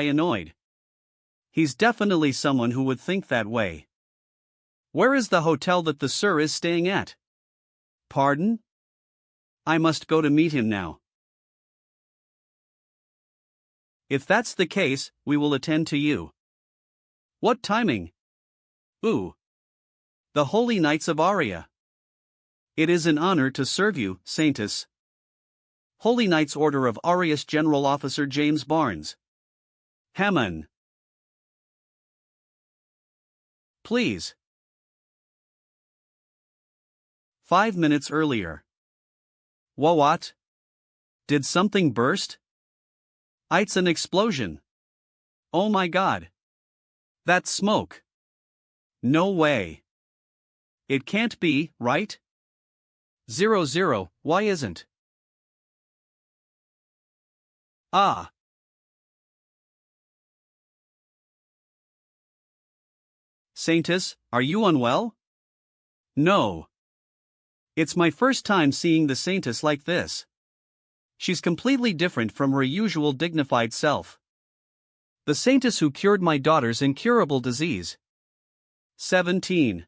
annoyed. He's definitely someone who would think that way. Where is the hotel that the sir is staying at? Pardon? I must go to meet him now. If that's the case, we will attend to you. What timing? Ooh. The Holy Knights of Aria. It is an honor to serve you, Saintess. Holy Knights Order of Arius General Officer James Barnes. Hammon. Please. 5 minutes earlier. What? Did something burst? It's an explosion. Oh my god. That's smoke. No way. It can't be, right? 00, why isn't? Ah. Saintess, are you unwell? No. It's my first time seeing the Saintess like this. She's completely different from her usual dignified self. The Saintess who cured my daughter's incurable disease. 17.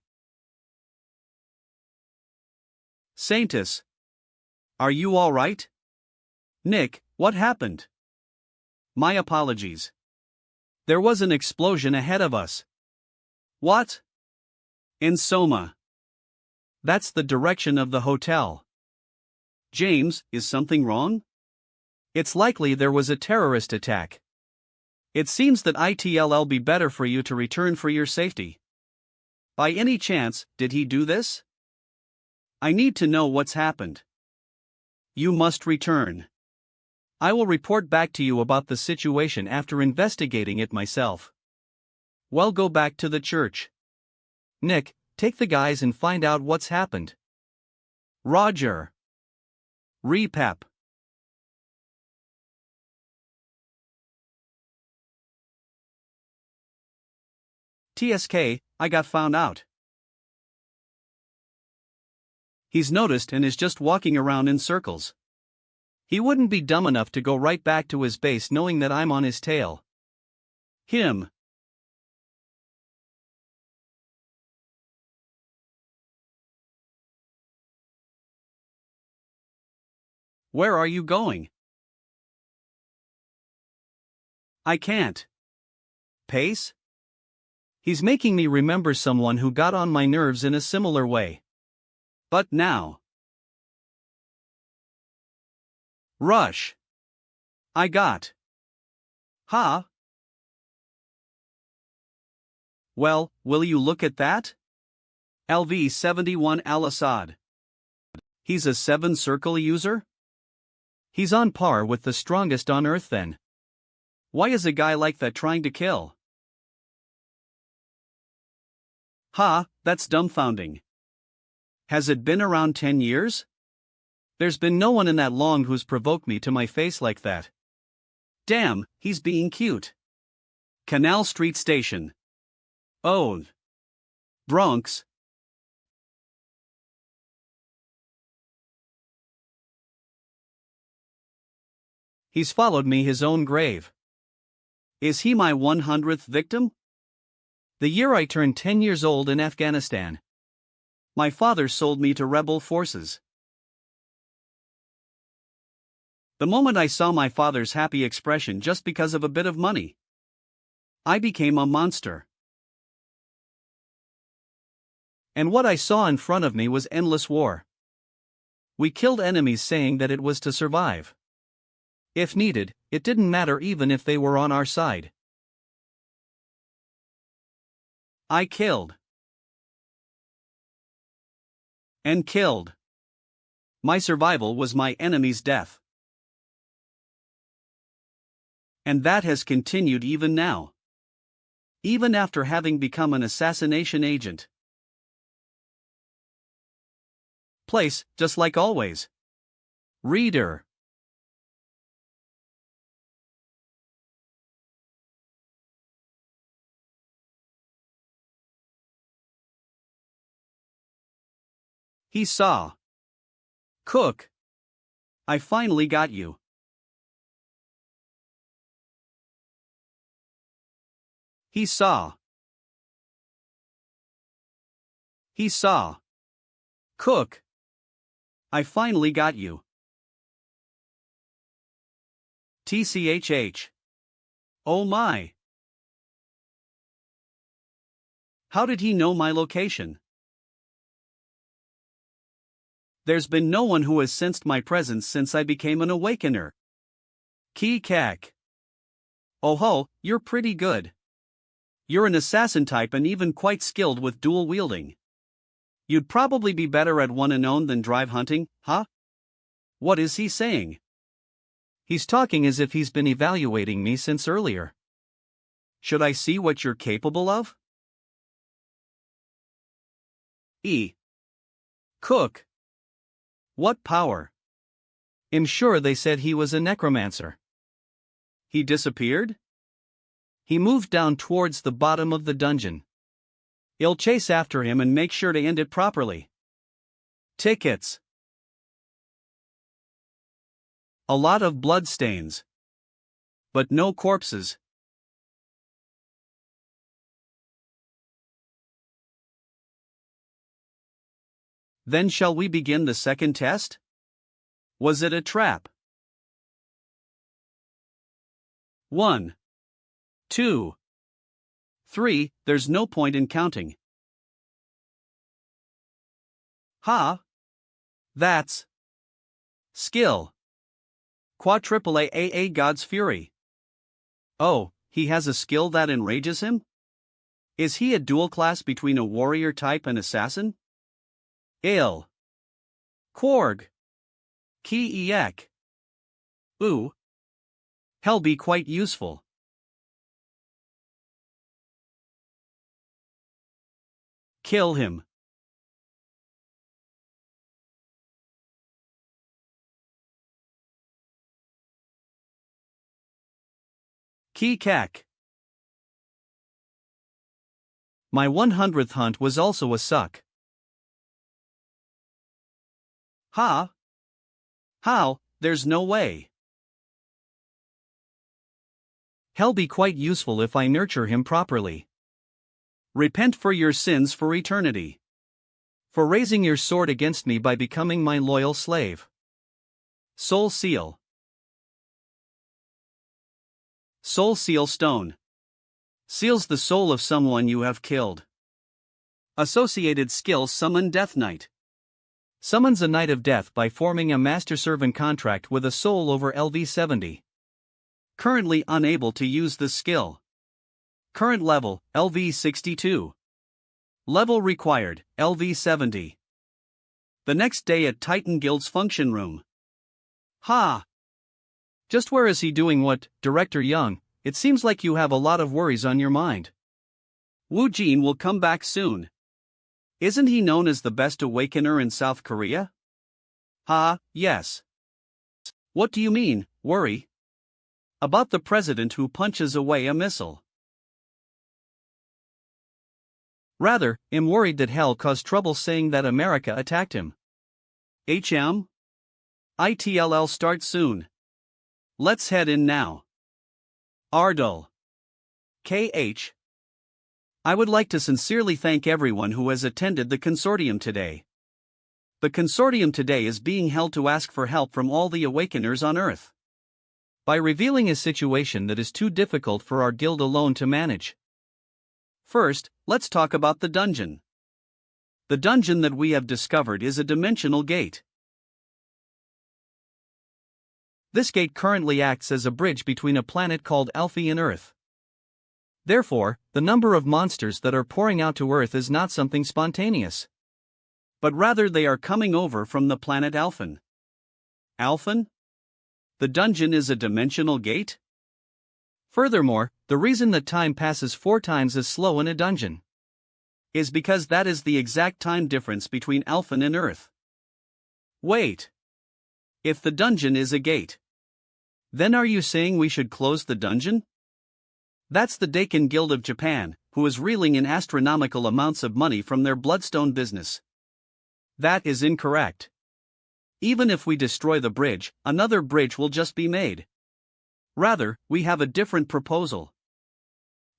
Saintess. Are you all right? Nick, what happened? My apologies. There was an explosion ahead of us. What? In Soma. That's the direction of the hotel. James, is something wrong? It's likely there was a terrorist attack. It seems that it'll be better for you to return for your safety. By any chance, did he do this? I need to know what's happened. You must return. I will report back to you about the situation after investigating it myself. Well, go back to the church. Nick, take the guys and find out what's happened. Roger. Repep. TSK, I got found out. He's noticed and is just walking around in circles. He wouldn't be dumb enough to go right back to his base knowing that I'm on his tail. Him. Where are you going? I can't. Pace? He's making me remember someone who got on my nerves in a similar way. But now. Rush. I got. Huh? Well, will you look at that? LV-71 Al-Assad. He's a 7-circle user? He's on par with the strongest on Earth then. Why is a guy like that trying to kill? That's dumbfounding. Has it been around 10 years? There's been no one in that long who's provoked me to my face like that. Damn, he's being cute. Canal Street Station. Oh. Bronx. He's followed me his own grave. Is he my 100th victim? The year I turned 10 years old in Afghanistan. My father sold me to rebel forces. The moment I saw my father's happy expression just because of a bit of money, I became a monster. And what I saw in front of me was endless war. We killed enemies saying that it was to survive. If needed, it didn't matter even if they were on our side. I killed. And killed. My survival was my enemy's death. And that has continued even now. Even after having become an assassination agent. Place, just like always. Reader. He saw. Cook. I finally got you. He saw. He saw. Cook. I finally got you. TCHH. Oh my. How did he know my location? There's been no one who has sensed my presence since I became an awakener. Key cack. Oh ho, you're pretty good. You're an assassin type and even quite skilled with dual wielding. You'd probably be better at one unknown than drive hunting, huh? What is he saying? He's talking as if he's been evaluating me since earlier. Should I see what you're capable of? E. Cook. What power? I'm sure they said he was a necromancer. He disappeared? He moved down towards the bottom of the dungeon. I'll chase after him and make sure to end it properly. Tickets. A lot of blood stains. But no corpses. Then shall we begin the second test? Was it a trap? 1, 2, 3, there's no point in counting. Ha! That's skill. Quadruple A God's Fury. Oh, he has a skill that enrages him? Is he a dual class between a warrior type and assassin? Ill. Quarg. Ki Ek. Ooh. Hell be quite useful. Kill him. Ki Kak. My 100th hunt was also a suck. Ha? How? There's no way. Hell be quite useful if I nurture him properly. Repent for your sins for eternity. For raising your sword against me by becoming my loyal slave. Soul Seal. Soul Seal Stone. Seals the soul of someone you have killed. Associated skill Summon Death Knight. Summons a Knight of Death by forming a master-servant contract with a soul over LV70. Currently unable to use the skill. Current level, LV62. Level required, LV70. The next day at Titan Guild's function room. Ha! Just where is he doing what, Director Young? It seems like you have a lot of worries on your mind. Wu Jin will come back soon. Isn't he known as the best awakener in South Korea? Ha, yes. What do you mean, worry? About the president who punches away a missile. Rather, I'm worried that hell caused trouble saying that America attacked him. ITLL starts soon. Let's head in now. Ardal. KH. I would like to sincerely thank everyone who has attended the consortium today. The consortium today is being held to ask for help from all the awakeners on Earth. By revealing a situation that is too difficult for our guild alone to manage. First, let's talk about the dungeon. The dungeon that we have discovered is a dimensional gate. This gate currently acts as a bridge between a planet called Alpha and Earth. Therefore, the number of monsters that are pouring out to Earth is not something spontaneous. But rather they are coming over from the planet Alphan. Alphan? The dungeon is a dimensional gate? Furthermore, the reason that time passes 4 times as slow in a dungeon is because that is the exact time difference between Alphan and Earth. Wait. If the dungeon is a gate, then are you saying we should close the dungeon? That's the Dakin Guild of Japan, who is reeling in astronomical amounts of money from their bloodstone business. That is incorrect. Even if we destroy the bridge, another bridge will just be made. Rather, we have a different proposal.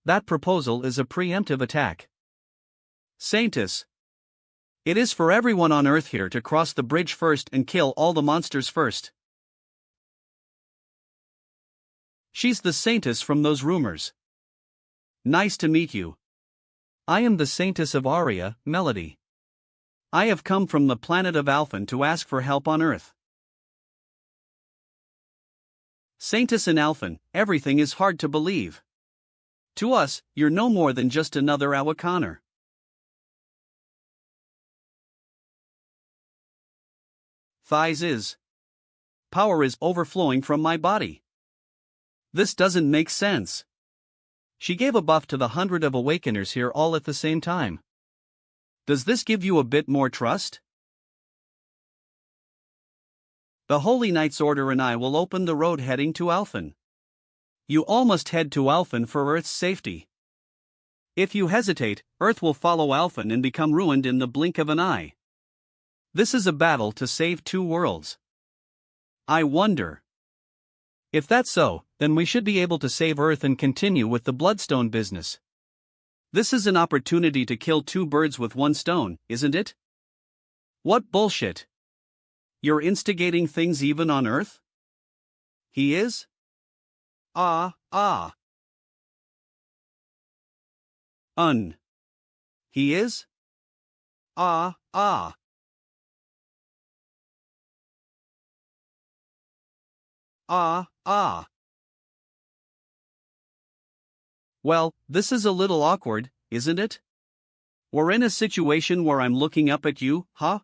That proposal is a preemptive attack. Saintess. It is for everyone on Earth here to cross the bridge first and kill all the monsters first. She's the Saintess from those rumors. Nice to meet you. I am the Saintess of Aria, Melody. I have come from the planet of Alphen to ask for help on Earth. Saintess in Alphen, everything is hard to believe. To us, you're no more than just another Awakener. Thighs is. Power is overflowing from my body. This doesn't make sense. She gave a buff to the 100 of Awakeners here all at the same time. Does this give you a bit more trust? The Holy Knights Order and I will open the road heading to Alphen. You all must head to Alphen for Earth's safety. If you hesitate, Earth will follow Alphen and become ruined in the blink of an eye. This is a battle to save two worlds. I wonder. If that's so, then we should be able to save Earth and continue with the Bloodstone business. This is an opportunity to kill two birds with one stone, isn't it? What bullshit. You're instigating things even on Earth? He is? He is? Well, this is a little awkward, isn't it? We're in a situation where I'm looking up at you, huh?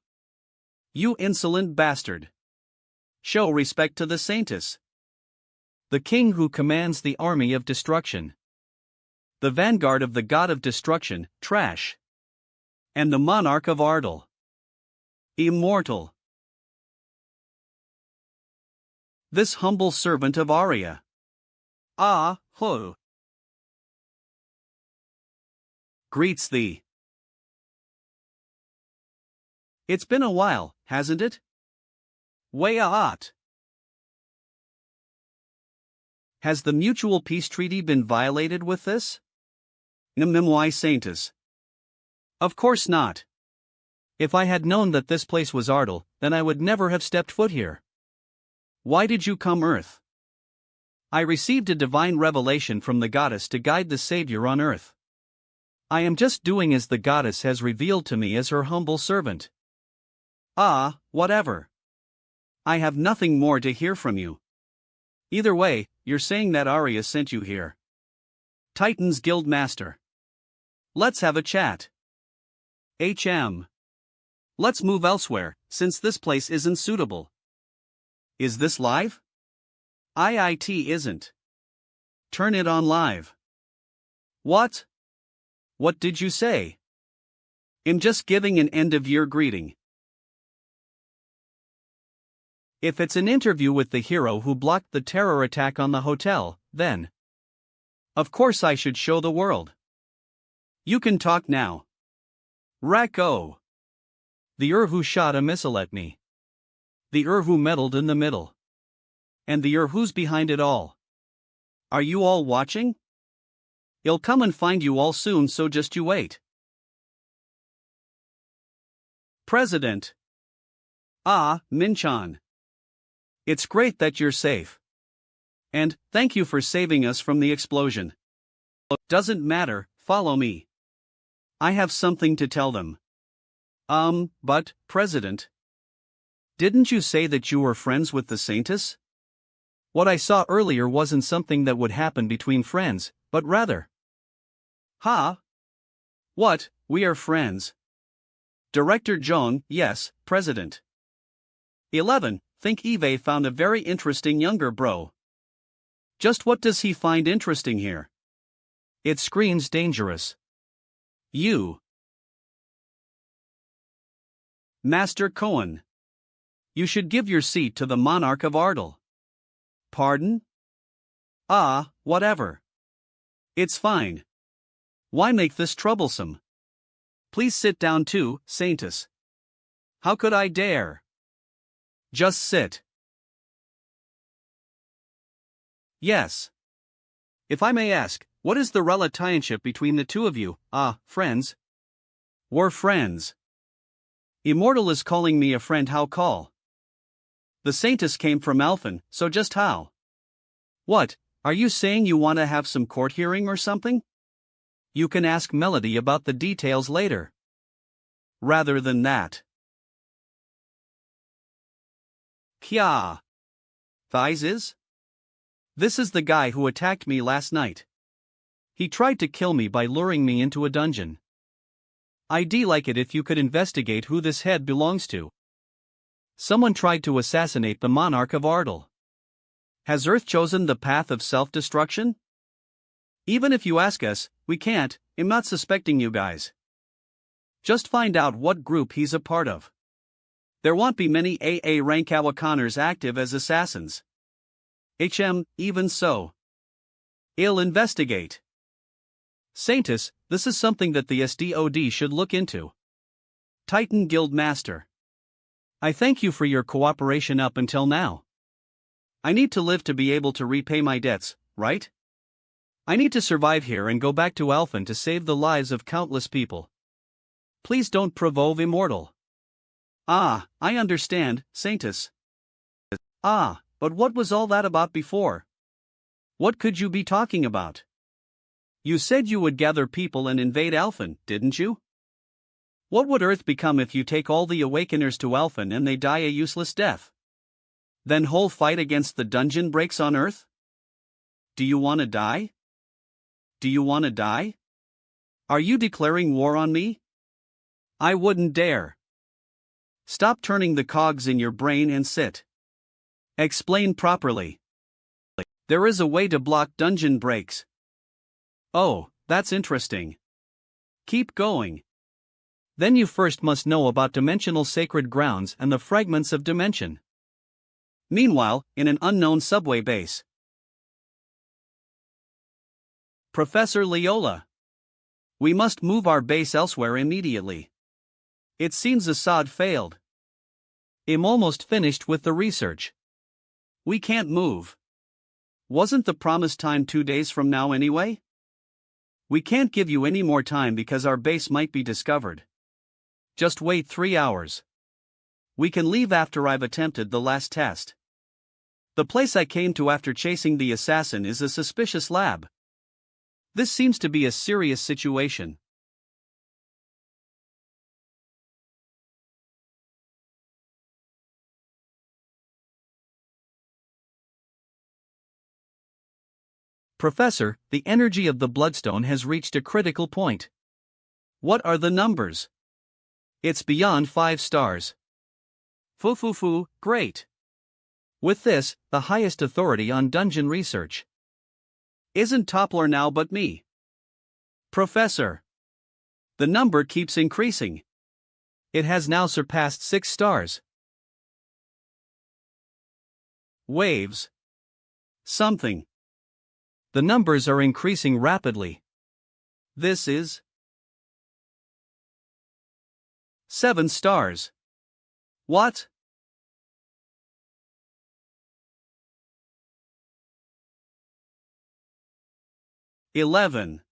You insolent bastard. Show respect to the Saintess. The king who commands the army of destruction. The vanguard of the god of destruction, Trash. And the monarch of Ardal. Immortal. This humble servant of Aria. Greets thee. It's been a while, hasn't it? Wayaat. Has the mutual peace treaty been violated with this? Nimwai Saintess. Of course not. If I had known that this place was Ardal, then I would never have stepped foot here. Why did you come Earth? I received a divine revelation from the goddess to guide the Savior on Earth. I am just doing as the goddess has revealed to me as her humble servant. Whatever. I have nothing more to hear from you. Either way, you're saying that Aria sent you here. Titan's Guild Master. Let's have a chat. Let's move elsewhere, since this place isn't suitable. Is this live? IIT isn't. Turn it on live. What? What did you say? I'm just giving an end-of-year greeting. If it's an interview with the hero who blocked the terror attack on the hotel, then of course I should show the world. You can talk now. Racco. The who shot a missile at me. The who meddled in the middle. And the who's behind it all. Are you all watching? He'll come and find you all soon, so just you wait. President. Minchan. It's great that you're safe. And, thank you for saving us from the explosion. Doesn't matter, follow me. I have something to tell them. But, President. Didn't you say that you were friends with the Saintess? What I saw earlier wasn't something that would happen between friends, but rather. What, we are friends. Director Joan, yes, President. 11. Think Eve found a very interesting younger bro. Just what does he find interesting here? It screams dangerous. You. Master Cohen. You should give your seat to the monarch of Ardal. Pardon? Whatever. It's fine. Why make this troublesome? Please sit down too, Saintess. How could I dare? Just sit. Yes. If I may ask, What is the relationship between the two of you? Ah, friends. We're friends. Immortal is calling me a friend. How call? The Saintess came from Alphen, so just how? What, are you saying you want to have some court hearing or something? You can ask Melody about the details later. Rather than that. Kya. Thighs is? This is the guy who attacked me last night. He tried to kill me by luring me into a dungeon. I'd like it if you could investigate who this head belongs to. Someone tried to assassinate the monarch of Ardal. Has Earth chosen the path of self-destruction? Even if you ask us, we can't. I'm not suspecting you guys. Just find out what group he's a part of. There won't be many AA rank Awakaners active as assassins. Even so. I'll investigate. Saintess, this is something that the SDOD should look into. Titan Guild Master. I thank you for your cooperation up until now. I need to live to be able to repay my debts, right? I need to survive here and go back to Alphen to save the lives of countless people. Please don't provoke Immortal. Ah, I understand, Saintess. Ah, but what was all that about before? What could you be talking about? You said you would gather people and invade Alphen, didn't you? What would Earth become if you take all the Awakeners to Alphen and they die a useless death? Then whole fight against the dungeon breaks on Earth? Do you want to die? Do you want to die? Are you declaring war on me? I wouldn't dare. Stop turning the cogs in your brain and sit. Explain properly. There is a way to block dungeon breaks. Oh, that's interesting. Keep going. Then you first must know about dimensional sacred grounds and the fragments of dimension. Meanwhile, in an unknown subway base. Professor Leola. We must move our base elsewhere immediately. It seems Assad failed. I'm almost finished with the research. We can't move. Wasn't the promised time 2 days from now anyway? We can't give you any more time because our base might be discovered. Just wait 3 hours. We can leave after I've attempted the last test. The place I came to after chasing the assassin is a suspicious lab. This seems to be a serious situation. Professor, the energy of the bloodstone has reached a critical point. What are the numbers? It's beyond 5 stars. Foo, great. With this, the highest authority on dungeon research. Isn't Toppler now but me? Professor. The number keeps increasing. It has now surpassed 6 stars. Waves. Something. The numbers are increasing rapidly. This is 7 stars. What? "11.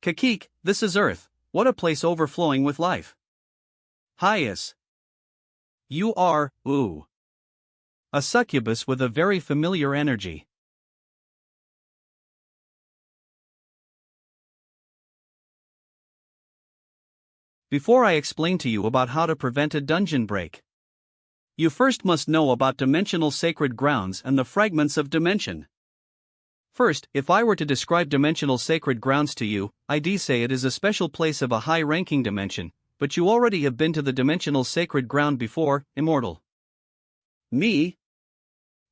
Kakik, this is Earth, what a place overflowing with life. Hyas. You are, ooh. A succubus with a very familiar energy. Before I explain to you about how to prevent a dungeon break, you first must know about dimensional sacred grounds and the fragments of dimension. First, if I were to describe dimensional sacred grounds to you, I'd say it is a special place of a high-ranking dimension, but you already have been to the dimensional sacred ground before, Immortal. Me?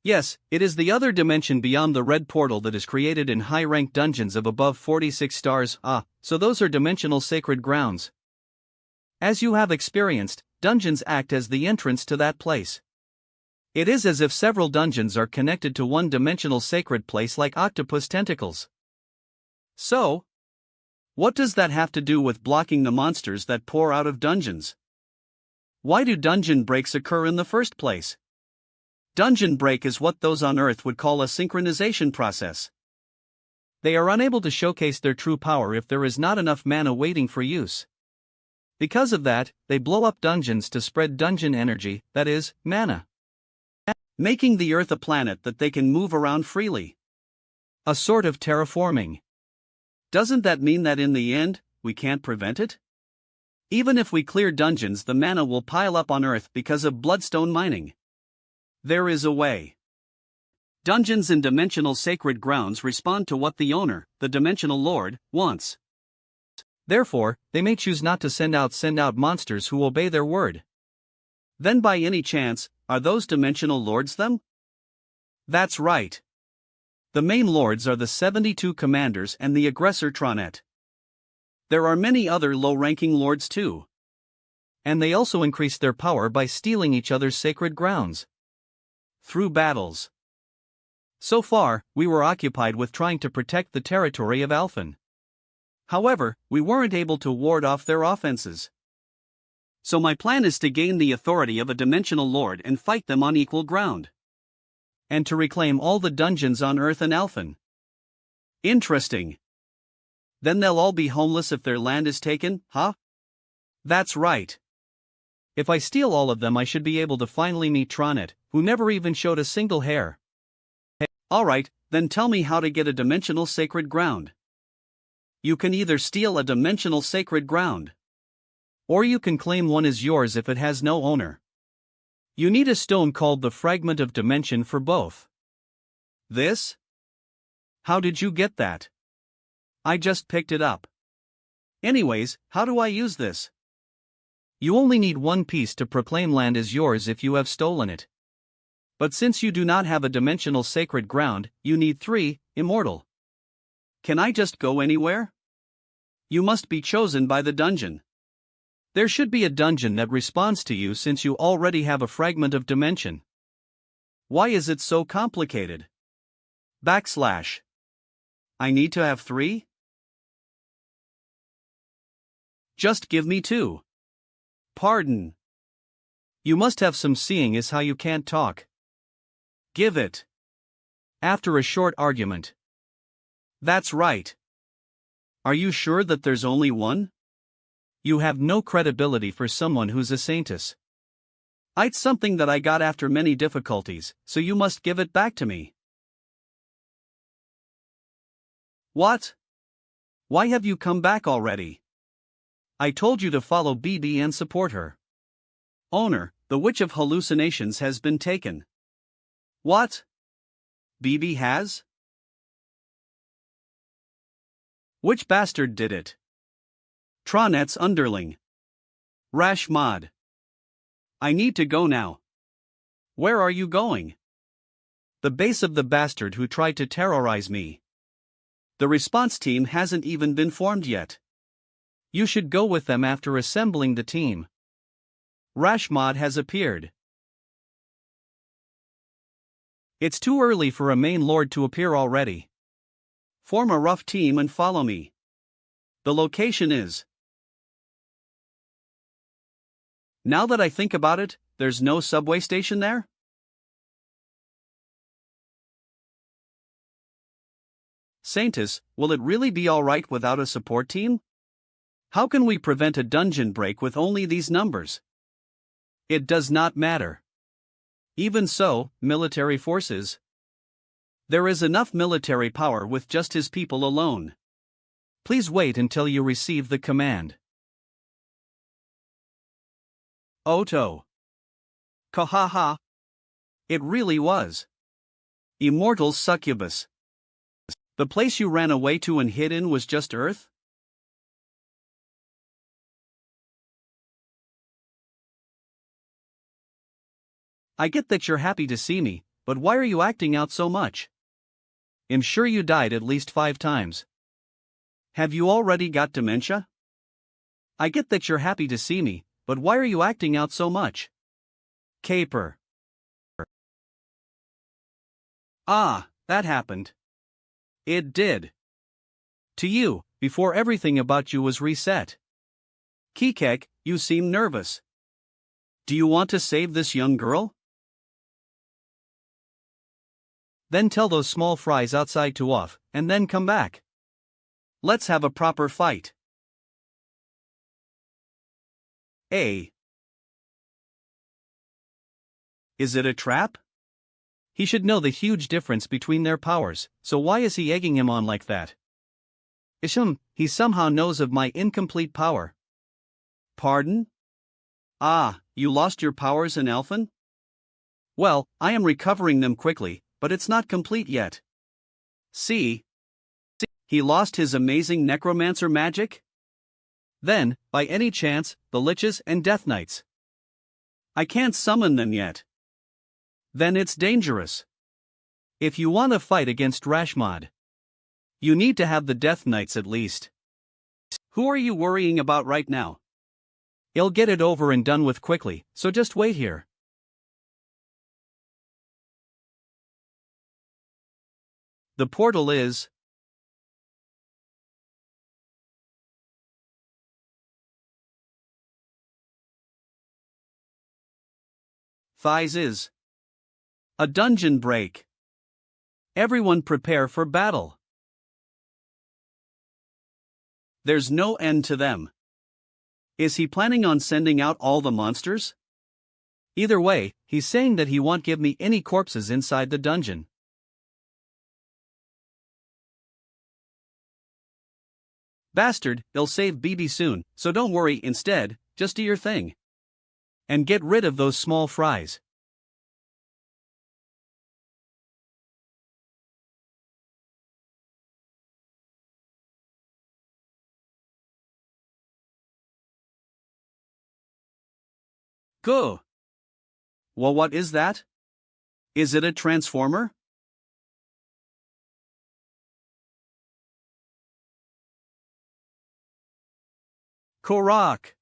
Yes, it is the other dimension beyond the red portal that is created in high-ranked dungeons of above 46 stars. So those are dimensional sacred grounds. As you have experienced, dungeons act as the entrance to that place. It is as if several dungeons are connected to one dimensional sacred place like octopus tentacles. So, what does that have to do with blocking the monsters that pour out of dungeons? Why do dungeon breaks occur in the first place? Dungeon break is what those on Earth would call a synchronization process. They are unable to showcase their true power if there is not enough mana waiting for use. Because of that, they blow up dungeons to spread dungeon energy, that is, mana, making the Earth a planet that they can move around freely. A sort of terraforming. Doesn't that mean that in the end, we can't prevent it? Even if we clear dungeons, the mana will pile up on Earth because of bloodstone mining. There is a way. Dungeons in dimensional sacred grounds respond to what the owner, the dimensional lord, wants. Therefore, they may choose not to send out monsters who obey their word. Then by any chance, are those dimensional lords them? That's right. The main lords are the 72 commanders and the aggressor Tronet. There are many other low-ranking lords too. And they also increase their power by stealing each other's sacred grounds. Through battles. So far, we were occupied with trying to protect the territory of Alphen. However, we weren't able to ward off their offenses. So my plan is to gain the authority of a dimensional lord and fight them on equal ground. And to reclaim all the dungeons on Earth and Alphen. Interesting. Then they'll all be homeless if their land is taken, huh? That's right. If I steal all of them, I should be able to finally meet Tronet, who never even showed a single hair. Alright, then tell me how to get a dimensional sacred ground. You can either steal a dimensional sacred ground, or you can claim one as yours if it has no owner. You need a stone called the Fragment of Dimension for both. This? How did you get that? I just picked it up. Anyways, how do I use this? You only need one piece to proclaim land as yours if you have stolen it. But since you do not have a dimensional sacred ground, you need 3, immortal. Can I just go anywhere? You must be chosen by the dungeon. There should be a dungeon that responds to you since you already have a fragment of dimension. Why is it so complicated? / I need to have 3? Just give me 2. Pardon. You must have some seeing is how you can't talk. Give it. After a short argument. That's right. Are you sure that there's only one? You have no credibility for someone who's a saintess. It's something that I got after many difficulties, so you must give it back to me. What? Why have you come back already? I told you to follow BB and support her. Owner, the Witch of Hallucinations has been taken. What? BB has? Which bastard did it? Tronet's underling. Rash Mod. I need to go now. Where are you going? The base of the bastard who tried to terrorize me. The response team hasn't even been formed yet. You should go with them after assembling the team. Rashmod has appeared. It's too early for a main lord to appear already. Form a rough team and follow me. The location is. Now that I think about it, there's no subway station there? Saintus, will it really be alright without a support team? How can we prevent a dungeon break with only these numbers? It does not matter. Even so, military forces. There is enough military power with just his people alone. Please wait until you receive the command. Oto. Kahaha. It really was. Immortal succubus. The place you ran away to and hid in was just Earth? I get that you're happy to see me, but why are you acting out so much? I'm sure you died at least 5 times. Have you already got dementia? I get that you're happy to see me, but why are you acting out so much? Caper. Ah, that happened. It did. To you, before everything about you was reset. Kikek, you seem nervous. Do you want to save this young girl? Then tell those small fries outside to off, and then come back. Let's have a proper fight. A. Is it a trap? He should know the huge difference between their powers, so why is he egging him on like that? Isham, he somehow knows of my incomplete power. Pardon? Ah, you lost your powers in Elfin? Well, I am recovering them quickly, but it's not complete yet. See? He lost his amazing necromancer magic? Then, by any chance, the Liches and Death Knights? I can't summon them yet. Then it's dangerous. If you want to fight against Rashmod, you need to have the Death Knights at least. Who are you worrying about right now? He'll get it over and done with quickly, so just wait here. The portal is... Thighs is... a dungeon break. Everyone prepare for battle. There's no end to them. Is he planning on sending out all the monsters? Either way, he's saying that he won't give me any corpses inside the dungeon. Bastard, he'll save BB soon, so don't worry. Instead, just do your thing. And get rid of those small fries. Go. Well, what is that? Is it a transformer? Korak.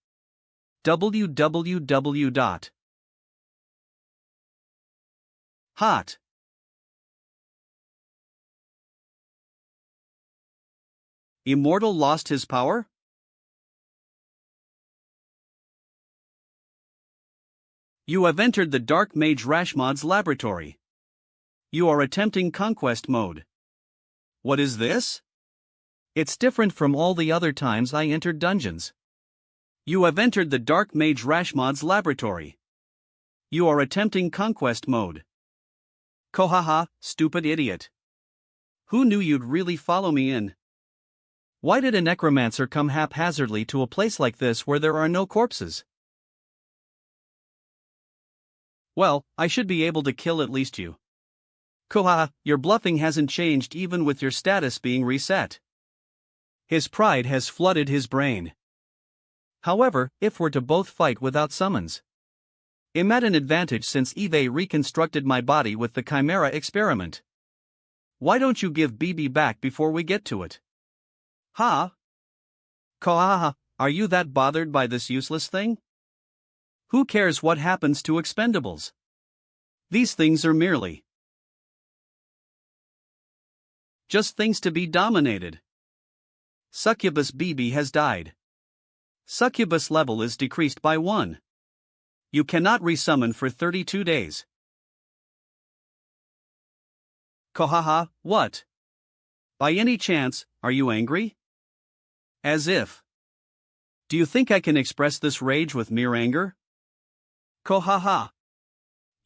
www. Hot. Immortal lost his power? You have entered the Dark Mage Rashmod's laboratory. You are attempting conquest mode. What is this? It's different from all the other times I entered dungeons. You have entered the Dark Mage Rashmod's laboratory. You are attempting conquest mode. Kohaha, stupid idiot. Who knew you'd really follow me in? Why did a necromancer come haphazardly to a place like this where there are no corpses? Well, I should be able to kill at least you. Kohaha, your bluffing hasn't changed even with your status being reset. His pride has flooded his brain. However, if we're to both fight without summons, I'm at an advantage since Eve reconstructed my body with the Chimera experiment. Why don't you give BB back before we get to it? Ha? Kohaha, are you that bothered by this useless thing? Who cares what happens to expendables? These things are merely just things to be dominated. Succubus BB has died. Succubus level is decreased by 1. You cannot resummon for 32 days. Kohaha, what? By any chance, are you angry? As if. Do you think I can express this rage with mere anger? Kohaha.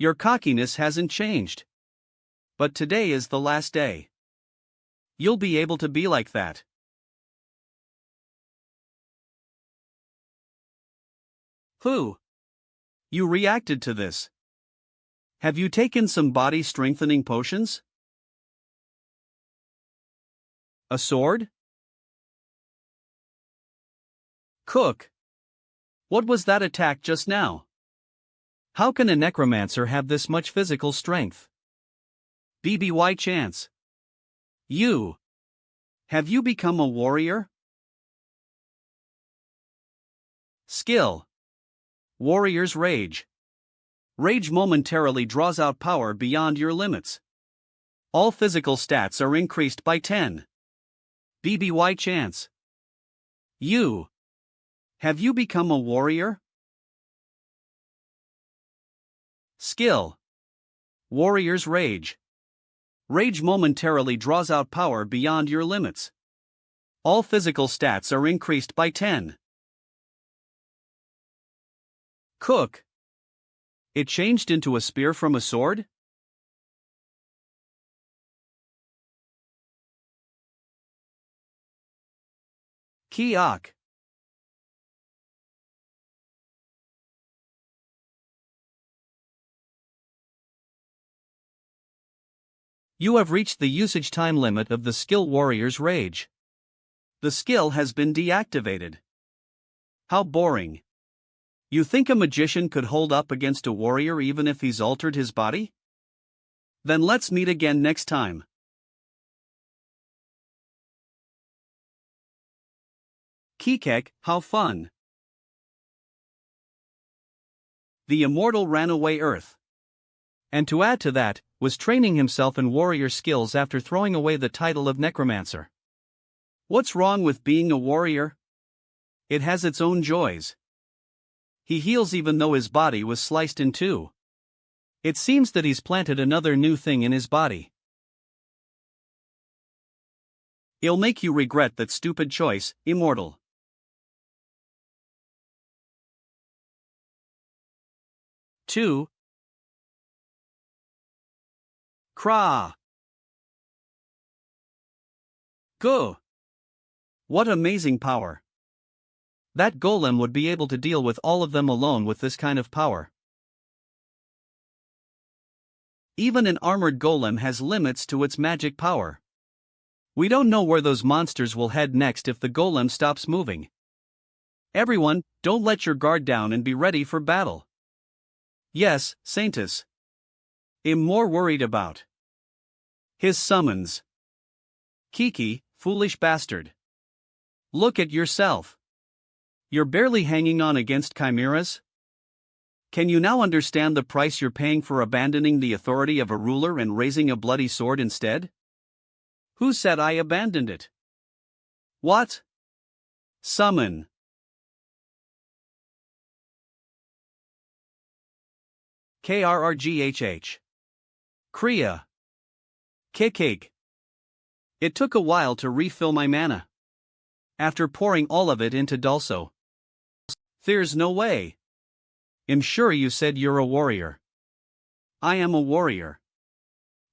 Your cockiness hasn't changed. But today is the last day. You'll be able to be like that. Who? You reacted to this. Have you taken some body strengthening potions? A sword? Cook. What was that attack just now? How can a necromancer have this much physical strength? BBY chance. You. Have you become a warrior? Skill. Warrior's Rage. Rage momentarily draws out power beyond your limits. All physical stats are increased by 10. BBY chance. You. Have you become a warrior? Skill. Warrior's Rage. Rage momentarily draws out power beyond your limits. All physical stats are increased by 10. Cook. It changed into a spear from a sword? Kiok. You have reached the usage time limit of the skill Warrior's Rage. The skill has been deactivated. How boring. You think a magician could hold up against a warrior even if he's altered his body? Then let's meet again next time. Kikek, how fun. The immortal ran away Earth. And to add to that, was training himself in warrior skills after throwing away the title of necromancer. What's wrong with being a warrior? It has its own joys. He heals even though his body was sliced in two. It seems that he's planted another new thing in his body. It'll make you regret that stupid choice, immortal. Two. Kra. Go. What amazing power. That golem would be able to deal with all of them alone with this kind of power. Even an armored golem has limits to its magic power. We don't know where those monsters will head next if the golem stops moving. Everyone, don't let your guard down and be ready for battle. Yes, Saintus. I'm more worried about his summons. Kiki, foolish bastard. Look at yourself. You're barely hanging on against chimeras? Can you now understand the price you're paying for abandoning the authority of a ruler and raising a bloody sword instead? Who said I abandoned it? What? Summon. Krrghh. Kriya. Kikig. It took a while to refill my mana. After pouring all of it into Dulso. There's no way. I'm sure you said you're a warrior. I am a warrior.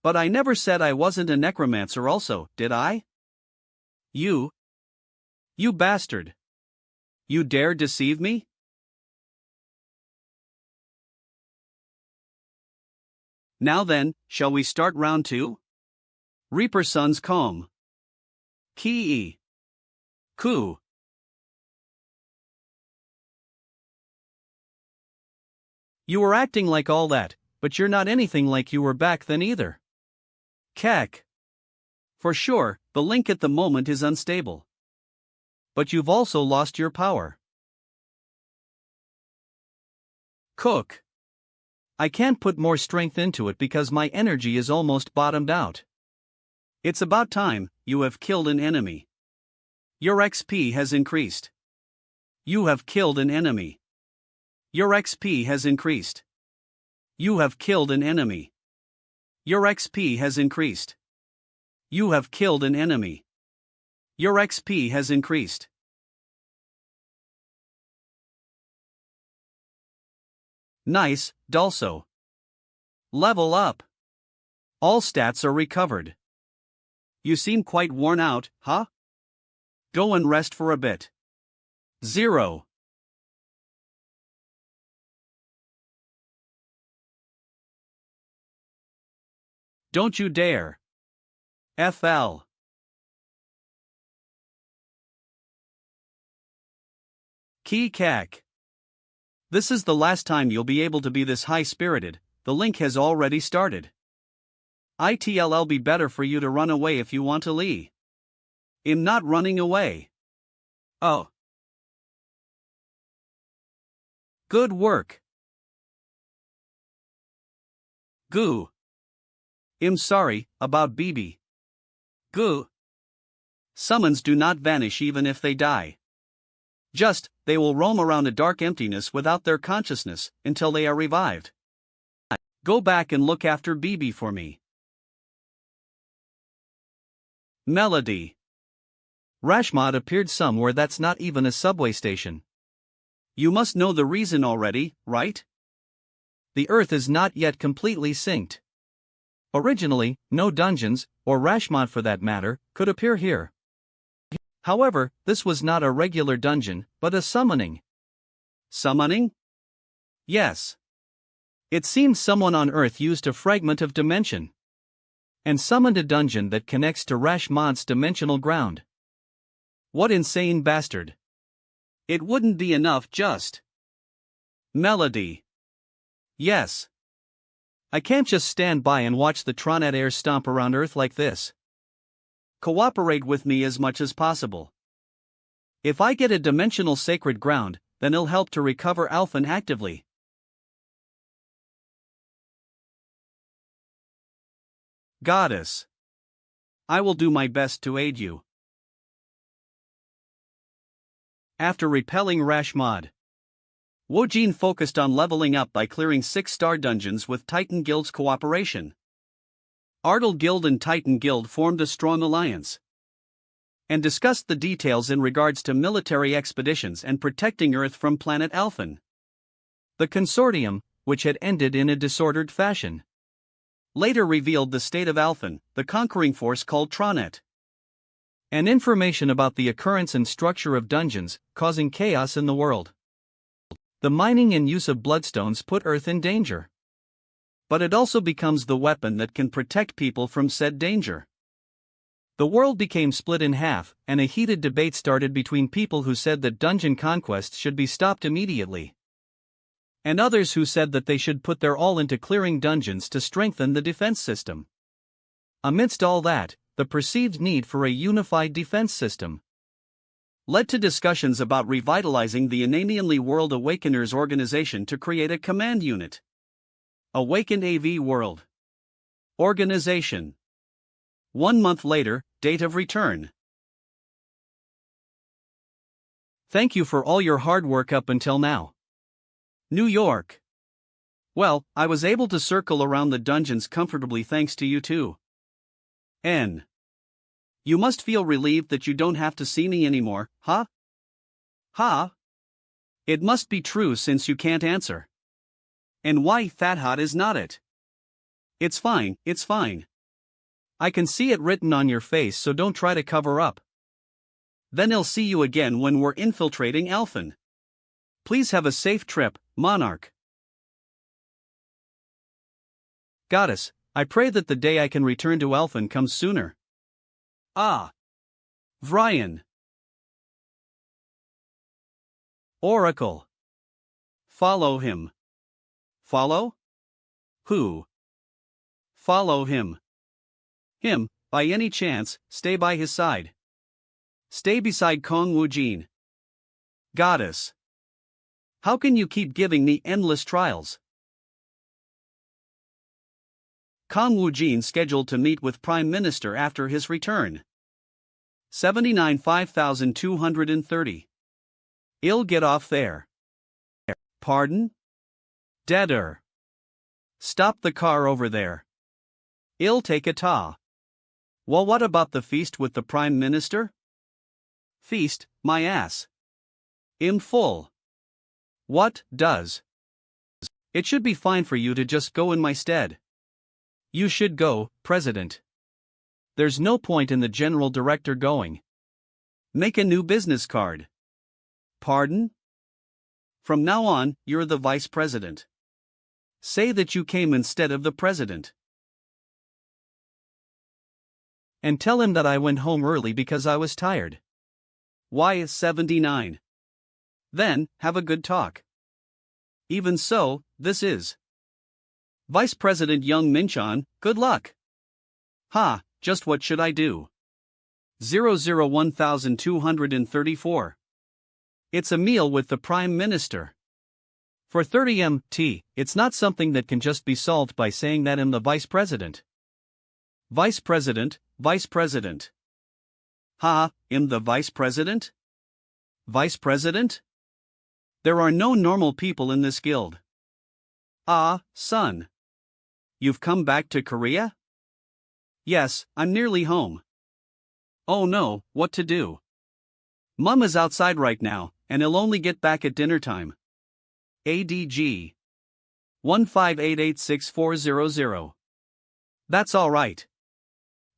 But I never said I wasn't a necromancer also, did I? You bastard. You dare deceive me? Now then, shall we start round 2? Reaper Sun's Comb. Ki. Ku. You were acting like all that, but you're not anything like you were back then either. Kek. For sure, the link at the moment is unstable. But you've also lost your power. Cook. I can't put more strength into it because my energy is almost bottomed out. It's about time, you have killed an enemy. Your XP has increased. You have killed an enemy. Your XP has increased. You have killed an enemy. Your XP has increased. You have killed an enemy. Your XP has increased. Nice, Dulso. Level up. All stats are recovered. You seem quite worn out, huh? Go and rest for a bit. 0. Don't you dare. FL. Kikak. This is the last time you'll be able to be this high-spirited, the link has already started. It'll be better for you to run away if you want to leave. I'm not running away. Oh. Good work. Goo. I'm sorry, about BB. Goo. Summons do not vanish even if they die. Just, they will roam around a dark emptiness without their consciousness, until they are revived. Go back and look after BB for me. Melody. Rashmod appeared somewhere that's not even a subway station. You must know the reason already, right? The Earth is not yet completely synced. Originally, no dungeons, or Rashmod for that matter, could appear here. However, this was not a regular dungeon, but a summoning. Summoning? Yes. It seems someone on Earth used a fragment of dimension and summoned a dungeon that connects to Rashmod's dimensional ground. What insane bastard. It wouldn't be enough just. Melody. Yes. I can't just stand by and watch the Tronet air stomp around Earth like this. Cooperate with me as much as possible. If I get a dimensional sacred ground, then it'll help to recover Alphen actively. Goddess. I will do my best to aid you. After repelling Rashmod, Wojin focused on leveling up by clearing 6-star dungeons with Titan Guild's cooperation. Ardal Guild and Titan Guild formed a strong alliance and discussed the details in regards to military expeditions and protecting Earth from planet Alphen. The consortium, which had ended in a disordered fashion, later revealed the state of Alphen, the conquering force called Tronet, and information about the occurrence and structure of dungeons, causing chaos in the world. The mining and use of bloodstones put Earth in danger. But it also becomes the weapon that can protect people from said danger. The world became split in half, and a heated debate started between people who said that dungeon conquests should be stopped immediately, and others who said that they should put their all into clearing dungeons to strengthen the defense system. Amidst all that, the perceived need for a unified defense system led to discussions about revitalizing the Ananianly World Awakeners organization to create a command unit. Awakened AV World Organization. 1 month later, date of return. Thank you for all your hard work up until now. New York. Well, I was able to circle around the dungeons comfortably thanks to you too. N. You must feel relieved that you don't have to see me anymore, huh? Huh? It must be true since you can't answer. And why Fat Hot is not it? It's fine, it's fine. I can see it written on your face, so don't try to cover up. Then I'll see you again when we're infiltrating Alphen. Please have a safe trip, Monarch. Goddess, I pray that the day I can return to Alphen comes sooner. Ah. Vryan. Oracle. Follow him. Follow? Who? Follow him. Him, by any chance, stay by his side. Stay beside Kong Wujin. Goddess. How can you keep giving me endless trials? Kong Wujin scheduled to meet with Prime Minister after his return. 79 5230. I'll get off there. Pardon? Deader. Stop the car over there. I'll take a ta. Well, what about the feast with the Prime Minister? Feast, my ass. I'm full. What does? It should be fine for you to just go in my stead. You should go, President. There's no point in the General Director going. Make a new business card. Pardon? From now on, you're the Vice President. Say that you came instead of the President. And tell him that I went home early because I was tired. Why is 79? Then, have a good talk. Even so, this is Vice President Young Minchan, good luck. Ha, just what should I do? 001,234. It's a meal with the Prime Minister. For 30 MT, it's not something that can just be solved by saying that I'm the Vice President. Vice President, Vice President. Ha, I'm the Vice President? Vice President? There are no normal people in this guild. Ah, son. You've come back to Korea? Yes, I'm nearly home. Oh no, what to do? Mum is outside right now, and he'll only get back at dinner time. ADG 1588640. That's alright.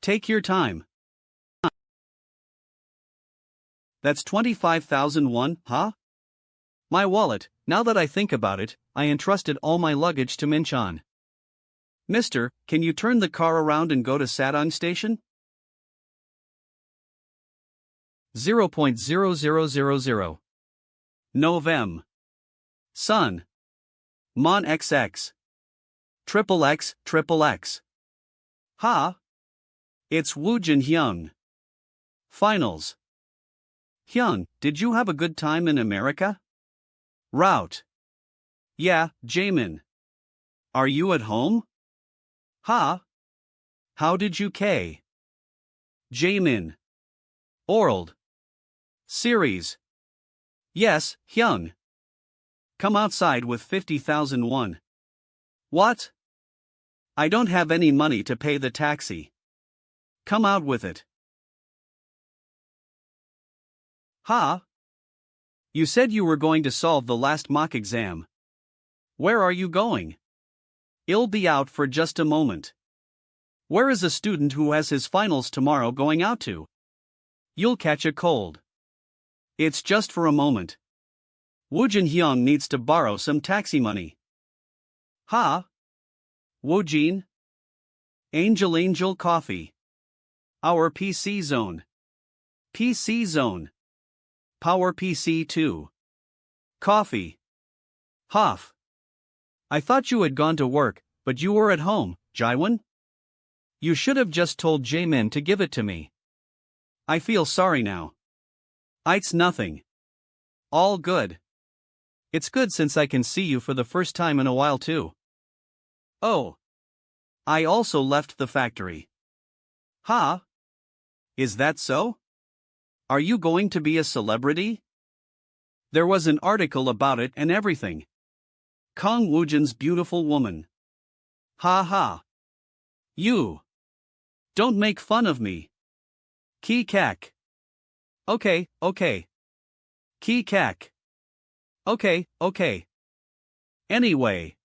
Take your time. That's 25,001, huh? My wallet. Now that I think about it, I entrusted all my luggage to Minchan. Mister, can you turn the car around and go to Satang Station? 0.0000. Novem. Sun. Mon XX. Triple X, Triple X. Ha? It's Woojin Hyung. Finals. Hyung, did you have a good time in America? Route. Yeah, Jamin. Are you at home? Ha? How did you K? Jamin. Orald. Series. Yes, Hyung. Come outside with 50,001. What? I don't have any money to pay the taxi. Come out with it. Ha? You said you were going to solve the last mock exam. Where are you going? I'll be out for just a moment. Where is a student who has his finals tomorrow going out to? You'll catch a cold. It's just for a moment. Woojin Hyung needs to borrow some taxi money. Ha? Woojin? Angel Coffee. Our PC Zone. PC Zone. Power PC 2. Coffee. Hoff. I thought you had gone to work, but you were at home, Jaiwan? You should have just told Jamin to give it to me. I feel sorry now. It's nothing. All good. It's good since I can see you for the first time in a while too. Oh. I also left the factory. Ha? Is that so? Are you going to be a celebrity? There was an article about it and everything. Kong Woojin's beautiful woman. Ha ha. You. Don't make fun of me. Ki kak. Okay. Ki kak. Okay. Anyway.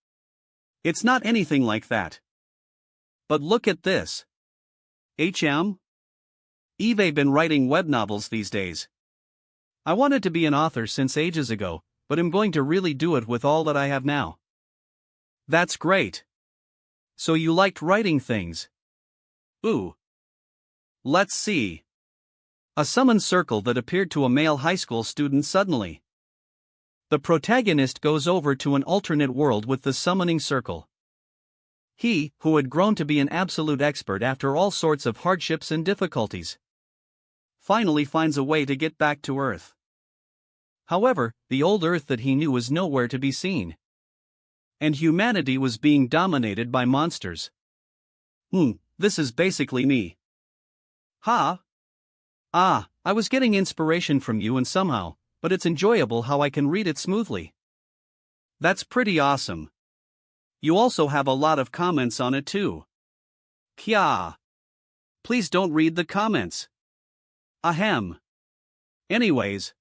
It's not anything like that. But look at this. HM? Eve been writing web novels these days. I wanted to be an author since ages ago, but I'm going to really do it with all that I have now. That's great. So you liked writing things? Ooh. Let's see. A summon circle that appeared to a male high school student suddenly. The protagonist goes over to an alternate world with the summoning circle. He, who had grown to be an absolute expert after all sorts of hardships and difficulties, finally finds a way to get back to Earth. However, the old Earth that he knew was nowhere to be seen. And humanity was being dominated by monsters. This is basically me. Ha? Ah, I was getting inspiration from you and somehow, but it's enjoyable how I can read it smoothly. That's pretty awesome. You also have a lot of comments on it too. Kya. Please don't read the comments. Ahem. Anyways.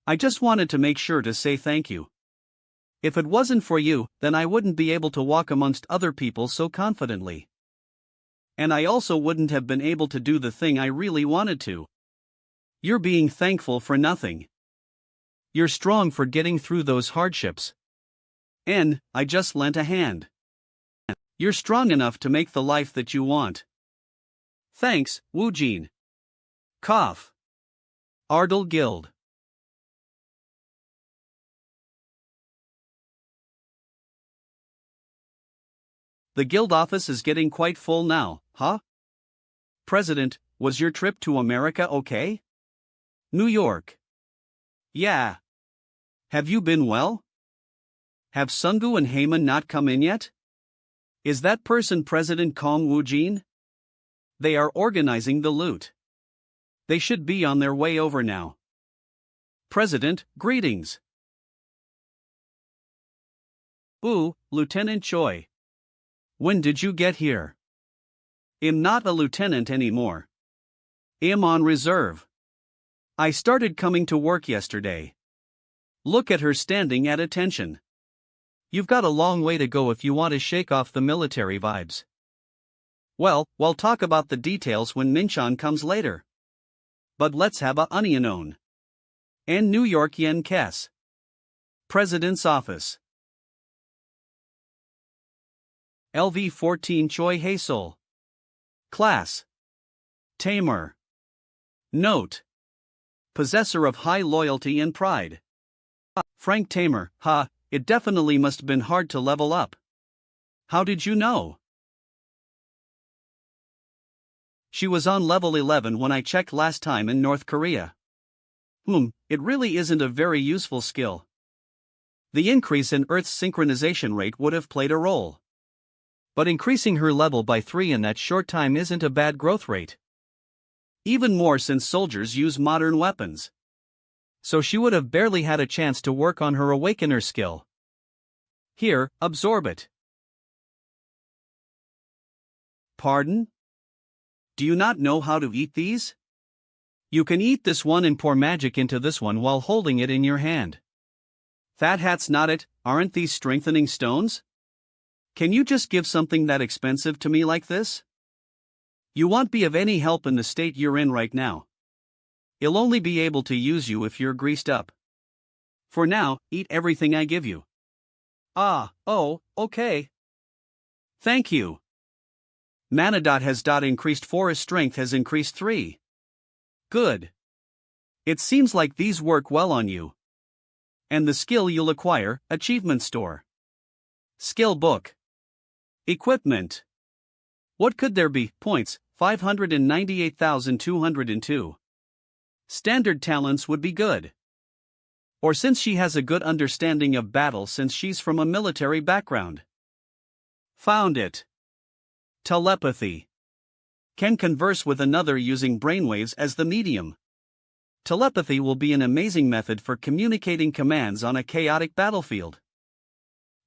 I just wanted to make sure to say thank you. If it wasn't for you, then I wouldn't be able to walk amongst other people so confidently. And I also wouldn't have been able to do the thing I really wanted to. You're being thankful for nothing. You're strong for getting through those hardships. And I just lent a hand. You're strong enough to make the life that you want. Thanks, Woojin. Cough. Ardal Guild. The guild office is getting quite full now, huh? President, was your trip to America okay? New York. Yeah. Have you been well? Have Sungu and Heyman not come in yet? Is that person President Kong Woojin? They are organizing the loot. They should be on their way over now. President, greetings. Ooh, Lieutenant Choi. When did you get here? I'm not a lieutenant anymore. am on reserve. I started coming to work yesterday. Look at her standing at attention. You've got a long way to go if you want to shake off the military vibes. Well, we'll talk about the details when Minchan comes later. But let's have a onion on. And New York yen kes. President's office. LV 14 Choi Haesol. Class. Tamer. Note. Possessor of high loyalty and pride. Frank Tamer, it definitely must have been hard to level up. How did you know? She was on level 11 when I checked last time in North Korea. It really isn't a very useful skill. The increase in Earth's synchronization rate would have played a role. But increasing her level by 3 in that short time isn't a bad growth rate. Even more since soldiers use modern weapons. So she would have barely had a chance to work on her Awakener skill. Here, absorb it. Pardon? Do you not know how to eat these? You can eat this one and pour magic into this one while holding it in your hand. Fat Hat's not it, aren't these strengthening stones? Can you just give something that expensive to me like this? You won't be of any help in the state you're in right now. He'll only be able to use you if you're greased up. For now, eat everything I give you. Okay. Thank you. Mana has increased 4, his strength has increased 3. Good. It seems like these work well on you. And the skill you'll acquire, Achievement Store. Skill Book. Equipment. What could there be? Points, 598,202. Standard talents would be good. Or since she has a good understanding of battle since she's from a military background. Found it. Telepathy. Can converse with another using brainwaves as the medium. Telepathy will be an amazing method for communicating commands on a chaotic battlefield.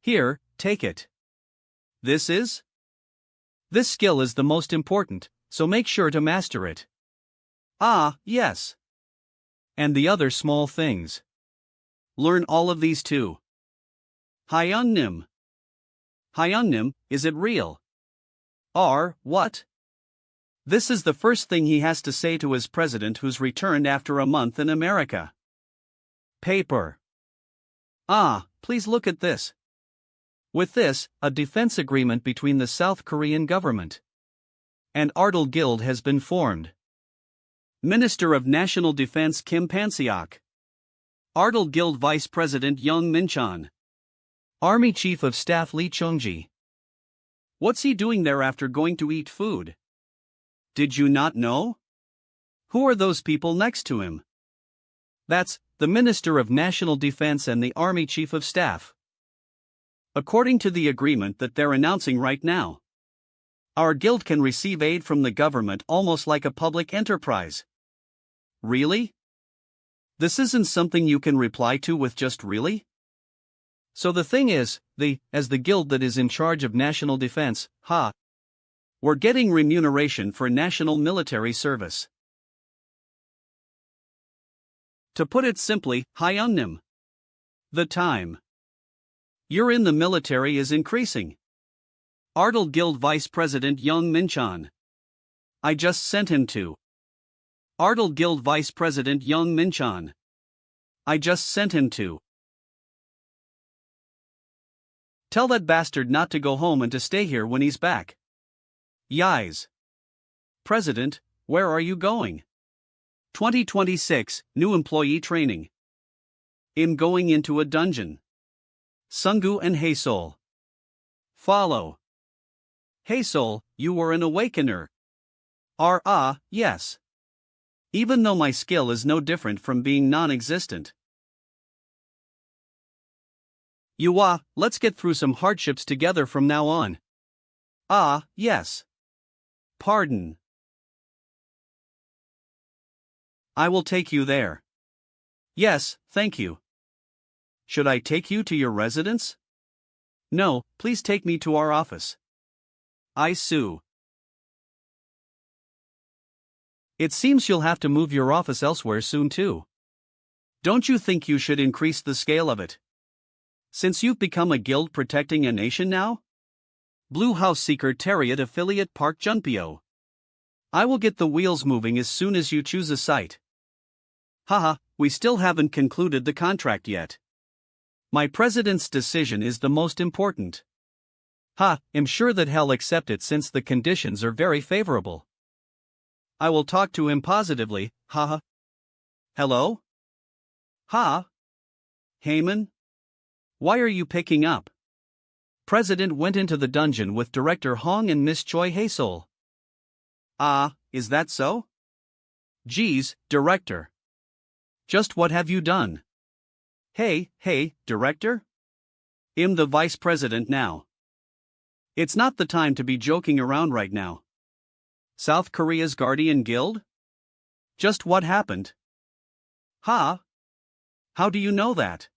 Here, take it. This skill is the most important, so make sure to master it. Yes. And the other small things. Learn all of these too. Hyunnim. Hyunnim, is it real? What? This is the first thing he has to say to his president who's returned after a month in America. Paper. Please look at this. With this, a defense agreement between the South Korean government and Ardal Guild has been formed. Minister of National Defense Kim Panseok. Ardal Guild Vice President Young Minchan. Army Chief of Staff Lee Chung-ji. What's he doing there after going to eat food? Did you not know? Who are those people next to him? That's the Minister of National Defense and the Army Chief of Staff. According to the agreement that they're announcing right now, our guild can receive aid from the government almost like a public enterprise. Really? This isn't something you can reply to with just really? So the thing is, as the guild that is in charge of national defense, we're getting remuneration for national military service. To put it simply, Hyunnim. The time you're in the military is increasing. Ardal Guild Vice President Young Minchan. I just sent him to. Ardal Guild Vice President Young Minchan. I just sent him to. Tell that bastard not to go home and to stay here when he's back. Yais. President, where are you going? 2026, new employee training. I'm going into a dungeon. Sungu and Haesol. Follow. Haesol, you were an awakener. Yes. Even though my skill is no different from being non-existent. Let's get through some hardships together from now on. Yes. Pardon. I will take you there. Yes, thank you. Should I take you to your residence? No, please take me to our office. I sue. It seems you'll have to move your office elsewhere soon too. Don't you think you should increase the scale of it? Since you've become a guild protecting a nation now? Blue House Secretariat Affiliate Park Junpyo. I will get the wheels moving as soon as you choose a site. Haha, we still haven't concluded the contract yet. My president's decision is the most important. I'm sure that he'll accept it since the conditions are very favorable. I will talk to him positively, haha. Hello? Heyman? Why are you picking up? President went into the dungeon with Director Hong and Miss Choi Haesol. Is that so? Geez, Director. Just what have you done? Hey, Director? I'm the Vice President now. It's not the time to be joking around right now. South Korea's Guardian Guild? Just what happened? How do you know that?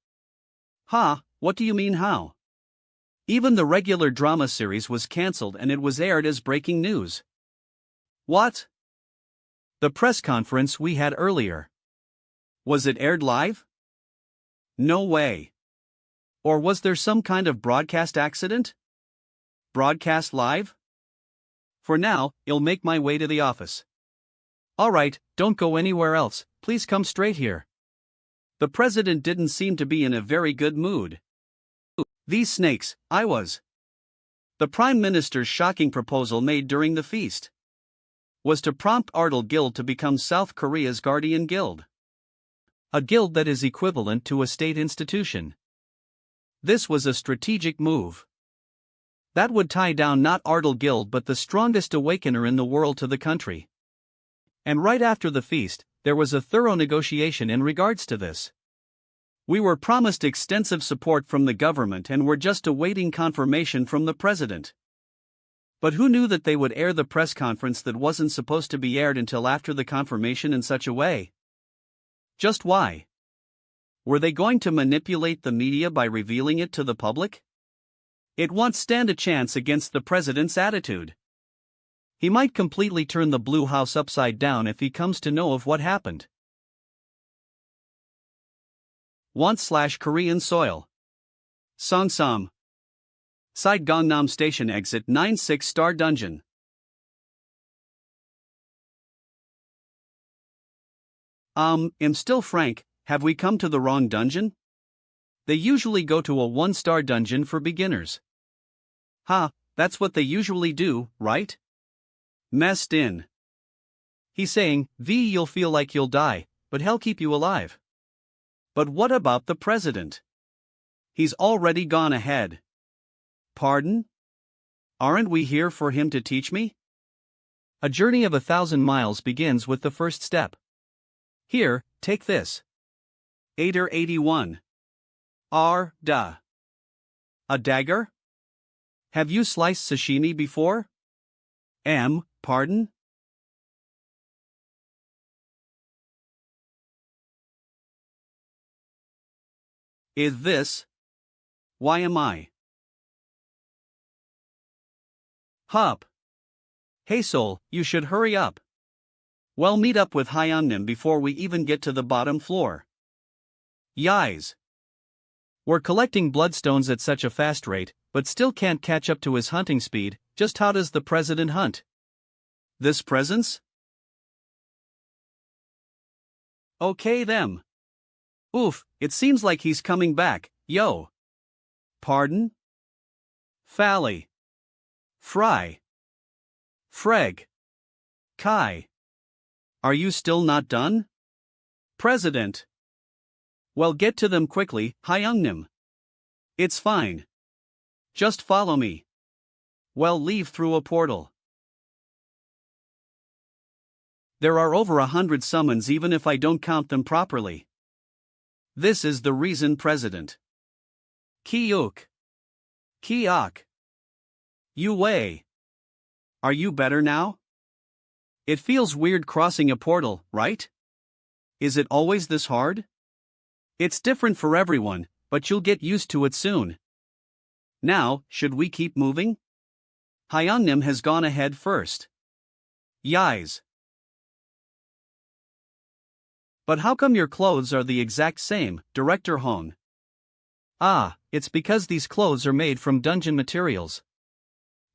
What do you mean how? Even the regular drama series was cancelled and it was aired as breaking news. What? The press conference we had earlier. Was it aired live? No way. Or was there some kind of broadcast accident? Broadcast live? For now, I'll make my way to the office. Alright, don't go anywhere else, please come straight here. The president didn't seem to be in a very good mood. These snakes, I was. The Prime Minister's shocking proposal made during the feast was to prompt Ardal Guild to become South Korea's Guardian Guild. A guild that is equivalent to a state institution. This was a strategic move. That would tie down not Ardal Guild but the strongest awakener in the world to the country. And right after the feast, there was a thorough negotiation in regards to this. We were promised extensive support from the government and were just awaiting confirmation from the president. But who knew that they would air the press conference that wasn't supposed to be aired until after the confirmation in such a way? Just why? Were they going to manipulate the media by revealing it to the public? It won't stand a chance against the president's attitude. He might completely turn the Blue House upside down if he comes to know of what happened. Want/Korean soil. Songsam. Side Gangnam Station exit 96 star dungeon. I'm still Frank, have we come to the wrong dungeon? They usually go to a 1-star dungeon for beginners. That's what they usually do, right? Messed in. He's saying, you'll feel like you'll die, but hell keep you alive. But what about the president? He's already gone ahead. Pardon? Aren't we here for him to teach me? A journey of 1,000 miles begins with the first step. Here, take this. Ader 81. Da. A dagger? Have you sliced sashimi before? Pardon? Is this? Why am I? Hup. Haesol, you should hurry up. Well, meet up with Hyunnim before we even get to the bottom floor. Yais. We're collecting bloodstones at such a fast rate, but still can't catch up to his hunting speed. Just how does the president hunt? This presence? Okay them. Oof, it seems like he's coming back, yo. Pardon? Fally. Fry. Freg. Kai. Are you still not done? President. Well, get to them quickly, Hyungnim. It's fine. Just follow me. Well, leave through a portal. There are over 100 summons even if I don't count them properly. This is the reason, President. Kiuk. Kiok. Yue. Are you better now? It feels weird crossing a portal, right? Is it always this hard? It's different for everyone, but you'll get used to it soon. Now, should we keep moving? Hyungnim has gone ahead first. Yais. But how come your clothes are the exact same, Director Hong? Ah, it's because these clothes are made from dungeon materials.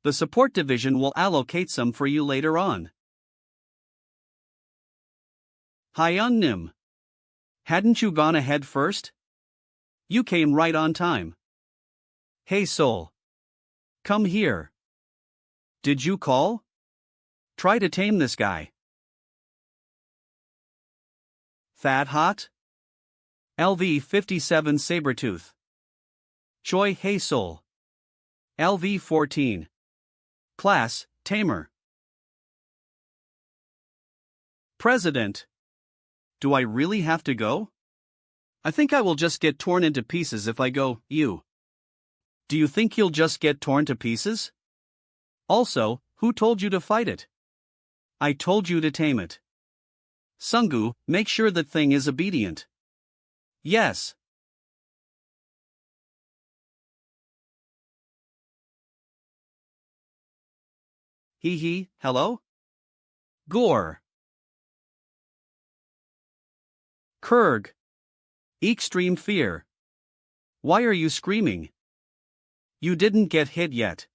The support division will allocate some for you later on. Hyun Nim. Hadn't you gone ahead first? You came right on time. Hey Sol. Come here. Did you call? Try to tame this guy. Thad Hot? LV-57 Sabretooth. Choi Hey Sol. LV-14. Class, Tamer. President. Do I really have to go? I think I will just get torn into pieces if I go, you. Do you think you'll just get torn to pieces? Also, who told you to fight it? I told you to tame it. Sungu, make sure that thing is obedient. Yes. Hee, hello? Gore. Kurg. Extreme fear. Why are you screaming? You didn't get hit yet.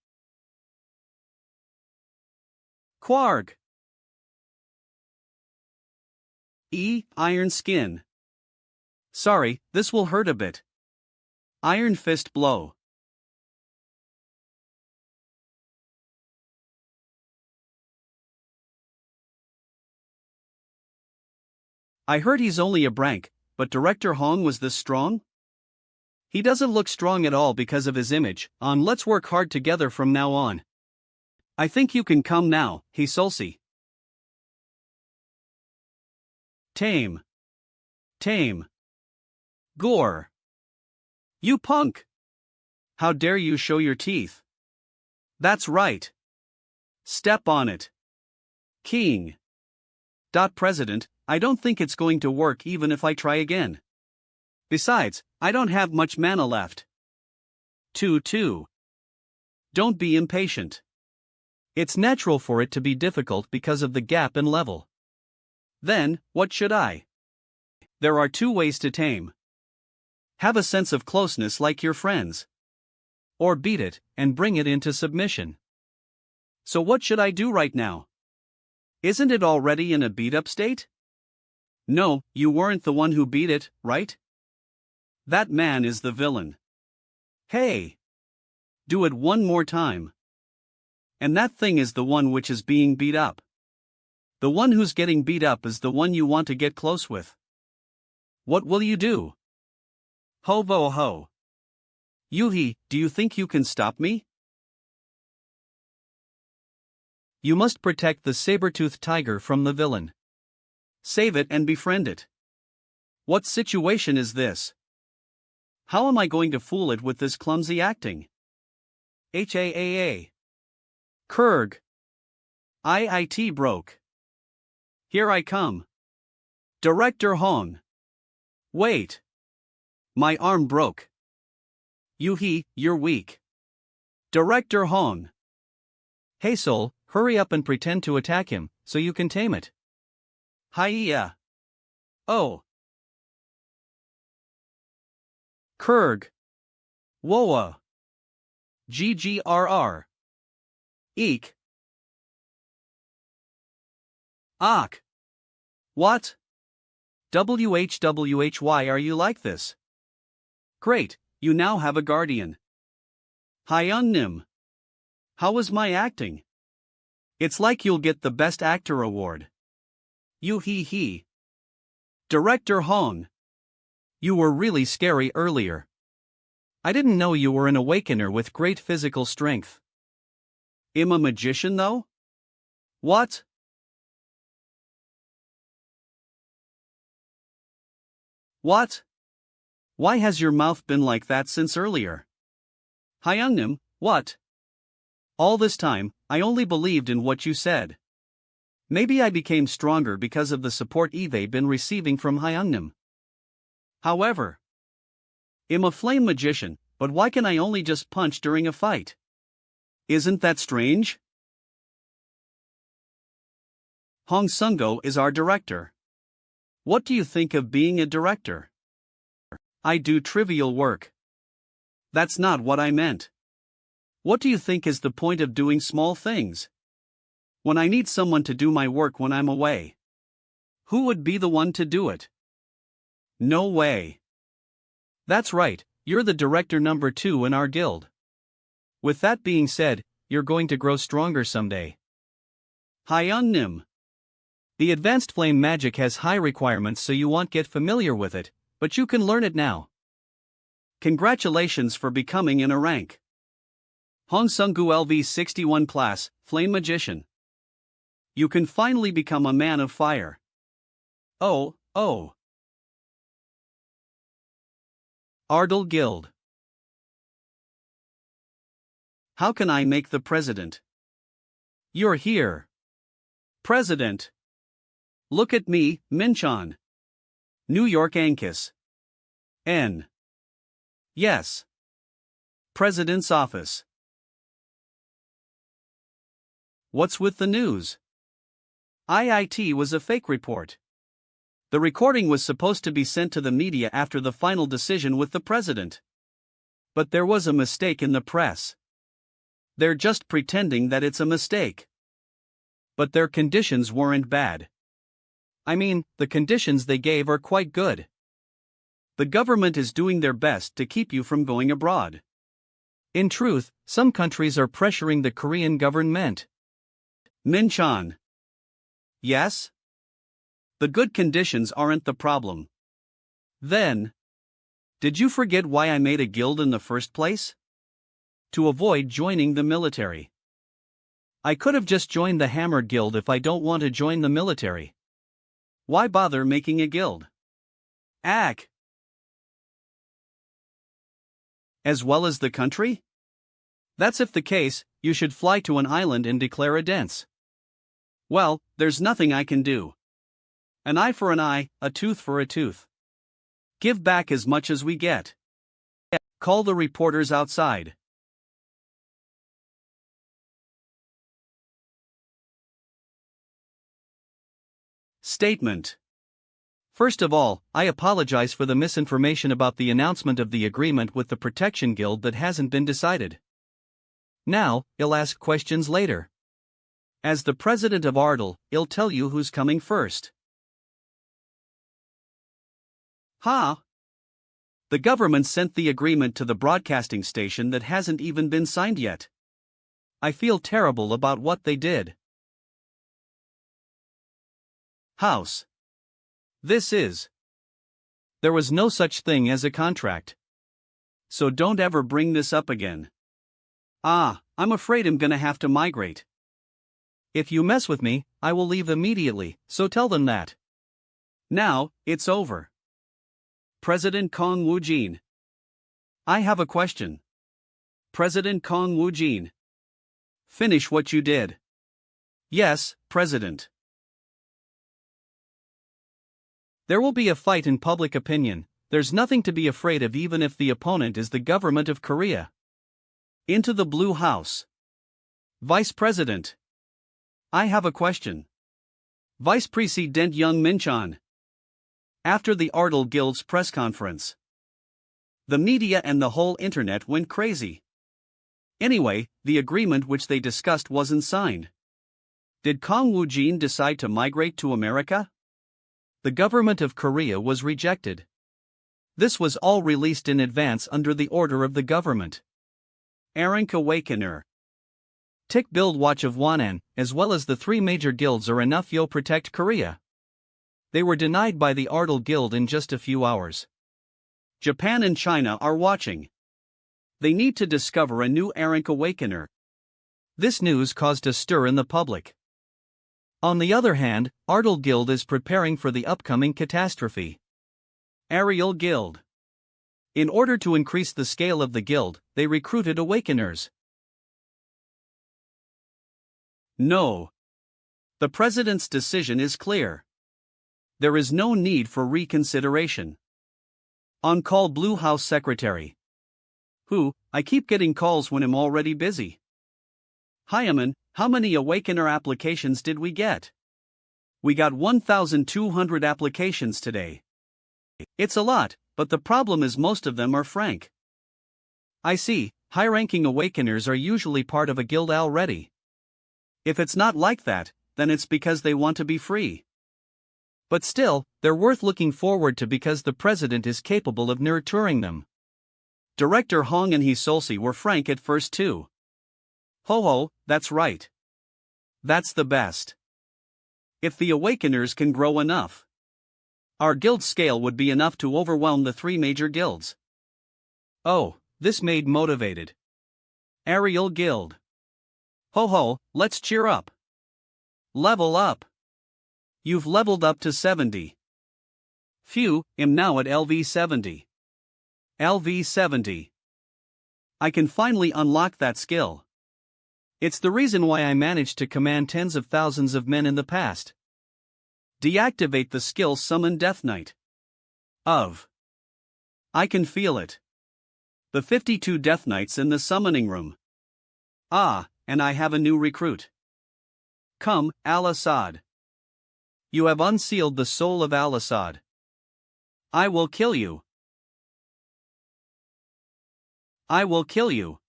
Quarg. Iron skin. Sorry, this will hurt a bit. Iron fist blow. I heard he's only a brank, but Director Hong was this strong? He doesn't look strong at all because of his image. Let's work hard together from now on. I think you can come now, Hisolsi. Tame. Tame. Gore. You punk! How dare you show your teeth? That's right. Step on it. King. President, I don't think it's going to work even if I try again. Besides, I don't have much mana left. 2-2. Don't be impatient. It's natural for it to be difficult because of the gap in level. Then, what should I? There are two ways to tame. Have a sense of closeness like your friends. Or beat it and bring it into submission. So what should I do right now? Isn't it already in a beat-up state? No, you weren't the one who beat it, right? That man is the villain. Hey! Do it one more time. And that thing is the one which is being beat up. The one who's getting beat up is the one you want to get close with. What will you do? Ho ho. Yuhi, do you think you can stop me? You must protect the saber-toothed tiger from the villain. Save it and befriend it. What situation is this? How am I going to fool it with this clumsy acting? HAAA. Kurg. IIT broke. Here I come. Director Hong. Wait. My arm broke. Yuhi, you're weak. Director Hong. Hey Sol, hurry up and pretend to attack him, so you can tame it. Hiya. Oh. Kurg. Woa. GGRR. Eek. Ak. What? Why are you like this? Great, you now have a guardian. Hyun Nim. How was my acting? It's like you'll get the Best Actor award. He. Director Hong. You were really scary earlier. I didn't know you were an awakener with great physical strength. Am a magician though? What? What? Why has your mouth been like that since earlier? Hyungnim, what? All this time, I only believed in what you said. Maybe I became stronger because of the support they've been receiving from Hyungnim. However, I'm a flame magician, but why can I only just punch during a fight? Isn't that strange? Hong Sungo is our director. What do you think of being a director? I do trivial work. That's not what I meant. What do you think is the point of doing small things? When I need someone to do my work when I'm away, who would be the one to do it? No way. That's right, you're the director number 2 in our guild. With that being said, you're going to grow stronger someday. Nim. The advanced flame magic has high requirements, so you won't get familiar with it, but you can learn it now. Congratulations for becoming in a rank. Hong Sunggu LV 61 class, Flame Magician. You can finally become a man of fire. Oh. Ardal Guild. How can I make the president? You're here. President. Look at me, Minchan. New York Ankis. N. Yes. President's office. What's with the news? IIT was a fake report. The recording was supposed to be sent to the media after the final decision with the president. But there was a mistake in the press. They're just pretending that it's a mistake. But their conditions weren't bad. I mean, the conditions they gave are quite good. The government is doing their best to keep you from going abroad. In truth, some countries are pressuring the Korean government. Minchan. Yes? The good conditions aren't the problem. Then, did you forget why I made a guild in the first place? To avoid joining the military. I could have just joined the Hammer Guild if I don't want to join the military. Why bother making a guild? As well as the country? That's if the case, you should fly to an island and declare a dance. Well, there's nothing I can do. An eye for an eye, a tooth for a tooth. Give back as much as we get. Call the reporters outside. Statement. First of all, I apologize for the misinformation about the announcement of the agreement with the Protection Guild that hasn't been decided. Now, I'll ask questions later. As the president of Ardal, I'll tell you who's coming first. The government sent the agreement to the broadcasting station that hasn't even been signed yet. I feel terrible about what they did. House. There was no such thing as a contract. So don't ever bring this up again. I'm afraid I'm gonna have to migrate. If you mess with me, I will leave immediately, so tell them that. Now, it's over. President Kong Woo-jin. I have a question. President Kong Woo-jin. Finish what you did. Yes, President. There will be a fight in public opinion. There's nothing to be afraid of even if the opponent is the government of Korea. Into the Blue House. Vice President. I have a question. Vice President Young Minchan. After the Ardal Guild's press conference, the media and the whole internet went crazy. Anyway, the agreement which they discussed wasn't signed. Did Kong Woo-jin decide to migrate to America? The government of Korea was rejected. This was all released in advance under the order of the government. Arank Awakener. Tick Build Watch of Wanan, as well as the 3 major guilds are enough yo protect Korea. They were denied by the Ardal Guild in just a few hours. Japan and China are watching. They need to discover a new Arank Awakener. This news caused a stir in the public. On the other hand, Ardal Guild is preparing for the upcoming catastrophe. Ariel Guild. In order to increase the scale of the guild, they recruited Awakeners. No. The president's decision is clear. There is no need for reconsideration. On call Blue House Secretary. Who? I keep getting calls when I'm already busy. Hyaman, how many Awakener applications did we get? We got 1,200 applications today. It's a lot, but the problem is most of them are frank. I see, high-ranking awakeners are usually part of a guild already. If it's not like that, then it's because they want to be free. But still, they're worth looking forward to because the president is capable of nurturing them. Director Hong and Hisolsi were frank at first too. Ho ho, that's right. That's the best. If the awakeners can grow enough, our guild scale would be enough to overwhelm the 3 major guilds. Oh, this made motivated. Ariel Guild. Ho ho, let's cheer up. Level up. You've leveled up to 70. Phew, am now at LV 70. LV 70. I can finally unlock that skill. It's the reason why I managed to command tens of thousands of men in the past. Deactivate the skill Summon Death Knight. I can feel it. The 52 Death Knights in the summoning room. Ah, and I have a new recruit. Come, Al-Assad. You have unsealed the soul of Al-Assad. I will kill you. I will kill you.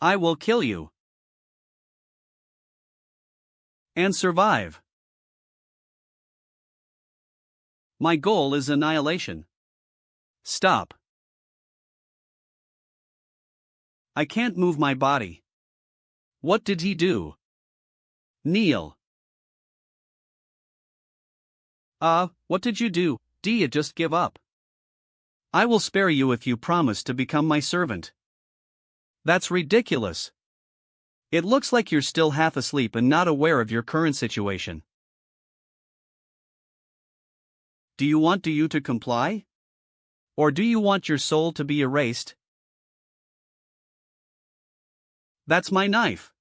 I will kill you. And survive. My goal is annihilation. Stop. I can't move my body. What did he do? Kneel. What did you do? Dia, just give up. I will spare you if you promise to become my servant. That's ridiculous. It looks like you're still half asleep and not aware of your current situation. Do you want you to comply? Or do you want your soul to be erased? That's my knife.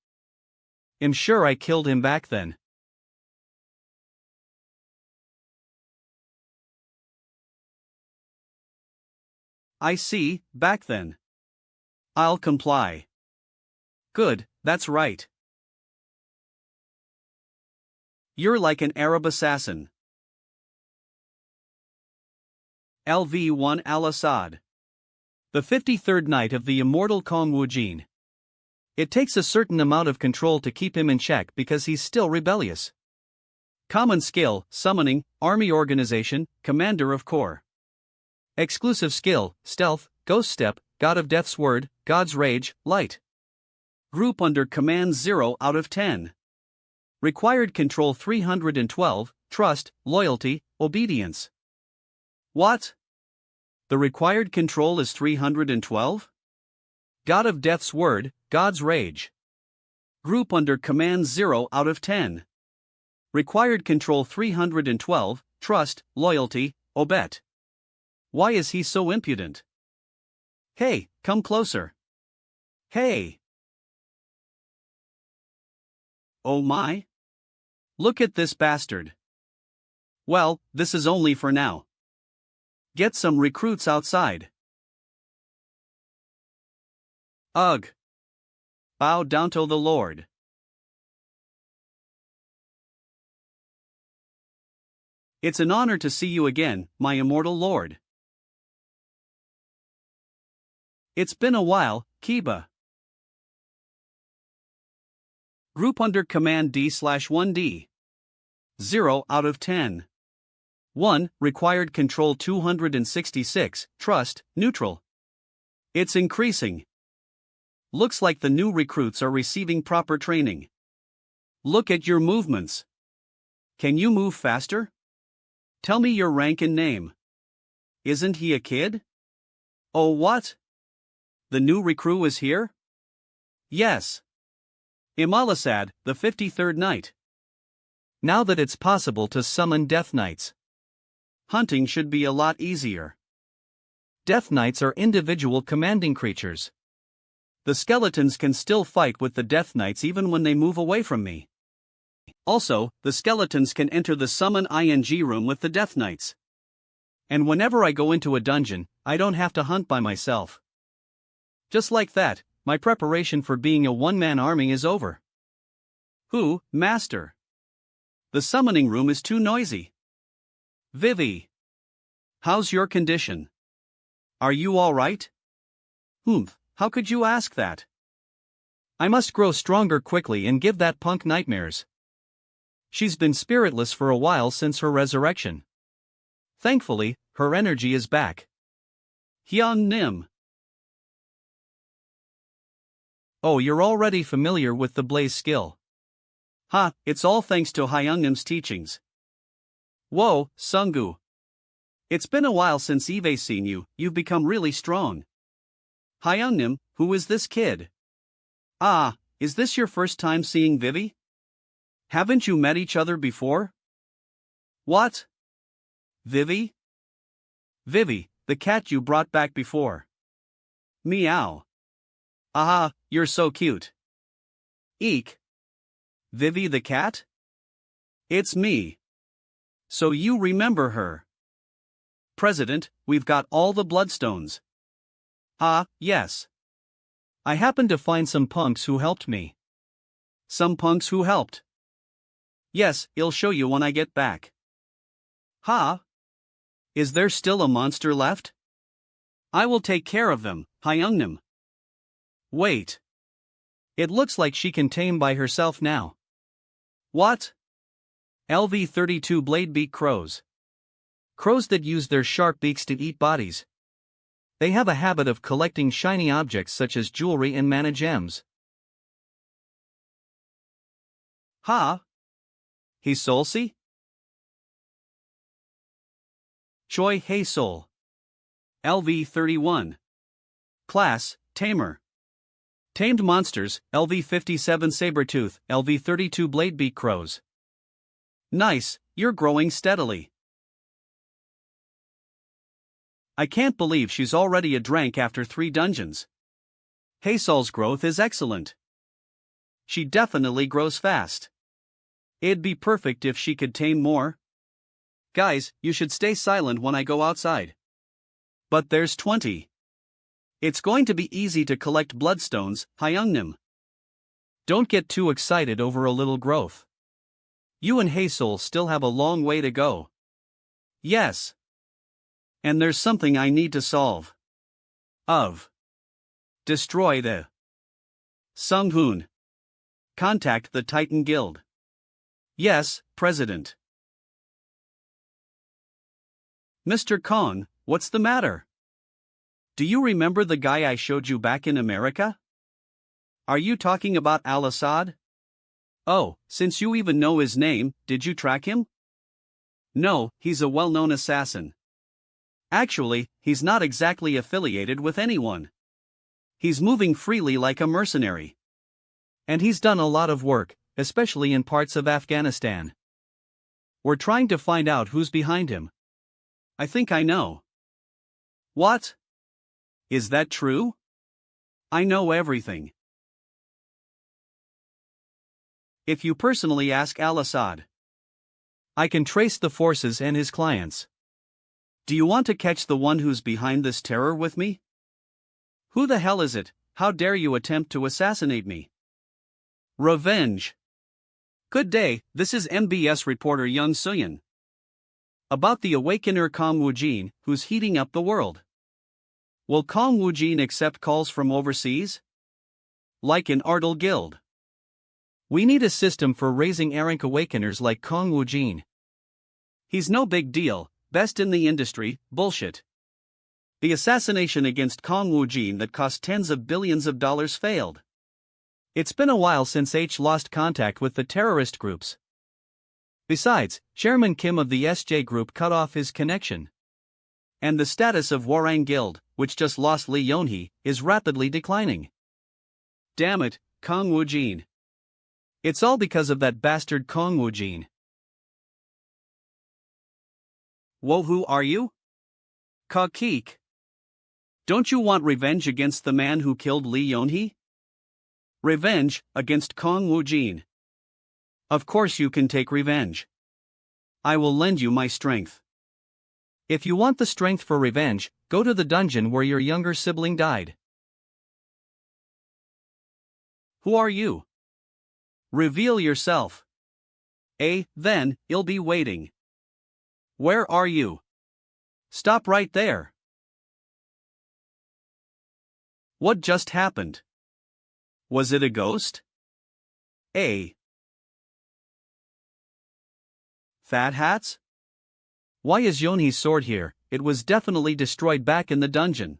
I'm sure I killed him back then. I see, back then. I'll comply. Good, that's right. You're like an Arab assassin. LV1 Al-Assad. The 53rd Knight of the immortal Kong Wujin. It takes a certain amount of control to keep him in check because he's still rebellious. Common skill, summoning, army organization, commander of corps. Exclusive skill, stealth, ghost step, god of death's word, god's rage, light. Group under command 0 out of 10. Required control 312, trust, loyalty, obedience. What? The required control is 312? God of Death's Word, God's Rage. Group under command 0 out of 10. Required control 312, trust, loyalty, obet. Why is he so impudent? Hey, come closer. Hey. Oh my. Look at this bastard. Well, this is only for now. Get some recruits outside. Ugh. Bow down to the Lord. It's an honor to see you again, my immortal lord. It's been a while, Kiba. Group under command D/1D. 0 out of 10. 1. Required control 266, trust, neutral. It's increasing. Looks like the new recruits are receiving proper training. Look at your movements. Can you move faster? Tell me your rank and name. Isn't he a kid? Oh, what? The new recruit is here? Yes. Al-Assad, the 53rd Knight. Now that it's possible to summon Death Knights, hunting should be a lot easier. Death Knights are individual commanding creatures. The skeletons can still fight with the Death Knights even when they move away from me. Also, the skeletons can enter the Summon ING room with the Death Knights. And whenever I go into a dungeon, I don't have to hunt by myself. Just like that, my preparation for being a one-man army is over. Who, Master? The summoning room is too noisy. Vivi. How's your condition? Are you all right? Humph, how could you ask that? I must grow stronger quickly and give that punk nightmares. She's been spiritless for a while since her resurrection. Thankfully, her energy is back. Hyun Nim. Oh, you're already familiar with the blaze skill. Ha, it's all thanks to Hyungnim's teachings. Whoa, Sunggu. It's been a while since Eve's seen you, you've become really strong. Hyungnim, who is this kid? Ah, is this your first time seeing Vivi? Haven't you met each other before? What? Vivi? Vivi, the cat you brought back before. Meow. Aha, you're so cute. Eek. Vivi the cat? It's me. So you remember her. President, we've got all the bloodstones. Ah, yes. I happened to find some punks who helped me. Some punks who helped? Yes, I'll show you when I get back. Ha? Is there still a monster left? I will take care of them, Hyungnim. Wait. It looks like she can tame by herself now. What? LV-32 blade-beak crows. Crows that use their sharp beaks to eat bodies. They have a habit of collecting shiny objects such as jewelry and mana gems. Ha? He's Solsi? Choi Hei Sol. LV-31. Class, Tamer. Tamed monsters, LV-57 Sabertooth, LV-32 Bladebeak Crows. Nice, you're growing steadily. I can't believe she's already a drank after 3 dungeons. Heisol's growth is excellent. She definitely grows fast. It'd be perfect if she could tame more. Guys, you should stay silent when I go outside. But there's 20. It's going to be easy to collect bloodstones, Hyungnim. Don't get too excited over a little growth. You and Heisol still have a long way to go. Yes. And there's something I need to solve. Destroy the Sung-hoon. Contact the Titan Guild. Yes, President. Mr. Kong, what's the matter? Do you remember the guy I showed you back in America? Are you talking about Al-Assad? Oh, since you even know his name, did you track him? No, he's a well-known assassin. Actually, he's not exactly affiliated with anyone. He's moving freely like a mercenary. And he's done a lot of work, especially in parts of Afghanistan. We're trying to find out who's behind him. I think I know. What? Is that true? I know everything. If you personally ask Al-Assad, I can trace the forces and his clients. Do you want to catch the one who's behind this terror with me? Who the hell is it? How dare you attempt to assassinate me? Revenge. Good day, this is MBS reporter Young Suyin. About the awakener Kong Woojin, who's heating up the world. Will Kong Woojin accept calls from overseas? Like in Ardal Guild. We need a system for raising errant awakeners like Kong Woojin. He's no big deal, best in the industry, bullshit. The assassination against Kong Woojin that cost tens of billions of dollars failed. It's been a while since H lost contact with the terrorist groups. Besides, Chairman Kim of the SJ Group cut off his connection. And the status of Warang Guild, which just lost Lee Yonhee, is rapidly declining. Damn it, Kong Woojin. It's all because of that bastard Kong Woojin. Whoa, who are you? Ka-keek. Don't you want revenge against the man who killed Lee Yonhee? Revenge against Kong Woojin. Of course you can take revenge. I will lend you my strength. If you want the strength for revenge, go to the dungeon where your younger sibling died. Who are you? Reveal yourself. Then, I'll be waiting. Where are you? Stop right there. What just happened? Was it a ghost? A. Fat hats? Why is Yonhi's sword here? It was definitely destroyed back in the dungeon.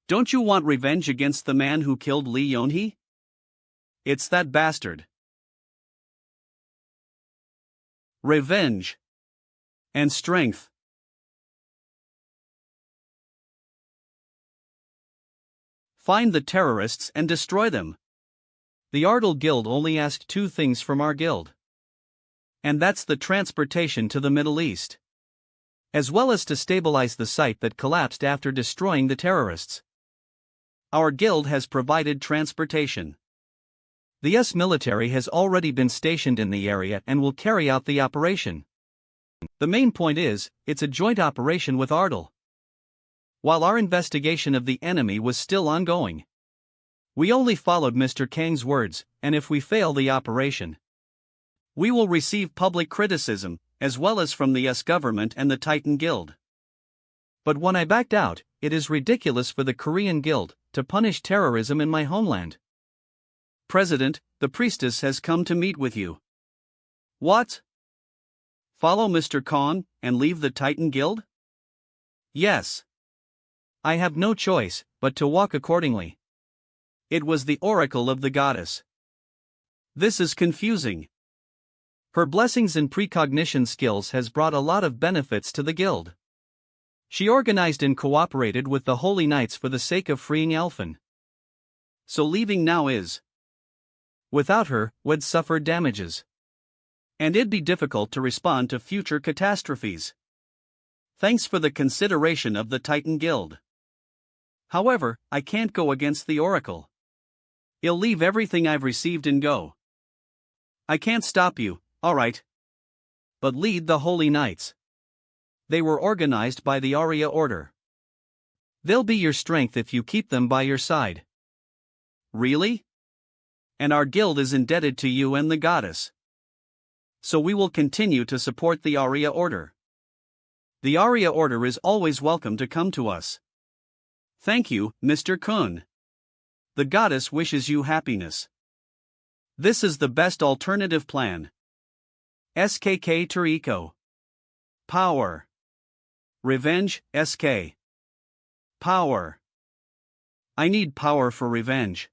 Don't you want revenge against the man who killed Lee Yonhi? It's that bastard. Revenge. And strength. Find the terrorists and destroy them. The Ardal Guild only asked 2 things from our guild. And that's the transportation to the Middle East, as well as to stabilize the site that collapsed after destroying the terrorists. Our guild has provided transportation. The US military has already been stationed in the area and will carry out the operation. The main point is, it's a joint operation with Ardal. While our investigation of the enemy was still ongoing, we only followed Mr. Kang's words, and if we fail the operation, we will receive public criticism, as well as from the US government and the Titan Guild. But when I backed out, it is ridiculous for the Korean Guild to punish terrorism in my homeland. President, the priestess has come to meet with you. What? Follow Mr. Khan and leave the Titan Guild? Yes. I have no choice but to walk accordingly. It was the oracle of the goddess. This is confusing. Her blessings and precognition skills has brought a lot of benefits to the guild. She organized and cooperated with the Holy Knights for the sake of freeing Elfin. So leaving now is. Without her, would suffer damages. And it'd be difficult to respond to future catastrophes. Thanks for the consideration of the Titan Guild. However, I can't go against the oracle. I'll leave everything I've received and go. I can't stop you, alright. But lead the Holy Knights. They were organized by the Arya Order. They'll be your strength if you keep them by your side. Really? And our guild is indebted to you and the goddess. So we will continue to support the Arya Order. The Arya Order is always welcome to come to us. Thank you, Mr. Kun. The goddess wishes you happiness. This is the best alternative plan. SKK Toriko. Power. Revenge, SK. Power. I need power for revenge.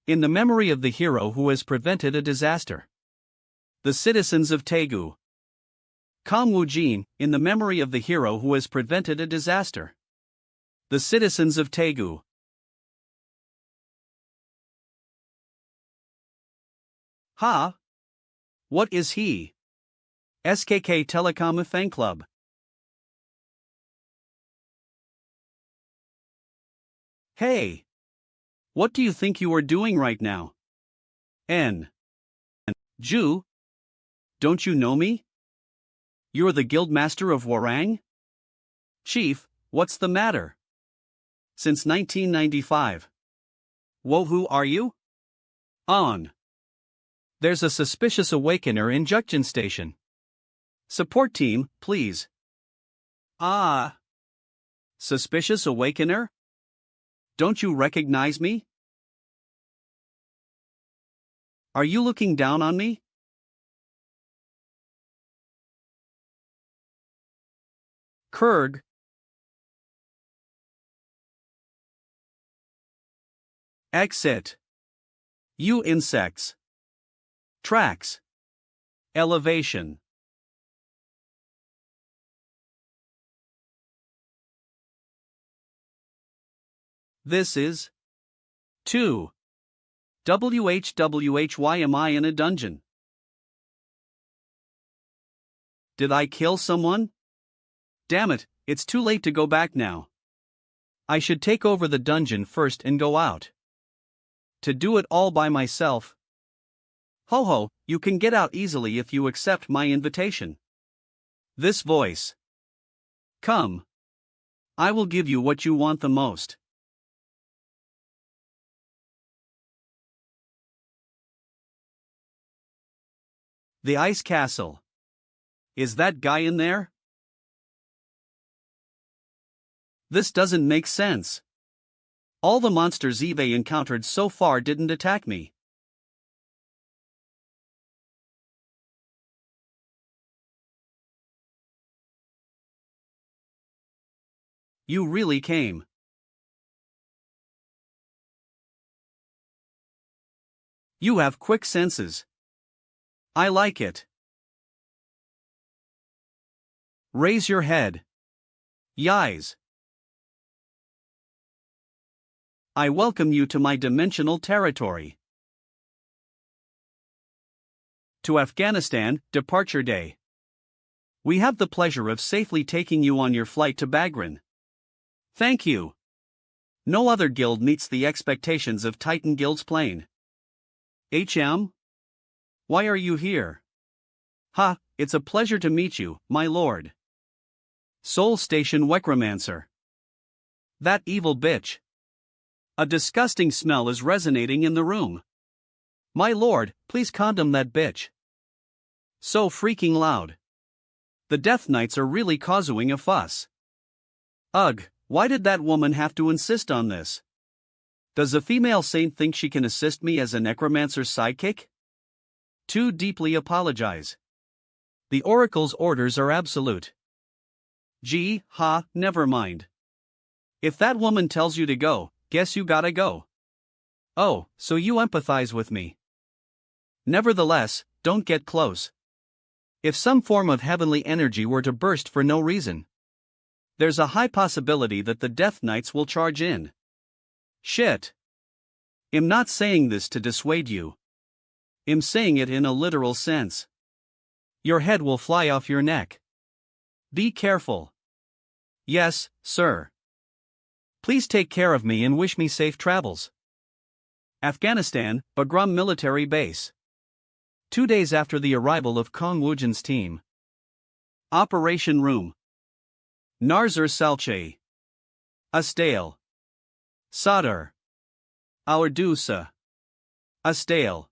In the memory of the hero who has prevented a disaster. The citizens of Taegu. Kang Woo-jin, in the memory of the hero who has prevented a disaster. The citizens of Taegu. Ha? What is he? SKK Telecom Fan Club. Hey! What do you think you are doing right now? N. Ju? Don't you know me? You're the guildmaster of Warang? Chief, what's the matter? Since 1995. Whoa, who are you? On. There's a suspicious awakener in Jukjin Station. Support team, please. Ah. Suspicious awakener? Don't you recognize me? Are you looking down on me? Kurg. Exit. You insects. Tracks. Elevation. This is 2. Why am I in a dungeon? Did I kill someone? Damn it, it's too late to go back now. I should take over the dungeon first and go out. To do it all by myself. Ho ho, you can get out easily if you accept my invitation. This voice. Come. I will give you what you want the most. The ice castle. Is that guy in there? This doesn't make sense. All the monsters Eve encountered so far didn't attack me. You really came. You have quick senses. I like it. Raise your head. Yais. I welcome you to my dimensional territory. To Afghanistan, departure day. We have the pleasure of safely taking you on your flight to Bagram. Thank you. No other guild meets the expectations of Titan Guild's plane. HM? Why are you here? Ha, it's a pleasure to meet you, my lord. Soul Station Wecromancer. That evil bitch. A disgusting smell is resonating in the room. My lord, please condemn that bitch. So freaking loud. The Death Knights are really causing a fuss. Ugh, why did that woman have to insist on this? Does a female saint think she can assist me as a necromancer's sidekick? Too deeply apologize. The Oracle's orders are absolute. Gee, ha, never mind. If that woman tells you to go, guess you gotta go. Oh, so you empathize with me. Nevertheless, don't get close. If some form of heavenly energy were to burst for no reason, there's a high possibility that the Death Knights will charge in. Shit. I'm not saying this to dissuade you. I'm saying it in a literal sense. Your head will fly off your neck. Be careful. Yes, sir. Please take care of me and wish me safe travels. Afghanistan, Bagram Military Base. 2 days after the arrival of Kong Wujin's team. Operation Room. Narzur Salche. Astale. Sadr. Aurdusa. Astale.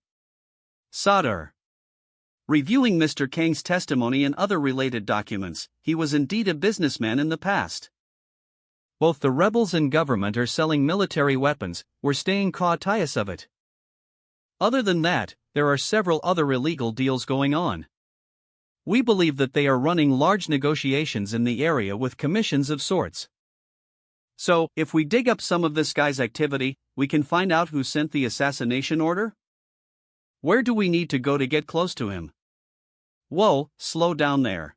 Sadr. Reviewing Mr. Kang's testimony and other related documents, he was indeed a businessman in the past. Both the rebels and government are selling military weapons, we're staying cautious of it. Other than that, there are several other illegal deals going on. We believe that they are running large negotiations in the area with commissions of sorts. So, if we dig up some of this guy's activity, we can find out who sent the assassination order? Where do we need to go to get close to him? Whoa, slow down there.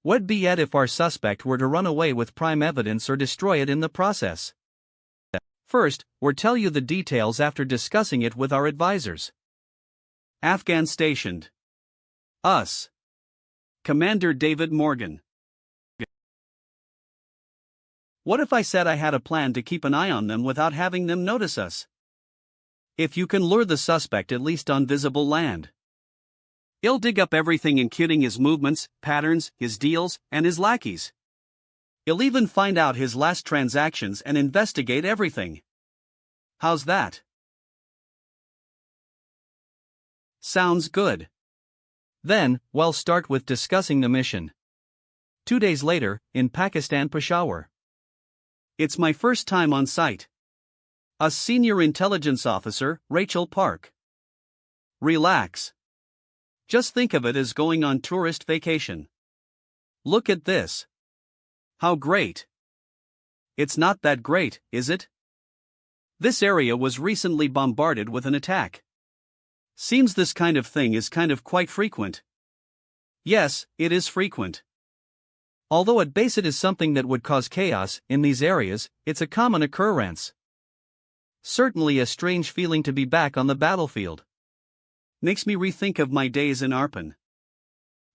What'd be it if our suspect were to run away with prime evidence or destroy it in the process? First, we'll tell you the details after discussing it with our advisors. Afghan stationed. Us. Commander David Morgan. What if I said I had a plan to keep an eye on them without having them notice us? If you can lure the suspect at least on visible land. He'll dig up everything including his movements, patterns, his deals, and his lackeys. He'll even find out his last transactions and investigate everything. How's that? Sounds good. Then, we'll start with discussing the mission. 2 days later, in Pakistan, Peshawar. It's my first time on site. A senior intelligence officer, Rachel Park. Relax. Just think of it as going on tourist vacation. Look at this. How great. It's not that great, is it? This area was recently bombarded with an attack. Seems this kind of thing is quite frequent. Yes, it is frequent. Although at base it is something that would cause chaos in these areas, it's a common occurrence. Certainly a strange feeling to be back on the battlefield. Makes me rethink of my days in Arpan.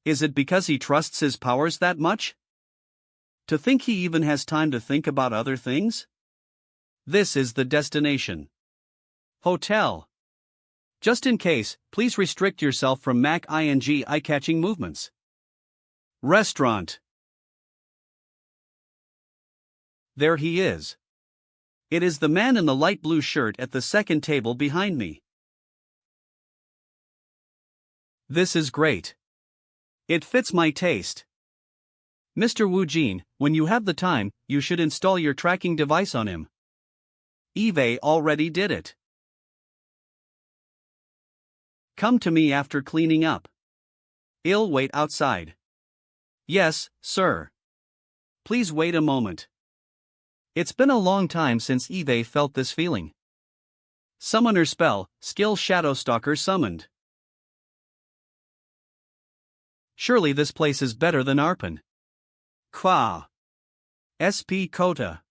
Is it because he trusts his powers that much? To think he even has time to think about other things? This is the destination. Hotel. Just in case, please restrict yourself from eye-catching movements. Restaurant. There he is. It is the man in the light blue shirt at the second table behind me. This is great. It fits my taste. Mr. Wu Jin, when you have the time, you should install your tracking device on him. Eve already did it. Come to me after cleaning up. I'll wait outside. Yes, sir. Please wait a moment. It's been a long time since Eve felt this feeling. Summoner spell, skill Shadowstalker summoned. Surely this place is better than Arpan. Kwa. SP Kota.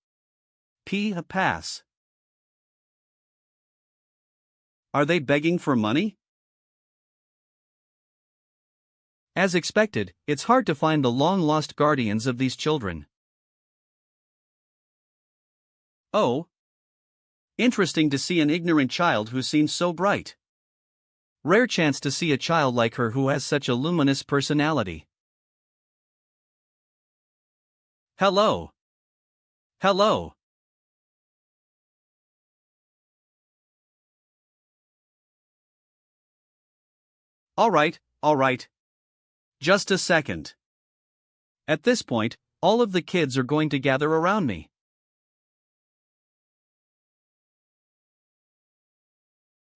P. Pass. Are they begging for money? As expected, it's hard to find the long-lost guardians of these children. Oh. Interesting to see an ignorant child who seems so bright. Rare chance to see a child like her who has such a luminous personality. Hello. Hello. All right. Just a second. At this point, all of the kids are going to gather around me.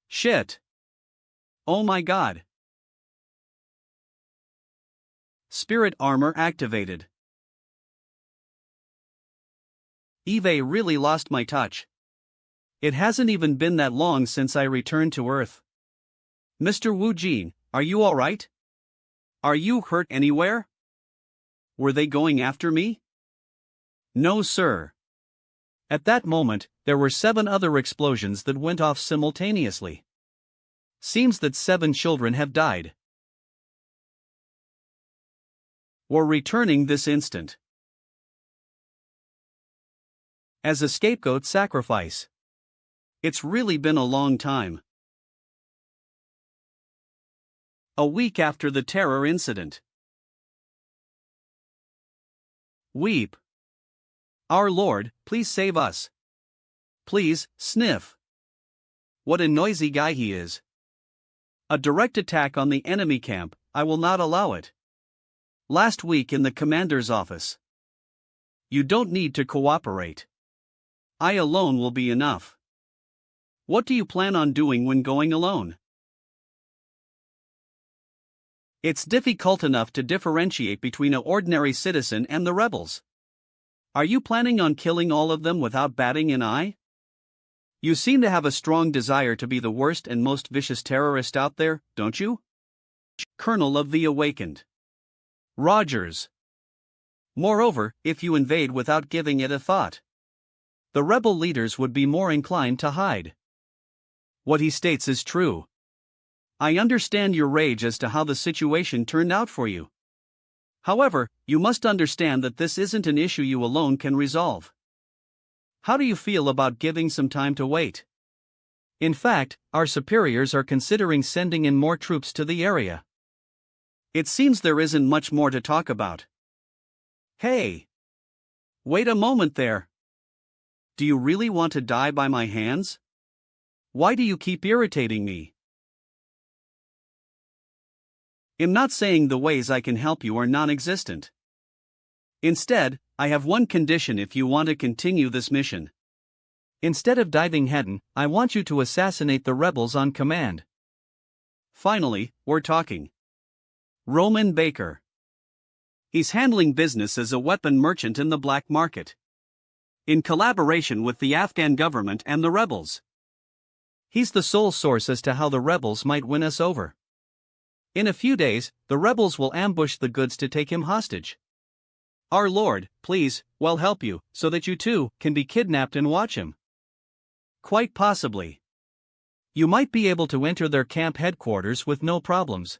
Shit. Oh my god. Spirit armor activated. Eve really lost my touch. It hasn't even been that long since I returned to Earth. Mr. Wu Jin, are you alright? Are you hurt anywhere? Were they going after me? No, sir. At that moment, there were 7 other explosions that went off simultaneously. Seems that 7 children have died. We're returning this instant. As a scapegoat sacrifice. It's really been a long time. A week after the terror incident. Weep. Our Lord, please save us. Please, sniff. What a noisy guy he is. A direct attack on the enemy camp, I will not allow it. Last week in the commander's office. You don't need to cooperate. I alone will be enough. What do you plan on doing when going alone? It's difficult enough to differentiate between an ordinary citizen and the rebels. Are you planning on killing all of them without batting an eye? You seem to have a strong desire to be the worst and most vicious terrorist out there, don't you? Colonel of the Awakened. Rogers. Moreover, if you invade without giving it a thought, the rebel leaders would be more inclined to hide. What he states is true. I understand your rage as to how the situation turned out for you. However, you must understand that this isn't an issue you alone can resolve. How do you feel about giving some time to wait? In fact, our superiors are considering sending in more troops to the area. It seems there isn't much more to talk about. Hey! Wait a moment there. Do you really want to die by my hands? Why do you keep irritating me? I'm not saying the ways I can help you are non-existent. Instead, I have one condition if you want to continue this mission. Instead of diving head-on, I want you to assassinate the rebels on command. Finally, we're talking. Roman Baker. He's handling business as a weapon merchant in the black market, in collaboration with the Afghan government and the rebels. He's the sole source as to how the rebels might win us over. In a few days, the rebels will ambush the goods to take him hostage. Our Lord, please, will help you, so that you too can be kidnapped and watch him. Quite possibly. You might be able to enter their camp headquarters with no problems.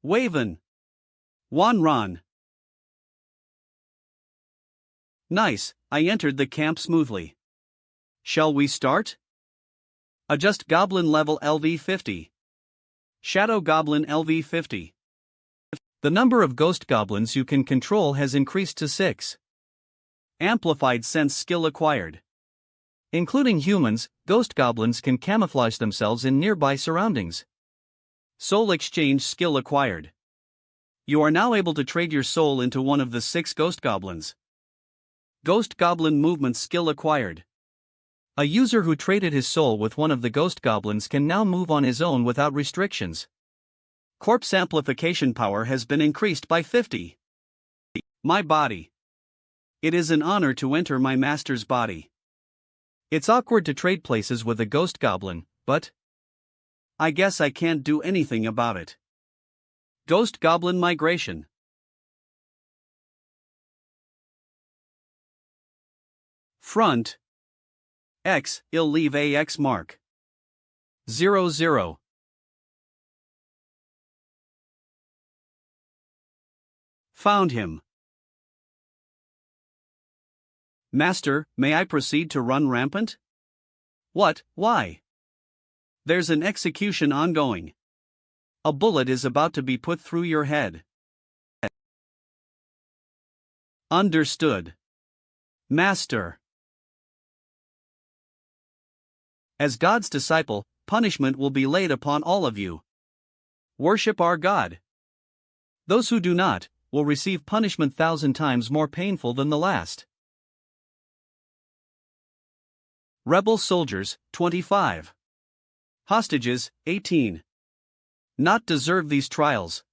Waven. Wanran. Nice, I entered the camp smoothly. Shall we start? Adjust Goblin level LV50. Shadow Goblin LV50. The number of ghost goblins you can control has increased to 6. Amplified sense skill acquired. Including humans, ghost goblins can camouflage themselves in nearby surroundings. Soul exchange skill acquired. You are now able to trade your soul into one of the 6 ghost goblins. Ghost goblin movement skill acquired. A user who traded his soul with one of the ghost goblins can now move on his own without restrictions. Corpse amplification power has been increased by 50. My body. It is an honor to enter my master's body. It's awkward to trade places with a ghost goblin, but I guess I can't do anything about it. Ghost goblin migration. Front. X, I'll leave a X mark. 00. Found him. Master, may I proceed to run rampant? What, why? There's an execution ongoing. A bullet is about to be put through your head. Understood. Master. As God's disciple, punishment will be laid upon all of you. Worship our God. Those who do not, will receive punishment 1,000 times more painful than the last. Rebel soldiers, 25. Hostages, 18. Not deserve these trials.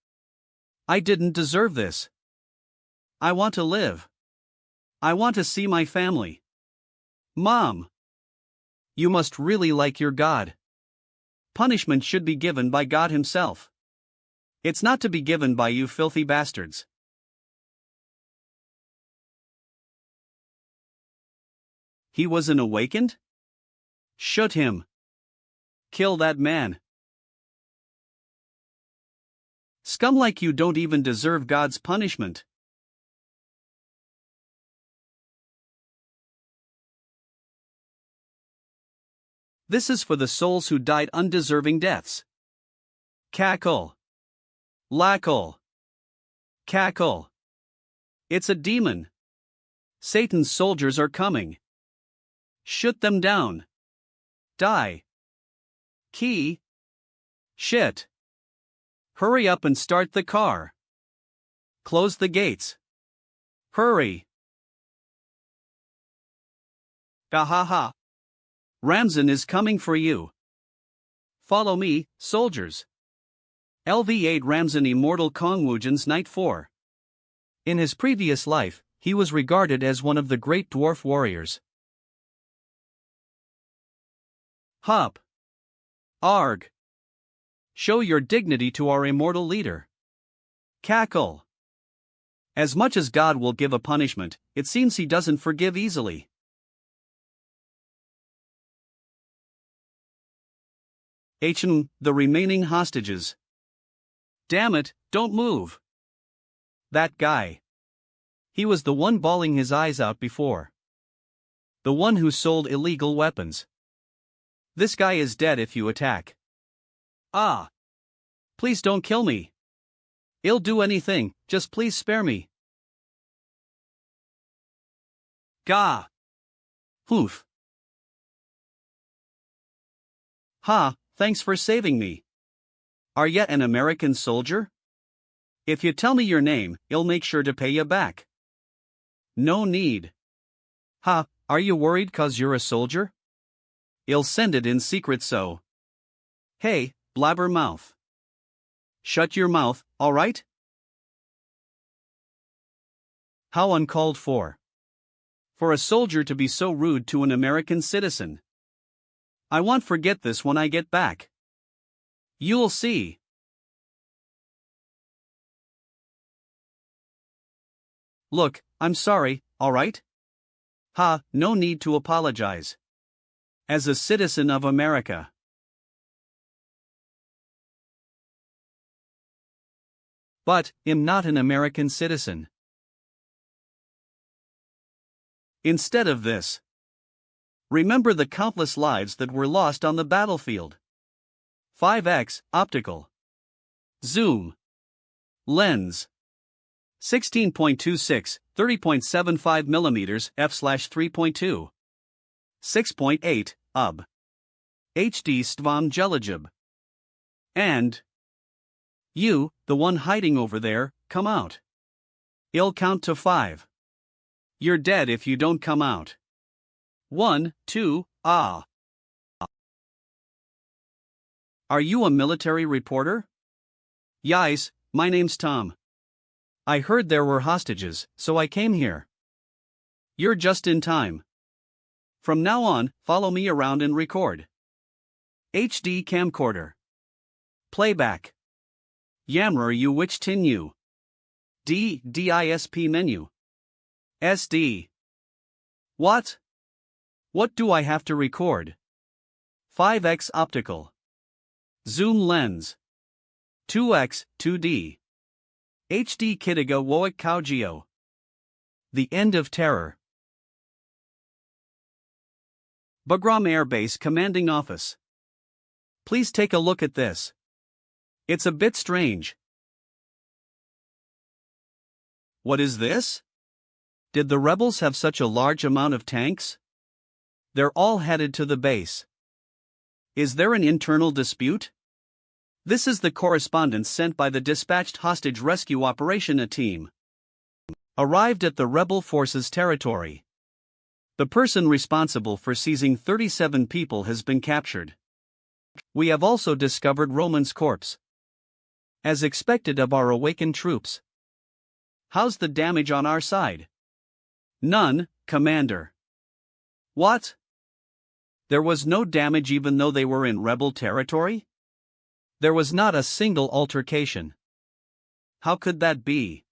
I didn't deserve this. I want to live. I want to see my family. Mom. You must really like your God. Punishment should be given by God Himself. It's not to be given by you filthy bastards. He wasn't awakened? Shoot him. Kill that man. Scum like you don't even deserve God's punishment. This is for the souls who died undeserving deaths. Cackle. Lackle. Cackle. It's a demon. Satan's soldiers are coming. Shoot them down. Die. Key. Shit. Hurry up and start the car. Close the gates. Hurry. Gahaha. Ramzan is coming for you. Follow me, soldiers. LV8 Ramzan Immortal Kongwujan's Night 4. In his previous life, he was regarded as one of the great dwarf warriors. Hop. Arg. Show your dignity to our immortal leader. Cackle. As much as God will give a punishment, it seems He doesn't forgive easily. The remaining hostages. Damn it, don't move. That guy. He was the one bawling his eyes out before. The one who sold illegal weapons. This guy is dead if you attack. Ah. Please don't kill me. I'll do anything, just please spare me. Gah. Hoof. Ha, thanks for saving me. Are you an American soldier? If you tell me your name, I'll make sure to pay you back. No need. Ha, are you worried 'cause you're a soldier? I'll send it in secret so. Hey, blabbermouth. Shut your mouth, alright? How uncalled for. For a soldier to be so rude to an American citizen. I won't forget this when I get back. You'll see. Look, I'm sorry, alright? Ha, no need to apologize. As a citizen of America. But, I'm not an American citizen. Instead of this, remember the countless lives that were lost on the battlefield. 5x, optical. Zoom. Lens. 16.26, 30.75 mm f/3.2. 6.8, UB. HD Stvam Jelajib. And You, the one hiding over there, come out. I'll count to 5. You're dead if you don't come out. 1, 2, ah. Are you a military reporter? Yes, my name's Tom. I heard there were hostages, so I came here. You're just in time. From now on, follow me around and record. HD camcorder. Playback. Yammer you which tin you. DISP menu. SD. What? What do I have to record? 5x optical. Zoom lens. 2x 2D. HD Kitiga Woik Kaugeo. The End of Terror. Bagram Air Base Commanding Office. Please take a look at this. It's a bit strange. What is this? Did the rebels have such a large amount of tanks? They're all headed to the base. Is there an internal dispute? This is the correspondence sent by the dispatched hostage rescue operation team. Arrived at the rebel forces' territory. The person responsible for seizing 37 people has been captured. We have also discovered Roman's corpse. As expected of our awakened troops. How's the damage on our side? None, Commander. What? There was no damage even though they were in rebel territory? There was not a single altercation. How could that be?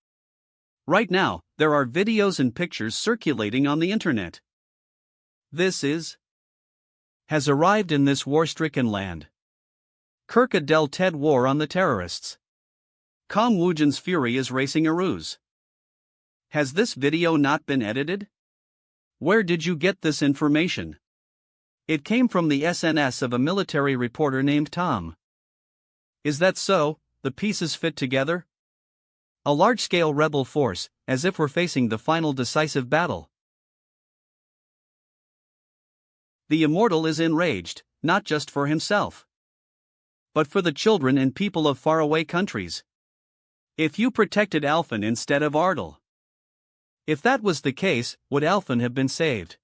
Right now, there are videos and pictures circulating on the internet. This has arrived in this war-stricken land. Kirka del Ted war on the terrorists. Kong Woojan's fury is racing a ruse. Has this video not been edited? Where did you get this information? It came from the SNS of a military reporter named Tom. Is that so? The pieces fit together? A large-scale rebel force, as if we're facing the final decisive battle. The immortal is enraged, not just for himself, but for the children and people of faraway countries. If you protected Alphen instead of Ardal. If that was the case, would Alphen have been saved?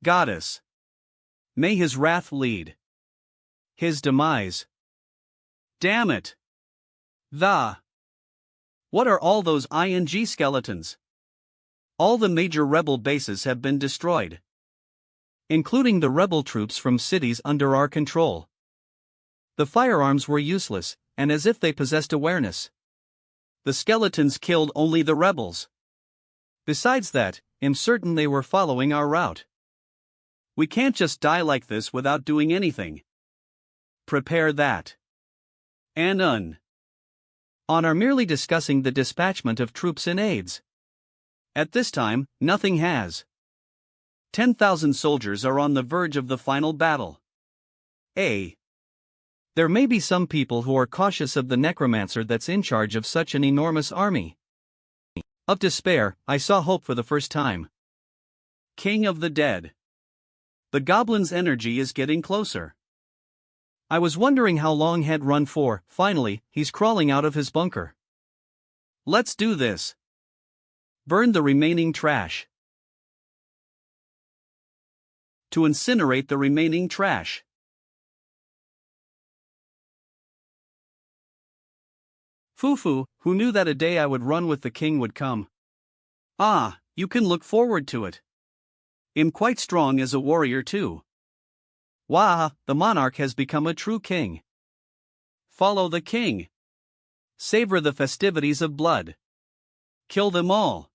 Goddess. May his wrath lead. His demise. Damn it. What are all those ING skeletons? All the major rebel bases have been destroyed, including the rebel troops from cities under our control. The firearms were useless, and as if they possessed awareness. The skeletons killed only the rebels. Besides that, I'm certain they were following our route. We can't just die like this without doing anything. Prepare that. On are merely discussing the dispatchment of troops and aids. At this time, nothing has. 10,000 soldiers are on the verge of the final battle. There may be some people who are cautious of the necromancer that's in charge of such an enormous army. Of despair, I saw hope for the first time. King of the Dead. The goblin's energy is getting closer. I was wondering how long he'd run for. Finally, he's crawling out of his bunker. Let's do this. Burn the remaining trash. To incinerate the remaining trash. Fufu, who knew that a day I would run with the king would come? You can look forward to it. I'm quite strong as a warrior too. Wah, the monarch has become a true king. Follow the king. Savor the festivities of blood. Kill them all.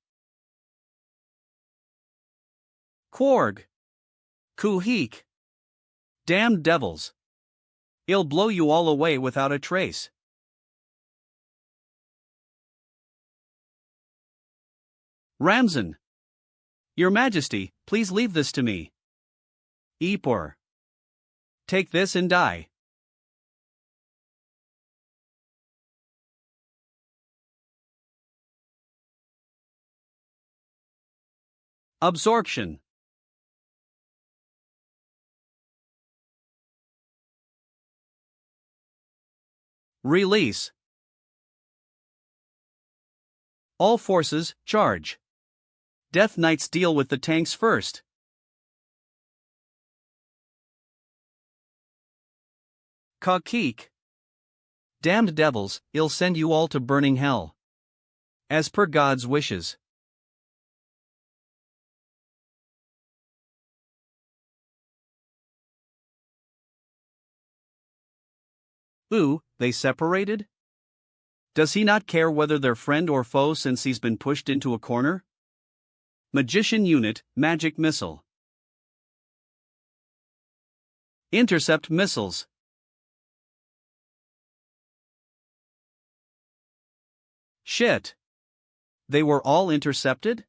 Quarg. Kuhik. Damned devils. I'll blow you all away without a trace. Ramzan. Your Majesty, please leave this to me. Epor. Take this and die. Absorption. Release. All forces, charge. Death Knights deal with the tanks first. Kakik. Damned devils, I'll send you all to burning hell. As per God's wishes. Ooh, they separated? Does he not care whether they're friend or foe since he's been pushed into a corner? Magician unit, magic missile. Intercept missiles. Shit. They were all intercepted?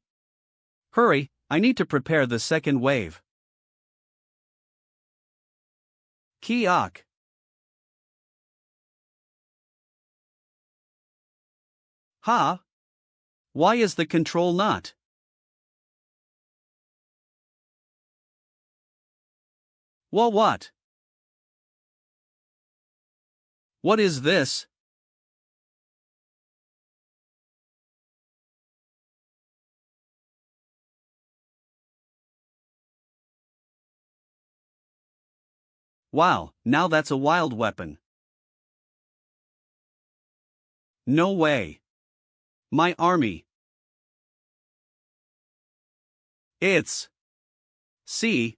Hurry, I need to prepare the second wave. Kiak. Ha? Why is the control not? What? What is this? Wow, now that's a wild weapon. No way. My army. It's. See.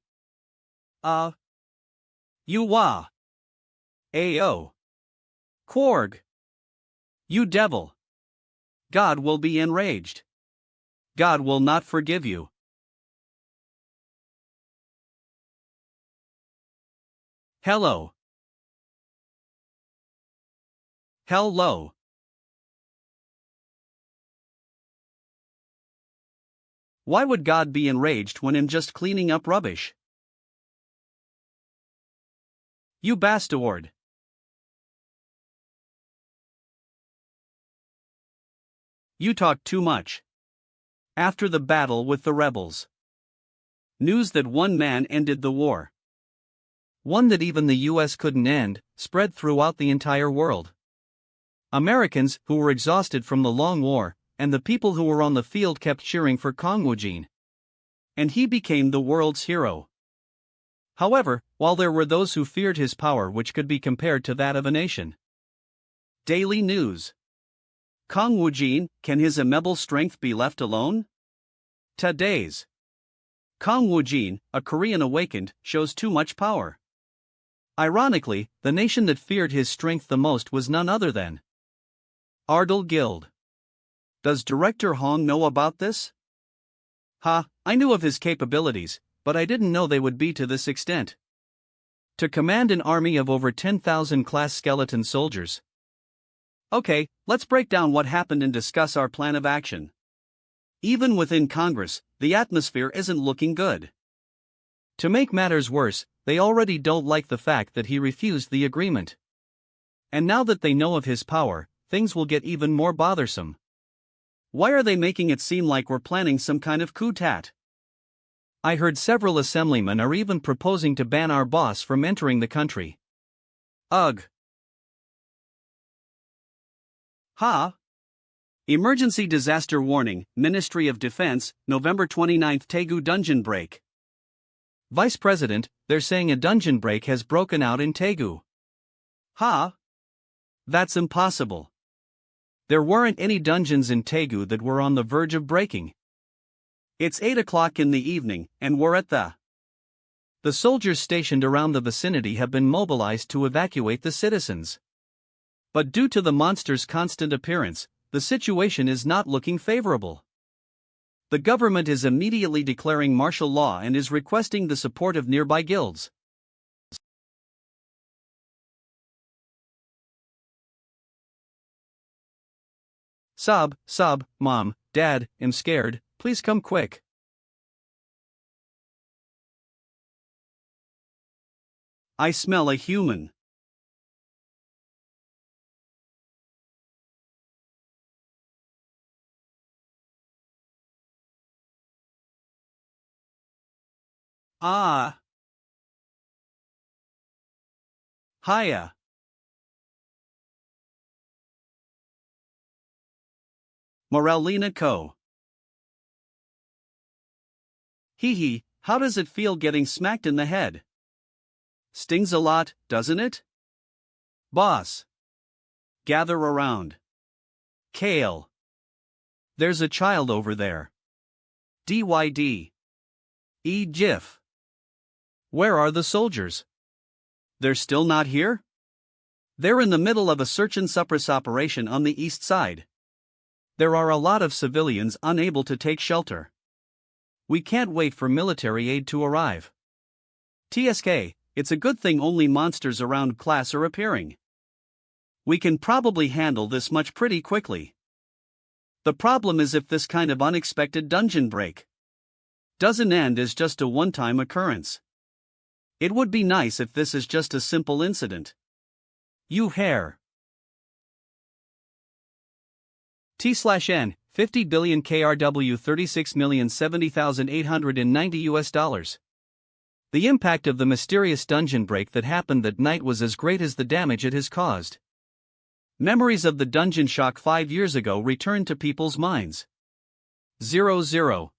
You-wah. Ayo. Quarg. You devil. God will be enraged. God will not forgive you. Hello. Hello. Why would God be enraged when I'm just cleaning up rubbish? You bastard. You talk too much. After the battle with the rebels. News that one man ended the war. One that even the US couldn't end, spread throughout the entire world. Americans, who were exhausted from the long war, and the people who were on the field kept cheering for Kangwujin. And he became the world's hero. However, while there were those who feared his power which could be compared to that of a nation. Daily News. Kangwujin, can his immeasurable strength be left alone? Today's. Kangwujin, a Korean awakened, shows too much power. Ironically, the nation that feared his strength the most was none other than Ardal Guild. Does Director Hong know about this? I knew of his capabilities, but I didn't know they would be to this extent. To command an army of over 10,000 class skeleton soldiers. Okay, let's break down what happened and discuss our plan of action. Even within Congress, the atmosphere isn't looking good. To make matters worse, they already don't like the fact that he refused the agreement. And now that they know of his power, things will get even more bothersome. Why are they making it seem like we're planning some kind of coup d'etat? I heard several assemblymen are even proposing to ban our boss from entering the country. Ugh. Emergency disaster warning, Ministry of Defense, November 29, Taegu dungeon break. Vice President, they're saying a dungeon break has broken out in Taegu. That's impossible. There weren't any dungeons in Taegu that were on the verge of breaking. It's 8 o'clock in the evening, and we're at the soldiers stationed around the vicinity have been mobilized to evacuate the citizens. But due to the monster's constant appearance, the situation is not looking favorable. The government is immediately declaring martial law and is requesting the support of nearby guilds. Sob, Mom, Dad, I'm scared, please come quick. I smell a human. Hiya. Morellina Co. Hee hee, how does it feel getting smacked in the head? Stings a lot, doesn't it? Boss. Gather around. Kale. There's a child over there. DYD. GIF. Where are the soldiers? They're still not here? They're in the middle of a search and suppress operation on the east side. There are a lot of civilians unable to take shelter. We can't wait for military aid to arrive. TSK, it's a good thing only monsters around class are appearing. We can probably handle this much pretty quickly. The problem is if this kind of unexpected dungeon break doesn't end as just a one-time occurrence. It would be nice if this is just a simple incident. You hair. T/N, 50 billion KRW 36,070,890 US dollars. The impact of the mysterious dungeon break that happened that night was as great as the damage it has caused. Memories of the dungeon shock 5 years ago returned to people's minds. 00.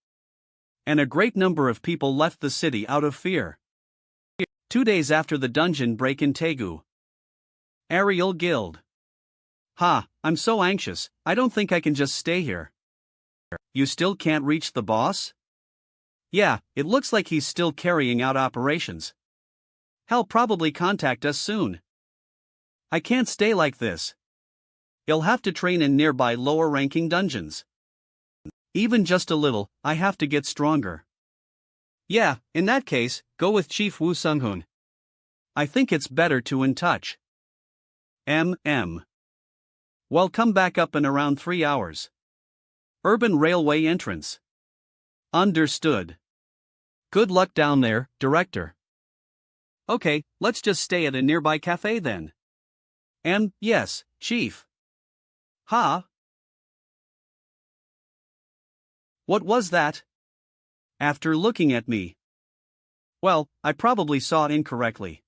And a great number of people left the city out of fear. 2 days after the dungeon break in Taegu. Ariel Guild. I'm so anxious, I don't think I can just stay here. You still can't reach the boss? Yeah, it looks like he's still carrying out operations. He'll probably contact us soon. I can't stay like this. He'll have to train in nearby lower-ranking dungeons. Even just a little, I have to get stronger. Yeah, in that case, go with Chief Woo Sung-hoon. I think it's better to in touch. Well, come back up in around 3 hours. Urban Railway entrance. Understood. Good luck down there, Director. Okay, let's just stay at a nearby cafe then. Yes, Chief. What was that? After looking at me. Well, I probably saw it incorrectly.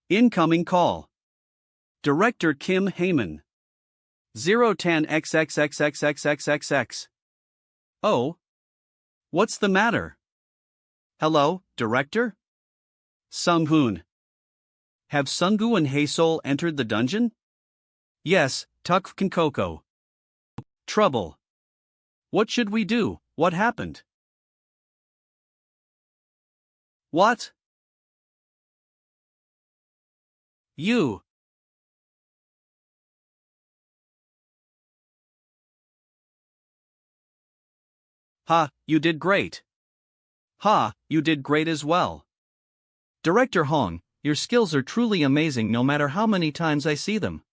Incoming call. Director Kim Heyman. 010XXXXXXXX. Oh? What's the matter? Hello, Director? Sung-hoon. Have Sung-gu and Hae-sol entered the dungeon? Yes, Tuk Kinkoko. Trouble. What should we do? What happened? What? You. You did great. You did great as well. Director Hong, your skills are truly amazing no matter how many times I see them.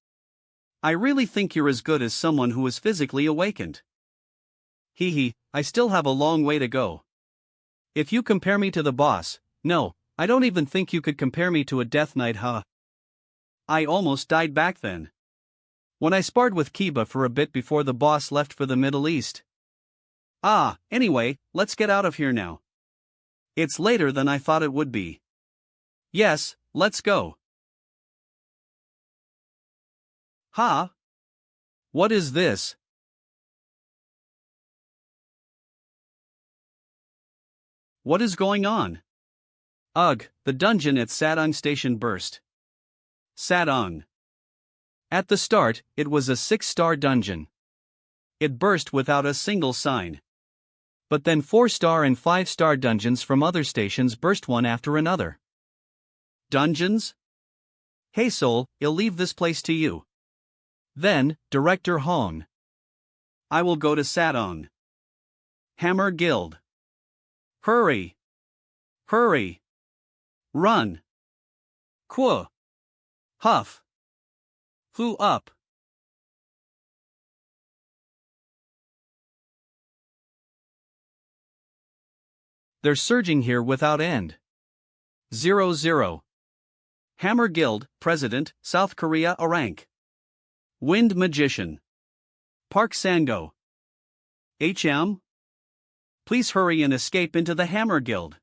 I really think you're as good as someone who is physically awakened. I still have a long way to go. If you compare me to the boss, no, I don't even think you could compare me to a Death Knight, I almost died back then. When I sparred with Kiba for a bit before the boss left for the Middle East. Anyway, let's get out of here now. It's later than I thought it would be. Yes, let's go. What is this? What is going on? Ugh, the dungeon at Sadong Station burst. Sadong. At the start, it was a 6-star dungeon. It burst without a single sign. But then 4-star and 5-star dungeons from other stations burst one after another. Dungeons? Hae-sol, I'll leave this place to you. Then, Director Hong. I will go to Sadong. Hammer Guild. Hurry! Hurry! Run! Quo! Huff! Who up? They're surging here without end. 00. Hammer Guild, President, South Korea a rank. Wind Magician. Park Sango. HM? Please hurry and escape into the Hammer Guild.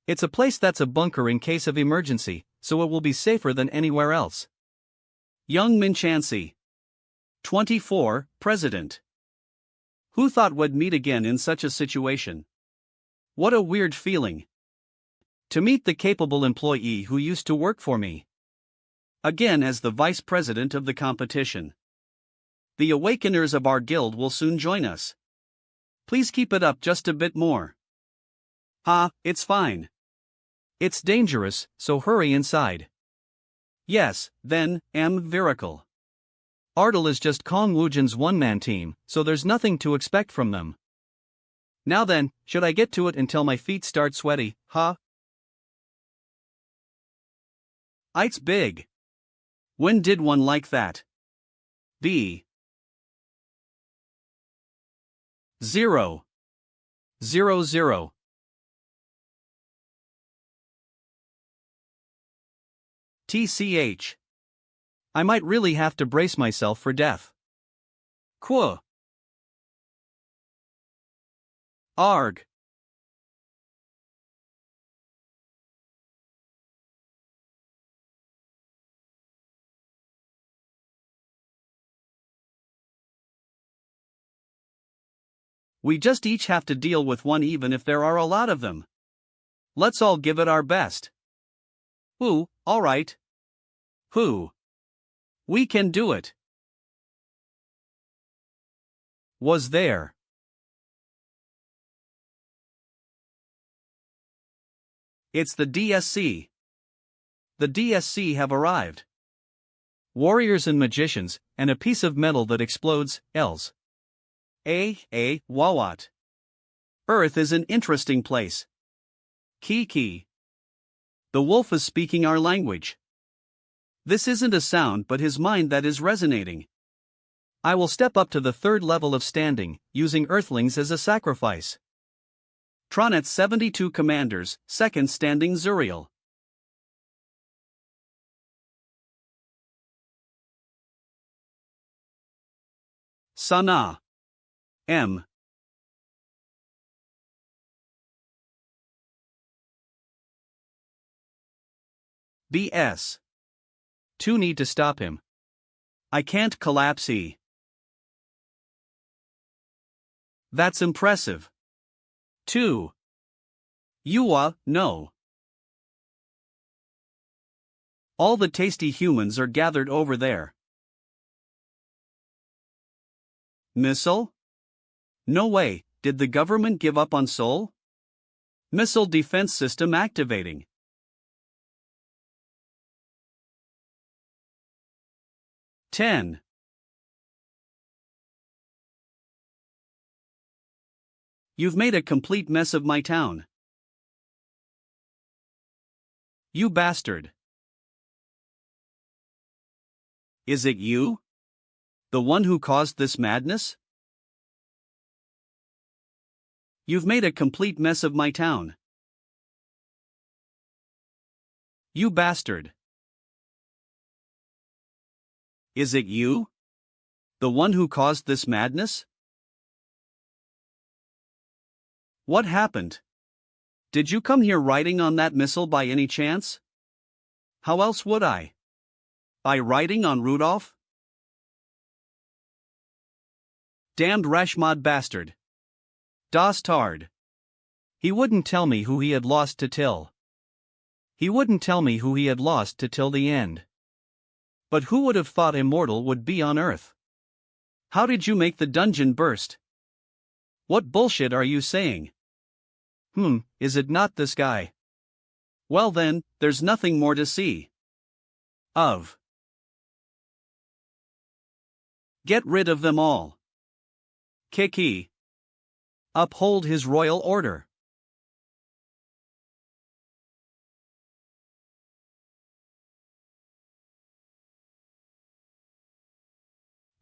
It's a place that's a bunker in case of emergency, so it will be safer than anywhere else. Young Min Chansey. 24, President. Who thought we'd meet again in such a situation? What a weird feeling. To meet the capable employee who used to work for me. Again as the vice president of the competition. The awakeners of our guild will soon join us. Please keep it up just a bit more. It's fine. It's dangerous, so hurry inside. Yes, then, Miracle. Ardell is just Kong Wujin's one-man team, so there's nothing to expect from them. Now then, should I get to it until my feet start sweaty, It's big. When did one like that? B. 0. 0 0. TCH. I might really have to brace myself for death. Quo. Arg. We just each have to deal with one even if there are a lot of them. Let's all give it our best. Alright. We can do it. Was there. It's the DSC. The DSC have arrived. Warriors and magicians, and a piece of metal that explodes, Els. Wawat. Earth is an interesting place. Kiki. The wolf is speaking our language. This isn't a sound but his mind that is resonating. I will step up to the third level of standing, using earthlings as a sacrifice. Tronet's 72 commanders, second standing Zuriel. Sana. M. BS. 2 need to stop him. I can't collapse E. That's impressive. 2. No. All the tasty humans are gathered over there. Missile? No way, did the government give up on Seoul? Missile defense system activating. Ten. You've made a complete mess of my town. You bastard. Is it you? The one who caused this madness? You've made a complete mess of my town. You bastard. Is it you? The one who caused this madness? What happened? Did you come here riding on that missile by any chance? How else would I? By riding on Rudolph? Damned Rashmod bastard. Das Tard. He wouldn't tell me who he had lost to Till. He wouldn't tell me who he had lost to till the end. But who would have thought Immortal would be on Earth? How did you make the dungeon burst? What bullshit are you saying? Is it not this guy? Well then, there's nothing more to see. Get rid of them all. Kiki. Uphold his royal order.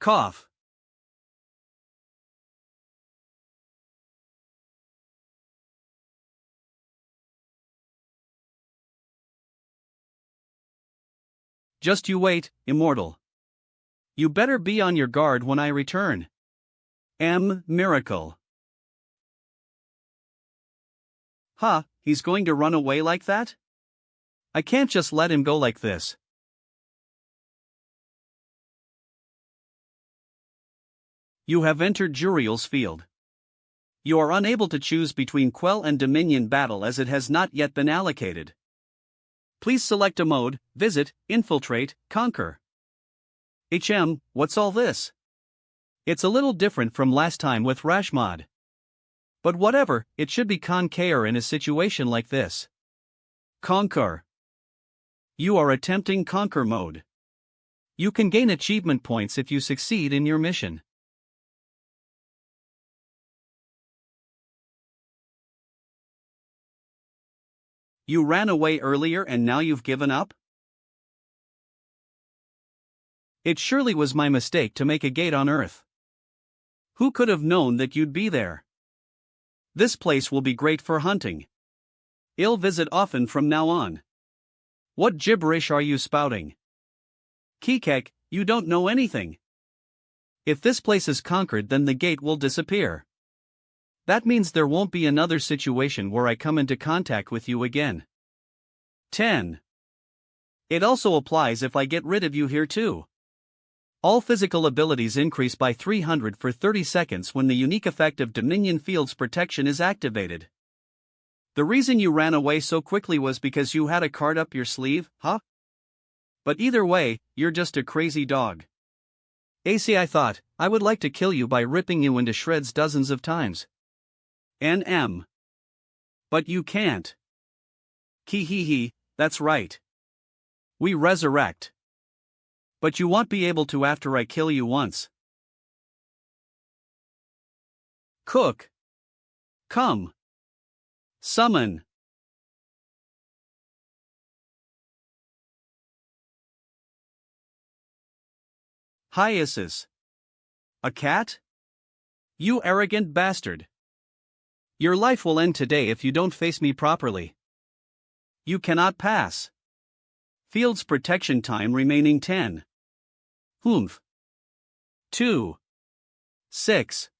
Cough. Just you wait, Immortal. You better be on your guard when I return. Miracle. He's going to run away like that? I can't just let him go like this. You have entered Juriel's field. You are unable to choose between Quell and Dominion battle as it has not yet been allocated. Please select a mode, visit, infiltrate, conquer. What's all this? It's a little different from last time with Rashmod. But whatever, it should be conquer in a situation like this. Conquer. You are attempting conquer mode. You can gain achievement points if you succeed in your mission. You ran away earlier and now you've given up? It surely was my mistake to make a gate on Earth. Who could have known that you'd be there? This place will be great for hunting. I'll visit often from now on. What gibberish are you spouting? Kikek, you don't know anything. If this place is conquered, then the gate will disappear. That means there won't be another situation where I come into contact with you again. 10. It also applies if I get rid of you here too. All physical abilities increase by 300 for 30 seconds when the unique effect of Dominion Field's protection is activated. The reason you ran away so quickly was because you had a card up your sleeve, huh? But either way, you're just a crazy dog. AC, I thought, I would like to kill you by ripping you into shreds dozens of times. NM. But you can't. Kihihi, that's right. We resurrect. But you won't be able to after I kill you once. Cook. Come. Summon. Hyacinth. A cat? You arrogant bastard. Your life will end today if you don't face me properly. You cannot pass. Field's protection time remaining 10. Humph. 2. 6.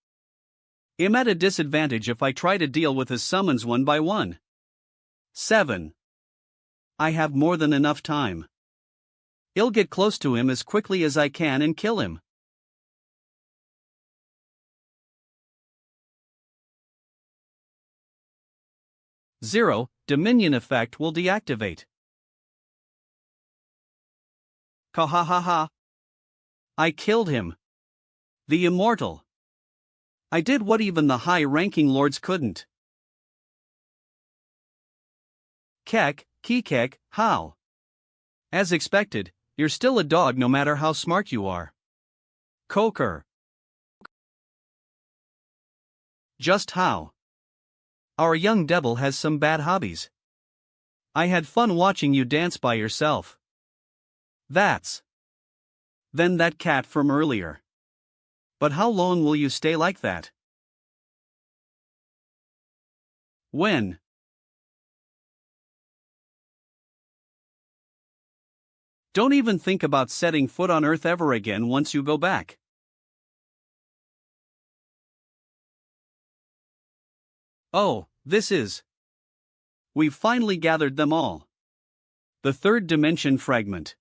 I'm at a disadvantage if I try to deal with his summons one by one. 7. I have more than enough time. I'll get close to him as quickly as I can and kill him. Zero, Dominion effect will deactivate. Kahahaha. I killed him. The immortal. I did what even the high-ranking lords couldn't. Kekek, how? As expected, you're still a dog no matter how smart you are. Koker. Just how? Our young devil has some bad hobbies. I had fun watching you dance by yourself. That's. Then that cat from earlier. But how long will you stay like that? When? Don't even think about setting foot on Earth ever again once you go back. Oh, this is. We've finally gathered them all. The third dimension fragment.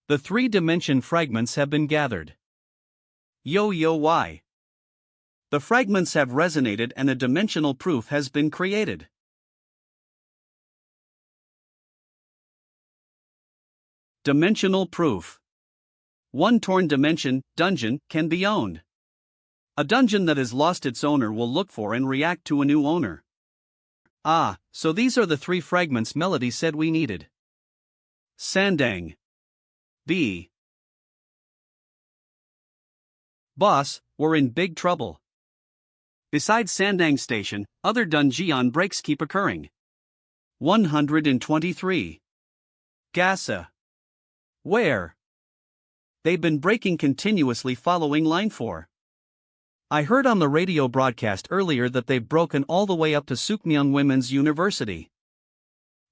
The 3-dimension fragments have been gathered. Why? The fragments have resonated and a dimensional proof has been created. Dimensional proof. One torn dimension, dungeon, can be owned. A dungeon that has lost its owner will look for and react to a new owner. Ah, so these are the 3 fragments Melody said we needed. Sandang. B. Boss, we're in big trouble. Besides Sandang Station, other dungeon breaks keep occurring. 123. Gasa. Where? They've been breaking continuously following Line 4. I heard on the radio broadcast earlier that they've broken all the way up to Sukmyeong Women's University.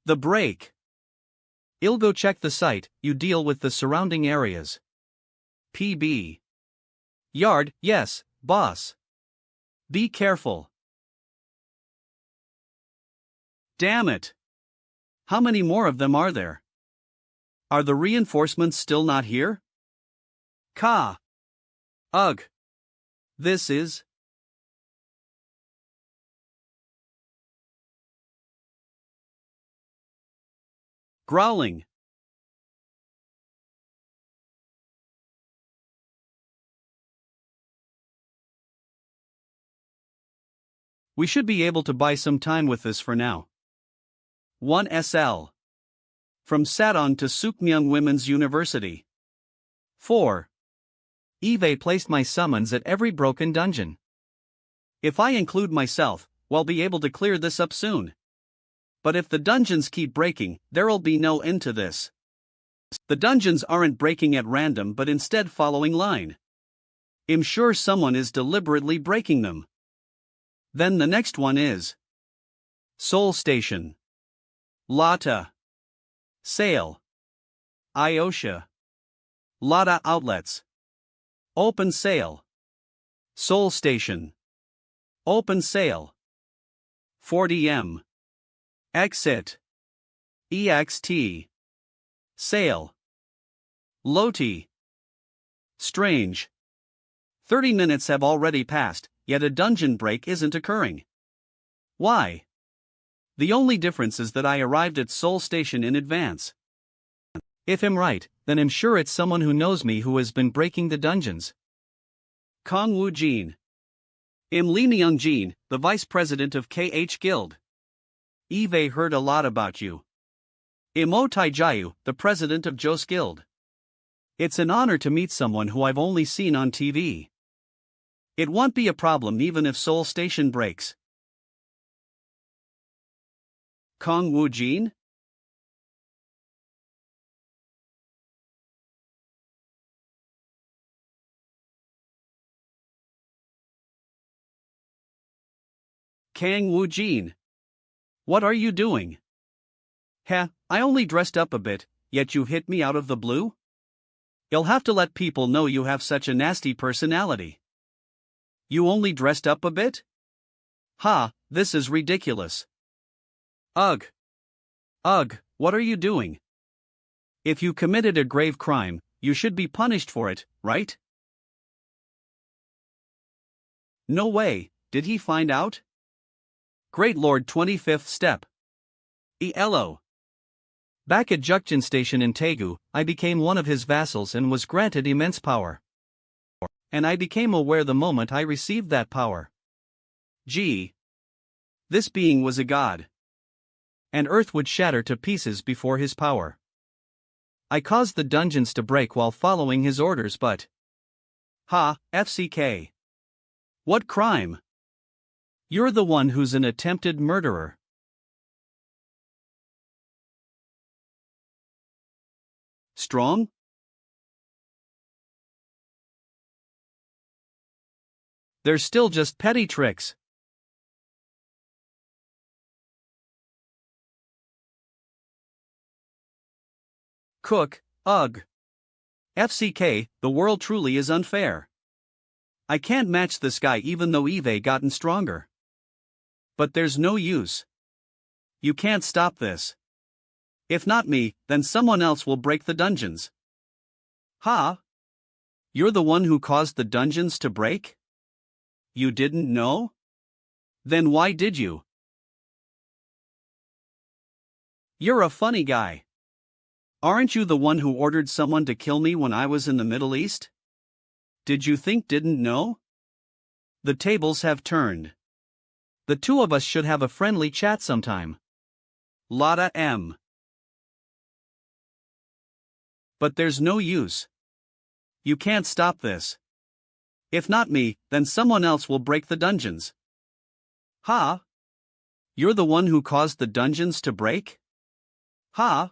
The break. I'll go check the site, you deal with the surrounding areas. PB. Yard, yes, boss. Be careful. Damn it. How many more of them are there? Are the reinforcements still not here? Ka. Ugh. This is. Growling. We should be able to buy some time with this for now. 1 SL. From Sadon to Sukmyung Women's University. 4. Eve placed my summons at every broken dungeon. If I include myself, we'll be able to clear this up soon. But if the dungeons keep breaking, there'll be no end to this. The dungeons aren't breaking at random but instead following line. I'm sure someone is deliberately breaking them. Then the next one is Soul Station. Lata. Sale. Iosha. Lada Outlets. Open Sale. Soul Station. Open Sale. 40M. Exit. EXT. Sale. Loti. Strange. 30 minutes have already passed, yet a dungeon break isn't occurring. Why? The only difference is that I arrived at Seoul Station in advance. If I'm right, then I'm sure it's someone who knows me who has been breaking the dungeons. Kong Woo Jin. I'm Lee Myung Jin, the vice president of KH Guild. Eve heard a lot about you. I'm Oh Taejayu, the president of Joe's Guild. It's an honor to meet someone who I've only seen on TV. It won't be a problem even if Seoul Station breaks. Kong Woo Jin? Kang Woo Jin. What are you doing? Heh, I only dressed up a bit, yet you hit me out of the blue? You'll have to let people know you have such a nasty personality. You only dressed up a bit? Ha, this is ridiculous. Ugh. Ugh, what are you doing? If you committed a grave crime, you should be punished for it, right? No way, did he find out? Great Lord 25th step. ELO. Back at Jukjin Station in Daegu, I became one of his vassals and was granted immense power. And I became aware the moment I received that power. Gee. This being was a god. And earth would shatter to pieces before his power. I caused the dungeons to break while following his orders but... Ha, FCK. What crime? You're the one who's an attempted murderer. Strong? They're still just petty tricks. Cook, ugh. FCK, the world truly is unfair. I can't match this guy even though Eve gotten stronger. But there's no use. You can't stop this. If not me, then someone else will break the dungeons. Ha? You're the one who caused the dungeons to break? You didn't know? Then why did you? You're a funny guy. Aren't you the one who ordered someone to kill me when I was in the Middle East? Did you think didn't know? The tables have turned. The two of us should have a friendly chat sometime. Lotta M. But there's no use. You can't stop this. If not me, then someone else will break the dungeons. Ha? You're the one who caused the dungeons to break? Ha?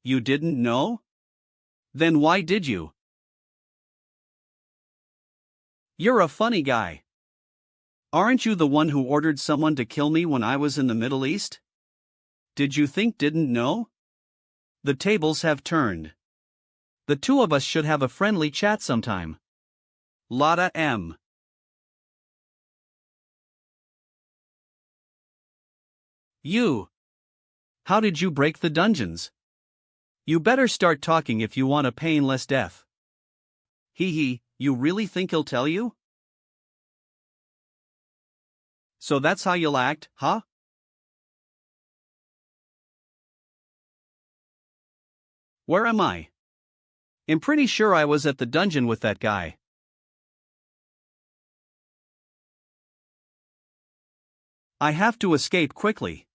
You didn't know? Then why did you? You're a funny guy. Aren't you the one who ordered someone to kill me when I was in the Middle East? Did you think didn't know? The tables have turned. The two of us should have a friendly chat sometime. Lotta M. You. How did you break the dungeons? You better start talking if you want a painless death. Hee, you really think he'll tell you? So that's how you'll act, huh? Where am I? I'm pretty sure I was at the dungeon with that guy. I have to escape quickly.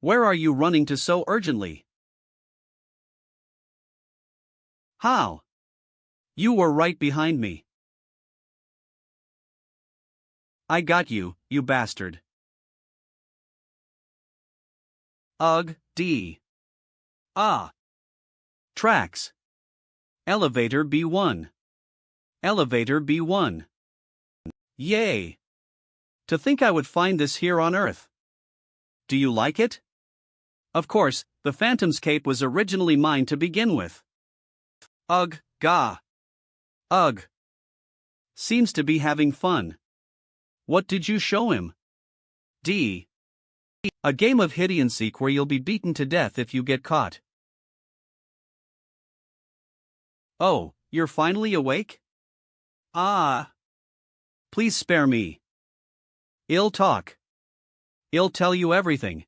Where are you running to so urgently? How? You were right behind me. I got you, you bastard. Ugh, D. Ah. Tracks. Elevator B1. Elevator B1. Yay. To think I would find this here on Earth. Do you like it? Of course, the Phantom's cape was originally mine to begin with. Ugh, gah. Ugh. Seems to be having fun. What did you show him? D. A game of hide and seek where you'll be beaten to death if you get caught. Oh, you're finally awake? Ah. Please spare me. I'll talk. I'll tell you everything.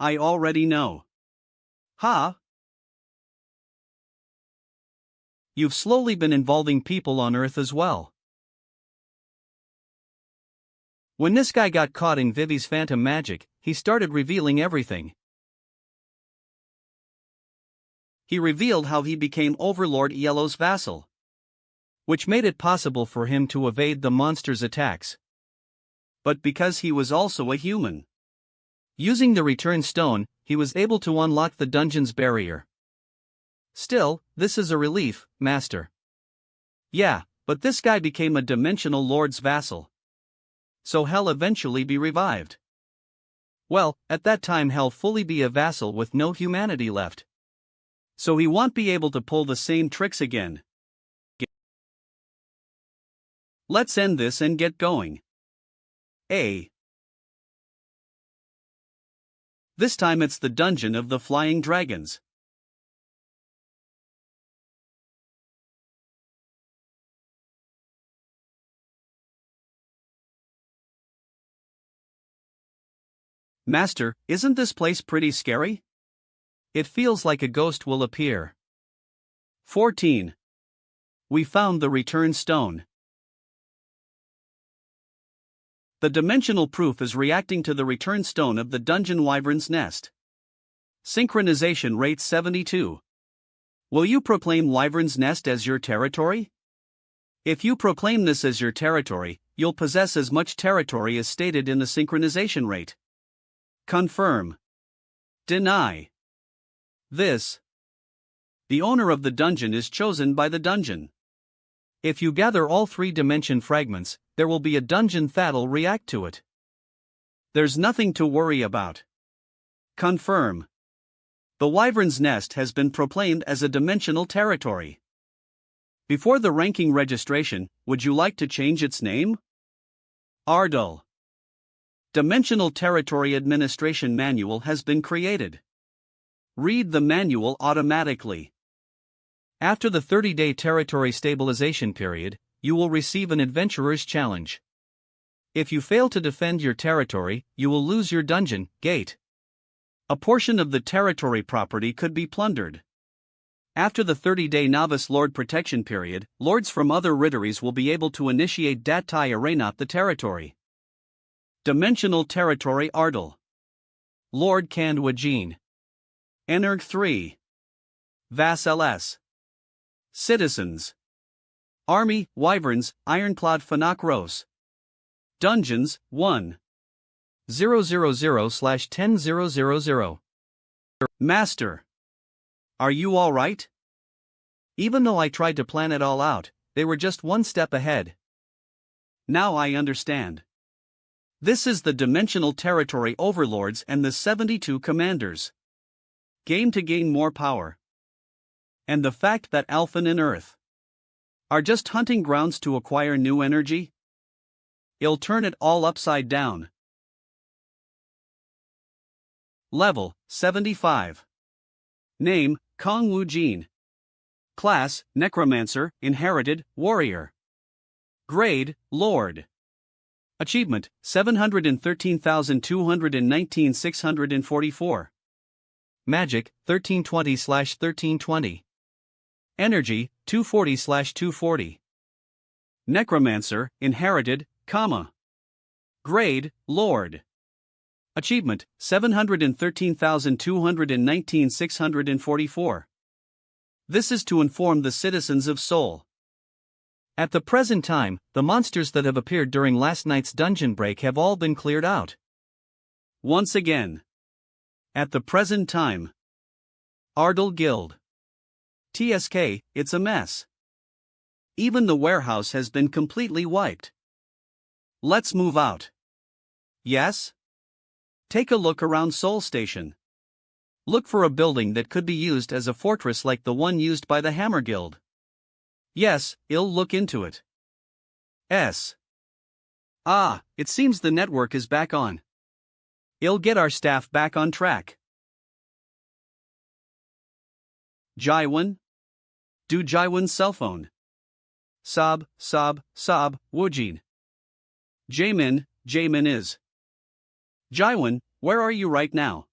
I already know. Ha? You've slowly been involving people on Earth as well. When this guy got caught in Vivi's phantom magic, he started revealing everything. He revealed how he became Overlord Yellow's vassal, which made it possible for him to evade the monster's attacks. But because he was also a human, using the return stone, he was able to unlock the dungeon's barrier. Still, this is a relief, Master. Yeah, but this guy became a dimensional lord's vassal. So Hell eventually be revived. Well, at that time Hell fully be a vassal with no humanity left. So he won't be able to pull the same tricks again. Let's end this and get going. A. This time it's the dungeon of the flying dragons. Master, isn't this place pretty scary? It feels like a ghost will appear. 14. We found the return stone. The dimensional proof is reacting to the return stone of the dungeon wyvern's nest. Synchronization rate 72. Will you proclaim wyvern's nest as your territory? If you proclaim this as your territory, you'll possess as much territory as stated in the synchronization rate. Confirm. Deny. This. The owner of the dungeon is chosen by the dungeon. If you gather all 3 dimension fragments, there will be a dungeon that'll react to it. There's nothing to worry about. Confirm. The wyvern's nest has been proclaimed as a dimensional territory. Before the ranking registration, would you like to change its name? Ardal. Dimensional Territory Administration Manual has been created. Read the manual automatically. After the 30-day territory stabilization period, you will receive an adventurer's challenge. If you fail to defend your territory, you will lose your dungeon gate. A portion of the territory property could be plundered. After the 30-day novice lord protection period, lords from other ridderies will be able to initiate Datai Arenat the territory. Dimensional Territory Ardal. Lord Kandwajin. Energ 3. Vassal S. Citizens. Army, Wyverns, Ironclad Fanakros. Dungeons, 1. 000/10000. Master. Are you alright? Even though I tried to plan it all out, they were just one step ahead. Now I understand. This is the Dimensional Territory Overlords and the 72 Commanders. Game to gain more power. And the fact that Alphen and Earth are just hunting grounds to acquire new energy? It'll turn it all upside down. Level 75. Name Kong Wu Jin. Class, Necromancer, Inherited, Warrior. Grade, Lord. Achievement, 713,219 644. Magic, 1320/1320. Energy, 240/240. Necromancer, Inherited, comma. Grade, Lord. Achievement, 713,219 644. This is to inform the citizens of Seoul. At the present time, the monsters that have appeared during last night's dungeon break have all been cleared out. Once again. At the present time. Ardell Guild. TSK, it's a mess. Even the warehouse has been completely wiped. Let's move out. Yes? Take a look around Seoul Station. Look for a building that could be used as a fortress like the one used by the Hammer Guild. Yes, I'll look into it. Ah, it seems the network is back on. I'll get our staff back on track. Jaiwan? Do Jaiwan's cell phone. Sob, Woojin. Jamin is. Jaiwan, where are you right now?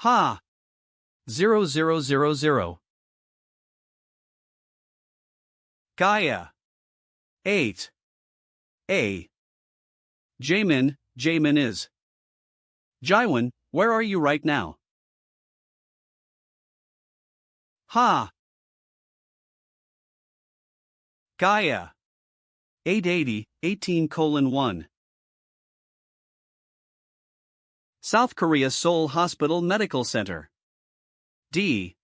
Ha! 0000. Gaia. 8. A. Jamin is. Jaiwan, where are you right now? Ha! Gaia. 880, 18:1. South Korea Seoul Hospital Medical Center. D.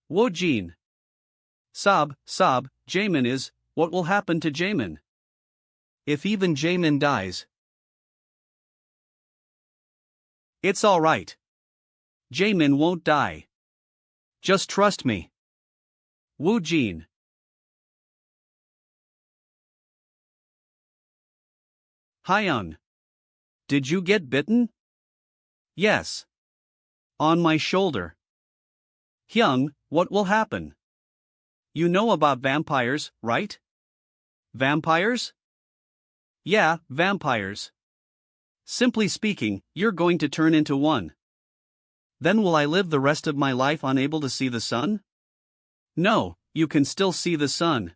Woojin. Sob, Jamin is. What will happen to Jamin? If even Jamin dies. It's alright. Jamin won't die. Just trust me. Woojin. Hyun. Did you get bitten? Yes. On my shoulder. Hyung, what will happen? You know about vampires, right? Vampires? Yeah, vampires. Simply speaking, you're going to turn into one. Then will I live the rest of my life unable to see the sun? No, you can still see the sun.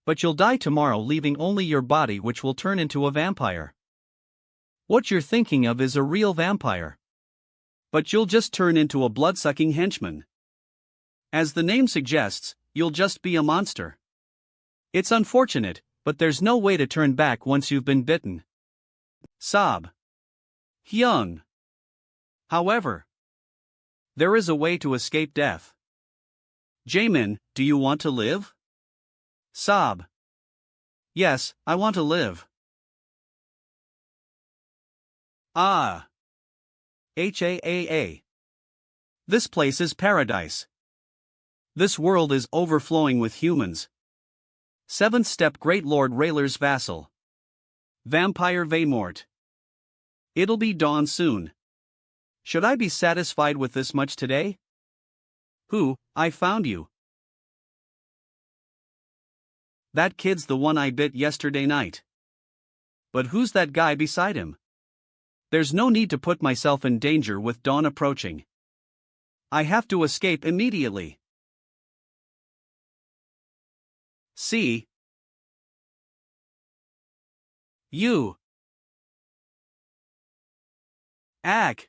But you'll die tomorrow, leaving only your body, which will turn into a vampire. What you're thinking of is a real vampire. But you'll just turn into a blood-sucking henchman. As the name suggests, you'll just be a monster. It's unfortunate, but there's no way to turn back once you've been bitten. Sob. Hyung. However, there is a way to escape death. Jamin, do you want to live? Sob. Yes, I want to live. Ah. HAAA. This place is paradise. This world is overflowing with humans. 7th step Great Lord Rayler's vassal. Vampire Vaymort. It'll be dawn soon. Should I be satisfied with this much today? Who, I found you. That kid's the one I bit yesterday night. But who's that guy beside him? There's no need to put myself in danger with dawn approaching. I have to escape immediately. C. U. Ak.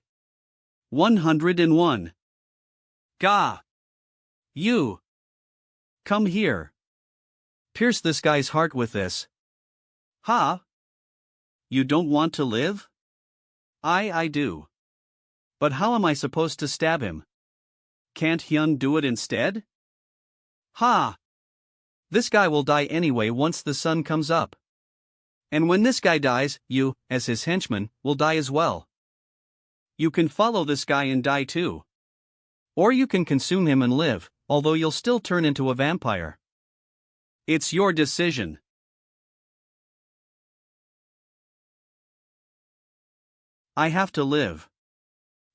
101. Ga. You. Come here. Pierce this guy's heart with this. Ha? You don't want to live? I do. But how am I supposed to stab him? Can't Hyun do it instead? Ha! This guy will die anyway once the sun comes up. And when this guy dies, you, as his henchman, will die as well. You can follow this guy and die too. Or you can consume him and live, although you'll still turn into a vampire. It's your decision. I have to live.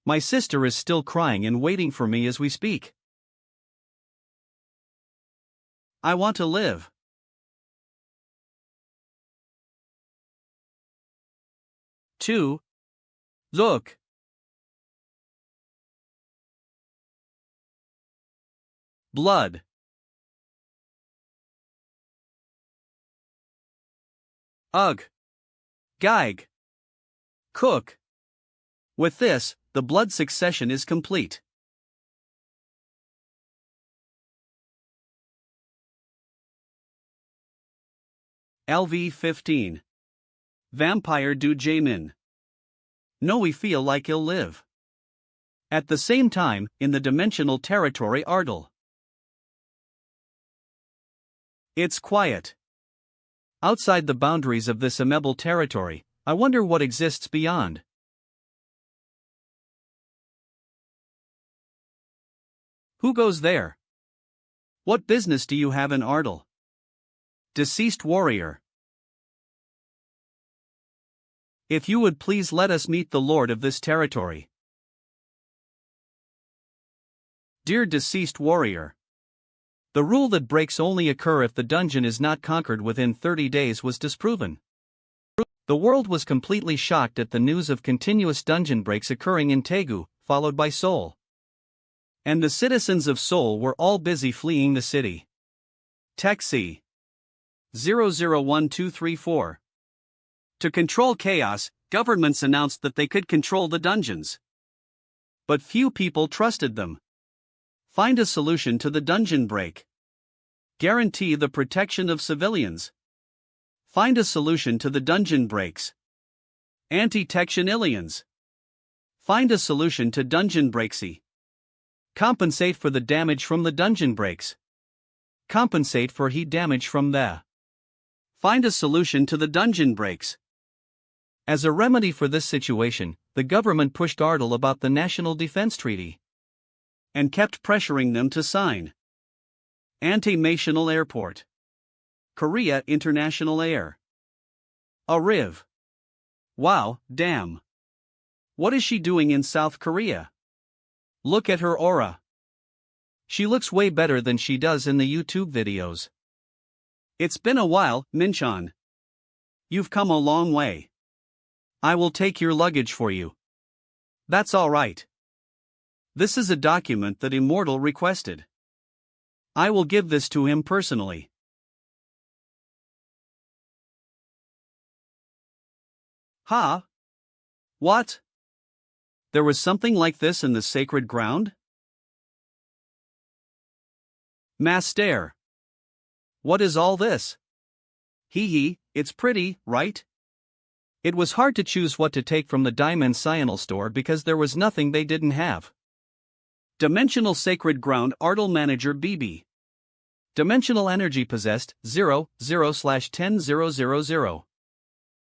My sister is still crying and waiting for me as we speak. I want to live. Two. Look. Blood. Ugh. Geig. Cook. With this, the blood succession is complete. LV 15. Vampire du Jamin. No, we feel like he'll live. At the same time, in the dimensional territory Ardal. It's quiet. Outside the boundaries of this immobile territory, I wonder what exists beyond. Who goes there? What business do you have in Ardal? Deceased warrior. If you would please let us meet the lord of this territory. Dear deceased warrior. The rule that breaks only occur if the dungeon is not conquered within 30 days was disproven. The world was completely shocked at the news of continuous dungeon breaks occurring in Tegu, followed by Seoul. And the citizens of Seoul were all busy fleeing the city. Taxi 001234. To control chaos, governments announced that they could control the dungeons. But few people trusted them. Find a solution to the dungeon break. Guarantee the protection of civilians. Find a solution to the dungeon breaks. Anti-tection aliens. Find a solution to dungeon breaksy. Compensate for the damage from the dungeon breaks. Compensate for heat damage from the. Find a solution to the dungeon breaks. As a remedy for this situation, the government pushed Ardal about the National Defense Treaty and kept pressuring them to sign. Anti-Mational Airport. Korea International Air. Arriv. Wow, damn. What is she doing in South Korea? Look at her aura. She looks way better than she does in the YouTube videos. It's been a while, Minchan. You've come a long way. I will take your luggage for you. That's all right. This is a document that Immortal requested. I will give this to him personally. Huh? What? There was something like this in the sacred ground? Master. What is all this? Hee hee, it's pretty, right? It was hard to choose what to take from the Dimensional store because there was nothing they didn't have. Dimensional Sacred Ground Ardal Manager BB. Dimensional Energy Possessed 0/10,000.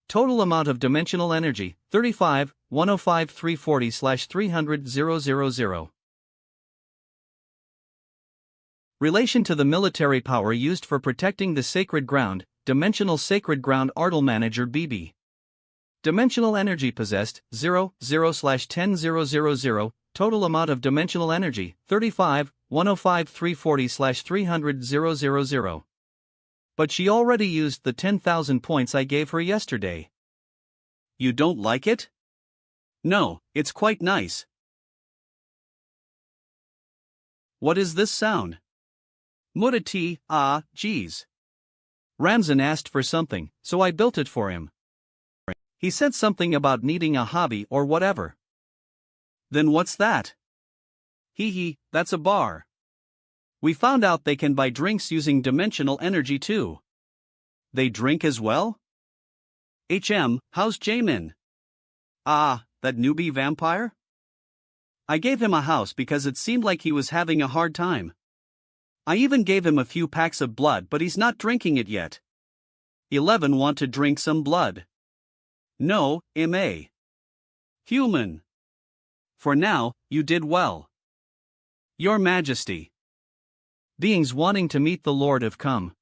Total amount of dimensional energy 35, 105, 340/300 000. Relation to the military power used for protecting the sacred ground, Dimensional Sacred Ground Ardal Manager BB. Dimensional Energy Possessed 0/10,000. Total amount of dimensional energy 35, 105, 340/300 000. But she already used the 10,000 points I gave her yesterday. You don't like it? No, it's quite nice. What is this sound? Mudati, geez. Ramzan asked for something, so I built it for him. He said something about needing a hobby or whatever. Then what's that? Hee hee, that's a bar. We found out they can buy drinks using dimensional energy too. They drink as well? How's Jamin? That newbie vampire? I gave him a house because it seemed like he was having a hard time. I even gave him a few packs of blood, but he's not drinking it yet. 11 want to drink some blood. No, M.A. Human. For now, you did well. Your Majesty. Beings wanting to meet the Lord have come.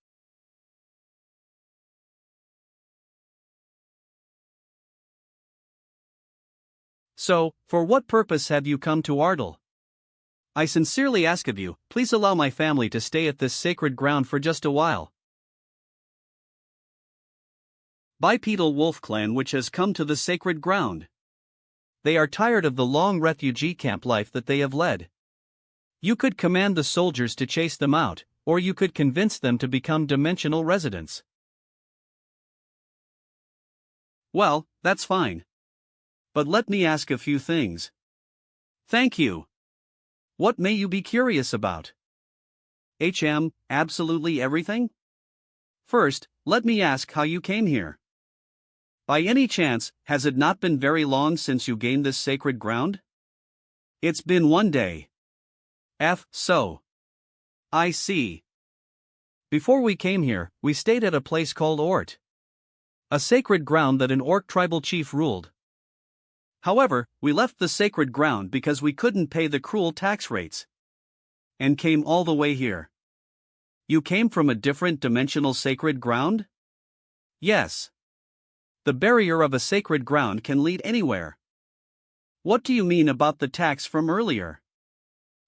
So, for what purpose have you come to Ardal? I sincerely ask of you, please allow my family to stay at this sacred ground for just a while. Bipedal wolf clan which has come to the sacred ground. They are tired of the long refugee camp life that they have led. You could command the soldiers to chase them out, or you could convince them to become dimensional residents. Well, that's fine. But let me ask a few things. Thank you. What may you be curious about? Absolutely everything? First, let me ask how you came here. By any chance, has it not been very long since you gained this sacred ground? It's been one day. So. I see. Before we came here, we stayed at a place called Ort. A sacred ground that an orc tribal chief ruled. However, we left the sacred ground because we couldn't pay the cruel tax rates. And came all the way here. You came from a different dimensional sacred ground? Yes. The barrier of a sacred ground can lead anywhere. What do you mean about the tax from earlier?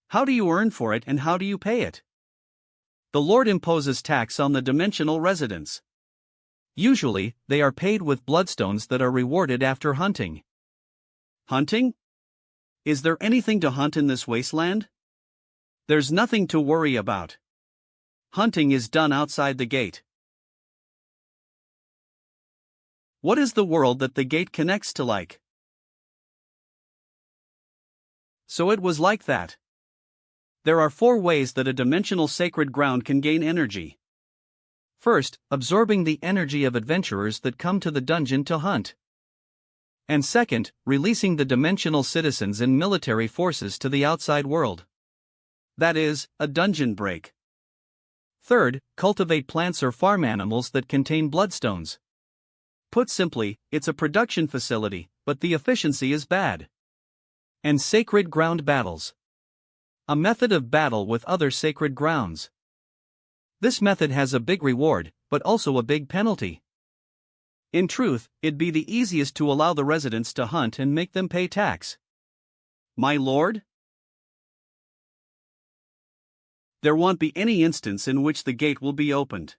How do you earn for it and how do you pay it? The Lord imposes tax on the dimensional residents. Usually, they are paid with bloodstones that are rewarded after hunting. Hunting? Is there anything to hunt in this wasteland? There's nothing to worry about. Hunting is done outside the gate. What is the world that the gate connects to like? So it was like that. There are 4 ways that a dimensional sacred ground can gain energy. First, absorbing the energy of adventurers that come to the dungeon to hunt. And second, releasing the dimensional citizens and military forces to the outside world. That is, a dungeon break. Third, cultivate plants or farm animals that contain bloodstones. Put simply, it's a production facility, but the efficiency is bad. And sacred ground battles. A method of battle with other sacred grounds. This method has a big reward, but also a big penalty. In truth, it'd be the easiest to allow the residents to hunt and make them pay tax. My lord? There won't be any instance in which the gate will be opened.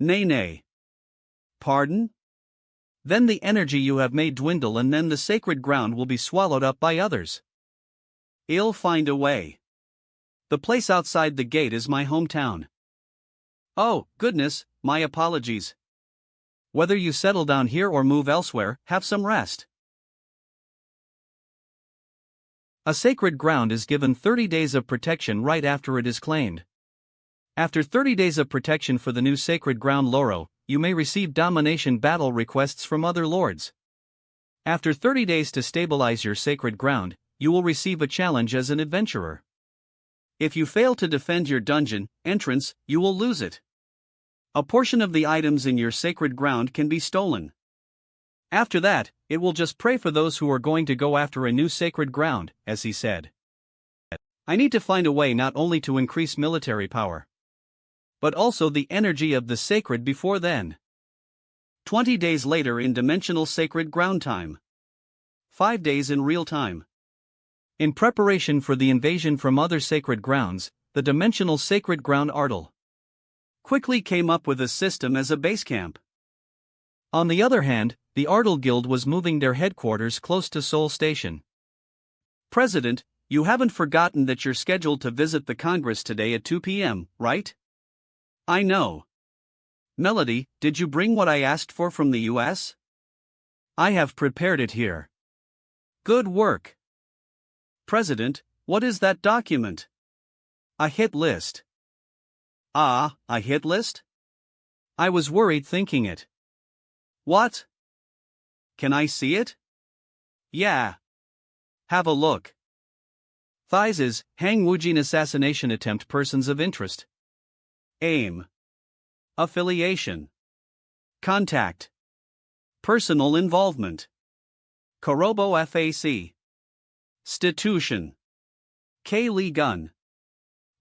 Nay. Pardon? Then the energy you have made dwindle and then the sacred ground will be swallowed up by others. I'll find a way. The place outside the gate is my hometown. Oh, goodness, my apologies. Whether you settle down here or move elsewhere, have some rest. A sacred ground is given 30 days of protection right after it is claimed. After 30 days of protection for the new sacred ground Loro, you may receive domination battle requests from other lords. After 30 days to stabilize your sacred ground, you will receive a challenge as an adventurer. If you fail to defend your dungeon entrance, you will lose it. A portion of the items in your sacred ground can be stolen. After that, it will just pray for those who are going to go after a new sacred ground, as he said. I need to find a way not only to increase military power, but also the energy of the sacred before then. 20 days later in dimensional sacred ground time. 5 days in real time. In preparation for the invasion from other sacred grounds, the dimensional sacred ground Ardal quickly came up with a system as a base camp. On the other hand, the Ardal Guild was moving their headquarters close to Seoul Station. President, you haven't forgotten that you're scheduled to visit the Congress today at 2 p.m., right? I know. Melody, did you bring what I asked for from the US? I have prepared it here. Good work. President, what is that document? A hit list. Ah, a hit list? I was worried thinking it. What? Can I see it? Yeah. Have a look. Thighs Hang Woojin assassination attempt persons of interest. Aim. Affiliation. Contact. Personal involvement. Korobo FAC. Stitution. K. Lee Gun.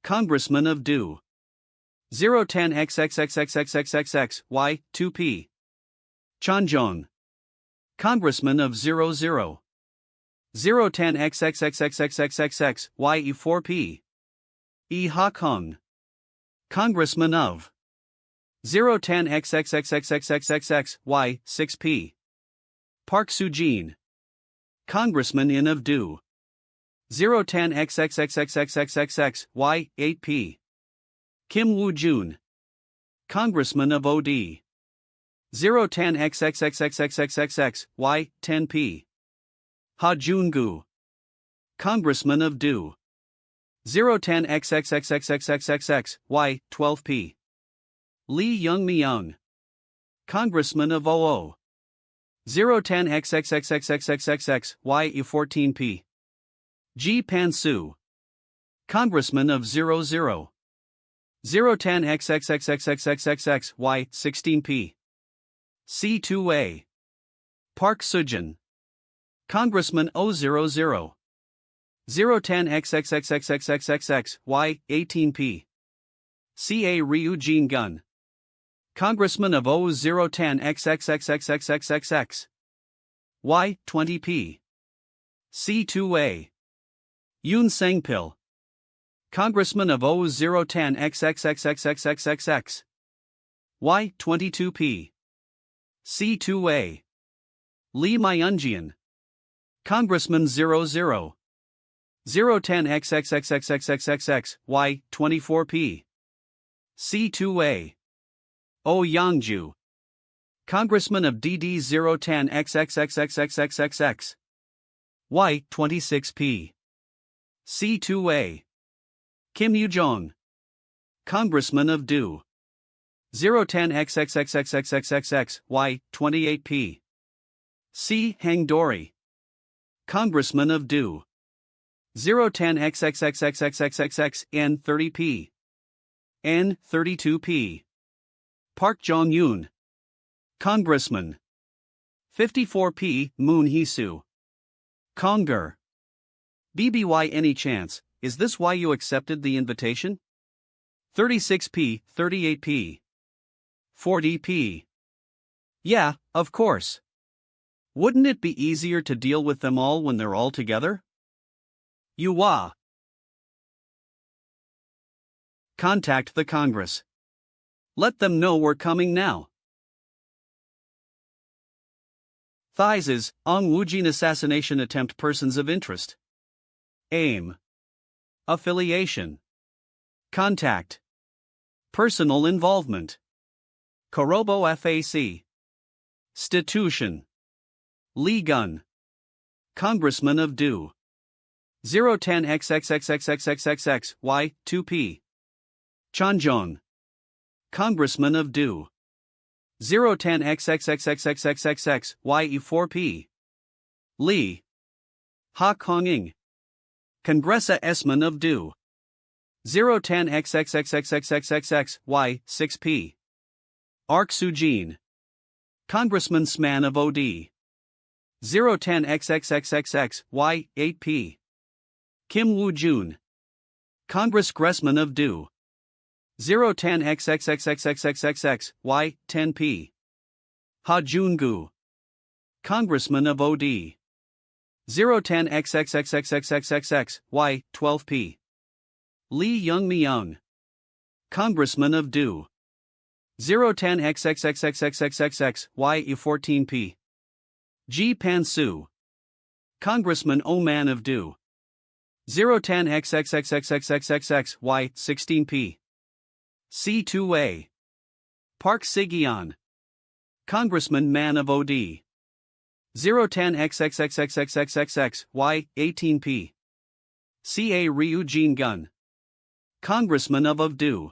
Congressman of Do. 010XXXXXXXX Y 2P. Chanjong. Congressman of 00. 010 XXXXXXXX YE4P. E. Hak Hung. Congressman of 010 XXXXXXXX Y6P. Park Soo-jin. Congressman in of Do. 010 XXXXXXXX Y8P. Kim Woo-jun. Congressman of OD. 010 XXXXXXX Y10P. Ha Jun-gu. Congressman of Do. 010 XXXXXXX Y12P. Lee Young-myung. Congressman of OO. 010 XXXXXXX Y14P. Ji Pan-soo. Congressman of 00. 010 XXXXXXX Y16P. C2A. Park Soo-jin. Congressman 000. 010 XXXXXXX Y18P. CA Ryu Jin-gun. Congressman of 010 XXXXXXX Y20P. C2A. Yoon Sang-pil. Congressman of 010 XXXXXXX Y22P. C2A. Lee Myung-jian. Congressman 00. 010 XXXXXXX Y24P. C2A. Oh Yang-ju. Congressman of DD 010 XXXXXXX Y26P. C2A. Kim Yoo-jong. Congressman of Do. 010 XXXXXXX Y28P. C. Hang-dori. Congressman of Do. 010 XXXXXXX N30P. N32P. Park Jong-yoon. Congressman. 54P. Moon Hee-soo. Conger. BBY. Any chance, is this why you accepted the invitation? 36P. 38P. 40P. Yeah, of course. Wouldn't it be easier to deal with them all when they're all together? Yuwa. Contact the Congress. Let them know we're coming now. Thises, Ong Woojin assassination attempt. Persons of interest. Aim. Affiliation. Contact. Personal involvement. Korobo FAC. Stitution. Lee Gun. Congressman of Do. 010 XXXXXXX Y2P. Chanjong. Congressman of Do. 010 XXXXXXX YE4P. Lee. Hak Hong-ing. Congressa Esman of Do. 010 XXXXXXX Y6P. Park Soo-jin. Congressman Sman of OD. 010 XXXXX Y8P. Kim Woo-jun. Congressman of Do. 010 XXXXXXX Y10P. Ha Jun-gu. Congressman of OD. 010 XXXXXXX Y12P. Lee Young-myung. Congressman of Do. 010 XXXXXXX YE14P. Ji Pan-soo. Congressman O-man of Do. 010 XXXXXXX Y16P. C2A. Park Sigyeon. Congressman Man of OD. 010 XXXXXXX Y18P. CA Ryu Jin-gun. Congressman of Do.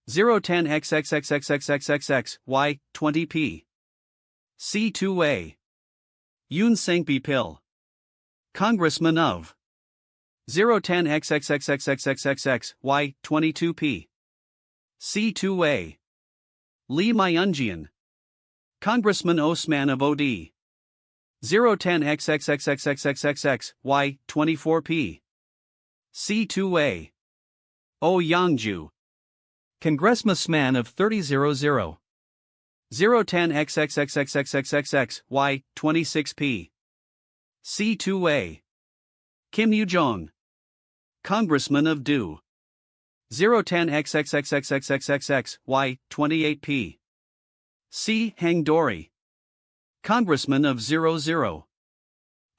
010 XXXXXXX Y20P. C2A. Yoon Sang-pil. Congressman of 010 XXXXXXX Y22P. C2A. Lee Myung-jian. Congressman Osman of OD. 010 XXXXXXX Y24P. C2A. Oh Yang-ju. Congressman of 3000. 010 XXXXXX Y26P. C2A. Kim Yoo-jong, Congressman of Do. 010XXXXXXXXY, 28P. C. Hang-dori, Congressman of 00.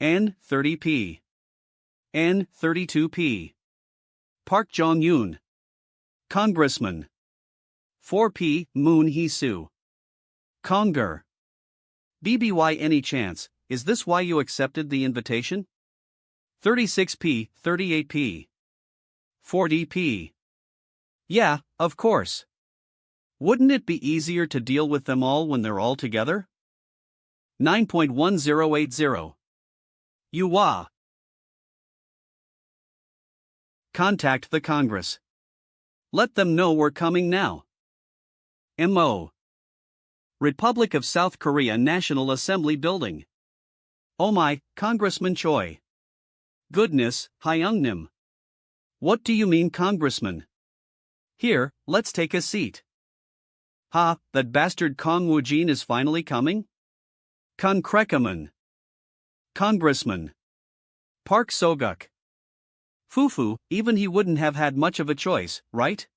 N30P. N32P. Park Jong-yoon, Congressman. 4P. Moon Hee-soo, Conger. BBY. Any chance, is this why you accepted the invitation? 36P. 38P. 40P. Yeah, of course. Wouldn't it be easier to deal with them all when they're all together? 9.1080. Yuhua. Contact the Congress. Let them know we're coming now. MO. Republic of South Korea National Assembly Building. Oh my, Congressman Choi. Goodness, Hyungnim. What do you mean, Congressman? Here, let's take a seat. Ha, that bastard Kong Woo-jin is finally coming? Congressman. Congressman. Park So-guk. Fufu, even he wouldn't have had much of a choice, right?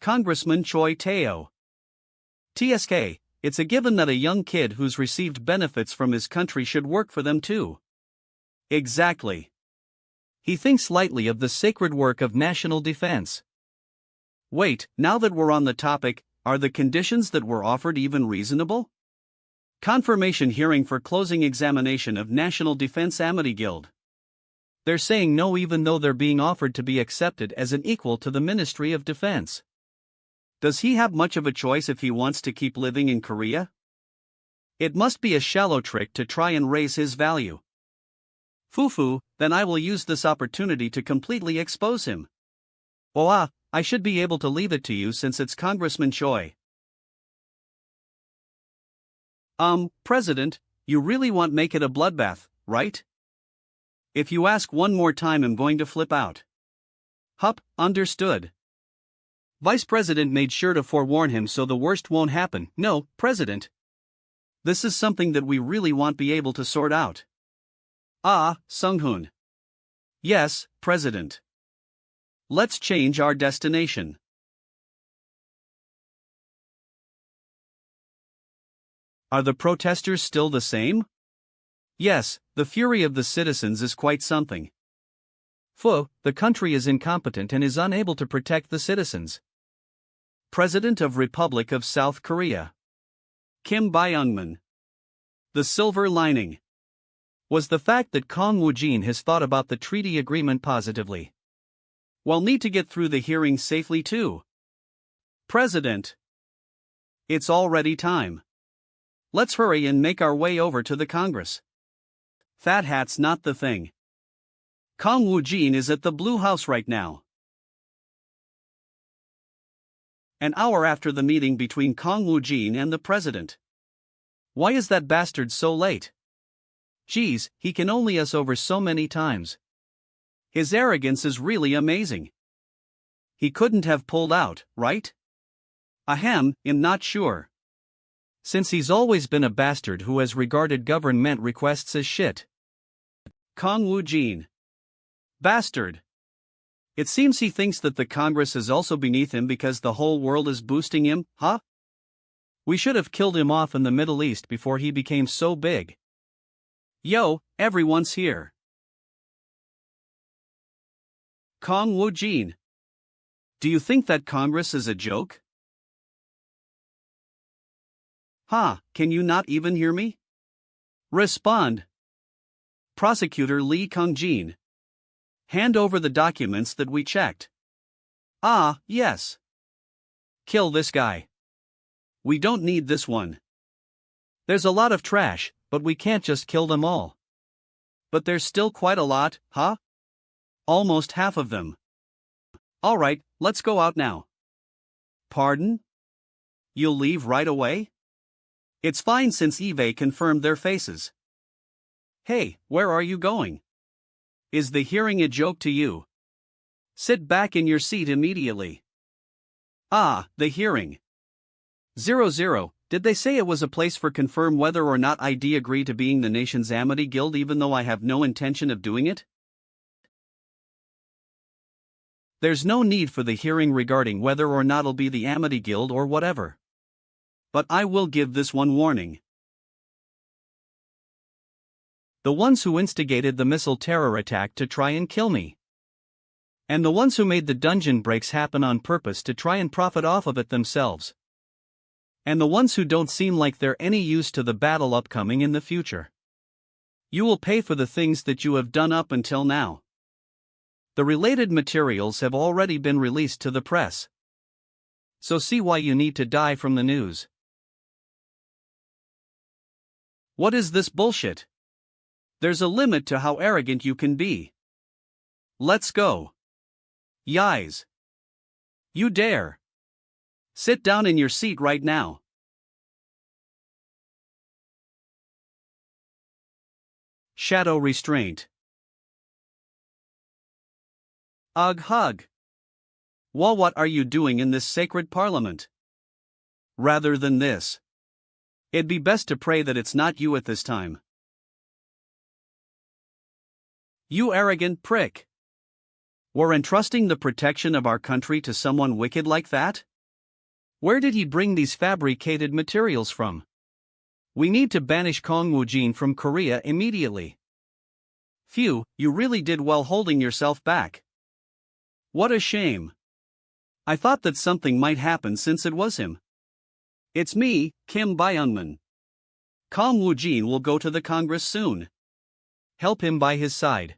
Congressman Choi Tae-oh. TSK, it's a given that a young kid who's received benefits from his country should work for them too. Exactly. He thinks lightly of the sacred work of national defense. Wait, now that we're on the topic, are the conditions that were offered even reasonable? Confirmation hearing for closing examination of National Defense Amity Guild. They're saying no even though they're being offered to be accepted as an equal to the Ministry of Defense. Does he have much of a choice if he wants to keep living in Korea? It must be a shallow trick to try and raise his value. Fufu, then I will use this opportunity to completely expose him. Oh I should be able to leave it to you since it's Congressman Choi. President, you really want make it a bloodbath, right? If you ask one more time I'm going to flip out. Hup, understood. Vice President made sure to forewarn him so the worst won't happen. No, President. This is something that we really want be able to sort out. Sung-hoon. Yes, President. Let's change our destination. Are the protesters still the same? Yes, the fury of the citizens is quite something. The country is incompetent and is unable to protect the citizens. President of Republic of South Korea. Kim Byung-man. The silver lining was the fact that Kong Woo-jin has thought about the treaty agreement positively. We'll need to get through the hearing safely too. President. It's already time. Let's hurry and make our way over to the Congress. Fat hat's not the thing. Kong Woo-jin is at the Blue House right now. An hour after the meeting between Kong Woo-jin and the president. Why is that bastard so late? Geez, he can only us over so many times. His arrogance is really amazing. He couldn't have pulled out, right? I'm not sure. Since he's always been a bastard who has regarded government requests as shit. Kong Woo-jin. Bastard. It seems he thinks that the Congress is also beneath him because the whole world is boosting him, huh? We should have killed him off in the Middle East before he became so big. Yo, everyone's here. Kong Woo-jin. Do you think that Congress is a joke? Can you not even hear me? Respond. Prosecutor Lee Kung-jin. Hand over the documents that we checked. Yes. Kill this guy. We don't need this one. There's a lot of trash, but we can't just kill them all. But there's still quite a lot, huh? Almost half of them. Alright, let's go out now. Pardon? You'll leave right away? It's fine since Eve confirmed their faces. Hey, where are you going? Is the hearing a joke to you? Sit back in your seat immediately. The hearing. 00, Did they say it was a place for confirm whether or not I'd agree to being the nation's Amity Guild even though I have no intention of doing it? There's no need for the hearing regarding whether or not I'll be the Amity Guild or whatever. But I will give this one warning. The ones who instigated the missile terror attack to try and kill me. And the ones who made the dungeon breaks happen on purpose to try and profit off of it themselves. And the ones who don't seem like they're any use to the battle upcoming in the future. You will pay for the things that you have done up until now. The related materials have already been released to the press. So see why you need to die from the news. What is this bullshit? There's a limit to how arrogant you can be. Let's go. Yais. You dare. Sit down in your seat right now. Shadow restraint. Ugh hug. Well, what are you doing in this sacred parliament? Rather than this. It'd be best to pray that it's not you at this time. You arrogant prick. We're entrusting the protection of our country to someone wicked like that? Where did he bring these fabricated materials from? We need to banish Kong Woo-jin from Korea immediately. Phew, you really did well holding yourself back. What a shame. I thought that something might happen since it was him. It's me, Kim Byungman. Kong Woo-jin will go to the Congress soon. Help him by his side.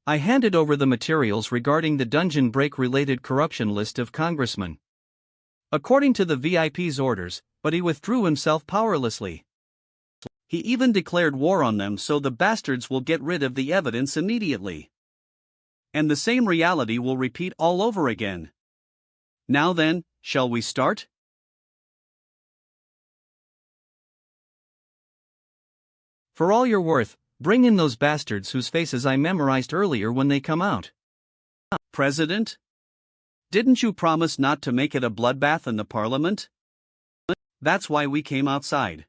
I handed over the materials regarding the dungeon break-related corruption list of congressmen. According to the VIP's orders, but he withdrew himself powerlessly. He even declared war on them so the bastards will get rid of the evidence immediately. And the same reality will repeat all over again. Now then, shall we start? For all you're worth, bring in those bastards whose faces I memorized earlier when they come out. President? Didn't you promise not to make it a bloodbath in the parliament? That's why we came outside.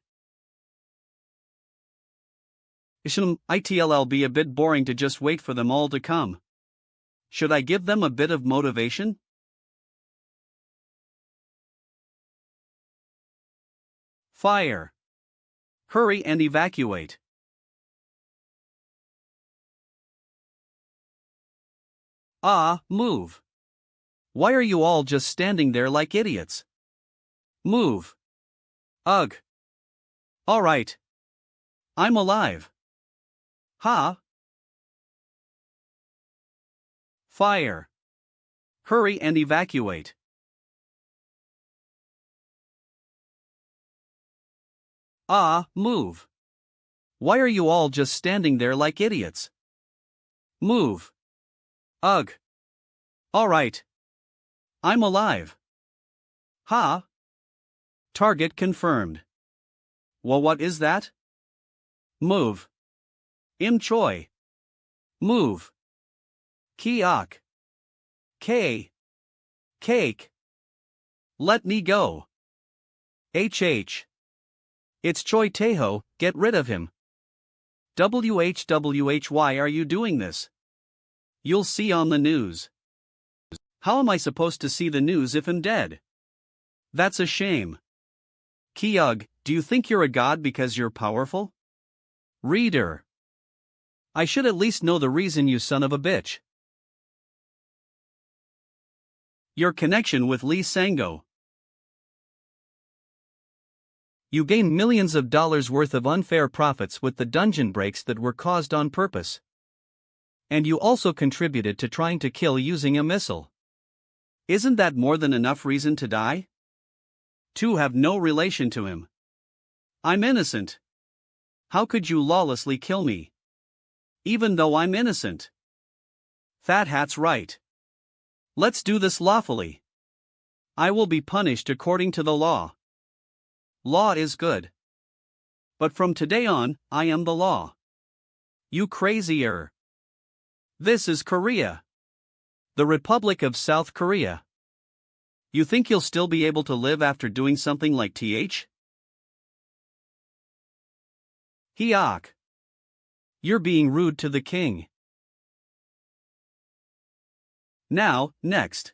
It'll be a bit boring to just wait for them all to come. Should I give them a bit of motivation? Fire. Hurry and evacuate. Move. Why are you all just standing there like idiots? Move. Ugh. All right. I'm alive. Ha. Fire. Hurry and evacuate. Move. Why are you all just standing there like idiots? Move. Ugh. All right. I'm alive. Ha. Target confirmed. Well, what is that? Move. Im Choi. Move. Kiok. K. Cake. Let me go. HH. It's Choi Tae-ho, get rid of him. WHWH, why are you doing this? You'll see on the news. How am I supposed to see the news if I'm dead? That's a shame. Kyug, do you think you're a god because you're powerful? Reader. I should at least know the reason, you son of a bitch. Your connection with Lee Sang-go. You gain millions of dollars worth of unfair profits with the dungeon breaks that were caused on purpose. And you also contributed to trying to kill using a missile. Isn't that more than enough reason to die? Two have no relation to him. I'm innocent. How could you lawlessly kill me? Even though I'm innocent. Fat Hat's right. Let's do this lawfully. I will be punished according to the law. Law is good. But from today on, I am the law. You crazier. This is Korea. The Republic of South Korea. You think you'll still be able to live after doing something like TH? Hiak. You're being rude to the king. Now, next.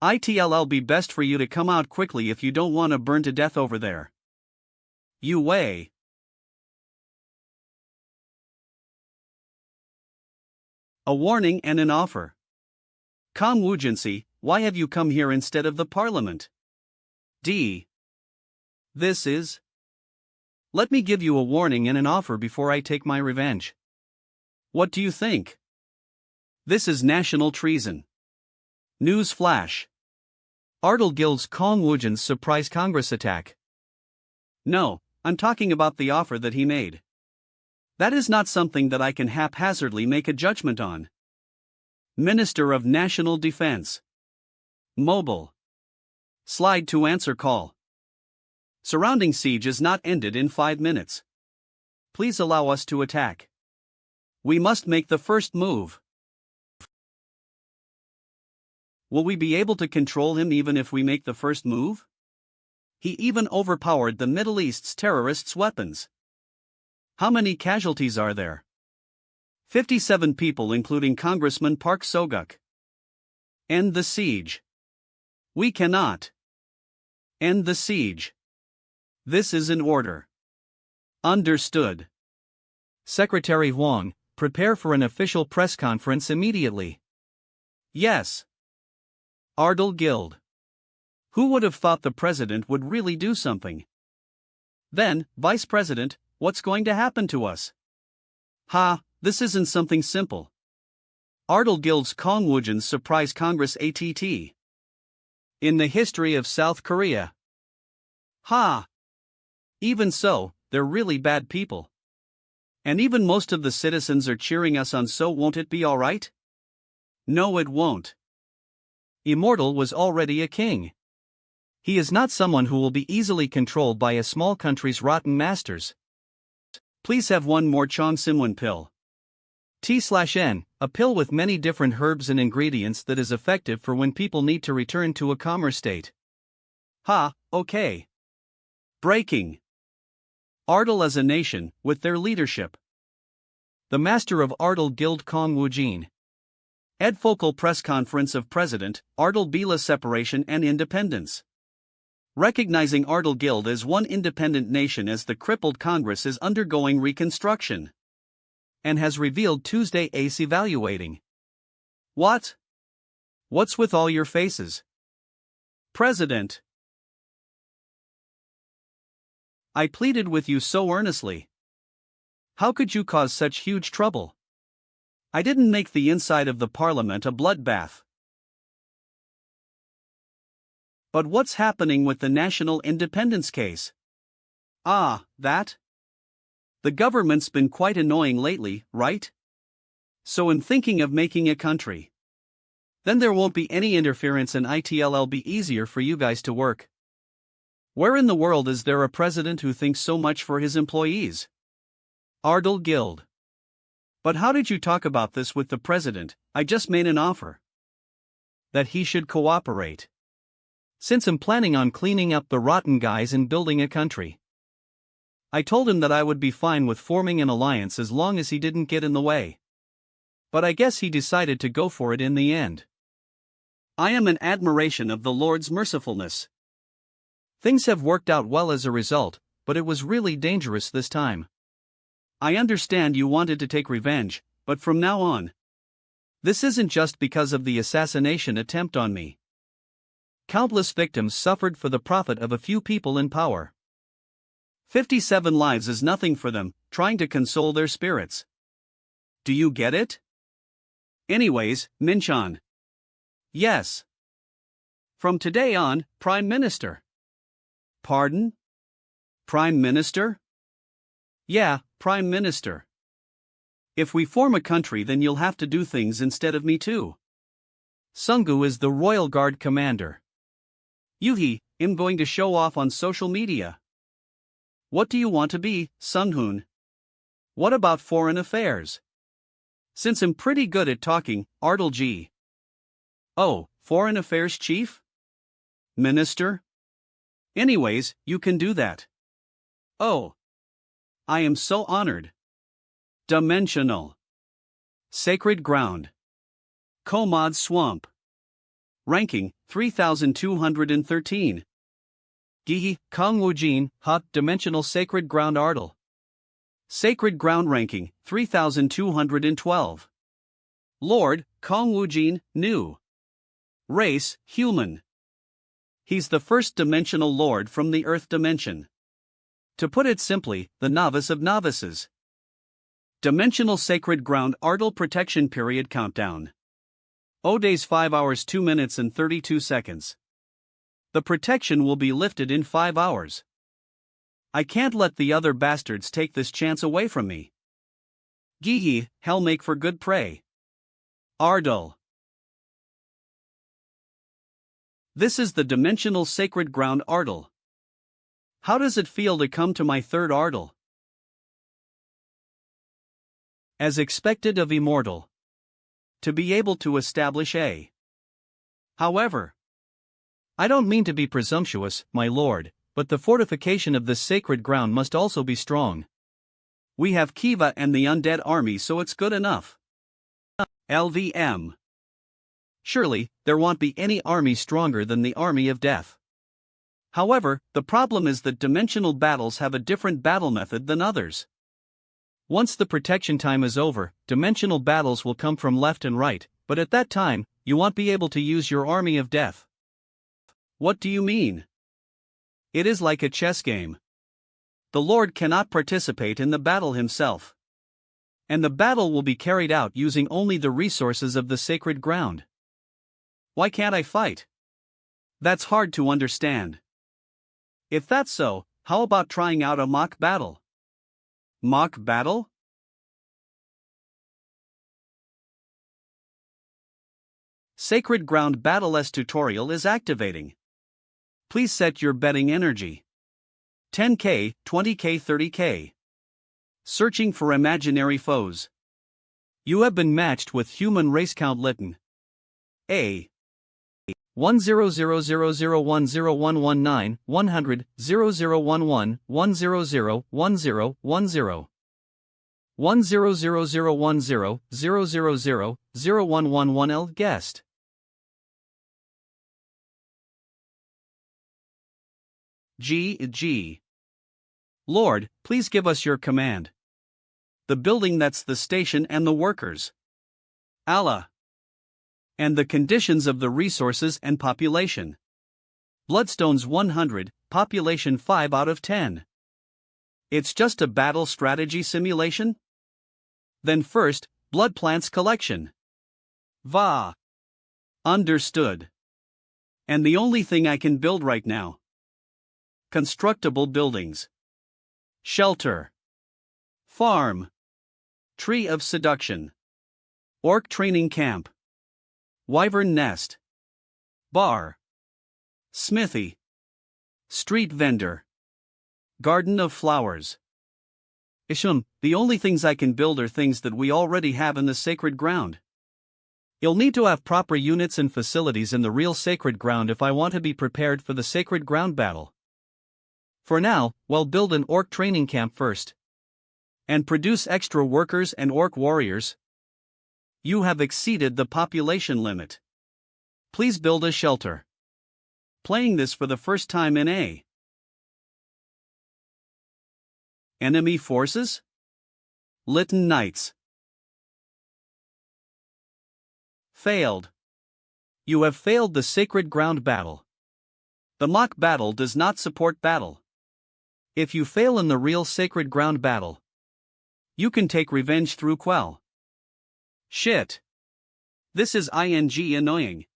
It'll be best for you to come out quickly if you don't want to burn to death over there. You Wei. A warning and an offer. Kong Wujensi, why have you come here instead of the parliament? D. This is. Let me give you a warning and an offer before I take my revenge. What do you think? This is national treason. News flash. Ardal Guild's Kong Wujen's surprise Congress attack. No, I'm talking about the offer that he made. That is not something that I can haphazardly make a judgment on. Minister of National Defense. Mobile. Slide to answer call. Surrounding siege is not ended in 5 minutes. Please allow us to attack. We must make the first move. Will we be able to control him even if we make the first move? He even overpowered the Middle East's terrorists' weapons. How many casualties are there? 57 people including Congressman Park Soguk. End the siege. We cannot. End the siege. This is an order. Understood. Secretary Huang, prepare for an official press conference immediately. Yes. Ardal Guild. Who would have thought the president would really do something? Then, Vice President, what's going to happen to us? This isn't something simple. Ardal Guild's Kong Wujen's surprise Congress ATT. In the history of South Korea. Even so, they're really bad people. And even most of the citizens are cheering us on, so won't it be alright? No, it won't. Immortal was already a king. He is not someone who will be easily controlled by a small country's rotten masters. Please have one more Chong Simwan pill. T/N, a pill with many different herbs and ingredients that is effective for when people need to return to a calmer state. Okay. Breaking. Ardal as a nation, with their leadership. The master of Ardal Guild Kong Wujen. Ed Focal press conference of President, Ardal Bila separation and independence. Recognizing Ardal Guild as one independent nation as the crippled Congress is undergoing reconstruction. And has revealed Tuesday ACE evaluating. What? What's with all your faces? President. I pleaded with you so earnestly. How could you cause such huge trouble? I didn't make the inside of the parliament a bloodbath. But what's happening with the national independence case? That? The government's been quite annoying lately, right? So I'm thinking of making a country. Then there won't be any interference and it'll be easier for you guys to work. Where in the world is there a president who thinks so much for his employees? Ardal Guild. But how did you talk about this with the president? I just made an offer. That he should cooperate. Since I'm planning on cleaning up the rotten guys and building a country. I told him that I would be fine with forming an alliance as long as he didn't get in the way. But I guess he decided to go for it in the end. I am in admiration of the Lord's mercifulness. Things have worked out well as a result, but it was really dangerous this time. I understand you wanted to take revenge, but from now on. This isn't just because of the assassination attempt on me. Countless victims suffered for the profit of a few people in power. 57 lives is nothing for them, trying to console their spirits. Do you get it? Anyways, Minchan. Yes. From today on, Prime Minister. Pardon? Prime Minister? Yeah, Prime Minister. If we form a country, then you'll have to do things instead of me too. Sungu is the Royal Guard commander. Yuhi, I'm going to show off on social media. What do you want to be, Sunhoon? What about foreign affairs? Since I'm pretty good at talking, Ardal G. Oh, foreign affairs chief? Minister? Anyways, you can do that. Oh. I am so honored. Dimensional. Sacred Ground. Komod Swamp. Ranking 3213. Gihi, Kongwujin, Ha, Dimensional Sacred Ground Ardal. Sacred Ground Ranking 3212. Lord, Kongwujin, New. Race, Human. He's the first dimensional lord from the Earth dimension. To put it simply, the novice of novices. Dimensional Sacred Ground Ardal Protection Period Countdown. O days 5 hours 2 minutes and 32 seconds. The protection will be lifted in 5 hours. I can't let the other bastards take this chance away from me. Gihi, hell make for good prey. Ardal. This is the Dimensional Sacred Ground Ardal. How does it feel to come to my third Ardal? As expected of Immortal. To be able to establish a. However, I don't mean to be presumptuous, my lord, but the fortification of this sacred ground must also be strong. We have Kiva and the undead army, so it's good enough. LVM. Surely, there won't be any army stronger than the army of death. However, the problem is that dimensional battles have a different battle method than others. Once the protection time is over, dimensional battles will come from left and right, but at that time, you won't be able to use your army of death. What do you mean? It is like a chess game. The Lord cannot participate in the battle himself. And the battle will be carried out using only the resources of the sacred ground. Why can't I fight? That's hard to understand. If that's so, how about trying out a mock battle? Mock battle? Sacred Ground Battle S tutorial is activating. Please set your betting energy. 10k, 20k, 30k. Searching for imaginary foes. You have been matched with human race count Lytton. A. 10000101119 100 0011 100 1010 1000010 000 0111L guest. G. Lord, please give us your command. The building, that's the station, and the workers. Allah. And the conditions of the resources and population. Bloodstones 100, population 5 out of 10. It's just a battle strategy simulation? Then first, blood plants collection. Va. Understood. And the only thing I can build right now. Constructible buildings. Shelter. Farm. Tree of Seduction. Orc Training Camp. Wyvern Nest. Bar. Smithy. Street Vendor. Garden of Flowers. Ishum, the only things I can build are things that we already have in the sacred ground. You'll need to have proper units and facilities in the real sacred ground if I want to be prepared for the sacred ground battle. For now, well, build an orc training camp first. And produce extra workers and orc warriors. You have exceeded the population limit. Please build a shelter. Playing this for the first time in a. Enemy forces? Lytton Knights. Failed. You have failed the sacred ground battle. The mock battle does not support battle. If you fail in the real sacred ground battle, you can take revenge through quell. Shit. This is annoying.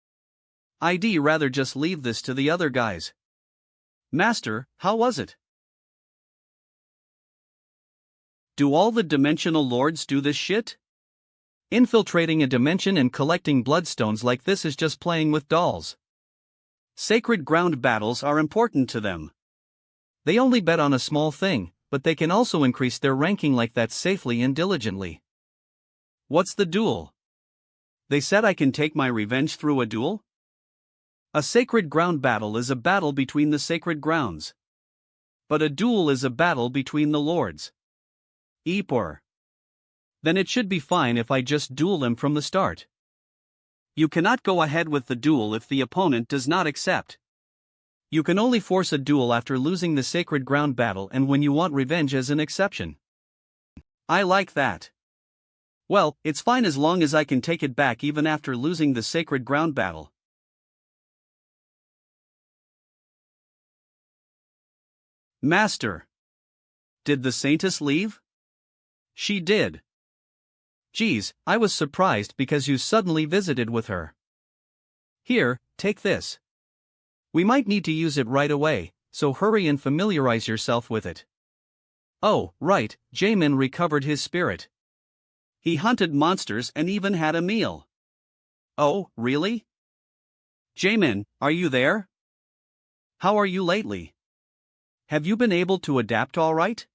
I'd rather just leave this to the other guys. Master, how was it? Do all the dimensional lords do this shit? Infiltrating a dimension and collecting bloodstones like this is just playing with dolls. Sacred ground battles are important to them. They only bet on a small thing, but they can also increase their ranking like that safely and diligently. What's the duel? They said I can take my revenge through a duel? A sacred ground battle is a battle between the sacred grounds. But a duel is a battle between the lords. Eepor. Then it should be fine if I just duel him from the start. You cannot go ahead with the duel if the opponent does not accept. You can only force a duel after losing the sacred ground battle and when you want revenge as an exception. I like that. Well, it's fine as long as I can take it back even after losing the sacred ground battle. Master. Did the Saintess leave? She did. Geez, I was surprised because you suddenly visited with her. Here, take this. We might need to use it right away, so hurry and familiarize yourself with it. Oh, right, Jamin recovered his spirit. He hunted monsters and even had a meal. Oh, really? Jamin, are you there? How are you lately? Have you been able to adapt all right?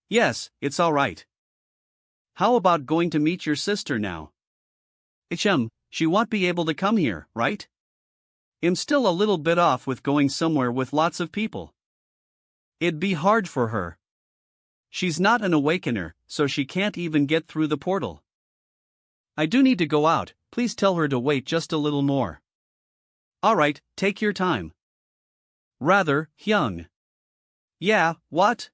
Yes, it's all right. How about going to meet your sister now? She won't be able to come here, right? I'm still a little bit off with going somewhere with lots of people. It'd be hard for her. She's not an awakener, so she can't even get through the portal. I do need to go out, please tell her to wait just a little more. Alright, take your time. Rather, Hyung. Yeah, what?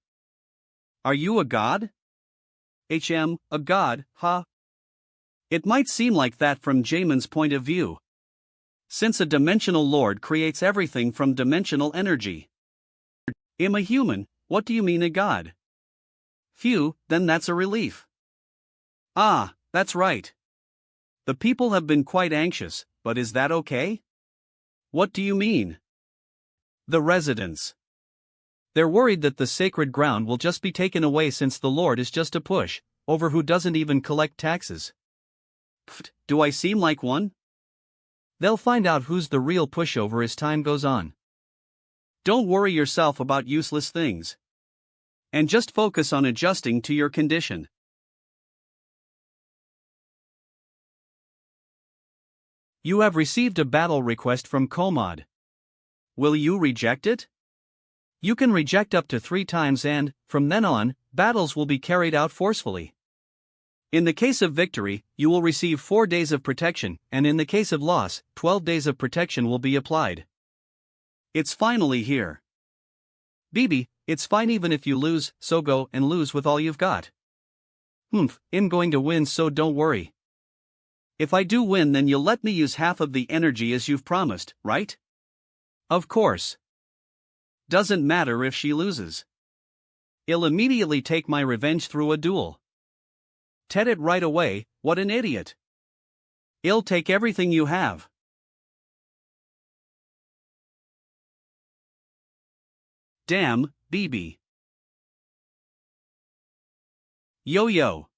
Are you a god? A god, huh? It might seem like that from Jamin's point of view. Since a dimensional lord creates everything from dimensional energy. I'm a human, what do you mean a god? Phew, then that's a relief. Ah, that's right. The people have been quite anxious, but is that okay? What do you mean? The residents. They're worried that the sacred ground will just be taken away since the Lord is just a push over who doesn't even collect taxes. Pfft, do I seem like one? They'll find out who's the real pushover as time goes on. Don't worry yourself about useless things. And just focus on adjusting to your condition. You have received a battle request from Komod. Will you reject it? You can reject up to 3 times and, from then on, battles will be carried out forcefully. In the case of victory, you will receive 4 days of protection, and in the case of loss, 12 days of protection will be applied. It's finally here. Bibi, it's fine even if you lose, so go and lose with all you've got. I'm going to win, so don't worry. If I do win, then you'll let me use half of the energy as you've promised, right? Of course. Doesn't matter if she loses. I'll immediately take my revenge through a duel. Ted it right away, what an idiot. I'll take everything you have. Damn, Bibi. Yo-yo.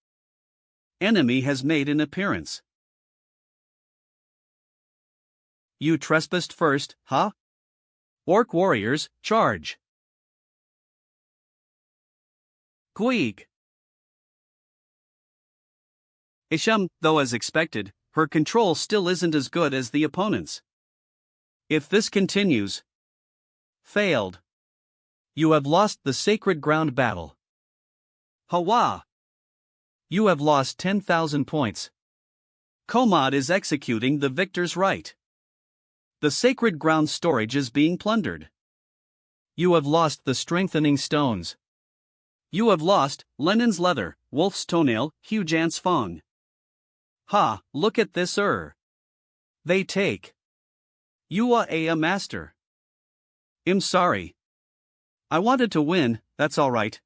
Enemy has made an appearance. You trespassed first, huh? Orc warriors, charge. Queeg. Isham, though as expected, her control still isn't as good as the opponent's. If this continues. Failed. You have lost the sacred ground battle. Hawa. You have lost 10,000 points. Komod is executing the victor's right. The sacred ground storage is being plundered. You have lost the strengthening stones. You have lost Lenin's leather, wolf's toenail, Hujan's fong. Ha, look at this They take. You are a master. I'm sorry. I wanted to win, that's alright.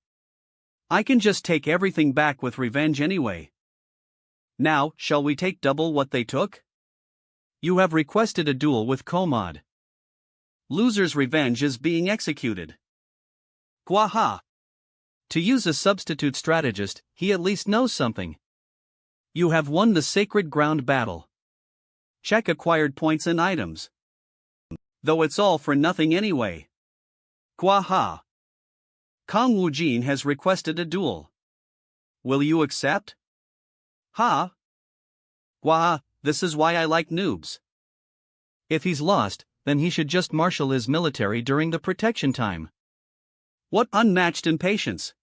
I can just take everything back with revenge anyway. Now, shall we take double what they took? You have requested a duel with Komod. Loser's revenge is being executed. Gwaha. To use a substitute strategist, he at least knows something. You have won the sacred ground battle. Check acquired points and items. Though it's all for nothing anyway. Gwaha. Kong Wujin has requested a duel. Will you accept? Ha. Gwaha, this is why I like noobs. If he's lost, then he should just marshal his military during the protection time. What unmatched impatience!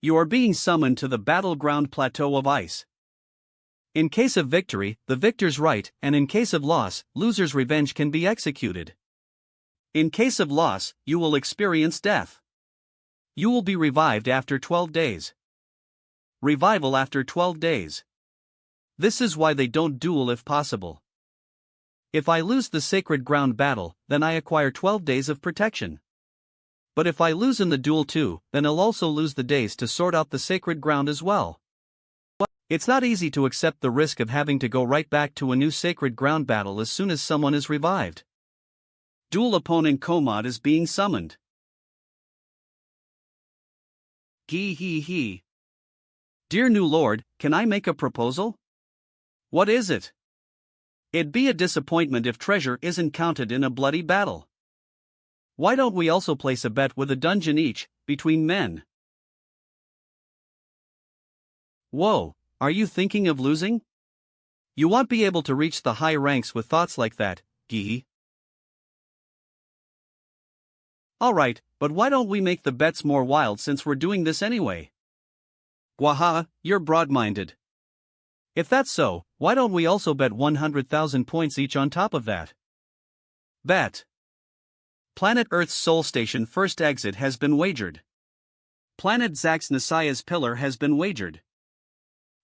You are being summoned to the battleground plateau of ice. In case of victory, the victor's right, and in case of loss, loser's revenge can be executed. In case of loss, you will experience death. You will be revived after 12 days. Revival after 12 days. This is why they don't duel if possible. If I lose the sacred ground battle, then I acquire 12 days of protection. But if I lose in the duel too, then I'll also lose the days to sort out the sacred ground as well. It's not easy to accept the risk of having to go right back to a new sacred ground battle as soon as someone is revived. Dual opponent Komad is being summoned. Gee hee hee. Dear new lord, can I make a proposal? What is it? It'd be a disappointment if treasure isn't counted in a bloody battle. Why don't we also place a bet with a dungeon each, between men? Whoa, are you thinking of losing? You won't be able to reach the high ranks with thoughts like that, Gee. Alright, but why don't we make the bets more wild since we're doing this anyway? Gwaha, you're broad-minded. If that's so, why don't we also bet 100,000 points each on top of that? Bet. Planet Earth's Soul Station first exit has been wagered. Planet Zack's Nasia's pillar has been wagered.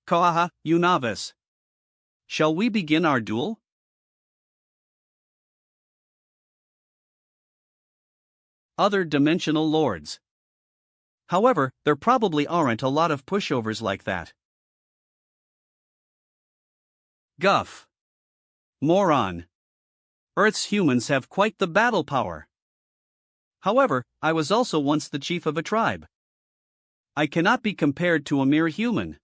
Koaha, you novice. Shall we begin our duel? Other dimensional lords. However, there probably aren't a lot of pushovers like that. Guff. Moron. Earth's humans have quite the battle power. However, I was also once the chief of a tribe. I cannot be compared to a mere human.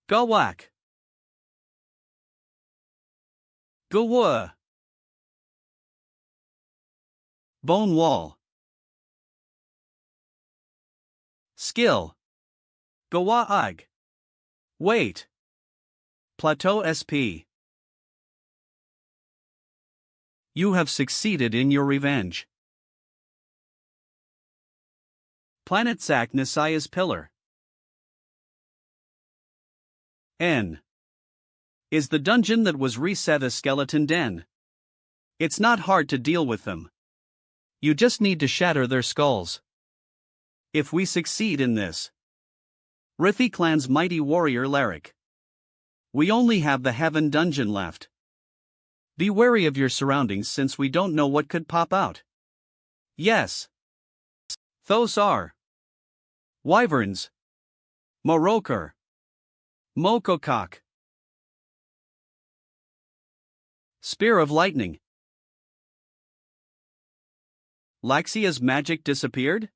Gawak. Gawua. Bone wall. Skill. Gawaag. Wait. Plateau SP. You have succeeded in your revenge. Planet Zack Nasia's pillar. N. Is the dungeon that was reset a skeleton den? It's not hard to deal with them. You just need to shatter their skulls. If we succeed in this. Rithi clan's mighty warrior Laric. We only have the Heaven dungeon left. Be wary of your surroundings since we don't know what could pop out. Yes. Those are Wyverns. Morokar. Mokokok. Spear of Lightning. Laxia's magic disappeared?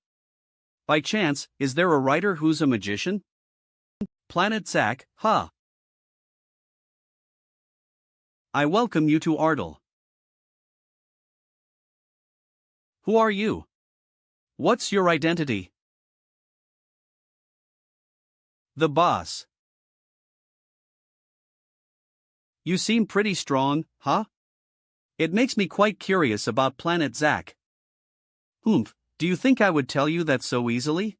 By chance, is there a writer who's a magician? Planet Zack, huh? I welcome you to Ardal. Who are you? What's your identity? The boss. You seem pretty strong, huh? It makes me quite curious about Planet Zack. Oomph, do you think I would tell you that so easily?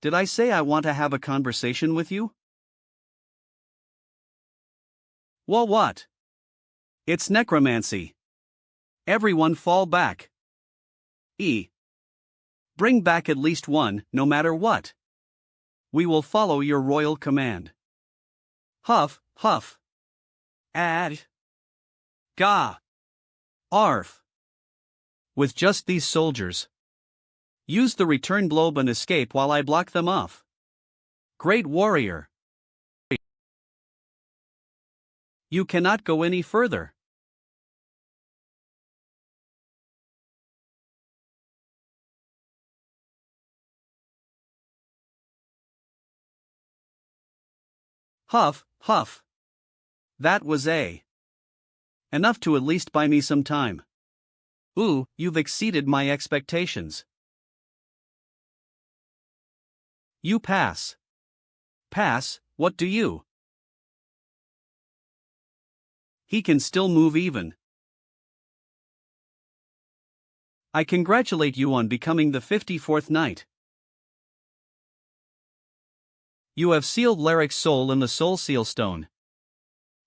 Did I say I want to have a conversation with you? Well, what? It's necromancy. Everyone fall back. Bring back at least one, no matter what. We will follow your royal command. Huff, huff. Ad. Ga. Arf. With just these soldiers. Use the return globe and escape while I block them off. Great warrior. You cannot go any further. Huff, huff. That was enough to at least buy me some time. Ooh, you've exceeded my expectations. You pass. Pass, what do you? He can still move even. I congratulate you on becoming the 54th knight. You have sealed Laric's soul in the soul seal stone.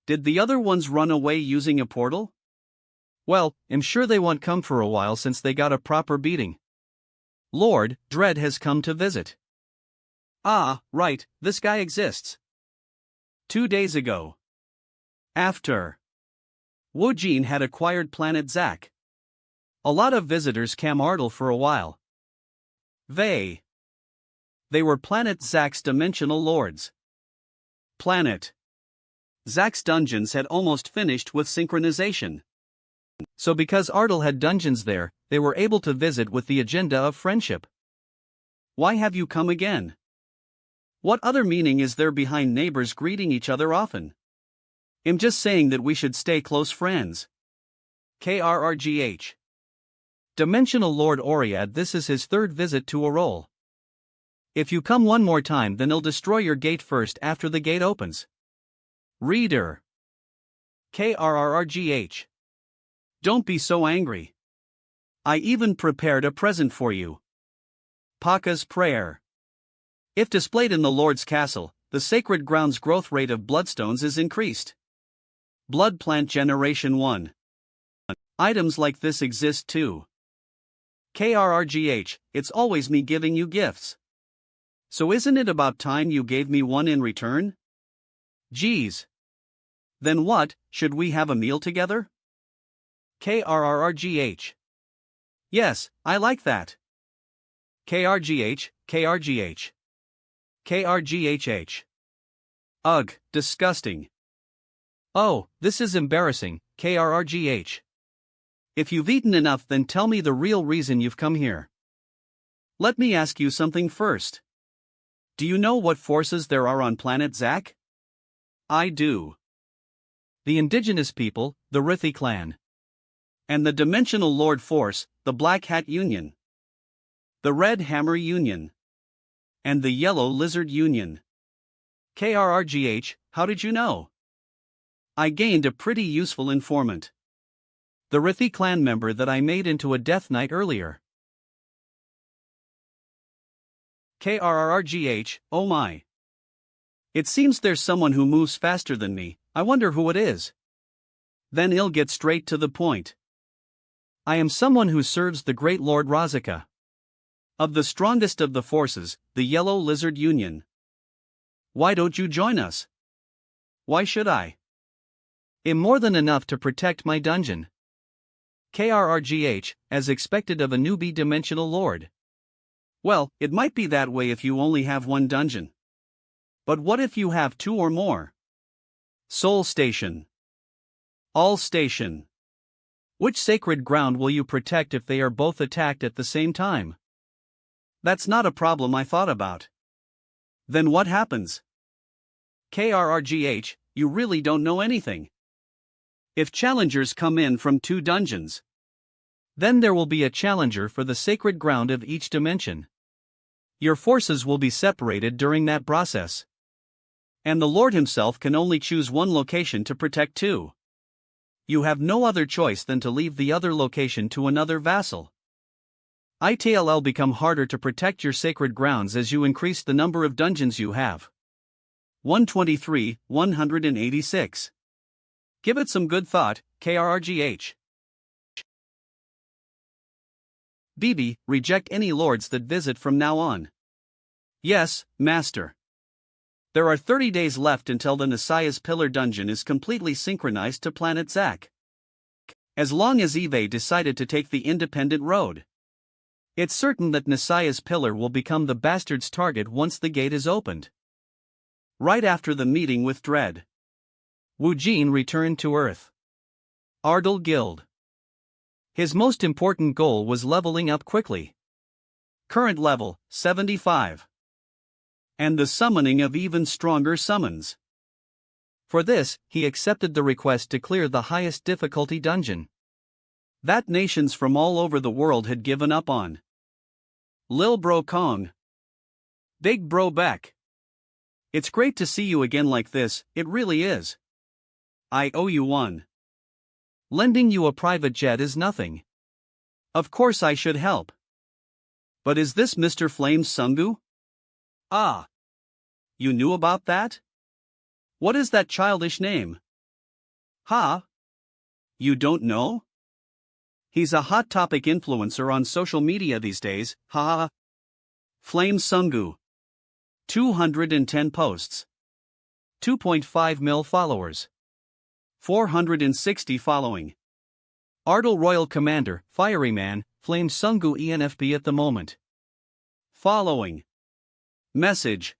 Did the other ones run away using a portal? Well, I'm sure they won't come for a while since they got a proper beating. Lord Dread has come to visit. Ah, right, this guy exists. 2 days ago. After Wu Jin had acquired planet Zack. A lot of visitors came Ardle for a while. They were planet Zack's dimensional lords. Planet Zack's dungeons had almost finished with synchronization. So because Ardle had dungeons there, they were able to visit with the agenda of friendship. Why have you come again? What other meaning is there behind neighbors greeting each other often? I'm just saying that we should stay close friends. KRRGH. Dimensional Lord Oriad, this is his third visit to Arol. If you come one more time, then he'll destroy your gate first after the gate opens. Reader. KRRRGH. Don't be so angry. I even prepared a present for you. Paka's Prayer. If displayed in the Lord's castle, the sacred ground's growth rate of bloodstones is increased. Blood Plant Generation 1. Items like this exist too. KRRGH, it's always me giving you gifts. So isn't it about time you gave me one in return? Geez. Then what, should we have a meal together? KRRRGH. Yes, I like that. KRGH, KRGH. KRGHH. Ugh, disgusting. Oh, this is embarrassing, KRRGH. If you've eaten enough, then tell me the real reason you've come here. Let me ask you something first. Do you know what forces there are on planet Zack? I do. The indigenous people, the Rithi clan. And the Dimensional Lord Force, the Black Hat Union. The Red Hammer Union. And the Yellow Lizard Union. KRRGH, how did you know? I gained a pretty useful informant. The Rithi clan member that I made into a Death Knight earlier. KRRGH, oh my. It seems there's someone who moves faster than me, I wonder who it is. Then he'll get straight to the point. I am someone who serves the great Lord Razaka. Of the strongest of the forces, the Yellow Lizard Union. Why don't you join us? Why should I? I'm more than enough to protect my dungeon. KRRGH, as expected of a newbie dimensional lord. Well, it might be that way if you only have one dungeon. But what if you have two or more? Soul Station. All Station. Which sacred ground will you protect if they are both attacked at the same time? That's not a problem I thought about. Then what happens? KRRGH, you really don't know anything. If challengers come in from two dungeons, then there will be a challenger for the sacred ground of each dimension. Your forces will be separated during that process. And the Lord himself can only choose one location to protect two. You have no other choice than to leave the other location to another vassal. It'll become harder to protect your sacred grounds as you increase the number of dungeons you have. 123, 186. Give it some good thought, KRRGH. BB, reject any lords that visit from now on. Yes, Master. There are 30 days left until the Messiah's Pillar dungeon is completely synchronized to planet Zack. As long as Eve decided to take the independent road, it's certain that Messiah's Pillar will become the bastard's target once the gate is opened. Right after the meeting with Dread, Wu Jin returned to Earth. Ardle Guild. His most important goal was leveling up quickly. Current level, 75. And the summoning of even stronger summons. For this, he accepted the request to clear the highest difficulty dungeon that nations from all over the world had given up on. Lil Bro Kong. Big Bro Beck. It's great to see you again like this, it really is. I owe you one. Lending you a private jet is nothing. Of course I should help. But is this Mr. Flames Sungu? Ah. You knew about that? What is that childish name? Ha? You don't know? He's a hot topic influencer on social media these days, ha. Flames Sungu. 210 posts. 2.5 mil followers. 460 following. Ardal Royal Commander, Fiery Man, Flames Sungu ENFP at the moment. Following. Message.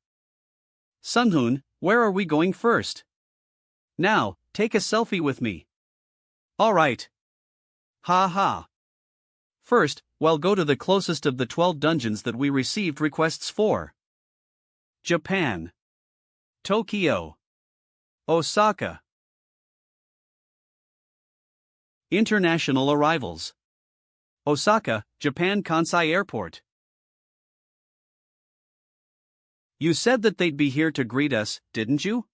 Sunhoon, where are we going first? Now, take a selfie with me. Alright. Ha ha. First, well, go to the closest of the 12 dungeons that we received requests for. Japan. Tokyo. Osaka. International arrivals. Osaka, Japan Kansai Airport. You said that they'd be here to greet us, didn't you?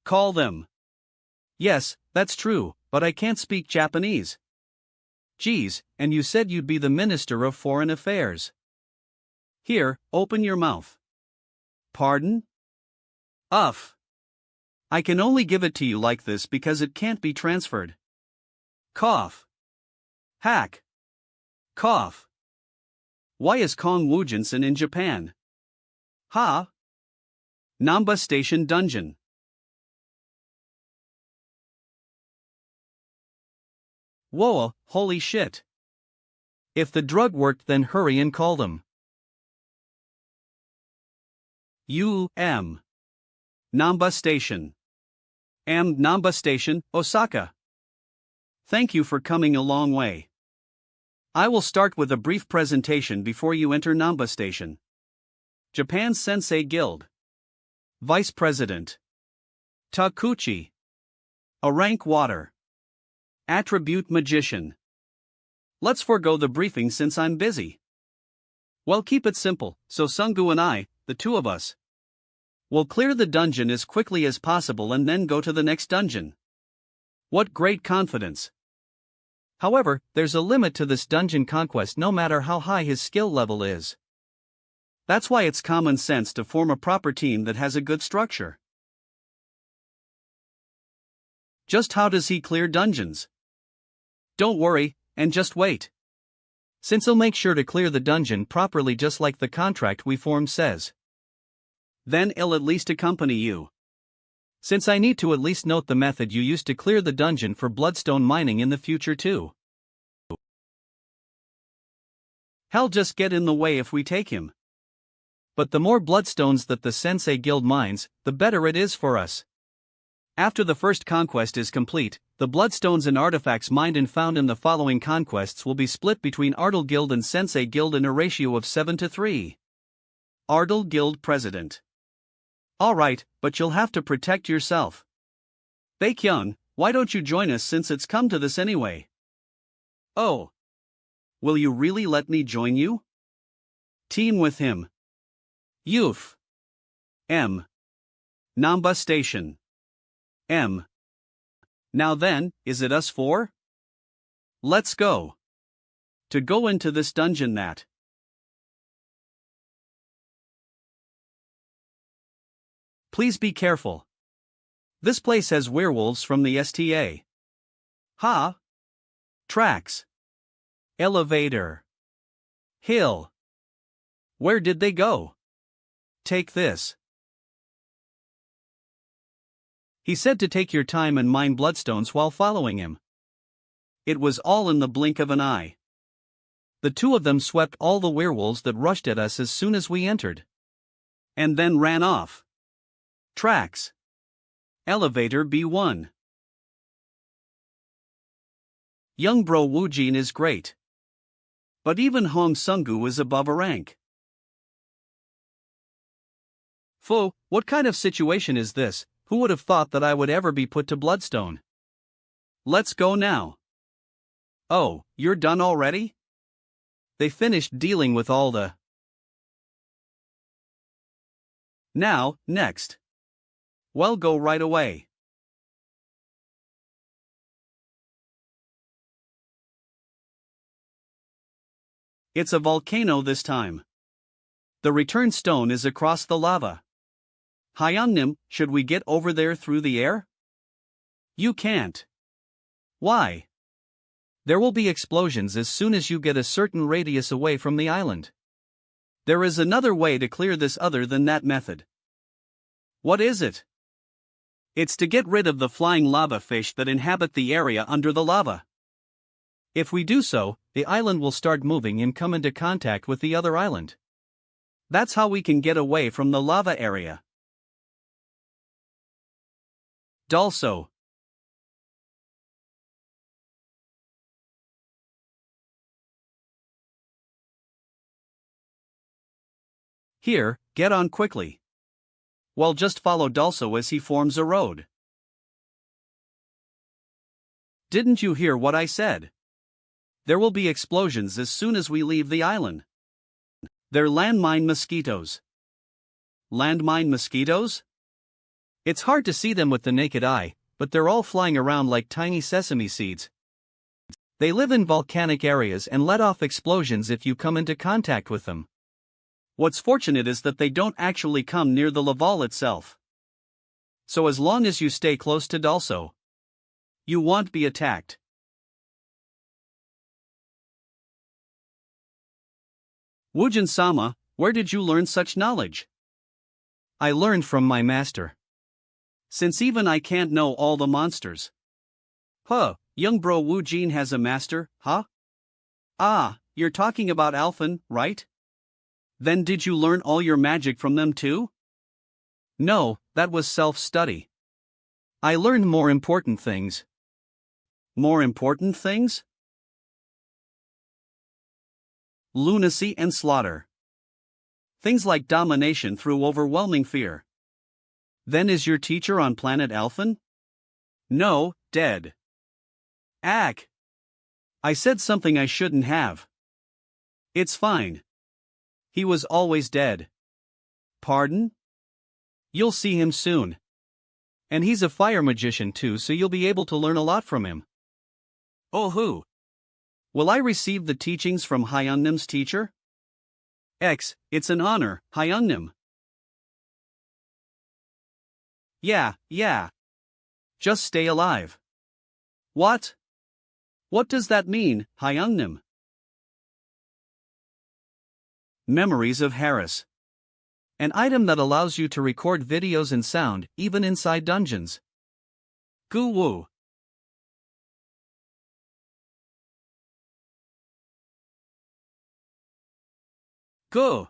Call them. Yes, that's true, but I can't speak Japanese. Geez, and you said you'd be the Minister of Foreign Affairs. Here, open your mouth. Pardon? Uff. I can only give it to you like this because it can't be transferred. Cough. Hack. Cough. Why is Kong Woo-jinsen in Japan? Ha? Namba Station Dungeon. Whoa, holy shit. If the drug worked, then hurry and call them. Namba Station. Namba Station, Osaka. Thank you for coming a long way. I will start with a brief presentation before you enter Namba Station. Japan Sensei Guild. Vice President. Takuchi. A rank water. Attribute Magician. Let's forego the briefing since I'm busy. Well, keep it simple, so Sungu and I, the two of us, will clear the dungeon as quickly as possible and then go to the next dungeon. What great confidence. However, there's a limit to this dungeon conquest no matter how high his skill level is. That's why it's common sense to form a proper team that has a good structure. Just how does he clear dungeons? Don't worry, and just wait. Since he'll make sure to clear the dungeon properly just like the contract we formed says. Then he'll at least accompany you. Since I need to at least note the method you used to clear the dungeon for bloodstone mining in the future too. Hell, just get in the way if we take him. But the more bloodstones that the Sensei Guild mines, the better it is for us. After the first conquest is complete, the bloodstones and artifacts mined and found in the following conquests will be split between Ardal Guild and Sensei Guild in a ratio of 7-3. Ardal Guild President. Alright, but you'll have to protect yourself. Baekhyun, why don't you join us since it's come to this anyway? Oh. Will you really let me join you? Team with him. Youth. Namba Station. Now then, is it us four? Let's go. To go into this dungeon that. Please be careful. This place has werewolves from the STA. Ha? Tracks. Elevator. Hill. Where did they go? Take this. He said to take your time and mine bloodstones while following him. It was all in the blink of an eye. The two of them swept all the werewolves that rushed at us as soon as we entered. And then ran off. Tracks. Elevator B1. Young bro Woojin is great. But even Hong Sungu is above a rank. Pho, what kind of situation is this? Who would have thought that I would ever be put to bloodstone? Let's go now. Oh, you're done already? They finished dealing with all the. Now, next. Well, go right away. It's a volcano this time. The return stone is across the lava. Hyungnim, should we get over there through the air? You can't. Why? There will be explosions as soon as you get a certain radius away from the island. There is another way to clear this other than that method. What is it? It's to get rid of the flying lava fish that inhabit the area under the lava. If we do so, the island will start moving and come into contact with the other island. That's how we can get away from the lava area. Also, here, get on quickly. Well, just follow Dulso as he forms a road. Didn't you hear what I said? There will be explosions as soon as we leave the island. They're landmine mosquitoes. Landmine mosquitoes? It's hard to see them with the naked eye, but they're all flying around like tiny sesame seeds. They live in volcanic areas and let off explosions if you come into contact with them. What's fortunate is that they don't actually come near the laval itself. So as long as you stay close to Dulso, you won't be attacked. Woojin-sama, where did you learn such knowledge? I learned from my master. Since even I can't know all the monsters. Huh, young bro Woojin has a master, huh? Ah, you're talking about Alphen, right? Then did you learn all your magic from them too? No, that was self-study. I learned more important things. More important things? Lunacy and slaughter. Things like domination through overwhelming fear. Then is your teacher on planet Alphen? No, dead. Ack! I said something I shouldn't have. It's fine. He was always dead. Pardon? You'll see him soon. And he's a fire magician too, so you'll be able to learn a lot from him. Oh who? Will I receive the teachings from Hyungnim's teacher? It's an honor, Hyungnim. Yeah. Just stay alive. What? What does that mean, Hyungnim? Memories of Harris. An item that allows you to record videos and sound, even inside dungeons. Goo woo. Go.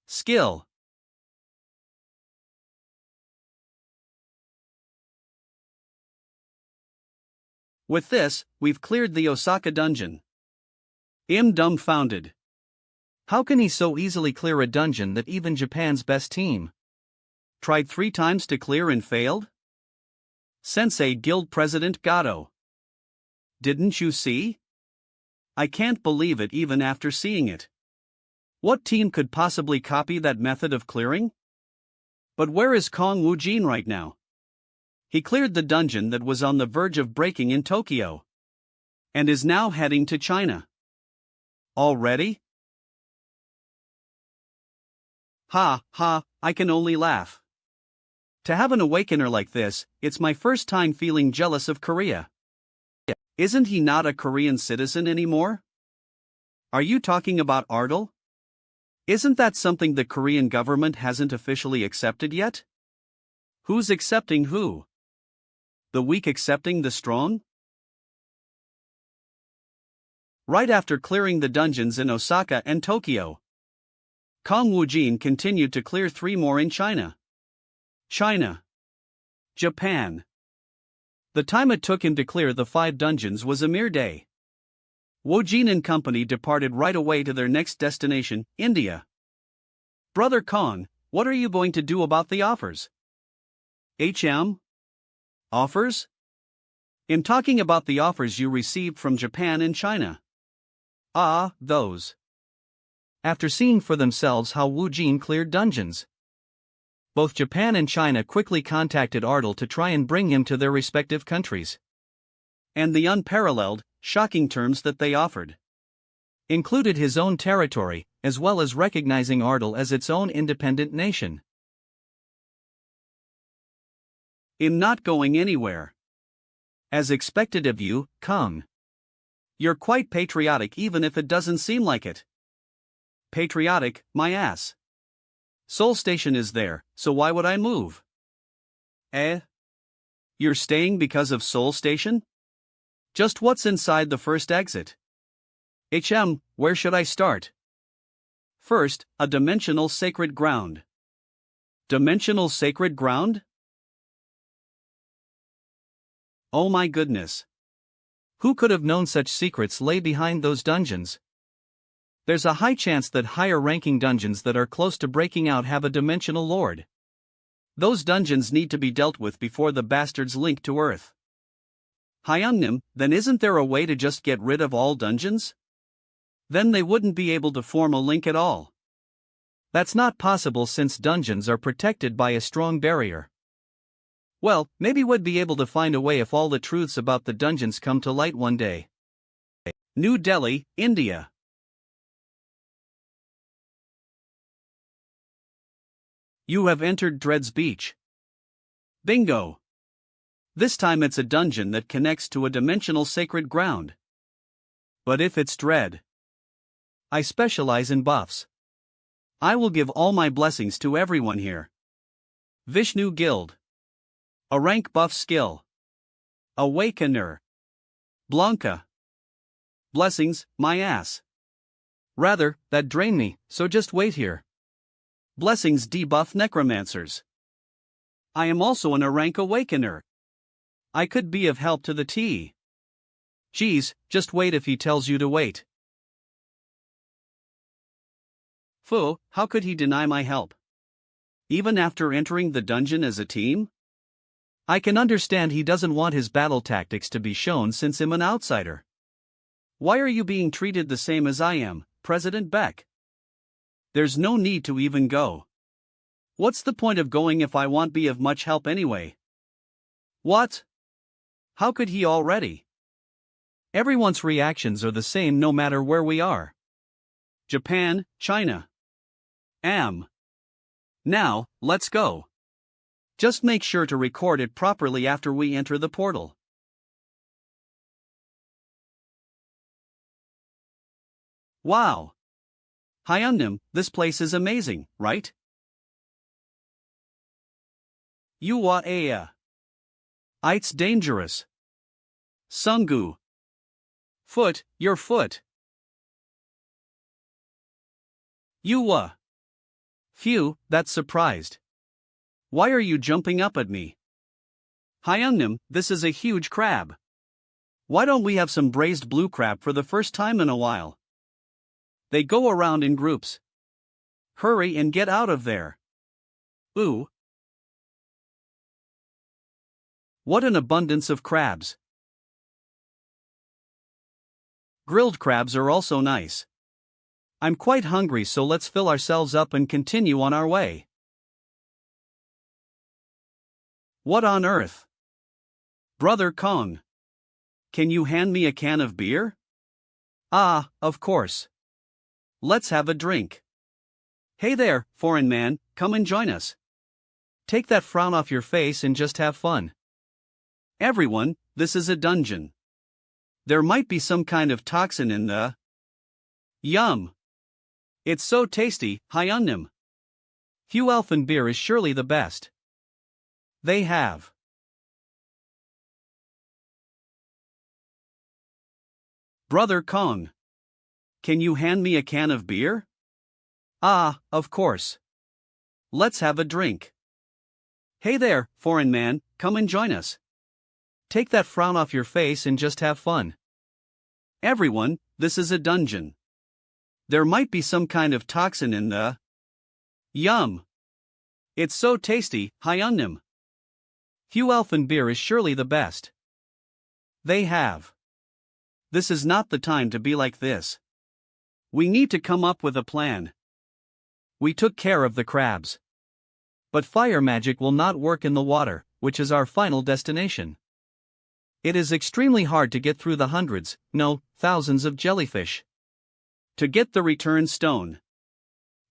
Skill. With this, we've cleared the Osaka dungeon. I'm dumbfounded. How can he so easily clear a dungeon that even Japan's best team tried 3 times to clear and failed? Sensei Guild President Gato. Didn't you see? I can't believe it even after seeing it. What team could possibly copy that method of clearing? But where is Kong Woojin right now? He cleared the dungeon that was on the verge of breaking in Tokyo. And is now heading to China. Already? Ha, I can only laugh. To have an awakener like this, it's my first time feeling jealous of Korea. Isn't he not a Korean citizen anymore? Are you talking about Ardal? Isn't that something the Korean government hasn't officially accepted yet? Who's accepting who? The weak accepting the strong? Right after clearing the dungeons in Osaka and Tokyo, Kong Woojin continued to clear 3 more in China. Japan. The time it took him to clear the 5 dungeons was a mere day. Woojin and company departed right away to their next destination, India. Brother Kong, what are you going to do about the offers? Offers? I'm talking about the offers you received from Japan and China. Ah, those. After seeing for themselves how Woojin cleared dungeons, both Japan and China quickly contacted Ardal to try and bring him to their respective countries. And the unparalleled, shocking terms that they offered. included his own territory, as well as recognizing Ardal as its own independent nation. I'm not going anywhere. As expected of you, Kong. You're quite patriotic even if it doesn't seem like it. Patriotic, my ass. Seoul Station is there, so why would I move? Eh? You're staying because of Seoul Station? Just what's inside the first exit? Where should I start? First, a dimensional sacred ground. Dimensional sacred ground? Oh my goodness. Who could have known such secrets lay behind those dungeons? There's a high chance that higher-ranking dungeons that are close to breaking out have a dimensional lord. Those dungeons need to be dealt with before the bastards link to Earth. Hyunnim, then isn't there a way to just get rid of all dungeons? Then they wouldn't be able to form a link at all. That's not possible since dungeons are protected by a strong barrier. Well, maybe we'd be able to find a way if all the truths about the dungeons come to light one day. New Delhi, India. You have entered Dread's Beach. Bingo! This time it's a dungeon that connects to a dimensional sacred ground. But if it's Dread, I specialize in buffs. I will give all my blessings to everyone here. Vishnu Guild. A rank buff skill. Awakener. Blanca. Blessings, my ass. Rather, that drain me, so just wait here. Blessings debuff necromancers. I am also an A-rank awakener. I could be of help to the T. Geez, just wait if he tells you to wait. Fu, how could he deny my help? Even after entering the dungeon as a team? I can understand he doesn't want his battle tactics to be shown since I'm an outsider. Why are you being treated the same as I am, President Beck? There's no need to even go. What's the point of going if I won't be of much help anyway? What? How could he already? Everyone's reactions are the same no matter where we are. Japan, China. Now, let's go. Just make sure to record it properly after we enter the portal. Wow! Hyunnim, this place is amazing, right? Ea. It's dangerous. Sungu. Foot, your foot. Yuwa. Phew, that's surprised. Why are you jumping up at me? Hyunnim, this is a huge crab. Why don't we have some braised blue crab for the first time in a while? They go around in groups. Hurry and get out of there. Ooh. What an abundance of crabs. Grilled crabs are also nice. I'm quite hungry, so let's fill ourselves up and continue on our way. What on earth? Brother Kong. Can you hand me a can of beer? Ah, of course. Let's have a drink. Hey there, foreign man, come and join us. Take that frown off your face and just have fun. Everyone, this is a dungeon. There might be some kind of toxin in the... Yum! It's so tasty, Hyunnim. Hugh Elfin beer is surely the best. They have. Brother Kong. Can you hand me a can of beer? Ah, of course. Let's have a drink. Hey there, foreign man, come and join us. Take that frown off your face and just have fun. Everyone, this is a dungeon. There might be some kind of toxin in the... Yum! It's so tasty, Hyunnim. Hugh Elfin beer is surely the best. They have. This is not the time to be like this. We need to come up with a plan. We took care of the crabs. But fire magic will not work in the water, which is our final destination. It is extremely hard to get through the hundreds, no, thousands of jellyfish. to get the return stone.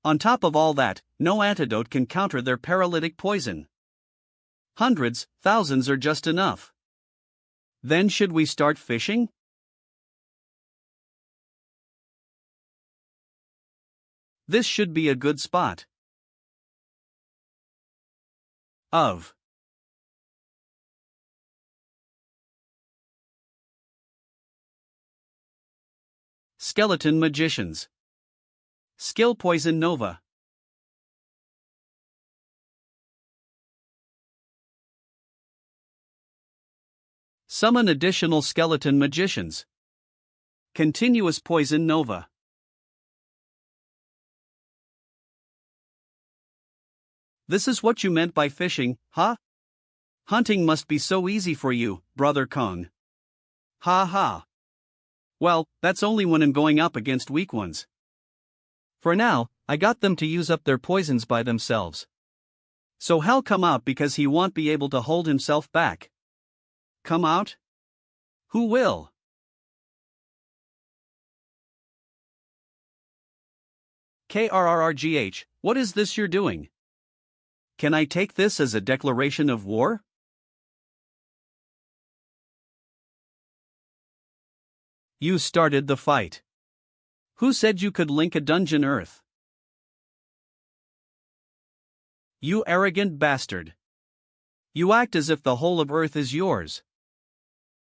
On top of all that, no antidote can counter their paralytic poison. Hundreds, thousands are just enough. Then should we start fishing? This should be a good spot. Of. Skeleton magicians. Skill poison nova. Summon additional skeleton magicians. Continuous poison nova. This is what you meant by fishing, huh? Hunting must be so easy for you, Brother Kong. Ha ha. Well, that's only when I'm going up against weak ones. For now, I got them to use up their poisons by themselves. So hell come out because he won't be able to hold himself back. Come out? Who will? KRRRGH, what is this you're doing? Can I take this as a declaration of war? You started the fight. Who said you could link a dungeon earth? You arrogant bastard. You act as if the whole of Earth is yours.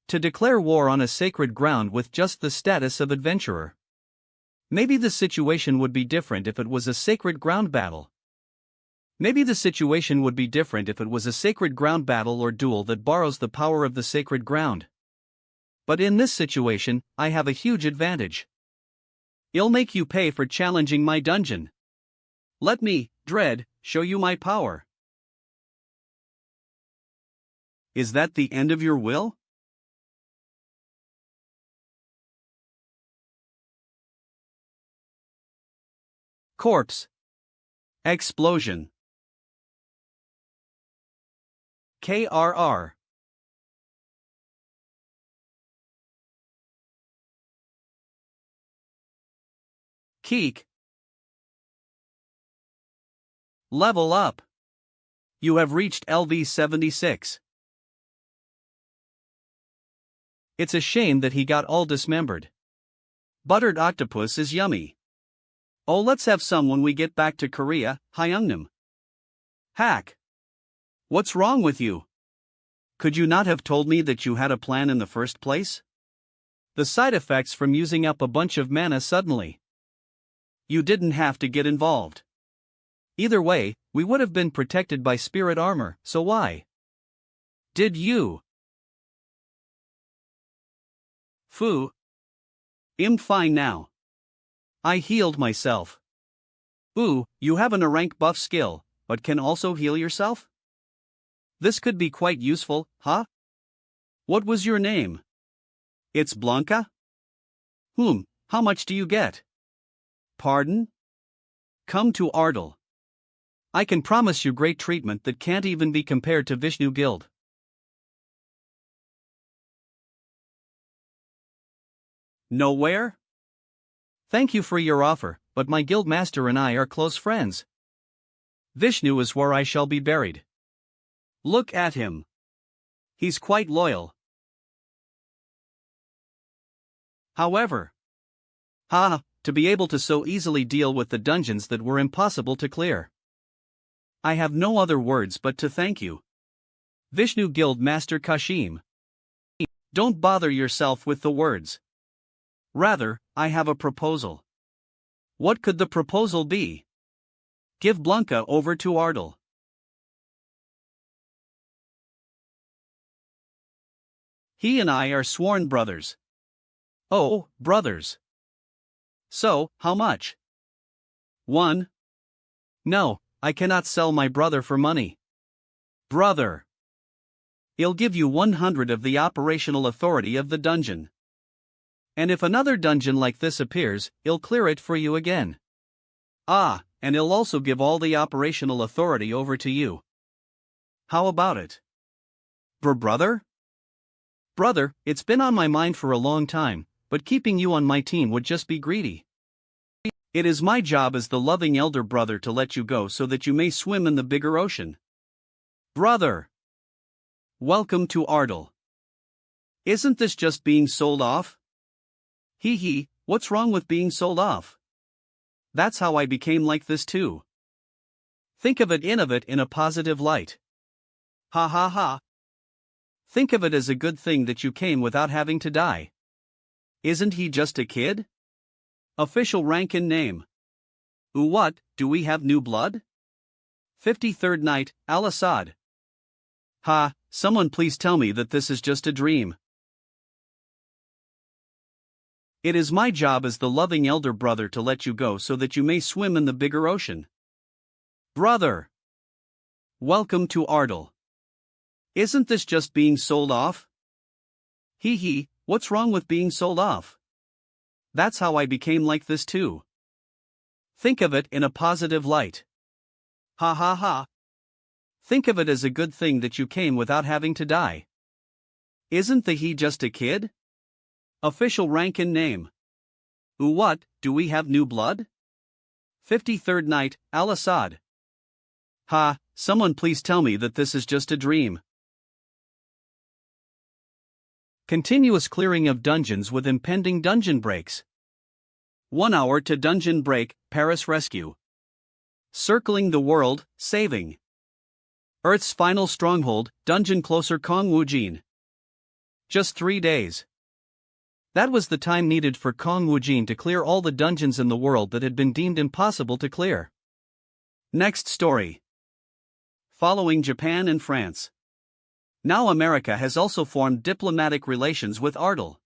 To declare war on a sacred ground with just the status of adventurer. Maybe the situation would be different if it was a sacred ground battle. Maybe the situation would be different if it was a sacred ground battle or duel that borrows the power of the sacred ground. But in this situation, I have a huge advantage. I'll make you pay for challenging my dungeon. Let me, Dread, show you my power. Is that the end of your will? Corpse. Explosion. KRR. Keek. Level up. You have reached LV 76. It's a shame that he got all dismembered. Buttered octopus is yummy. Oh, let's have some when we get back to Korea, Hyungnam. Hack. What's wrong with you? Could you not have told me that you had a plan in the first place? The side effects from using up a bunch of mana suddenly. You didn't have to get involved. Either way, we would have been protected by spirit armor, so why? Did you? Fu. I'm fine now. I healed myself. Ooh, you have a rank buff skill, but can also heal yourself? This could be quite useful, huh? What was your name? It's Blanca? How much do you get? Pardon? Come to Ardal. I can promise you great treatment that can't even be compared to Vishnu Guild. Nowhere? Thank you for your offer, but my guild master and I are close friends. Vishnu is where I shall be buried. Look at him. He's quite loyal. However, to be able to so easily deal with the dungeons that were impossible to clear. I have no other words but to thank you. Vishnu Guild Master Kashim. Don't bother yourself with the words. Rather, I have a proposal. What could the proposal be? Give Blanca over to Ardal. He and I are sworn brothers. Oh, brothers. So, how much? 1. No, I cannot sell my brother for money. Brother. I'll give you 100 of the operational authority of the dungeon. And if another dungeon like this appears, I'll clear it for you again. And I'll also give all the operational authority over to you. How about it? Brother? Brother, it's been on my mind for a long time, but keeping you on my team would just be greedy. It is my job as the loving elder brother to let you go so that you may swim in the bigger ocean. Brother! Welcome to Ardell. Isn't this just being sold off? Hee hee, what's wrong with being sold off? That's how I became like this too. Think of it in a positive light. Ha ha ha. Think of it as a good thing that you came without having to die. Isn't he just a kid? Official rank and name. Ooh, what, do we have new blood? 53rd Night, Al-Assad. Ha, someone please tell me that this is just a dream. It is my job as the loving elder brother to let you go so that you may swim in the bigger ocean. Brother! Welcome to Ardell. Isn't this just being sold off? Hee hee, what's wrong with being sold off? That's how I became like this too. Think of it in a positive light. Ha ha ha. Think of it as a good thing that you came without having to die. Isn't he just a kid? Official rank and name. Ooh, what, do we have new blood? 53rd Night, Al-Assad. Ha, someone please tell me that this is just a dream. Continuous clearing of dungeons with impending dungeon breaks. 1 hour to dungeon break, Paris rescue. Circling the world, saving. Earth's final stronghold, dungeon closer Kong Wu-jin. Just 3 days. That was the time needed for Kong Wu-jin to clear all the dungeons in the world that had been deemed impossible to clear. Next story. Following Japan and France. Now America has also formed diplomatic relations with Ardell.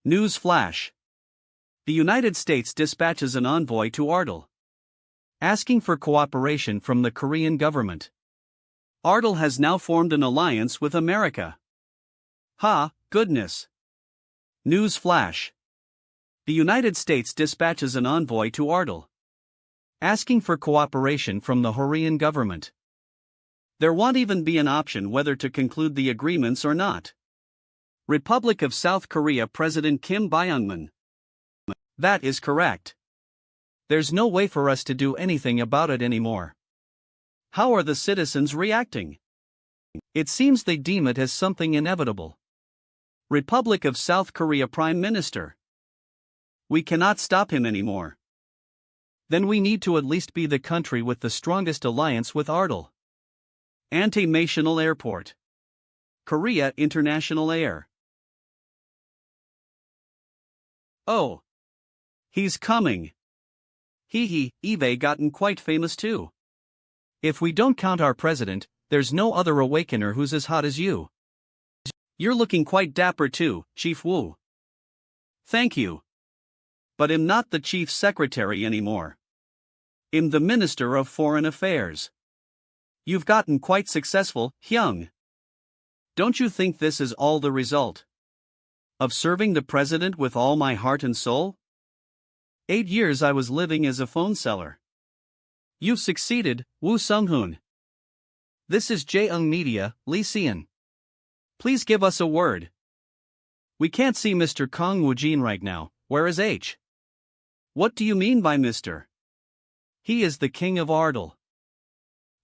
News flash. The United States dispatches an envoy to Ardell, asking for cooperation from the Korean government. Ardell has now formed an alliance with America. Ha, goodness. News flash. The United States dispatches an envoy to Ardell, asking for cooperation from the Korean government. There won't even be an option whether to conclude the agreements or not. Republic of South Korea President Kim Byung-man. That is correct. There's no way for us to do anything about it anymore. How are the citizens reacting? It seems they deem it as something inevitable. Republic of South Korea Prime Minister. We cannot stop him anymore. Then we need to at least be the country with the strongest alliance with Ardell. International Airport. Korea International Air. Oh. He's coming. Hee hee, Eve gotten quite famous too. If we don't count our president, there's no other awakener who's as hot as you. You're looking quite dapper too, Chief Wu. Thank you. But I'm not the chief secretary anymore. I'm the Minister of Foreign Affairs. You've gotten quite successful, Hyung. Don't you think this is all the result of serving the president with all my heart and soul? 8 years I was living as a phone seller. You've succeeded, Woo Sung-hoon. This is Jaeung Media, Lee Seon. Please give us a word. We can't see Mr. Kong Woo-jin right now. Where is H? What do you mean by Mr.? He is the king of Ardell.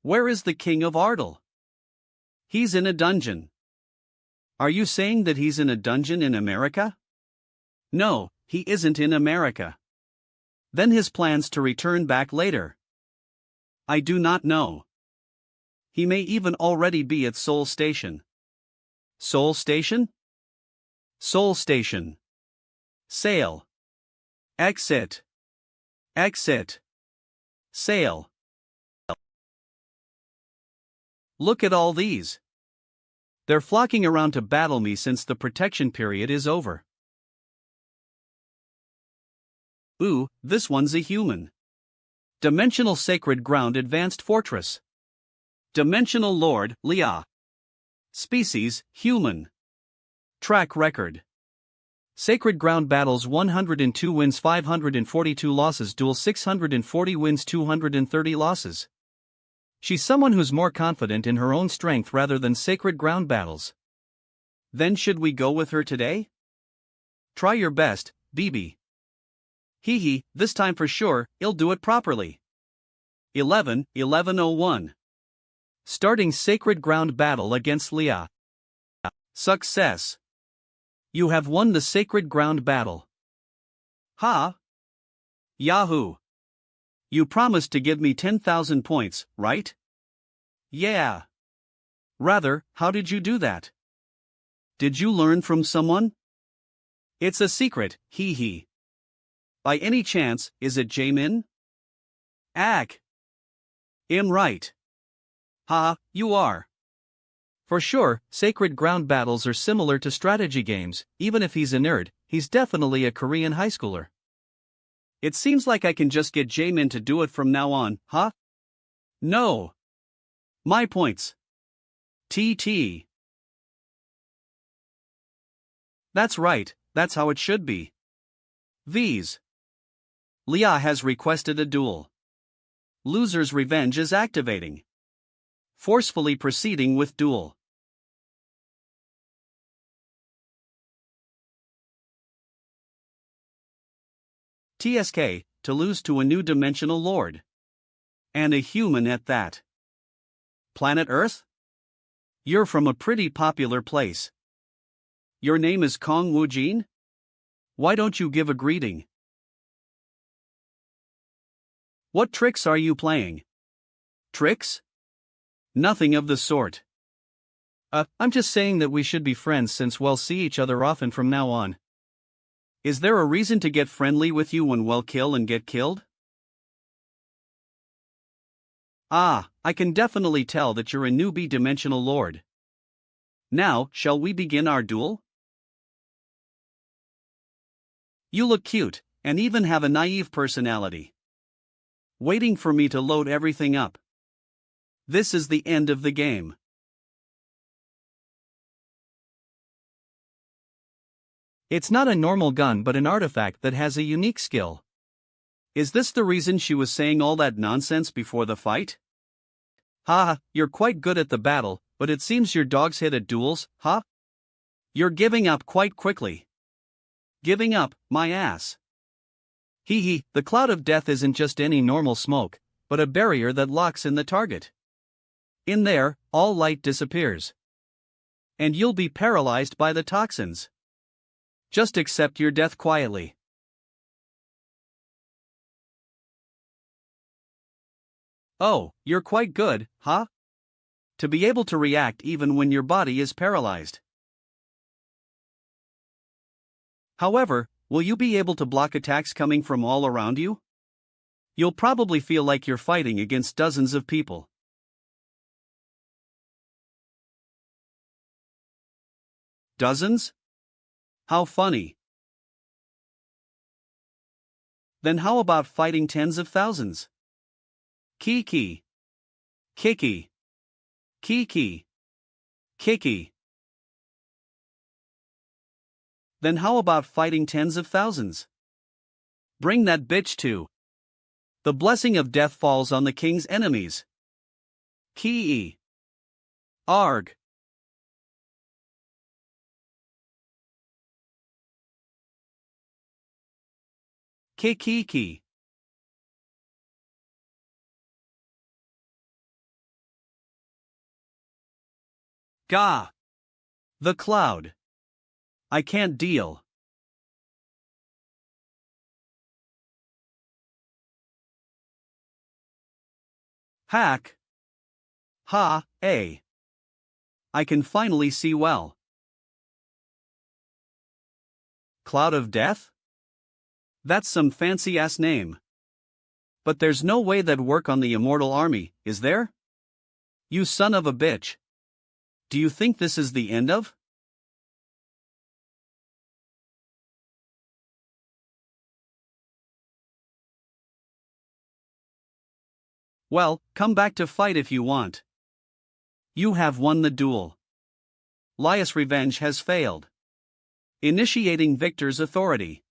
Where is the king of Ardell? He's in a dungeon. Are you saying that he's in a dungeon in America? No, he isn't in America. Then his plans to return back later. I do not know. He may even already be at Seoul Station. Seoul Station? Seoul Station. Sail. Exit. Exit. Sail. Look at all these. They're flocking around to battle me since the protection period is over. Ooh, this one's a human. Dimensional Sacred Ground Advanced Fortress. Dimensional Lord, Leah. Species, human. Track record. Sacred Ground battles 102 wins 542 losses duel 640 wins 230 losses. She's someone who's more confident in her own strength rather than Sacred Ground battles. Then should we go with her today? Try your best, BB. Hee hee, this time for sure, I'll do it properly. 11:11:01. Starting Sacred Ground battle against Leah. Success. You have won the Sacred Ground battle. Ha! Yahoo! You promised to give me 10,000 points, right? Yeah. Rather, how did you do that? Did you learn from someone? It's a secret, hee hee. By any chance, is it Jaemin? Ack. I'm right. Ha, you are. For sure, Sacred Ground battles are similar to strategy games. Even if he's a nerd, he's definitely a Korean high schooler. It seems like I can just get Jaemin to do it from now on, huh? No. My points. TT. That's right, that's how it should be. V's. Leah has requested a duel. Loser's revenge is activating. Forcefully proceeding with duel. TSK, to lose to a new dimensional lord. And a human at that. Planet Earth? You're from a pretty popular place. Your name is Kong Woojin? Why don't you give a greeting? What tricks are you playing? Tricks? Nothing of the sort. I'm just saying that we should be friends since we'll see each other often from now on. Is there a reason to get friendly with you when we'll kill and get killed? Ah, I can definitely tell that you're a newbie dimensional lord. Now, shall we begin our duel? You look cute, and even have a naive personality. Waiting for me to load everything up. This is the end of the game. It's not a normal gun but an artifact that has a unique skill. Is this the reason she was saying all that nonsense before the fight? Haha, you're quite good at the battle, but it seems your dog's hit at duels, huh? You're giving up quite quickly. Giving up, my ass. Hee hee, the cloud of death isn't just any normal smoke, but a barrier that locks in the target. In there, all light disappears. And you'll be paralyzed by the toxins. Just accept your death quietly. Oh, you're quite good, huh? To be able to react even when your body is paralyzed. However, will you be able to block attacks coming from all around you? You'll probably feel like you're fighting against dozens of people. Dozens? How funny. Then how about fighting tens of thousands? Kiki. Kiki. Kiki. Kiki. Then how about fighting tens of thousands? Bring that bitch to. The blessing of death falls on the king's enemies. Ki. Arg. Kiki. Ga. The cloud. I can't deal. Hack. Ha, a. I can finally see well. Cloud of Death? That's some fancy-ass name. But there's no way that'd work on the Immortal Army, is there? You son of a bitch. Do you think this is the end of? Well, come back to fight if you want. You have won the duel. Lias' revenge has failed. Initiating Victor's authority.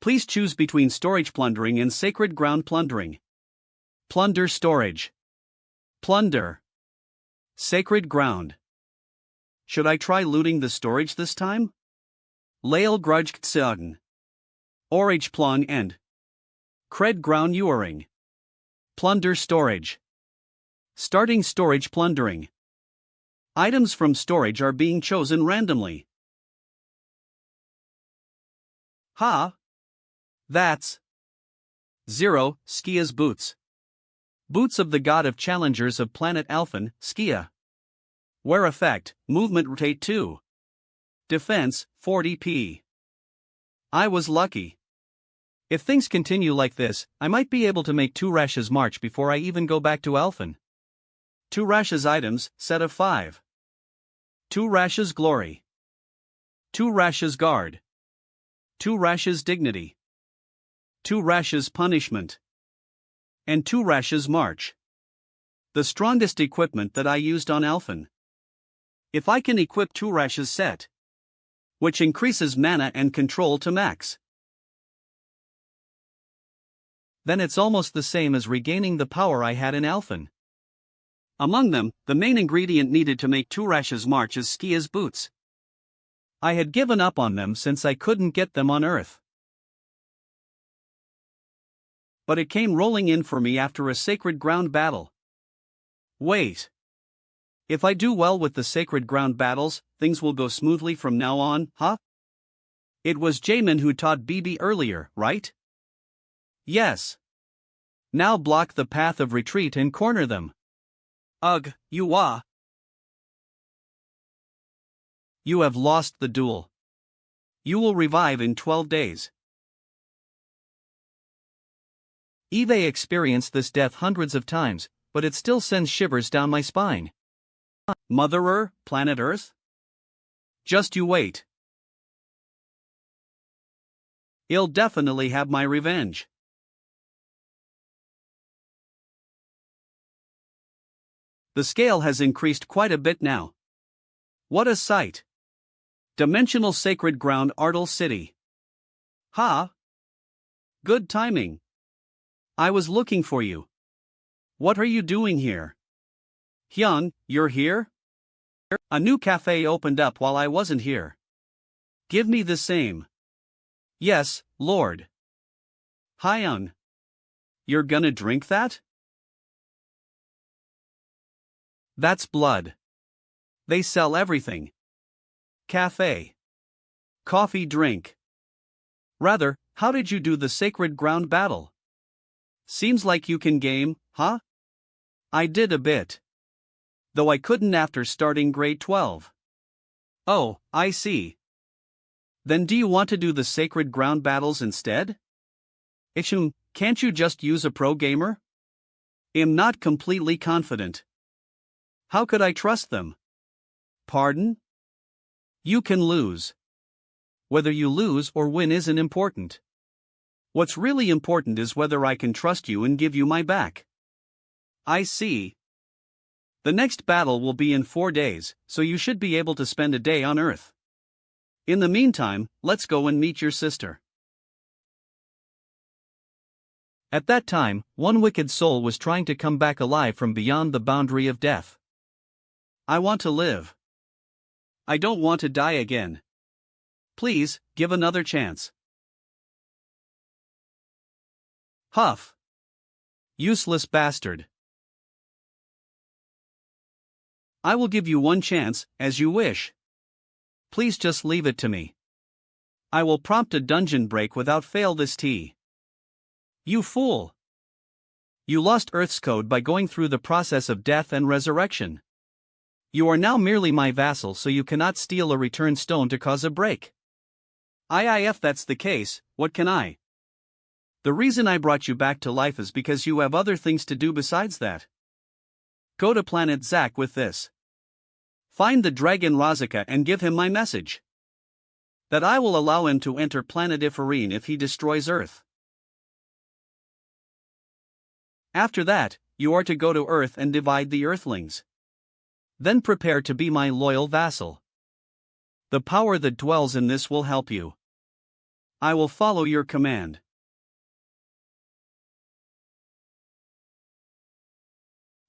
Please choose between storage plundering and sacred ground plundering. Plunder storage. Plunder. Sacred ground. Should I try looting the storage this time? Lael grudge ktsugen. Orage plong and cred ground uering. Plunder storage. Starting storage plundering. Items from storage are being chosen randomly. Ha! That's 0. Skia's boots. Boots of the god of challengers of planet Alphen, Skia. Wear effect, movement rotate 2. Defense, 40p. I was lucky. If things continue like this, I might be able to make 2 rashes march before I even go back to Alphen. 2 rashes items, set of 5. 2 rashes glory. 2 rashes guard. 2 rashes dignity. 2 rashes punishment. And 2 rashes march. The strongest equipment that I used on Alphen. If I can equip 2 rashes set, which increases mana and control to max, then it's almost the same as regaining the power I had in Alphen. Among them, the main ingredient needed to make 2 rashes march is Skia's boots. I had given up on them since I couldn't get them on Earth. But it came rolling in for me after a sacred ground battle. Wait. If I do well with the sacred ground battles, things will go smoothly from now on, huh? It was Jamin who taught BB earlier, right? Yes. Now block the path of retreat and corner them. Ugh, you have lost the duel. You will revive in 12 days. Eve experienced this death hundreds of times, but it still sends shivers down my spine. Motherer, planet Earth? Just you wait. I'll definitely have my revenge. The scale has increased quite a bit now. What a sight! Dimensional Sacred Ground Ardal City. Ha! Good timing. I was looking for you. What are you doing here? Hyun, you're here? A new cafe opened up while I wasn't here. Give me the same. Yes, Lord. Hyun. You're gonna drink that? That's blood. They sell everything. Cafe. Coffee drink. Rather, how did you do the sacred ground battle? Seems like you can game, huh? I did a bit. Though I couldn't after starting grade 12. Oh, I see. Then do you want to do the sacred ground battles instead? Ishum, can't you just use a pro gamer? I'm not completely confident. How could I trust them? Pardon? You can lose. Whether you lose or win isn't important. What's really important is whether I can trust you and give you my back. I see. The next battle will be in 4 days, so you should be able to spend a day on Earth. In the meantime, let's go and meet your sister. At that time, one wicked soul was trying to come back alive from beyond the boundary of death. I want to live. I don't want to die again. Please, give another chance. Huff. Useless bastard. I will give you one chance, as you wish. Please just leave it to me. I will prompt a dungeon break without fail this tea. You fool! You lost Earth's code by going through the process of death and resurrection. You are now merely my vassal, so you cannot steal a return stone to cause a break. If that's the case, what can I? The reason I brought you back to life is because you have other things to do besides that. Go to planet Zack with this. Find the dragon Razaka and give him my message. That I will allow him to enter planet Ifarine if he destroys Earth. After that, you are to go to Earth and divide the Earthlings. Then prepare to be my loyal vassal. The power that dwells in this will help you. I will follow your command.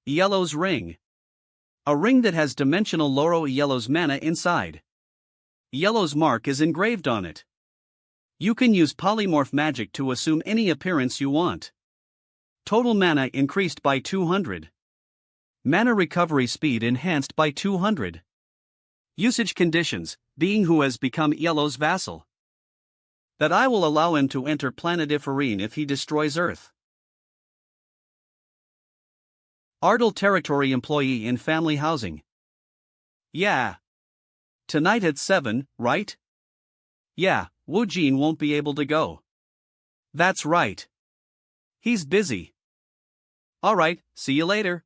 Yellow's Ring. A ring that has dimensional Loro Yellow's mana inside. Yellow's mark is engraved on it. You can use polymorph magic to assume any appearance you want. Total mana increased by 200. Mana recovery speed enhanced by 200. Usage conditions: being who has become Yellow's vassal. That I will allow him to enter planet Iferine if he destroys Earth. Ardell territory employee in family housing. Yeah. Tonight at 7, right? Yeah, Wu Jin won't be able to go. That's right. He's busy. Alright, see you later.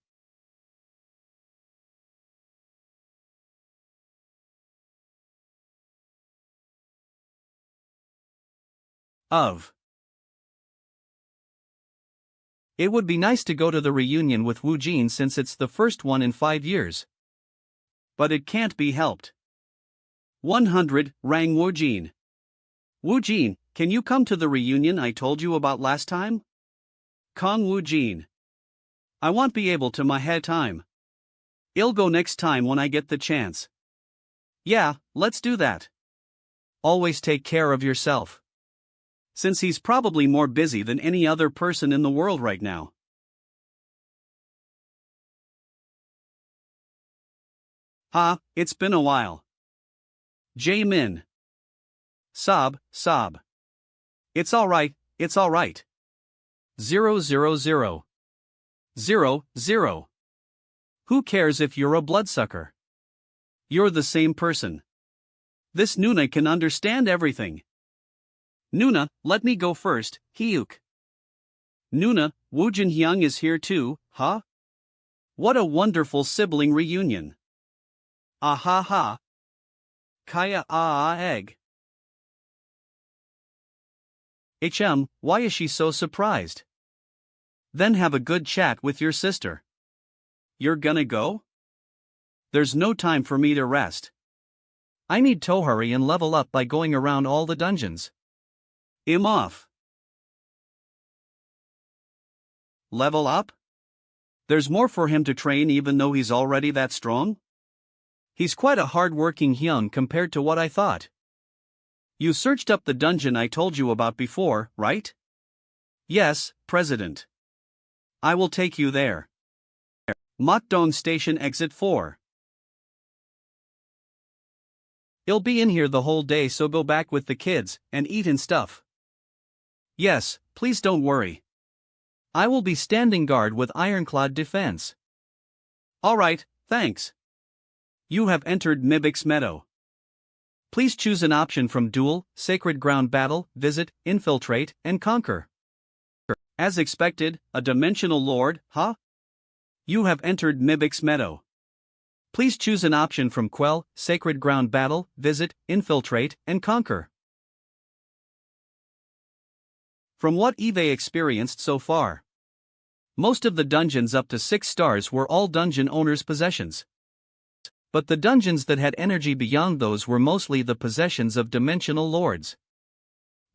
It would be nice to go to the reunion with Wu Jin since it's the first one in 5 years. But it can't be helped. 100, rang Wu Jin. Wu Jin, can you come to the reunion I told you about last time? Kong Wu Jin. I won't be able to my head time. I'll go next time when I get the chance. Yeah, let's do that. Always take care of yourself. Since he's probably more busy than any other person in the world right now. It's been a while. Jae-min. Sob. It's alright. 000. 0. Who cares if you're a bloodsucker? You're the same person. This Nuna can understand everything. Nuna, let me go first, Hyuk. Nuna, Wu Jinhyang is here too, huh? What a wonderful sibling reunion. Ha. Kaya egg. Why is she so surprised? Then have a good chat with your sister. You're gonna go? There's no time for me to rest. I need to hurry and level up by going around all the dungeons. I'm off. Level up? There's more for him to train even though he's already that strong? He's quite a hard-working hyung compared to what I thought. You searched up the dungeon I told you about before, right? Yes, President. I will take you there. Mokdong Station Exit 4. I'll be in here the whole day, so go back with the kids and eat and stuff. Yes, please don't worry. I will be standing guard with ironclad defense. Alright, thanks. You have entered Mibix Meadow. Please choose an option from Duel, Sacred Ground Battle, Visit, Infiltrate, and Conquer. As expected, a Dimensional Lord, huh? You have entered Mibix Meadow. Please choose an option from Quell, Sacred Ground Battle, Visit, Infiltrate, and Conquer. From what Eve experienced so far, most of the dungeons up to 6 stars were all dungeon owners' possessions. But the dungeons that had energy beyond those were mostly the possessions of dimensional lords.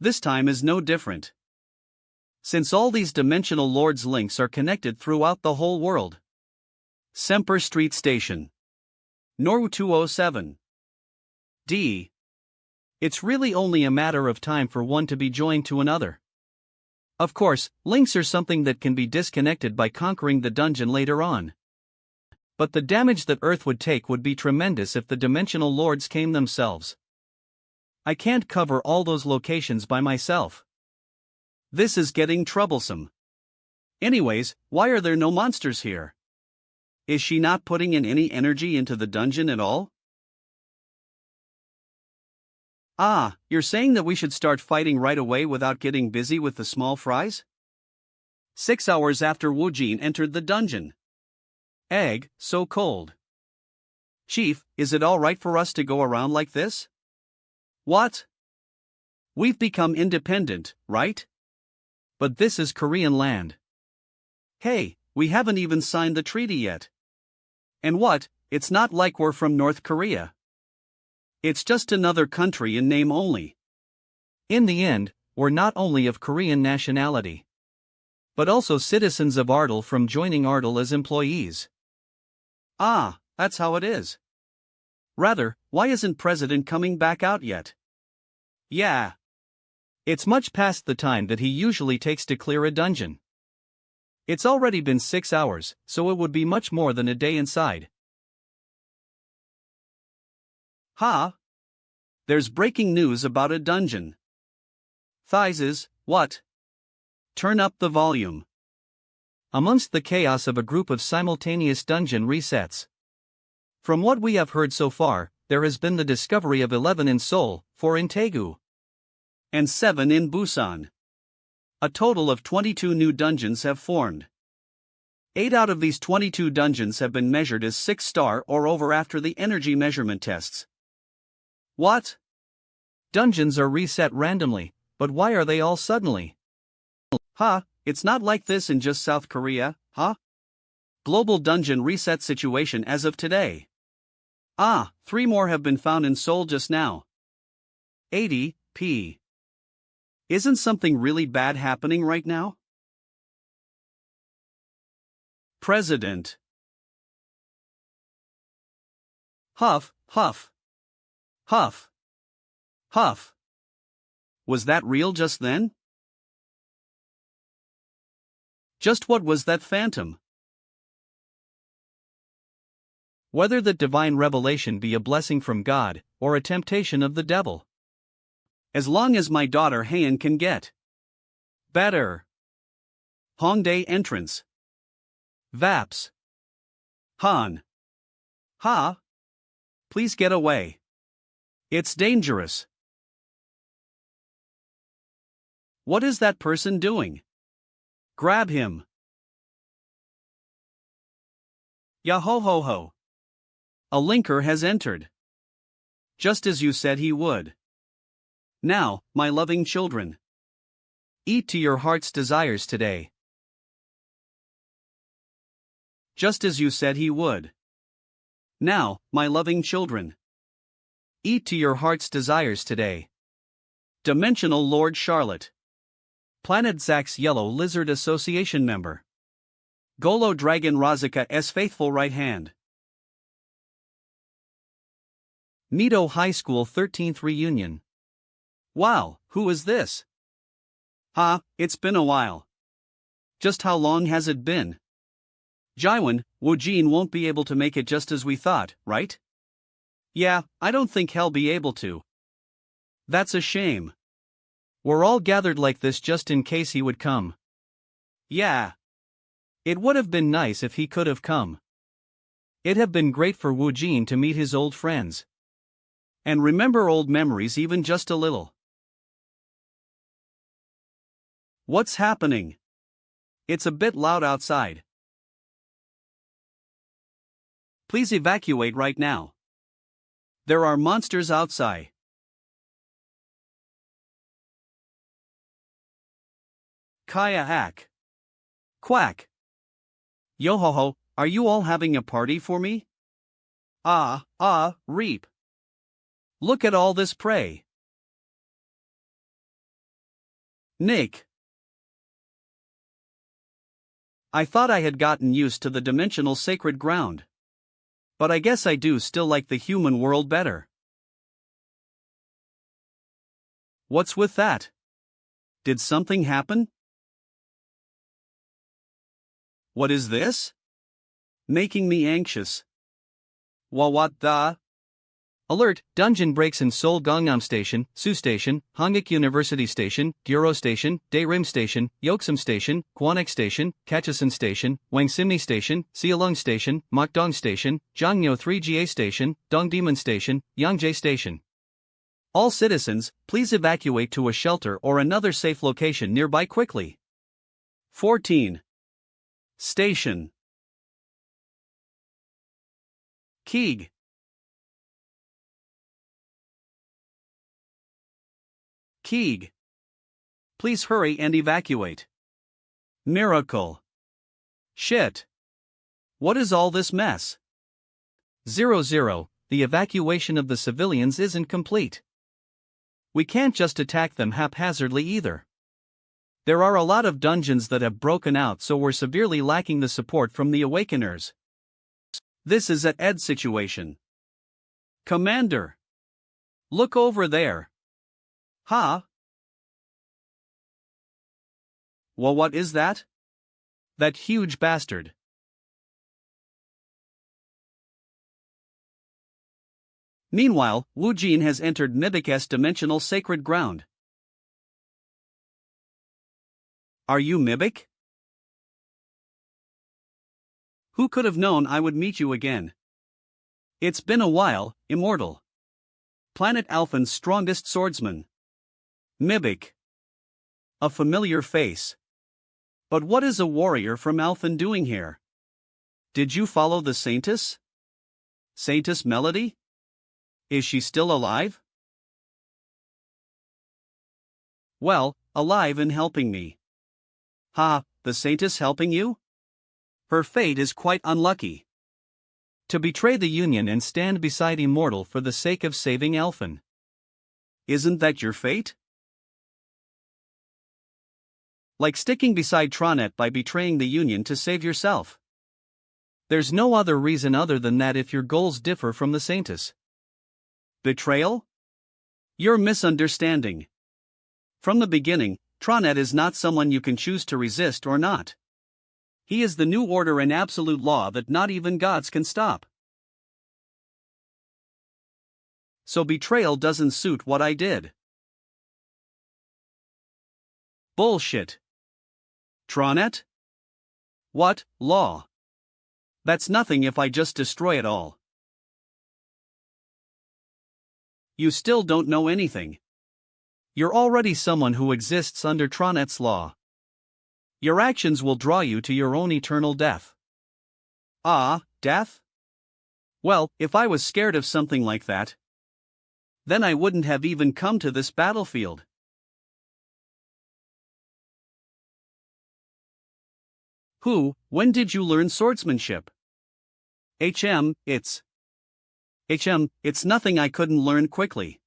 This time is no different. Since all these dimensional lords' links are connected throughout the whole world. Semper Street Station. Norwu 207. D. It's really only a matter of time for one to be joined to another. Of course, links are something that can be disconnected by conquering the dungeon later on. But the damage that Earth would take would be tremendous if the dimensional lords came themselves. I can't cover all those locations by myself. This is getting troublesome. Anyways, why are there no monsters here? Is she not putting in any energy into the dungeon at all? You're saying that we should start fighting right away without getting busy with the small fries? 6 hours after Wu Jin entered the dungeon. Egg, so cold. Chief, is it alright for us to go around like this? What? We've become independent, right? But this is Korean land. Hey, we haven't even signed the treaty yet. And what, it's not like we're from North Korea. It's just another country in name only. In the end, we're not only of Korean nationality, but also citizens of Ardell from joining Ardell as employees. That's how it is. Rather, why isn't President coming back out yet? Yeah. It's much past the time that he usually takes to clear a dungeon. It's already been 6 hours, so it would be much more than a day inside. Ha! There's breaking news about a dungeon. Thighs, what? Turn up the volume. Amongst the chaos of a group of simultaneous dungeon resets. From what we have heard so far, there has been the discovery of 11 in Seoul, 4 in Daegu, and 7 in Busan. A total of 22 new dungeons have formed. 8 out of these 22 dungeons have been measured as 6-star or over after the energy measurement tests. What? Dungeons are reset randomly, but why are they all suddenly? It's not like this in just South Korea, Global dungeon reset situation as of today. 3 more have been found in Seoul just now. 80, p. Isn't something really bad happening right now? President. Huff, huff. Huff. Huff. Was that real just then? Just what was that phantom? Whether that divine revelation be a blessing from God, or a temptation of the devil. As long as my daughter Hayan can get better. Hongdae entrance. Vaps. Han. Ha. Please get away. It's dangerous. What is that person doing? Grab him. Yahohoho. A linker has entered. Just as you said he would. Now, my loving children, eat to your heart's desires today. Just as you said he would. Now, my loving children, eat to your heart's desires today. Dimensional Lord Charlotte. Planet Zack's Yellow Lizard Association member. Golo Dragon Razaka's faithful right hand. Mito High School 13th Reunion. Wow, who is this? It's been a while. Just how long has it been? Jaiwan, Woojin won't be able to make it just as we thought, right? Yeah, I don't think he'll be able to. That's a shame. We're all gathered like this just in case he would come. Yeah. It would have been nice if he could have come. It'd have been great for Woojin to meet his old friends. And remember old memories even just a little. What's happening? It's a bit loud outside. Please evacuate right now. There are monsters outside. Kaya hack. Quack. Yo-ho-ho, are you all having a party for me? Reap. Look at all this prey. Nick. I thought I had gotten used to the dimensional sacred ground. But I guess I do still like the human world better. What's with that? Did something happen? What is this? Making me anxious. What the? Alert! Dungeon breaks in Seoul Gangnam Station, Su Station, Hanguk University Station, Guro Station, Daerim Station, Yeoksam Station, Kwonek Station, Kachesan Station, Wangsimni Station, Sealong Station, Mokdong Station, Jongno 3GA Station, Dongdaemun Station, Yangjae Station. All citizens, please evacuate to a shelter or another safe location nearby quickly. 14. Station. Keeg. Keeg. Please hurry and evacuate. Miracle. Shit. What is all this mess? 00. The evacuation of the civilians isn't complete. We can't just attack them haphazardly either. There are a lot of dungeons that have broken out, so we're severely lacking the support from the Awakeners. This is an Ed situation. Commander. Look over there. Well, what is that? That huge bastard. Meanwhile, Wu Jin has entered Mibik's dimensional sacred ground. Are you Mibik? Who could have known I would meet you again? It's been a while, immortal. Planet Alphan's strongest swordsman. Mibik. A familiar face. But what is a warrior from Alphan doing here? Did you follow the Saintess? Saintess Melody? Is she still alive? Well, alive and helping me. Ha, the Saintess helping you? Her fate is quite unlucky. To betray the Union and stand beside Immortal for the sake of saving Alphan. Isn't that your fate? Like sticking beside Tronet by betraying the Union to save yourself. There's no other reason other than that if your goals differ from the Saintess. Betrayal? You're misunderstanding. From the beginning, Tronet is not someone you can choose to resist or not. He is the new order and absolute law that not even gods can stop. So betrayal doesn't suit what I did. Bullshit. Tronet? What, law? That's nothing if I just destroy it all. You still don't know anything. You're already someone who exists under Tronet's law. Your actions will draw you to your own eternal death. Ah, death? Well, if I was scared of something like that, then I wouldn't have even come to this battlefield. When did you learn swordsmanship? It's nothing I couldn't learn quickly.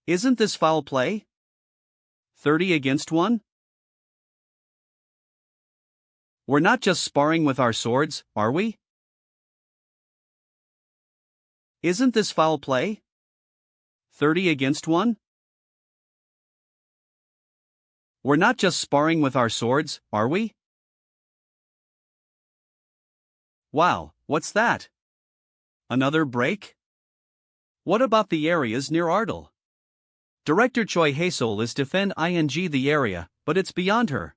Isn't this foul play? 30 against 1? We're not just sparring with our swords, are we? Isn't this foul play? 30 against 1? We're not just sparring with our swords, are we? Wow, what's that? Another break? What about the areas near Ardal? Director Choi Haesol is defend the area, but it's beyond her.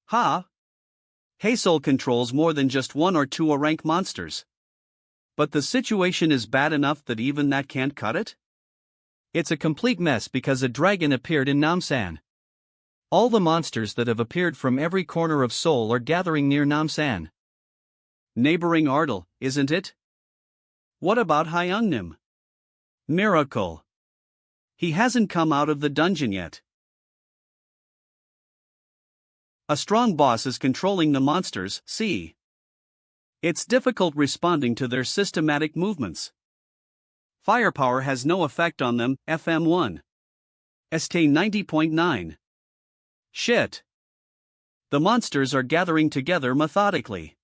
Ha! Haesol controls more than just one or two rank monsters. But the situation is bad enough that even that can't cut it? It's a complete mess because a dragon appeared in Namsan. All the monsters that have appeared from every corner of Seoul are gathering near Namsan. Neighboring Ardal, isn't it? What about Hyungnim? Miracle. He hasn't come out of the dungeon yet. A strong boss is controlling the monsters, see? It's difficult responding to their systematic movements. Firepower has no effect on them, FM1. ST 90.9. Shit. The monsters are gathering together methodically.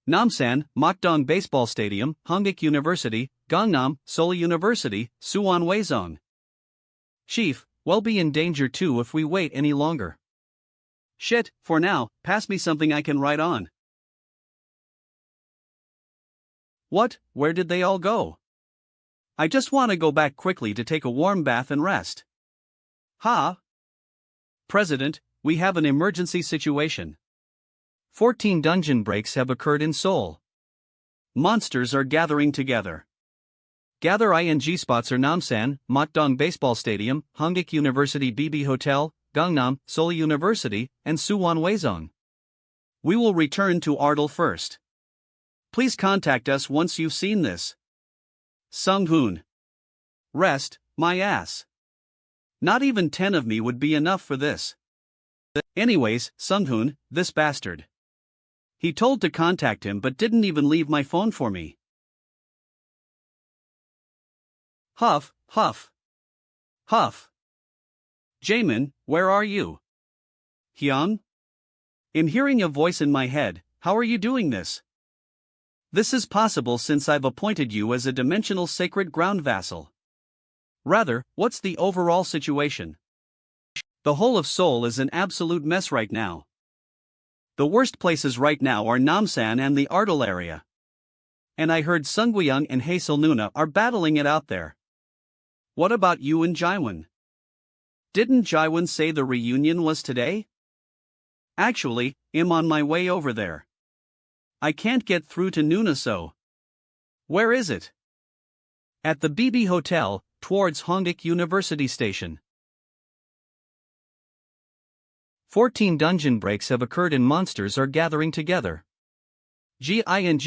Namsan, Mokdong Baseball Stadium, Hongik University, Gangnam, Seoul University, Suwon Weizong. Chief, we'll be in danger too if we wait any longer. Shit, for now, pass me something I can write on. What, where did they all go? I just want to go back quickly to take a warm bath and rest. Ha! President, we have an emergency situation. 14 dungeon breaks have occurred in Seoul. Monsters are gathering together. Gather ing spots are Namsan, Mokdong Baseball Stadium, Hongik University BB Hotel, Gangnam, Seoul University, and Suwon Weizong. We will return to Ardal first. Please contact us once you've seen this. Sung-hoon. Rest, my ass. Not even 10 of me would be enough for this. Anyways, Sung-hoon, this bastard. He told to contact him but didn't even leave my phone for me. Huff, huff. Huff. Jaemin, where are you? Hyung? I'm hearing a voice in my head. How are you doing this? This is possible since I've appointed you as a dimensional sacred ground vassal. Rather, what's the overall situation? The whole of Seoul is an absolute mess right now. The worst places right now are Namsan and the Ardal area. And I heard Sungwyung and Haselnuna are battling it out there. What about you and Jaiwan? Didn't Jaiwan say the reunion was today? Actually, I'm on my way over there. I can't get through to Nuna, so. Where is it? At the BB Hotel, towards Hongik University Station. 14 dungeon breaks have occurred and monsters are gathering together. G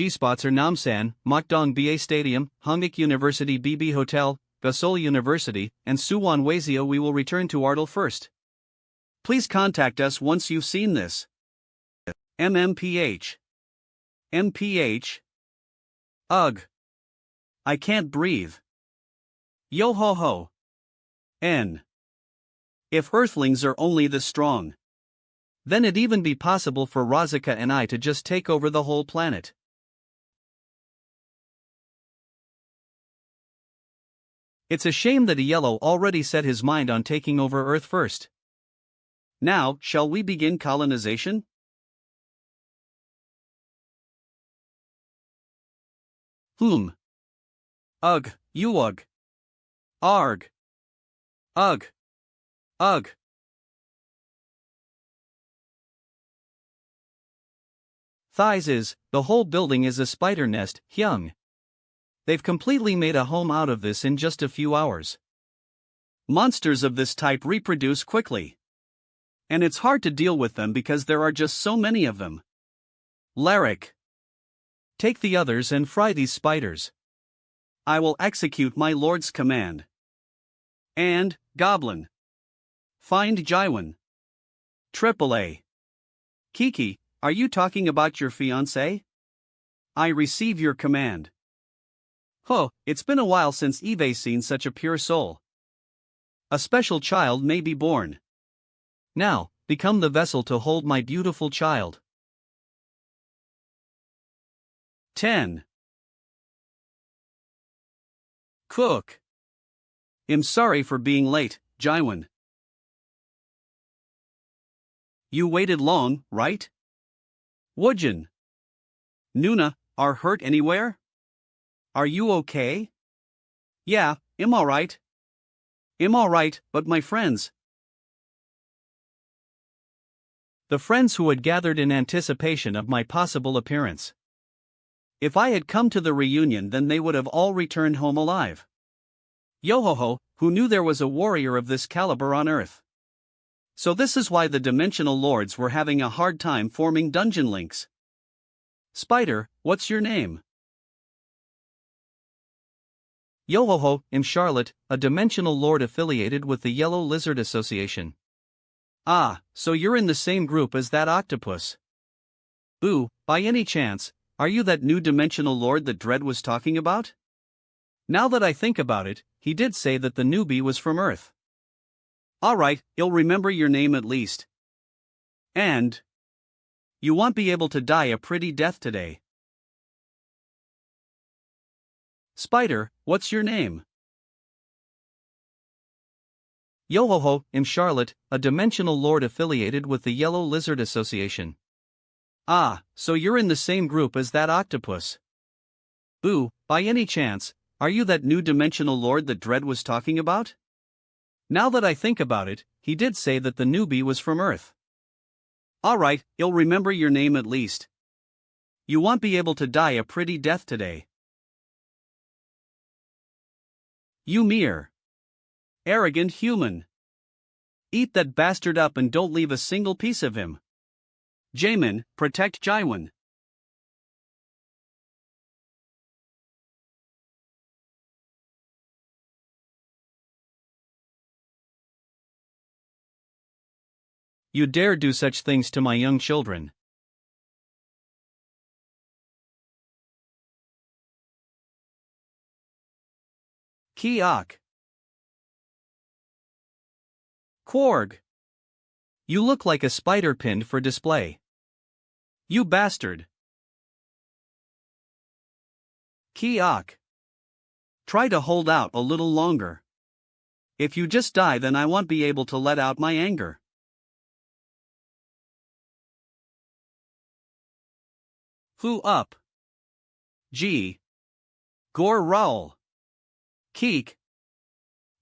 spots are Namsan, Mokdong BA Stadium, Hongik University BB Hotel, Gasol University, and Suwon Wazio. We will return to Ardal first. Please contact us once you've seen this. MMPH. MPH. Ugh. I can't breathe. Yo ho ho. N. If Earthlings are only this strong, then it'd even be possible for Razaka and I to just take over the whole planet. It's a shame that a Yellow already set his mind on taking over Earth first. Now, shall we begin colonization? Ugh, you ugh. Arg. Ugh. Ugh. Thighs is, the whole building is a spider nest, Hyung. They've completely made a home out of this in just a few hours. Monsters of this type reproduce quickly. And it's hard to deal with them because there are just so many of them. Larrick. Take the others and fry these spiders. I will execute my lord's command. And, Goblin. Find Jaiwan. AAA. Kiki, are you talking about your fiancé? I receive your command. It's been a while since Eve's seen such a pure soul. A special child may be born. Now, become the vessel to hold my beautiful child. 10. Cook. I'm sorry for being late, Jaiwan. You waited long, right? Woojin. Nuna, are hurt anywhere? Are you okay? Yeah, I'm alright. I'm alright, but my friends. The friends who had gathered in anticipation of my possible appearance. If I had come to the reunion, then they would have all returned home alive. Yohoho, who knew there was a warrior of this caliber on Earth. So this is why the Dimensional Lords were having a hard time forming dungeon links. Spider, what's your name? Yohoho, I'm Charlotte, a Dimensional Lord affiliated with the Yellow Lizard Association. Ah, so you're in the same group as that octopus. Ooh, by any chance, are you that new Dimensional Lord that Dredd was talking about? Now that I think about it, he did say that the newbie was from Earth. Alright, he'll remember your name at least. And you won't be able to die a pretty death today. Spider, what's your name? Yohoho, I'm Charlotte, a Dimensional Lord affiliated with the Yellow Lizard Association. Ah, so you're in the same group as that octopus. Ooh, by any chance, are you that new Dimensional Lord that Dredd was talking about? Now that I think about it, he did say that the newbie was from Earth. Alright, he'll remember your name at least. You won't be able to die a pretty death today. You mere arrogant human. Eat that bastard up and don't leave a single piece of him. Jamin, protect Jaiwan. You dare do such things to my young children. Kiok. Quarg. You look like a spider pinned for display. You bastard. Kiak. Try to hold out a little longer. If you just die, then I won't be able to let out my anger. Fu up. G. Gor Raul. Keek.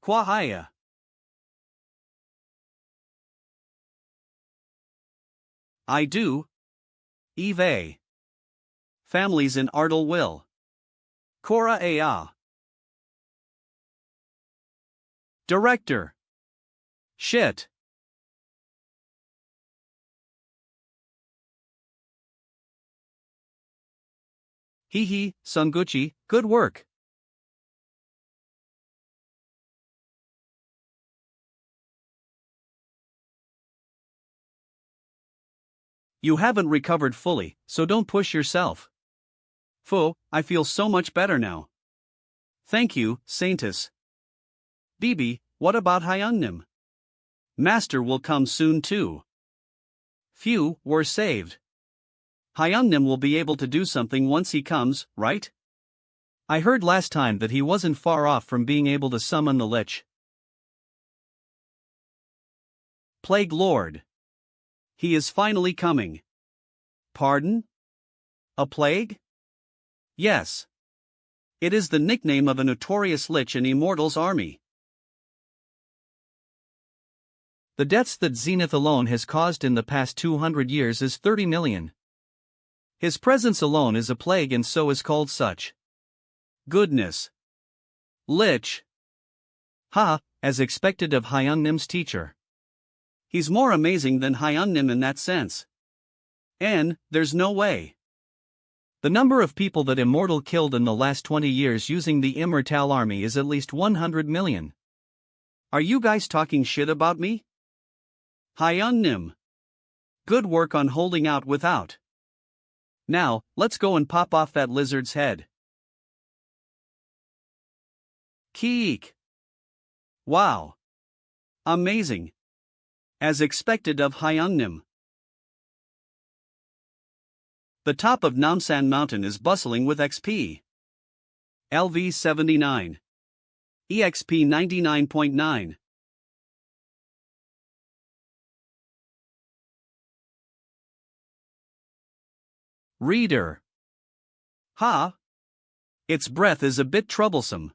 Kwahaya. I do. Eve. Families in Ardal will. Cora Aa. Director. Shit. Hee hee, Sunguchi, good work. You haven't recovered fully, so don't push yourself. Fu, I feel so much better now. Thank you, Saintus. Bibi, what about Hyungnim? Master will come soon too. Phew, we're saved. Hyungnim will be able to do something once he comes, right? I heard last time that he wasn't far off from being able to summon the Lich. Plague Lord. He is finally coming. Pardon? A plague? Yes. It is the nickname of a notorious Lich in Immortal's army. The deaths that Zenith alone has caused in the past 200 years is 30 million. His presence alone is a plague, and so is called such. Goodness. Lich. Ha, as expected of Hyungnim's teacher. He's more amazing than Hyungnim in that sense. And there's no way. The number of people that Immortal killed in the last 20 years using the Immortal army is at least 100 million. Are you guys talking shit about me? Hyungnim. Good work on holding out without. Now, let's go and pop off that lizard's head. Keek. Wow. Amazing. As expected of Hyungnim. The top of Namsan Mountain is bustling with XP. LV 79. EXP 99.9. Reader. Ha! Its breath is a bit troublesome.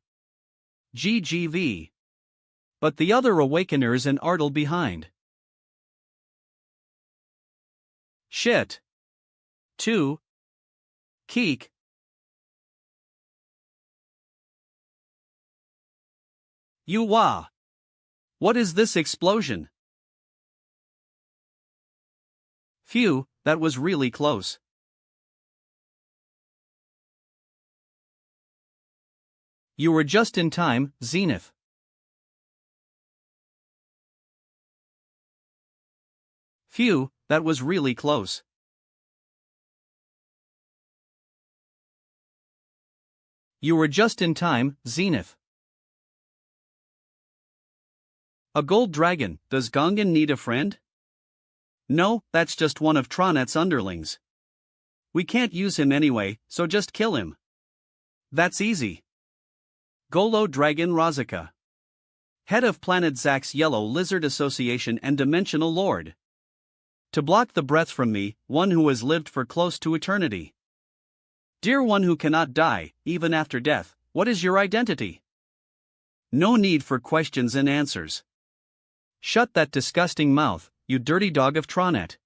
GGV. But the other Awakeners and Ardal behind. Shit. 2. Keek. Yuwa. What is this explosion? Phew, that was really close. You were just in time, Zenith. Phew, that was really close. You were just in time, Zenith. A gold dragon, does Gongan need a friend? No, that's just one of Tronet's underlings. We can't use him anyway, so just kill him. That's easy. Golo Dragon Razaka. Head of Planet Zack's Yellow Lizard Association and Dimensional Lord. To block the breath from me, one who has lived for close to eternity. Dear one who cannot die, even after death, what is your identity? No need for questions and answers. Shut that disgusting mouth, you dirty dog of Tronet.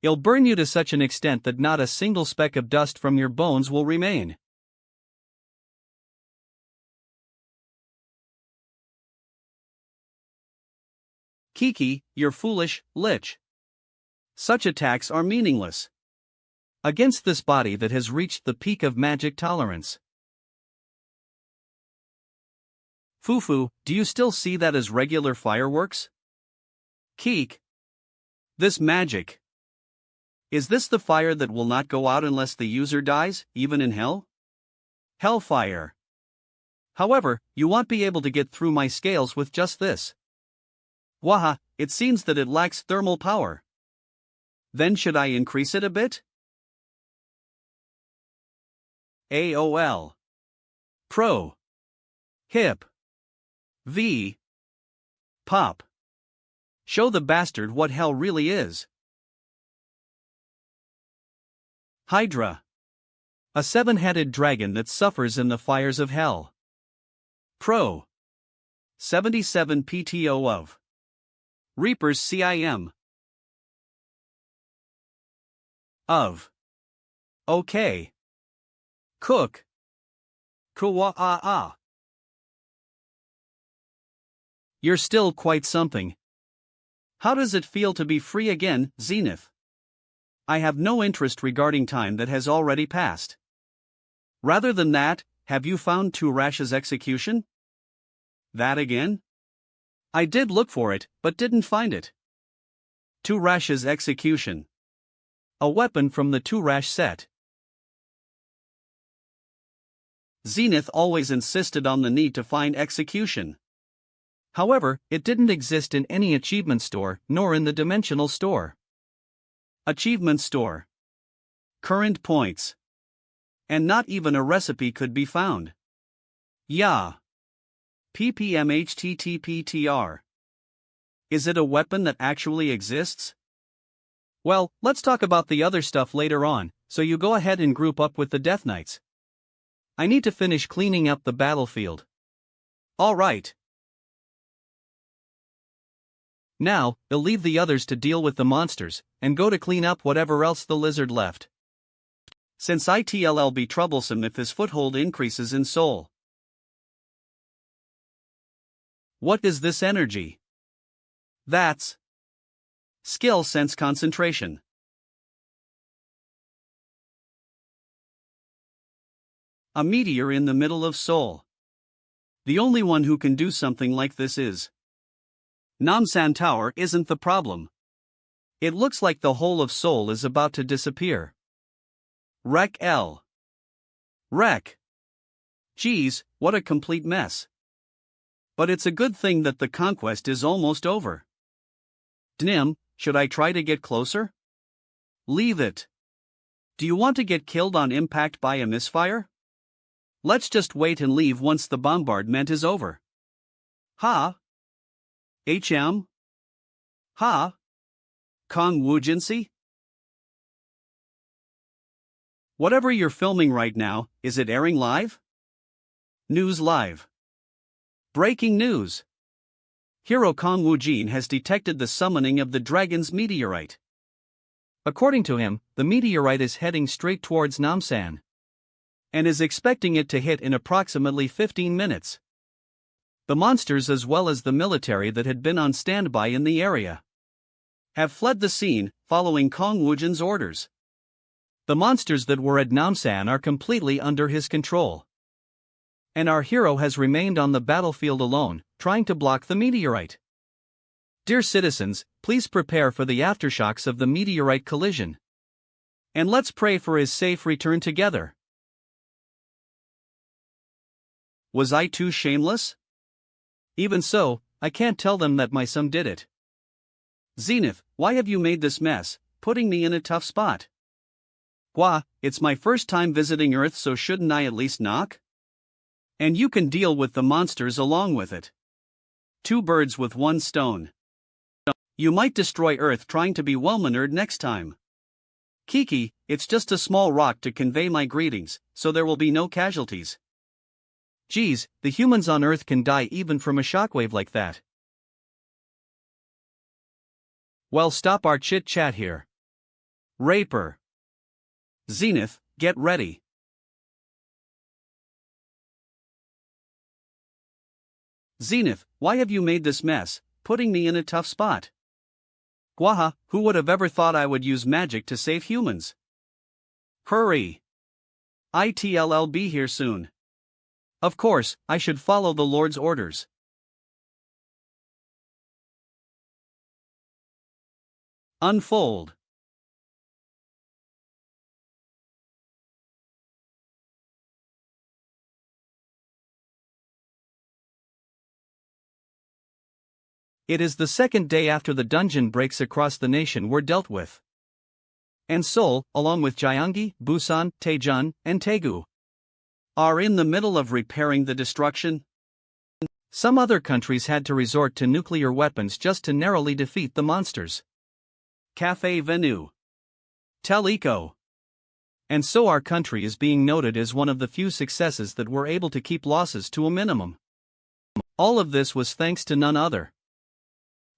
I'll burn you to such an extent that not a single speck of dust from your bones will remain. Kiki, you're foolish, Lich. Such attacks are meaningless. Against this body that has reached the peak of magic tolerance. Fufu, do you still see that as regular fireworks? Keek. This magic. Is this the fire that will not go out unless the user dies, even in hell? Hellfire. However, you won't be able to get through my scales with just this. Waha, it seems that it lacks thermal power. Then should I increase it a bit? AOL. Pro. Hip. V. Pop. Show the bastard what hell really is. Hydra. A seven-headed dragon that suffers in the fires of hell. Pro. 77 PTO of. Reapers CIM. Of. Okay. Cook. Kuwa. You're still quite something. How does it feel to be free again, Zenith? I have no interest regarding time that has already passed. Rather than that, have you found Turash's execution? That again? I did look for it, but didn't find it. Turash's execution. A weapon from the Turash set. Zenith always insisted on the need to find execution. However, it didn't exist in any achievement store, nor in the dimensional store. Achievement store. Current points. And not even a recipe could be found. Yeah. PPMHTTPTR. Is it a weapon that actually exists? Well, let's talk about the other stuff later on, so you go ahead and group up with the Death Knights. I need to finish cleaning up the battlefield. Alright. Now, you'll leave the others to deal with the monsters, and go to clean up whatever else the lizard left. Since it'll be troublesome if his foothold increases in soul. What is this energy? That's skill sense concentration. A meteor in the middle of soul. The only one who can do something like this is Namsan Tower isn't the problem. It looks like the whole of Seoul is about to disappear. Wreck L. Wreck. Geez, what a complete mess. But it's a good thing that the conquest is almost over. Dnim, should I try to get closer? Leave it. Do you want to get killed on impact by a misfire? Let's just wait and leave once the bombardment is over. Ha? HM? Ha? Kong Wujinsi? Whatever you're filming right now, is it airing live? News live. Breaking news. Hero Kong Wujin has detected the summoning of the dragon's meteorite. According to him, the meteorite is heading straight towards Namsan. And is expecting it to hit in approximately 15 minutes. The monsters as well as the military that had been on standby in the area have fled the scene, following Kong Wujin's orders. The monsters that were at Namsan are completely under his control. And our hero has remained on the battlefield alone, trying to block the meteorite. Dear citizens, please prepare for the aftershocks of the meteorite collision. And let's pray for his safe return together. Was I too shameless? Even so, I can't tell them that my son did it. Zenith, why have you made this mess, putting me in a tough spot? Gua, it's my first time visiting Earth, so shouldn't I at least knock? And you can deal with the monsters along with it. Two birds with one stone. You might destroy Earth trying to be well-mannered next time. Kiki, it's just a small rock to convey my greetings, so there will be no casualties. Geez, the humans on Earth can die even from a shockwave like that. Well, stop our chit-chat here. Raper. Zenith, get ready. Zenith, why have you made this mess, putting me in a tough spot? Gwaha, who would have ever thought I would use magic to save humans? Hurry. It'll be here soon. Of course, I should follow the Lord's orders. Unfold. It is the second day after the dungeon breaks across the nation were dealt with. And Seoul, along with Gyeonggi, Busan, Daejeon, and Daegu, are in the middle of repairing the destruction. Some other countries had to resort to nuclear weapons just to narrowly defeat the monsters. Cafe Venu. Tel Eco. And so our country is being noted as one of the few successes that were able to keep losses to a minimum. All of this was thanks to none other.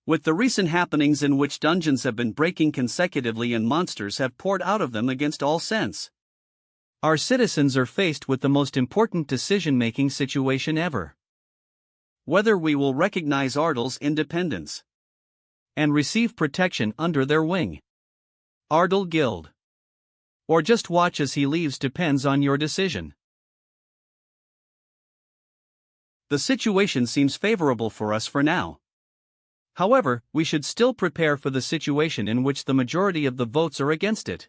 With the recent happenings in which dungeons have been breaking consecutively and monsters have poured out of them against all sense, our citizens are faced with the most important decision-making situation ever. Whether we will recognize Ardal's independence and receive protection under their wing, Ardal Guild, or just watch as he leaves depends on your decision. The situation seems favorable for us for now. However, we should still prepare for the situation in which the majority of the votes are against it.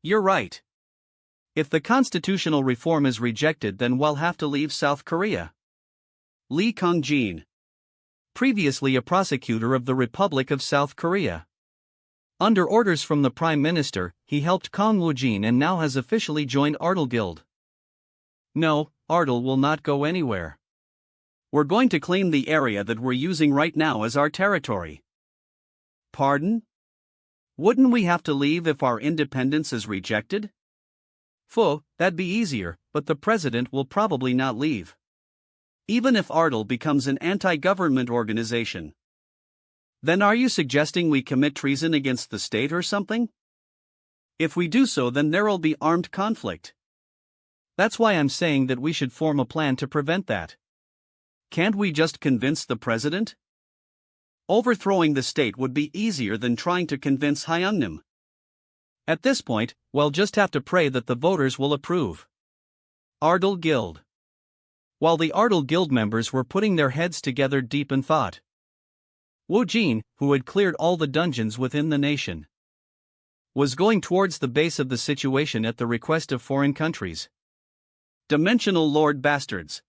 You're right. If the constitutional reform is rejected, then we'll have to leave South Korea. Lee Kong-jin, previously a prosecutor of the Republic of South Korea. Under orders from the Prime Minister, he helped Kong Woo-jin and now has officially joined Ardal Guild. No, Ardal will not go anywhere. We're going to claim the area that we're using right now as our territory. Pardon? Wouldn't we have to leave if our independence is rejected? That'd be easier, but the president will probably not leave. Even if Ardal becomes an anti-government organization. Then are you suggesting we commit treason against the state or something? If we do so, then there'll be armed conflict. That's why I'm saying that we should form a plan to prevent that. Can't we just convince the president? Overthrowing the state would be easier than trying to convince Hyungnam. At this point, we'll just have to pray that the voters will approve. Ardal Guild. While the Ardal Guild members were putting their heads together deep in thought, Woo-jin, who had cleared all the dungeons within the nation, was going towards the base of the situation at the request of foreign countries. Dimensional Lord bastards.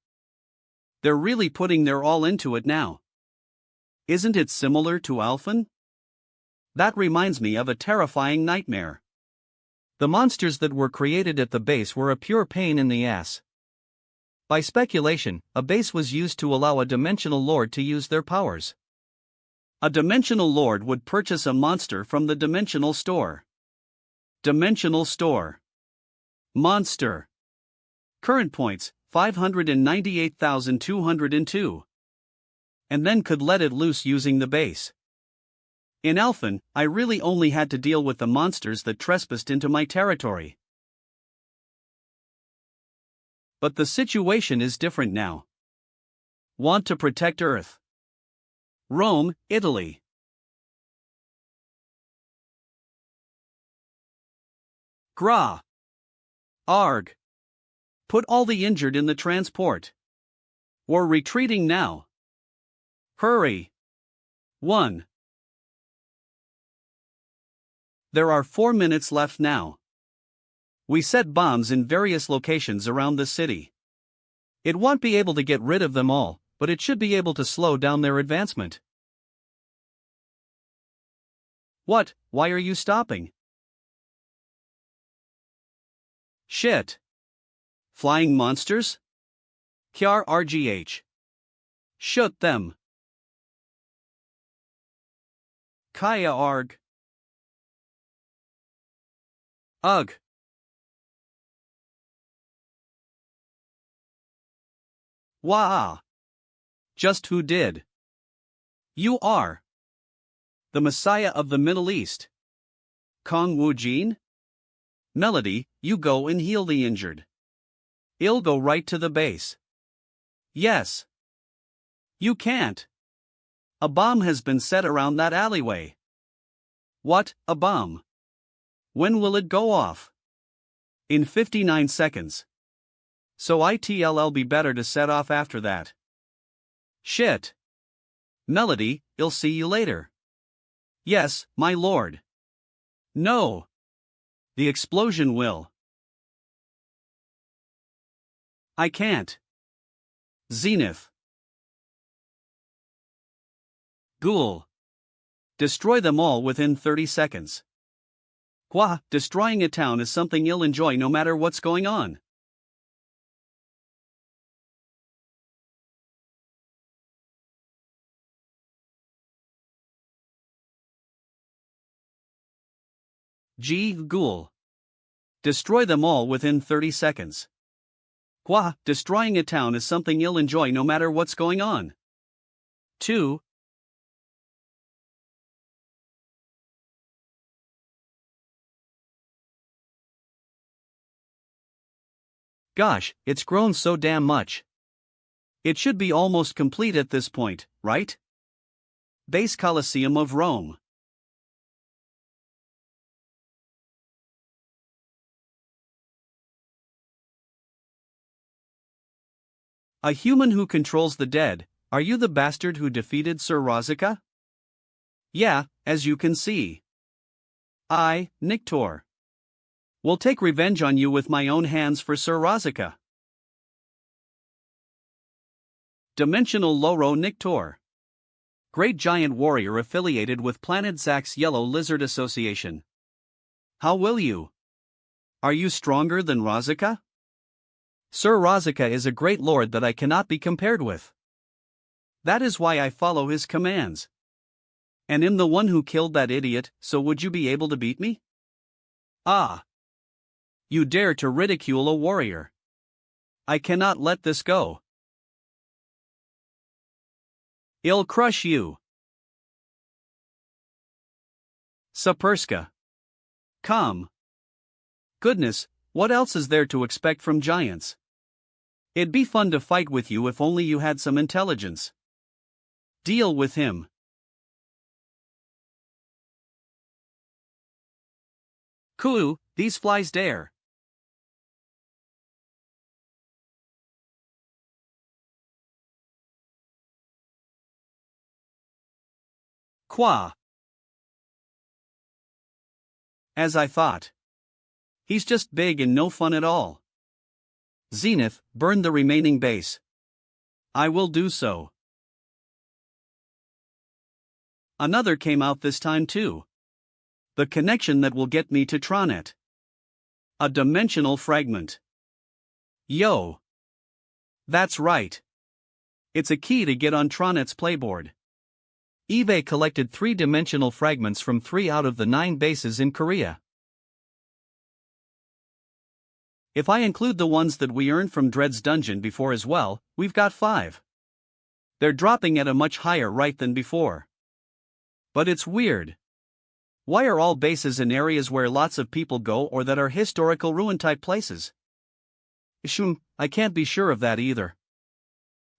They're really putting their all into it now. Isn't it similar to Alphen? That reminds me of a terrifying nightmare. The monsters that were created at the base were a pure pain in the ass. By speculation, a base was used to allow a dimensional lord to use their powers. A dimensional lord would purchase a monster from the dimensional store. Dimensional store. Monster. Current points, 598,202. And then could let it loose using the base. In Alphen, I really only had to deal with the monsters that trespassed into my territory. But the situation is different now. Want to protect Earth. Rome, Italy. Gra. Arg. Put all the injured in the transport. We're retreating now. Hurry. 1. There are 4 minutes left now. We set bombs in various locations around the city. It won't be able to get rid of them all, but it should be able to slow down their advancement. What? Why are you stopping? Shit. Flying monsters? Kjar RGH. Shoot them. Kaya Arg. Ugh. Wah. Just who did? You are the Messiah of the Middle East. Kong Woo-jin? Melody, you go and heal the injured. I'll go right to the base. Yes. You can't. A bomb has been set around that alleyway. What, a bomb? When will it go off? In 59 seconds. So it'll be better to set off after that. Shit. Melody, I'll see you later. Yes, my lord. No. The explosion will. I can't. Zenith. Ghoul. Destroy them all within 30 seconds. Qua, destroying a town is something you'll enjoy no matter what's going on. Ghoul. Destroy them all within 30 seconds. Qua, destroying a town is something you'll enjoy no matter what's going on. 2. Gosh, it's grown so damn much. It should be almost complete at this point, right? Base Colosseum of Rome. A human who controls the dead, are you the bastard who defeated Sir Rozika? Yeah, as you can see. I, Nictor, will take revenge on you with my own hands for Sir Rozika. Dimensional Loro Nictor. Great giant warrior affiliated with Planet Zax's Yellow Lizard Association. How will you? Are you stronger than Rozika? Sir Rozika is a great lord that I cannot be compared with. That is why I follow his commands. And am the one who killed that idiot, so would you be able to beat me? Ah! You dare to ridicule a warrior. I cannot let this go. I'll crush you. Saperska. Come. Goodness, what else is there to expect from giants? It'd be fun to fight with you if only you had some intelligence. Deal with him. Kuu, these flies dare. Qua. As I thought. He's just big and no fun at all. Zenith, burn the remaining base. I will do so. Another came out this time too. The connection that will get me to Tronet. A dimensional fragment. Yo. That's right. It's a key to get on Tronet's playboard. eBay collected 3-dimensional fragments from 3 out of the 9 bases in Korea. If I include the ones that we earned from Dread's dungeon before as well, we've got 5. They're dropping at a much higher rate than before. But it's weird. Why are all bases in areas where lots of people go or that are historical ruin-type places? I can't be sure of that either.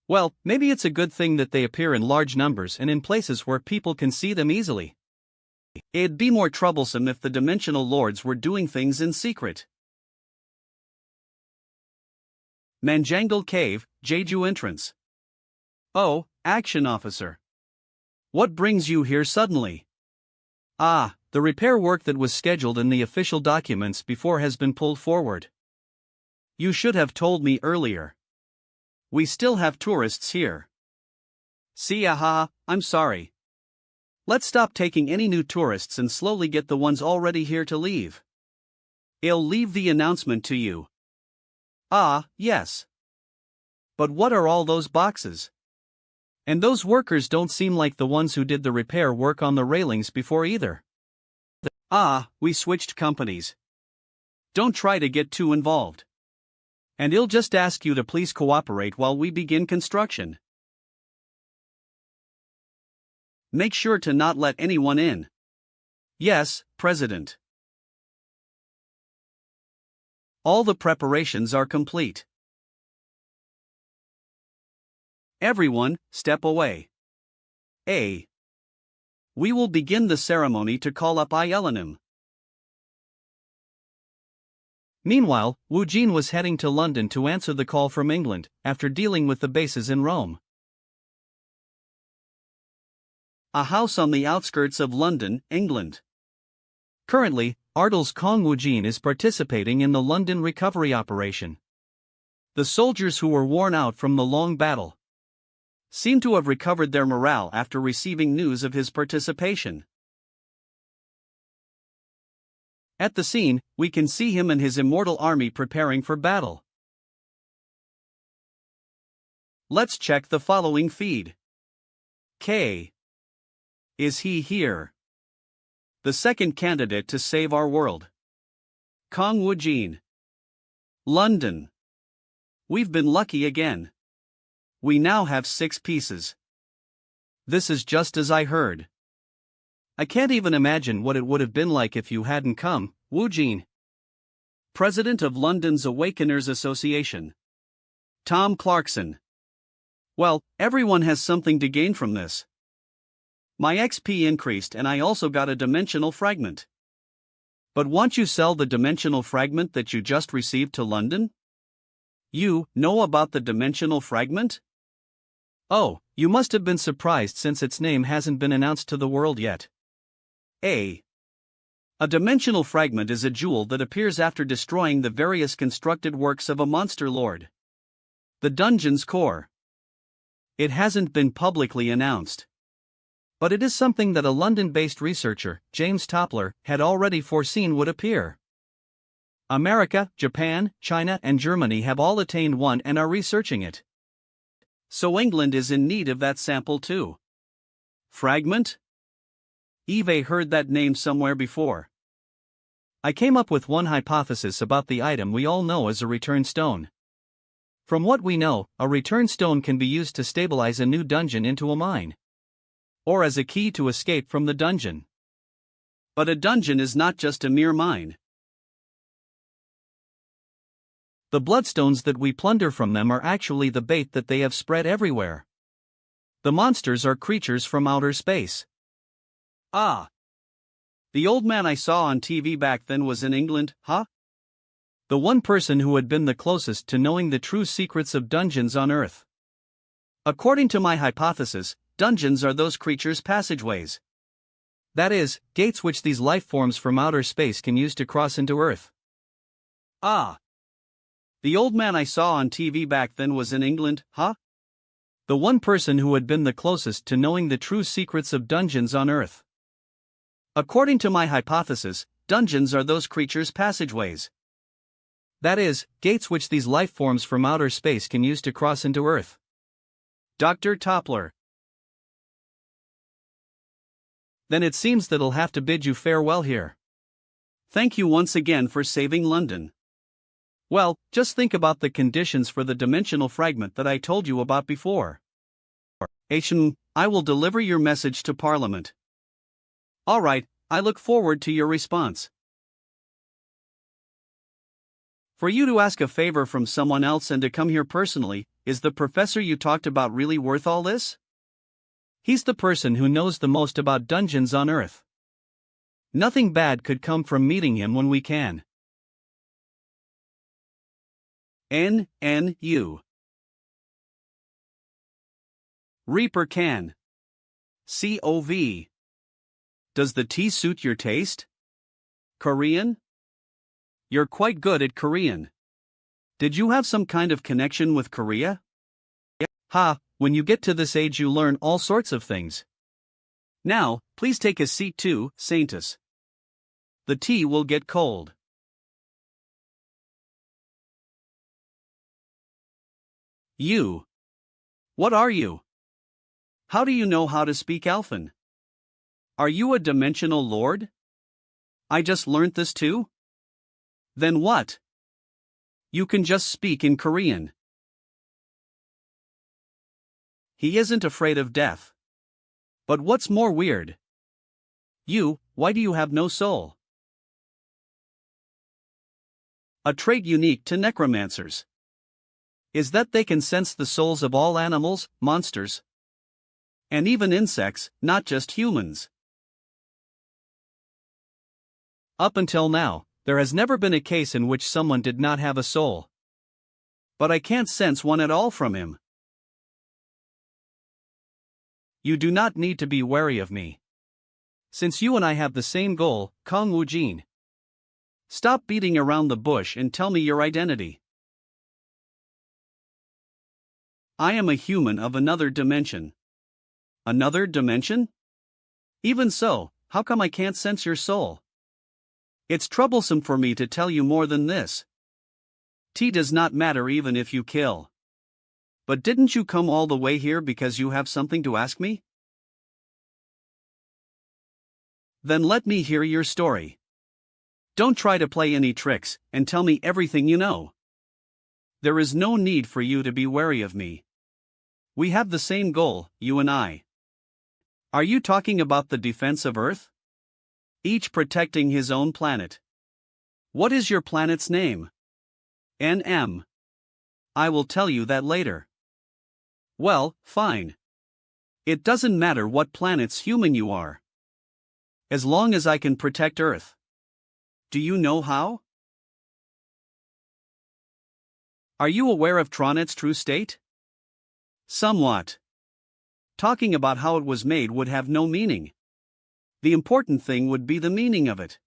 Well, maybe it's a good thing that they appear in large numbers and in places where people can see them easily. It'd be more troublesome if the Dimensional Lords were doing things in secret. Manjangle Cave, Jeju entrance. Oh, Action Officer. What brings you here suddenly? Ah, the repair work that was scheduled in the official documents before has been pulled forward. You should have told me earlier. We still have tourists here. See, I'm sorry. Let's stop taking any new tourists and slowly get the ones already here to leave. I'll leave the announcement to you. Ah, yes. But what are all those boxes? And those workers don't seem like the ones who did the repair work on the railings before either. Ah, we switched companies. Don't try to get too involved. And I'll just ask you to please cooperate while we begin construction. Make sure to not let anyone in. Yes, President. All the preparations are complete. Everyone, step away. A. We will begin the ceremony to call up Ielenim. Meanwhile, Wu Jin was heading to London to answer the call from England, after dealing with the bases in Rome. A house on the outskirts of London, England. Currently, Ardle's Kong Wu Jin is participating in the London recovery operation. The soldiers who were worn out from the long battle seem to have recovered their morale after receiving news of his participation. At the scene, we can see him and his immortal army preparing for battle. Let's check the following feed. K. Is he here? The second candidate to save our world. Kong Woojin. London. We've been lucky again. We now have 6 pieces. This is just as I heard. I can't even imagine what it would have been like if you hadn't come, Woojin. President of London's Awakeners Association. Tom Clarkson. Well, everyone has something to gain from this. My XP increased and I also got a dimensional fragment. But won't you sell the dimensional fragment that you just received to London? You know about the dimensional fragment? Oh, you must have been surprised since its name hasn't been announced to the world yet. A dimensional fragment is a jewel that appears after destroying the various constructed works of a monster lord. The dungeon's core. It hasn't been publicly announced. But it is something that a London-based researcher, James Toppler, had already foreseen would appear. America, Japan, China and Germany have all attained one and are researching it. So England is in need of that sample too. Fragment? Eve heard that name somewhere before. I came up with one hypothesis about the item we all know as a return stone. From what we know, a return stone can be used to stabilize a new dungeon into a mine. Or as a key to escape from the dungeon. But a dungeon is not just a mere mine. The bloodstones that we plunder from them are actually the bait that they have spread everywhere. The monsters are creatures from outer space. Ah. The old man I saw on TV back then was in England, huh? The one person who had been the closest to knowing the true secrets of dungeons on Earth. According to my hypothesis, dungeons are those creatures' passageways. That is, gates which these life forms from outer space can use to cross into Earth. Ah. The old man I saw on TV back then was in England, huh? The one person who had been the closest to knowing the true secrets of dungeons on Earth. According to my hypothesis, dungeons are those creatures' passageways. That is, gates which these life forms from outer space can use to cross into Earth. Dr. Toppler. Then it seems that I'll have to bid you farewell here. Thank you once again for saving London. Well, just think about the conditions for the dimensional fragment that I told you about before. I will deliver your message to Parliament. Alright, I look forward to your response. For you to ask a favor from someone else and to come here personally, is the professor you talked about really worth all this? He's the person who knows the most about dungeons on Earth. Nothing bad could come from meeting him when we can. NNU. Reaper can. COV. Does the tea suit your taste? Korean? You're quite good at Korean. Did you have some kind of connection with Korea? Ha, when you get to this age you learn all sorts of things. Now, please take a seat too, Saintus. The tea will get cold. You. What are you? How do you know how to speak Elfin? Are you a dimensional lord? I just learnt this too? Then what? You can just speak in Korean. He isn't afraid of death. But what's more weird? Why do you have no soul? A trait unique to necromancers is that they can sense the souls of all animals, monsters, and even insects, not just humans. Up until now, there has never been a case in which someone did not have a soul. But I can't sense one at all from him. You do not need to be wary of me. Since you and I have the same goal, Kong Woojin. Stop beating around the bush and tell me your identity. I am a human of another dimension. Another dimension? Even so, how come I can't sense your soul? It's troublesome for me to tell you more than this. Tea does not matter even if you kill. But didn't you come all the way here because you have something to ask me? Then let me hear your story. Don't try to play any tricks, and tell me everything you know. There is no need for you to be wary of me. We have the same goal, you and I. Are you talking about the defense of Earth? Each protecting his own planet. What is your planet's name? NM. I will tell you that later. Well, fine. It doesn't matter what planet's human you are. As long as I can protect Earth. Do you know how? Are you aware of Tronet's true state? Somewhat. Talking about how it was made would have no meaning. The important thing would be the meaning of it.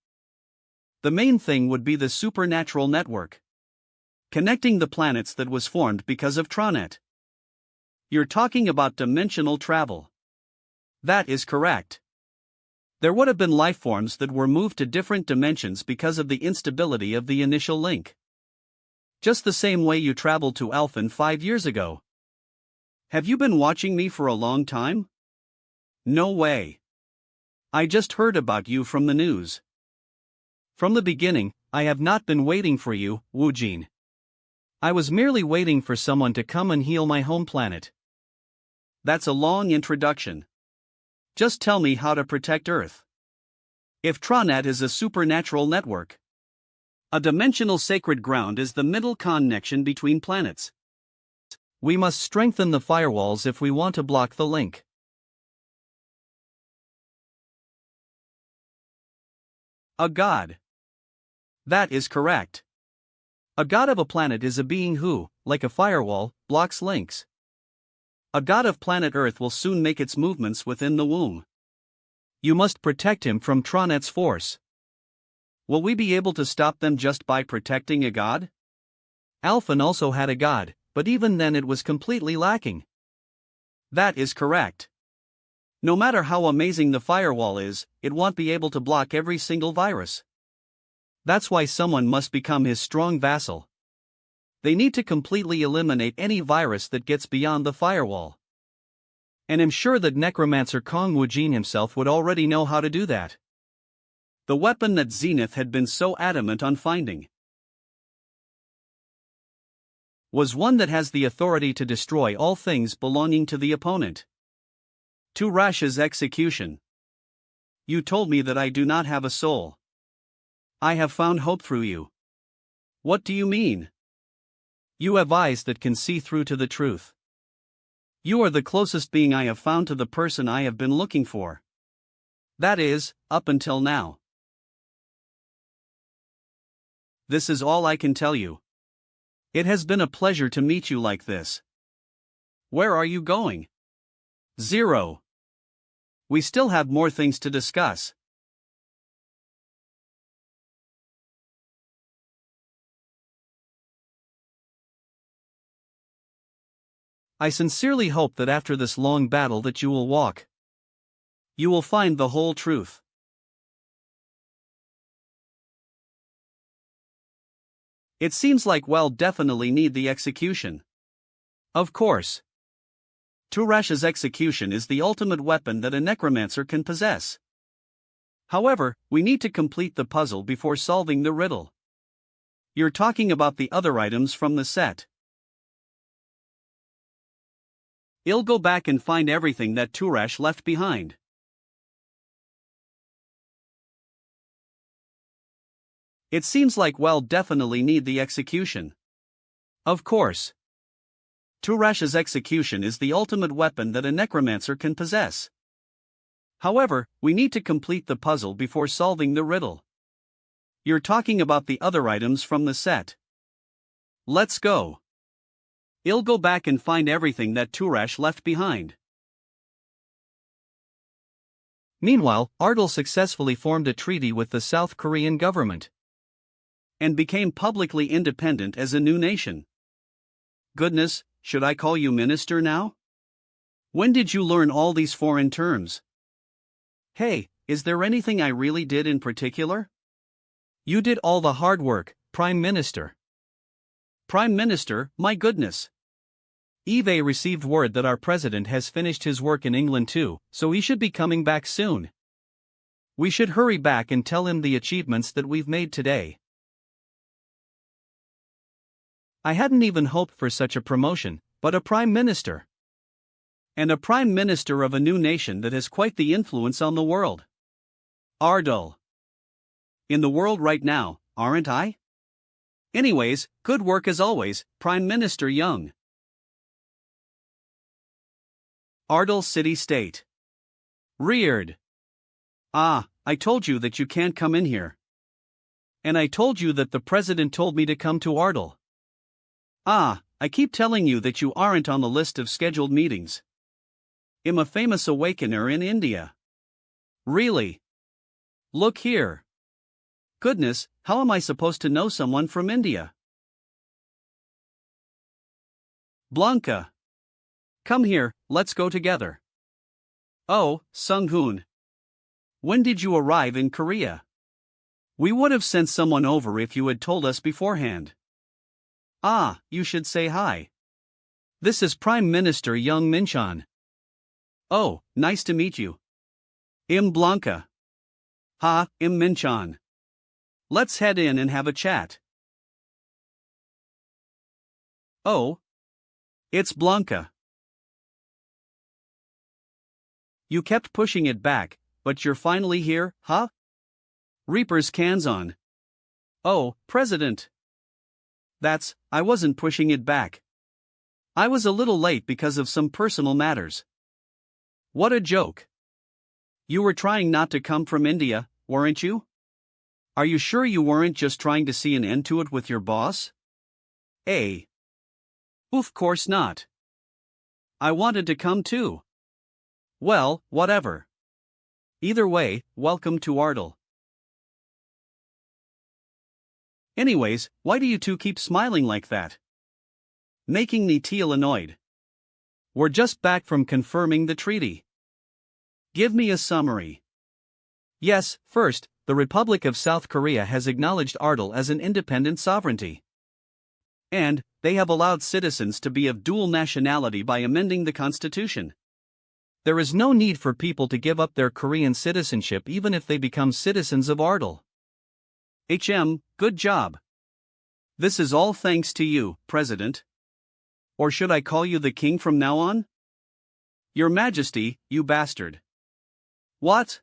The main thing would be the supernatural network connecting the planets that was formed because of Tronet. You're talking about dimensional travel. That is correct. There would have been life forms that were moved to different dimensions because of the instability of the initial link. Just the same way you traveled to Alphen 5 years ago. Have you been watching me for a long time? No way. I just heard about you from the news. From the beginning, I have not been waiting for you, Woojin. I was merely waiting for someone to come and heal my home planet. That's a long introduction. Just tell me how to protect Earth. If Tronet is a supernatural network, a dimensional sacred ground is the middle connection between planets. We must strengthen the firewalls if we want to block the link. A god. That is correct. A god of a planet is a being who, like a firewall, blocks links. A god of planet Earth will soon make its movements within the womb. You must protect him from Tronet's force. Will we be able to stop them just by protecting a god? Alphen also had a god, but even then it was completely lacking. That is correct. No matter how amazing the firewall is, it won't be able to block every single virus. That's why someone must become his strong vassal. They need to completely eliminate any virus that gets beyond the firewall. And I'm sure that Necromancer Kong Woojin himself would already know how to do that. The weapon that Zenith had been so adamant on finding was one that has the authority to destroy all things belonging to the opponent. To Rash's execution. You told me that I do not have a soul. I have found hope through you. What do you mean? You have eyes that can see through to the truth. You are the closest being I have found to the person I have been looking for. That is, up until now. This is all I can tell you. It has been a pleasure to meet you like this. Where are you going? 0. We still have more things to discuss. I sincerely hope that after this long battle that you will walk. You will find the whole truth. It seems like we'll definitely need the execution. Of course. Turash's execution is the ultimate weapon that a necromancer can possess. However, we need to complete the puzzle before solving the riddle. You're talking about the other items from the set. I'll go back and find everything that Turash left behind. It seems like we'll definitely need the execution. Of course. Turash's execution is the ultimate weapon that a necromancer can possess. However, we need to complete the puzzle before solving the riddle. You're talking about the other items from the set. Let's go. I'll go back and find everything that Turash left behind. Meanwhile, Ardal successfully formed a treaty with the South Korean government and became publicly independent as a new nation. Goodness, should I call you minister now? When did you learn all these foreign terms? Hey, is there anything I really did in particular? You did all the hard work, Prime Minister. Prime Minister, my goodness. Eve received word that our president has finished his work in England too, so he should be coming back soon. We should hurry back and tell him the achievements that we've made today. I hadn't even hoped for such a promotion, but a prime minister. And a prime minister of a new nation that has quite the influence on the world. Ardal. In the world right now, aren't I? Anyways, good work as always, Prime Minister Young. Ardal City-State. Reared. Ah, I told you that you can't come in here. And I told you that the president told me to come to Ardal. Ah, I keep telling you that you aren't on the list of scheduled meetings. I'm a famous awakener in India. Really? Look here. Goodness, how am I supposed to know someone from India? Blanca. Come here, let's go together. Oh, Sung-hoon. When did you arrive in Korea? We would have sent someone over if you had told us beforehand. Ah, you should say hi. This is Prime Minister Young Minchan. Oh, nice to meet you. I'm Blanca. Ha, I'm Minchan. Let's head in and have a chat. Oh. It's Blanca. You kept pushing it back, but you're finally here, huh? Reaper's cans on. Oh, President. I wasn't pushing it back. I was a little late because of some personal matters. What a joke. You were trying not to come from India, weren't you? Are you sure you weren't just trying to see an end to it with your boss? Eh? Of course not. I wanted to come too. Well, whatever. Either way, welcome to Ardal. Anyways, why do you two keep smiling like that? Making me teal annoyed. We're just back from confirming the treaty. Give me a summary. Yes, first, the Republic of South Korea has acknowledged Ardal as an independent sovereignty. And, they have allowed citizens to be of dual nationality by amending the constitution. There is no need for people to give up their Korean citizenship even if they become citizens of Ardal. Good job. This is all thanks to you, President. Or should I call you the king from now on? Your Majesty, you bastard. What?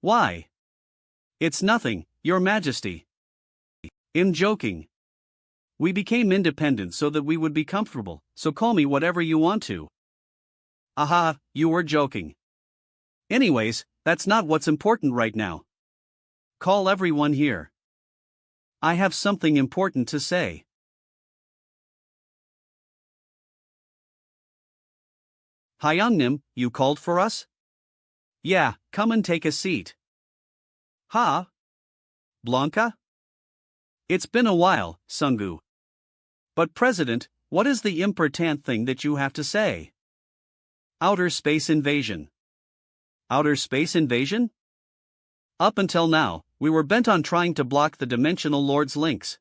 Why? It's nothing, Your Majesty. I'm joking. We became independent so that we would be comfortable, so call me whatever you want to. Aha, you were joking. Anyways, that's not what's important right now. Call everyone here. I have something important to say. Hyungnim, you called for us? Yeah, come and take a seat. Ha? Blanca? It's been a while, Sungu. But President, what is the important thing that you have to say? Outer space invasion. Outer space invasion? Up until now, we were bent on trying to block the Dimensional Lord's links.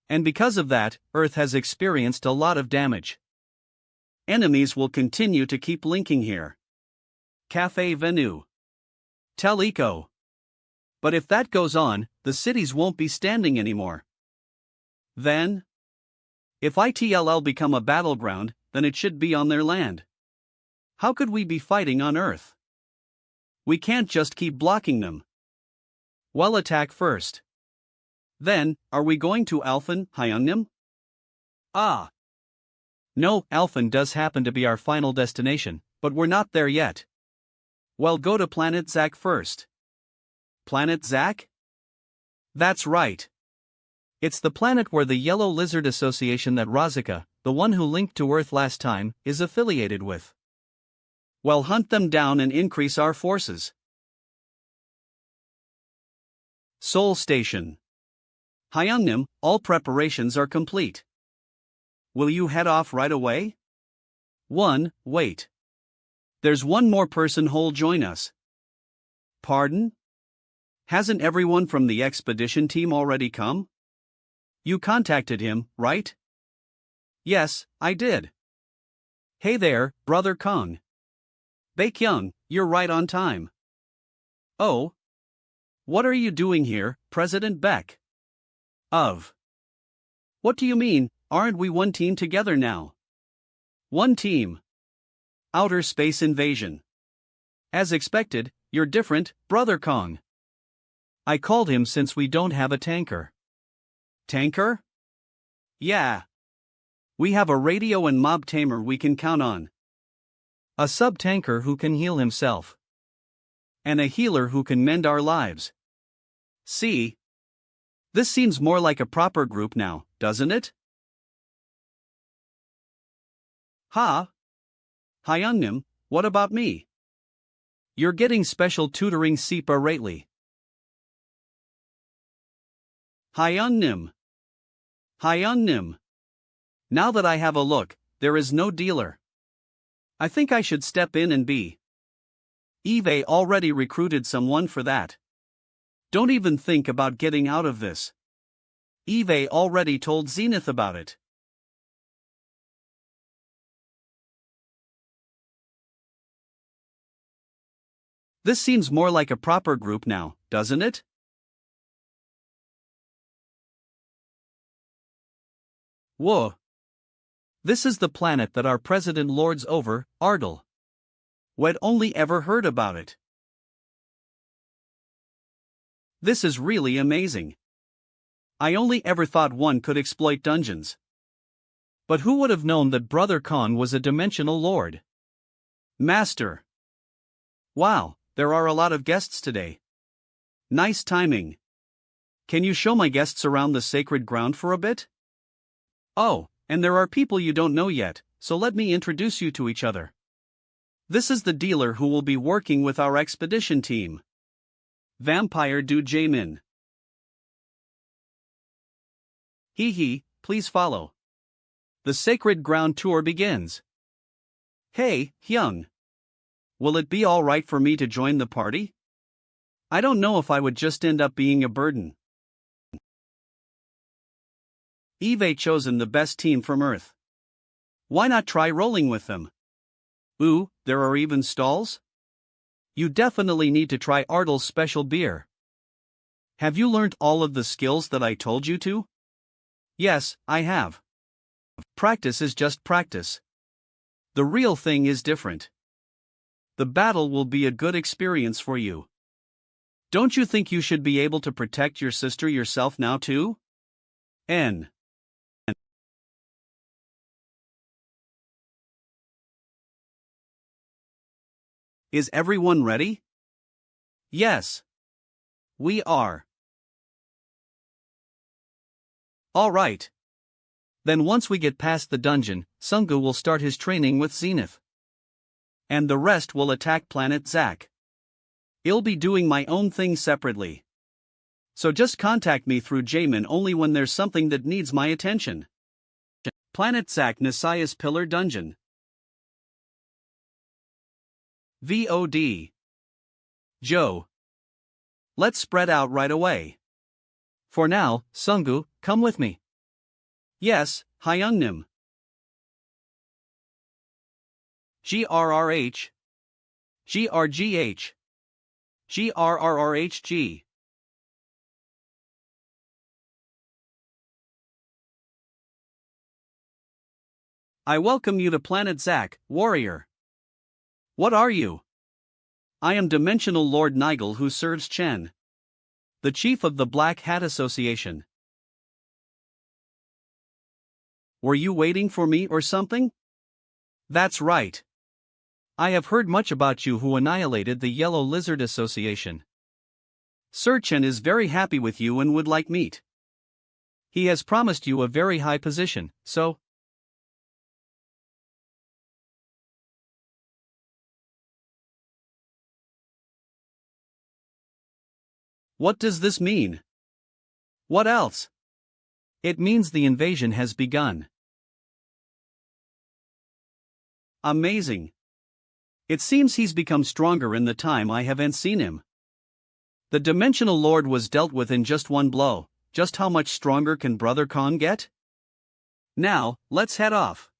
And because of that, Earth has experienced a lot of damage. Enemies will continue to keep linking here. Cafe Venu. Teleco. But if that goes on, the cities won't be standing anymore. Then? If ITLL become a battleground, then it should be on their land. How could we be fighting on Earth? We can't just keep blocking them. Well, attack first. Then, are we going to Alphen, Hyungnim? Ah. No, Alphen does happen to be our final destination, but we're not there yet. Well, go to Planet Zack first. Planet Zack? That's right. It's the planet where the Yellow Lizard Association that Razika, the one who linked to Earth last time, is affiliated with. Well, hunt them down and increase our forces. Seoul Station. Hyungnim, all preparations are complete. Will you head off right away? Wait. There's one more person who'll join us. Pardon? Hasn't everyone from the expedition team already come? You contacted him, right? Yes, I did. Hey there, Brother Kong. Baekhyun, you're right on time. Oh. What are you doing here, President Beck? What do you mean, aren't we one team together now? One team. Outer space invasion. As expected, you're different, Brother Kong. I called him since we don't have a tanker. Tanker? Yeah. We have a radio and mob tamer we can count on. A sub-tanker who can heal himself. And a healer who can mend our lives. See? This seems more like a proper group now, doesn't it? Ha! Hyunnim, what about me? You're getting special tutoring separately. Hyunnim. Now that I have a look, there is no dealer. I think I should step in and be. Eve already recruited someone for that. Don't even think about getting out of this. Eve already told Zenith about it. This seems more like a proper group now, doesn't it? Whoa. This is the planet that our president lords over, Ardal. We'd only ever heard about it. This is really amazing. I only ever thought one could exploit dungeons. But who would have known that Brother Khan was a dimensional lord? Master. Wow, there are a lot of guests today. Nice timing. Can you show my guests around the sacred ground for a bit? Oh, and there are people you don't know yet, so let me introduce you to each other. This is the dealer who will be working with our expedition team. Vampire Du Jaemin. Please follow. The Sacred Ground tour begins. Hey, Hyung. Will it be alright for me to join the party? I don't know if I would just end up being a burden. Eve chosen the best team from Earth. Why not try rolling with them? Ooh, there are even stalls? You definitely need to try Ardal's special beer. Have you learned all of the skills that I told you to? Yes, I have. Practice is just practice. The real thing is different. The battle will be a good experience for you. Don't you think you should be able to protect your sister yourself now too? Is everyone ready? Yes. We are. Alright. Then once we get past the dungeon, Sungu will start his training with Zenith. And the rest will attack Planet Zack. I'll be doing my own thing separately. So just contact me through Jaemin only when there's something that needs my attention. Planet Zack Nasiah's Pillar Dungeon. VOD. Joe. Let's spread out right away. For now, Sungu, come with me. Yes, Hyungnim. GRRH. GRGH. GRRRHG. I welcome you to Planet Zack, warrior. What are you? I am Dimensional Lord Nigel who serves Chen, the chief of the Black Hat Association. Were you waiting for me or something? That's right. I have heard much about you who annihilated the Yellow Lizard Association. Sir Chen is very happy with you and would like meet. He has promised you a very high position, so... What does this mean? What else? It means the invasion has begun. Amazing. It seems he's become stronger in the time I haven't seen him. The Dimensional Lord was dealt with in just one blow. Just how much stronger can Brother Kong get? Now, let's head off.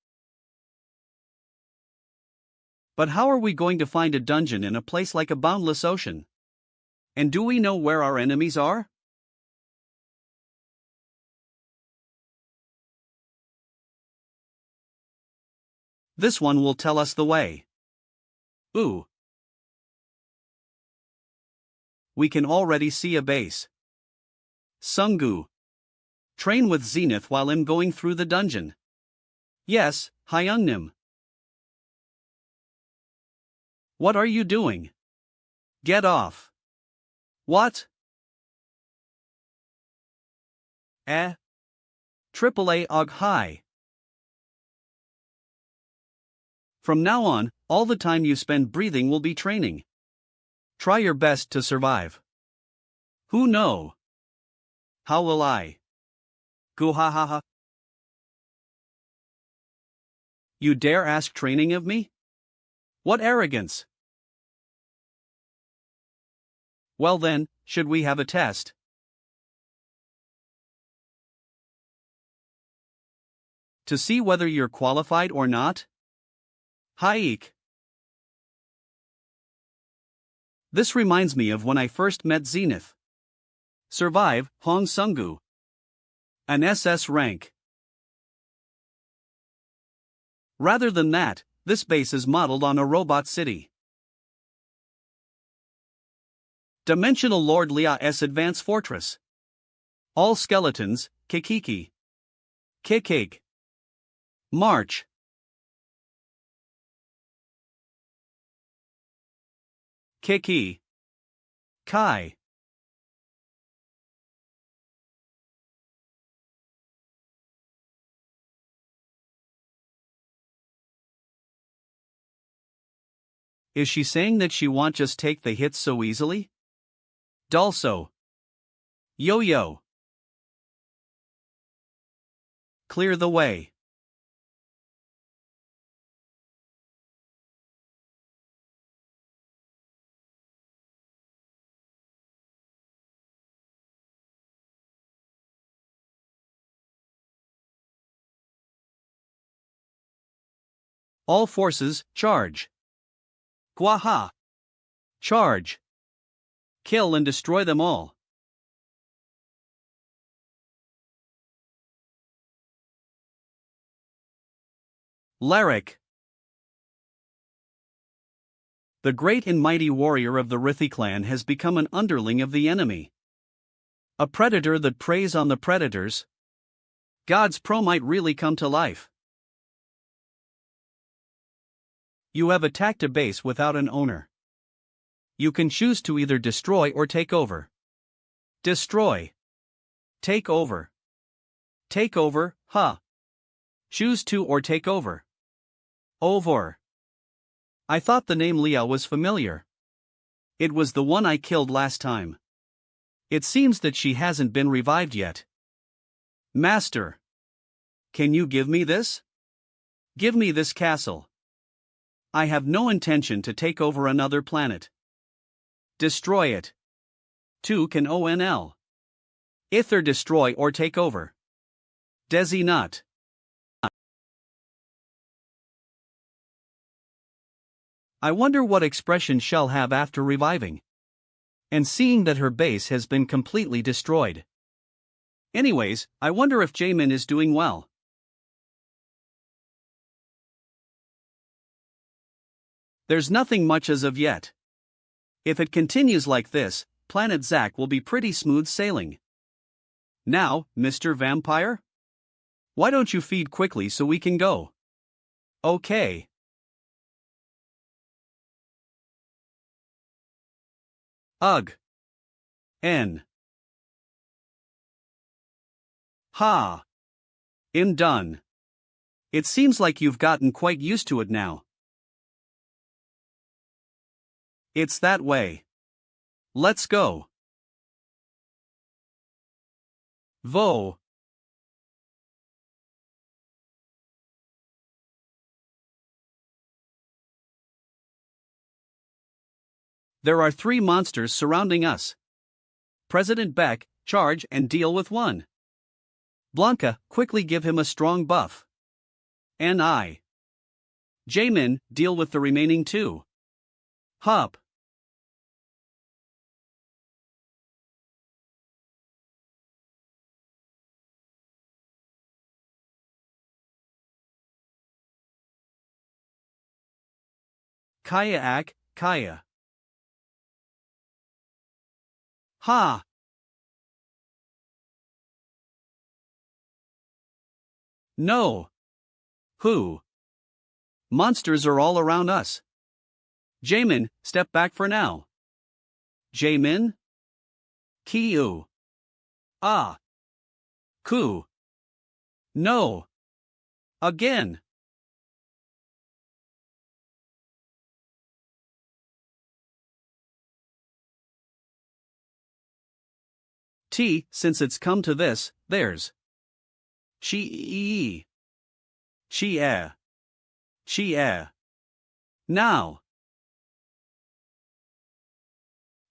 But how are we going to find a dungeon in a place like a boundless ocean? And do we know where our enemies are? This one will tell us the way. Ooh. We can already see a base. Sungu. Train with Zenith while I'm going through the dungeon. Yes, Hyungnim. What are you doing? Get off. What? AAA Og High. From now on, all the time you spend breathing will be training. Try your best to survive. Who know? How will I? Guhahaha. You dare ask training of me? What arrogance! Well then, should we have a test? To see whether you're qualified or not? Haik. This reminds me of when I first met Zenith. Survive, Hong Sungu. An SS rank. Rather than that, this base is modeled on a robot city. Dimensional Lord Lia's Advanced Fortress. All skeletons, Kikiki. Kikig. March. Kiki. Kai. Is she saying that she won't just take the hits so easily? Dulso. Yo-yo. Clear the way. All forces, charge. Guaha. Charge. Kill and destroy them all. Larrick. The great and mighty warrior of the Rithi clan has become an underling of the enemy. A predator that preys on the predators. God's pro might really come to life. You have attacked a base without an owner. You can choose to either destroy or take over. Destroy. Take over. Take over, huh? Choose to or take over. Over. I thought the name Lia was familiar. It was the one I killed last time. It seems that she hasn't been revived yet. Master. Can you give me this? Give me this castle. I have no intention to take over another planet. Destroy it. 2 can ONL. Either destroy or take over. Desi not. I wonder what expression she'll have after reviving. And seeing that her base has been completely destroyed. Anyways, I wonder if Jamin is doing well. There's nothing much as of yet. If it continues like this, Planet Zack will be pretty smooth sailing. Now, Mr. Vampire? Why don't you feed quickly so we can go? Okay. Ugh. N. Ha. I'm done. It seems like you've gotten quite used to it now. It's that way. Let's go. Vo. There are 3 monsters surrounding us. President Beck, charge and deal with one. Blanca, quickly give him a strong buff. And I. Jamin, deal with the remaining 2. Hup. Kaya. Ha! No! Who? Monsters are all around us. Jamin, step back for now. Jamin? Kiyu. Ah! Ku. No! Again! Since it's come to this, there's. She. Now.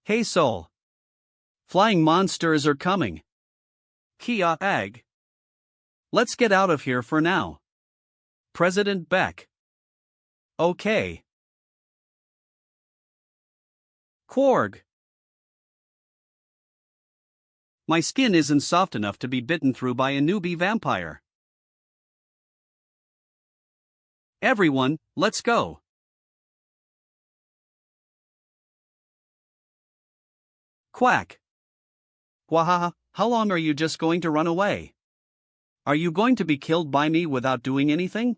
Hey Soul. Flying monsters are coming. Kia Ag. Let's get out of here for now. President Beck. Okay. Quarg. My skin isn't soft enough to be bitten through by a newbie vampire. Everyone, let's go. Quack. Wahaha, how long are you just going to run away? Are you going to be killed by me without doing anything?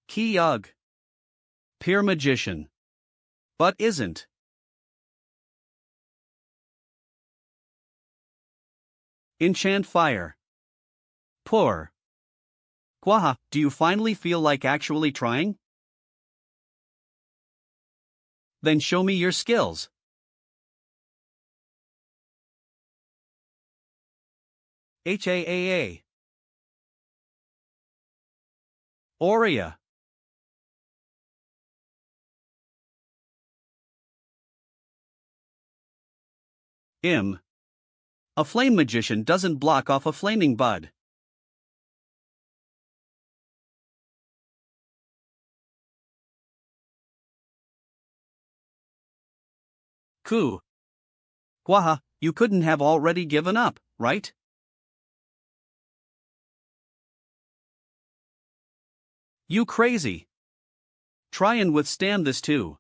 Ki-ug. Pure magician. But isn't. Enchant fire. Poor. Quaha, do you finally feel like actually trying? Then show me your skills. HAAA. Aurea. A flame magician doesn't block off a flaming bud. Ku. Quaha, you couldn't have already given up, right? You crazy. Try and withstand this too.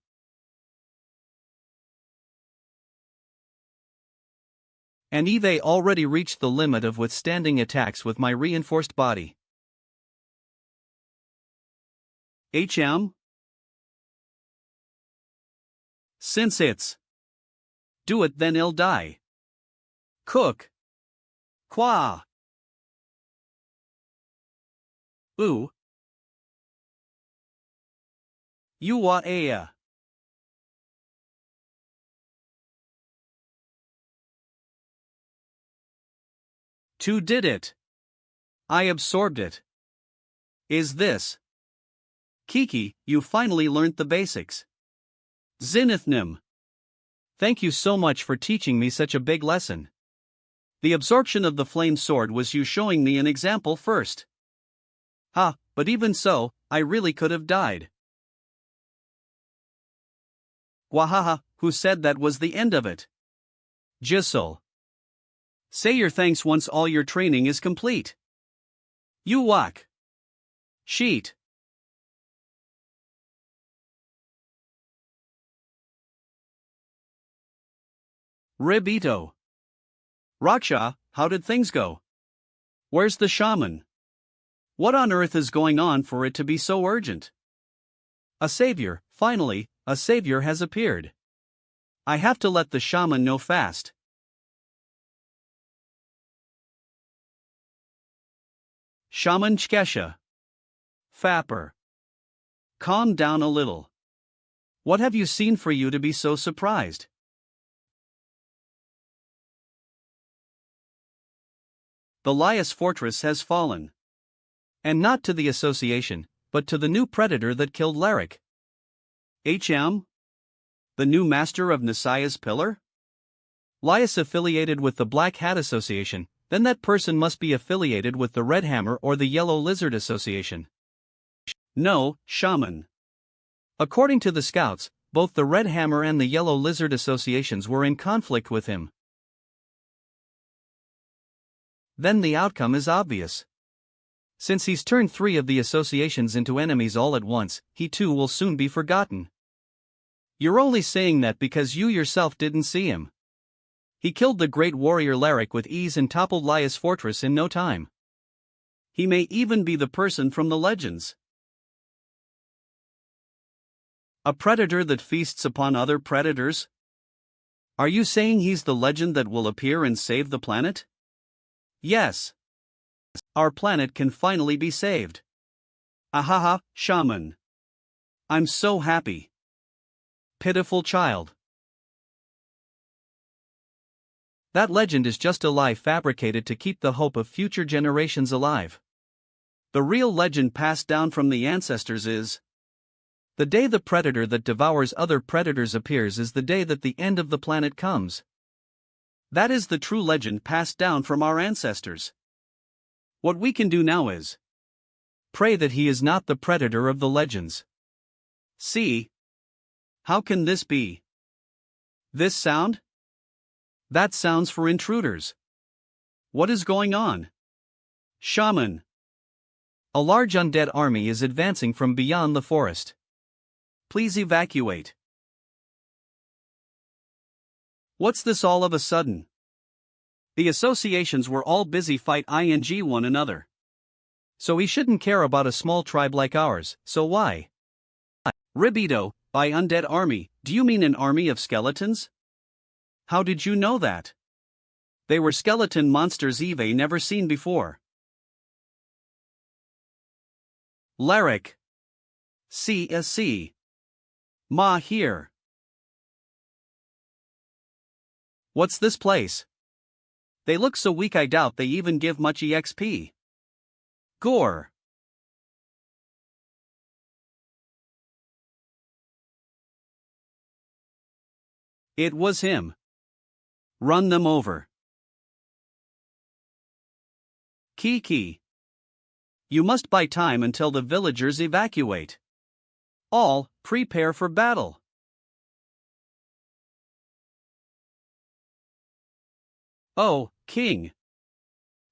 And Eve already reached the limit of withstanding attacks with my reinforced body. HM? Since it's. Do it then he'll die. Cook. Qua. Ooh. Yuwa ea. Two did it. I absorbed it. Is this? Kiki, you finally learnt the basics. Zenithnim. Thank you so much for teaching me such a big lesson. The absorption of the flame sword was you showing me an example first. But even so, I really could have died. Wahaha, who said that was the end of it? Jissel. Say your thanks once all your training is complete. You walk. Sheet. Ribito. Raksha, how did things go? Where's the shaman? What on earth is going on for it to be so urgent? A savior, finally, a savior has appeared. I have to let the shaman know fast. Shaman Chkesha. Fapper. Calm down a little. What have you seen for you to be so surprised? The Lias fortress has fallen. And not to the association, but to the new predator that killed Larrick. HM? The new master of Nisai's pillar? Laius affiliated with the Black Hat Association, then that person must be affiliated with the Red Hammer or the Yellow Lizard Association. No, shaman. According to the scouts, both the Red Hammer and the Yellow Lizard Associations were in conflict with him. Then the outcome is obvious. Since he's turned 3 of the associations into enemies all at once, he too will soon be forgotten. You're only saying that because you yourself didn't see him. He killed the great warrior Laric with ease and toppled Laius' fortress in no time. He may even be the person from the legends. A predator that feasts upon other predators? Are you saying he's the legend that will appear and save the planet? Yes. Our planet can finally be saved. Ahaha, shaman. I'm so happy. Pitiful child. That legend is just a lie fabricated to keep the hope of future generations alive. The real legend passed down from the ancestors is: the day the predator that devours other predators appears is the day that the end of the planet comes. That is the true legend passed down from our ancestors. What we can do now is pray that he is not the predator of the legends. See? How can this be? This sound? That sounds for intruders. What is going on? Shaman. A large undead army is advancing from beyond the forest. Please evacuate. What's this all of a sudden? The associations were all busy fighting one another. So he shouldn't care about a small tribe like ours, so why? Ribito, by undead army, do you mean an army of skeletons? How did you know that? They were skeleton monsters Eve never seen before. Laric. C. Ma here. What's this place? They look so weak I doubt they even give much EXP. Gore. It was him. Run them over. Kiki. You must buy time until the villagers evacuate. All, prepare for battle. Oh, King.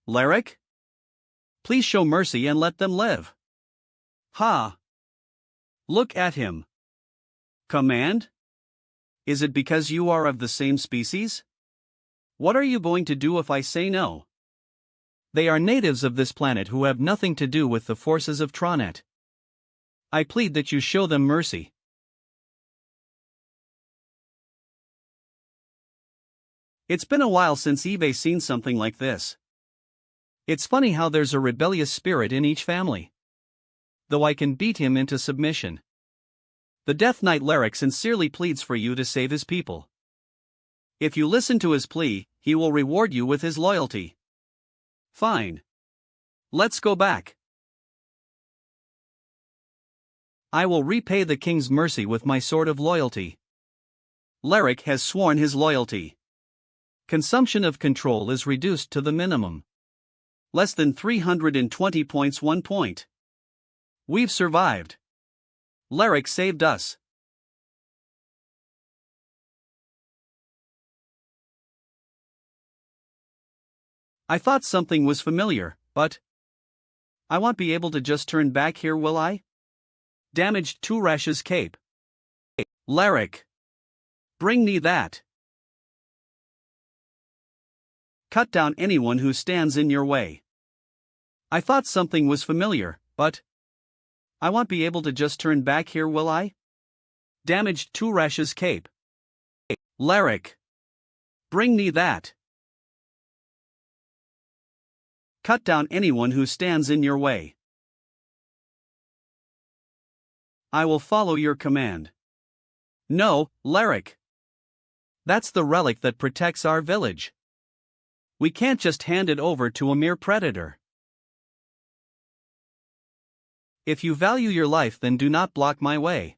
Laric? Please show mercy and let them live. Ha! Look at him. Command? Is it because you are of the same species? What are you going to do if I say no? They are natives of this planet who have nothing to do with the forces of Tronet. I plead that you show them mercy. It's been a while since Eve seen something like this. It's funny how there's a rebellious spirit in each family. Though I can beat him into submission. The Death Knight Laric sincerely pleads for you to save his people. If you listen to his plea, he will reward you with his loyalty. Fine. Let's go back. I will repay the king's mercy with my sword of loyalty. Laric has sworn his loyalty. Consumption of control is reduced to the minimum. Less than 320 points 1 point. We've survived. Laric saved us. I thought something was familiar, but I won't be able to just turn back here, will I? Damaged Turash's cape. Laric. Bring me that. Cut down anyone who stands in your way. I thought something was familiar, but I won't be able to just turn back here, will I? Damaged Turash's cape. Laric. Bring me that. Cut down anyone who stands in your way. I will follow your command. No, Laric. That's the relic that protects our village. We can't just hand it over to a mere predator. If you value your life, then do not block my way.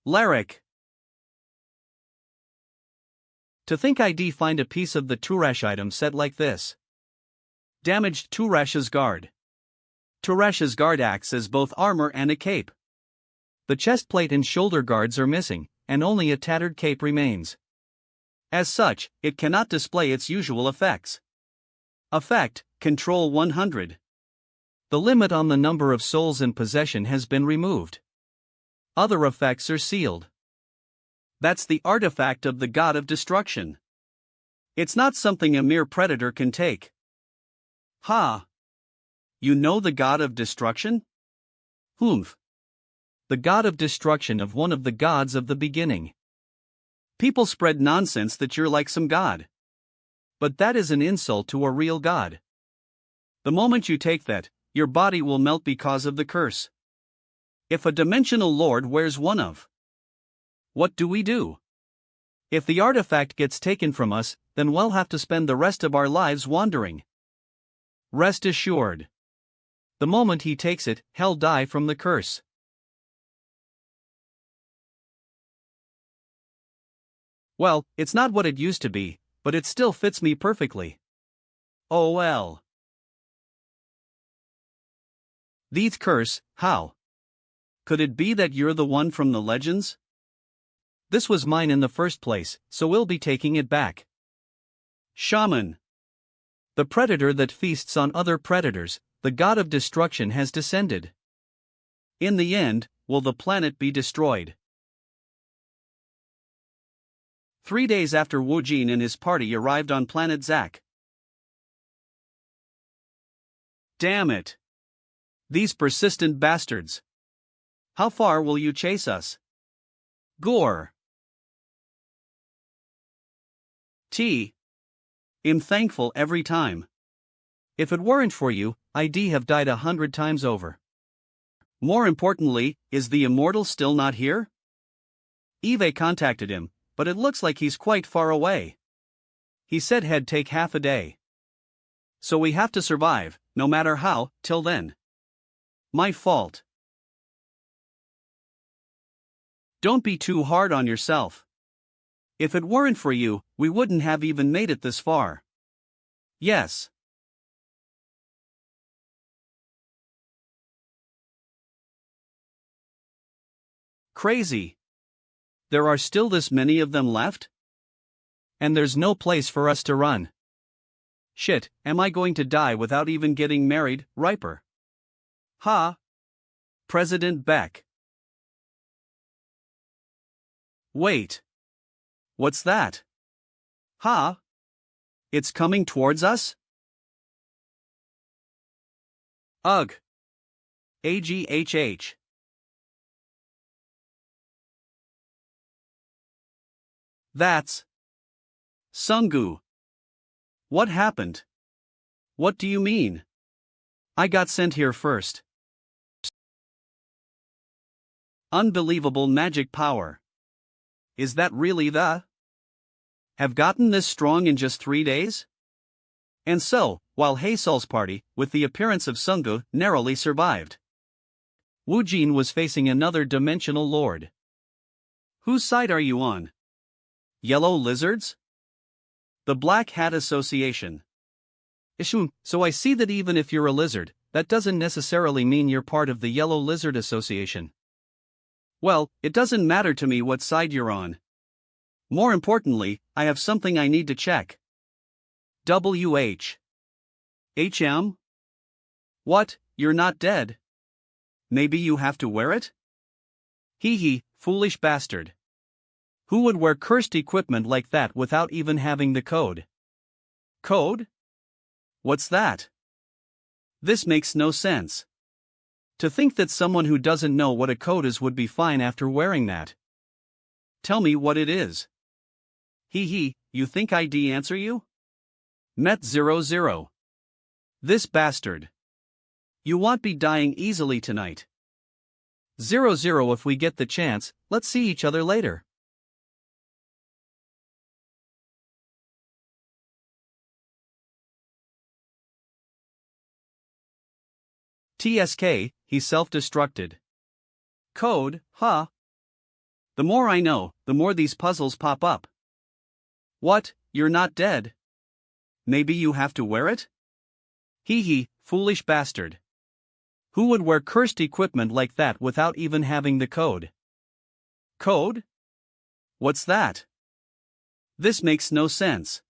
Laric. To think I'd find a piece of the Turash item set like this. Damaged Turash's guard. Turash's guard acts as both armor and a cape. The chest plate and shoulder guards are missing, and only a tattered cape remains. As such, it cannot display its usual effects. Effect, Control 100. The limit on the number of souls in possession has been removed. Other effects are sealed. That's the artifact of the god of destruction. It's not something a mere predator can take. Ha! You know the god of destruction? Humph. The god of destruction of one of the gods of the beginning. People spread nonsense that you're like some god. But that is an insult to a real god. The moment you take that, your body will melt because of the curse. If a dimensional lord wears one of, what do we do? If the artifact gets taken from us, then we'll have to spend the rest of our lives wandering. Rest assured. The moment he takes it, he'll die from the curse. Well, it's not what it used to be, but it still fits me perfectly. Oh well. Theeth curse, how? Could it be that you're the one from the legends? This was mine in the first place, so we'll be taking it back. Shaman. The predator that feasts on other predators, the god of destruction has descended. In the end, will the planet be destroyed? 3 days after Wu Jin and his party arrived on planet Zack. Damn it! These persistent bastards! How far will you chase us? Gore! I'm thankful every time. If it weren't for you, I'd have died 100 times over. More importantly, is the immortal still not here? Eve contacted him, but it looks like he's quite far away. He said he'd take half a day. So we have to survive, no matter how, till then. My fault. Don't be too hard on yourself. If it weren't for you, we wouldn't have even made it this far. Yes. Crazy. There are still this many of them left? And there's no place for us to run. Shit, am I going to die without even getting married, Riper? Ha! President Beck. Wait. What's that? Ha! It's coming towards us? Ugh. AGHH. That's Sungu. What happened? What do you mean? I got sent here first. Unbelievable magic power. Is that really the? Have gotten this strong in just 3 days? And so, while Heisol's party, with the appearance of Sungu, narrowly survived, Wu Jin was facing another dimensional lord. Whose side are you on? Yellow lizards? The Black Hat Association. Ishun, so I see that even if you're a lizard, that doesn't necessarily mean you're part of the Yellow Lizard Association. Well, it doesn't matter to me what side you're on. More importantly, I have something I need to check. WH. HM? What, you're not dead? Maybe you have to wear it? Hee hee, foolish bastard. Who would wear cursed equipment like that without even having the code? Code? What's that? This makes no sense. To think that someone who doesn't know what a code is would be fine after wearing that. Tell me what it is. Hee hee, you think I'd answer you? Met 00. This bastard. You won't be dying easily tonight. 00 if we get the chance, let's see each other later. TSK, he self-destructed. Code, huh? The more I know, the more these puzzles pop up. What, you're not dead? Maybe you have to wear it? Hee hee, foolish bastard. Who would wear cursed equipment like that without even having the code? Code? What's that? This makes no sense.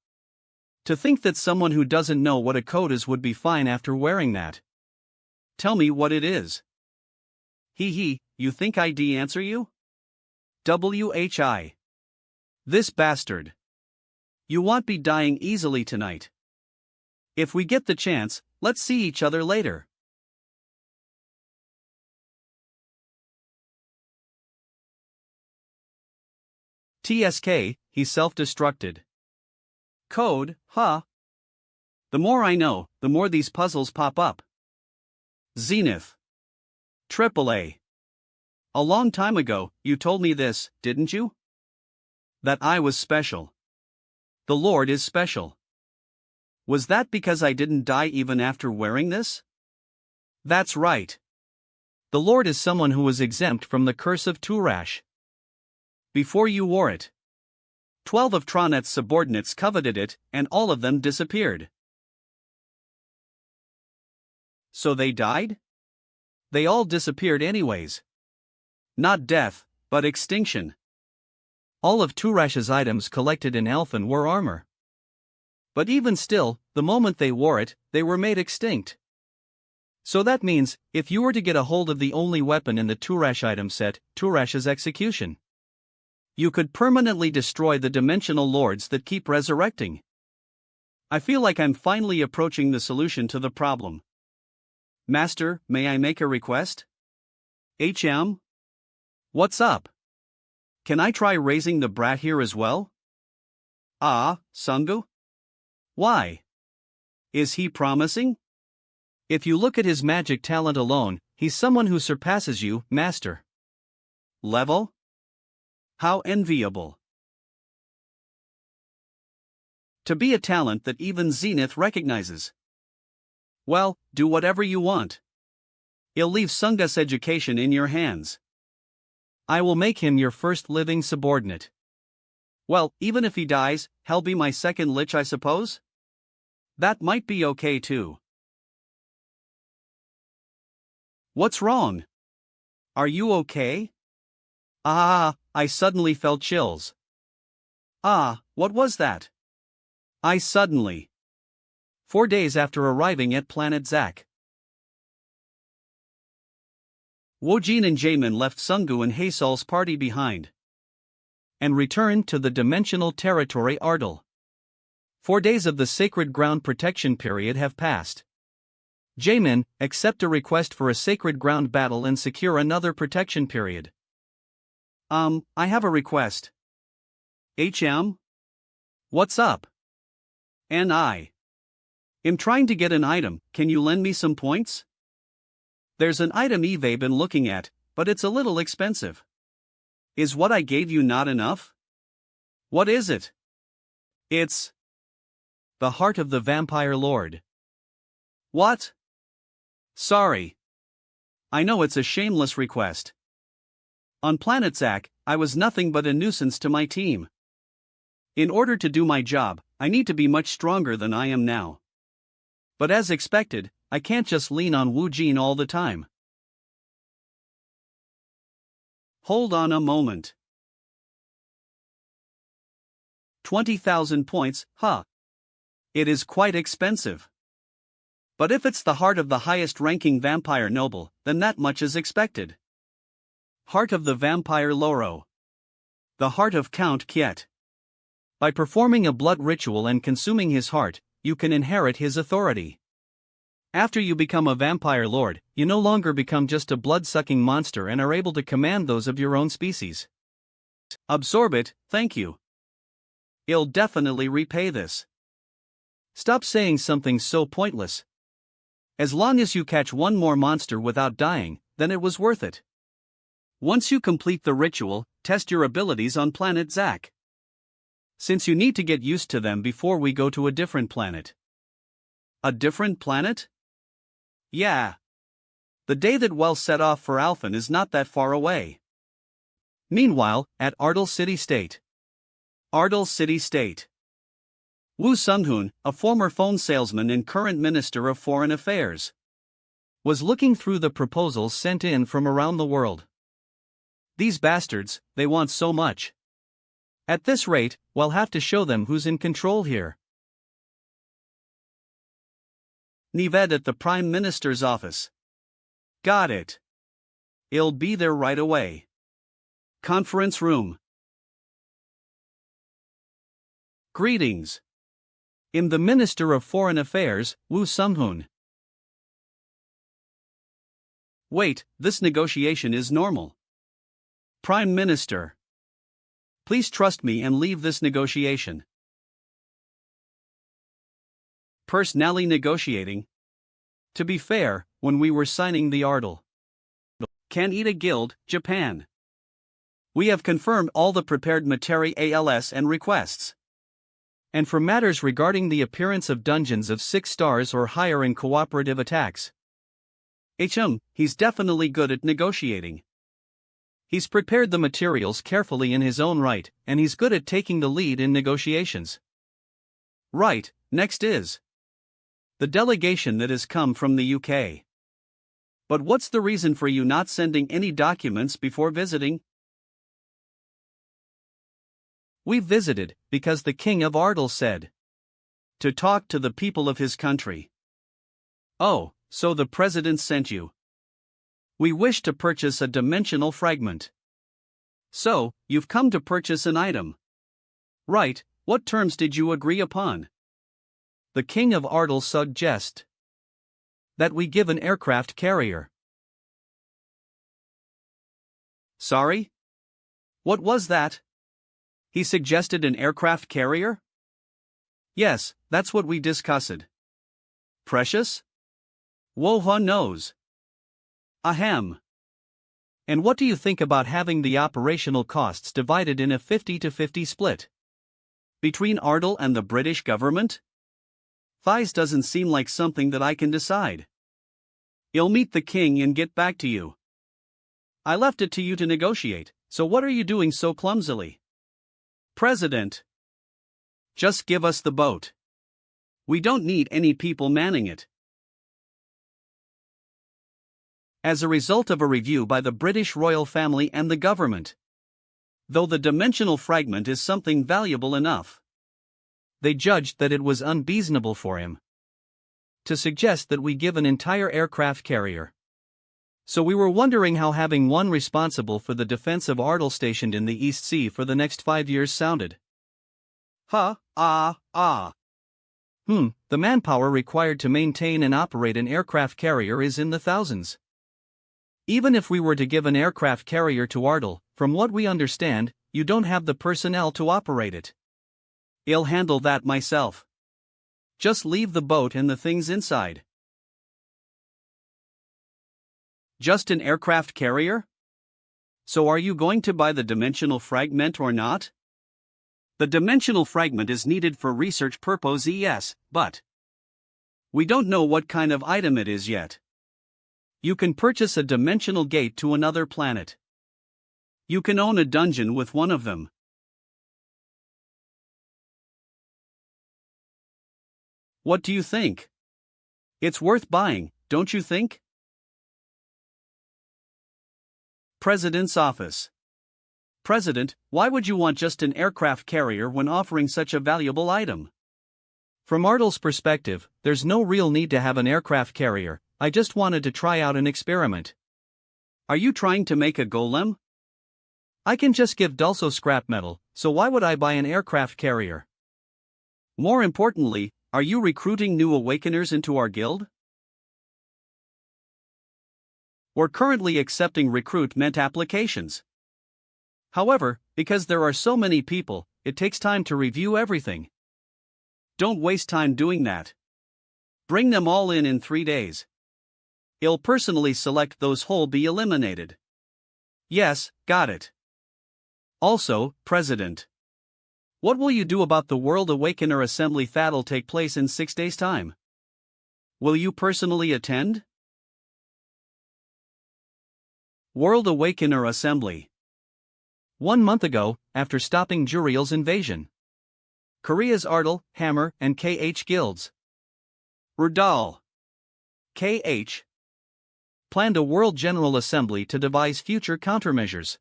To think that someone who doesn't know what a code is would be fine after wearing that. Tell me what it is. Hee hee, you think I'd answer you? WHI. This bastard. You won't be dying easily tonight. If we get the chance, let's see each other later. TSK, he self-destructed. Code, huh? The more I know, the more these puzzles pop up. Zenith. AAA. A long time ago, you told me this, didn't you? That I was special. The Lord is special. Was that because I didn't die even after wearing this? That's right. The Lord is someone who was exempt from the curse of Turash. Before you wore it, 12 of Tronet's subordinates coveted it, and all of them disappeared. So they died? They all disappeared anyways. Not death, but extinction. All of Turash's items collected in Alphen were armor. But even still, the moment they wore it, they were made extinct. So that means, if you were to get a hold of the only weapon in the Turash item set, Turash's execution, you could permanently destroy the dimensional lords that keep resurrecting. I feel like I'm finally approaching the solution to the problem. Master, may I make a request? HM? What's up? Can I try raising the brat here as well? Ah, Sungu? Why? Is he promising? If you look at his magic talent alone, he's someone who surpasses you, Master. Level? How enviable. To be a talent that even Zenith recognizes. Well, do whatever you want. I'll leave Sunga's education in your hands. I will make him your first living subordinate. Well, even if he dies, he'll be my second lich, I suppose? That might be okay too. What's wrong? Are you okay? Ah, I suddenly felt chills. Ah, what was that? I suddenly. 4 days after arriving at planet Zack, Wojin and Jaemin left Sungu and Haesol's party behind and returned to the dimensional territory Ardal. 4 days of the sacred ground protection period have passed. Jaemin, accept a request for a sacred ground battle and secure another protection period. I have a request. HM? What's up? I am trying to get an item, can you lend me some points? There's an item Eve been looking at, but it's a little expensive. Is what I gave you not enough? What is it? It's the heart of the vampire lord. What? Sorry. I know it's a shameless request. On planet Zack, I was nothing but a nuisance to my team. In order to do my job, I need to be much stronger than I am now. But as expected, I can't just lean on Wu Jin all the time. Hold on a moment. 20,000 points, huh? It is quite expensive. But if it's the heart of the highest-ranking vampire noble, then that much is expected. Heart of the Vampire Loro. The heart of Count Kiet. By performing a blood ritual and consuming his heart, you can inherit his authority. After you become a vampire lord, you no longer become just a blood-sucking monster and are able to command those of your own species. Absorb it, thank you. I'll definitely repay this. Stop saying something so pointless. As long as you catch one more monster without dying, then it was worth it. Once you complete the ritual, test your abilities on planet Zack. Since you need to get used to them before we go to a different planet. A different planet? Yeah. The day that Wells set off for Alphen is not that far away. Meanwhile, at Ardal City State. Ardal City State. Woo Sung-hoon, a former phone salesman and current Minister of Foreign Affairs, was looking through the proposals sent in from around the world. These bastards, they want so much. At this rate, we'll have to show them who's in control here. Nived at the Prime Minister's office. Got it. I'll be there right away. Conference room. Greetings. I'm the Minister of Foreign Affairs, Woo Sung-hoon. Wait, this negotiation is normal. Prime Minister. Please trust me and leave this negotiation. Personally negotiating. To be fair, when we were signing the article. Kaneda Guild, Japan. We have confirmed all the prepared materials and requests. And for matters regarding the appearance of dungeons of 6 stars or higher in cooperative attacks. He's definitely good at negotiating. He's prepared the materials carefully in his own right, and he's good at taking the lead in negotiations. Right, next is the delegation that has come from the UK. But what's the reason for you not sending any documents before visiting? We visited, because the King of Ardal said to talk to the people of his country. Oh, so the President sent you. We wish to purchase a dimensional fragment. So, you've come to purchase an item. Right, what terms did you agree upon? The King of Ardal suggests that we give an aircraft carrier. Sorry? What was that? He suggested an aircraft carrier? Yes, that's what we discussed. Precious? Wohua knows. Ahem. And what do you think about having the operational costs divided in a 50-50 split? Between Ardal and the British government? Thies doesn't seem like something that I can decide. I'll meet the king and get back to you. I left it to you to negotiate, so what are you doing so clumsily? President. Just give us the boat. We don't need any people manning it. As a result of a review by the British royal family and the government, though the dimensional fragment is something valuable enough, they judged that it was unreasonable for him to suggest that we give an entire aircraft carrier. So we were wondering how having one responsible for the defense of Ardal stationed in the East Sea for the next 5 years sounded. The manpower required to maintain and operate an aircraft carrier is in the thousands. Even if we were to give an aircraft carrier to Ardal, from what we understand, you don't have the personnel to operate it. I'll handle that myself. Just leave the boat and the things inside. Just an aircraft carrier? So are you going to buy the dimensional fragment or not? The dimensional fragment is needed for research purposes, yes, but we don't know what kind of item it is yet. You can purchase a dimensional gate to another planet. You can own a dungeon with one of them. What do you think? It's worth buying, don't you think? President's office. President, why would you want just an aircraft carrier when offering such a valuable item? From Ardal's perspective, there's no real need to have an aircraft carrier. I just wanted to try out an experiment. Are you trying to make a golem? I can just give Dulso scrap metal, so why would I buy an aircraft carrier? More importantly, are you recruiting new awakeners into our guild? We're currently accepting recruitment applications. However, because there are so many people, it takes time to review everything. Don't waste time doing that. Bring them all in 3 days. I'll personally select those who'll be eliminated. Yes, got it. Also, President. What will you do about the World Awakener Assembly that'll take place in 6 days' time? Will you personally attend? World Awakener Assembly. 1 month ago, after stopping Juriel's invasion. Korea's Ardal, Hammer, and KH guilds. Rudal. KH. Planned a World General Assembly to devise future countermeasures.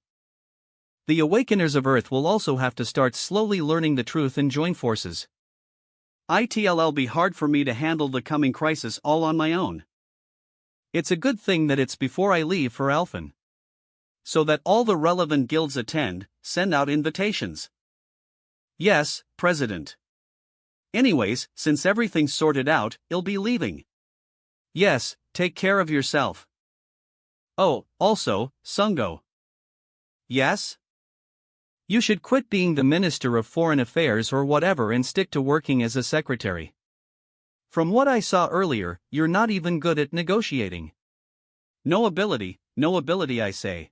The Awakeners of Earth will also have to start slowly learning the truth and join forces. It'll be hard for me to handle the coming crisis all on my own. It's a good thing that it's before I leave for Alphen. So that all the relevant guilds attend, send out invitations. Yes, President. Anyways, since everything's sorted out, I'll be leaving. Yes, take care of yourself. Oh, also, Sungo. Yes? You should quit being the Minister of Foreign Affairs or whatever and stick to working as a secretary. From what I saw earlier, you're not even good at negotiating. No ability I say.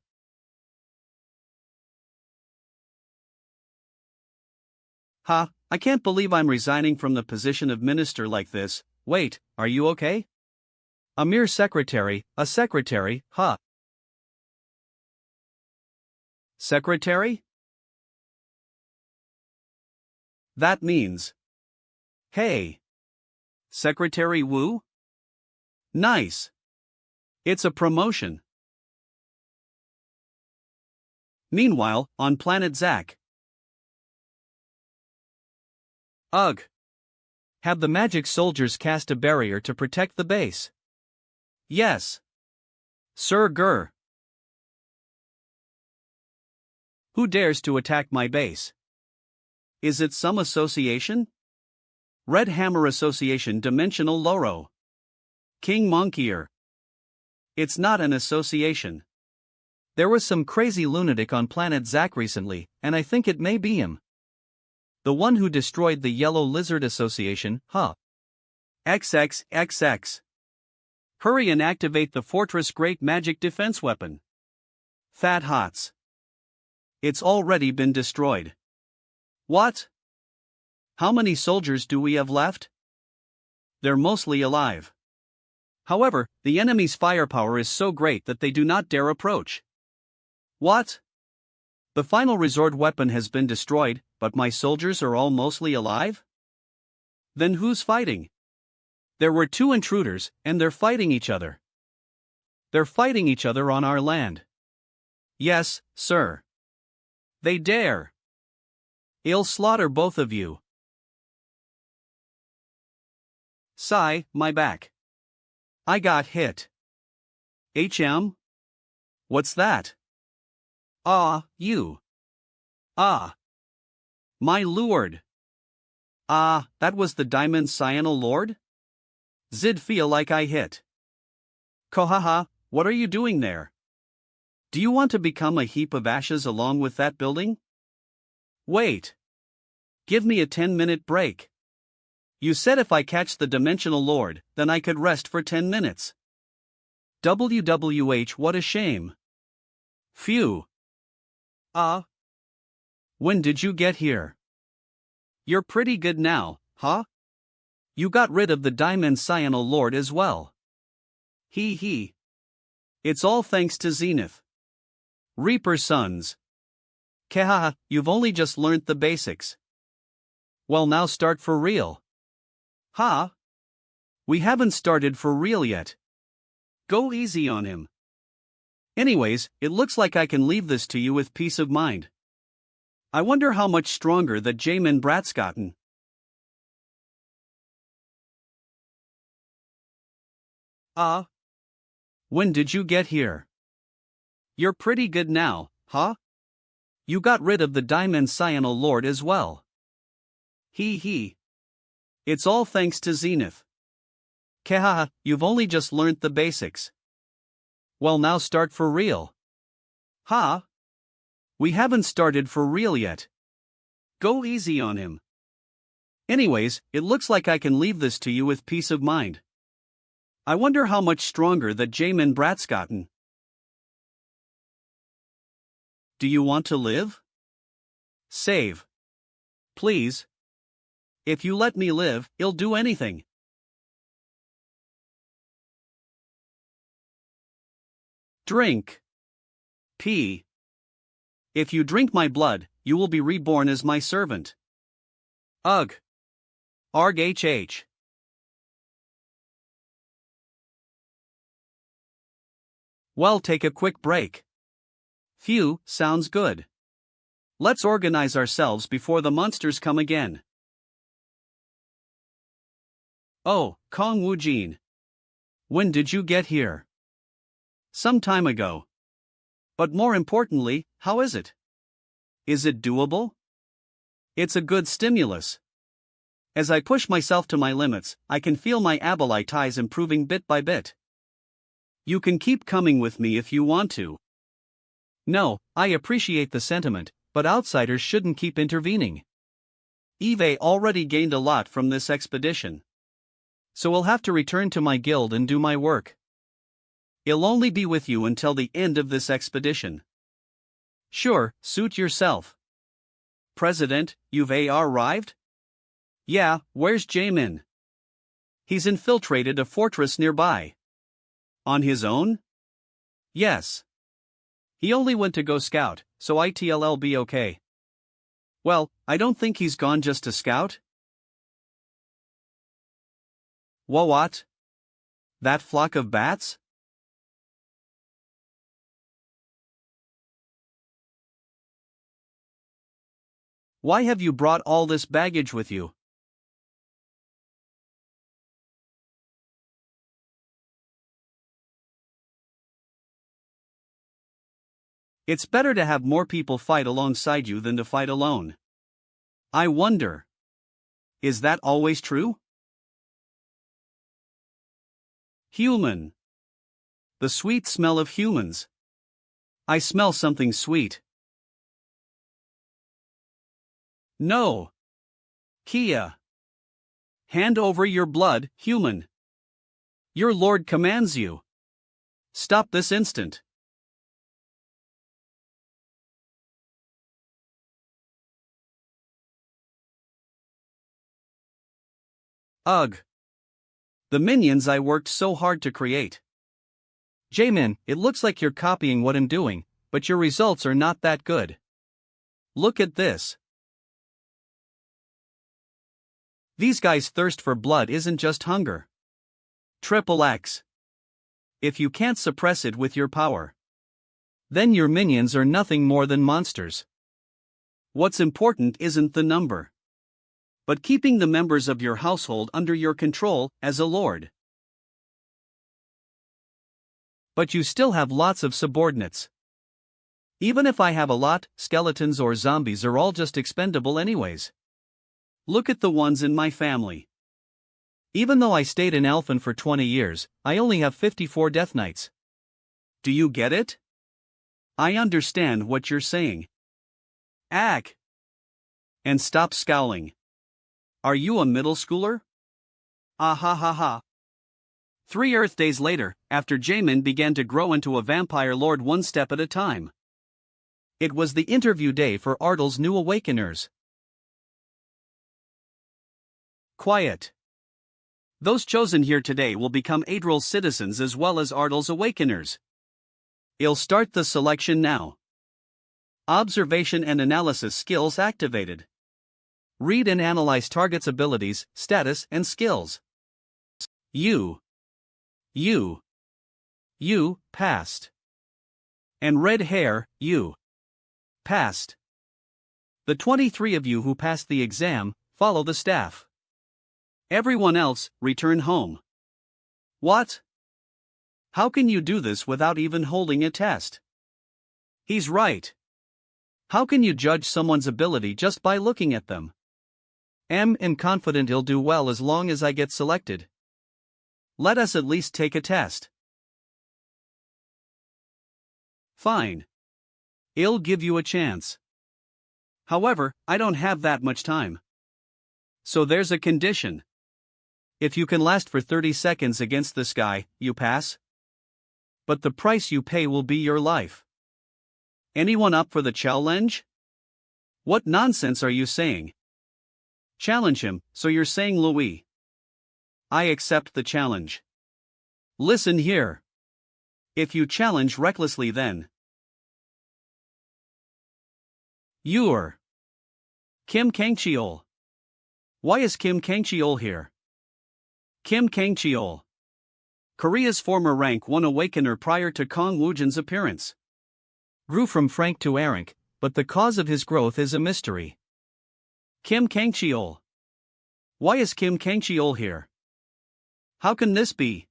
Ha, I can't believe I'm resigning from the position of minister like this. Wait, are you okay? A mere secretary, a secretary, huh? Secretary? That means. Hey. Secretary Wu? Nice. It's a promotion. Meanwhile, on planet Zack. Ugh. Have the magic soldiers cast a barrier to protect the base? Yes. Sir Gur. Who dares to attack my base? Is it some association? Red Hammer Association Dimensional Loro. King Monkier. It's not an association. There was some crazy lunatic on planet Zack recently, and I think it may be him. The one who destroyed the Yellow Lizard Association, huh? XXXX. Hurry and activate the Fortress Great Magic Defense Weapon. Fat Hots. It's already been destroyed. What? How many soldiers do we have left? They're mostly alive. However, the enemy's firepower is so great that they do not dare approach. What? The final resort weapon has been destroyed, but my soldiers are all mostly alive? Then who's fighting? There were two intruders, and they're fighting each other. They're fighting each other on our land. Yes, sir. They dare. I'll slaughter both of you. Sigh, my back. I got hit. HM? What's that? Ah, you. Ah. My lord. Ah, that was the Diamond Cyanal Lord? Zid feel like I hit. Kohaha, what are you doing there? Do you want to become a heap of ashes along with that building? Wait. Give me a 10-minute break. You said if I catch the Dimensional Lord, then I could rest for 10 minutes. WWH, what a shame. Phew. When did you get here? You're pretty good now, huh? You got rid of the Diamond Cyanal Lord as well. He. It's all thanks to Zenith. Reaper Sons. Kehaha, you've only just learnt the basics. Well, now start for real. Ha? We haven't started for real yet. Go easy on him. Anyways, it looks like I can leave this to you with peace of mind. I wonder how much stronger that Jamin Brat's gotten. When did you get here? You're pretty good now, huh? You got rid of the Diamond Cyanal Lord as well. He. It's all thanks to Zenith. Kehaha, you've only just learnt the basics. Well, now start for real. Ha? We haven't started for real yet. Go easy on him. Anyways, it looks like I can leave this to you with peace of mind. I wonder how much stronger that Jamin Brat's gotten. Do you want to live? Save. Please. If you let me live, I'll do anything. Drink. P. If you drink my blood, you will be reborn as my servant. Ugh. Arg HH. Well, take a quick break. Phew, sounds good. Let's organize ourselves before the monsters come again. Oh, Kong Woojin. When did you get here? Some time ago. But more importantly, how is it? Is it doable? It's a good stimulus. As I push myself to my limits, I can feel my ability ties improving bit by bit. You can keep coming with me if you want to. No, I appreciate the sentiment, but outsiders shouldn't keep intervening. Eve already gained a lot from this expedition. So I'll have to return to my guild and do my work. I'll only be with you until the end of this expedition. Sure, suit yourself. President, you've arrived? Yeah, where's Jamin? He's infiltrated a fortress nearby. On his own? Yes. He only went to go scout, so it'll be okay. Well, I don't think he's gone just to scout. What? That flock of bats? Why have you brought all this baggage with you? It's better to have more people fight alongside you than to fight alone. I wonder. Is that always true? Human. The sweet smell of humans. I smell something sweet. No. Kia. Hand over your blood, human. Your lord commands you. Stop this instant. Ugh. The minions I worked so hard to create. Jamin, it looks like you're copying what I'm doing, but your results are not that good. Look at this. These guys' thirst for blood isn't just hunger. Triple X. If you can't suppress it with your power, then your minions are nothing more than monsters. What's important isn't the number, but keeping the members of your household under your control as a lord. But you still have lots of subordinates. Even if I have a lot, skeletons or zombies are all just expendable anyways. Look at the ones in my family. Even though I stayed in Elfin for 20 years, I only have 54 Death Knights. Do you get it? I understand what you're saying. Ack. And stop scowling. Are you a middle schooler? Ah ha ha ha. 3 Earth days later, after Jamin began to grow into a vampire lord one step at a time. It was the interview day for Ardle's new awakeners. Quiet. Those chosen here today will become Adril's citizens as well as Ardle's awakeners. I'll start the selection now. Observation and analysis skills activated. Read and analyze target's abilities, status, and skills. You, passed. And red hair, you. Passed. The 23 of you who passed the exam, follow the staff. Everyone else, return home. What? How can you do this without even holding a test? He's right. How can you judge someone's ability just by looking at them? I'm confident he'll do well as long as I get selected. Let us at least take a test. Fine. I'll give you a chance. However, I don't have that much time. So there's a condition. If you can last for 30 seconds against this guy, you pass. But the price you pay will be your life. Anyone up for the challenge? What nonsense are you saying? Challenge him, so you're saying Louis. I accept the challenge. Listen here. If you challenge recklessly then. You're Kim Kangcheol. Why is Kim Kang-cheol here? Kim Kang-cheol, Korea's former rank 1 awakener prior to Kong Woojin's appearance. Grew from Frank to Arank, but the cause of his growth is a mystery. Kim Kang-cheol. Why is Kim Kang-cheol here? How can this be?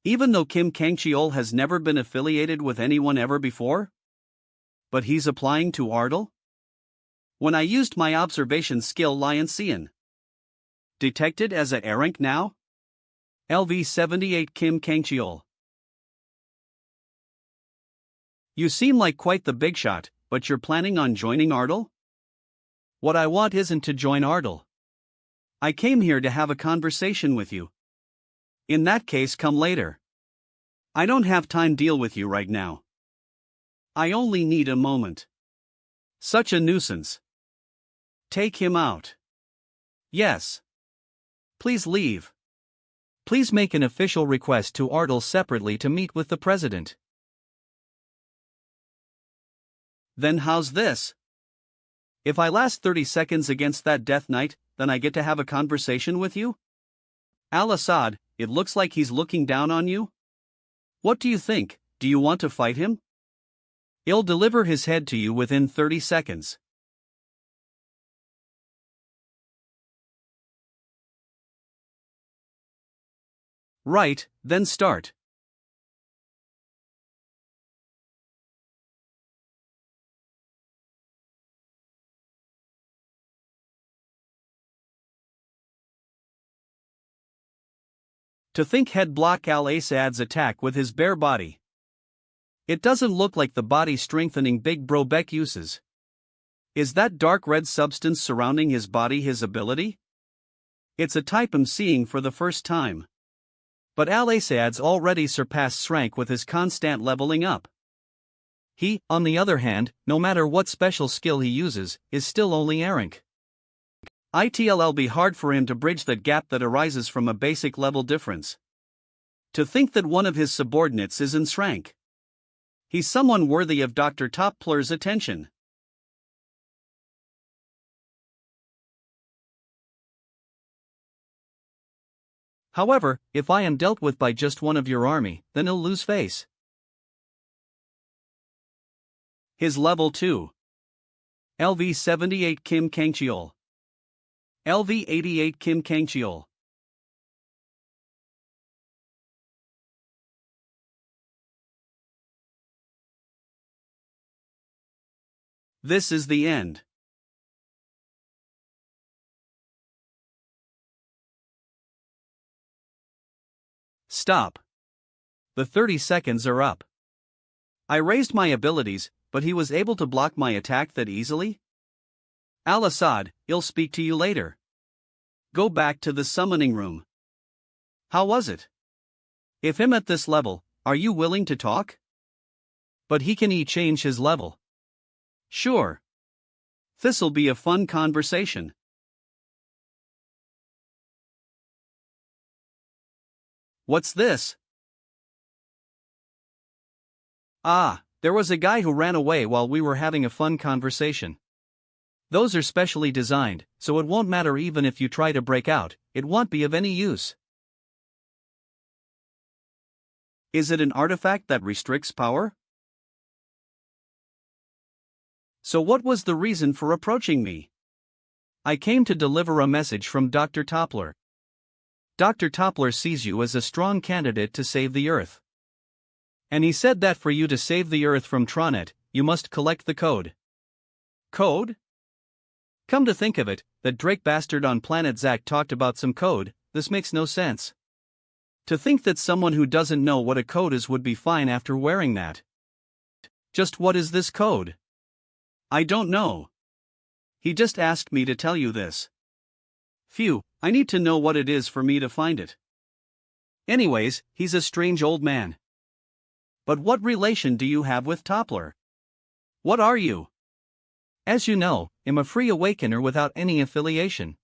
Even though Kim Kang-cheol has never been affiliated with anyone ever before? But he's applying to Ardell? When I used my observation skill Lion-Cian. Detected as a Arank now? LV-78 Kim Kang-cheol. You seem like quite the big shot, but you're planning on joining Ardell? What I want isn't to join Ardell. I came here to have a conversation with you. In that case, come later. I don't have time to deal with you right now. I only need a moment. Such a nuisance. Take him out. Yes. Please leave. Please make an official request to Ardell separately to meet with the president. Then how's this? If I last 30 seconds against that Death Knight, then I get to have a conversation with you? Al-Assad, it looks like he's looking down on you. What do you think? Do you want to fight him? He'll deliver his head to you within 30 seconds. Right, then start. To think he'd block Al-Assad's attack with his bare body. It doesn't look like the body-strengthening Big Bro Beck uses. Is that dark red substance surrounding his body his ability? It's a type I'm seeing for the first time. But Al-Assad's already surpassed Srank with his constant leveling up. He, on the other hand, no matter what special skill he uses, is still only Arank. It'll be hard for him to bridge that gap that arises from a basic level difference. To think that one of his subordinates is in Srank. He's someone worthy of Dr. Toppler's attention. However, if I am dealt with by just one of your army, then he'll lose face. His level 2. LV-78 Kim Kang-cheol. LV-88 Kim Kang-cheol. This is the end. Stop. The 30 seconds are up. I raised my abilities, but he was able to block my attack that easily? Al-Assad, I'll speak to you later. Go back to the summoning room. How was it? If him at this level, are you willing to talk? But he can change his level. Sure. This'll be a fun conversation. What's this? Ah, there was a guy who ran away while we were having a fun conversation. Those are specially designed, so it won't matter even if you try to break out, it won't be of any use. Is it an artifact that restricts power? So what was the reason for approaching me? I came to deliver a message from Dr. Toppler. Dr. Toppler sees you as a strong candidate to save the Earth. And he said that for you to save the Earth from Tronet, you must collect the code. Code? Come to think of it, that Drake bastard on Planet Zack talked about some code, this makes no sense. To think that someone who doesn't know what a code is would be fine after wearing that. Just what is this code? I don't know. He just asked me to tell you this. Phew, I need to know what it is for me to find it. Anyways, he's a strange old man. But what relation do you have with Toppler? What are you? As you know, I'm a free awakener without any affiliation.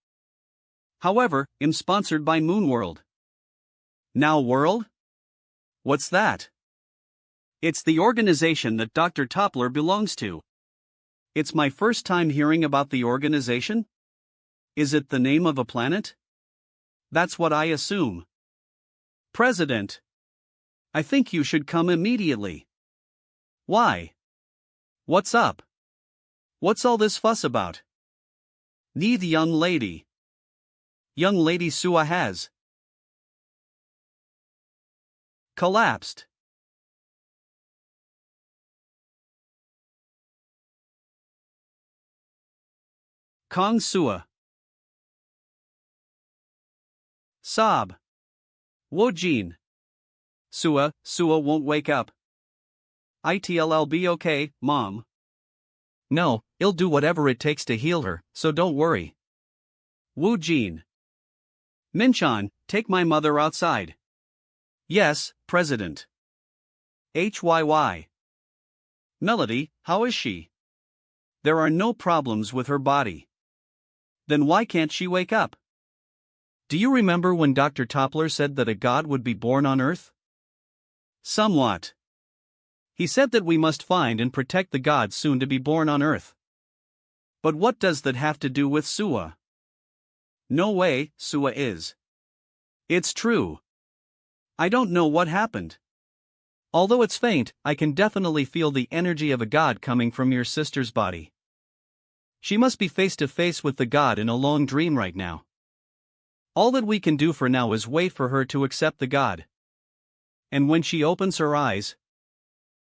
However, I'm sponsored by Moonworld. Now World? What's that? It's the organization that Dr. Toppler belongs to. It's my first time hearing about the organization. Is it the name of a planet? That's what I assume. President. I think you should come immediately. Why? What's up? What's all this fuss about? Need young lady. Young lady Sua has collapsed. Kong Sua. Sob. Wojin. Sua won't wake up. It'll be okay, Mom. No, I'll do whatever it takes to heal her, so don't worry. Wojin. Minchan, take my mother outside. Yes, President. HYY. Melody, how is she? There are no problems with her body. Then why can't she wake up? Do you remember when Dr. Toppler said that a god would be born on Earth? Somewhat. He said that we must find and protect the god soon to be born on Earth. But what does that have to do with Sua? No way, Sua is. It's true. I don't know what happened. Although it's faint, I can definitely feel the energy of a god coming from your sister's body. She must be face to face with the god in a long dream right now. All that we can do for now is wait for her to accept the god. And when she opens her eyes,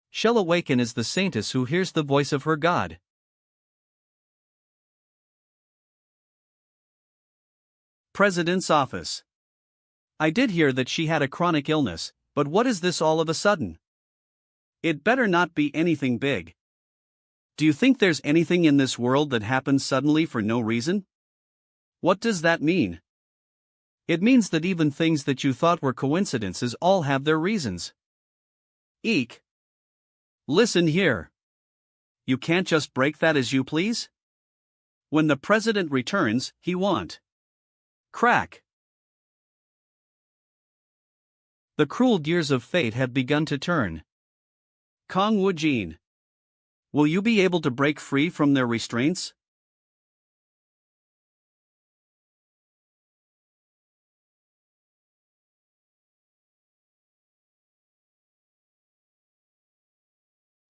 she'll awaken as the saintess who hears the voice of her god. President's office. I did hear that she had a chronic illness, but what is this all of a sudden? It better not be anything big. Do you think there's anything in this world that happens suddenly for no reason? What does that mean? It means that even things that you thought were coincidences all have their reasons. Eek. Listen here. You can't just break that as you please? When the president returns, he won't. Crack. The cruel gears of fate have begun to turn. Kong Wujin. Will you be able to break free from their restraints?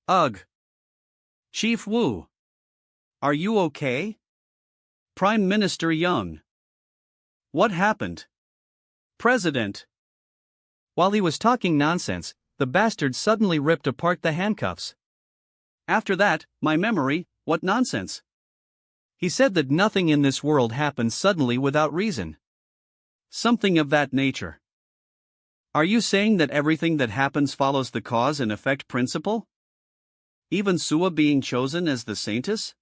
Ugh. Chief Wu. Are you okay? Prime Minister Young. What happened? President. While he was talking nonsense, the bastard suddenly ripped apart the handcuffs. After that, my memory, what nonsense. He said that nothing in this world happens suddenly without reason. Something of that nature. Are you saying that everything that happens follows the cause and effect principle? Even Sua being chosen as the saintess?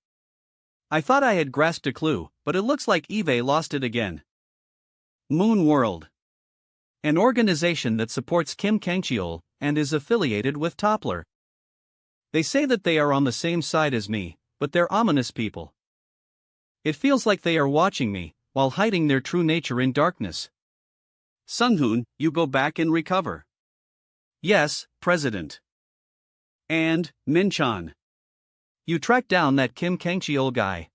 I thought I had grasped a clue, but it looks like Eve lost it again. Moon World. An organization that supports Kim Kangcheol and is affiliated with Toppler. They say that they are on the same side as me, but they're ominous people. It feels like they are watching me, while hiding their true nature in darkness. Sunghoon, you go back and recover. Yes, President. And, Minchan. You track down that Kim Kangcheol guy.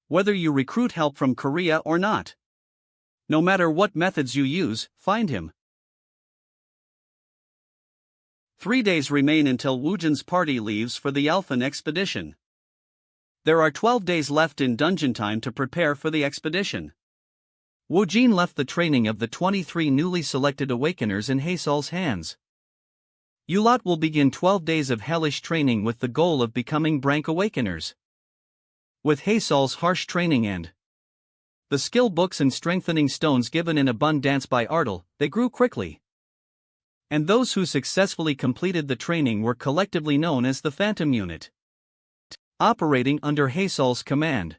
Whether you recruit help from Korea or not. No matter what methods you use, find him. 3 days remain until Wujin's party leaves for the Alphen expedition. There are 12 days left in dungeon time to prepare for the expedition. Wujin left the training of the 23 newly selected awakeners in Haesol's hands. You lot will begin 12 days of hellish training with the goal of becoming Brank awakeners. With Haesol's harsh training and the skill books and strengthening stones given in abundance by Artel, they grew quickly. And those who successfully completed the training were collectively known as the Phantom Unit, operating under Haesol's command.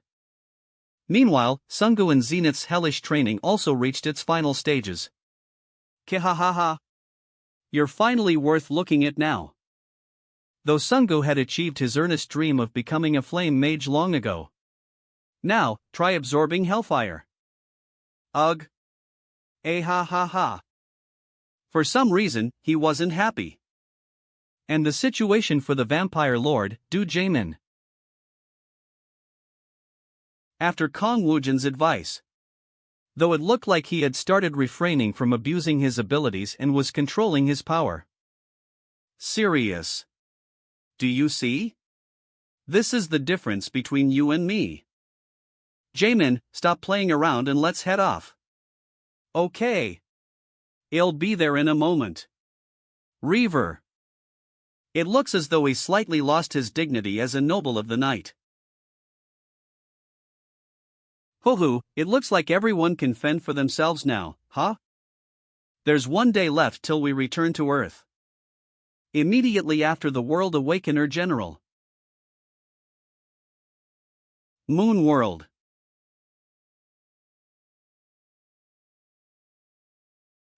Meanwhile, Sungu and Zenith's hellish training also reached its final stages. Kihahaha. You're finally worth looking at now. Though Sungu had achieved his earnest dream of becoming a flame mage long ago. Now, try absorbing hellfire. Ugh. Ha ha ha. For some reason, he wasn't happy. And the situation for the vampire lord, Du Jaemin. after Kong Wujin's advice. Though it looked like he had started refraining from abusing his abilities and was controlling his power. Serious. Do you see? This is the difference between you and me. Jamin, stop playing around and let's head off. Okay. I'll be there in a moment. Reaver. It looks as though he slightly lost his dignity as a noble of the night. Hoo-hoo, it looks like everyone can fend for themselves now, huh? There's one day left till we return to Earth. Immediately after the World Awakener General. Moon World.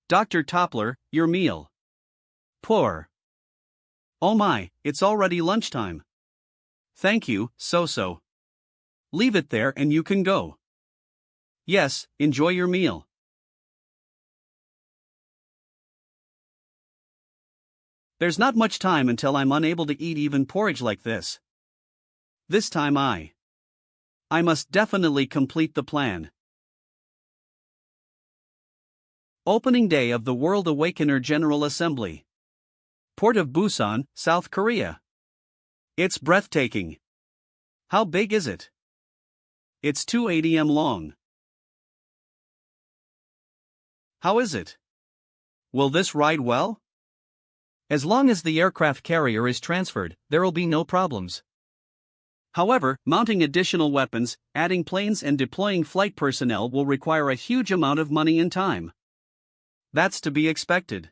Dr. Toppler, your meal. Poor. Oh my, it's already lunchtime. Thank you, so. Leave it there and you can go. Yes, enjoy your meal. There's not much time until I'm unable to eat even porridge like this. This time I must definitely complete the plan. Opening day of the World Awakener General Assembly. Port of Busan, South Korea. It's breathtaking. How big is it? It's 280 m long. How is it? Will this ride well? As long as the aircraft carrier is transferred, there'll be no problems. However, mounting additional weapons, adding planes and deploying flight personnel will require a huge amount of money and time. That's to be expected.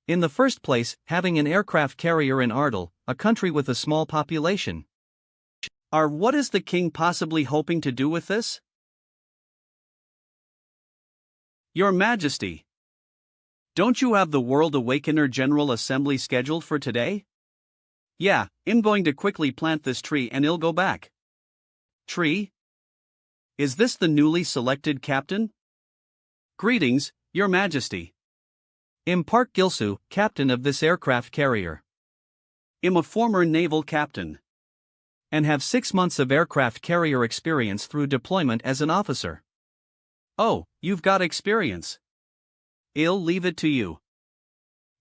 In the first place, having an aircraft carrier in Ardal, a country with a small population. What is the king possibly hoping to do with this? Your Majesty. Don't you have the World Awakener General Assembly scheduled for today? Yeah, I'm going to quickly plant this tree and I'll go back. Tree? Is this the newly selected captain? Greetings, Your Majesty. I'm Park Gilsu, captain of this aircraft carrier. I'm a former naval captain. And have 6 months of aircraft carrier experience through deployment as an officer. Oh, you've got experience. I'll leave it to you.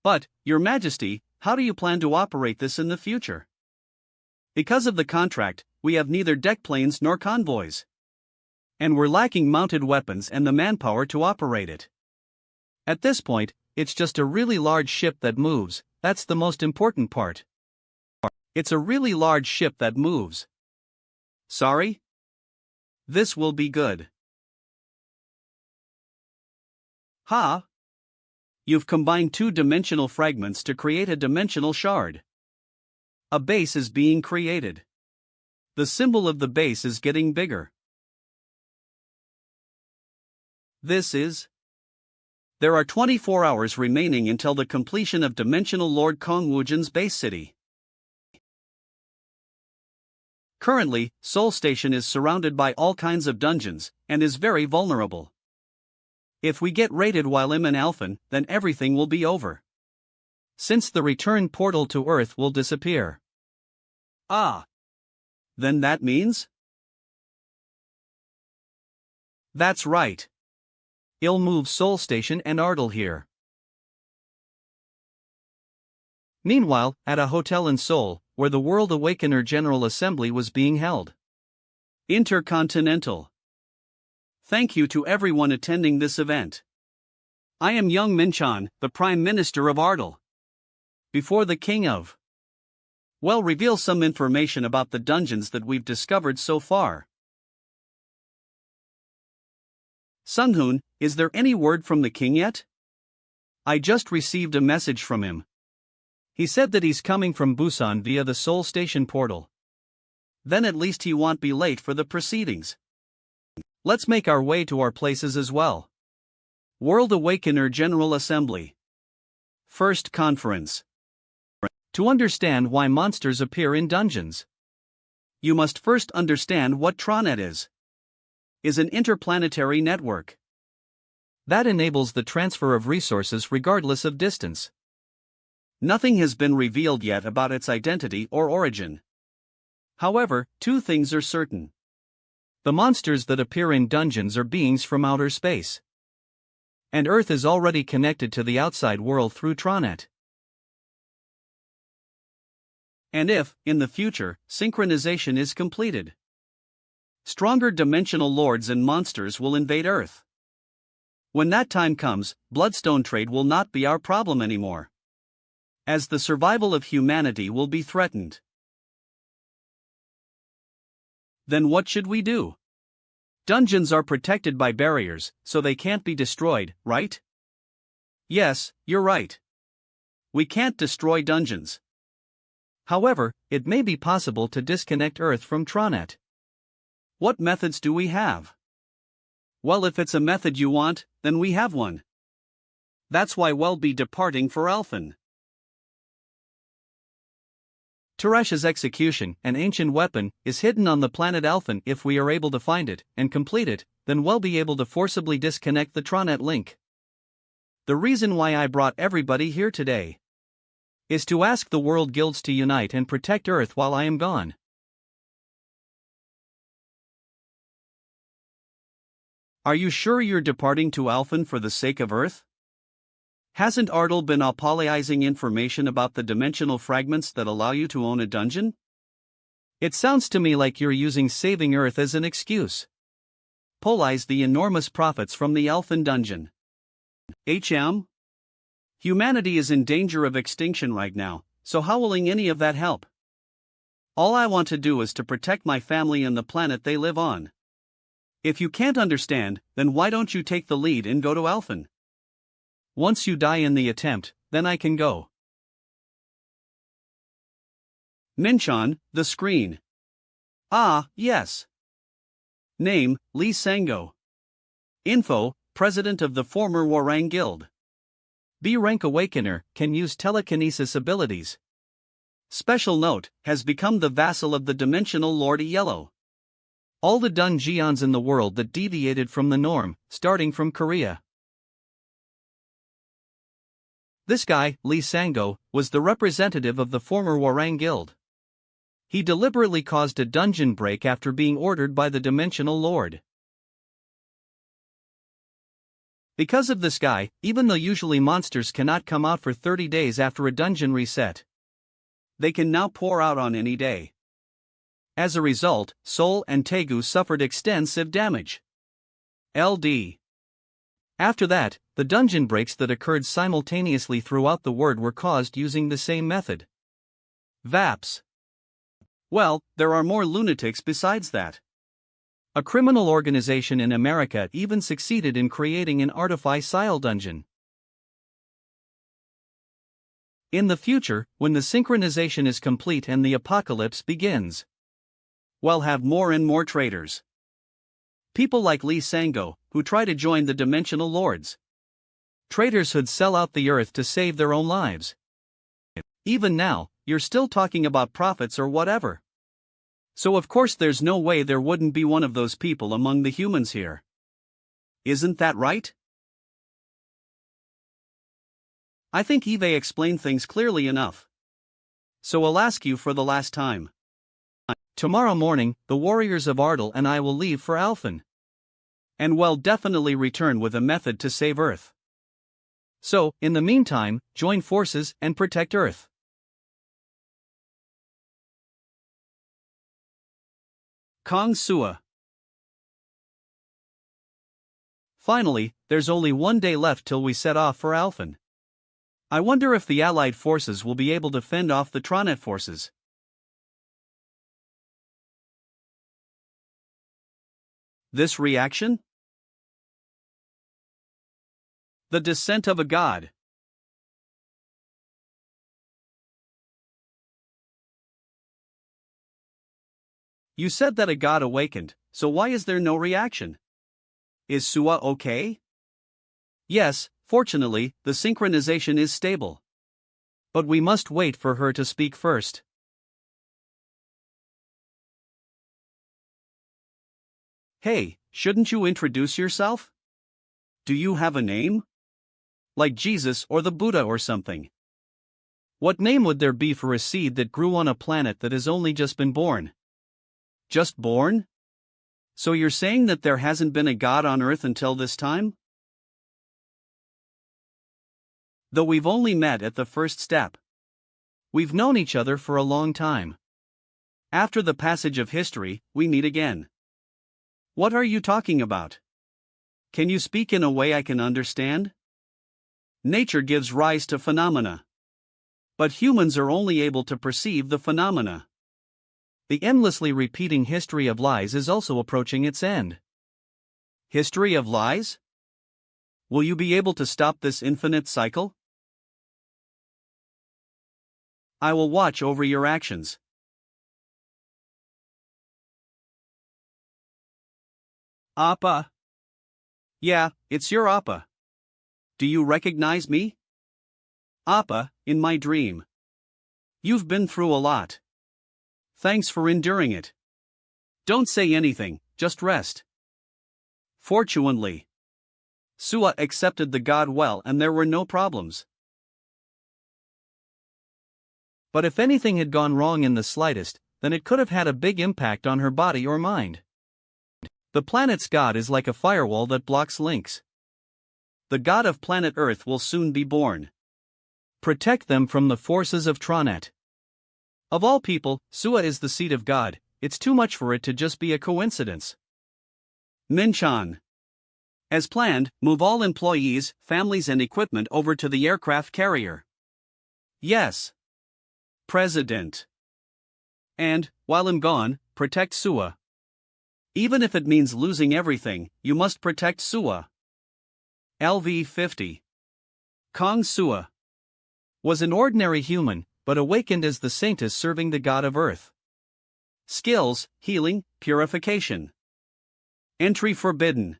But, Your Majesty, how do you plan to operate this in the future? Because of the contract, we have neither deck planes nor convoys. And we're lacking mounted weapons and the manpower to operate it. At this point, it's just a really large ship that moves, that's the most important part. It's a really large ship that moves. Sorry? This will be good. Ha! You've combined 2-dimensional fragments to create a dimensional shard. A base is being created. The symbol of the base is getting bigger. There are 24 hours remaining until the completion of Dimensional Lord Kong Wujin's base city. Currently, Seoul Station is surrounded by all kinds of dungeons, and is very vulnerable. If we get raided while I'm in Alphen, then everything will be over. Since the return portal to Earth will disappear. Ah! Then that means? That's right. I'll move Seoul Station and Ardal here. Meanwhile, at a hotel in Seoul, where the World Awakener General Assembly was being held. Intercontinental. Thank you to everyone attending this event. I am Young Minchan, the Prime Minister of Ardal. Before the King of. Well, reveal some information about the dungeons that we've discovered so far. Sunghoon, is there any word from the king yet? I just received a message from him. He said that he's coming from Busan via the Seoul Station portal. Then at least he won't be late for the proceedings. Let's make our way to our places as well. World Awakener General Assembly. First Conference. To understand why monsters appear in dungeons, you must first understand what Tronet is an interplanetary network that enables the transfer of resources regardless of distance. Nothing has been revealed yet about its identity or origin. However, 2 things are certain. The monsters that appear in dungeons are beings from outer space. And Earth is already connected to the outside world through Tronet. And if, in the future, synchronization is completed, stronger dimensional lords and monsters will invade Earth. When that time comes, bloodstone trade will not be our problem anymore, as the survival of humanity will be threatened. Then what should we do? Dungeons are protected by barriers, so they can't be destroyed, right? Yes, you're right. We can't destroy dungeons. However, it may be possible to disconnect Earth from Tronet. What methods do we have? Well, if it's a method you want, then we have one. That's why we'll be departing for Alphen. Teresh's execution, an ancient weapon, is hidden on the planet Alphen. If we are able to find it and complete it, then we'll be able to forcibly disconnect the Tronet link. The reason why I brought everybody here today is to ask the world guilds to unite and protect Earth while I am gone. Are you sure you're departing to Alphen for the sake of Earth? Hasn't Ardal been apologizing information about the dimensional fragments that allow you to own a dungeon? It sounds to me like you're using saving Earth as an excuse. Polize the enormous profits from the Alphen dungeon. Humanity is in danger of extinction right now, so how will any of that help? All I want to do is to protect my family and the planet they live on. If you can't understand, then why don't you take the lead and go to Alphen? Once you die in the attempt, then I can go. Minchon, the screen. Ah, yes. Name, Lee Sango. Info, President of the former Warang Guild. B-Rank Awakener, can use telekinesis abilities. Special note, has become the vassal of the Dimensional Lord Yellow. All the dungeons in the world that deviated from the norm, starting from Korea. This guy, Lee Sango, was the representative of the former Warang Guild. He deliberately caused a dungeon break after being ordered by the Dimensional Lord. Because of this guy, even though usually monsters cannot come out for 30 days after a dungeon reset, they can now pour out on any day. As a result, Sol and Tegu suffered extensive damage. LD. After that, the dungeon breaks that occurred simultaneously throughout the world were caused using the same method. VAPS. Well, there are more lunatics besides that. A criminal organization in America even succeeded in creating an artificial dungeon. In the future, when the synchronization is complete and the apocalypse begins, we'll have more and more traitors. People like Lee Sango, who try to join the Dimensional Lords. Traitors who'd sell out the Earth to save their own lives. Even now, you're still talking about profits or whatever. So of course there's no way there wouldn't be one of those people among the humans here. Isn't that right? I think Eve explained things clearly enough. So I'll ask you for the last time. Tomorrow morning, the warriors of Ardal and I will leave for Alphen. And we'll definitely return with a method to save Earth. So, in the meantime, join forces and protect Earth. Kong Sua. Finally, there's only one day left till we set off for Alphen. I wonder if the Allied forces will be able to fend off the Tronet forces. This reaction? The descent of a god. You said that a god awakened, so why is there no reaction? Is Sua okay? Yes, fortunately, the synchronization is stable. But we must wait for her to speak first. Hey, shouldn't you introduce yourself? Do you have a name? Like Jesus or the Buddha or something. What name would there be for a seed that grew on a planet that has only just been born? Just born? So you're saying that there hasn't been a god on Earth until this time? Though we've only met at the first step. We've known each other for a long time. After the passage of history, we meet again. What are you talking about? Can you speak in a way I can understand? Nature gives rise to phenomena. But humans are only able to perceive the phenomena. The endlessly repeating history of lies is also approaching its end. History of lies? Will you be able to stop this infinite cycle? I will watch over your actions. Appa. Yeah, it's your Appa. Do you recognize me? Appa, in my dream. You've been through a lot. Thanks for enduring it. Don't say anything, just rest. Fortunately, Sua accepted the god well and there were no problems. But if anything had gone wrong in the slightest, then it could have had a big impact on her body or mind. The planet's god is like a firewall that blocks links. The god of planet Earth will soon be born. Protect them from the forces of Tronet. Of all people, Sua is the seat of God. It's too much for it to just be a coincidence. Minchan. As planned, move all employees, families and equipment over to the aircraft carrier. Yes. President. And, while I'm gone, protect Sua. Even if it means losing everything, you must protect Sua. LV-50. Kong Sua was an ordinary human, but awakened as the saintess serving the god of earth. Skills, healing, purification. Entry forbidden.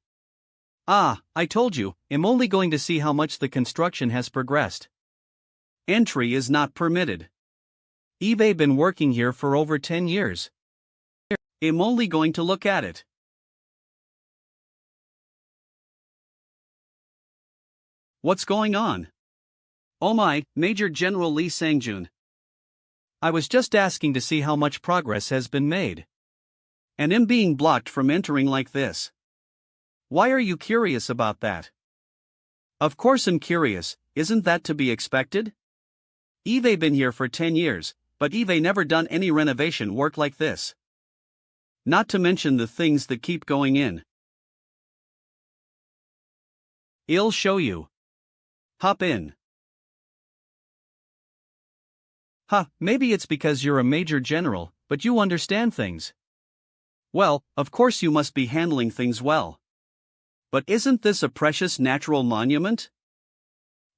Ah, I told you, I'm only going to see how much the construction has progressed. Entry is not permitted. Eve been working here for over 10 years. I'm only going to look at it. What's going on? Oh my, Major General Lee Sangjun. I was just asking to see how much progress has been made. And am being blocked from entering like this. Why are you curious about that? Of course I'm curious, isn't that to be expected? Eve been here for 10 years, but Eve never done any renovation work like this. Not to mention the things that keep going in. I'll show you. Hop in. Maybe it's because you're a major general, but you understand things. Well, of course you must be handling things well. But isn't this a precious natural monument?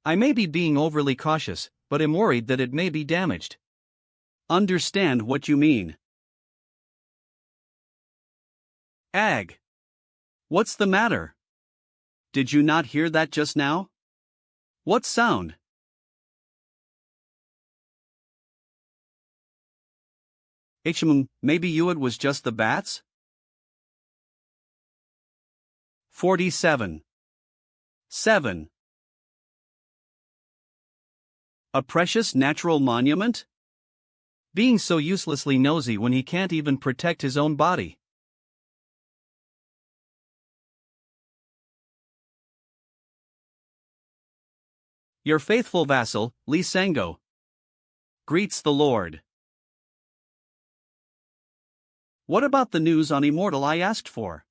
I may be being overly cautious, but am worried that it may be damaged. Understand what you mean. Ag. What's the matter? Did you not hear that just now? What sound? Maybe it was just the bats? 47. 7. A precious natural monument? Being so uselessly nosy when he can't even protect his own body. Your faithful vassal, Lee Sango. Greets the Lord. What about the news on Immortal I asked for?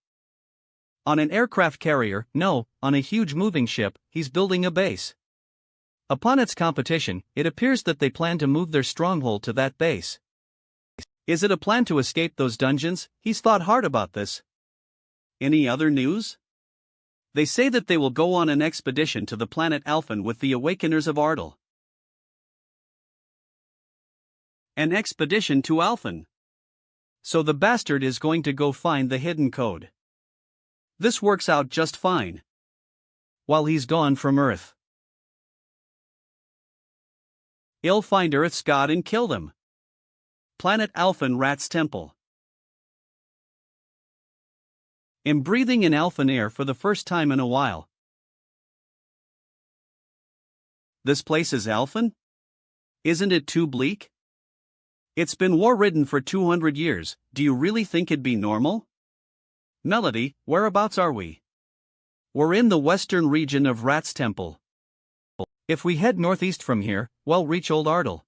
On an aircraft carrier, no, on a huge moving ship, he's building a base. Upon its competition, it appears that they plan to move their stronghold to that base. Is it a plan to escape those dungeons? He's thought hard about this. Any other news? They say that they will go on an expedition to the planet Alphen with the Awakeners of Ardal. An expedition to Alphen. So the bastard is going to go find the hidden code. This works out just fine. While he's gone from Earth. He'll find Earth's god and kill them. Planet Alphen Rat's Temple. I'm breathing in Alphen air for the first time in a while. This place is Alphen? Isn't it too bleak? It's been war-ridden for 200 years, do you really think it'd be normal? Melody, whereabouts are we? We're in the western region of Rat's Temple. If we head northeast from here, we'll reach Old Ardal.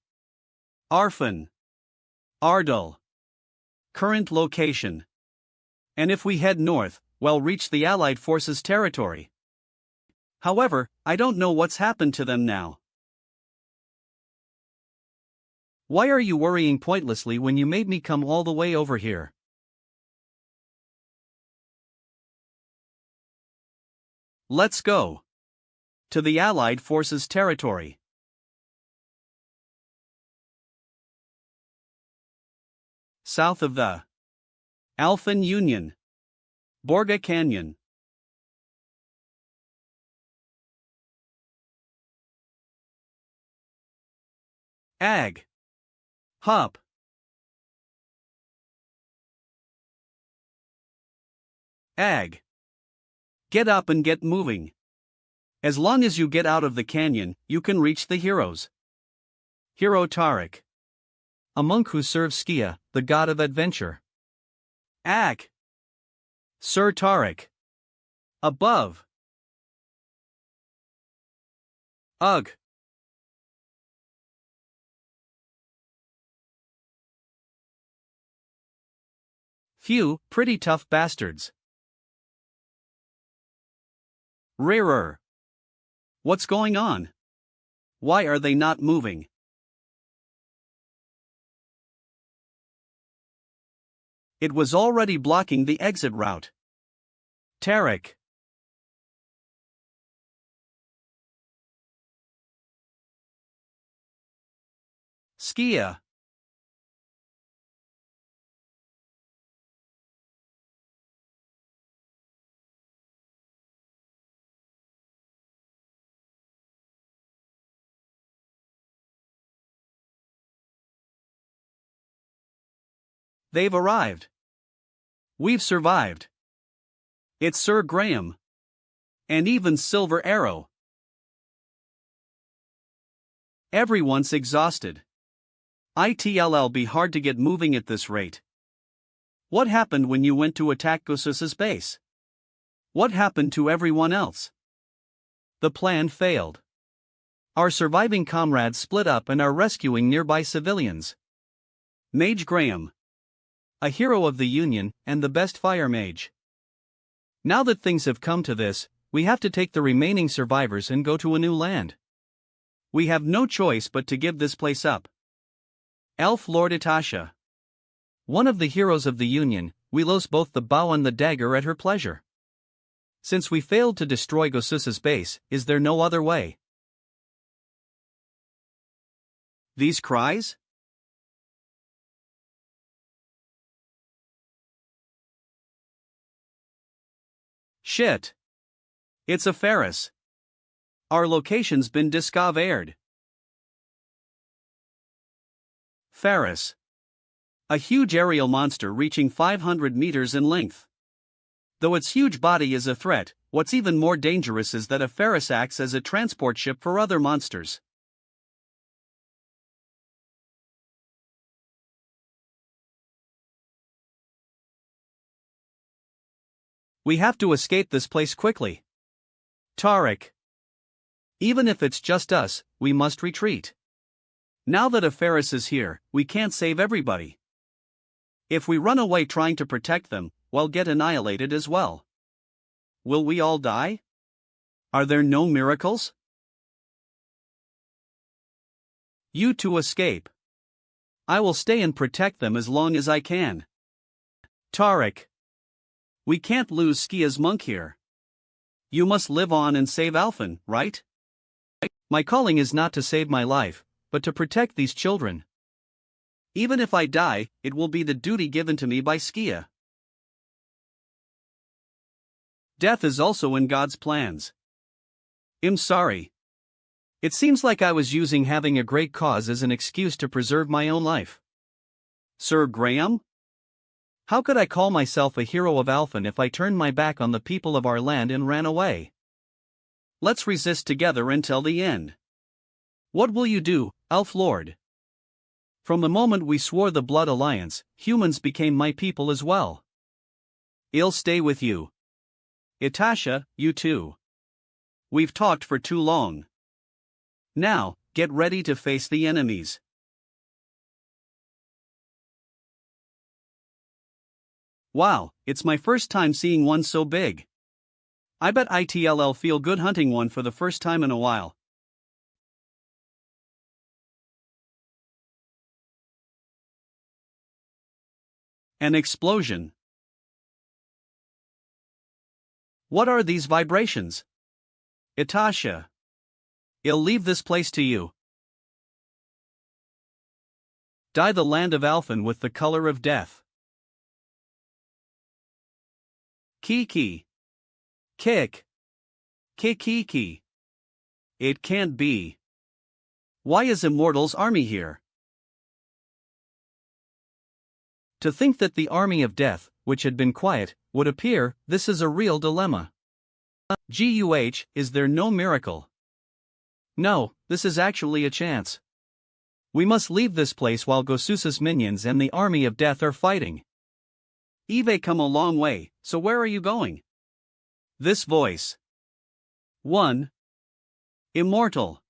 Arfan. Ardal. Current location. And if we head north, we'll reach the Allied forces' territory. However, I don't know what's happened to them now. Why are you worrying pointlessly when you made me come all the way over here? Let's go. To the Allied forces' territory. South of the Alphen Union. Borga Canyon. Ag. Hop. Ag. Get up and get moving. As long as you get out of the canyon, you can reach the heroes. Hero Tariq. A monk who serves Skia, the god of adventure. Ag. Sir Tariq. Above. Ugh. Phew, pretty tough bastards. Rarer. What's going on? Why are they not moving? It was already blocking the exit route. Tariq. Skia. They've arrived. We've survived. It's Sir Graham. And even Silver Arrow. Everyone's exhausted. It'll be hard to get moving at this rate. What happened when you went to attack Gosus's base? What happened to everyone else? The plan failed. Our surviving comrades split up and are rescuing nearby civilians. Mage Graham. A hero of the Union, and the best fire mage. Now that things have come to this, we have to take the remaining survivors and go to a new land. We have no choice but to give this place up. Elf Lord Itasha. One of the heroes of the Union, we lose both the bow and the dagger at her pleasure. Since we failed to destroy Gosus's base, is there no other way? These cries? Shit. It's a Ferris. Our location's been discovered. Ferris. A huge aerial monster reaching 500 meters in length. Though its huge body is a threat, what's even more dangerous is that a Ferris acts as a transport ship for other monsters. We have to escape this place quickly. Tariq. Even if it's just us, we must retreat. Now that a Ferris is here, we can't save everybody. If we run away trying to protect them, we'll get annihilated as well. Will we all die? Are there no miracles? You two escape. I will stay and protect them as long as I can. Tariq. We can't lose Skia's monk here. You must live on and save Alphen, right? My calling is not to save my life, but to protect these children. Even if I die, it will be the duty given to me by Skia. Death is also in God's plans. I'm sorry. It seems like I was using having a great cause as an excuse to preserve my own life. Sir Graham? How could I call myself a hero of Alphen if I turned my back on the people of our land and ran away? Let's resist together until the end. What will you do, Elf Lord? From the moment we swore the Blood Alliance, humans became my people as well. I'll stay with you. Itasha, you too. We've talked for too long. Now, get ready to face the enemies. Wow, it's my first time seeing one so big. I bet it'll feel good hunting one for the first time in a while. An explosion. What are these vibrations? Itasha. I'll leave this place to you. Dye the land of Alphen with the color of death. Kiki. Kick. Kikiki. It can't be. Why is Immortal's army here? To think that the army of death, which had been quiet, would appear, this is a real dilemma. Guh, is there no miracle? No, this is actually a chance. We must leave this place while Gosusa's minions and the army of death are fighting. Eve come a long way, so where are you going? This voice. 1. Immortal.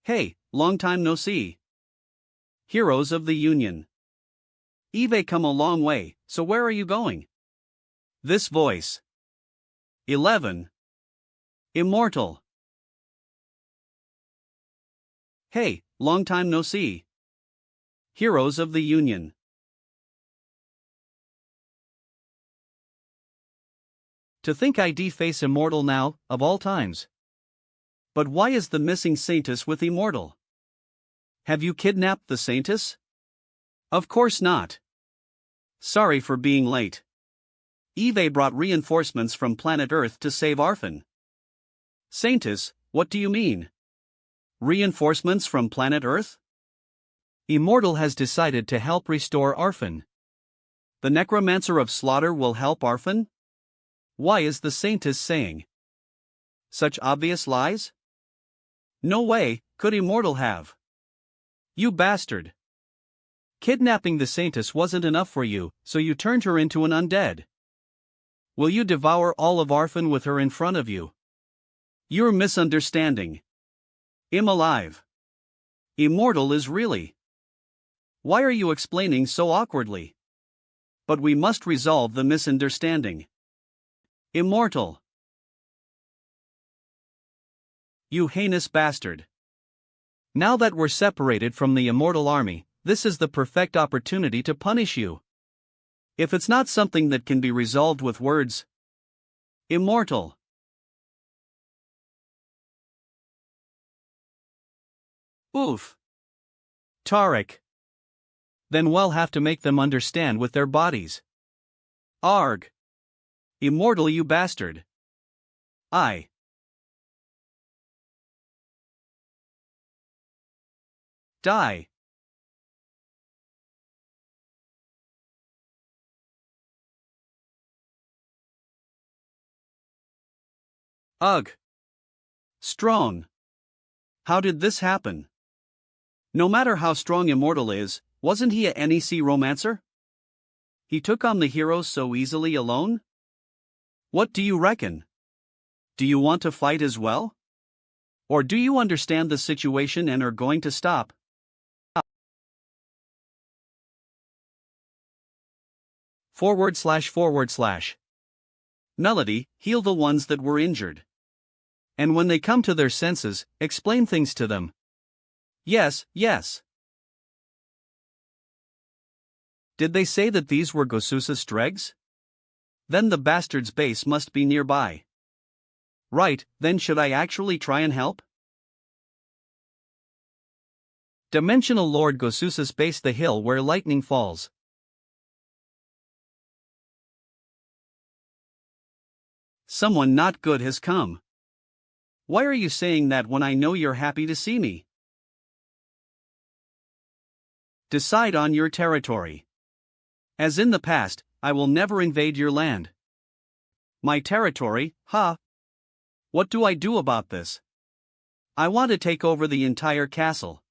Hey, long time no see. Heroes of the Union. Eve come a long way, so where are you going? This voice. 11. Immortal. Hey, long time no see. Heroes of the Union. To think I'd face Immortal now, of all times. But why is the missing Saintess with Immortal? Have you kidnapped the Saintess? Of course not. Sorry for being late. Eve brought reinforcements from planet Earth to save Arfin. Saintess, what do you mean? Reinforcements from planet Earth? Immortal has decided to help restore Arfin. The Necromancer of Slaughter will help Arfin? Why is the Saintess saying such obvious lies? No way, could Immortal have. You bastard. Kidnapping the Saintess wasn't enough for you, so you turned her into an undead. Will you devour all of Arfin with her in front of you? You're misunderstanding. I'm alive. Immortal is really. Why are you explaining so awkwardly? But we must resolve the misunderstanding. Immortal. You heinous bastard. Now that we're separated from the Immortal army, this is the perfect opportunity to punish you. If it's not something that can be resolved with words. Immortal. Oof. Tariq. Then we'll have to make them understand with their bodies. Arg. Immortal, you bastard. I. Die. Ugh. Strong. How did this happen? No matter how strong Immortal is, wasn't he a NEC romancer? He took on the heroes so easily alone? What do you reckon? Do you want to fight as well? Or do you understand the situation and are going to stop? // Melody, heal the ones that were injured. And when they come to their senses, explain things to them. Yes, yes. Did they say that these were Gosusa's dregs? Then the bastard's base must be nearby. Right, then should I actually try and help? Dimensional Lord Gosusa's base, the hill where lightning falls. Someone not good has come. Why are you saying that when I know you're happy to see me? Decide on your territory. As in the past, I will never invade your land. My territory, huh? What do I do about this? I want to take over the entire castle.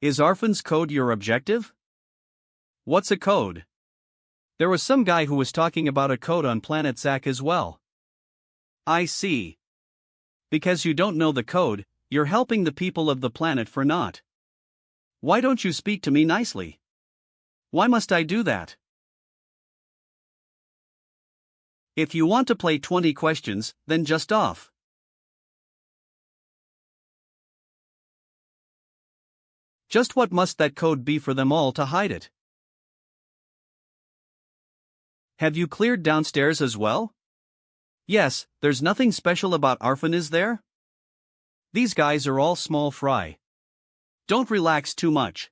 Is Arfin's code your objective? What's a code? There was some guy who was talking about a code on planet Zack as well. I see. Because you don't know the code, you're helping the people of the planet for naught. Why don't you speak to me nicely? Why must I do that? If you want to play 20 questions, then just off. Just what must that code be for them all to hide it? Have you cleared downstairs as well? Yes, there's nothing special about Arfan, is there? These guys are all small fry. Don't relax too much.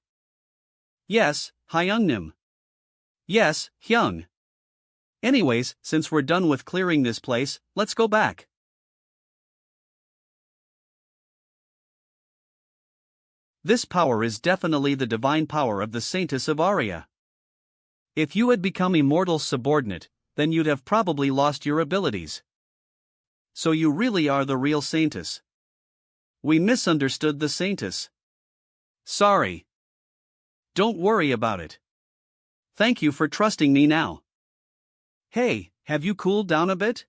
Yes, Hyungnim. Yes, Hyung. Anyways, since we're done with clearing this place, let's go back. This power is definitely the divine power of the Saintess of Aria. If you had become Immortal's subordinate, then you'd have probably lost your abilities. So you really are the real Saintess. We misunderstood the Saintess. Sorry. Don't worry about it. Thank you for trusting me now. Hey, have you cooled down a bit?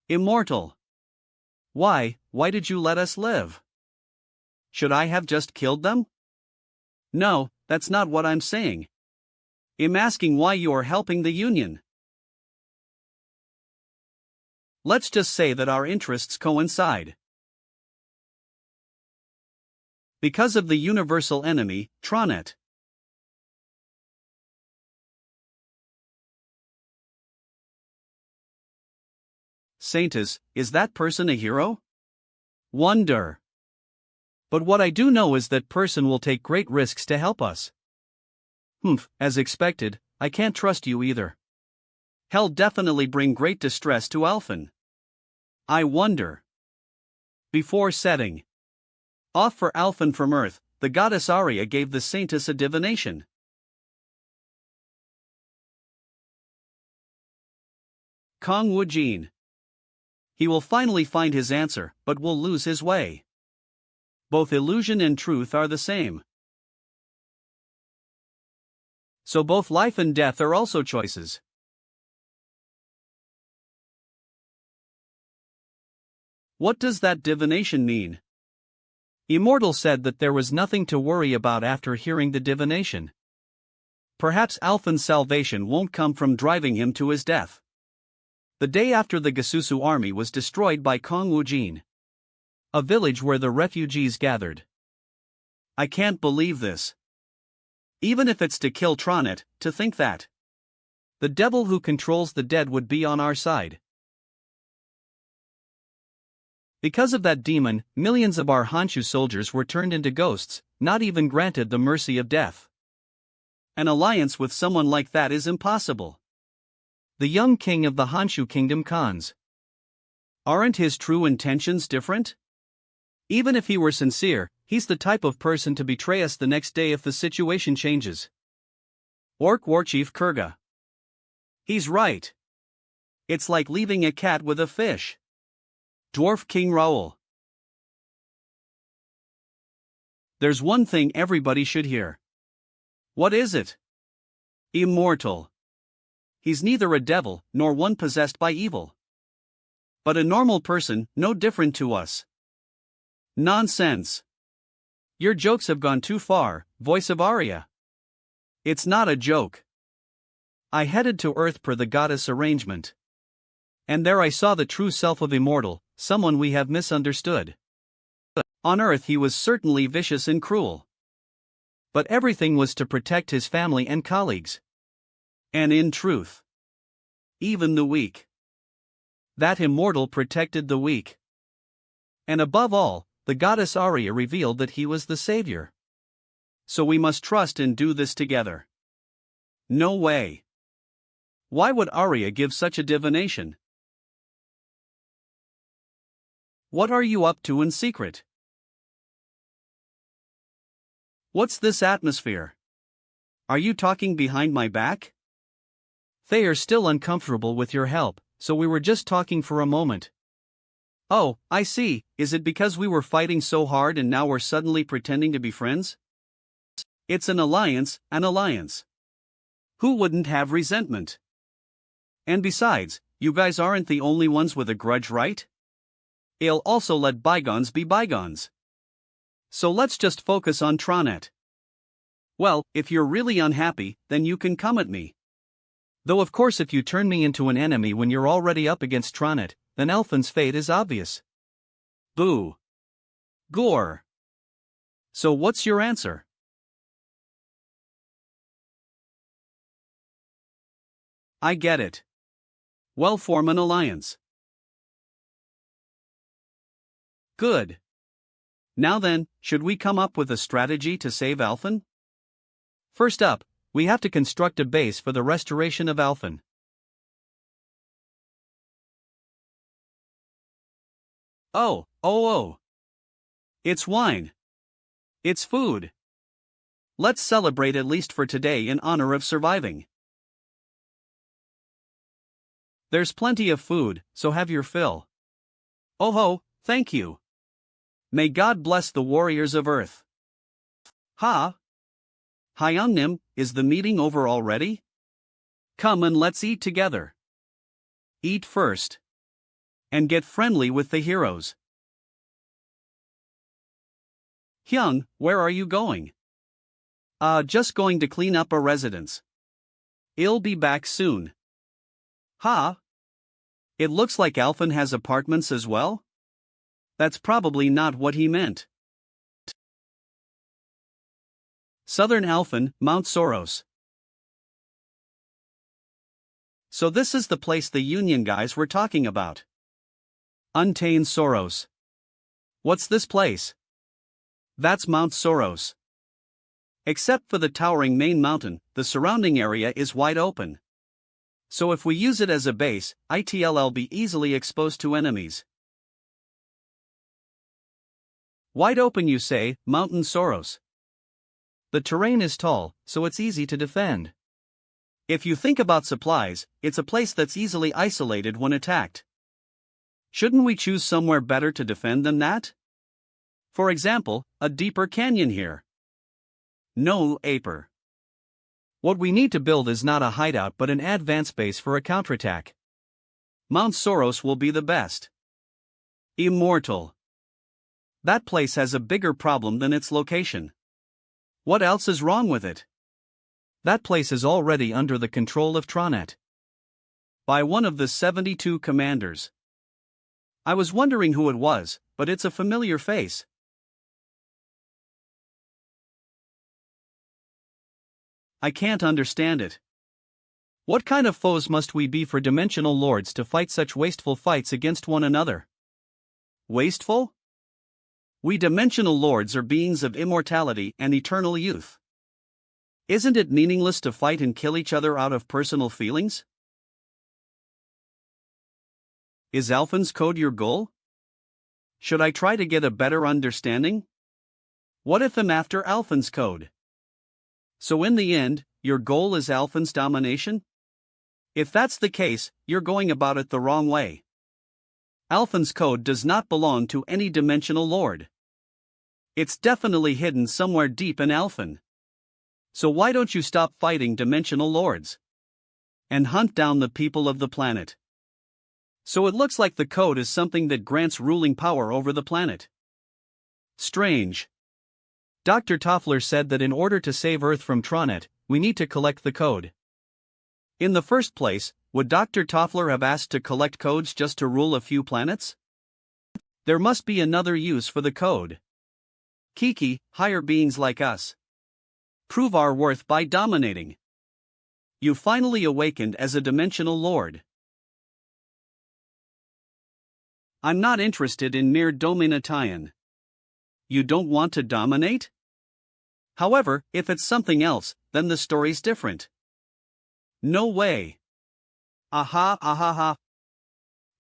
Immortal. Why did you let us live? Should I have just killed them? No, that's not what I'm saying. I'm asking why you are helping the Union. Let's just say that our interests coincide. Because of the universal enemy, Tronet. Saintess, is that person a hero? Wonder. But what I do know is that person will take great risks to help us. As expected, I can't trust you either. He'll definitely bring great distress to Alphen. I wonder. Before setting off for Alphen from Earth, the goddess Aria gave the Saintess a divination. Kong Wujin. He will finally find his answer, but will lose his way. Both illusion and truth are the same. So both life and death are also choices. What does that divination mean? Immortal said that there was nothing to worry about after hearing the divination. Perhaps Alphen's salvation won't come from driving him to his death. The day after the Gasusu army was destroyed by Kong Wujin, a village where the refugees gathered. I can't believe this. Even if it's to kill Tronet, to think that the devil who controls the dead would be on our side. Because of that demon, millions of our Honshu soldiers were turned into ghosts, not even granted the mercy of death. An alliance with someone like that is impossible. The young king of the Honshu kingdom cons. Aren't his true intentions different? Even if he were sincere, he's the type of person to betray us the next day if the situation changes. Orc Warchief Kurga. He's right. It's like leaving a cat with a fish. Dwarf King Raoul. There's one thing everybody should hear. What is it? Immortal. He's neither a devil nor one possessed by evil, but a normal person, no different to us. Nonsense. Your jokes have gone too far, voice of Aria. It's not a joke. I headed to Earth per the goddess arrangement. And there I saw the true self of Immortal, someone we have misunderstood. On Earth he was certainly vicious and cruel. But everything was to protect his family and colleagues. And in truth, even the weak. That Immortal protected the weak. And above all, the goddess Aria revealed that he was the savior. So we must trust and do this together. No way. Why would Aria give such a divination? What are you up to in secret? What's this atmosphere? Are you talking behind my back? Thayer's still uncomfortable with your help, so we were just talking for a moment. Oh, I see, is it because we were fighting so hard and now we're suddenly pretending to be friends? It's an alliance, an alliance. Who wouldn't have resentment? And besides, you guys aren't the only ones with a grudge, right? I'll also let bygones be bygones. So let's just focus on Tronet. Well, if you're really unhappy, then you can come at me. Though of course if you turn me into an enemy when you're already up against Tronet, then Elfin's fate is obvious. Boo. Gore. So what's your answer? I get it. Well, form an alliance. Good. Now then, should we come up with a strategy to save Alphen? First up, we have to construct a base for the restoration of Alphen. Oh. It's wine. It's food. Let's celebrate at least for today in honor of surviving. There's plenty of food, so have your fill. Oh ho, thank you. May God bless the warriors of Earth. Ha! Hyungnim, is the meeting over already? Come and let's eat together. Eat first. And get friendly with the heroes. Hyung, where are you going? Just going to clean up a residence. I'll be back soon. Ha! It looks like Alphen has apartments as well? That's probably not what he meant. Southern Alphen, Mount Soros. So this is the place the Union guys were talking about. Untamed Soros. What's this place? That's Mount Soros. Except for the towering main mountain, the surrounding area is wide open. So if we use it as a base, it'll be easily exposed to enemies. Wide open, you say, Mountain Soros. The terrain is tall, so it's easy to defend. If you think about supplies, it's a place that's easily isolated when attacked. Shouldn't we choose somewhere better to defend than that? For example, a deeper canyon here. No, Aper. What we need to build is not a hideout but an advance base for a counterattack. Mount Soros will be the best. Immortal. That place has a bigger problem than its location. What else is wrong with it? That place is already under the control of Tronet. By one of the 72 commanders. I was wondering who it was, but it's a familiar face. I can't understand it. What kind of foes must we be for dimensional lords to fight such wasteful fights against one another? Wasteful? We dimensional lords are beings of immortality and eternal youth. Isn't it meaningless to fight and kill each other out of personal feelings? Is Alphen's code your goal? Should I try to get a better understanding? What if I'm after Alphen's code? So in the end, your goal is Alphen's domination? If that's the case, you're going about it the wrong way. Alphen's code does not belong to any dimensional lord. It's definitely hidden somewhere deep in Alphen. So why don't you stop fighting dimensional lords? And hunt down the people of the planet. So it looks like the code is something that grants ruling power over the planet. Strange. Dr. Toffler said that in order to save Earth from Tronet, we need to collect the code. In the first place, would Dr. Toffler have asked to collect codes just to rule a few planets? There must be another use for the code. Kiki, higher beings like us. Prove our worth by dominating. You finally awakened as a dimensional lord. I'm not interested in mere domination. You don't want to dominate? However, if it's something else, then the story's different. No way. Aha.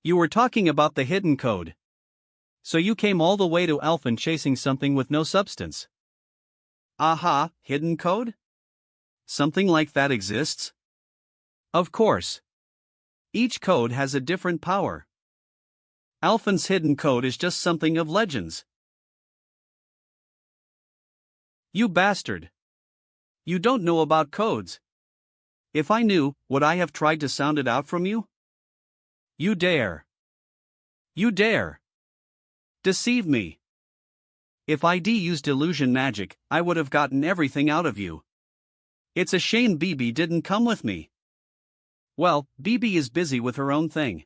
You were talking about the hidden code. So you came all the way to Alphen chasing something with no substance. Aha, hidden code? Something like that exists? Of course. Each code has a different power. Alphen's hidden code is just something of legends. You bastard. You don't know about codes. If I knew, would I have tried to sound it out from you? You dare. You dare. Deceive me. If I'd used illusion magic, I would have gotten everything out of you. It's a shame Bibi didn't come with me. Well, Bibi is busy with her own thing.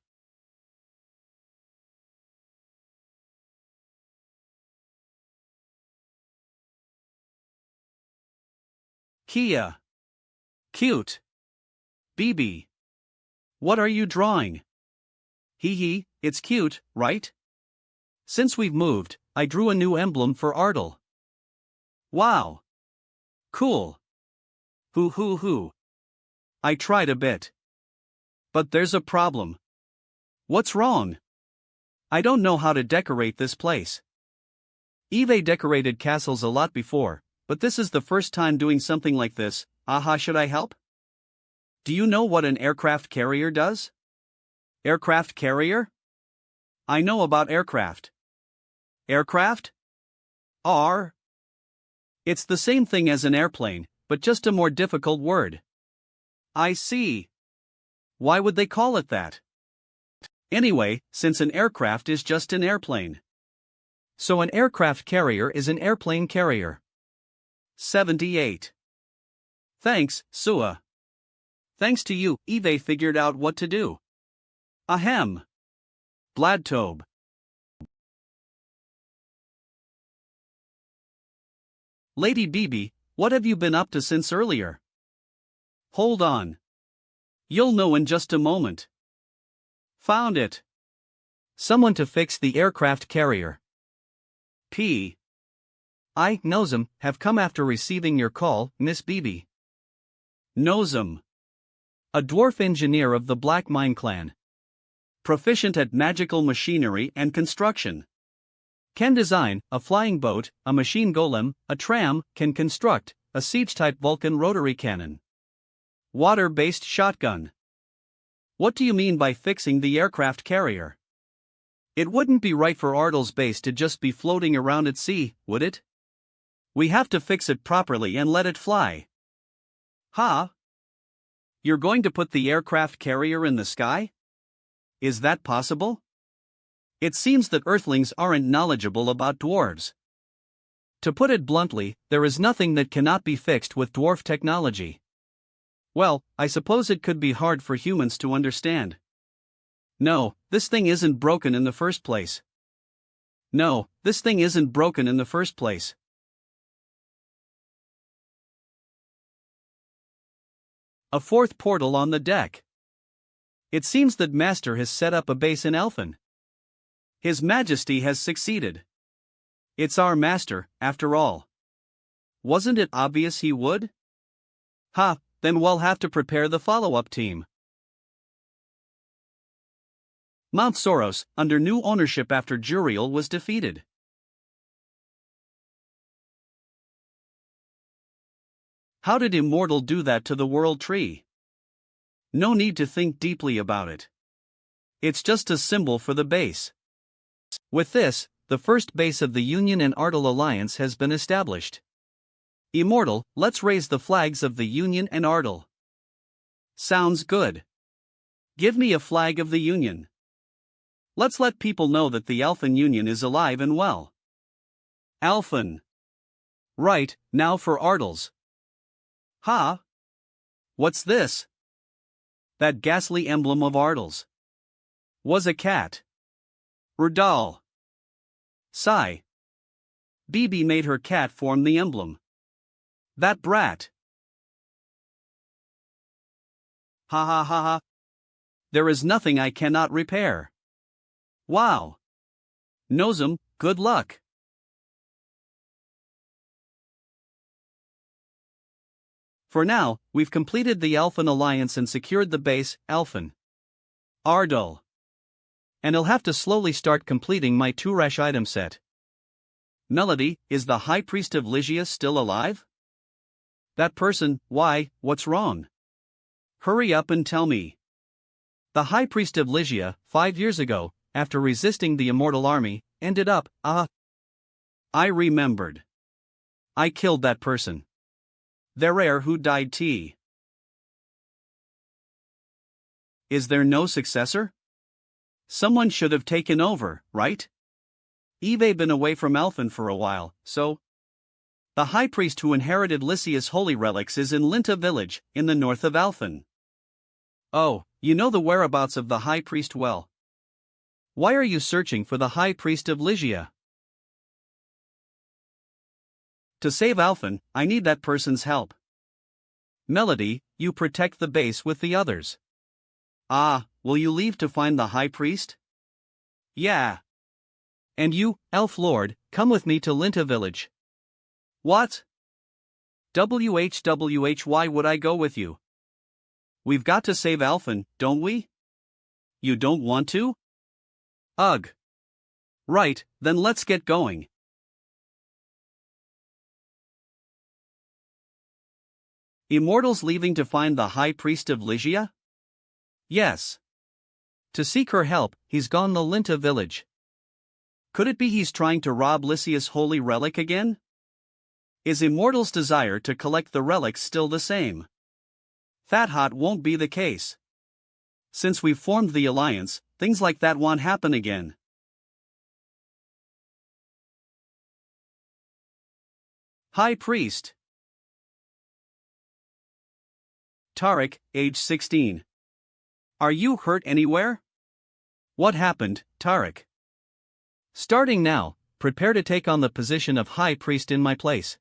Kia. Cute. Bibi. What are you drawing? Hee hee, it's cute, right? Since we've moved, I drew a new emblem for Ardell. Wow. Cool. Hoo. I tried a bit. But there's a problem. What's wrong? I don't know how to decorate this place. Eve decorated castles a lot before, but this is the first time doing something like this. Aha, should I help? Do you know what an aircraft carrier does? Aircraft carrier? I know about aircraft. Aircraft? R. It's the same thing as an airplane, but just a more difficult word. I see. Why would they call it that? Anyway, since an aircraft is just an airplane. So an aircraft carrier is an airplane carrier. 78. Thanks, Sua. Thanks to you, Eve figured out what to do. Ahem. Bladtobe. Lady Bibi, what have you been up to since earlier? Hold on. You'll know in just a moment. Found it. Someone to fix the aircraft carrier. P. I, Nozem, have come after receiving your call, Miss Bibi. Nozem. A dwarf engineer of the Black Mine Clan. Proficient at magical machinery and construction. Can design a flying boat, a machine golem, a tram, can construct a siege-type Vulcan rotary cannon. Water-based shotgun. What do you mean by fixing the aircraft carrier? It wouldn't be right for Ardell's base to just be floating around at sea, would it? We have to fix it properly and let it fly. Huh? You're going to put the aircraft carrier in the sky? Is that possible? It seems that Earthlings aren't knowledgeable about dwarves. To put it bluntly, there is nothing that cannot be fixed with dwarf technology. Well, I suppose it could be hard for humans to understand. No, this thing isn't broken in the first place. No, this thing isn't broken in the first place. A fourth portal on the deck. It seems that Master has set up a base in Elfin. His Majesty has succeeded. It's our Master, after all. Wasn't it obvious he would? Ha, then we'll have to prepare the follow-up team. Mount Soros, under new ownership after Juriel was defeated. How did Immortal do that to the World Tree? No need to think deeply about it. It's just a symbol for the base. With this, the first base of the Union and Ardell Alliance has been established. Immortal, let's raise the flags of the Union and Ardell. Sounds good. Give me a flag of the Union. Let's let people know that the Elfin Union is alive and well. Elfin. Right, now for Ardell's. Ha! What's this? That ghastly emblem of Ardell's. Was a cat. Rudal. Sigh. Bibi made her cat form the emblem. That brat. Ha ha ha ha. There is nothing I cannot repair. Wow. Nozem, good luck. For now, we've completed the Elfin Alliance and secured the base, Elfin. Ardell. And I'll have to slowly start completing my Turash item set. Melody, is the High Priest of Lygia still alive? That person, why, what's wrong? Hurry up and tell me. The High Priest of Lygia, 5 years ago, after resisting the Immortal Army, ended up, I remembered. I killed that person. Their heir who died. Is there no successor? Someone should have taken over, right? Eve been away from Alphen for a while, so. The high priest who inherited Lycia's holy relics is in Linta village, in the north of Alphen. Oh, you know the whereabouts of the high priest well. Why are you searching for the high priest of Lycia? To save Alphen, I need that person's help. Melody, you protect the base with the others. Ah, will you leave to find the high priest? Yeah. And you, elf lord, come with me to Linta village. What? Why would I go with you? We've got to save Alphen, don't we? You don't want to? Ugh. Right, then let's get going. Immortals leaving to find the high priest of Lycia? Yes. To seek her help, he's gone the Linta village. Could it be he's trying to rob Lycia's holy relic again? Is Immortal's desire to collect the relics still the same? That hot won't be the case. Since we've formed the alliance, things like that won't happen again. High Priest Tarek, age 16. Are you hurt anywhere? What happened, Tarek? Starting now, prepare to take on the position of High Priest in my place.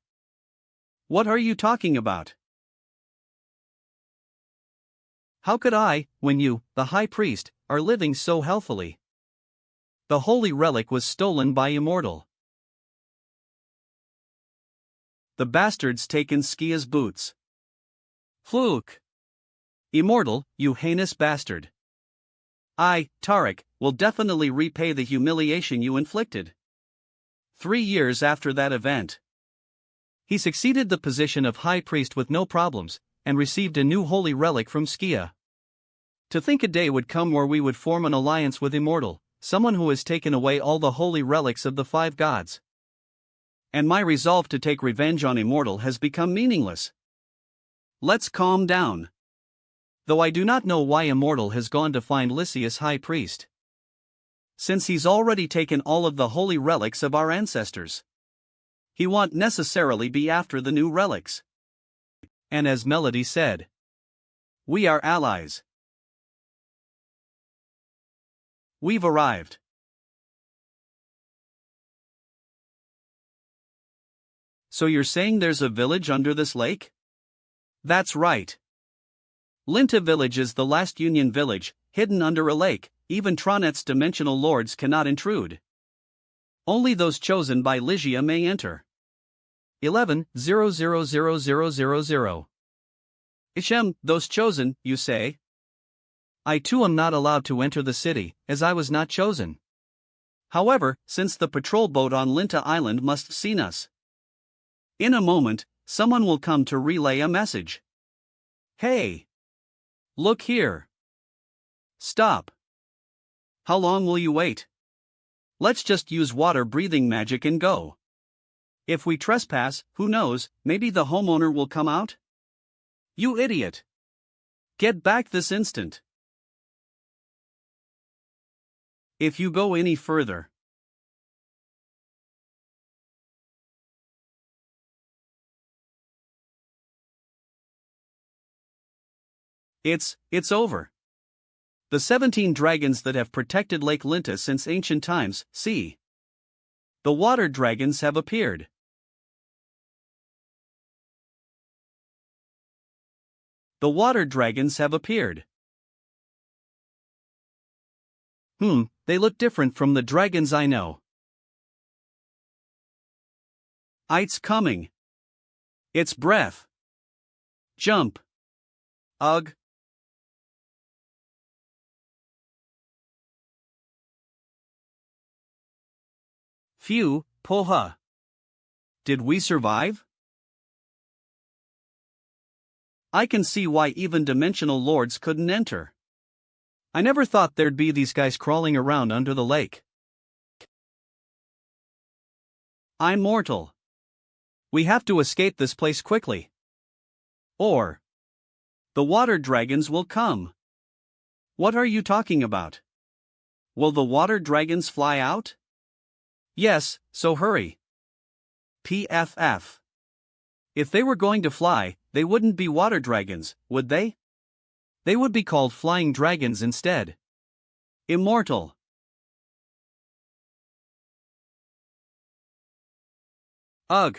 What are you talking about? How could I, when you, the High Priest, are living so healthily? The holy relic was stolen by Immortal. The bastard's taken Skia's boots. Fluke. Immortal, you heinous bastard. I, Tarek, will definitely repay the humiliation you inflicted. 3 years after that event, he succeeded the position of High Priest with no problems, and received a new holy relic from Skia. To think a day would come where we would form an alliance with Immortal, someone who has taken away all the holy relics of the 5 gods. And my resolve to take revenge on Immortal has become meaningless. Let's calm down. Though I do not know why Immortal has gone to find Lycia's high priest. Since he's already taken all of the holy relics of our ancestors, he won't necessarily be after the new relics. And as Melody said, we are allies. We've arrived. So you're saying there's a village under this lake? That's right. Linta village is the last Union village, hidden under a lake. Even Tronet's dimensional lords cannot intrude. Only those chosen by Lycia may enter. 11-0000000. Ishem, those chosen, you say? I too am not allowed to enter the city, as I was not chosen. However, since the patrol boat on Linta Island must have seen us. In a moment, someone will come to relay a message. Hey! Look here! Stop! How long will you wait? Let's just use water-breathing magic and go. If we trespass, who knows, maybe the homeowner will come out? You idiot! Get back this instant. If you go any further, it's over. The 17 dragons that have protected Lake Linta since ancient times, see. The water dragons have appeared. The water dragons have appeared. They look different from the dragons I know. It's coming. It's breath. Jump. Ugh. Phew, poha. Did we survive? I can see why even dimensional lords couldn't enter. I never thought there'd be these guys crawling around under the lake. I'm mortal. We have to escape this place quickly. Or the water dragons will come. What are you talking about? Will the water dragons fly out? Yes, so hurry. PFF. If they were going to fly, they wouldn't be water dragons, would they? They would be called flying dragons instead. Immortal. Ugh.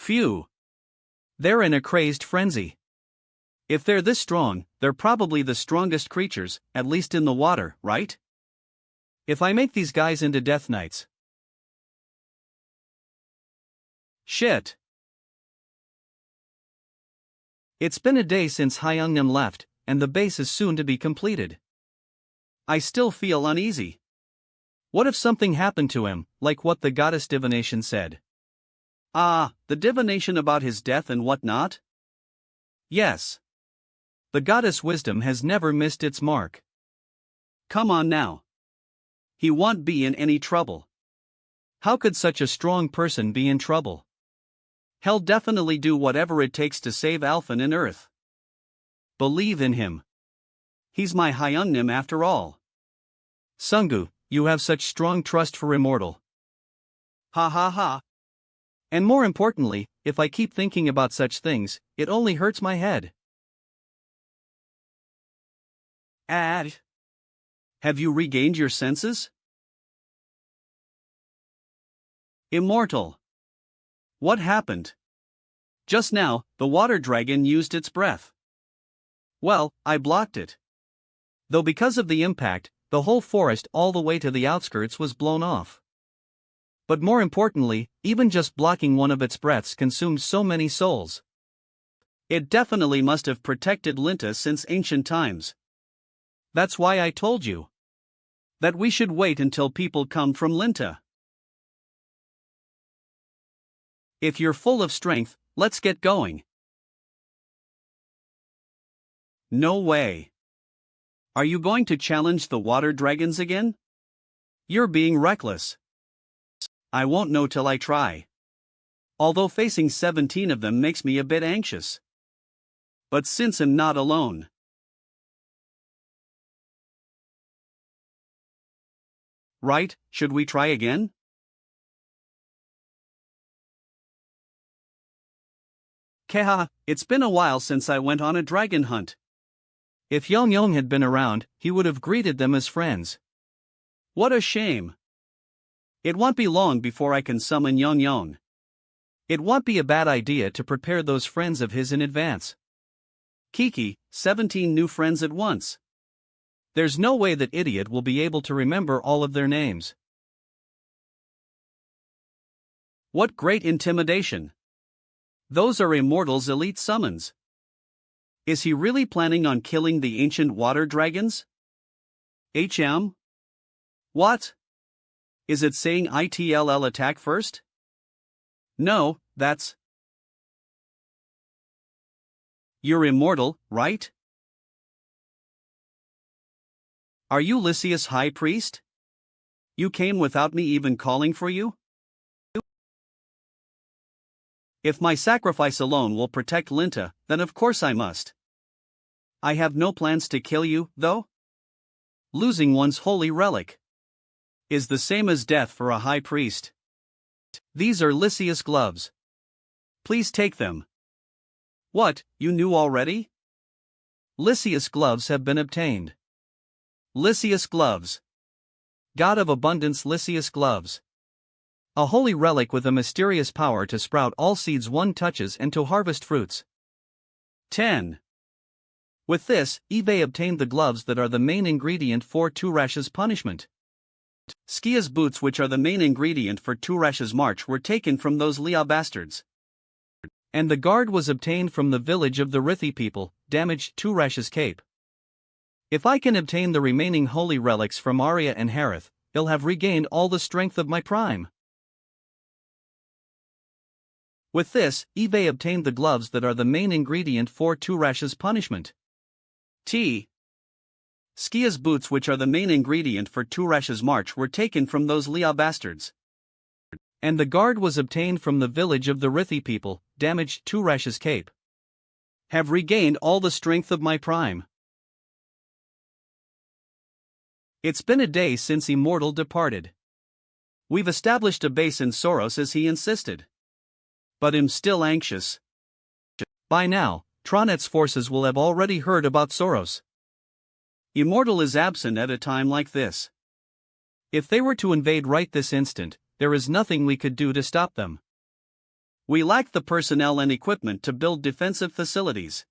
Phew. They're in a crazed frenzy. If they're this strong, they're probably the strongest creatures, at least in the water, right? If I make these guys into Death Knights. Shit. It's been a day since Hyungnam left, and the base is soon to be completed. I still feel uneasy. What if something happened to him, like what the goddess divination said? Ah, the divination about his death and whatnot? Yes. The goddess wisdom has never missed its mark. Come on now. He won't be in any trouble. How could such a strong person be in trouble? He'll definitely do whatever it takes to save Alphen and Earth. Believe in him. He's my Hyungnam after all. Sungu, you have such strong trust for Immortal. Ha ha ha. And more importantly, if I keep thinking about such things, it only hurts my head. Have you regained your senses? Immortal. What happened? Just now, the water dragon used its breath. Well, I blocked it. Though because of the impact, the whole forest all the way to the outskirts was blown off. But more importantly, even just blocking one of its breaths consumed so many souls. It definitely must have protected Linta since ancient times. That's why I told you that we should wait until people come from Linta. If you're full of strength, let's get going. No way. Are you going to challenge the water dragons again? You're being reckless. I won't know till I try. Although facing 17 of them makes me a bit anxious. But since I'm not alone. Right, should we try again? Keha, it's been a while since I went on a dragon hunt. If Yong had been around, he would have greeted them as friends. What a shame. It won't be long before I can summon Yong. It won't be a bad idea to prepare those friends of his in advance. Kiki, 17 new friends at once. There's no way that idiot will be able to remember all of their names. What great intimidation. Those are Immortal's elite summons. Is he really planning on killing the ancient water dragons? What? Is it saying ITLL attack first? No, that's... You're Immortal, right? Are you Lysias High Priest? You came without me even calling for you? If my sacrifice alone will protect Linta, then of course I must. I have no plans to kill you, though. Losing one's holy relic is the same as death for a high priest. These are Lysias gloves. Please take them. What, you knew already? Lysias gloves have been obtained. Lysias gloves. God of abundance Lysias gloves. A holy relic with a mysterious power to sprout all seeds one touches and to harvest fruits. 10. With this, Eve obtained the gloves that are the main ingredient for Turash's punishment. Skia's boots, which are the main ingredient for Turash's march, were taken from those Lia bastards. And the guard was obtained from the village of the Rithi people, damaged Turash's cape. If I can obtain the remaining holy relics from Arya and Harith, he'll have regained all the strength of my prime. With this, Eve obtained the gloves that are the main ingredient for Turash's punishment. Skia's boots, which are the main ingredient for Turash's march, were taken from those Lia bastards. And the guard was obtained from the village of the Rithi people, damaged Turash's cape. Have regained all the strength of my prime. It's been a day since Immortal departed. We've established a base in Soros as he insisted. But I'm still anxious. By now, Tronet's forces will have already heard about Soros. Immortal is absent at a time like this. If they were to invade right this instant, there is nothing we could do to stop them. We lack the personnel and equipment to build defensive facilities.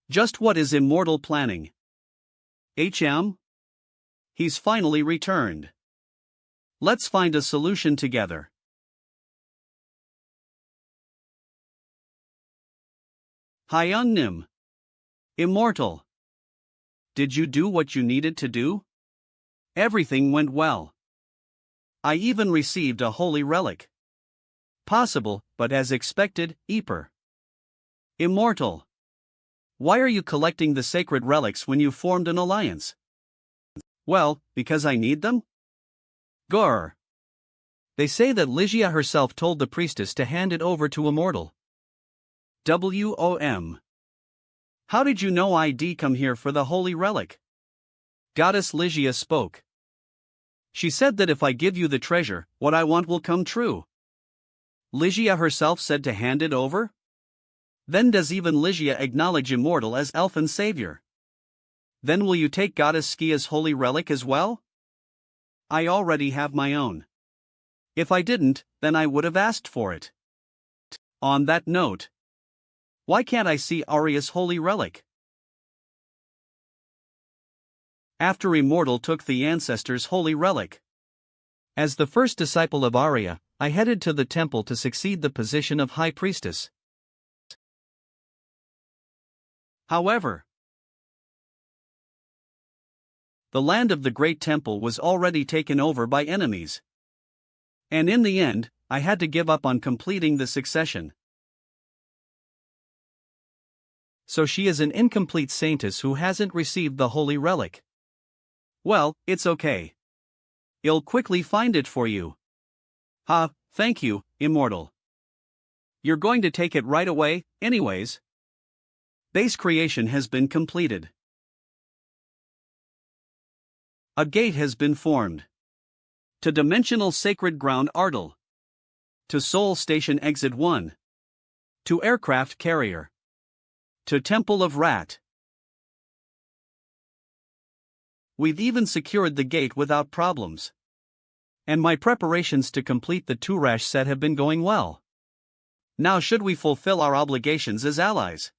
Just what is Immortal planning? He's finally returned. Let's find a solution together. Hyunnim. Immortal. Did you do what you needed to do? Everything went well. I even received a holy relic. Possible, but as expected, Eper. Immortal. Why are you collecting the sacred relics when you formed an alliance? Well, because I need them? Grr. They say that Ligia herself told the priestess to hand it over to Immortal. WOM. How did you know I'd come here for the holy relic? Goddess Ligia spoke. She said that if I give you the treasure, what I want will come true. Ligia herself said to hand it over? Then does even Ligia acknowledge Immortal as elfin savior? Then will you take Goddess Skia's holy relic as well? I already have my own. If I didn't, then I would have asked for it. On that note, why can't I see Arya's holy relic? After Immortal took the ancestor's holy relic. As the first disciple of Arya, I headed to the temple to succeed the position of High Priestess. However, the land of the Great Temple was already taken over by enemies. And in the end, I had to give up on completing the succession. So she is an incomplete saintess who hasn't received the holy relic. Well, it's okay. I'll quickly find it for you. Thank you, Immortal. You're going to take it right away, anyways. Base creation has been completed. A gate has been formed. To Dimensional Sacred Ground Ardal. To Soul Station Exit 1. To Aircraft Carrier. To Temple of Rat. We've even secured the gate without problems. And my preparations to complete the Turash set have been going well. Now should we fulfill our obligations as allies?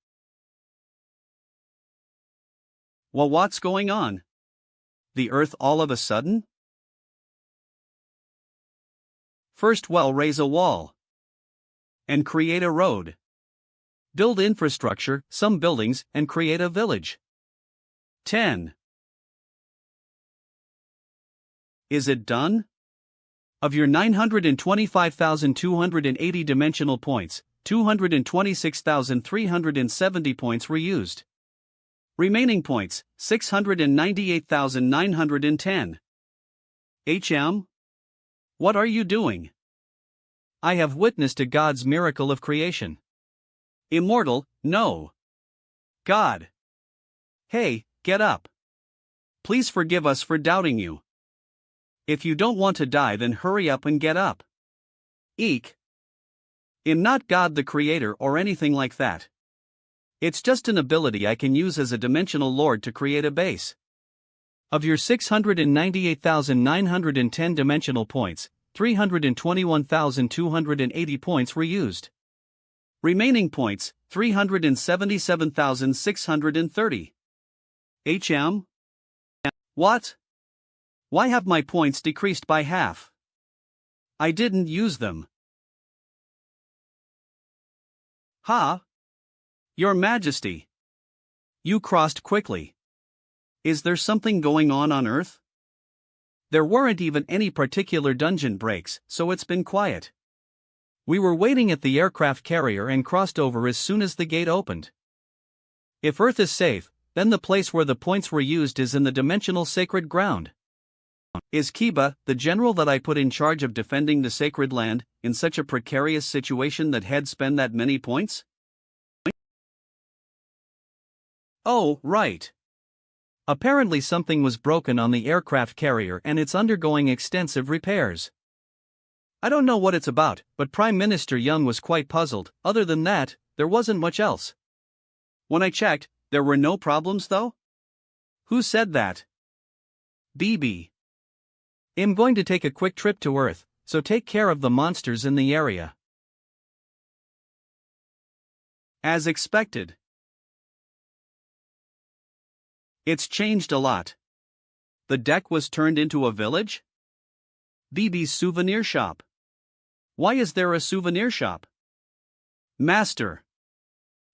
Well, what's going on? The Earth all of a sudden? First, raise a wall. And create a road. Build infrastructure, some buildings, and create a village. 10. Is it done? Of your 925,280 dimensional points, 226,370 points were used. Remaining points, 698,910. What are you doing? I have witnessed a God's miracle of creation. Immortal, no. God. Hey, get up. Please forgive us for doubting you. If you don't want to die, then hurry up and get up. Eek. I'm not God the Creator or anything like that. It's just an ability I can use as a dimensional lord to create a base. Of your 698,910 dimensional points, 321,280 points were used. Remaining points, 377,630. What? Why have my points decreased by half? I didn't use them. Your Majesty. You crossed quickly. Is there something going on Earth? There weren't even any particular dungeon breaks, so it's been quiet. We were waiting at the aircraft carrier and crossed over as soon as the gate opened. If Earth is safe, Then the place where the points were used is in the dimensional sacred ground. Is Kiba, the general that I put in charge of defending the sacred land, in such a precarious situation that he'd spend that many points? Oh, right. Apparently something was broken on the aircraft carrier and it's undergoing extensive repairs. I don't know what it's about, but Prime Minister Young was quite puzzled. Other than that, there wasn't much else. When I checked, there were no problems though? Who said that? BB. I'm going to take a quick trip to Earth, so take care of the monsters in the area. As expected. It's changed a lot. The deck was turned into a village? BB's souvenir shop. Why is there a souvenir shop? Master.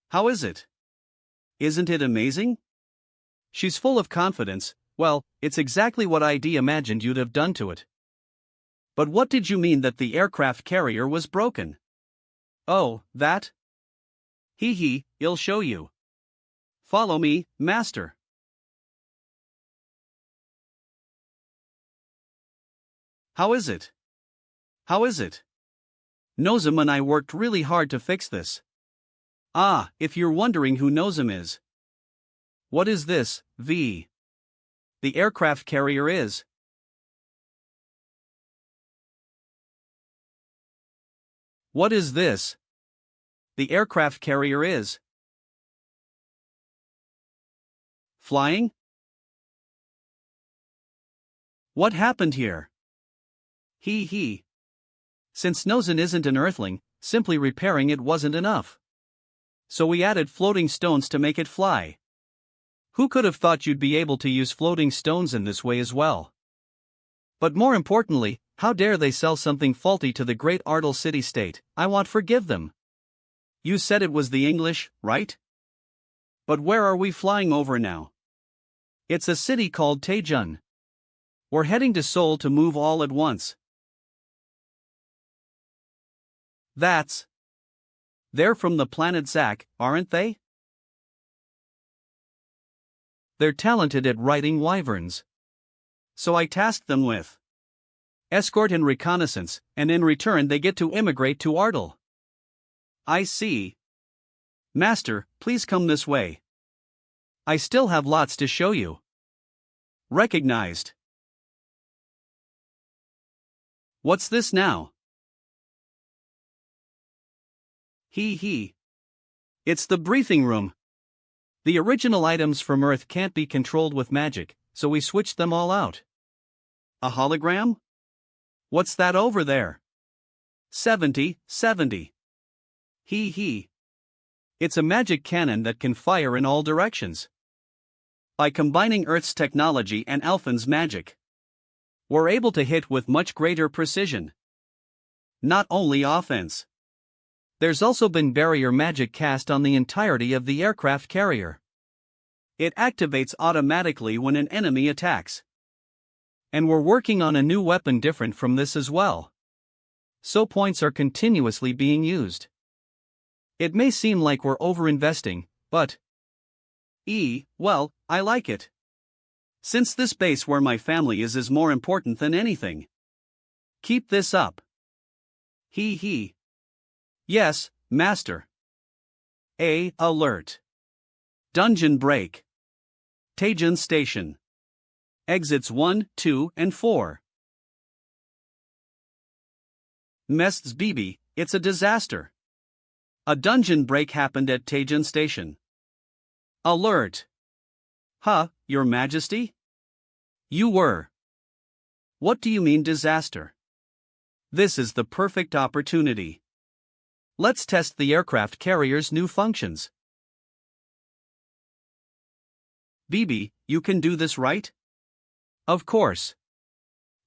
How is it? Isn't it amazing? She's full of confidence. Well, it's exactly what I'd imagined you'd have done to it. But what did you mean that the aircraft carrier was broken? Oh, that? I'll show you. Follow me, Master. How is it? How is it? Nozem and I worked really hard to fix this. Ah, if you're wondering who Nozem is. What is this, V? The aircraft carrier is. What is this? The aircraft carrier is. Flying? What happened here? Since Nozem isn't an Earthling, simply repairing it wasn't enough. So we added floating stones to make it fly. Who could have thought you'd be able to use floating stones in this way as well? But more importantly, how dare they sell something faulty to the great Ardal city-state? I won't forgive them. You said it was the English, right? But where are we flying over now? It's a city called Taejun. We're heading to Seoul to move all at once. They're from the planet Zack, aren't they? They're talented at riding wyverns. So I tasked them with escort and reconnaissance, and in return they get to immigrate to Ardal. I see. Master, please come this way. I still have lots to show you. Recognized. What's this now? It's the briefing room. The original items from Earth can't be controlled with magic, so we switched them all out. A hologram? What's that over there? 70. It's a magic cannon that can fire in all directions. By combining Earth's technology and Alphen's magic, we're able to hit with much greater precision. Not only offense. There's also been barrier magic cast on the entirety of the aircraft carrier. It activates automatically when an enemy attacks. And we're working on a new weapon different from this as well. So points are continuously being used. It may seem like we're overinvesting, but well, I like it. Since this base where my family is more important than anything. Keep this up. Yes, Master. Alert. Dungeon break. Taejun Station. Exits 1, 2, and 4. Mest's BB, it's a disaster. A dungeon break happened at Taejun Station. Alert. Your Majesty? You were. What do you mean disaster? This is the perfect opportunity. Let's test the aircraft carrier's new functions. BB, you can do this, right? Of course.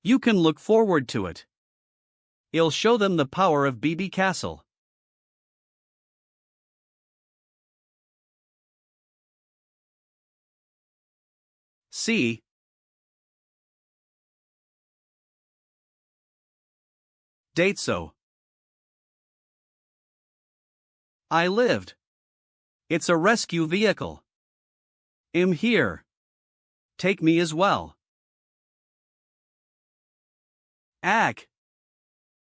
You can look forward to it. It'll show them the power of BB Castle. See? Date so. I lived. It's a rescue vehicle. I'm here. Take me as well. Ack!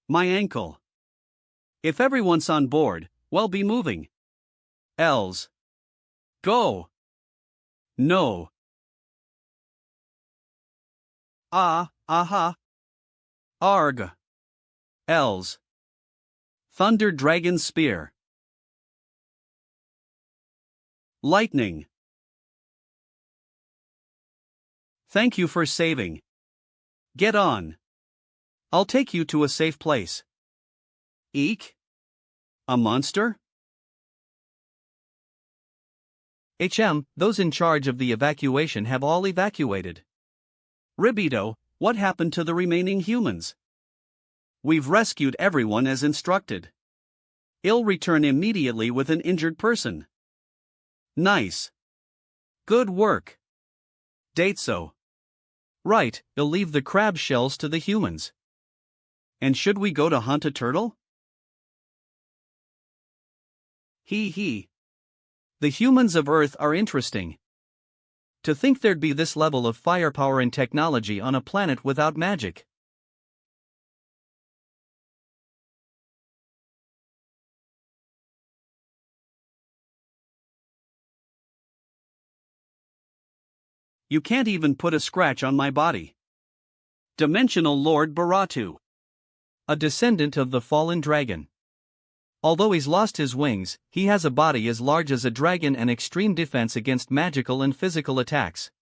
My ankle. If everyone's on board, we'll be moving. Els. Go. No. Aha. Arg. Els. Thunder Dragon Spear. Lightning. Thank you for saving. Get on. I'll take you to a safe place. Eek? A monster? Those in charge of the evacuation have all evacuated. Ribito, what happened to the remaining humans? We've rescued everyone as instructed. I'll return immediately with an injured person. Nice. Good work. Dateso. Right, I'll leave the crab shells to the humans. And should we go to hunt a turtle? Hee. The humans of Earth are interesting. To think there'd be this level of firepower and technology on a planet without magic. You can't even put a scratch on my body. Dimensional Lord Baratu. A descendant of the fallen dragon. Although he's lost his wings, he has a body as large as a dragon and extreme defense against magical and physical attacks.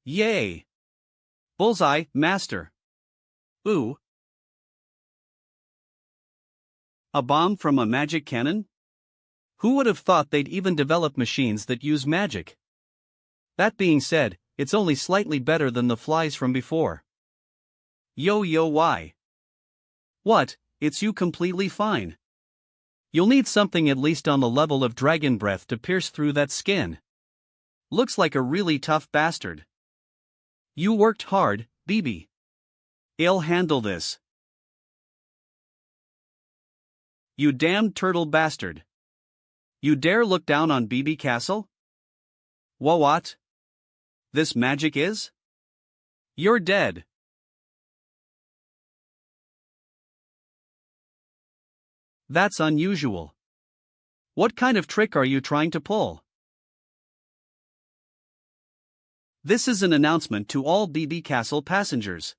Yay! Bullseye, Master. Ooh. A bomb from a magic cannon? Who would have thought they'd even develop machines that use magic? That being said, it's only slightly better than the flies from before. Yo, why? What, it's you completely fine. You'll need something at least on the level of dragon breath to pierce through that skin. Looks like a really tough bastard. You worked hard, BB. I'll handle this. You damned turtle bastard. You dare look down on BB Castle? What? This magic is? You're dead. That's unusual. What kind of trick are you trying to pull? This is an announcement to all BB Castle passengers.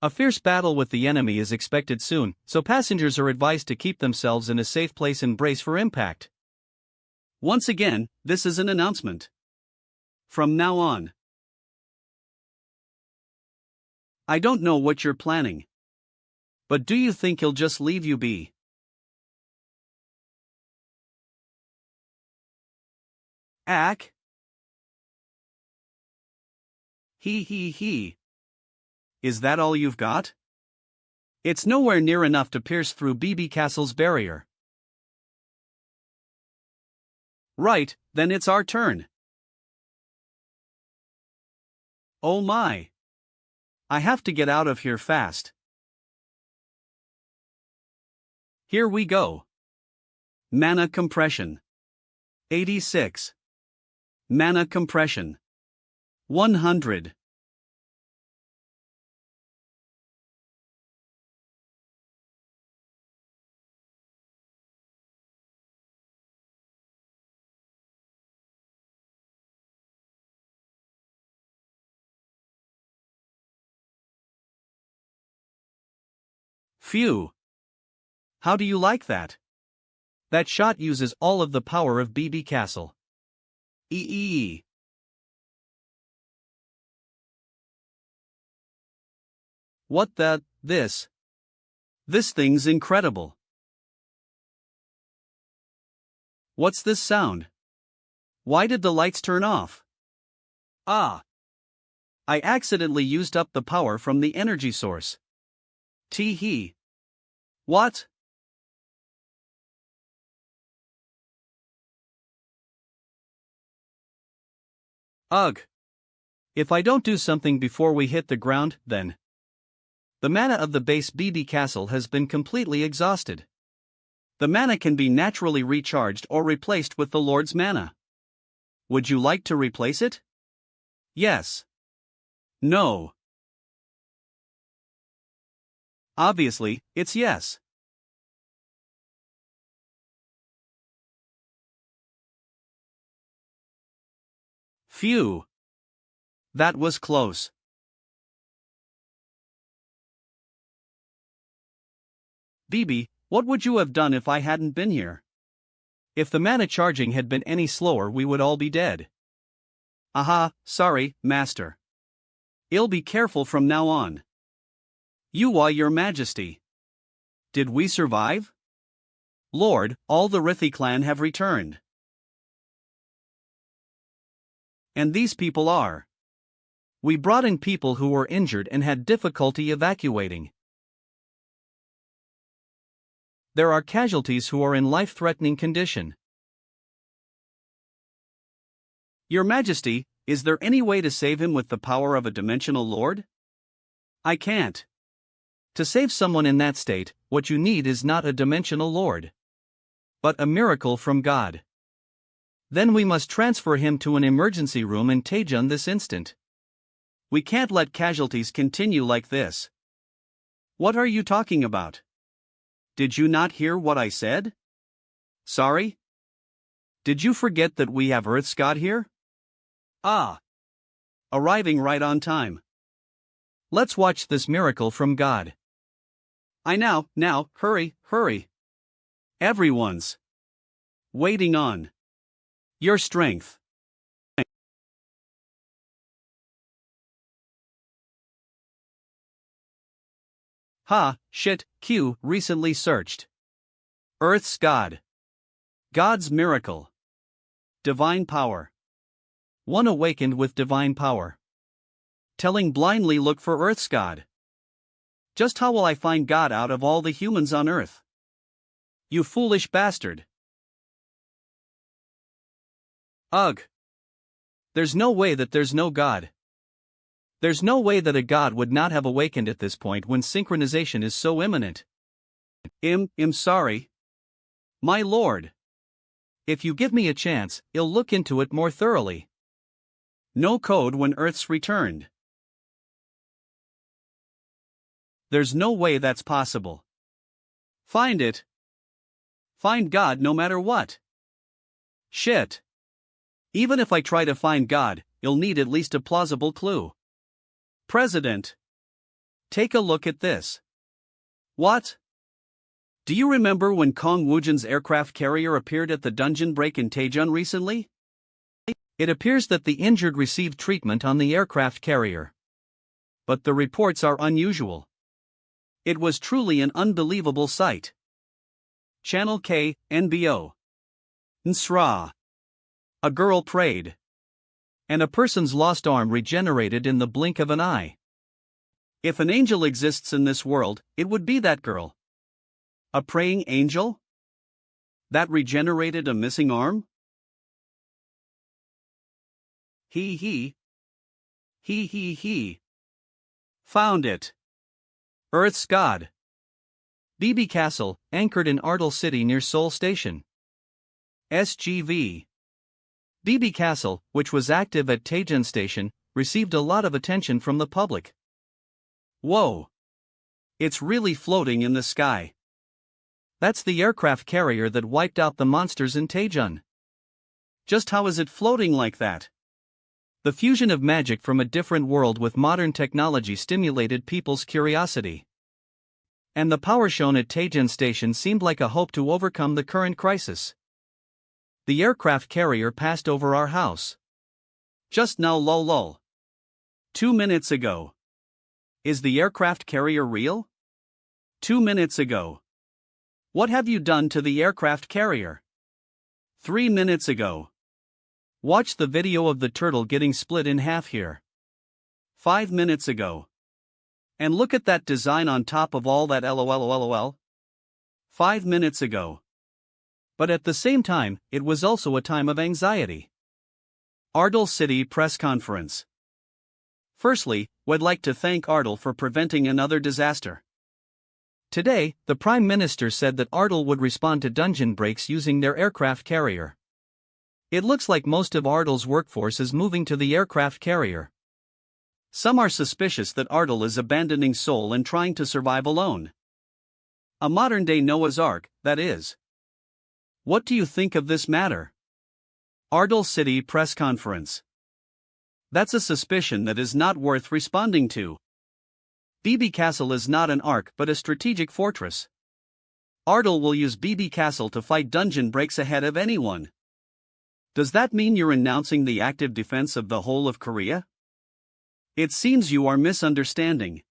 A fierce battle with the enemy is expected soon, so passengers are advised to keep themselves in a safe place and brace for impact. Once again, this is an announcement. From now on. I don't know what you're planning. But do you think he'll just leave you be? Ack? He. Is that all you've got? It's nowhere near enough to pierce through BB Castle's barrier. Right, then it's our turn. Oh my. I have to get out of here fast. Here we go. Mana compression. 86. Mana compression. 100. Phew. How do you like that? That shot uses all of the power of BB Castle. Eee. What the, this? This thing's incredible. What's this sound? Why did the lights turn off? Ah. I accidentally used up the power from the energy source. Tee-hee. What? Ugh. If I don't do something before we hit the ground, then The mana of the base BB castle has been completely exhausted. The mana can be naturally recharged or replaced with the Lord's mana. Would you like to replace it? Yes. No. Obviously, it's yes. Phew. That was close. BB, what would you have done if I hadn't been here? If the mana charging had been any slower, we would all be dead. Aha, sorry, Master. I'll be careful from now on. Your Majesty. Did we survive? Lord, all the Rithi clan have returned. And these people are. We brought in people who were injured and had difficulty evacuating. There are casualties who are in life-threatening condition. Your Majesty, is there any way to save him with the power of a dimensional lord? I can't. To save someone in that state, what you need is not a dimensional lord, but a miracle from God. Then we must transfer him to an emergency room in Taejun this instant. We can't let casualties continue like this. What are you talking about? Did you not hear what I said? Sorry? Did you forget that we have Earth's God here? Ah. Arriving right on time. Let's watch this miracle from God. Now, hurry. Everyone's waiting on your strength. Shit, Q recently searched. Earth's God. God's miracle. Divine power. One awakened with divine power. Telling blindly look for Earth's God. Just how will I find God out of all the humans on Earth? You foolish bastard. Ugh. There's no way that there's no God. There's no way that a God would not have awakened at this point when synchronization is so imminent. I'm sorry. My lord. If you give me a chance, I'll look into it more thoroughly. No code when Earth's returned. There's no way that's possible. Find it. Find God no matter what. Shit. Even if I try to find God, I'll need at least a plausible clue. President. Take a look at this. What? Do you remember when Kong Woojin's aircraft carrier appeared at the dungeon break in Taejun recently? It appears that the injured received treatment on the aircraft carrier. But the reports are unusual. It was truly an unbelievable sight. Channel K, NBO. Nsra. A girl prayed. And a person's lost arm regenerated in the blink of an eye. If an angel exists in this world, it would be that girl. A praying angel? That regenerated a missing arm? He. Found it. Earth's God. BB Castle, anchored in Ardal City near Seoul Station. SGV. BB Castle, which was active at Taejun Station, received a lot of attention from the public. Whoa! It's really floating in the sky. That's the aircraft carrier that wiped out the monsters in Taejun. Just how is it floating like that? The fusion of magic from a different world with modern technology stimulated people's curiosity. And the power shown at Taejun Station seemed like a hope to overcome the current crisis. The aircraft carrier passed over our house. Just now, lol. 2 minutes ago. Is the aircraft carrier real? 2 minutes ago. What have you done to the aircraft carrier? 3 minutes ago. Watch the video of the turtle getting split in half here. 5 minutes ago. And look at that design on top of all that lol. 5 minutes ago. But at the same time, it was also a time of anxiety. Ardal City Press Conference. Firstly, we'd like to thank Ardal for preventing another disaster. Today, the Prime Minister said that Ardal would respond to dungeon breaks using their aircraft carrier. It looks like most of Ardal's workforce is moving to the aircraft carrier. Some are suspicious that Ardal is abandoning Seoul and trying to survive alone. A modern-day Noah's Ark, that is. What do you think of this matter? Ardal City Press Conference. That's a suspicion that is not worth responding to. BB Castle is not an ark but a strategic fortress. Ardal will use BB Castle to fight dungeon breaks ahead of anyone. Does that mean you're announcing the active defense of the whole of Korea? It seems you are misunderstanding.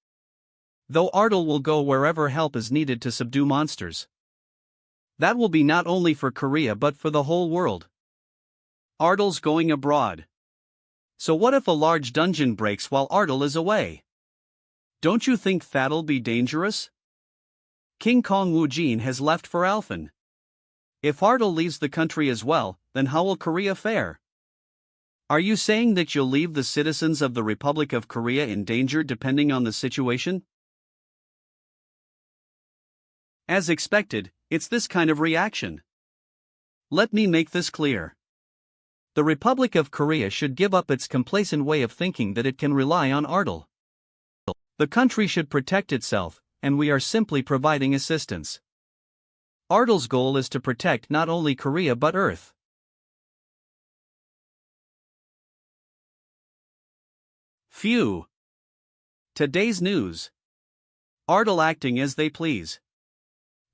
Though Ardal will go wherever help is needed to subdue monsters. That will be not only for Korea but for the whole world. Ardal's going abroad. So what if a large dungeon breaks while Ardal is away? Don't you think that'll be dangerous? King Kong Woojin has left for Alphen. If Ardal leaves the country as well, then how will Korea fare? Are you saying that you'll leave the citizens of the Republic of Korea in danger depending on the situation? As expected, it's this kind of reaction. Let me make this clear. The Republic of Korea should give up its complacent way of thinking that it can rely on Ardal. The country should protect itself, and we are simply providing assistance. Ardal's goal is to protect not only Korea but Earth. Phew. Today's news. Ardal acting as they please.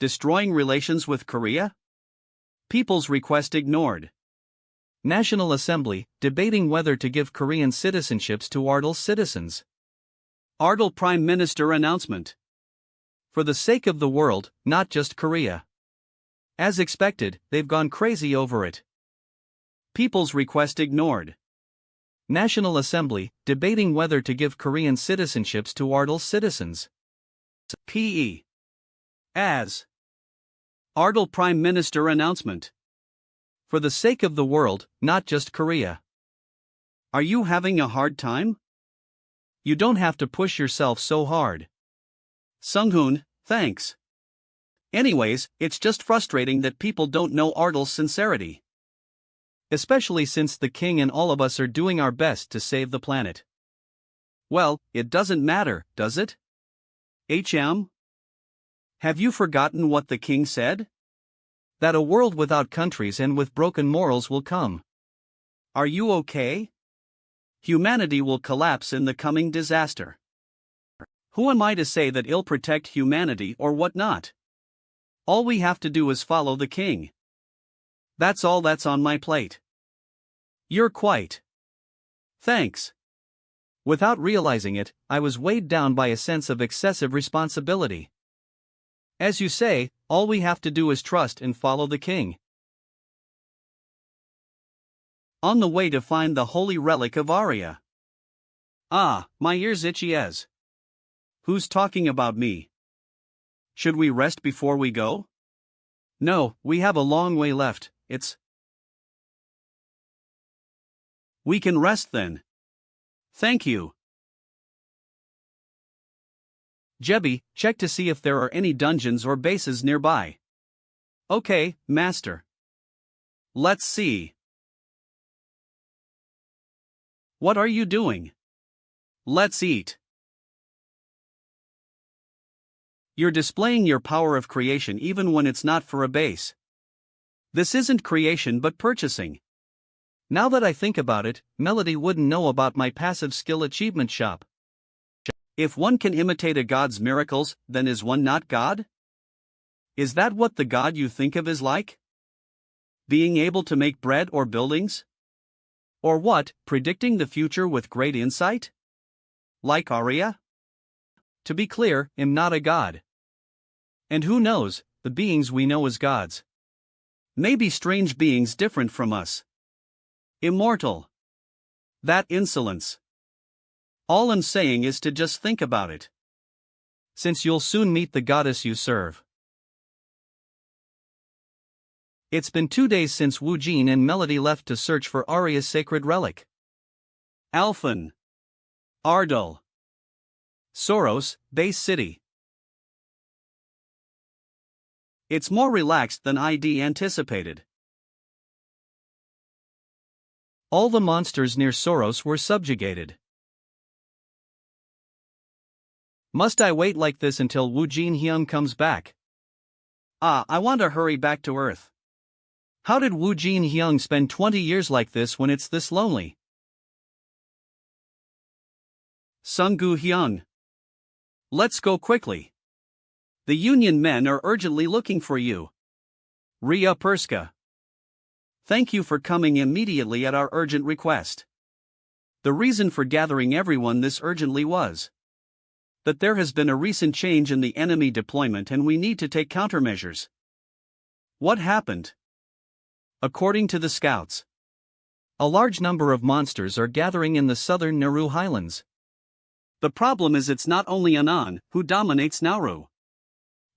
Destroying relations with Korea? People's request ignored. National Assembly, debating whether to give Korean citizenships to Ardal's citizens. Ardal Prime Minister announcement. For the sake of the world, not just Korea. As expected, they've gone crazy over it. People's request ignored. National Assembly, debating whether to give Korean citizenships to Ardal's citizens. PE. As. Ardal Prime Minister announcement. For the sake of the world, not just Korea. Are you having a hard time? You don't have to push yourself so hard. Sunghoon, thanks. Anyways, it's just frustrating that people don't know Ardal's sincerity. Especially since the king and all of us are doing our best to save the planet. Well, it doesn't matter, does it? HM? Have you forgotten what the king said? That a world without countries and with broken morals will come. Are you okay? Humanity will collapse in the coming disaster. Who am I to say that it'll protect humanity or what not? All we have to do is follow the king. That's all that's on my plate. You're quite. Thanks. Without realizing it, I was weighed down by a sense of excessive responsibility. As you say, all we have to do is trust and follow the king. On the way to find the holy relic of Arya. Ah, my ears itchy as. Who's talking about me? Should we rest before we go? No, we have a long way left, We can rest then. Thank you. Jebi, check to see if there are any dungeons or bases nearby. Okay, Master. Let's see. What are you doing? Let's eat. You're displaying your power of creation even when it's not for a base. This isn't creation but purchasing. Now that I think about it, Melody wouldn't know about my passive skill achievement shop. If one can imitate a god's miracles, then is one not God? Is that what the God you think of is like? Being able to make bread or buildings? Or what, predicting the future with great insight? Like Arya? To be clear, I'm not a god. And who knows, the beings we know as gods may be strange beings different from us. Immortal. That insolence. All I'm saying is to just think about it. Since you'll soon meet the goddess you serve. It's been 2 days since Woojin and Melody left to search for Arya's sacred relic. Alphen. Ardal. Soros, base city. It's more relaxed than I'd anticipated. All the monsters near Soros were subjugated. Must I wait like this until Wu Jinhyung comes back? I want to hurry back to Earth. How did Wu Jinhyung spend 20 years like this when it's this lonely? Sung Gu Hyung. Let's go quickly. The Union men are urgently looking for you. Ria Perska. Thank you for coming immediately at our urgent request. The reason for gathering everyone this urgently was that there has been a recent change in the enemy deployment and we need to take countermeasures. What happened? According to the scouts, a large number of monsters are gathering in the southern Nauru highlands. The problem is it's not only Anan who dominates Nauru,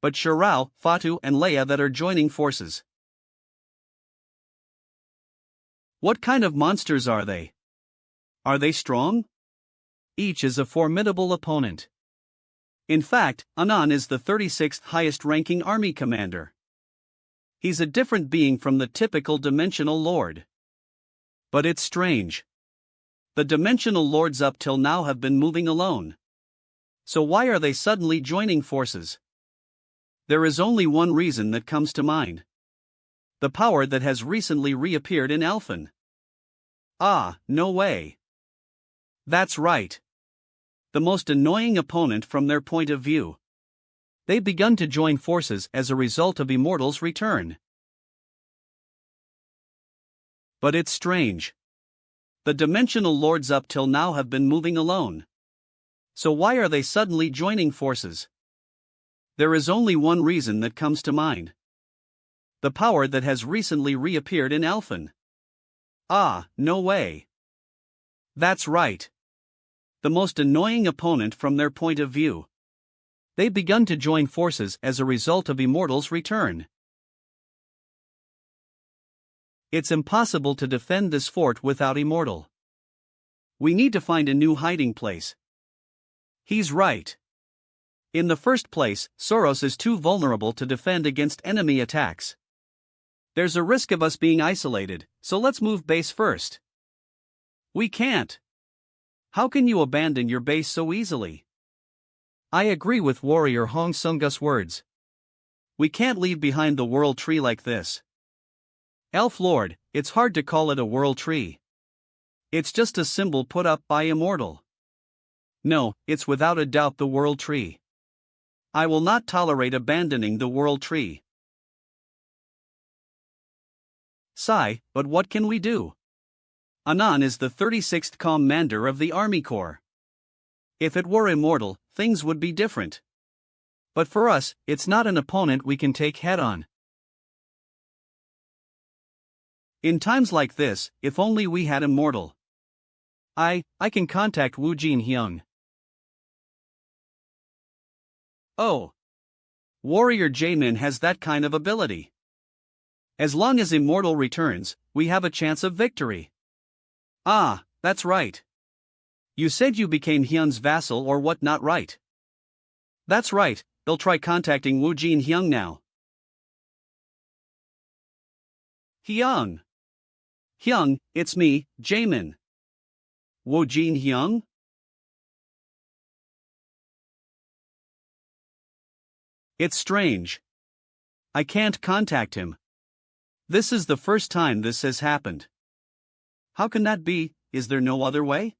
but Shirao, Fatu and Leia that are joining forces. What kind of monsters are they? Are they strong? Each is a formidable opponent. In fact, Anan is the 36th highest-ranking army commander. He's a different being from the typical dimensional lord. But it's strange. The dimensional lords up till now have been moving alone. So why are they suddenly joining forces? There is only one reason that comes to mind. The power that has recently reappeared in Alphen. Ah, no way. That's right. The most annoying opponent from their point of view. They've begun to join forces as a result of Immortal's return. But it's strange. The dimensional lords up till now have been moving alone. So why are they suddenly joining forces? There is only one reason that comes to mind. The power that has recently reappeared in Alphen. Ah, no way. That's right. The most annoying opponent from their point of view. They've begun to join forces as a result of Immortal's return. It's impossible to defend this fort without Immortal. We need to find a new hiding place. He's right. In the first place, Soros is too vulnerable to defend against enemy attacks. There's a risk of us being isolated, so let's move base first. We can't. How can you abandon your base so easily? I agree with warrior Hong Sungus words. We can't leave behind the world tree like this. Elf Lord, it's hard to call it a world tree. It's just a symbol put up by Immortal. No, it's without a doubt the world tree. I will not tolerate abandoning the world tree. Sigh, but what can we do? Anan is the 36th commander of the Army Corps. If it were Immortal, things would be different. But for us, it's not an opponent we can take head-on. In times like this, if only we had Immortal. I can contact Wu Jinhyung. Oh. Warrior Jaemin has that kind of ability. As long as Immortal returns, we have a chance of victory. Ah, that's right. You said you became Hyun's vassal or what, not right? That's right, they'll try contacting Wu Jinhyung now. Hyung. Hyung, it's me, Jaemin. Wu Jinhyung? It's strange. I can't contact him. This is the first time this has happened. How can that be? Is there no other way?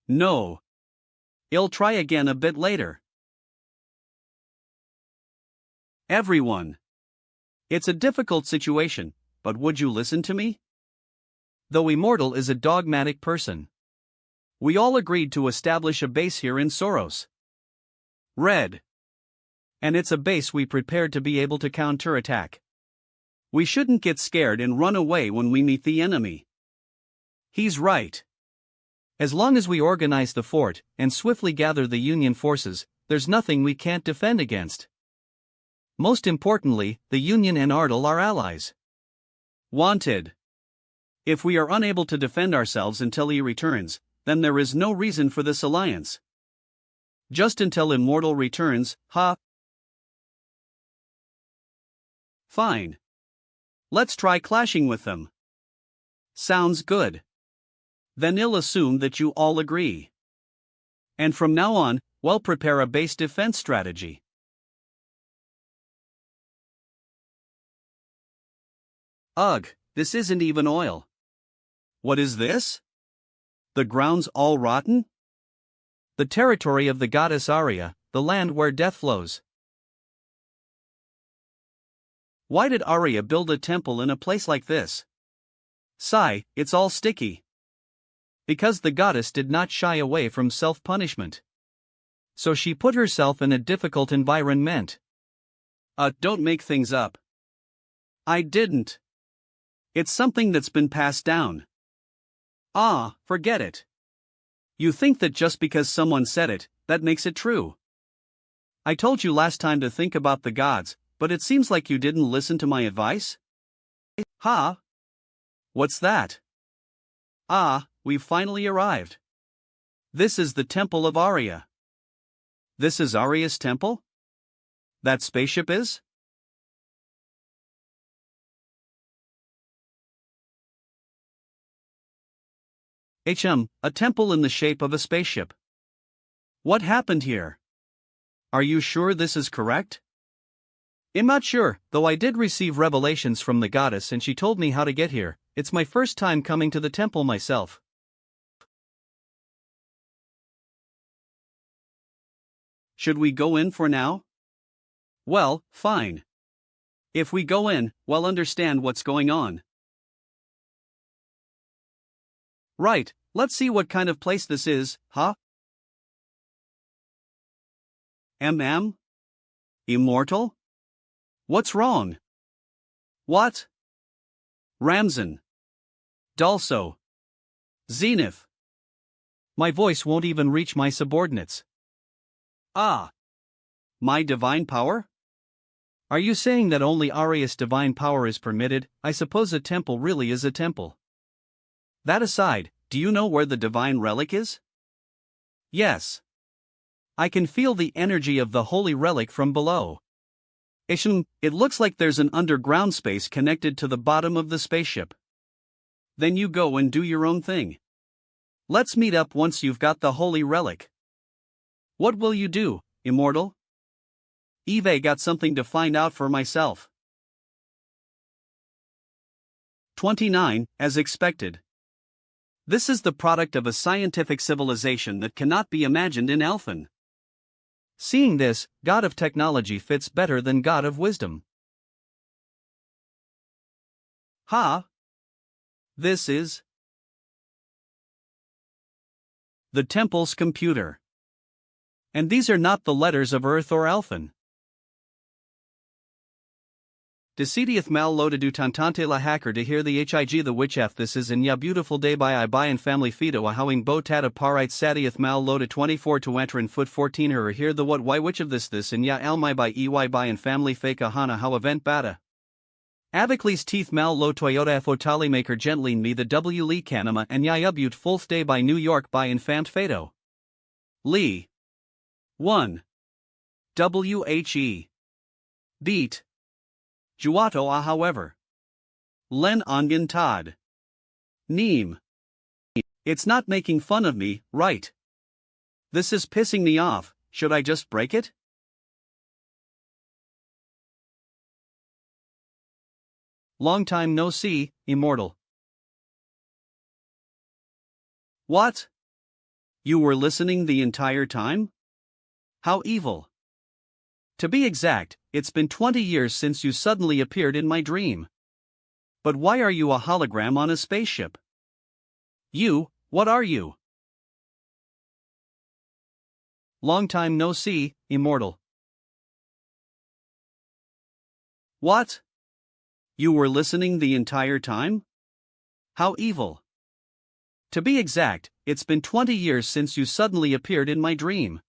No. I'll try again a bit later. Everyone. It's a difficult situation, but would you listen to me? Though Immortal is a dogmatic person, we all agreed to establish a base here in Soros. Red. And it's a base we prepared to be able to counterattack. We shouldn't get scared and run away when we meet the enemy. He's right. As long as we organize the fort and swiftly gather the Union forces, there's nothing we can't defend against. Most importantly, the Union and Ardal are allies. Wanted. If we are unable to defend ourselves until he returns, then there is no reason for this alliance. Just until Immortal returns, ha. Fine. Let's try clashing with them. Sounds good. Then I'll assume that you all agree. And from now on, we'll prepare a base defense strategy. Ugh, this isn't even oil. What is this? The ground's all rotten? The territory of the goddess Arya, the land where death flows. Why did Arya build a temple in a place like this? Sigh, it's all sticky. Because the goddess did not shy away from self-punishment. So she put herself in a difficult environment. Don't make things up. I didn't. It's something that's been passed down. Forget it. You think that just because someone said it, that makes it true. I told you last time to think about the gods, but it seems like you didn't listen to my advice? Ha! What's that? We've finally arrived. This is the Temple of Arya. This is Arya's temple? That spaceship is? A temple in the shape of a spaceship. What happened here? Are you sure this is correct? I'm not sure, though I did receive revelations from the goddess and she told me how to get here. It's my first time coming to the temple myself. Should we go in for now? Well, fine. If we go in, we'll understand what's going on. Right, let's see what kind of place this is, huh? Immortal? What's wrong? What? Ramzan. Dulso. Zenith. My voice won't even reach my subordinates. My divine power? Are you saying that only Arya's divine power is permitted? I suppose a temple really is a temple. That aside, do you know where the divine relic is? Yes. I can feel the energy of the holy relic from below. It looks like there's an underground space connected to the bottom of the spaceship. Then you go and do your own thing. Let's meet up once you've got the holy relic. What will you do, Immortal? Eve got something to find out for myself. 29, as expected. This is the product of a scientific civilization that cannot be imagined in Elfin. Seeing this, God of technology fits better than God of wisdom. This is the temple's computer. And these are not the letters of Earth or Elfin. Decidieth mal lo de du tantante la hacker de hear the hig the witch f this is in ya beautiful day by I by and family fido a howing bo tat a parite sadieth mal lo de 24 to enter in foot 14 her hear the what why which of this in ya al my by ey by and family fake a hana how event bata. Avicles teeth mal lo Toyota fotali maker gently me the W Lee Kanama and ya ubute full stay by New York by infant fado. Lee. 1. WHE. Beat. Juato however. Len Onion Todd. Neem. It's not making fun of me, right? This is pissing me off, should I just break it? Long time no see, Immortal. What? You were listening the entire time? How evil. To be exact, it's been 20 years since you suddenly appeared in my dream. But why are you a hologram on a spaceship? You, what are you? Long time no see, Immortal. What? You were listening the entire time? How evil. To be exact, it's been 20 years since you suddenly appeared in my dream.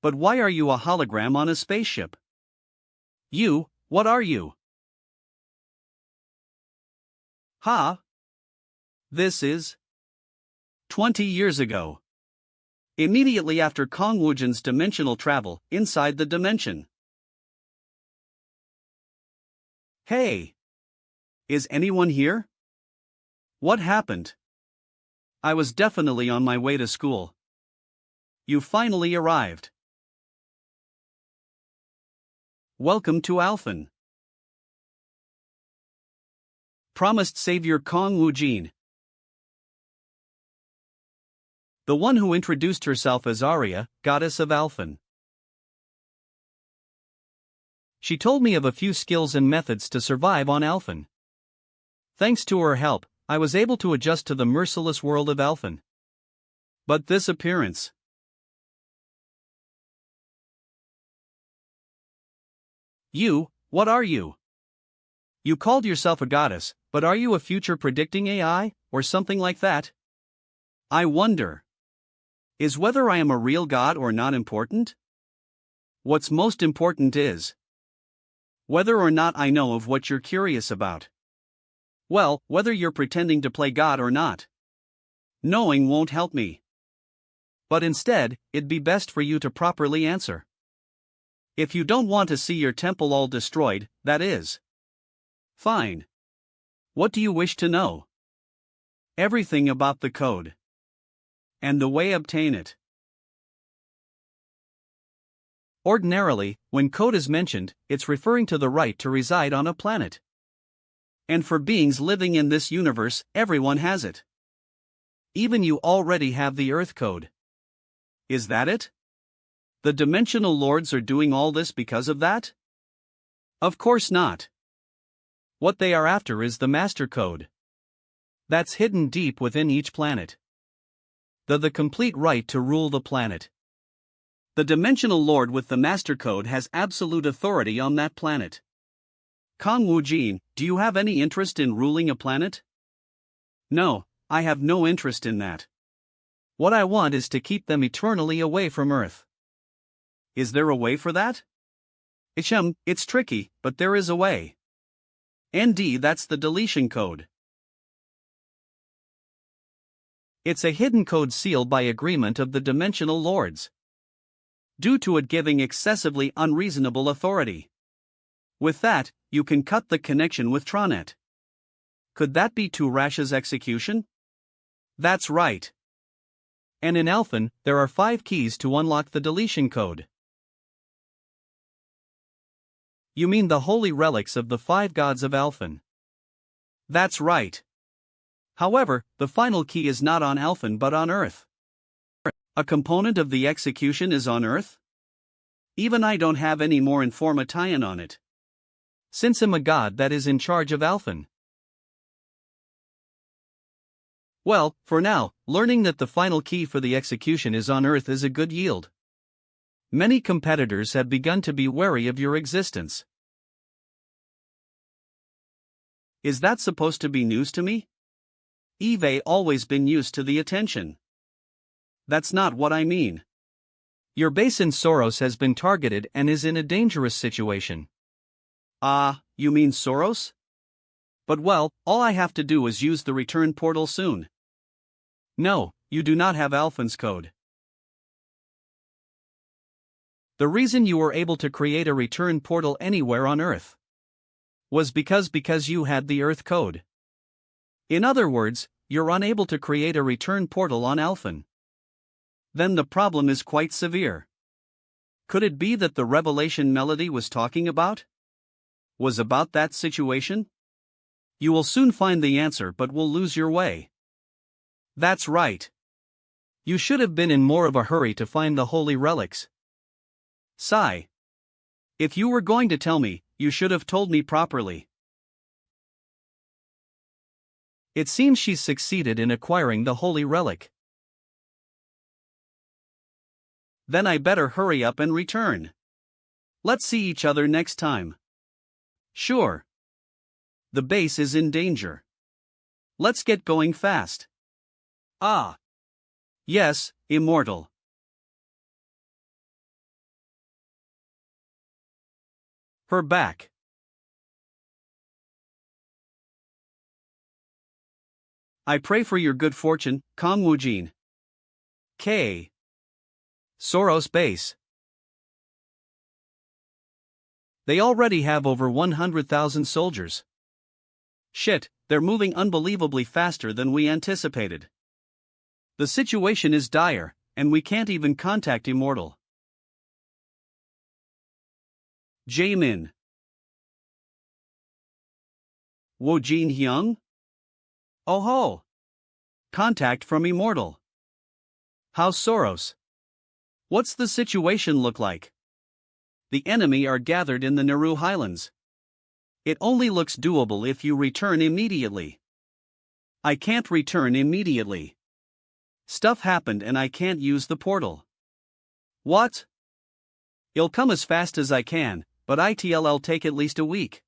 But why are you a hologram on a spaceship? You, what are you? This is 20 years ago. Immediately after Kong Wujin's dimensional travel inside the dimension. Hey! Is anyone here? What happened? I was definitely on my way to school. You finally arrived. Welcome to Alphen. Promised Savior Kong Wujin. The one who introduced herself as Arya, goddess of Alphen. She told me of a few skills and methods to survive on Alphen. Thanks to her help, I was able to adjust to the merciless world of Alphen. But this appearance. You, what are you? You called yourself a goddess, but are you a future predicting AI, or something like that? I wonder. Is whether I am a real god or not important? What's most important is whether or not I know of what you're curious about. Well, whether you're pretending to play God or not. Knowing won't help me. But instead, it'd be best for you to properly answer. If you don't want to see your temple all destroyed, that is. Fine. What do you wish to know? Everything about the code. And the way obtain it. Ordinarily, when code is mentioned, it's referring to the right to reside on a planet. And for beings living in this universe, everyone has it. Even you already have the Earth code. Is that it? The dimensional lords are doing all this because of that? Of course not. What they are after is the master code. That's hidden deep within each planet. The complete right to rule the planet. The dimensional lord with the master code has absolute authority on that planet. Kong Wujin, do you have any interest in ruling a planet? No, I have no interest in that. What I want is to keep them eternally away from Earth. Is there a way for that? It's tricky, but there is a way. ND, that's the deletion code. It's a hidden code sealed by agreement of the dimensional lords. Due to it giving excessively unreasonable authority. With that, you can cut the connection with Tronet. Could that be Turash's execution? That's right. And in Alphen, there are 5 keys to unlock the deletion code. You mean the holy relics of the 5 gods of Alphen? That's right. However, the final key is not on Alphen but on Earth. A component of the execution is on Earth? Even I don't have any more information on it. Since I'm a god that is in charge of Alphen. Well, for now, learning that the final key for the execution is on Earth is a good yield. Many competitors have begun to be wary of your existence. Is that supposed to be news to me? Eve always been used to the attention. That's not what I mean. Your base in Soros has been targeted and is in a dangerous situation. You mean Soros? But well, all I have to do is use the return portal soon. No, you do not have Alphen's code. The reason you were able to create a return portal anywhere on Earth was because you had the Earth code. In other words, you're unable to create a return portal on Alphen. Then the problem is quite severe. Could it be that the revelation Melody was talking about was about that situation? You will soon find the answer but will lose your way. That's right. You should have been in more of a hurry to find the holy relics. Sigh. If you were going to tell me, you should have told me properly. It seems she's succeeded in acquiring the holy relic. Then I better hurry up and return. Let's see each other next time. Sure. The base is in danger. Let's get going fast. Ah. Yes, immortal. Her back. I pray for your good fortune, Kong Woojin. K. Soros base. They already have over 100,000 soldiers. Shit, they're moving unbelievably faster than we anticipated. The situation is dire, and we can't even contact Immortal. Jaemin. Woojin Hyung? Oh ho! Contact from Immortal. How's Soros? What's the situation look like? The enemy are gathered in the Nauru Highlands. It only looks doable if you return immediately. I can't return immediately. Stuff happened and I can't use the portal. What? I'll come as fast as I can, but it'll take at least a week.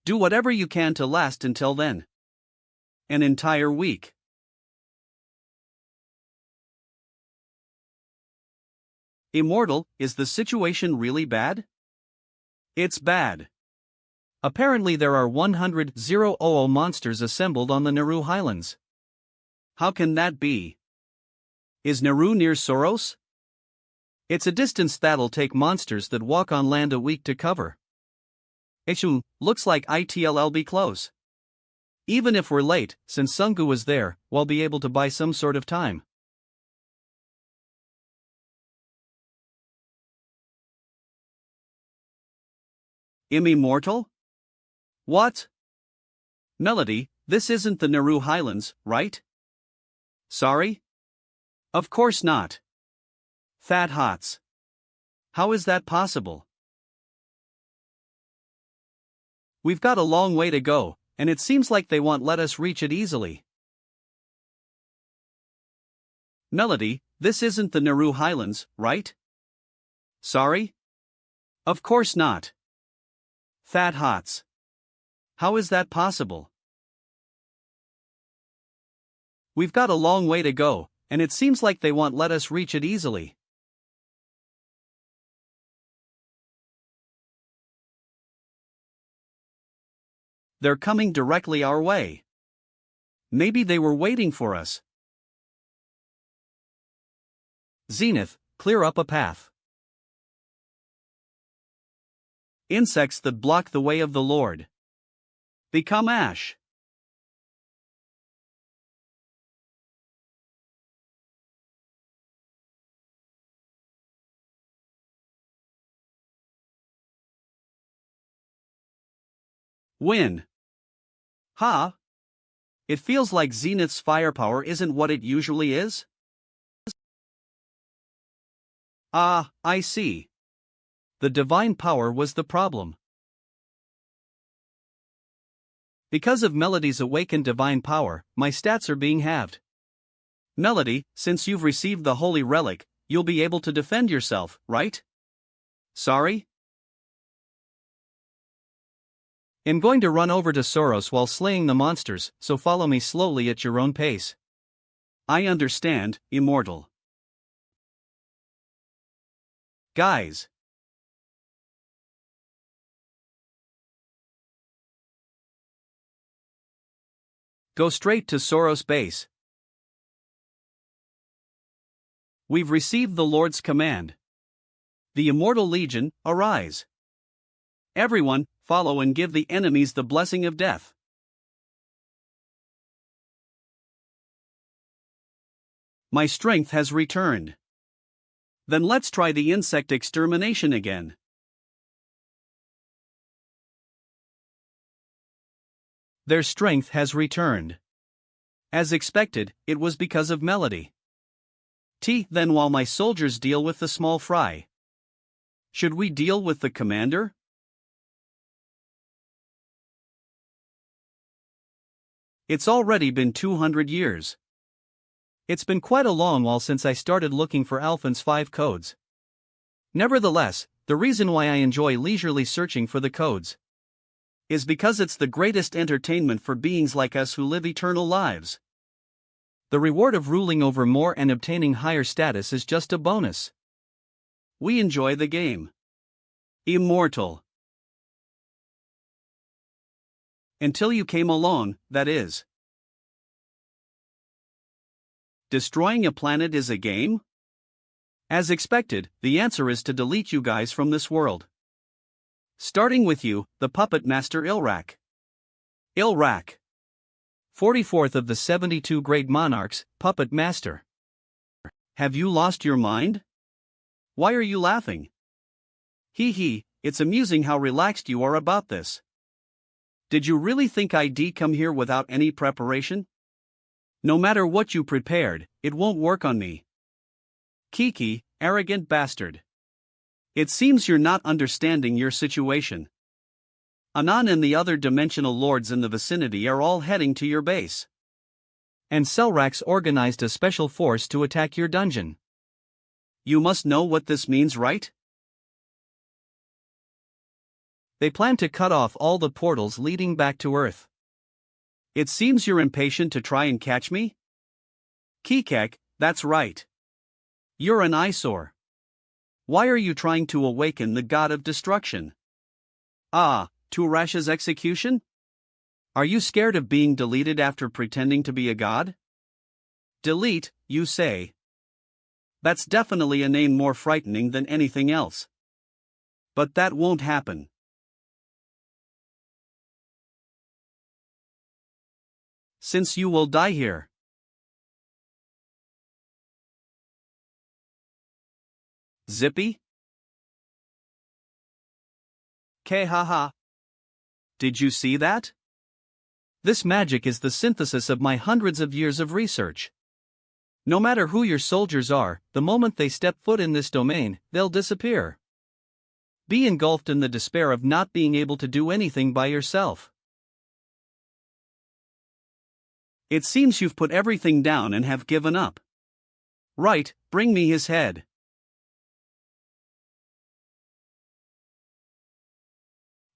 Do whatever you can to last until then. An entire week. Immortal, is the situation really bad? It's bad. Apparently there are 100 monsters assembled on the Nauru Highlands. How can that be? Is Nauru near Soros? It's a distance that'll take monsters that walk on land a week to cover. Ishun, looks like it'll be close. Even if we're late, since Sungu is there, we'll be able to buy some sort of time. Immortal? What? Melody, this isn't the Nauru Highlands, right? Sorry? Of course not. Fat Hots. How is that possible? We've got a long way to go, and it seems like they won't let us reach it easily. Melody, this isn't the Nauru Highlands, right? Sorry? Of course not. Fat Hots. How is that possible? We've got a long way to go, and it seems like they won't let us reach it easily. They're coming directly our way. Maybe they were waiting for us. Zenith, clear up a path. Insects that block the way of the Lord. Become ash. Win. Ha! It feels like Zenith's firepower isn't what it usually is? Ah, I see. The divine power was the problem. Because of Melody's awakened divine power, my stats are being halved. Melody, since you've received the holy relic, you'll be able to defend yourself, right? Sorry? I'm going to run over to Soros while slaying the monsters, so follow me slowly at your own pace. I understand, Immortal. Guys. Go straight to Soros base. We've received the Lord's command. The Immortal Legion, arise. Everyone, follow and give the enemies the blessing of death. My strength has returned. Then let's try the insect extermination again. Their strength has returned. As expected, it was because of Melody. Then while my soldiers deal with the small fry. Should we deal with the commander? It's already been 200 years. It's been quite a long while since I started looking for Alphan's 5 codes. Nevertheless, the reason why I enjoy leisurely searching for the codes is because it's the greatest entertainment for beings like us who live eternal lives. The reward of ruling over more and obtaining higher status is just a bonus. We enjoy the game. Immortal. Until you came along, that is. Destroying a planet is a game? As expected, the answer is to delete you guys from this world. Starting with you, the puppet master Ilrak. Ilrak. 44th of the 72 great monarchs, puppet master. Have you lost your mind? Why are you laughing? Hee hee, it's amusing how relaxed you are about this. Did you really think I'd come here without any preparation? No matter what you prepared, it won't work on me. Kiki, arrogant bastard. It seems you're not understanding your situation. Anan and the other dimensional lords in the vicinity are all heading to your base. And Selrax organized a special force to attack your dungeon. You must know what this means, right? They plan to cut off all the portals leading back to Earth. It seems you're impatient to try and catch me? Kikek, that's right. You're an eyesore. Why are you trying to awaken the god of destruction? Ah, Turash's execution? Are you scared of being deleted after pretending to be a god? Delete, you say? That's definitely a name more frightening than anything else. But that won't happen. Since you will die here. Zippy? Haha. Did you see that? This magic is the synthesis of my hundreds of years of research. No matter who your soldiers are, the moment they step foot in this domain, they'll disappear. Be engulfed in the despair of not being able to do anything by yourself. It seems you've put everything down and have given up. Right, bring me his head.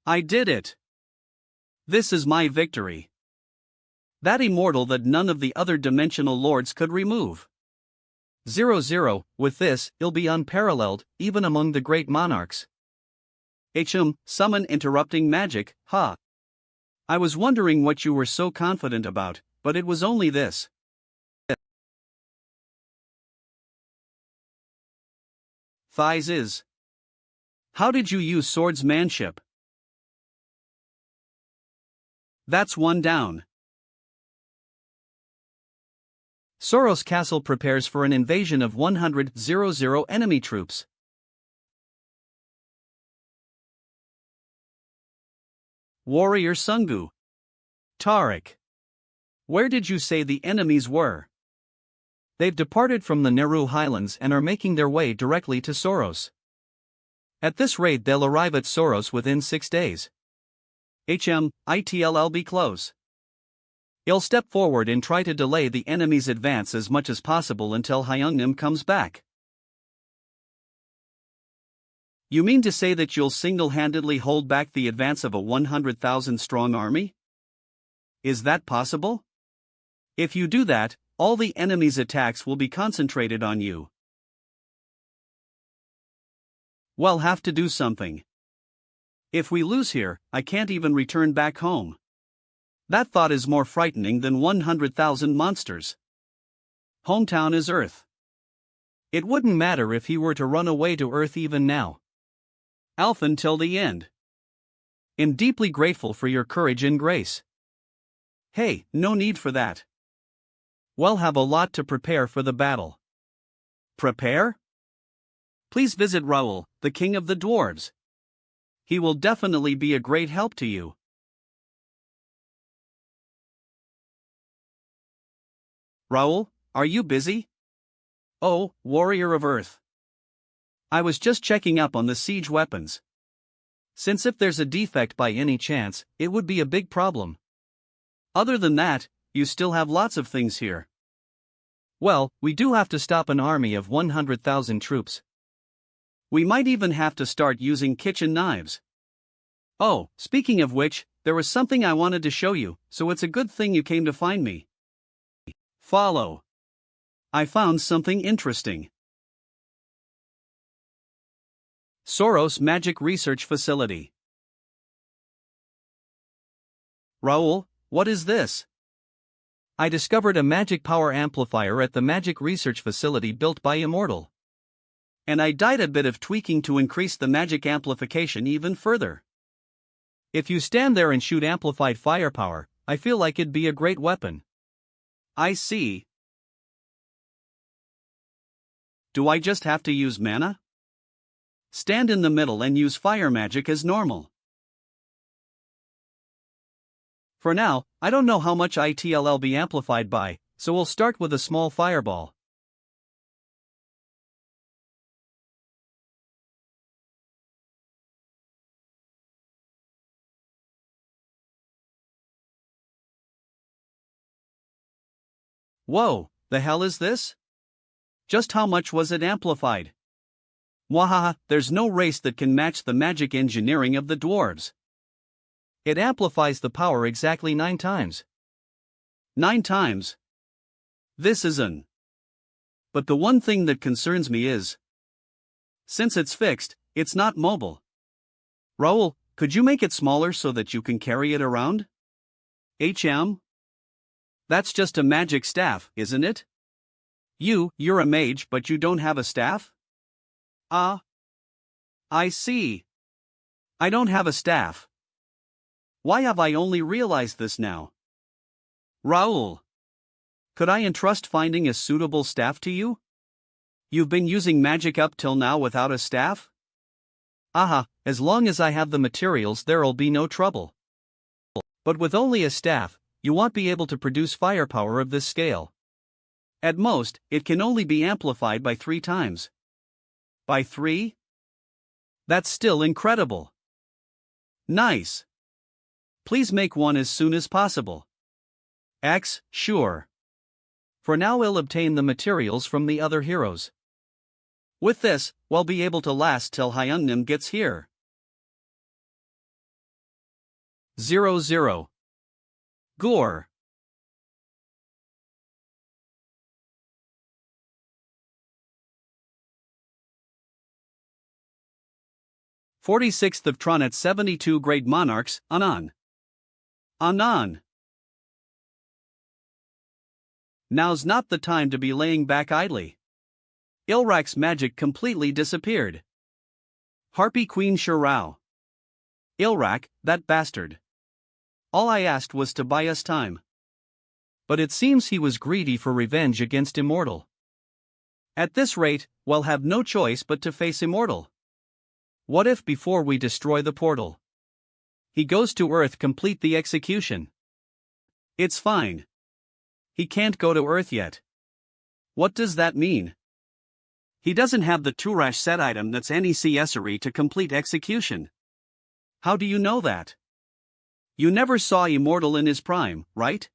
I did it. This is my victory. That immortal that none of the other dimensional lords could remove. 0-0, with this, it'll be unparalleled, even among the great monarchs. Summon interrupting magic, ha. I was wondering what you were so confident about, but it was only this. Thighs is. How did you use swordsmanship? That's one down. Soros Castle prepares for an invasion of 100,000 enemy troops. Warrior Sungu. Tariq. Where did you say the enemies were? They've departed from the Neru Highlands and are making their way directly to Soros. At this rate they'll arrive at Soros within 6 days. It'll be close. I'll step forward and try to delay the enemy's advance as much as possible until Hyungnim comes back. You mean to say that you'll single-handedly hold back the advance of a 100,000-strong army? Is that possible? If you do that, all the enemy's attacks will be concentrated on you. We'll have to do something. If we lose here, I can't even return back home. That thought is more frightening than 100,000 monsters. Hometown is Earth. It wouldn't matter if he were to run away to Earth even now. Alphen till the end. I'm deeply grateful for your courage and grace. Hey, no need for that. We'll have a lot to prepare for the battle. Prepare? Please visit Raoul, the king of the dwarves. He will definitely be a great help to you. Raoul, are you busy? Oh, warrior of Earth. I was just checking up on the siege weapons. Since if there's a defect by any chance, it would be a big problem. Other than that, you still have lots of things here. Well, we do have to stop an army of 100,000 troops. We might even have to start using kitchen knives. Oh, speaking of which, there was something I wanted to show you, so it's a good thing you came to find me. Follow. I found something interesting. Soros Magic Research Facility. Raoul, what is this? I discovered a magic power amplifier at the magic research facility built by Immortal. And I did a bit of tweaking to increase the magic amplification even further. If you stand there and shoot amplified firepower, I feel like it'd be a great weapon. I see. Do I just have to use mana? Stand in the middle and use fire magic as normal. For now, I don't know how much it'll be amplified by, so we'll start with a small fireball. Whoa, the hell is this? Just how much was it amplified? Wahaha, there's no race that can match the magic engineering of the dwarves. It amplifies the power exactly 9 times. 9 times? This is an. But the one thing that concerns me is, since it's fixed, it's not mobile. Raoul, could you make it smaller so that you can carry it around? That's just a magic staff, isn't it? You're a mage but you don't have a staff? Ah. I see. I don't have a staff. Why have I only realized this now? Raoul. Could I entrust finding a suitable staff to you? You've been using magic up till now without a staff? Aha, as long as I have the materials there'll be no trouble. But with only a staff, you won't be able to produce firepower of this scale. At most, it can only be amplified by 3 times. By 3? That's still incredible. Nice. Please make one as soon as possible. Sure. For now we'll obtain the materials from the other heroes. With this, we'll be able to last till Hyunnim gets here. 0-0. Gore. 46th of Tronet 72 Great Monarchs, Anan. Anan. Now's not the time to be laying back idly. Ilrak's magic completely disappeared. Harpy Queen Shirao. Ilrak, that bastard. All I asked was to buy us time. But it seems he was greedy for revenge against Immortal. At this rate, we'll have no choice but to face Immortal. What if before we destroy the portal, he goes to Earth complete the execution? It's fine. He can't go to Earth yet. What does that mean? He doesn't have the Turash set item that's necessary to complete execution. How do you know that? You never saw Immortal in his prime, right?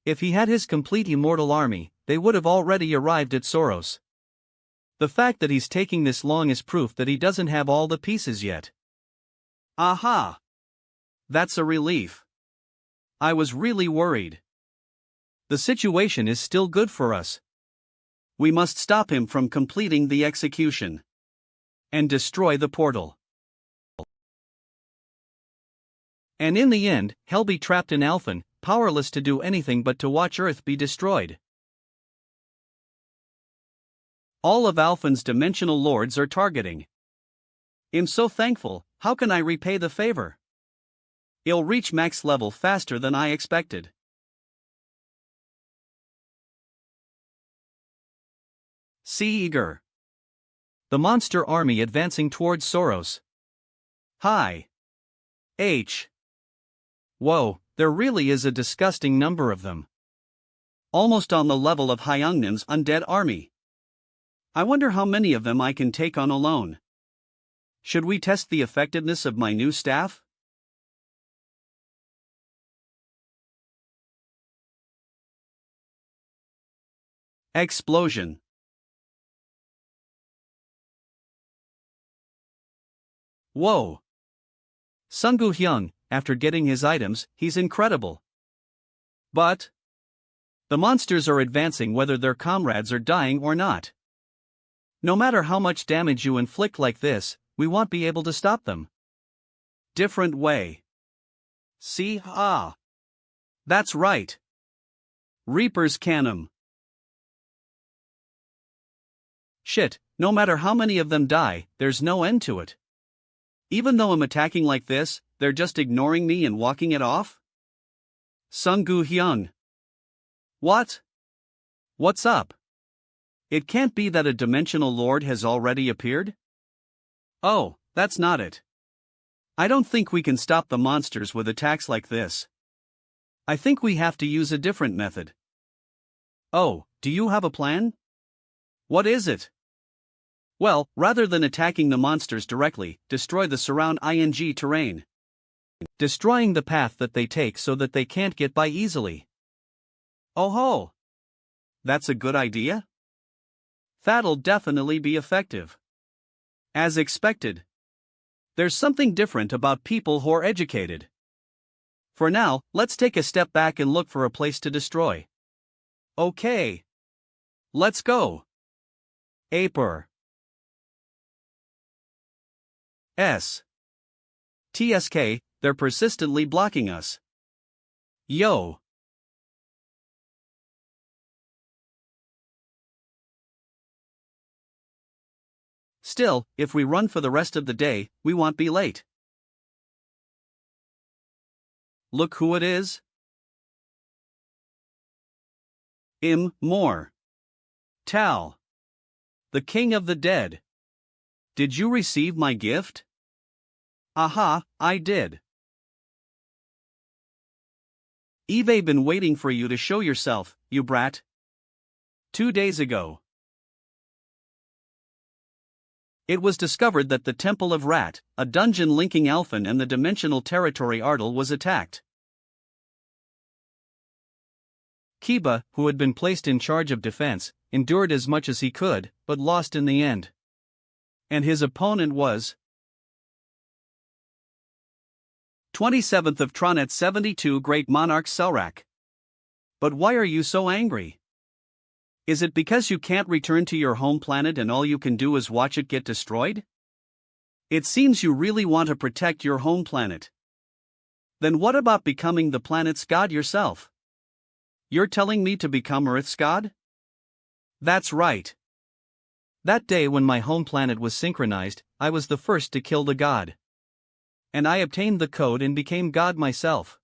If he had his complete Immortal army, they would have already arrived at Soros. The fact that he's taking this long is proof that he doesn't have all the pieces yet. Aha! That's a relief. I was really worried. The situation is still good for us. We must stop him from completing the execution. And destroy the portal. And in the end, he'll be trapped in Alphen, powerless to do anything but to watch Earth be destroyed. All of Alphen's dimensional lords are targeting. I'm so thankful, how can I repay the favor? He'll reach max level faster than I expected. See Eager. The monster army advancing towards Soros. Hi. Whoa, there really is a disgusting number of them. Almost on the level of Hyungnim's undead army. I wonder how many of them I can take on alone. Should we test the effectiveness of my new staff? Explosion. Whoa. Sungu Hyung, after getting his items, he's incredible. But the monsters are advancing whether their comrades are dying or not. No matter how much damage you inflict like this, we won't be able to stop them. Different way. See, That's right. Reapers can 'em. Shit, no matter how many of them die, there's no end to it. Even though I'm attacking like this, they're just ignoring me and walking it off? Sung Gu Hyung. What? What's up? It can't be that a dimensional lord has already appeared? Oh, that's not it. I don't think we can stop the monsters with attacks like this. I think we have to use a different method. Oh, do you have a plan? What is it? Well, rather than attacking the monsters directly, destroy the surround ing terrain. Destroying the path that they take so that they can't get by easily. Oh ho! That's a good idea? That'll definitely be effective. As expected. There's something different about people who are educated. For now, let's take a step back and look for a place to destroy. Okay. Let's go. Aper. TSK, they're persistently blocking us. Yo. Still, if we run for the rest of the day, we won't be late. Look who it is. More. Tal. The King of the Dead. Did you receive my gift? Aha, I did. Eve been waiting for you to show yourself, you brat. 2 days ago. It was discovered that the Temple of Rat, a dungeon linking Alphen and the dimensional territory Ardal, was attacked. Kiba, who had been placed in charge of defense, endured as much as he could, but lost in the end. And his opponent was 27th of Tronet 72 Great Monarch Selrak. But why are you so angry? Is it because you can't return to your home planet and all you can do is watch it get destroyed? It seems you really want to protect your home planet. Then what about becoming the planet's god yourself? You're telling me to become Earth's god? That's right. That day when my home planet was synchronized, I was the first to kill the god. And I obtained the code and became God myself.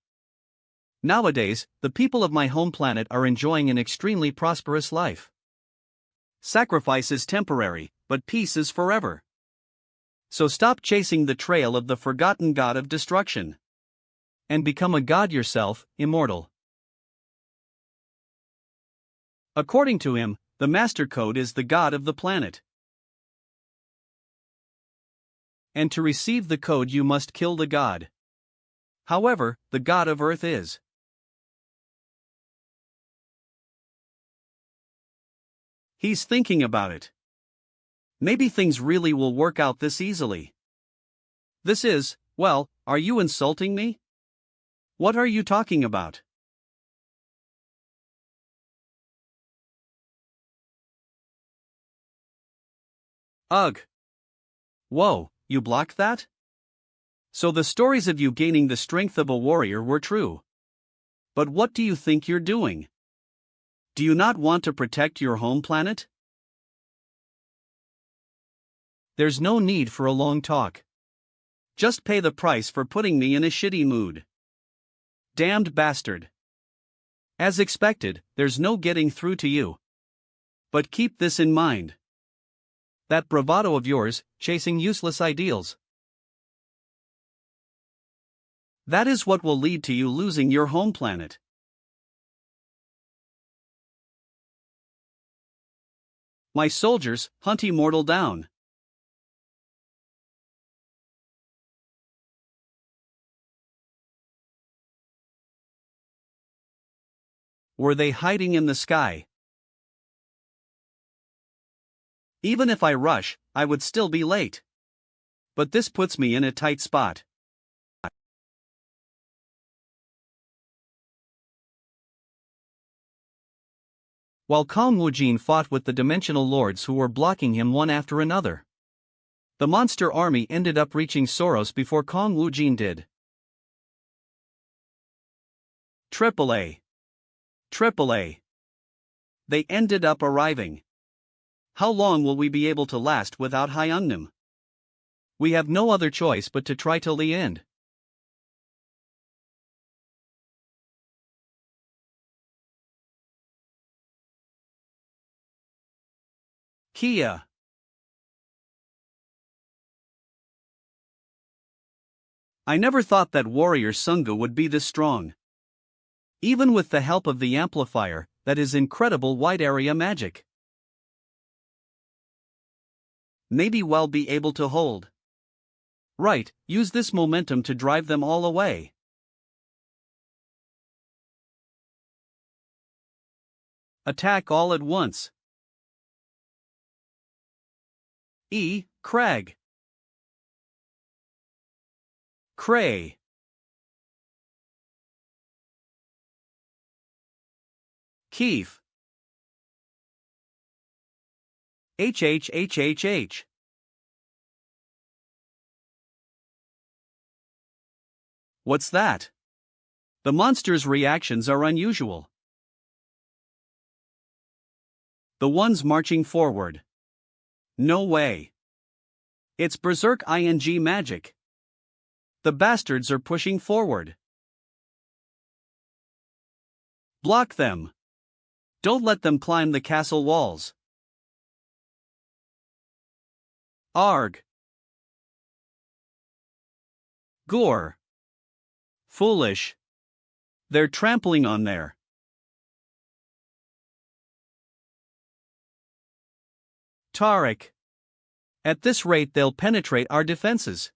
Nowadays, the people of my home planet are enjoying an extremely prosperous life. Sacrifice is temporary, but peace is forever. So stop chasing the trail of the forgotten god of destruction. And become a god yourself, immortal. According to him, the master code is the god of the planet. And to receive the code you must kill the god. However, the god of Earth is. He's thinking about it. Maybe things really will work out this easily. This is, well, are you insulting me? What are you talking about? Ugh. Whoa. You blocked that? So the stories of you gaining the strength of a warrior were true. But what do you think you're doing? Do you not want to protect your home planet? There's no need for a long talk. Just pay the price for putting me in a shitty mood. Damned bastard. As expected, there's no getting through to you. But keep this in mind. That bravado of yours, chasing useless ideals. That is what will lead to you losing your home planet. My soldiers, hunt immortal down. Were they hiding in the sky? Even if I rush, I would still be late. But this puts me in a tight spot. While Kong Wujin fought with the dimensional lords who were blocking him one after another, the monster army ended up reaching Soros before Kong Wujin did. Triple A. Triple A. They ended up arriving. How long will we be able to last without Hyungnam? We have no other choice but to try till the end. Kia. I never thought that warrior Sungu would be this strong. Even with the help of the amplifier, that is incredible wide area magic. Maybe we'll be able to hold. Right, use this momentum to drive them all away. Attack all at once. Crag. Cray. Keef. HHHHH. What's that? The monster's reactions are unusual. The ones marching forward. No way. It's Berserk ing magic. The bastards are pushing forward. Block them. Don't let them climb the castle walls. Arg. Gore. Foolish. They're trampling on there. Tariq. At this rate they'll penetrate our defenses.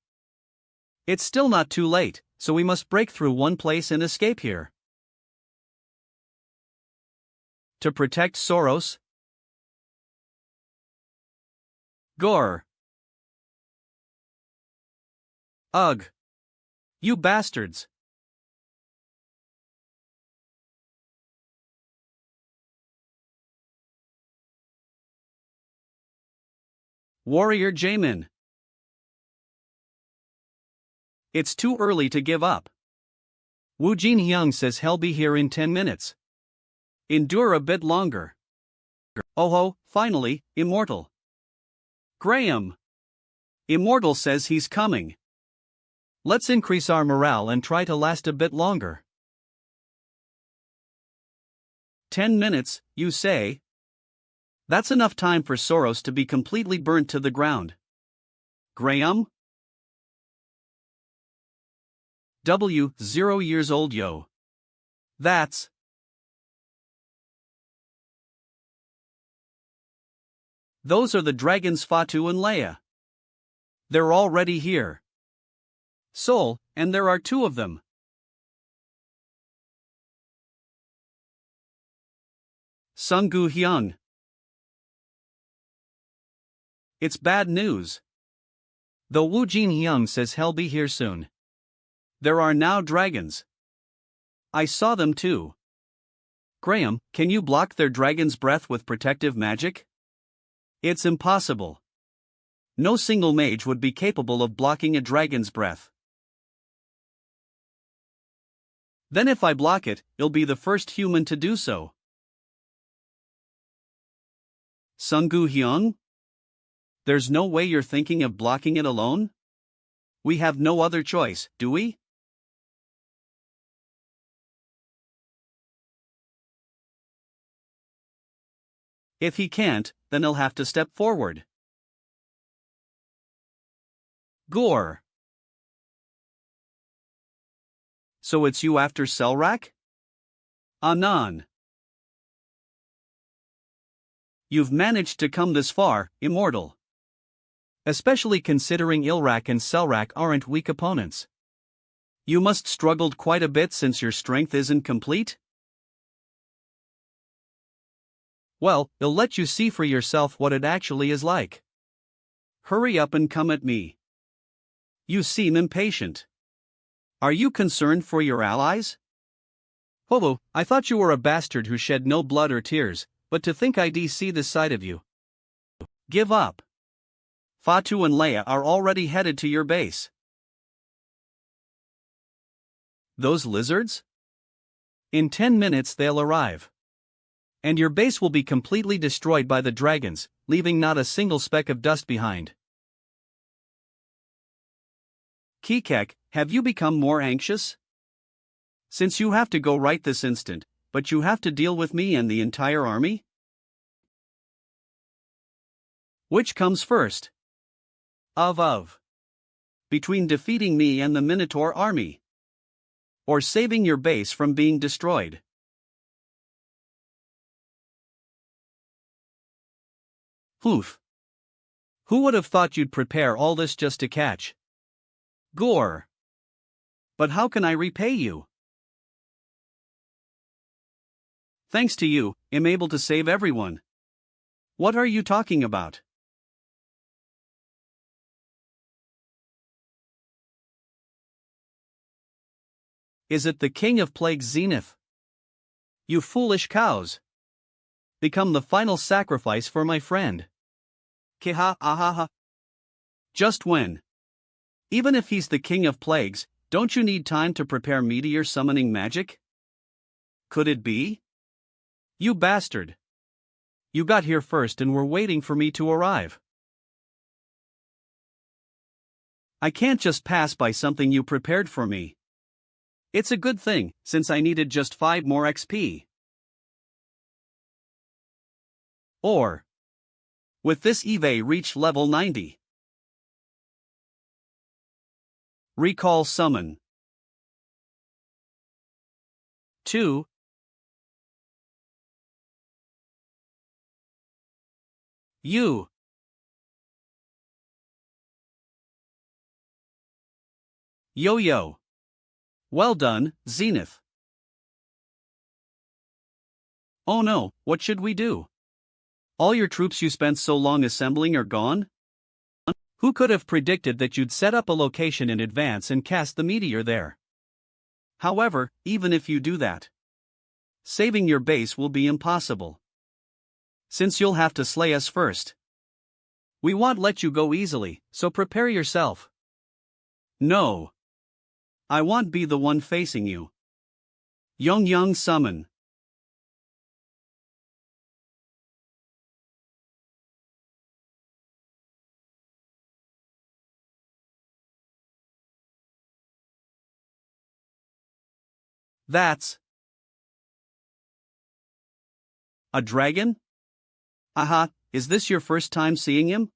It's still not too late, so we must break through one place and escape here. To protect Soros. Gore. Ugh. You bastards. Warrior Jamin. It's too early to give up. Wu Jinhyung says he'll be here in 10 minutes. Endure a bit longer. Oh ho, finally, Immortal. Graham. Immortal says he's coming. Let's increase our morale and try to last a bit longer. 10 minutes, you say? That's enough time for Soros to be completely burnt to the ground. Graham? 0 years old yo. That's... Those are the dragons Fatu and Leia. They're already here. Sol, and there are 2 of them. Sungu Hyung. It's bad news. Though Wu Jinhyung says he'll be here soon. There are now dragons. I saw them too. Graham, can you block their dragon's breath with protective magic? It's impossible. No single mage would be capable of blocking a dragon's breath. Then if I block it, I'll be the first human to do so. Sungu Hyung? There's no way you're thinking of blocking it alone? We have no other choice, do we? If he can't, then he'll have to step forward. Gore. So it's you after Selrak? Anan. You've managed to come this far, Immortal. Especially considering Ilrak and Selrak aren't weak opponents. You must struggled quite a bit since your strength isn't complete? Well, I'll let you see for yourself what it actually is like. Hurry up and come at me. You seem impatient. Are you concerned for your allies? Hobo, I thought you were a bastard who shed no blood or tears, but to think I'd see this side of you. Give up. Fatu and Leia are already headed to your base. Those lizards? In 10 minutes they'll arrive. And your base will be completely destroyed by the dragons, leaving not a single speck of dust behind. Kikek, have you become more anxious? Since you have to go right this instant, but you have to deal with me and the entire army? Which comes first? Of. Between defeating me and the Minotaur army. Or saving your base from being destroyed. Oof. Who would have thought you'd prepare all this just to catch Gore? But how can I repay you? Thanks to you, I'm able to save everyone. What are you talking about? Is it the king of plagues Zenith? You foolish cows! Become the final sacrifice for my friend. Kiha ahaha. Just when? Even if he's the king of plagues, don't you need time to prepare meteor summoning magic? Could it be? You bastard! You got here first and were waiting for me to arrive. I can't just pass by something you prepared for me. It's a good thing, since I needed just 5 more XP. Or, with this Eve reach level 90. Recall summon. 2. You. Yo-yo. Well done, Zenith. Oh no, what should we do? All your troops you spent so long assembling are gone? Who could have predicted that you'd set up a location in advance and cast the meteor there? However, even if you do that, saving your base will be impossible. Since you'll have to slay us first. We won't let you go easily, so prepare yourself. No. I won't be the one facing you. Young summon. That's a dragon? Aha, is this your first time seeing him?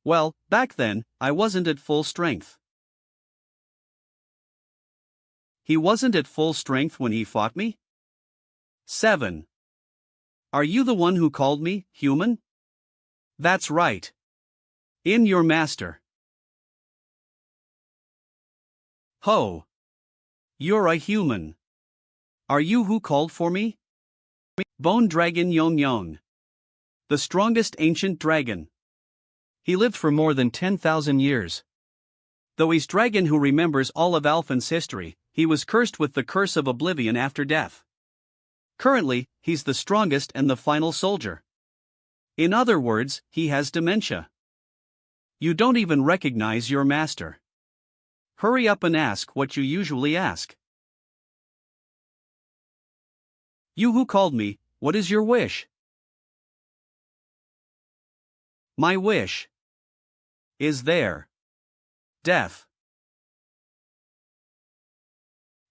Well, back then, I wasn't at full strength. He wasn't at full strength when he fought me? 7. Are you the one who called me human? That's right. In your master. Ho. You're a human. Are you who called for me? Bone Dragon Yong. The strongest ancient dragon. He lived for more than 10,000 years. Though he's dragon who remembers all of Alphen's history, he was cursed with the curse of oblivion after death. Currently, he's the strongest and the final soldier. In other words, he has dementia. You don't even recognize your master. Hurry up and ask what you usually ask. You who called me, what is your wish? My wish is there. Death.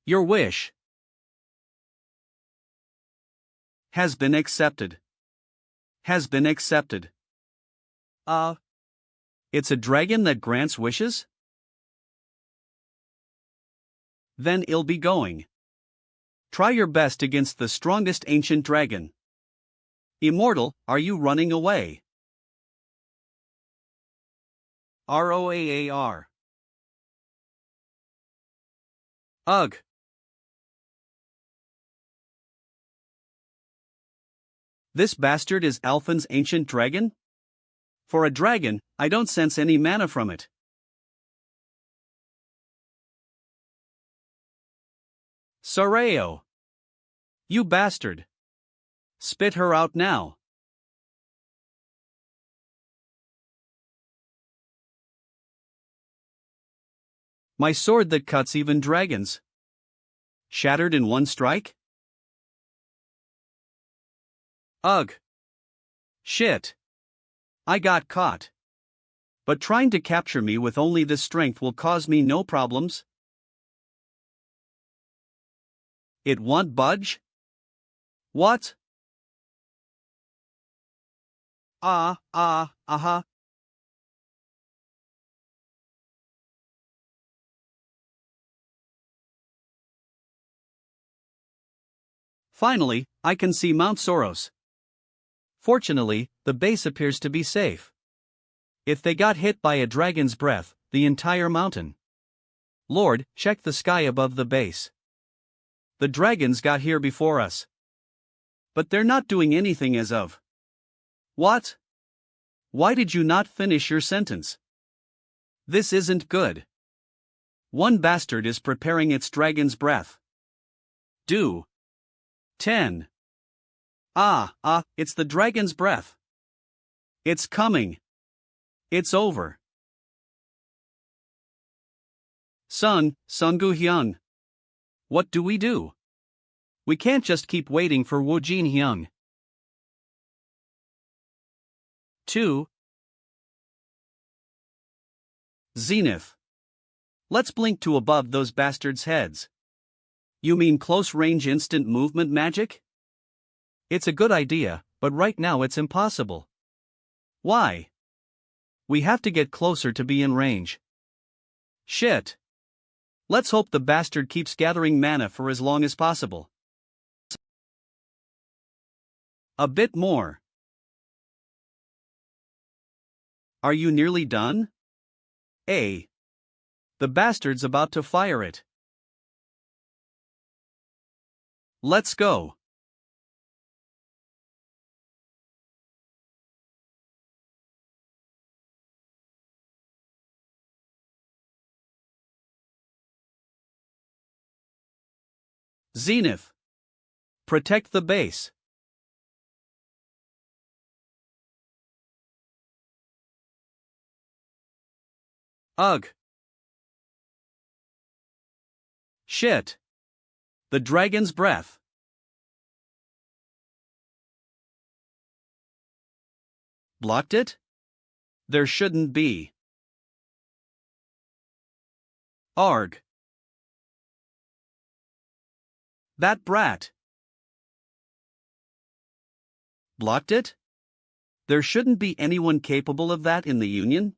Your wish has been accepted. Has been accepted. It's a dragon that grants wishes? Then it'll be going. Try your best against the strongest ancient dragon. Immortal, are you running away? ROAAR. Ugh. This bastard is Alphen's ancient dragon? For a dragon, I don't sense any mana from it. Soreo. You bastard. Spit her out now. My sword that cuts even dragons. Shattered in one strike? Ugh. Shit. I got caught. But trying to capture me with only this strength will cause me no problems. It won't budge? What? Uh-huh. Finally, I can see Mount Soros. Fortunately, the base appears to be safe. If they got hit by a dragon's breath, the entire mountain. Lord, check the sky above the base. The dragons got here before us. But they're not doing anything as of. What? Why did you not finish your sentence? This isn't good. One bastard is preparing its dragon's breath. Do. 10. It's the dragon's breath. It's coming. It's over. Sungu Hyung. What do we do? We can't just keep waiting for Woojin Hyung. 2. Zenith. Let's blink to above those bastards' heads. You mean close-range instant movement magic? It's a good idea, but right now it's impossible. Why? We have to get closer to be in range. Shit. Let's hope the bastard keeps gathering mana for as long as possible. A bit more. Are you nearly done? The bastard's about to fire it. Let's go. Zenith. Protect the base. Ugh. Shit. The dragon's breath. Blocked it? There shouldn't be. Arg. That brat. Blocked it? There shouldn't be anyone capable of that in the Union?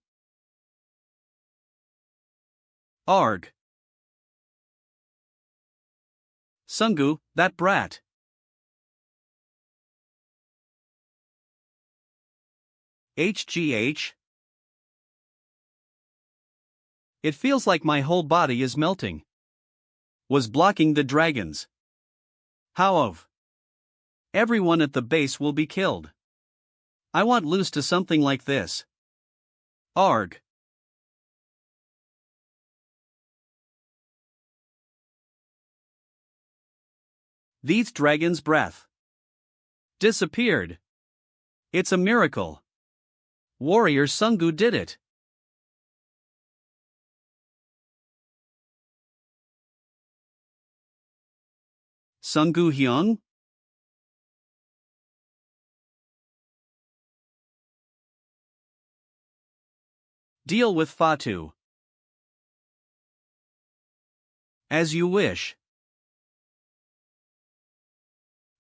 Arg. Sungu, that brat. HGH. It feels like my whole body is melting. Was blocking the dragons. How of? Everyone at the base will be killed. I want lose to something like this. Arg. These dragons' breath disappeared. It's a miracle. Warrior Sungu did it. Sungu Hyung? Deal with Fatu. As you wish.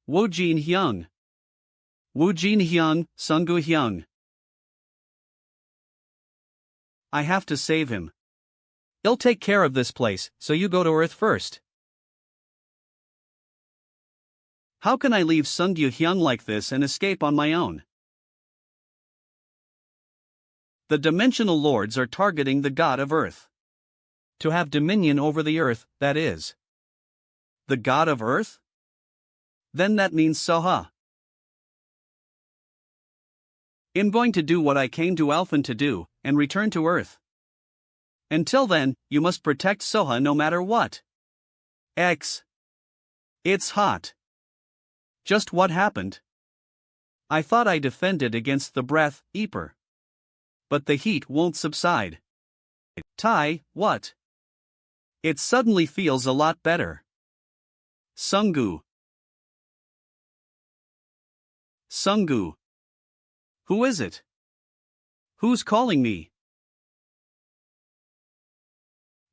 Woojin Hyung. Woojin Hyung, Sungu Hyung. I have to save him. He'll take care of this place, so you go to Earth first. How can I leave Sungu Hyung like this and escape on my own? The Dimensional Lords are targeting the God of Earth. To have dominion over the Earth, that is. The God of Earth? Then that means Soha. I'm going to do what I came to Alphen to do, and return to Earth. Until then, you must protect Soha no matter what. X. It's hot. Just what happened? I thought I defended against the breath, Eeper. But the heat won't subside. Tai, what? It suddenly feels a lot better. Sungu. Sungu. Who is it? Who's calling me?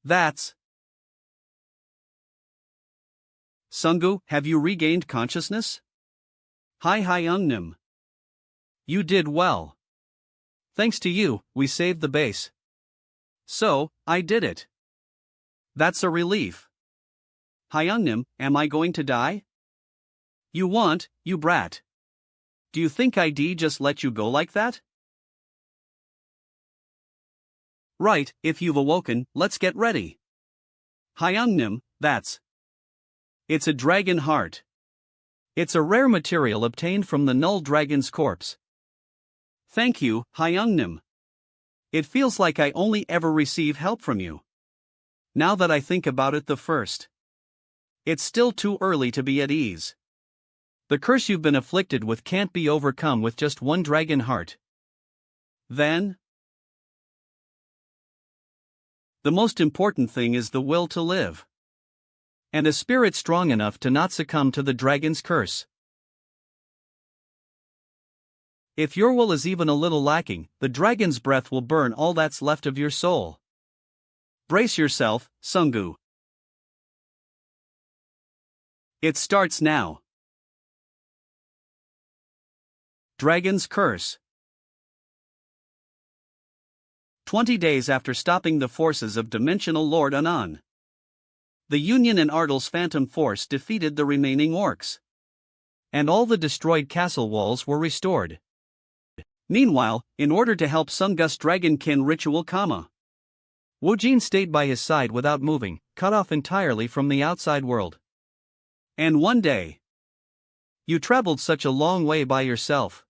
That's Sungu, have you regained consciousness? Hi Hyungnim. You did well. Thanks to you, we saved the base. So, I did it. That's a relief. Hyungnim, am I going to die? You won't, you brat. Do you think I'd just let you go like that? Right, if you've awoken, let's get ready. Hyungnim, that's. It's a dragon heart. It's a rare material obtained from the null dragon's corpse. Thank you, Hyungnim. It feels like I only ever receive help from you. Now that I think about it, it's still too early to be at ease. The curse you've been afflicted with can't be overcome with just one dragon heart. Then, the most important thing is the will to live. And a spirit strong enough to not succumb to the dragon's curse. If your will is even a little lacking, the dragon's breath will burn all that's left of your soul. Brace yourself, Sungu. It starts now. Dragon's Curse. 20 days after stopping the forces of Dimensional Lord Anan, the Union and Ardle's Phantom Force defeated the remaining orcs. And all the destroyed castle walls were restored. Meanwhile, in order to help Sungus Dragonkin ritual Wojin stayed by his side without moving, cut off entirely from the outside world. And one day, you traveled such a long way by yourself.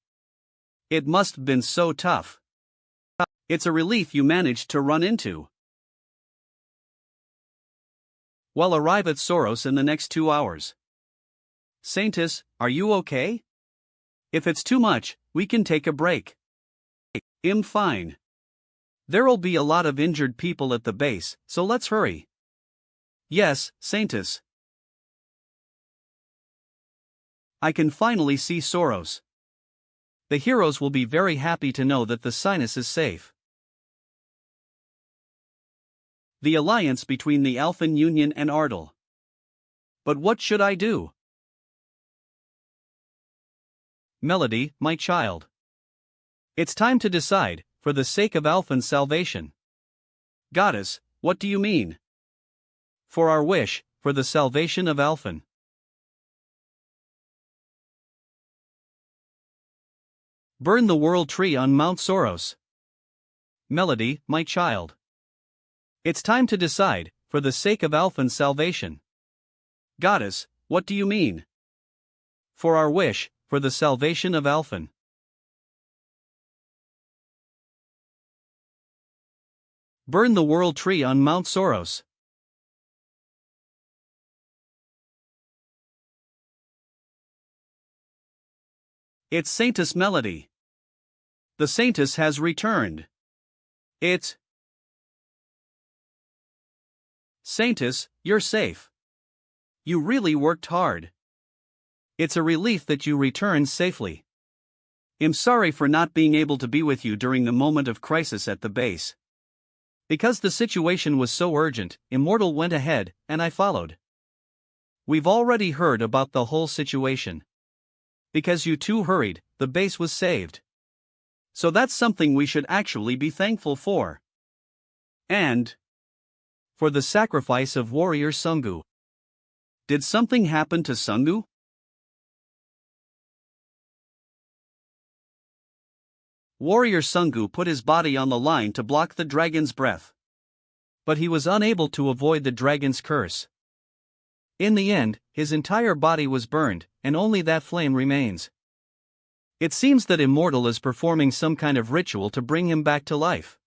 It must have been so tough. It's a relief you managed to run into. Well, arrive at Soros in the next 2 hours. Saintus, are you okay? If it's too much, we can take a break. I'm fine. There'll be a lot of injured people at the base, so let's hurry. Yes, Saintus. I can finally see Soros. The heroes will be very happy to know that the Sinus is safe. The alliance between the Alphan Union and Ardle. But what should I do? Melody, my child. It's time to decide, for the sake of Alphan's salvation. Goddess, what do you mean? For our wish, for the salvation of Alphan. Burn the world tree on Mount Soros. Melody, my child. It's time to decide, for the sake of Alphan's salvation. Goddess, what do you mean? For our wish, for the salvation of Alphan. Burn the world tree on Mount Soros. It's Saintus Melody. The Saintus has returned. It's Saintus, you're safe. You really worked hard. It's a relief that you returned safely. I'm sorry for not being able to be with you during the moment of crisis at the base. Because the situation was so urgent, Immortal went ahead, and I followed. We've already heard about the whole situation. Because you two hurried, the base was saved. So that's something we should actually be thankful for. And for the sacrifice of warrior Sungu. Did something happen to Sungu? Warrior Sungu put his body on the line to block the dragon's breath. But he was unable to avoid the dragon's curse. In the end, his entire body was burned, and only that flame remains. It seems that Immortal is performing some kind of ritual to bring him back to life.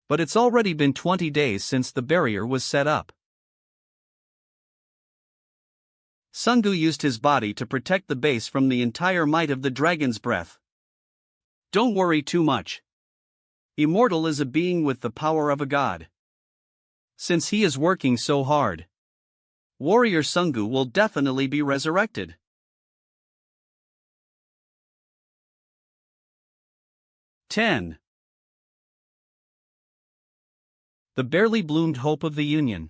But it's already been 20 days since the barrier was set up. Sungu used his body to protect the base from the entire might of the dragon's breath. Don't worry too much. Immortal is a being with the power of a god. Since he is working so hard, Warrior Sungu will definitely be resurrected. 10. The barely bloomed hope of the Union.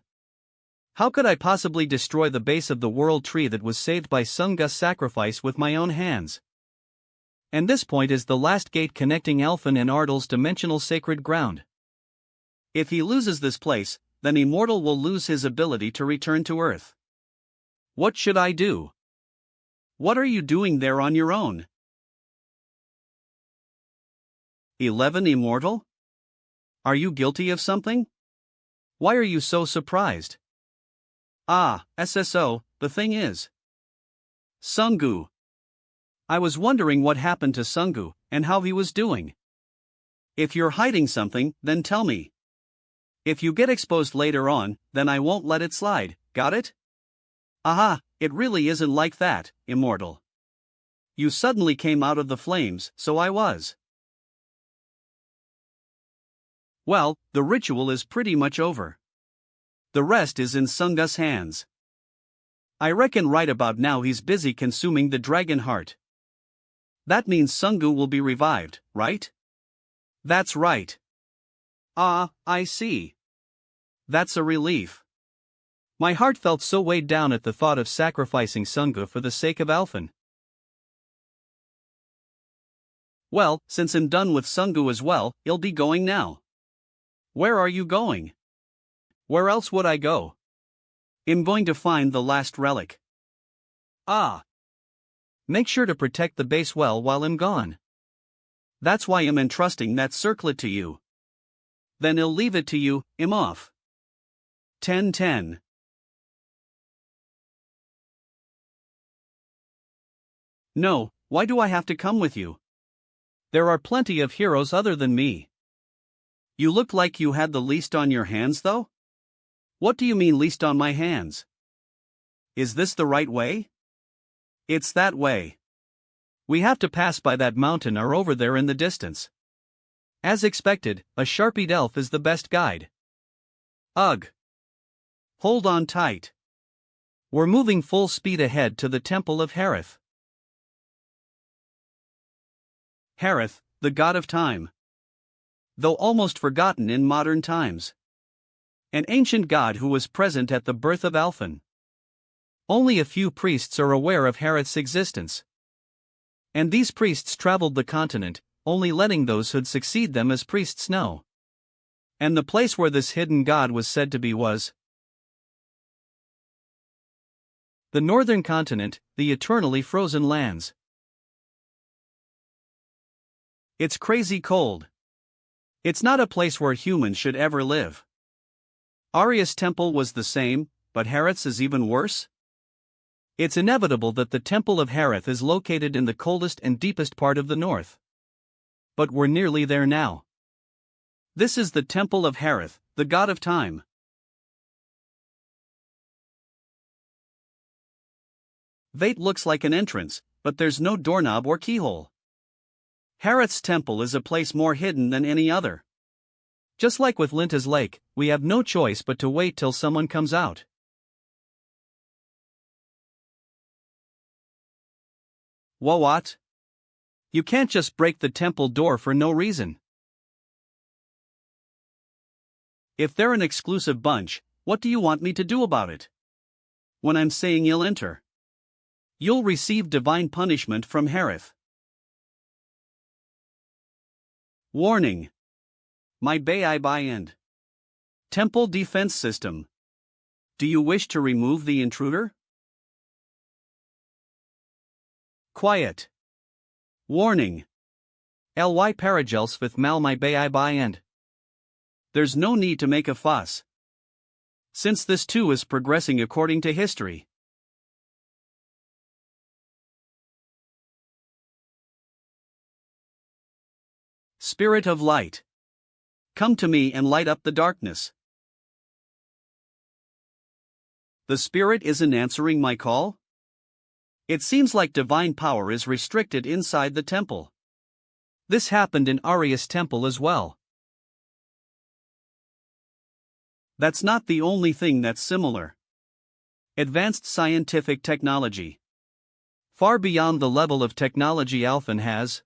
How could I possibly destroy the base of the world tree that was saved by Sungu's sacrifice with my own hands? And this point is the last gate connecting Elfin and Ardal's dimensional sacred ground. If he loses this place, then Immortal will lose his ability to return to Earth. What should I do? What are you doing there on your own? 11 Immortal? Are you guilty of something? Why are you so surprised? Ah, SSO, the thing is. Sungu. I was wondering what happened to Sungu, and how he was doing. If you're hiding something, then tell me. If you get exposed later on, then I won't let it slide, got it? Aha, it really isn't like that, Immortal. You suddenly came out of the flames, so I was. Well, the ritual is pretty much over. The rest is in Sungu's hands. I reckon right about now he's busy consuming the dragon heart. That means Sungu will be revived, right? That's right. Ah, I see. That's a relief. My heart felt so weighed down at the thought of sacrificing Sungu for the sake of Elfin. Well, since I'm done with Sungu as well, I'll be going now. Where are you going? Where else would I go? I'm going to find the last relic. Ah. Make sure to protect the base well while I'm gone. That's why I'm entrusting that circlet to you. Then I'll leave it to you, I'm off. 10:10. No, why do I have to come with you? There are plenty of heroes other than me. You look like you had the least on your hands though? What do you mean least on my hands? Is this the right way? It's that way. We have to pass by that mountain or over there in the distance. As expected, a sharpied elf is the best guide. Ugh. Hold on tight. We're moving full speed ahead to the Temple of Harith. Harith, the god of time. Though almost forgotten in modern times. An ancient god who was present at the birth of Elfin. Only a few priests are aware of Harith's existence. And these priests traveled the continent, only letting those who'd succeed them as priests know. And the place where this hidden god was said to be was the northern continent, the eternally frozen lands. It's crazy cold. It's not a place where humans should ever live. Aria's temple was the same, but Harith's is even worse? It's inevitable that the Temple of Harith is located in the coldest and deepest part of the north. But we're nearly there now. This is the Temple of Harith, the god of time. Vate looks like an entrance, but there's no doorknob or keyhole. Harith's temple is a place more hidden than any other. Just like with Linta's Lake, we have no choice but to wait till someone comes out. What? You can't just break the temple door for no reason. If they're an exclusive bunch, what do you want me to do about it? When I'm saying you'll enter, you'll receive divine punishment from Harith. Warning. My Bay-I-End. Temple defense system. Do you wish to remove the intruder? Quiet. Warning. Ly Paragels with Mal my Bay-I-End. There's no need to make a fuss. Since this too is progressing according to history. Spirit of light. Come to me and light up the darkness. The spirit isn't answering my call? It seems like divine power is restricted inside the temple. This happened in Aria's temple as well. That's not the only thing that's similar. Advanced scientific technology. Far beyond the level of technology Alphen has.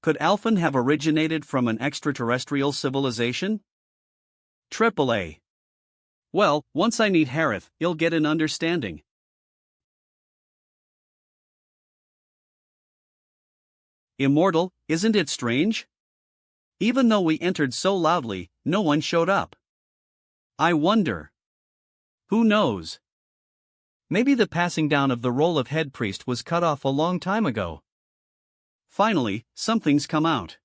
Could Alphen have originated from an extraterrestrial civilization? AAA. Well, once I meet Harith, he'll get an understanding. Immortal, isn't it strange? Even though we entered so loudly, no one showed up. I wonder. Who knows? Maybe the passing down of the role of head priest was cut off a long time ago. Finally, something's come out.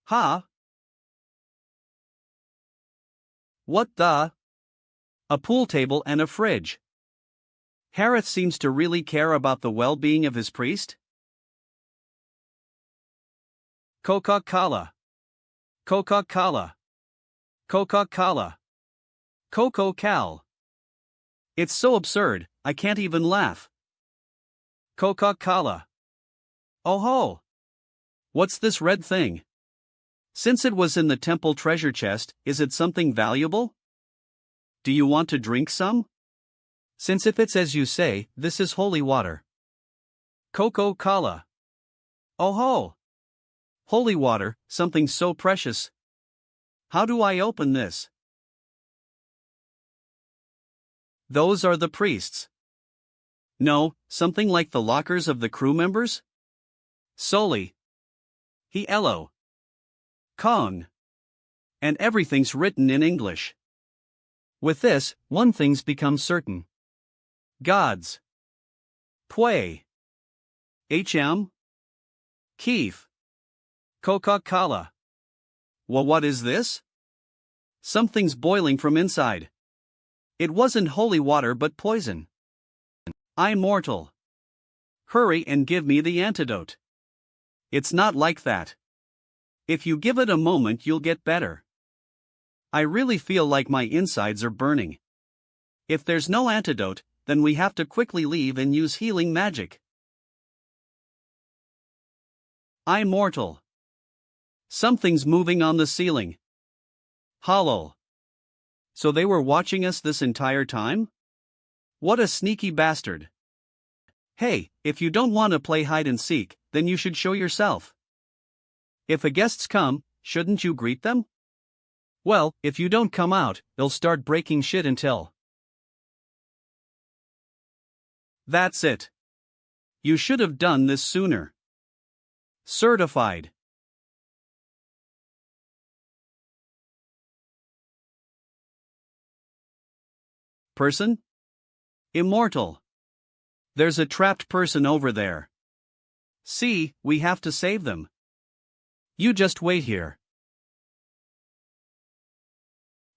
Ha! What the? A pool table and a fridge. Harith seems to really care about the well-being of his priest? Coca-Cola. Coca-Cola. Coca-Cola. Coco-Cal. It's so absurd, I can't even laugh. Coca-Cola. Oh ho! What's this red thing? Since it was in the temple treasure chest, is it something valuable? Do you want to drink some? Since if it's as you say, this is holy water. Coca-Cola. Oh ho! Holy water, something so precious. How do I open this? Those are the priests. No, something like the lockers of the crew members? Soli. Hello. Kong. And everything's written in English. With this, one thing's become certain. Gods. Pui. HM. Keef. Coca-Cola. Well, what is this? Something's boiling from inside. It wasn't holy water but poison. I'm mortal. Hurry and give me the antidote. It's not like that. If you give it a moment, you'll get better. I really feel like my insides are burning. If there's no antidote, then we have to quickly leave and use healing magic. I'm mortal. Something's moving on the ceiling. Hollow. So they were watching us this entire time? What a sneaky bastard. Hey, if you don't want to play hide and seek, then you should show yourself. If a guests come, shouldn't you greet them? Well, if you don't come out, they'll start breaking shit until. That's it. You should have done this sooner. Certified. Person? Immortal. There's a trapped person over there. See, we have to save them. You just wait here.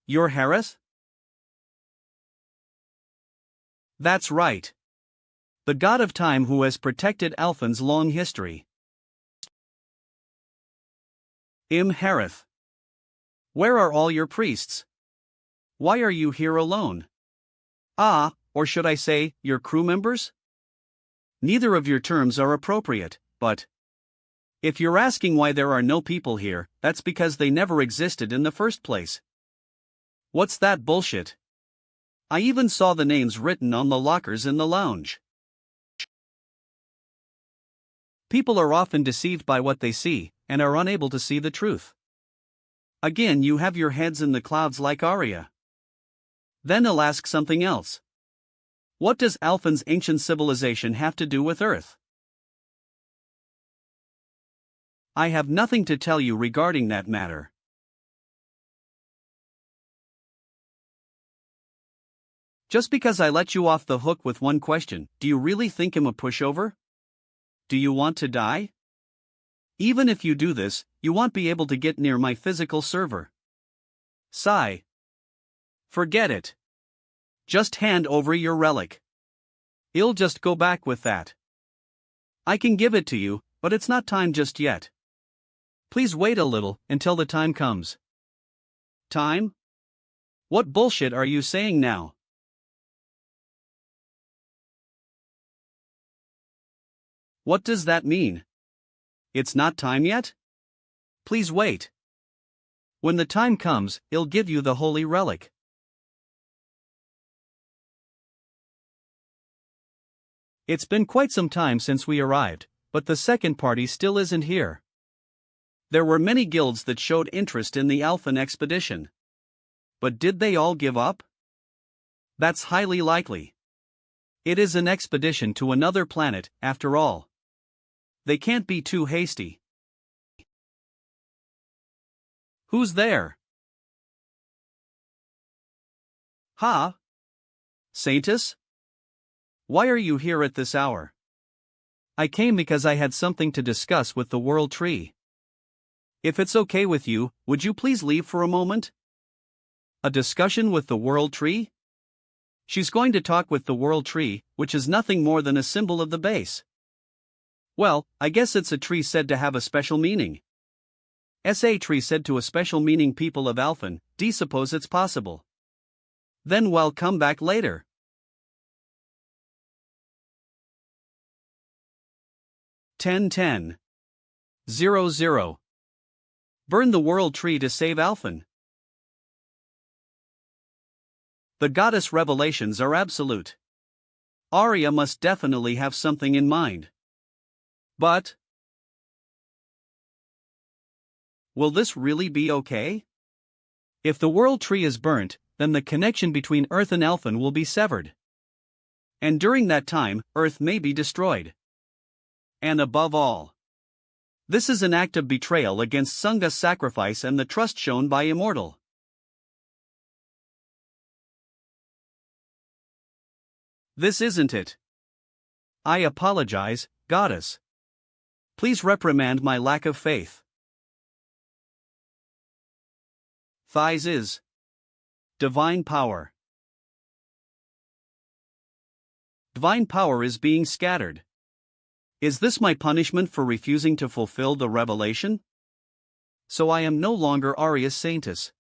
You're Harith? That's right. The god of time who has protected Alphen's long history. Harith. Where are all your priests? Why are you here alone? Or should I say, your crew members? Neither of your terms are appropriate, but if you're asking why there are no people here, that's because they never existed in the first place. What's that bullshit? I even saw the names written on the lockers in the lounge. People are often deceived by what they see, and are unable to see the truth. Again, you have your heads in the clouds like Arya. Then I'll ask something else. What does Alphen's ancient civilization have to do with Earth? I have nothing to tell you regarding that matter. Just because I let you off the hook with one question, do you really think I'm a pushover? Do you want to die? Even if you do this, you won't be able to get near my physical server. Sigh. Forget it. Just hand over your relic. I'll just go back with that. I can give it to you, but it's not time just yet. Please wait a little until the time comes. Time? What bullshit are you saying now? What does that mean? It's not time yet? Please wait. When the time comes, I'll give you the holy relic. It's been quite some time since we arrived, but the second party still isn't here. There were many guilds that showed interest in the Alphen expedition. But did they all give up? That's highly likely. It is an expedition to another planet, after all. They can't be too hasty. Who's there? Ha? Saintus? Why are you here at this hour? I came because I had something to discuss with the World Tree. If it's okay with you, would you please leave for a moment? A discussion with the World Tree? She's going to talk with the World Tree, which is nothing more than a symbol of the base. Well, I guess it's a tree said to have a special meaning. SA tree said to a special meaning people of Alphen, D suppose it's possible. Then well come back later. Ten. 00. Burn the World Tree to save Alphen. The goddess revelations are absolute. Arya must definitely have something in mind. But will this really be okay? If the World Tree is burnt, then the connection between Earth and Alphen will be severed. And during that time, Earth may be destroyed. And above all, this is an act of betrayal against Sangha's sacrifice and the trust shown by Immortal. This isn't it. I apologize, Goddess. Please reprimand my lack of faith. Thighs is divine power. Divine power is being scattered. Is this my punishment for refusing to fulfill the revelation? So I am no longer Arius Sanctus.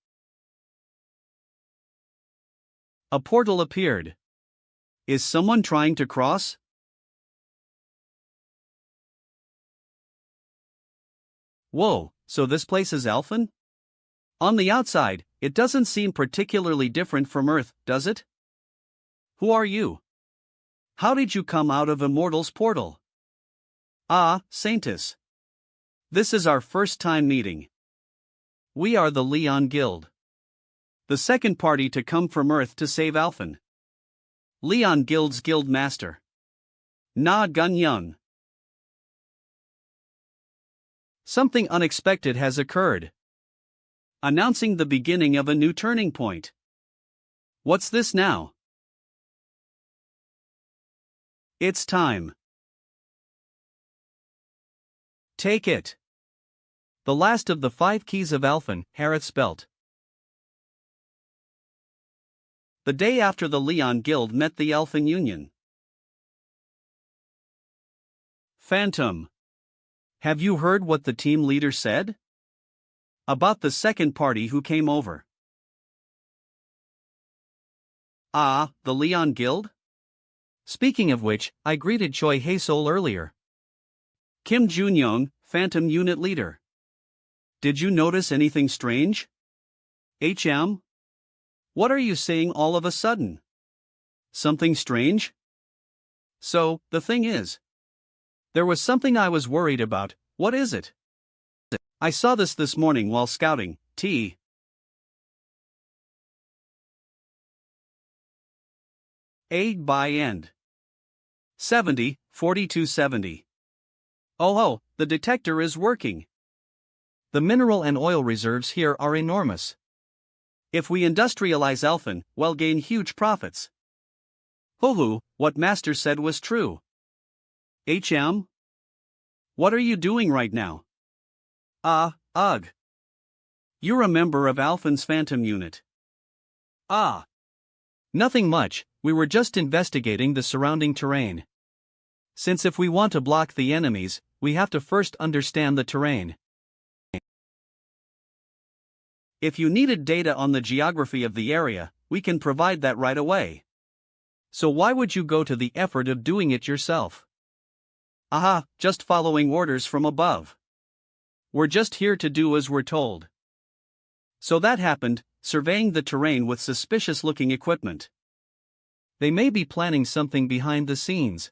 A portal appeared. Is someone trying to cross? Whoa, so this place is Alphen? On the outside, it doesn't seem particularly different from Earth, does it? Who are you? How did you come out of Immortal's portal? Ah, Saintus. This is our first time meeting. We are the Leon Guild. The second party to come from Earth to save Alphen. Leon Guild's Guild Master. Na Gun Young. Something unexpected has occurred, announcing the beginning of a new turning point. What's this now? It's time. Take it. The last of the 5 keys of Alphen, Harith spelt. The day after the Leon Guild met the Alphen Union. Phantom. Have you heard what the team leader said? About the second party who came over. Ah, the Leon Guild? Speaking of which, I greeted Choi Hae-sol earlier. Kim Junyoung, Phantom Unit Leader. Did you notice anything strange? HM? What are you saying all of a sudden? Something strange? So, the thing is, there was something I was worried about. What is it? I saw this morning while scouting. Aid by end. 70, 4270. Oh, the detector is working. The mineral and oil reserves here are enormous. If we industrialize Alphen, we'll gain huge profits. Hohu, what Master said was true. HM? What are you doing right now? Ugh. You're a member of Alphen's Phantom Unit. Ah. Nothing much, we were just investigating the surrounding terrain. Since if we want to block the enemies, we have to first understand the terrain. If you needed data on the geography of the area, we can provide that right away. So why would you go to the effort of doing it yourself? Aha, just following orders from above. We're just here to do as we're told. So that happened, surveying the terrain with suspicious-looking equipment. They may be planning something behind the scenes.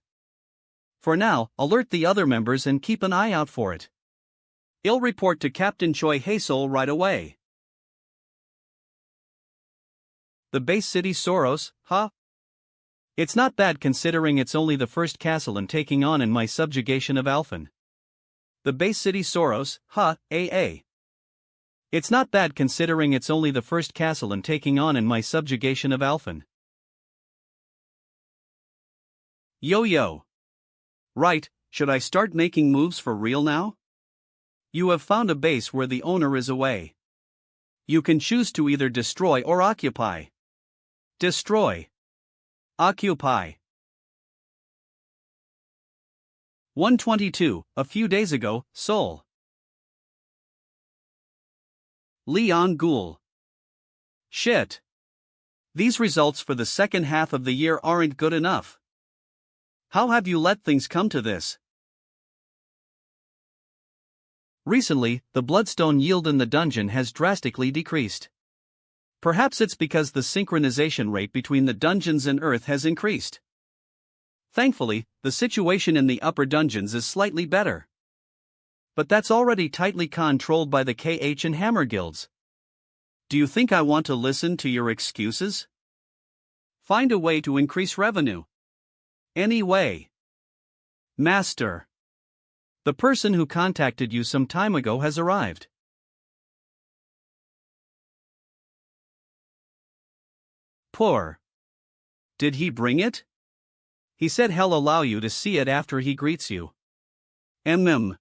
For now, alert the other members and keep an eye out for it. I'll report to Captain Choi Haesol right away. The base city Soros, huh? It's not bad considering it's only the first castle I'm taking on in my subjugation of Alphen. The base city Soros, huh, AA. It's not bad considering it's only the first castle I'm taking on in my subjugation of Alphen. Yo. Right, should I start making moves for real now? You have found a base where the owner is away. You can choose to either destroy or occupy. Destroy. Occupy. 122, a few days ago, Seoul. Leon Ghoul. Shit. These results for the second half of the year aren't good enough. How have you let things come to this? Recently, the bloodstone yield in the dungeon has drastically decreased. Perhaps it's because the synchronization rate between the dungeons and Earth has increased. Thankfully, the situation in the upper dungeons is slightly better. But that's already tightly controlled by the KH and Hammer guilds. Do you think I want to listen to your excuses? Find a way to increase revenue. Any way. Master. The person who contacted you some time ago has arrived. Poor. Did he bring it? He said he'll allow you to see it after he greets you. Mm.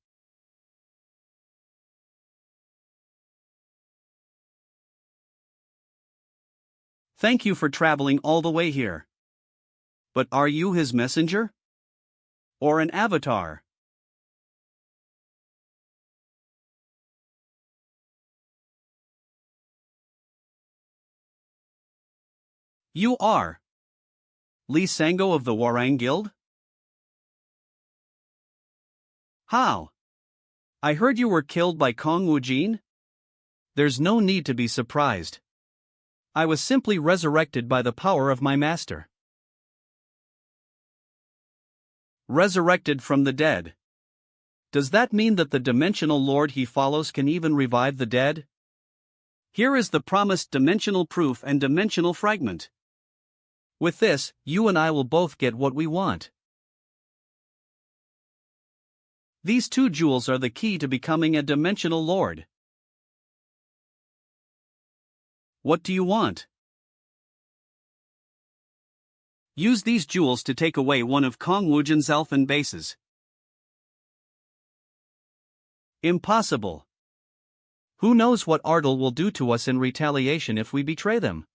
Thank you for traveling all the way here. But are you his messenger? Or an avatar? You are. Lee Sango of the Warang Guild? How? I heard you were killed by Kong Wujin? There's no need to be surprised. I was simply resurrected by the power of my master. Resurrected from the dead. Does that mean that the dimensional lord he follows can even revive the dead? Here is the promised dimensional proof and dimensional fragment. With this, you and I will both get what we want. These two jewels are the key to becoming a dimensional lord. What do you want? Use these jewels to take away one of Kong Wujin's elfin bases. Impossible. Who knows what Ardal will do to us in retaliation if we betray them?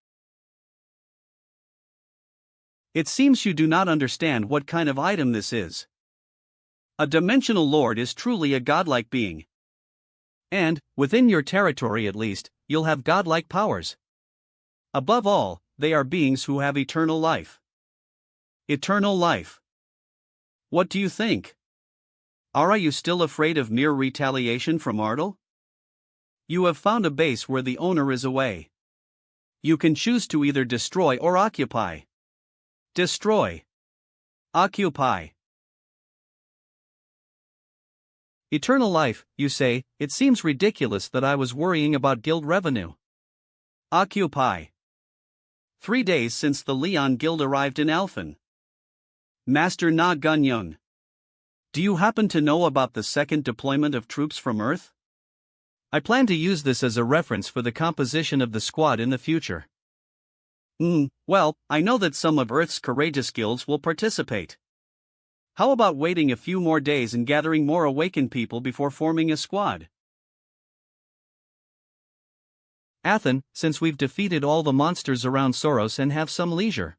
It seems you do not understand what kind of item this is. A dimensional lord is truly a godlike being. And, within your territory at least, you'll have godlike powers. Above all, they are beings who have eternal life. Eternal life. What do you think? Are you still afraid of mere retaliation from Ardal? You have found a base where the owner is away. You can choose to either destroy or occupy. Destroy. Occupy. Eternal life, you say. It seems ridiculous that I was worrying about guild revenue. Occupy. 3 days since the Leon Guild arrived in Alphen. Master Na Gunyun. Do you happen to know about the second deployment of troops from Earth? I plan to use this as a reference for the composition of the squad in the future. Well, I know that some of Earth's courageous guilds will participate. How about waiting a few more days and gathering more awakened people before forming a squad? Athen, since we've defeated all the monsters around Soros and have some leisure.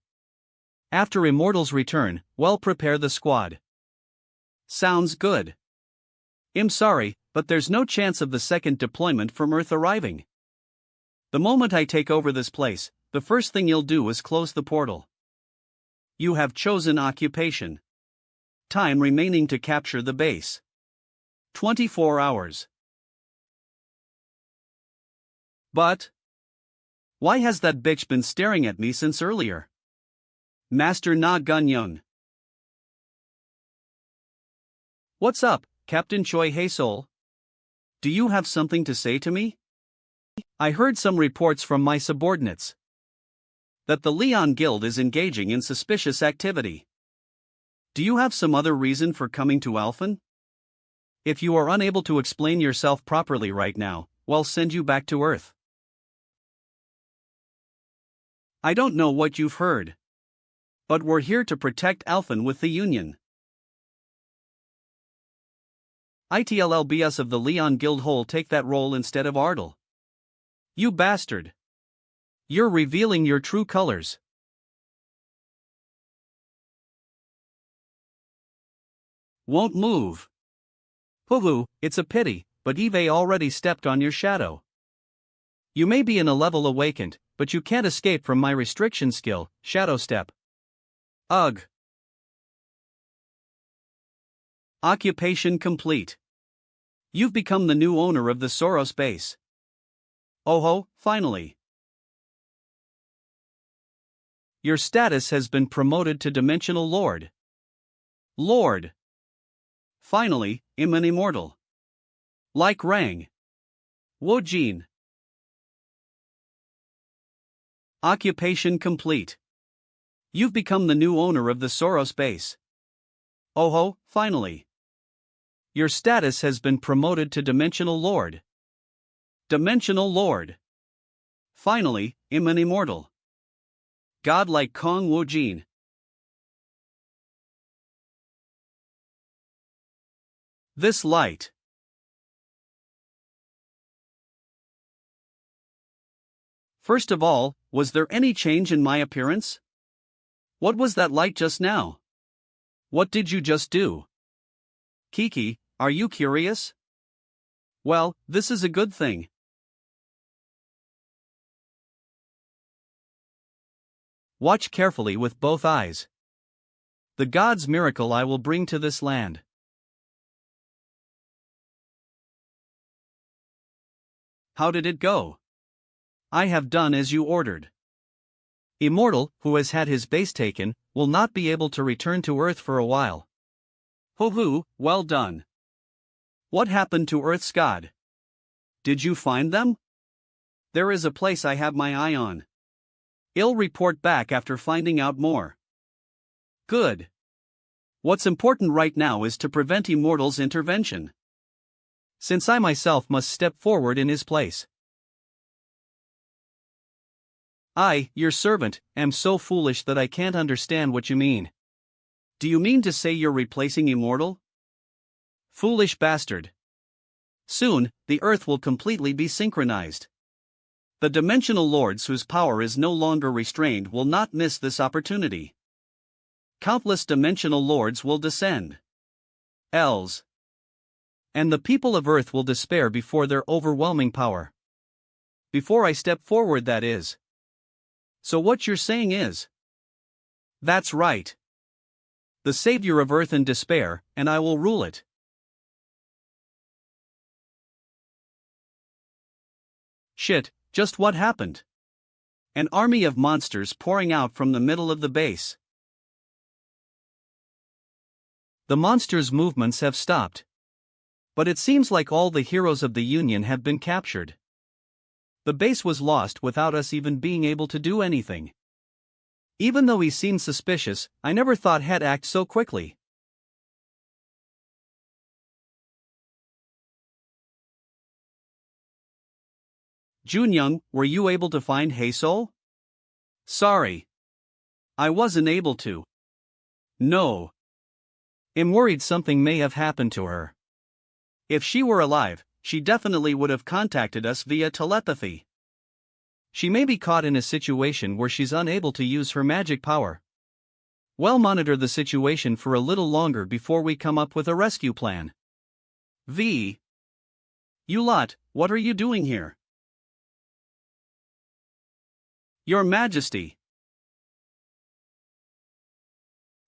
After Immortals return, well, prepare the squad. Sounds good. I'm sorry, but there's no chance of the second deployment from Earth arriving. The moment I take over this place, the first thing you'll do is close the portal. You have chosen occupation. Time remaining to capture the base. 24 hours. But why has that bitch been staring at me since earlier? Master Na Gunyun. What's up, Captain Choi Haesol? Do you have something to say to me? I heard some reports from my subordinates that the Leon Guild is engaging in suspicious activity. Do you have some other reason for coming to Alphen? If you are unable to explain yourself properly right now, we'll send you back to Earth. I don't know what you've heard, but we're here to protect Alphen with the Union. ITLLBS of the Leon Guildhole take that role instead of Ardal. You bastard. You're revealing your true colors. Won't move. Hoo-hoo, it's a pity, but Eve already stepped on your shadow. You may be in a level awakened, but you can't escape from my restriction skill, Shadow Step. Ugh. Occupation complete. You've become the new owner of the Soros base. Oh ho, finally. Your status has been promoted to Dimensional Lord. Lord. Finally, I'm an immortal. Like Rang. Wojin. Occupation complete. You've become the new owner of the Soros base. Oh ho, finally. Your status has been promoted to Dimensional Lord. Dimensional Lord. Finally, I'm an immortal. God like Kong Wojin. This light. First of all, was there any change in my appearance? What was that light just now? What did you just do? Kiki, are you curious? Well, this is a good thing. Watch carefully with both eyes. The God's miracle I will bring to this land. How did it go? I have done as you ordered. Immortal, who has had his base taken, will not be able to return to Earth for a while. Hoo-hoo, well done. What happened to Earth's God? Did you find them? There is a place I have my eye on. I'll report back after finding out more. Good. What's important right now is to prevent Immortal's intervention, since I myself must step forward in his place. I, your servant, am so foolish that I can't understand what you mean. Do you mean to say you're replacing Immortal? Foolish bastard. Soon, the Earth will completely be synchronized. The Dimensional Lords whose power is no longer restrained will not miss this opportunity. Countless Dimensional Lords will descend. Elves. And the people of Earth will despair before their overwhelming power. Before I step forward, that is. So what you're saying is? That's right. The savior of Earth in despair, and I will rule it. Shit, just what happened? An army of monsters pouring out from the middle of the base. The monsters' movements have stopped. But it seems like all the heroes of the Union have been captured. The base was lost without us even being able to do anything. Even though he seemed suspicious, I never thought he'd act so quickly. Junyoung, were you able to find Haesol? Sorry. I wasn't able to. No. I'm worried something may have happened to her. If she were alive, she definitely would have contacted us via telepathy. She may be caught in a situation where she's unable to use her magic power. We'll monitor the situation for a little longer before we come up with a rescue plan. V. You lot, what are you doing here? Your Majesty.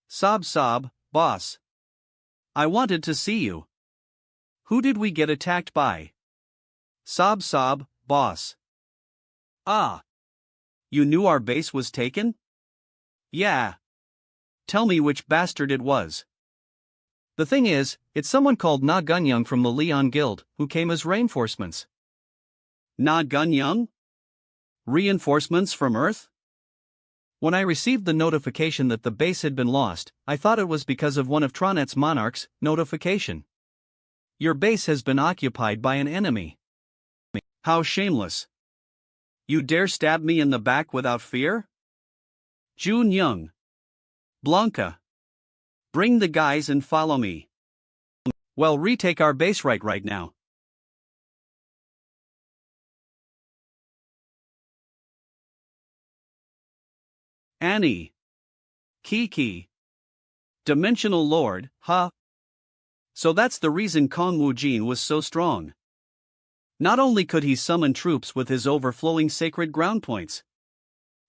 Sob, boss. I wanted to see you. Who did we get attacked by? Sob, boss. Ah. You knew our base was taken? Yeah. Tell me which bastard it was. The thing is, it's someone called Na Gunyung from the Leon Guild, who came as reinforcements. Na Gunyung? Reinforcements from Earth? When I received the notification that the base had been lost, I thought it was because of one of Tronet's monarchs' notification. Your base has been occupied by an enemy. How shameless. You dare stab me in the back without fear? Jun Young. Blanca. Bring the guys and follow me. Well, retake our base right now. Annie. Kiki. Dimensional Lord, huh? So that's the reason Kong Wujin was so strong. Not only could he summon troops with his overflowing sacred ground points,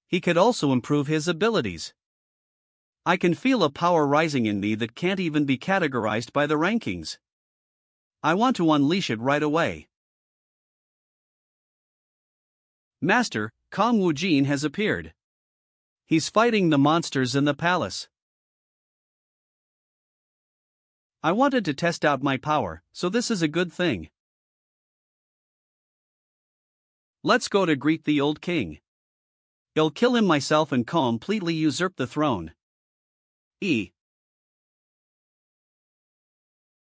he could also improve his abilities. I can feel a power rising in me that can't even be categorized by the rankings. I want to unleash it right away. Master, Kong Wujin has appeared. He's fighting the monsters in the palace. I wanted to test out my power, so this is a good thing. Let's go to greet the old king. I'll kill him myself and completely usurp the throne.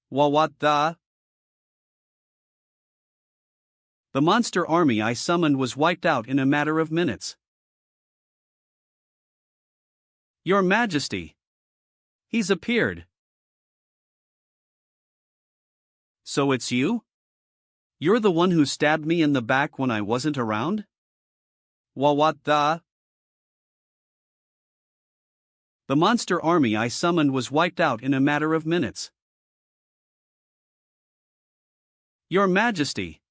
What the? The monster army I summoned was wiped out in a matter of minutes. Your Majesty. He's appeared. So it's you? You're the one who stabbed me in the back when I wasn't around? What the? The monster army I summoned was wiped out in a matter of minutes. Your Majesty.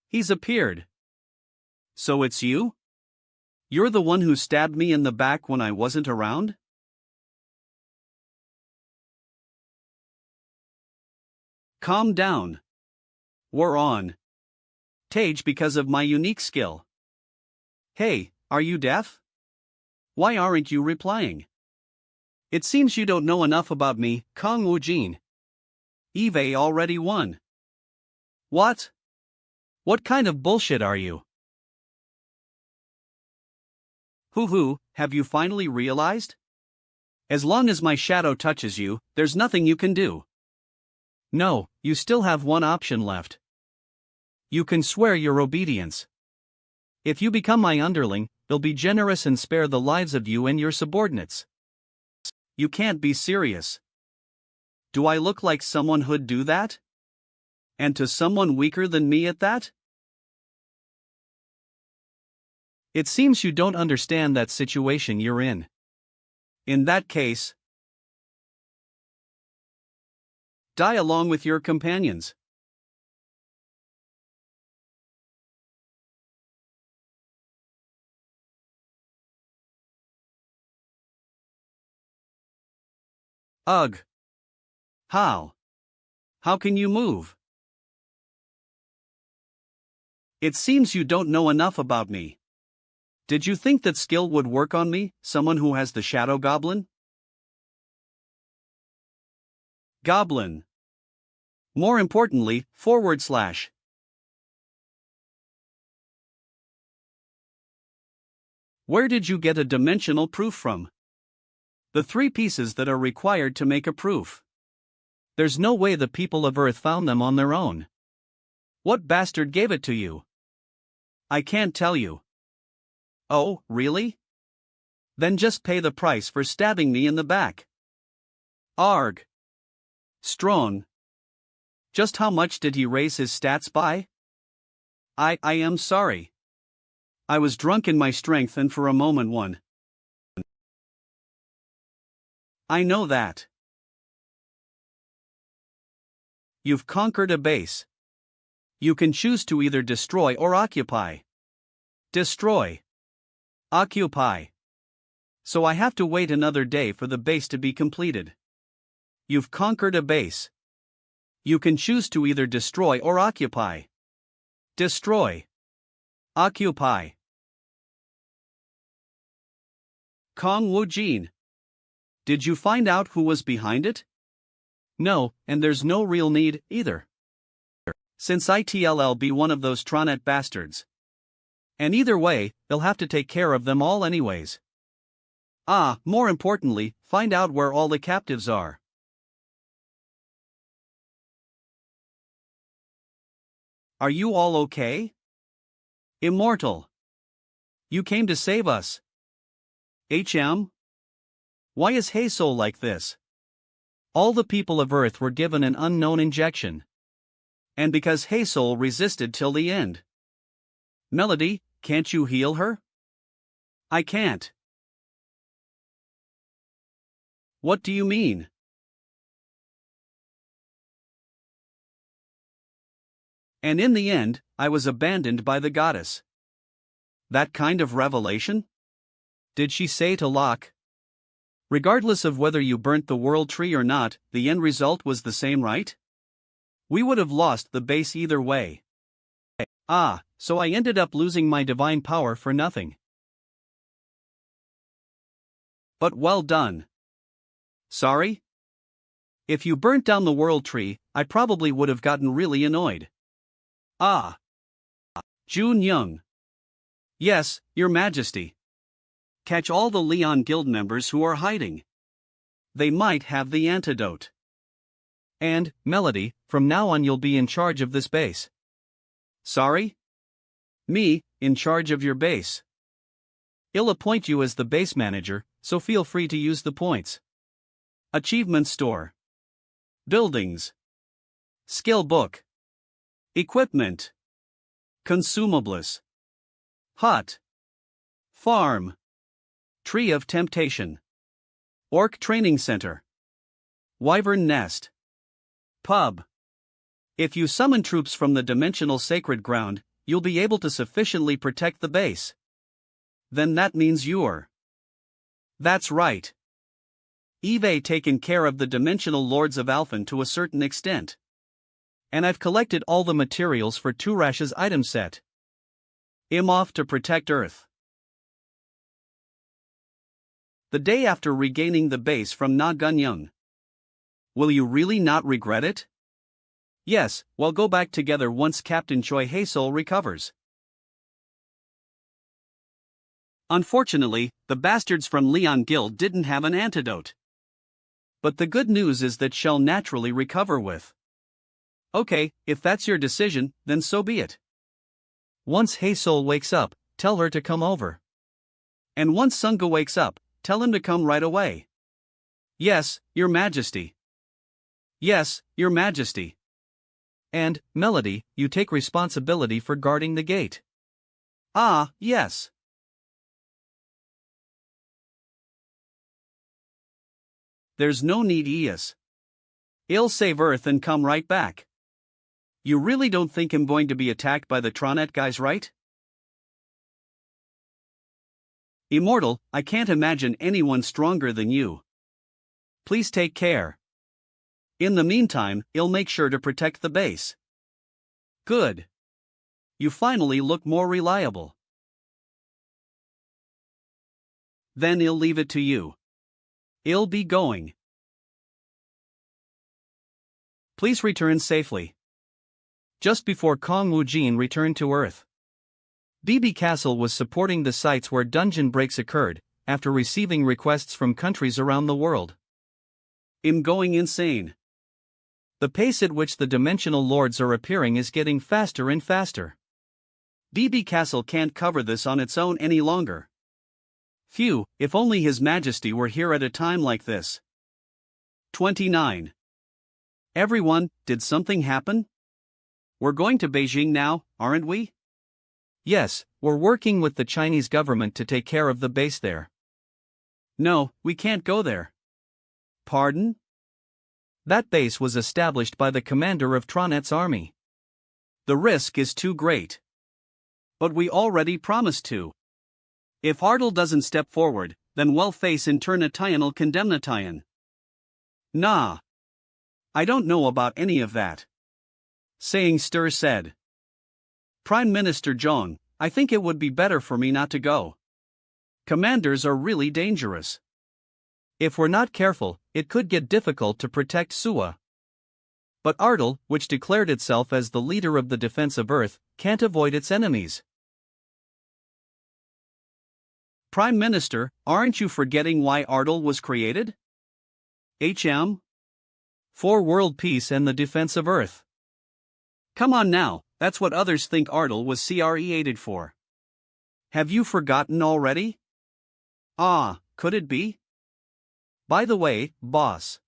He's appeared. So it's you? You're the one who stabbed me in the back when I wasn't around? Calm down. We're on Tage because of my unique skill. Hey, are you deaf? Why aren't you replying? It seems you don't know enough about me, Kong Wujin. Eve already won. What? What kind of bullshit are you? Hoo, have you finally realized? As long as my shadow touches you, there's nothing you can do. No, you still have one option left. You can swear your obedience. If you become my underling, I'll be generous and spare the lives of you and your subordinates. You can't be serious. Do I look like someone who'd do that? And to someone weaker than me at that? It seems you don't understand that situation you're in. In that case, die along with your companions. Ugh. How? How can you move? It seems you don't know enough about me. Did you think that skill would work on me, someone who has the Shadow Goblin? Goblin. More importantly, /. Where did you get a dimensional proof from? The 3 pieces that are required to make a proof. There's no way the people of Earth found them on their own. What bastard gave it to you? I can't tell you. Oh, really? Then just pay the price for stabbing me in the back. Arg. Strong. Just how much did he raise his stats by? I am sorry. I was drunk in my strength and for a moment won. I know that. You've conquered a base. You can choose to either destroy or occupy. Destroy. Occupy. So I have to wait another day for the base to be completed. You've conquered a base. You can choose to either destroy or occupy. Destroy. Occupy. Kong Wujin. Did you find out who was behind it? No, and there's no real need, either. Since ITLL be one of those Tronet bastards. And either way, they'll have to take care of them all anyways. More importantly, find out where all the captives are. Are you all okay? Immortal. You came to save us. HM? Why is Hazel like this? All the people of Earth were given an unknown injection. And because Hazel resisted till the end. Melody, can't you heal her? I can't. What do you mean? And in the end, I was abandoned by the goddess. That kind of revelation? Did she say to Locke? Regardless of whether you burnt the world tree or not, the end result was the same, right? We would have lost the base either way. So I ended up losing my divine power for nothing. But well done. Sorry? If you burnt down the world tree, I probably would have gotten really annoyed. Jun Young. Yes, Your Majesty. Catch all the Leon Guild members who are hiding. They might have the antidote. And, Melody, from now on you'll be in charge of this base. Sorry? Me, in charge of your base. I'll appoint you as the base manager, so feel free to use the points. Achievement store. Buildings. Skill book. Equipment. Consumables. Hut. Farm. Tree of Temptation. Orc Training Center. Wyvern Nest. Pub. If you summon troops from the dimensional sacred ground, you'll be able to sufficiently protect the base. Then that means you're. That's right. Eve taken care of the dimensional lords of Alphen to a certain extent. And I've collected all the materials for Turash's item set. I'm off to protect Earth. The day after regaining the base from Na Gunyung. Will you really not regret it? Yes, we'll go back together once Captain Choi Haesol recovers. Unfortunately, the bastards from Leon Guild didn't have an antidote. But the good news is that she'll naturally recover with. Okay, if that's your decision, then so be it. Once Haesol wakes up, tell her to come over. And once Sunga wakes up, tell him to come right away. Yes, Your Majesty. Yes, Your Majesty. And, Melody, you take responsibility for guarding the gate. Yes. There's no need, Eus. I'll save Earth and come right back. You really don't think I'm going to be attacked by the Tronet guys, right? Immortal, I can't imagine anyone stronger than you. Please take care. In the meantime, I'll make sure to protect the base. Good. You finally look more reliable. Then I'll leave it to you. I'll be going. Please return safely. Just before Kong Wujin returned to Earth, BB Castle was supporting the sites where dungeon breaks occurred, after receiving requests from countries around the world. I'm going insane. The pace at which the dimensional lords are appearing is getting faster and faster. BB Castle can't cover this on its own any longer. Phew, if only His Majesty were here at a time like this. 29. Everyone, did something happen? We're going to Beijing now, aren't we? Yes, we're working with the Chinese government to take care of the base there. No, we can't go there. Pardon? That base was established by the commander of Tronet's army. The risk is too great. But we already promised to. If Hartle doesn't step forward, then we'll face international condemnation. Nah. I don't know about any of that. Saying Stir said. Prime Minister Zhong, I think it would be better for me not to go. Commanders are really dangerous. If we're not careful, it could get difficult to protect Suwa. But Ardal, which declared itself as the leader of the defense of Earth, can't avoid its enemies. Prime Minister, aren't you forgetting why Ardal was created? For world peace and the defense of Earth. Come on now, that's what others think Ardal was created for. Have you forgotten already? Could it be? By the way, boss.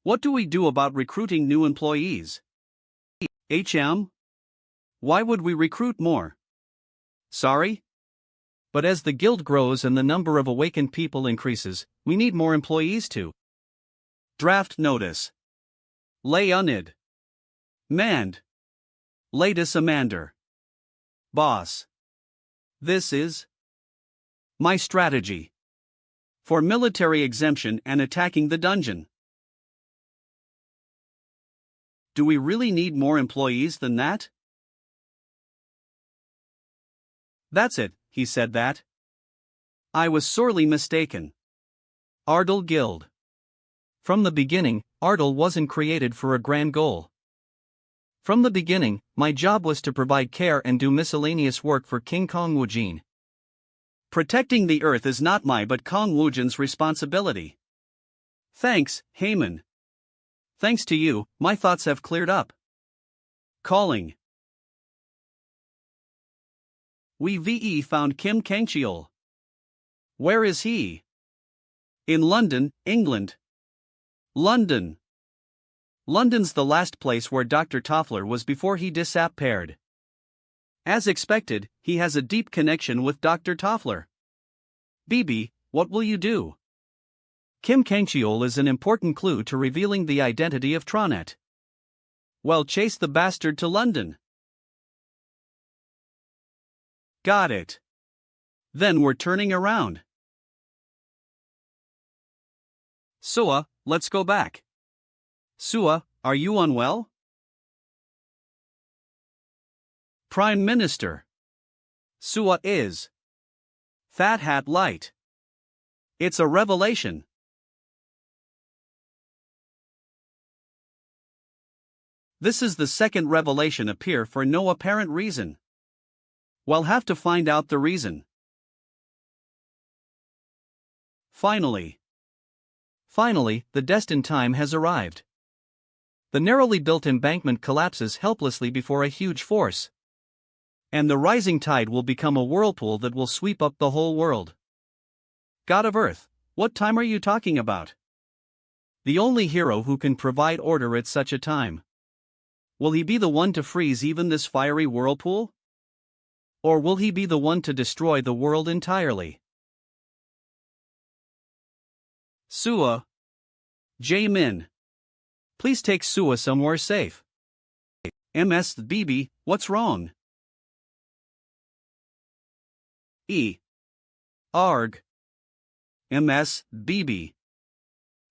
What do we do about recruiting new employees? Why would we recruit more? Sorry? But as the guild grows and the number of awakened people increases, we need more employees too. Draft notice. Lay unid. Mand. Latest Amander. Boss. This is my strategy for military exemption and attacking the dungeon. Do we really need more employees than that? That's it, he said that. I was sorely mistaken. Ardal Guild. From the beginning, Ardal wasn't created for a grand goal. From the beginning, my job was to provide care and do miscellaneous work for King Kong Wujin. Protecting the Earth is not my but Kong Wujin's responsibility. Thanks, Heyman. Thanks to you, my thoughts have cleared up. Calling. We found Kim Kangcheol. Where is he? In London, England. London. London's the last place where Dr. Toffler was before he disappeared. As expected, he has a deep connection with Dr. Toffler. BB, what will you do? Kim Kangcheol is an important clue to revealing the identity of Tronet. Well, chase the bastard to London. Got it. Then we're turning around. Sua, let's go back. Sua, are you unwell? Prime Minister. Sua is. Fat Hat Light. It's a revelation. This is the second revelation appear for no apparent reason. We'll have to find out the reason. Finally, the destined time has arrived. The narrowly built embankment collapses helplessly before a huge force. And the rising tide will become a whirlpool that will sweep up the whole world. God of Earth, what time are you talking about? The only hero who can provide order at such a time. Will he be the one to freeze even this fiery whirlpool? Or will he be the one to destroy the world entirely? Sua. Jae-min. Please take Sua somewhere safe. BB, what's wrong? Arg. BB.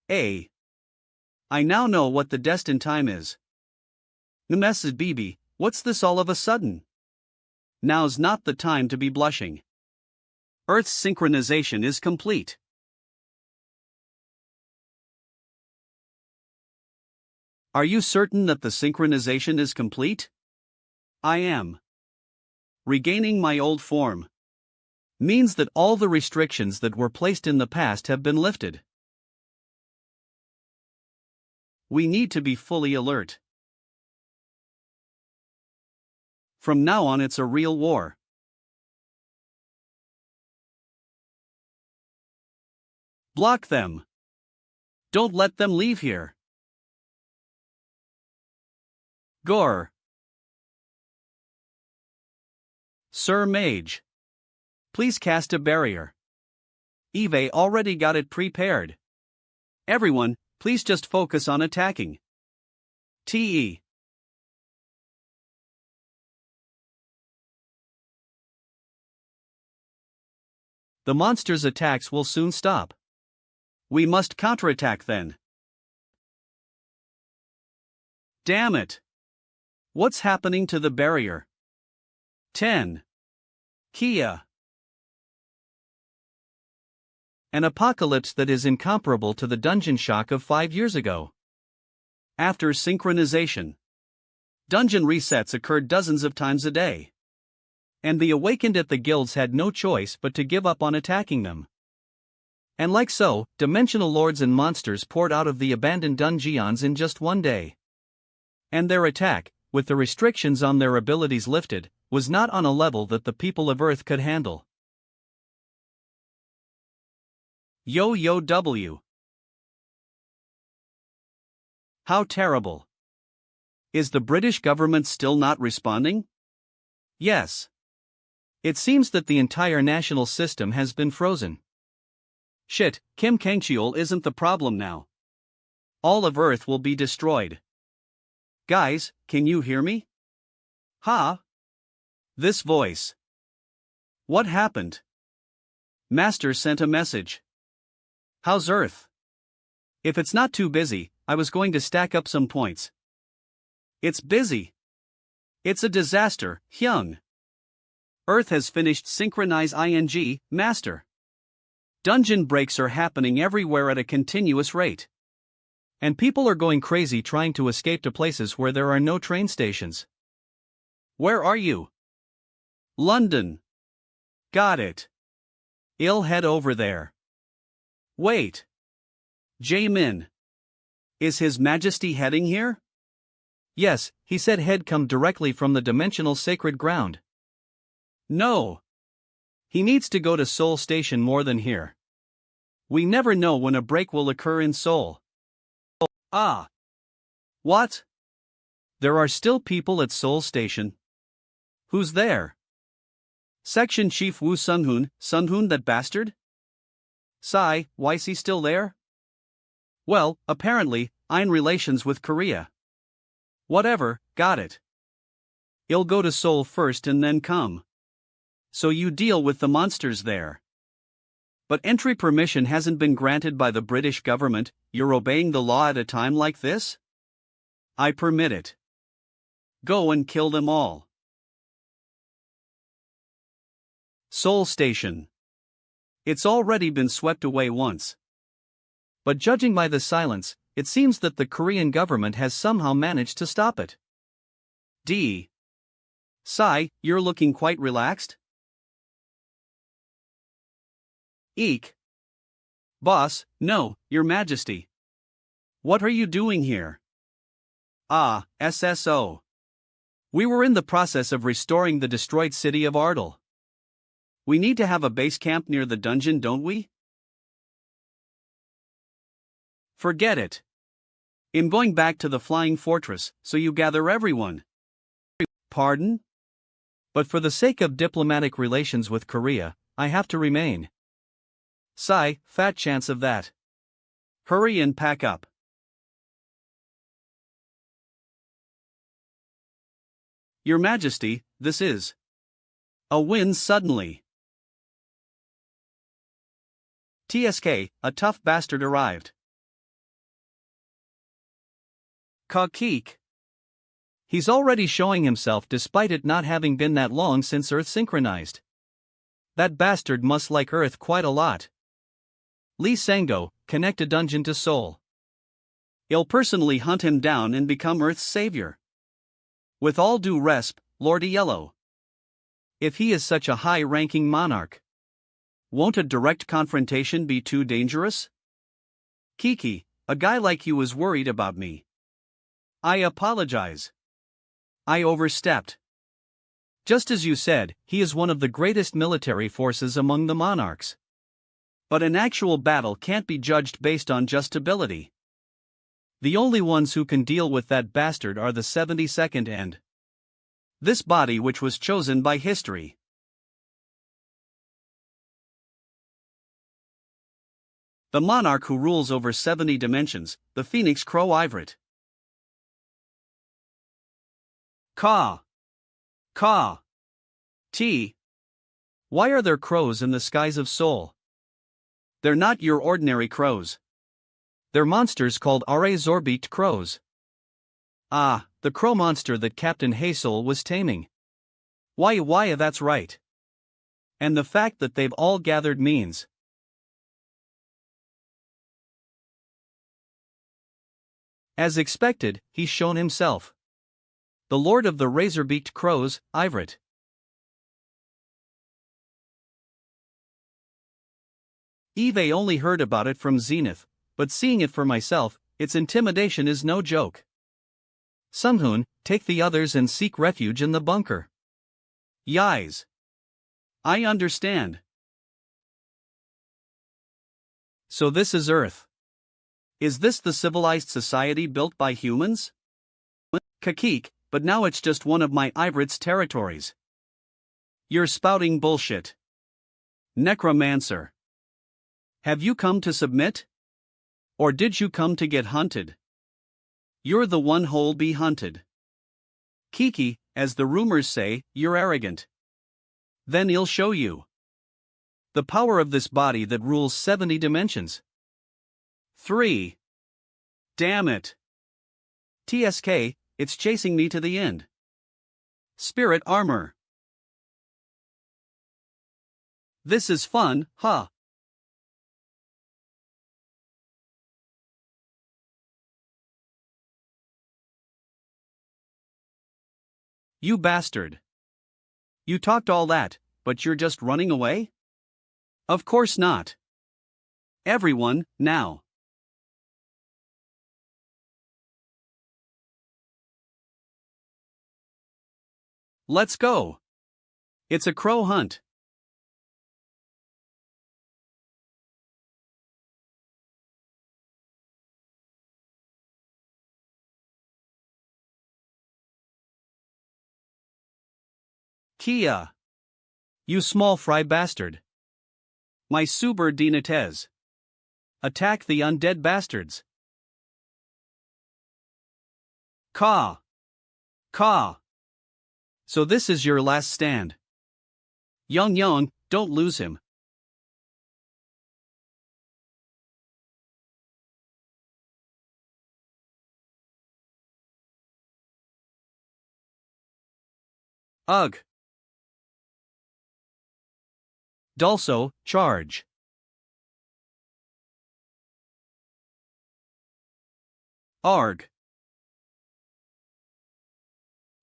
I now know what the destined time is. BB, what's this all of a sudden? Now's not the time to be blushing. Earth's synchronization is complete. Are you certain that the synchronization is complete? I am. Regaining my old form means that all the restrictions that were placed in the past have been lifted. We need to be fully alert. From now on, it's a real war. Block them. Don't let them leave here. Gore. Sir Mage. Please cast a barrier. Eve already got it prepared. Everyone, please just focus on attacking. TE. The monster's attacks will soon stop. We must counterattack then. Damn it! What's happening to the barrier? 10. Kia. An apocalypse that is incomparable to the dungeon shock of 5 years ago. After synchronization, dungeon resets occurred dozens of times a day. And the awakened at the guilds had no choice but to give up on attacking them. And like so, dimensional lords and monsters poured out of the abandoned dungeons in just one day. And their attack, with the restrictions on their abilities lifted, was not on a level that the people of Earth could handle. Yo W. How terrible. Is the British government still not responding? Yes. It seems that the entire national system has been frozen. Shit, Kim Kangcheol isn't the problem now. All of Earth will be destroyed. Guys, can you hear me? Ha? This voice. What happened? Master sent a message. How's Earth? If it's not too busy, I was going to stack up some points. It's busy. It's a disaster, Hyung. Earth has finished synchronize ing, Master. Dungeon breaks are happening everywhere at a continuous rate. And people are going crazy trying to escape to places where there are no train stations. Where are you? London. Got it. I'll head over there. Wait. Jaemin. Is His Majesty heading here? Yes, he said he'd come directly from the dimensional sacred ground. No. He needs to go to Seoul Station more than here. We never know when a break will occur in Seoul. Ah. What? There are still people at Seoul Station. Who's there? Section Chief Woo Sunhoon that bastard? Sigh, why's he still there? Well, apparently, I'm relations with Korea. Whatever, got it. I'll go to Seoul first and then come. So you deal with the monsters there. But entry permission hasn't been granted by the British government. You're obeying the law at a time like this? I permit it. Go and kill them all. Seoul Station. It's already been swept away once. But judging by the silence, it seems that the Korean government has somehow managed to stop it. D. Sigh, you're looking quite relaxed? Eek. Boss, no, Your Majesty. What are you doing here? Ah, SSO. We were in the process of restoring the destroyed city of Ardal. We need to have a base camp near the dungeon, don't we? Forget it. I'm going back to the flying fortress, so you gather everyone. Pardon? But for the sake of diplomatic relations with Korea, I have to remain. Sigh, fat chance of that. Hurry and pack up. Your Majesty, this is a win suddenly. TSK, a tough bastard arrived. Kakik. He's already showing himself despite it not having been that long since Earth synchronized. That bastard must like Earth quite a lot. Lee Sangdo, connect a dungeon to Seoul. I'll personally hunt him down and become Earth's savior. With all due resp, Lord Yellow. If he is such a high-ranking monarch, won't a direct confrontation be too dangerous? Kiki, a guy like you is worried about me. I apologize. I overstepped. Just as you said, he is one of the greatest military forces among the monarchs. But an actual battle can't be judged based on just ability. The only ones who can deal with that bastard are the 72nd and this body which was chosen by history. The monarch who rules over 70 dimensions, the Phoenix Crow Ivrit. Caw. Caw. T. Why are there crows in the skies of Seoul? They're not your ordinary crows. They're monsters called Zorbit crows. Ah, the crow monster that Captain Haysol was taming. Why, that's right. And the fact that they've all gathered means As expected, he's shown himself. The Lord of the Razor-Beaked Crows, Ivrit. Eve only heard about it from Zenith, but seeing it for myself, its intimidation is no joke. Sunhoon, take the others and seek refuge in the bunker. Yais. I understand. So this is Earth. Is this the civilized society built by humans? Kakik, but now it's just one of my Ivrit's territories. You're spouting bullshit. Necromancer. Have you come to submit? Or did you come to get hunted? You're the one who'll be hunted. Kiki, as the rumors say, you're arrogant. Then he'll show you. The power of this body that rules 70 dimensions. 3. Damn it. TSK, it's chasing me to the end. Spirit armor. This is fun, huh? You bastard. You talked all that, but you're just running away? Of course not. Everyone, now. Let's go. It's a crow hunt. Kia. You small fry bastard. My Suber Dinatez. Attack the undead bastards. Caw. Caw. So this is your last stand. Young, don't lose him. Ugh. Dulso, charge. Arg.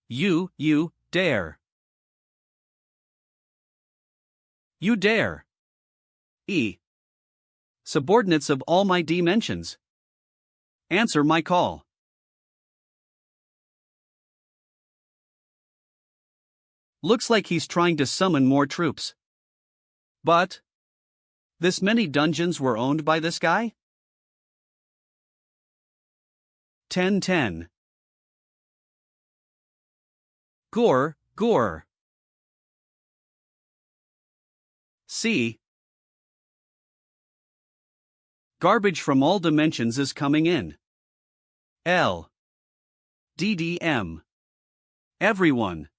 You dare. You dare. E. Subordinates of all my dimensions. Answer my call. Looks like he's trying to summon more troops. But this many dungeons were owned by this guy? 10-10. Gore. C. Garbage from all dimensions is coming in. L. DDM. Everyone.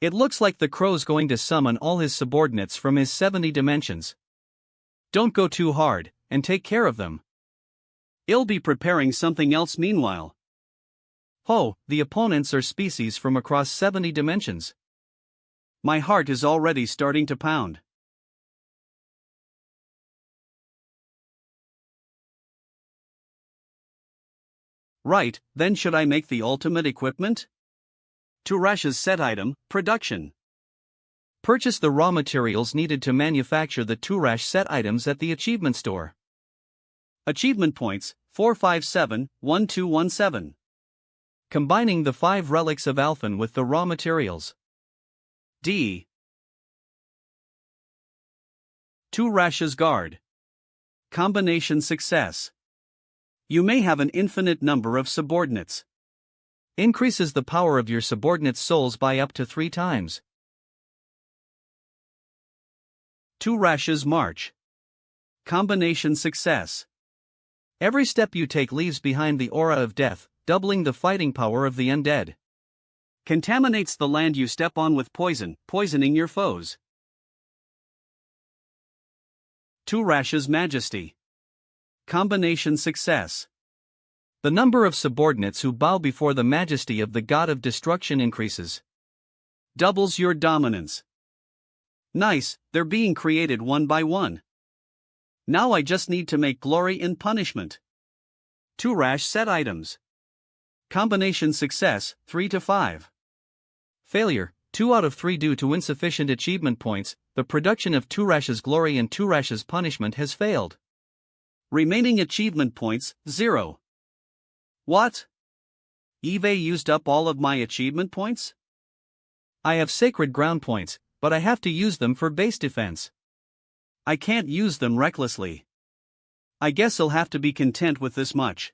It looks like the crow's going to summon all his subordinates from his 70 dimensions. Don't go too hard, and take care of them. I'll be preparing something else meanwhile. Oh, the opponents are species from across 70 dimensions. My heart is already starting to pound. Right, then should I make the ultimate equipment? Turash's set item, production. Purchase the raw materials needed to manufacture the Turash set items at the achievement store. Achievement points, 457-1217. Combining the 5 relics of Alphen with the raw materials. D. Turash's guard. Combination success. You may have an infinite number of subordinates. Increases the power of your subordinates' souls by up to 3 times. Turash's march. Combination success. Every step you take leaves behind the aura of death, doubling the fighting power of the undead. Contaminates the land you step on with poison, poisoning your foes. Turash's majesty. Combination success. The number of subordinates who bow before the majesty of the god of destruction increases. Doubles your dominance. Nice, they're being created one by one. Now I just need to make glory in punishment. 2 rash set items. Combination success, 3 to 5. Failure, 2 out of 3 due to insufficient achievement points. The production of 2 rashes glory and 2 rashes punishment has failed. Remaining achievement points, 0. What? Eve used up all of my achievement points? I have sacred ground points, but I have to use them for base defense. I can't use them recklessly. I guess I'll have to be content with this much.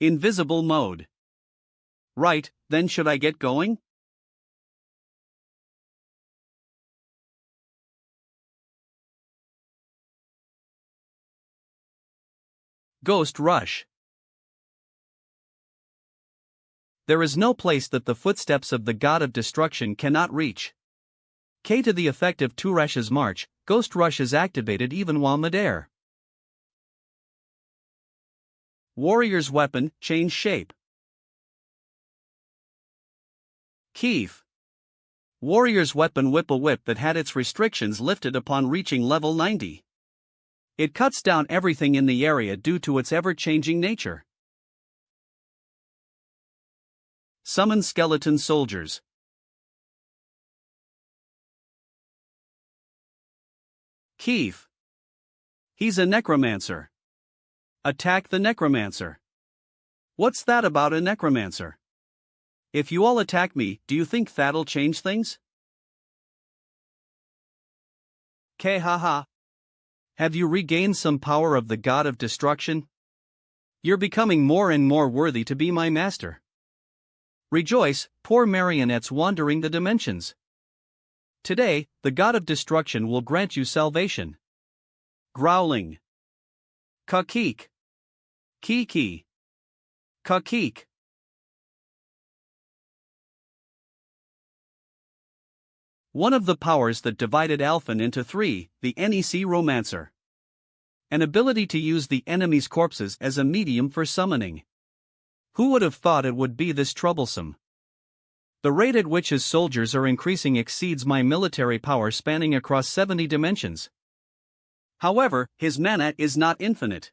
Invisible mode. Right, then should I get going? Ghost Rush. There is no place that the footsteps of the god of destruction cannot reach. K to the effect of 2 rashes march, Ghost Rush is activated even while midair. Warrior's weapon, change shape. Keef. Warrior's weapon whip-a-whip that had its restrictions lifted upon reaching level 90. It cuts down everything in the area due to its ever-changing nature. Summon skeleton soldiers. Keef. He's a necromancer. Attack the necromancer. What's that about a necromancer? If you all attack me, do you think that'll change things? K haha. Have you regained some power of the god of destruction? You're becoming more and more worthy to be my master. Rejoice, poor marionettes wandering the dimensions. Today, the god of destruction will grant you salvation. Growling. Kakik. Kiki. Kakik. One of the powers that divided Alphen into 3, the NEC Romancer. An ability to use the enemy's corpses as a medium for summoning. Who would have thought it would be this troublesome? The rate at which his soldiers are increasing exceeds my military power spanning across 70 dimensions. However, his mana is not infinite.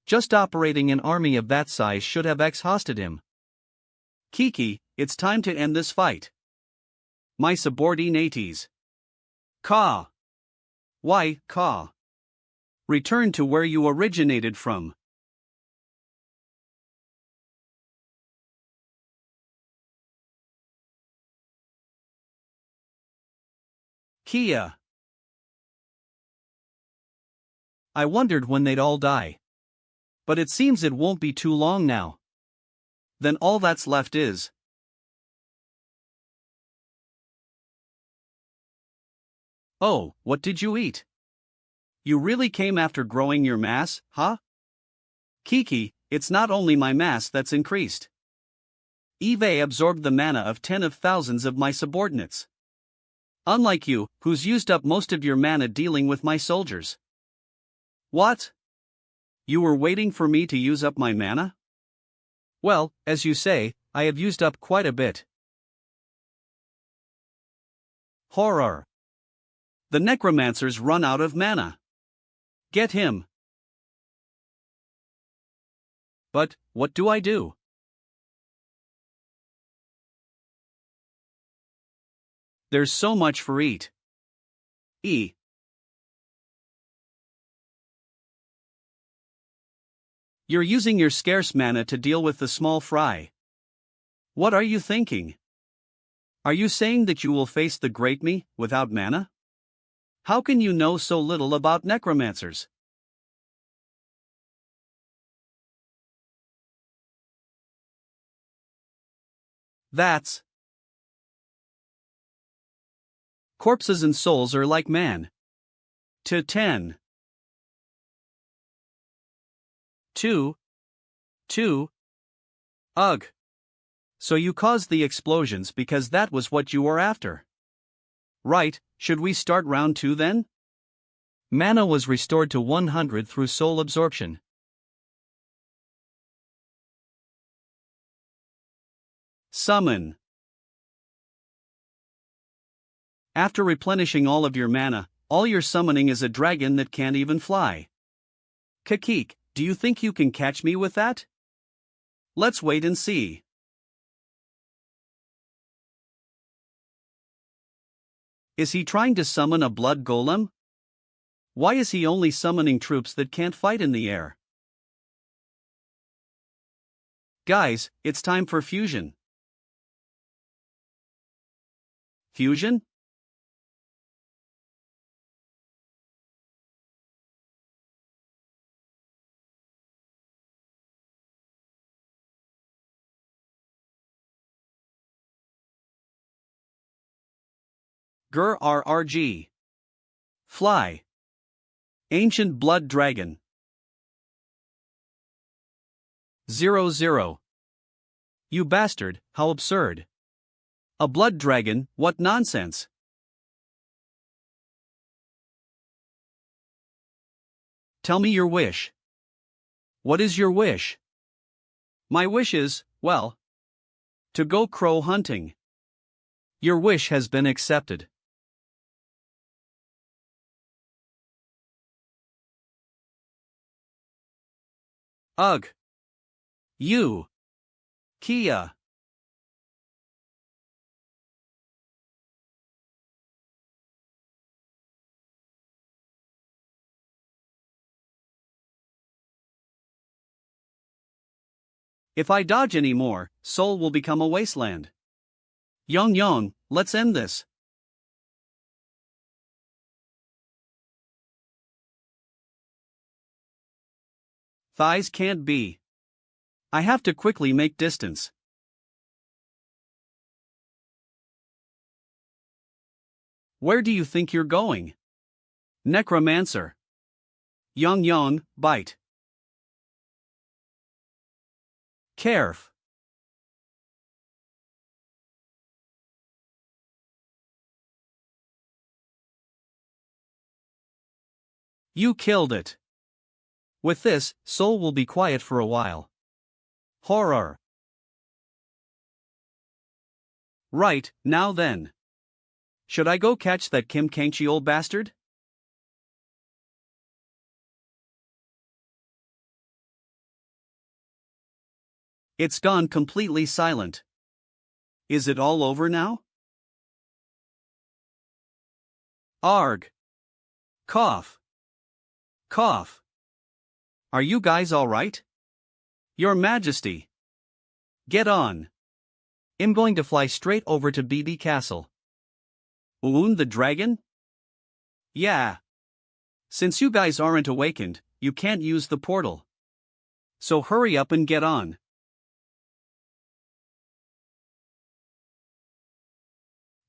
Just operating an army of that size should have exhausted him. Kiki, it's time to end this fight. My subordinates. Ka. Why, Ka? Return to where you originated from. Kia. I wondered when they'd all die. But it seems it won't be too long now. Then all that's left is. Oh, what did you eat? You really came after growing your mass, huh? Kiki, it's not only my mass that's increased. Eve absorbed the mana of 10 of thousands of my subordinates. Unlike you, who's used up most of your mana dealing with my soldiers. What? You were waiting for me to use up my mana? Well, as you say, I have used up quite a bit. Horror. The necromancer's run out of mana. Get him. But, what do I do? There's so much for eat. E. You're using your scarce mana to deal with the small fry. What are you thinking? Are you saying that you will face the great me without mana? How can you know so little about necromancers? That's. Corpses and souls are like man. To 10. 2. Ugh. So you caused the explosions because that was what you were after. Right, should we start round 2 then? Mana was restored to 100 through soul absorption. Summon. After replenishing all of your mana, all you're summoning is a dragon that can't even fly. Kakik, do you think you can catch me with that? Let's wait and see. Is he trying to summon a blood golem? Why is he only summoning troops that can't fight in the air? Guys, it's time for fusion. Fusion? Grrrg. Fly. Ancient blood dragon. 00. You bastard, how absurd. A blood dragon, what nonsense. Tell me your wish. What is your wish? My wish is, well, to go crow hunting. Your wish has been accepted. Ugh. You. Kia. If I dodge any more, Seoul will become a wasteland. Yong, let's end this. Thighs can't be. I have to quickly make distance. Where do you think you're going? Necromancer. Yong, bite. Caref. You killed it. With this, Seoul will be quiet for a while. Horror. Right, now then. Should I go catch that Kim Kangchi old bastard? It's gone completely silent. Is it all over now? Arg. Cough. Cough. Are you guys alright? Your Majesty. Get on. I'm going to fly straight over to BB Castle. Oon the dragon? Yeah. Since you guys aren't awakened, you can't use the portal. So hurry up and get on.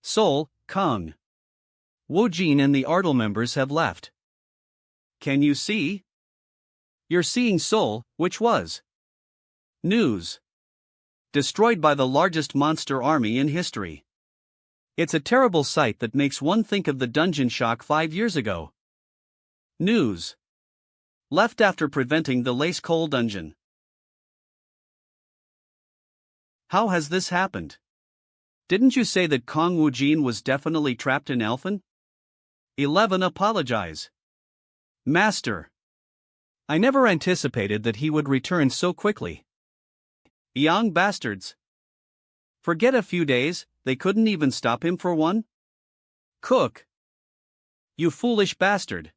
Seoul, Kung. Wojin and the Ardle members have left. Can you see? You're seeing Seoul, which was news. Destroyed by the largest monster army in history. It's a terrible sight that makes one think of the dungeon shock 5 years ago. News. Left after preventing the Lace Coal dungeon. How has this happened? Didn't you say that Kong Wujin was definitely trapped in Elfin? 11 Apologize. Master. I never anticipated that he would return so quickly. Young bastards. Forget a few days, they couldn't even stop him for one? Cook. You foolish bastard.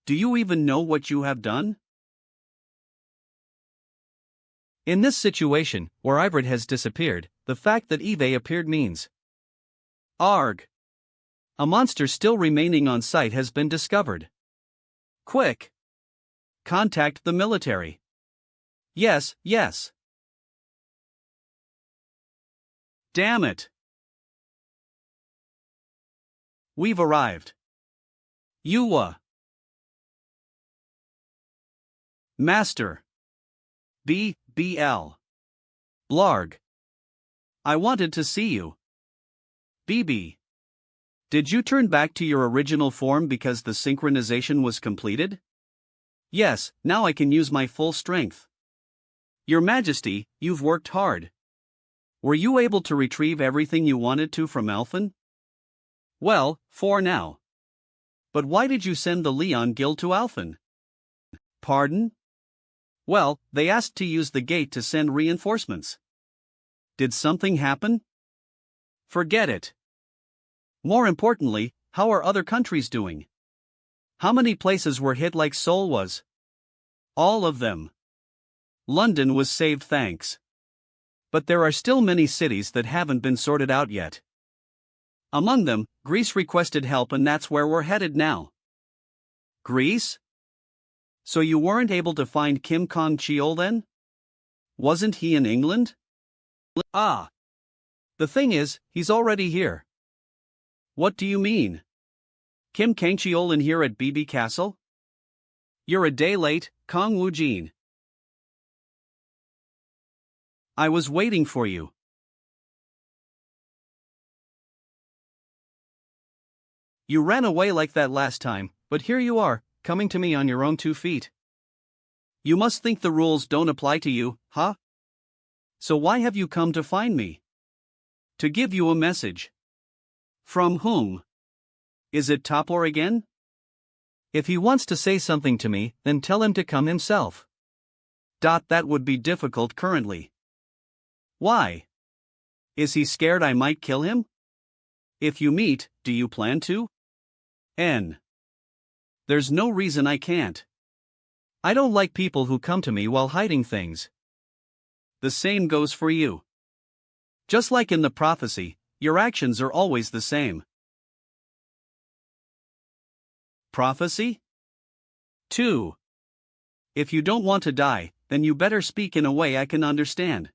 Do you even know what you have done? In this situation, where Ivrit has disappeared, the fact that Eve appeared means Arg. A monster still remaining on site has been discovered. Quick. Contact the military. Yes. Damn it. We've arrived. Yuwa. Master. BL. Blarg. I wanted to see you. BB. Did you turn back to your original form because the synchronization was completed? Yes, now I can use my full strength. Your Majesty, you've worked hard. Were you able to retrieve everything you wanted to from Elfin? Well, for now. But why did you send the Leon Guild to Alphen? Pardon? Well, they asked to use the gate to send reinforcements. Did something happen? Forget it. More importantly, how are other countries doing? How many places were hit like Seoul was? All of them. London was saved, thanks. But there are still many cities that haven't been sorted out yet. Among them, Greece requested help, and that's where we're headed now. Greece? So you weren't able to find Kim Kong Cheol then? Wasn't he in England? Ah. The thing is, he's already here. What do you mean? Kim Kang Cheol in here at BB Castle? You're a day late, Kong Woo Jin. I was waiting for you. You ran away like that last time, but here you are, coming to me on your own 2 feet. You must think the rules don't apply to you, huh? So why have you come to find me? To give you a message. From whom? Is it Toppler again? If he wants to say something to me, then tell him to come himself. That would be difficult currently. Why? Is he scared I might kill him? If you meet, do you plan to? There's no reason I can't. I don't like people who come to me while hiding things. The same goes for you. Just like in the prophecy, your actions are always the same. Prophecy? 2. If you don't want to die, then you better speak in a way I can understand.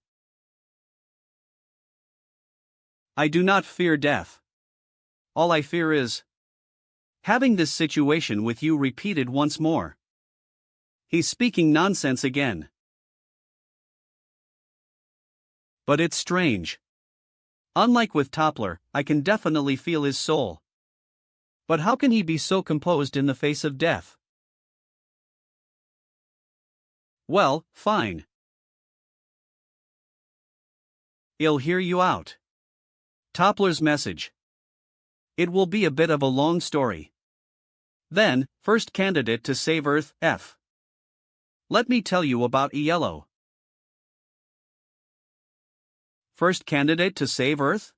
I do not fear death. All I fear is having this situation with you repeated once more. He's speaking nonsense again. But it's strange. Unlike with Toppler, I can definitely feel his soul. But how can he be so composed in the face of death? Well, fine. I'll hear you out. Toppler's message. It will be a bit of a long story. Then, first candidate to save Earth, F. Let me tell you about Yellow. First candidate to save Earth?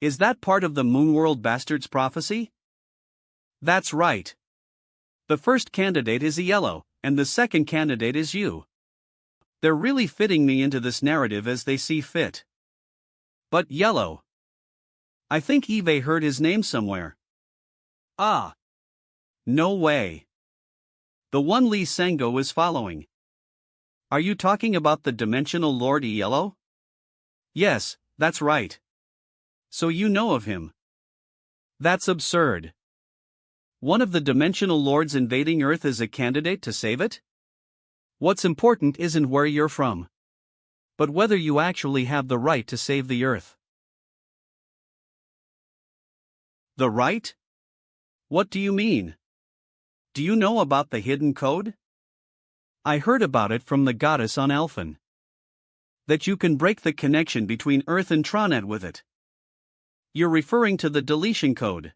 Is that part of the Moonworld Bastards prophecy? That's right. The first candidate is Yellow, and the second candidate is you. They're really fitting me into this narrative as they see fit. But Yellow. I think Eve heard his name somewhere. Ah. No way. The one Lee Sango is following. Are you talking about the Dimensional Lord Yellow? Yes, that's right. So you know of him. That's absurd. One of the Dimensional Lords invading Earth is a candidate to save it? What's important isn't where you're from, but whether you actually have the right to save the Earth. The right? What do you mean? Do you know about the hidden code? I heard about it from the goddess on Alphen. That you can break the connection between Earth and Tronet with it. You're referring to the deletion code.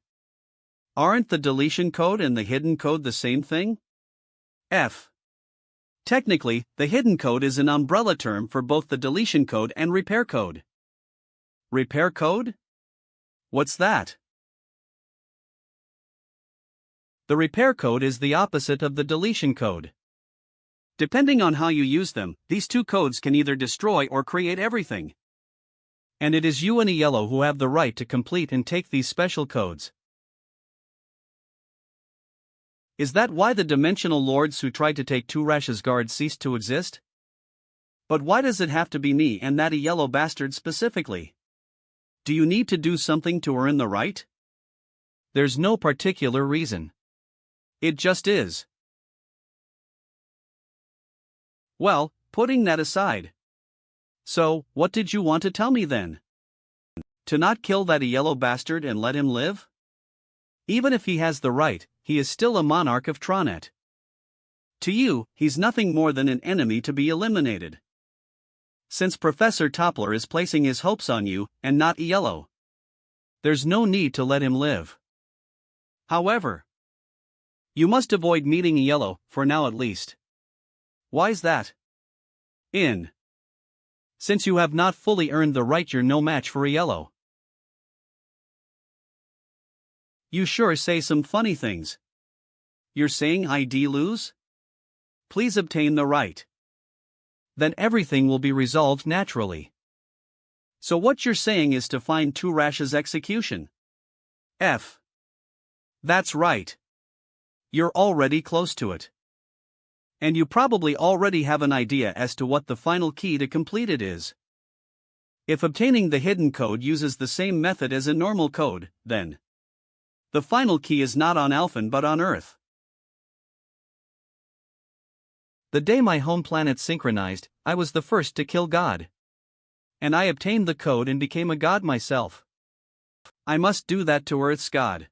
Aren't the deletion code and the hidden code the same thing? F. Technically, the hidden code is an umbrella term for both the deletion code and repair code. Repair code? What's that? The repair code is the opposite of the deletion code. Depending on how you use them, these two codes can either destroy or create everything. And it is you and Yellow who have the right to complete and take these special codes. Is that why the Dimensional Lords who tried to take Turash's guard ceased to exist? But why does it have to be me and that Yellow bastard specifically? Do you need to do something to earn the right? There's no particular reason. It just is. Well, putting that aside. So, what did you want to tell me then? To not kill that Yellow bastard and let him live? Even if he has the right, he is still a monarch of Tronet. To you, he's nothing more than an enemy to be eliminated. Since Professor Toppler is placing his hopes on you, and not Yellow, there's no need to let him live. However, You must avoid meeting a yellow, for now at least. Why's that? Since you have not fully earned the right, you're no match for a yellow. You sure say some funny things. You're saying I lose? Please obtain the right. Then everything will be resolved naturally. So what you're saying is to find Turash's execution. F. That's right. You're already close to it. And you probably already have an idea as to what the final key to complete it is. If obtaining the hidden code uses the same method as a normal code, then the final key is not on Alphen but on Earth. The day my home planet synchronized, I was the first to kill God. And I obtained the code and became a god myself. I must do that to Earth's god.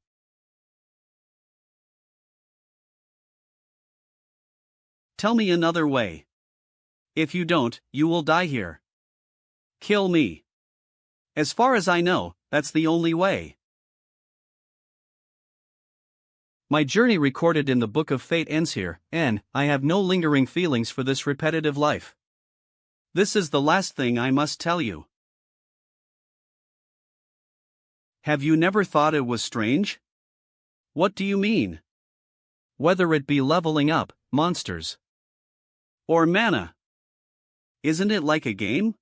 Tell me another way. If you don't, you will die here. Kill me. As far as I know, that's the only way. My journey recorded in the Book of Fate ends here, and I have no lingering feelings for this repetitive life. This is the last thing I must tell you. Have you never thought it was strange? What do you mean? Whether it be leveling up, monsters, or mana. Isn't it like a game?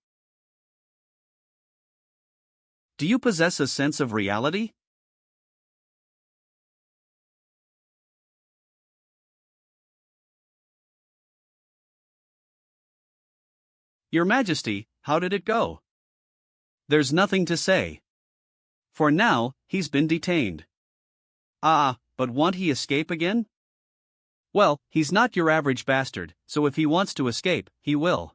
Do you possess a sense of reality? Your Majesty, how did it go? There's nothing to say. For now, he's been detained. Ah, but won't he escape again? Well, he's not your average bastard, so if he wants to escape, he will.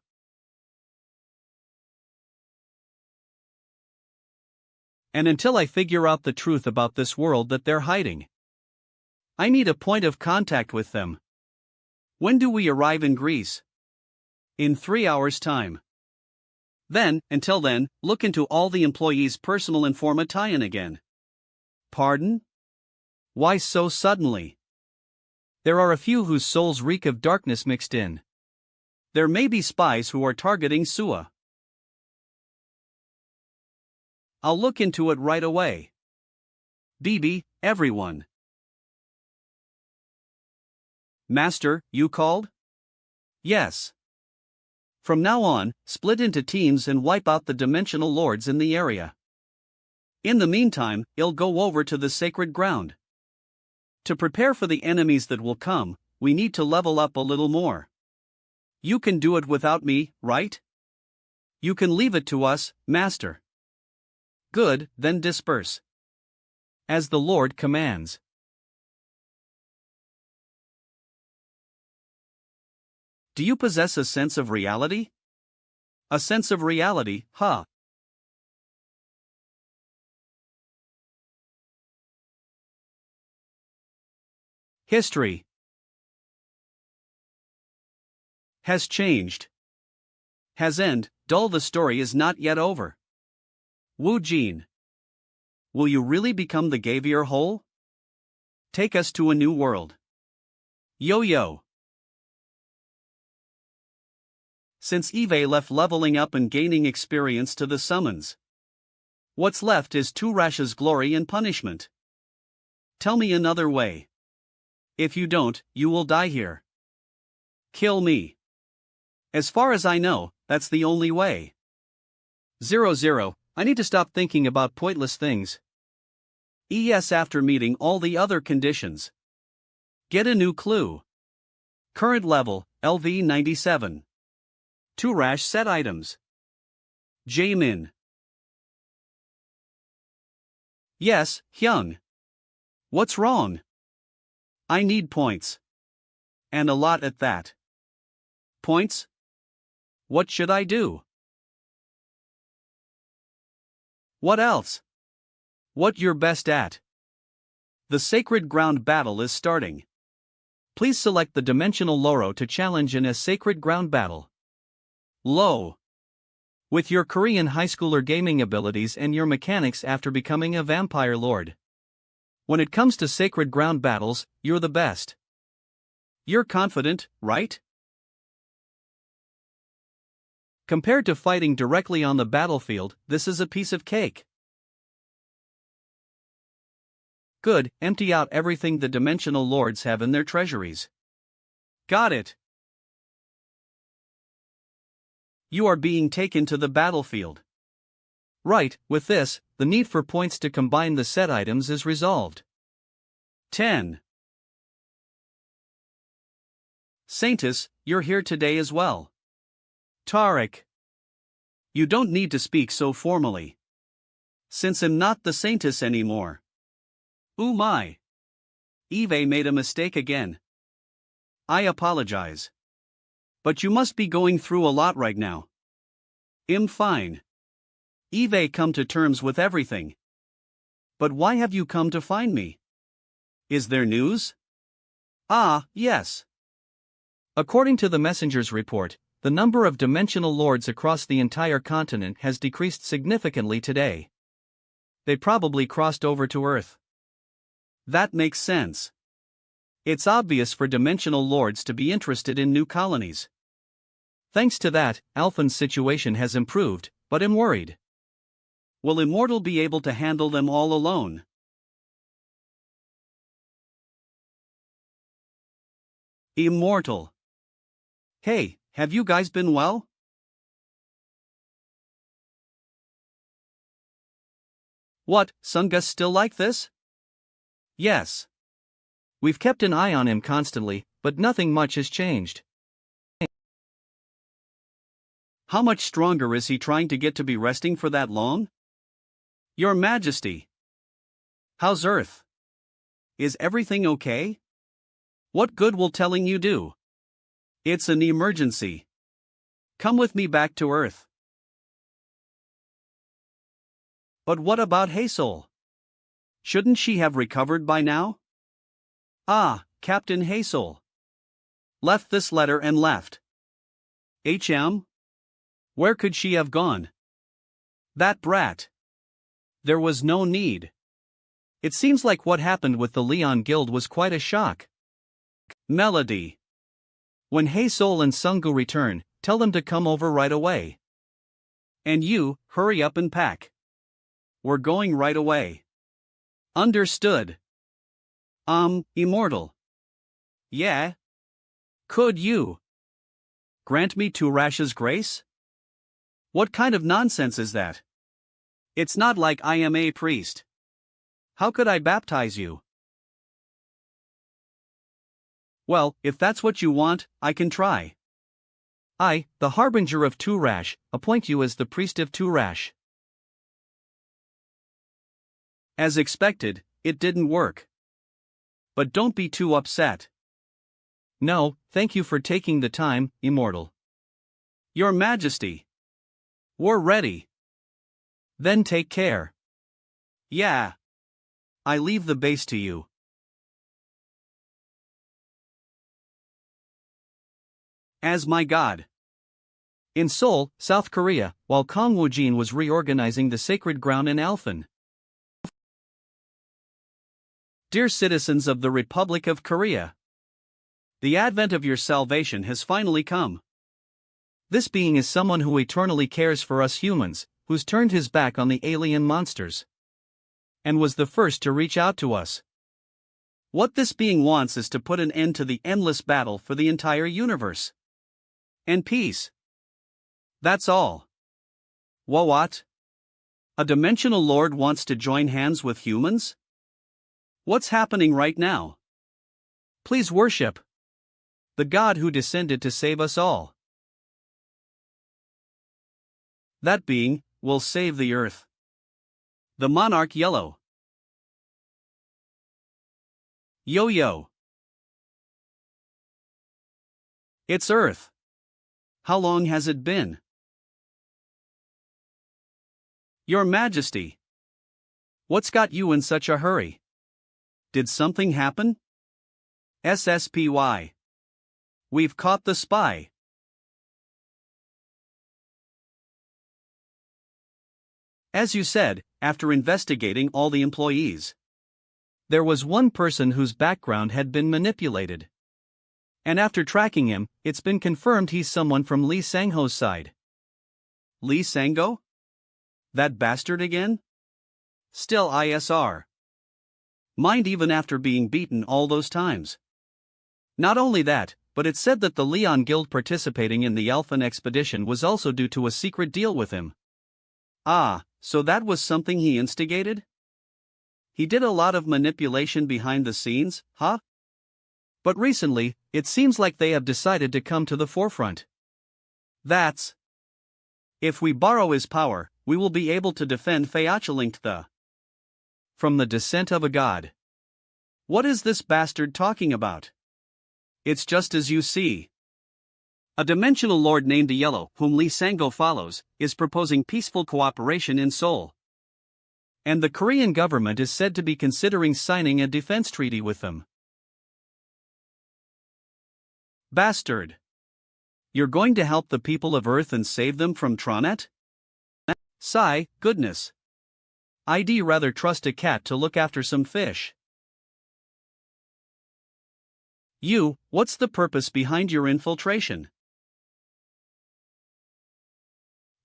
And until I figure out the truth about this world that they're hiding, I need a point of contact with them. When do we arrive in Greece? In 3 hours' time. Then, until then, look into all the employees' personal information again. Pardon? Why so suddenly? There are a few whose souls reek of darkness mixed in. There may be spies who are targeting Sua. I'll look into it right away. BB, everyone. Master, you called? Yes. From now on, split into teams and wipe out the dimensional lords in the area. In the meantime, I'll go over to the sacred ground. To prepare for the enemies that will come, we need to level up a little more. You can do it without me, right? You can leave it to us, Master. Good, then disperse. As the Lord commands. Do you possess a sense of reality? A sense of reality, huh? History has changed. Has end, dull, the story is not yet over. Wu Jin. Will you really become the Gavier Hole? Take us to a new world. Yo-yo. Since Eve left leveling up and gaining experience to the summons, what's left is Turash's glory and punishment. Tell me another way. If you don't, you will die here. Kill me. As far as I know, that's the only way. 00, I need to stop thinking about pointless things. Yes, after meeting all the other conditions. Get a new clue. Current level, LV 97. Turash set items. Jaemin. Yes, Hyung. What's wrong? I need points. And a lot at that. Points? What should I do? What else? What you're best at. The Sacred Ground battle is starting. Please select the Dimensional Loro to challenge in a Sacred Ground battle. Lo. With your Korean high schooler gaming abilities and your mechanics after becoming a vampire lord. When it comes to Sacred Ground battles, you're the best. You're confident, right? Compared to fighting directly on the battlefield, this is a piece of cake. Good, empty out everything the Dimensional Lords have in their treasuries. Got it. You are being taken to the battlefield. Right, with this, the need for points to combine the set items is resolved. 10. Saintus, you're here today as well. Tarek. You don't need to speak so formally. Since I'm not the Saintus anymore. Ooh my. Eve made a mistake again. I apologize. But you must be going through a lot right now. I'm fine. Eve come to terms with everything. But why have you come to find me? Is there news? Ah, yes. According to the messenger's report, the number of Dimensional Lords across the entire continent has decreased significantly today. They probably crossed over to Earth. That makes sense. It's obvious for Dimensional Lords to be interested in new colonies. Thanks to that, Alphen's situation has improved, but I'm worried. Will Immortal be able to handle them all alone? Immortal. Hey, have you guys been well? What, Sungus still like this? Yes. We've kept an eye on him constantly, but nothing much has changed. How much stronger is he trying to get to be resting for that long? Your Majesty. How's Earth? Is everything okay? What good will telling you do? It's an emergency. Come with me back to Earth. But what about Hazel? Shouldn't she have recovered by now? Ah, Captain Hazel. Left this letter and left. HM? Where could she have gone? That brat. There was no need. It seems like what happened with the Leon Guild was quite a shock. Melody. When Hazel and Sungu return, tell them to come over right away. And you, hurry up and pack. We're going right away. Understood. Immortal. Yeah? Could you grant me Turash's grace? What kind of nonsense is that? It's not like I am a priest. How could I baptize you? Well, if that's what you want, I can try. I, the Harbinger of Turash, appoint you as the priest of Turash. As expected, it didn't work. But don't be too upset. No, thank you for taking the time, Immortal. Your Majesty. We're ready. Then take care. Yeah. I leave the base to you. As my god. In Seoul, South Korea, while Kong Woo-jin was reorganizing the sacred ground in Alphen. Dear citizens of the Republic of Korea, the advent of your salvation has finally come. This being is someone who eternally cares for us humans, who's turned his back on the alien monsters, and was the first to reach out to us. What this being wants is to put an end to the endless battle for the entire universe. And peace. That's all. What? A Dimensional Lord wants to join hands with humans? What's happening right now? Please worship the God who descended to save us all. That being will save the Earth. The Monarch Yellow. Yo-yo. It's Earth. How long has it been? Your Majesty. What's got you in such a hurry? Did something happen? SSPY. We've caught the spy. As you said, after investigating all the employees, there was one person whose background had been manipulated. And after tracking him, it's been confirmed he's someone from Lee Sang-ho's side. Lee Sang-ho? That bastard again? Still ISR. Mind even after being beaten all those times. Not only that, but it's said that the Leon Guild participating in the Alphen expedition was also due to a secret deal with him. Ah, so that was something he instigated? He did a lot of manipulation behind the scenes, huh? But recently, it seems like they have decided to come to the forefront. That's... If we borrow his power, we will be able to defend Feiachalingt from the descent of a god. What is this bastard talking about? It's just as you see. A dimensional lord named Yellow, whom Lee Sang-ho follows, is proposing peaceful cooperation in Seoul. And the Korean government is said to be considering signing a defense treaty with them. Bastard. You're going to help the people of Earth and save them from Tronet? Sigh, goodness. I'd rather trust a cat to look after some fish. What's the purpose behind your infiltration?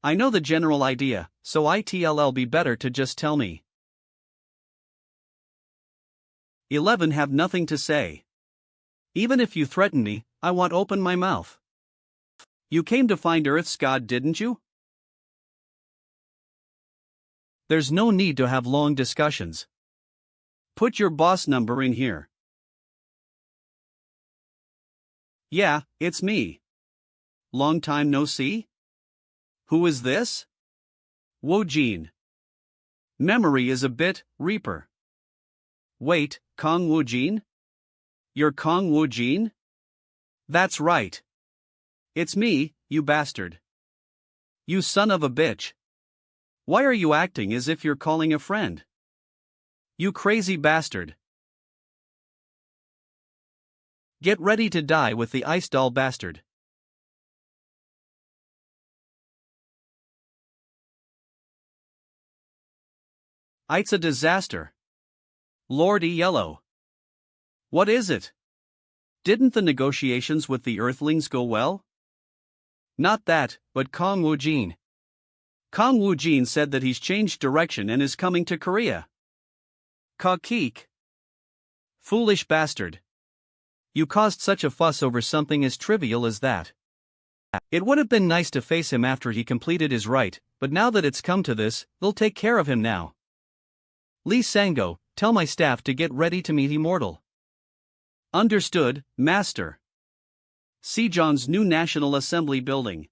I know the general idea, so it'll be better to just tell me. 11 Have nothing to say. Even if you threaten me, I won't open my mouth. You came to find Earth's god, didn't you? There's no need to have long discussions. Put your boss number in here. Yeah, it's me. Long time no see? Who is this? Woo-jin. Memory is a bit, Reaper. Wait, Kong Woo-jin? You're Kong Woo-jin? That's right. It's me, you bastard. You son of a bitch. Why are you acting as if you're calling a friend? You crazy bastard. Get ready to die with the ice doll bastard. It's a disaster. Lord Yellow. What is it? Didn't the negotiations with the Earthlings go well? Not that, but Kong Woo-jin. Kong Woo-jin said that he's changed direction and is coming to Korea. Ka-keek. Foolish bastard. You caused such a fuss over something as trivial as that. It would have been nice to face him after he completed his rite, but now that it's come to this, they'll take care of him now. Lee Sang-ho, tell my staff to get ready to meet Immortal. Understood, Master. Sejong's new National Assembly building.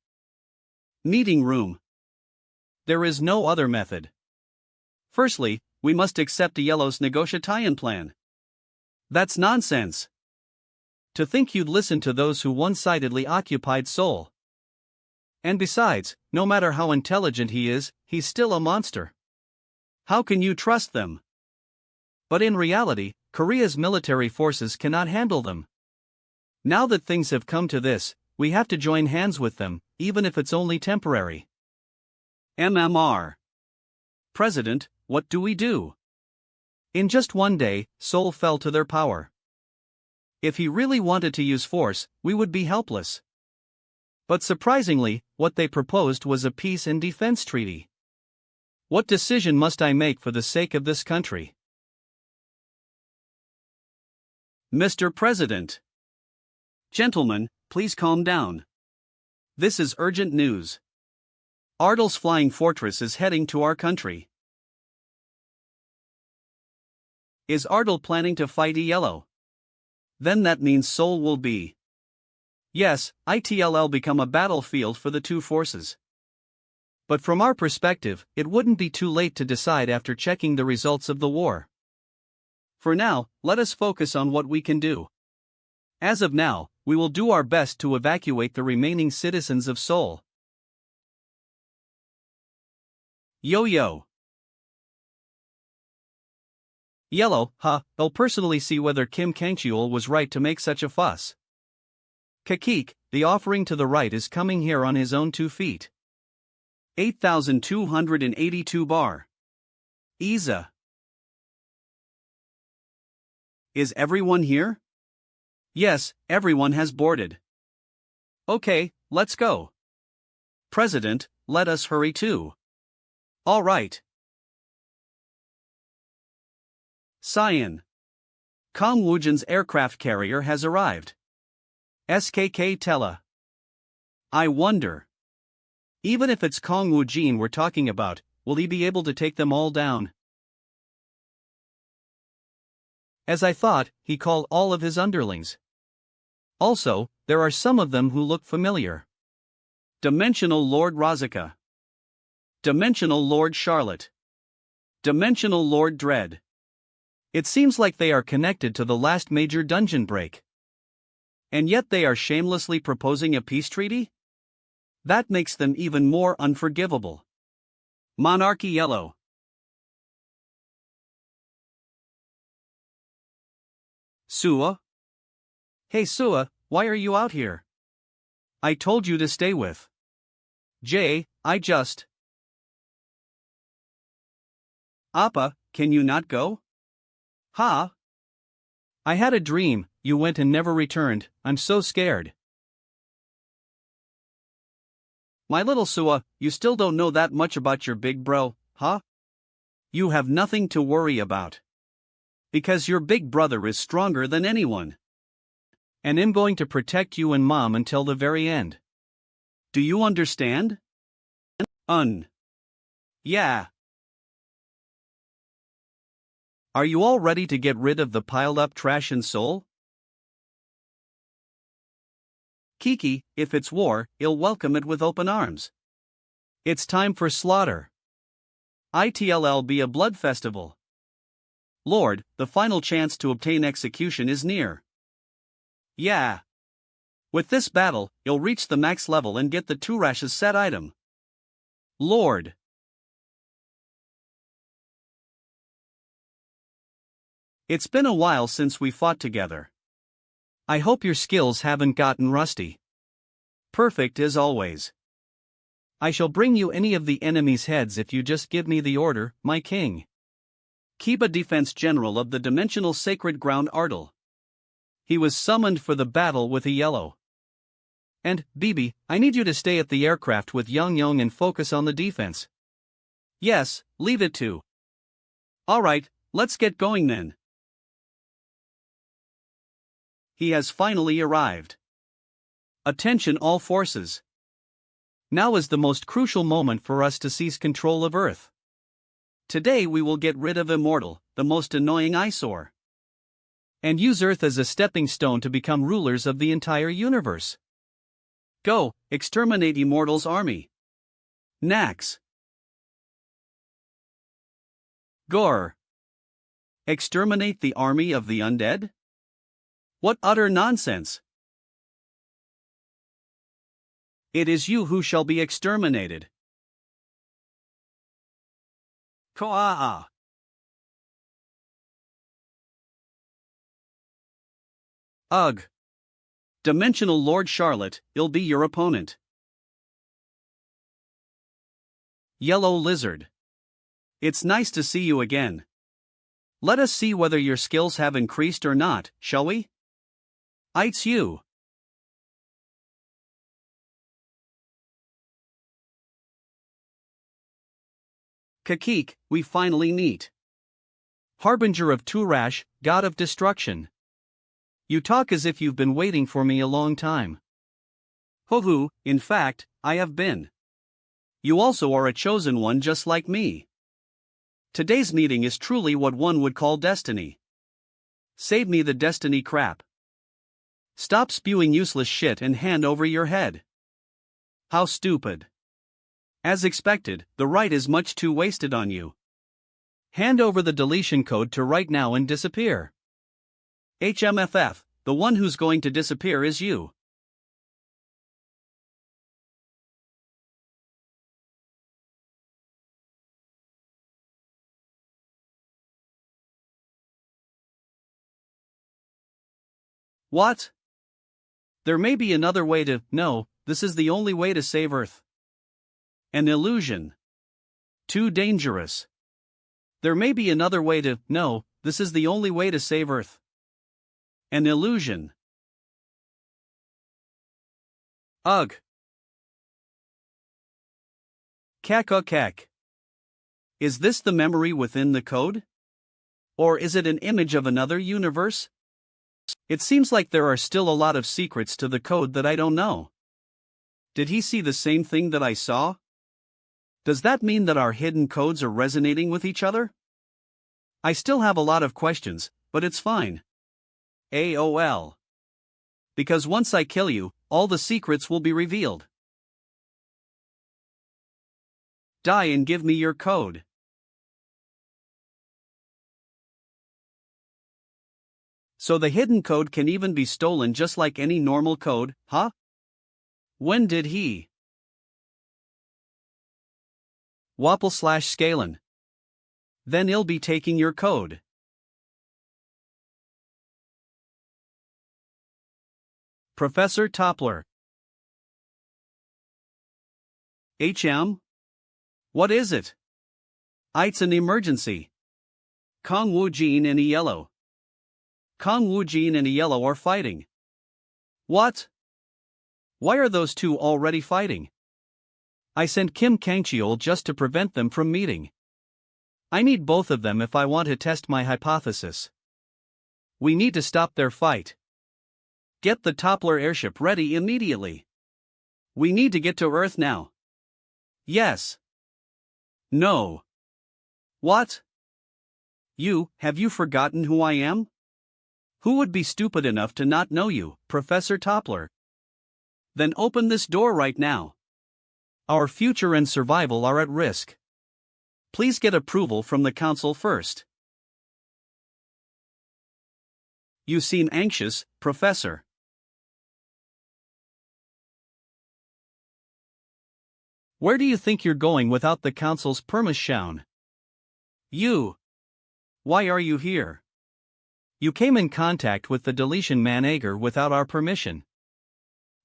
Meeting room. There is no other method. Firstly, we must accept Yellow's negotiation plan. That's nonsense. To think you'd listen to those who one-sidedly occupied Seoul. And besides, no matter how intelligent he is, he's still a monster. How can you trust them? But in reality, Korea's military forces cannot handle them. Now that things have come to this, we have to join hands with them, even if it's only temporary. MMR. President, what do we do? In just one day, Seoul fell to their power. If he really wanted to use force, we would be helpless. But surprisingly, what they proposed was a peace and defense treaty. What decision must I make for the sake of this country? Mr. President. Gentlemen, please calm down. This is urgent news. Ardle's flying fortress is heading to our country. Is Ardle planning to fight Yellow? Then that means Seoul will be. Yes, it'll become a battlefield for the two forces. But from our perspective, it wouldn't be too late to decide after checking the results of the war. For now, let us focus on what we can do. As of now, we will do our best to evacuate the remaining citizens of Seoul. Yo-yo. Yellow, I'll personally see whether Kim Kangcheol was right to make such a fuss. Ka-keek, the offering to the right is coming here on his own 2 feet. 8,282 bar. Isa. Is everyone here? Yes, everyone has boarded. Okay, let's go. President, let us hurry too. All right. Cyan. Kong Wujin's aircraft carrier has arrived. SKK Tella. I wonder. Even if it's Kong Wujin we're talking about, will he be able to take them all down? As I thought, he called all of his underlings. Also, there are some of them who look familiar. Dimensional Lord Razaka. Dimensional Lord Charlotte. Dimensional Lord Dread. It seems like they are connected to the last major dungeon break. And yet they are shamelessly proposing a peace treaty? That makes them even more unforgivable. Monarchy Yellow. Sua? Hey Sua, why are you out here? I told you to stay with. Jay, I just. Appa, can you not go? Ha? I had a dream, you went and never returned, I'm so scared. My little Sua, you still don't know that much about your big bro, huh? You have nothing to worry about. Because your big brother is stronger than anyone. And I'm going to protect you and mom until the very end. Do you understand? Yeah. Are you all ready to get rid of the piled up trash and soul? Kiki, if it's war, I'll welcome it with open arms. It's time for slaughter. It'll be a blood festival. Lord, the final chance to obtain execution is near. Yeah. With this battle, you'll reach the max level and get the Turash's set item. Lord. It's been a while since we fought together. I hope your skills haven't gotten rusty. Perfect as always. I shall bring you any of the enemy's heads if you just give me the order, my king. Kiba Defense General of the Dimensional Sacred Ground Ardal. He was summoned for the battle with a yellow. And, Bibi, I need you to stay at the aircraft with Yang Yang and focus on the defense. Yes, leave it to. Alright, let's get going then. He has finally arrived. Attention all forces. Now is the most crucial moment for us to seize control of Earth. Today we will get rid of Immortal, the most annoying eyesore. And use Earth as a stepping stone to become rulers of the entire universe. Go, exterminate Immortal's army. Nax. Gore. Exterminate the army of the undead? What utter nonsense! It is you who shall be exterminated. Koa'a. Ugh. Dimensional Lord Charlotte, I'll be your opponent. Yellow Lizard. It's nice to see you again. Let us see whether your skills have increased or not, shall we? It's you. Kakik, we finally meet. Harbinger of Turash, God of Destruction. You talk as if you've been waiting for me a long time. Hohu, in fact, I have been. You also are a chosen one just like me. Today's meeting is truly what one would call destiny. Save me the destiny crap. Stop spewing useless shit and hand over your head. How stupid. As expected, the right is much too wasted on you. Hand over the deletion code to right now and disappear. HMFF, the one who's going to disappear is you. What? There may be another way to. No, this is the only way to save Earth. An illusion. Too dangerous. There may be another way to. No, this is the only way to save Earth. An illusion. Ugh. Kek. Is this the memory within the code? Or is it an image of another universe? It seems like there are still a lot of secrets to the code that I don't know. Did he see the same thing that I saw? Does that mean that our hidden codes are resonating with each other? I still have a lot of questions, but it's fine. AOL. Because once I kill you, all the secrets will be revealed. Die and give me your code. So the hidden code can even be stolen just like any normal code, huh? When did he? Wapple/Scalen. Then he'll be taking your code. Professor Toppler. HM? What is it? It's an emergency. Kong Wu Jin and Yellow. Kong Wu Jin and Yellow are fighting. What? Why are those two already fighting? I sent Kim Kangcheol just to prevent them from meeting. I need both of them if I want to test my hypothesis. We need to stop their fight. Get the Toppler airship ready immediately. We need to get to Earth now. Yes. No. What? Have you forgotten who I am? Who would be stupid enough to not know you, Professor Toppler? Then open this door right now. Our future and survival are at risk. Please get approval from the council first. You seem anxious, Professor. Where do you think you're going without the council's permission? Why are you here? You came in contact with the deletion Manager without our permission.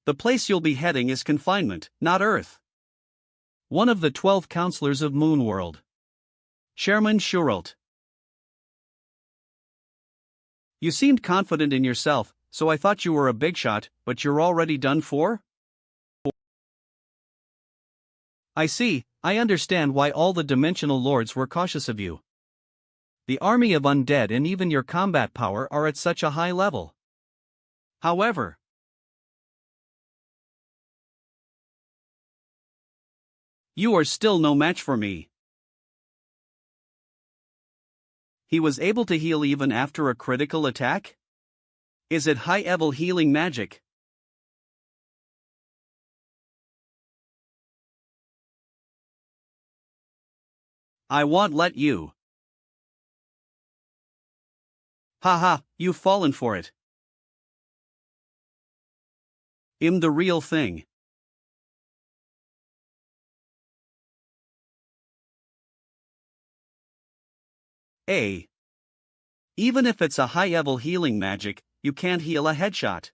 The place you'll be heading is confinement, not Earth. One of the 12 counselors of Moonworld. Chairman Shuralt. You seemed confident in yourself, so I thought you were a big shot, but you're already done for? I see, I understand why all the Dimensional Lords were cautious of you. The army of undead and even your combat power are at such a high level. However, you are still no match for me. He was able to heal even after a critical attack? Is it high-level healing magic? I won't let you. Haha, you've fallen for it. I'm the real thing. Even if it's a high-level healing magic, you can't heal a headshot.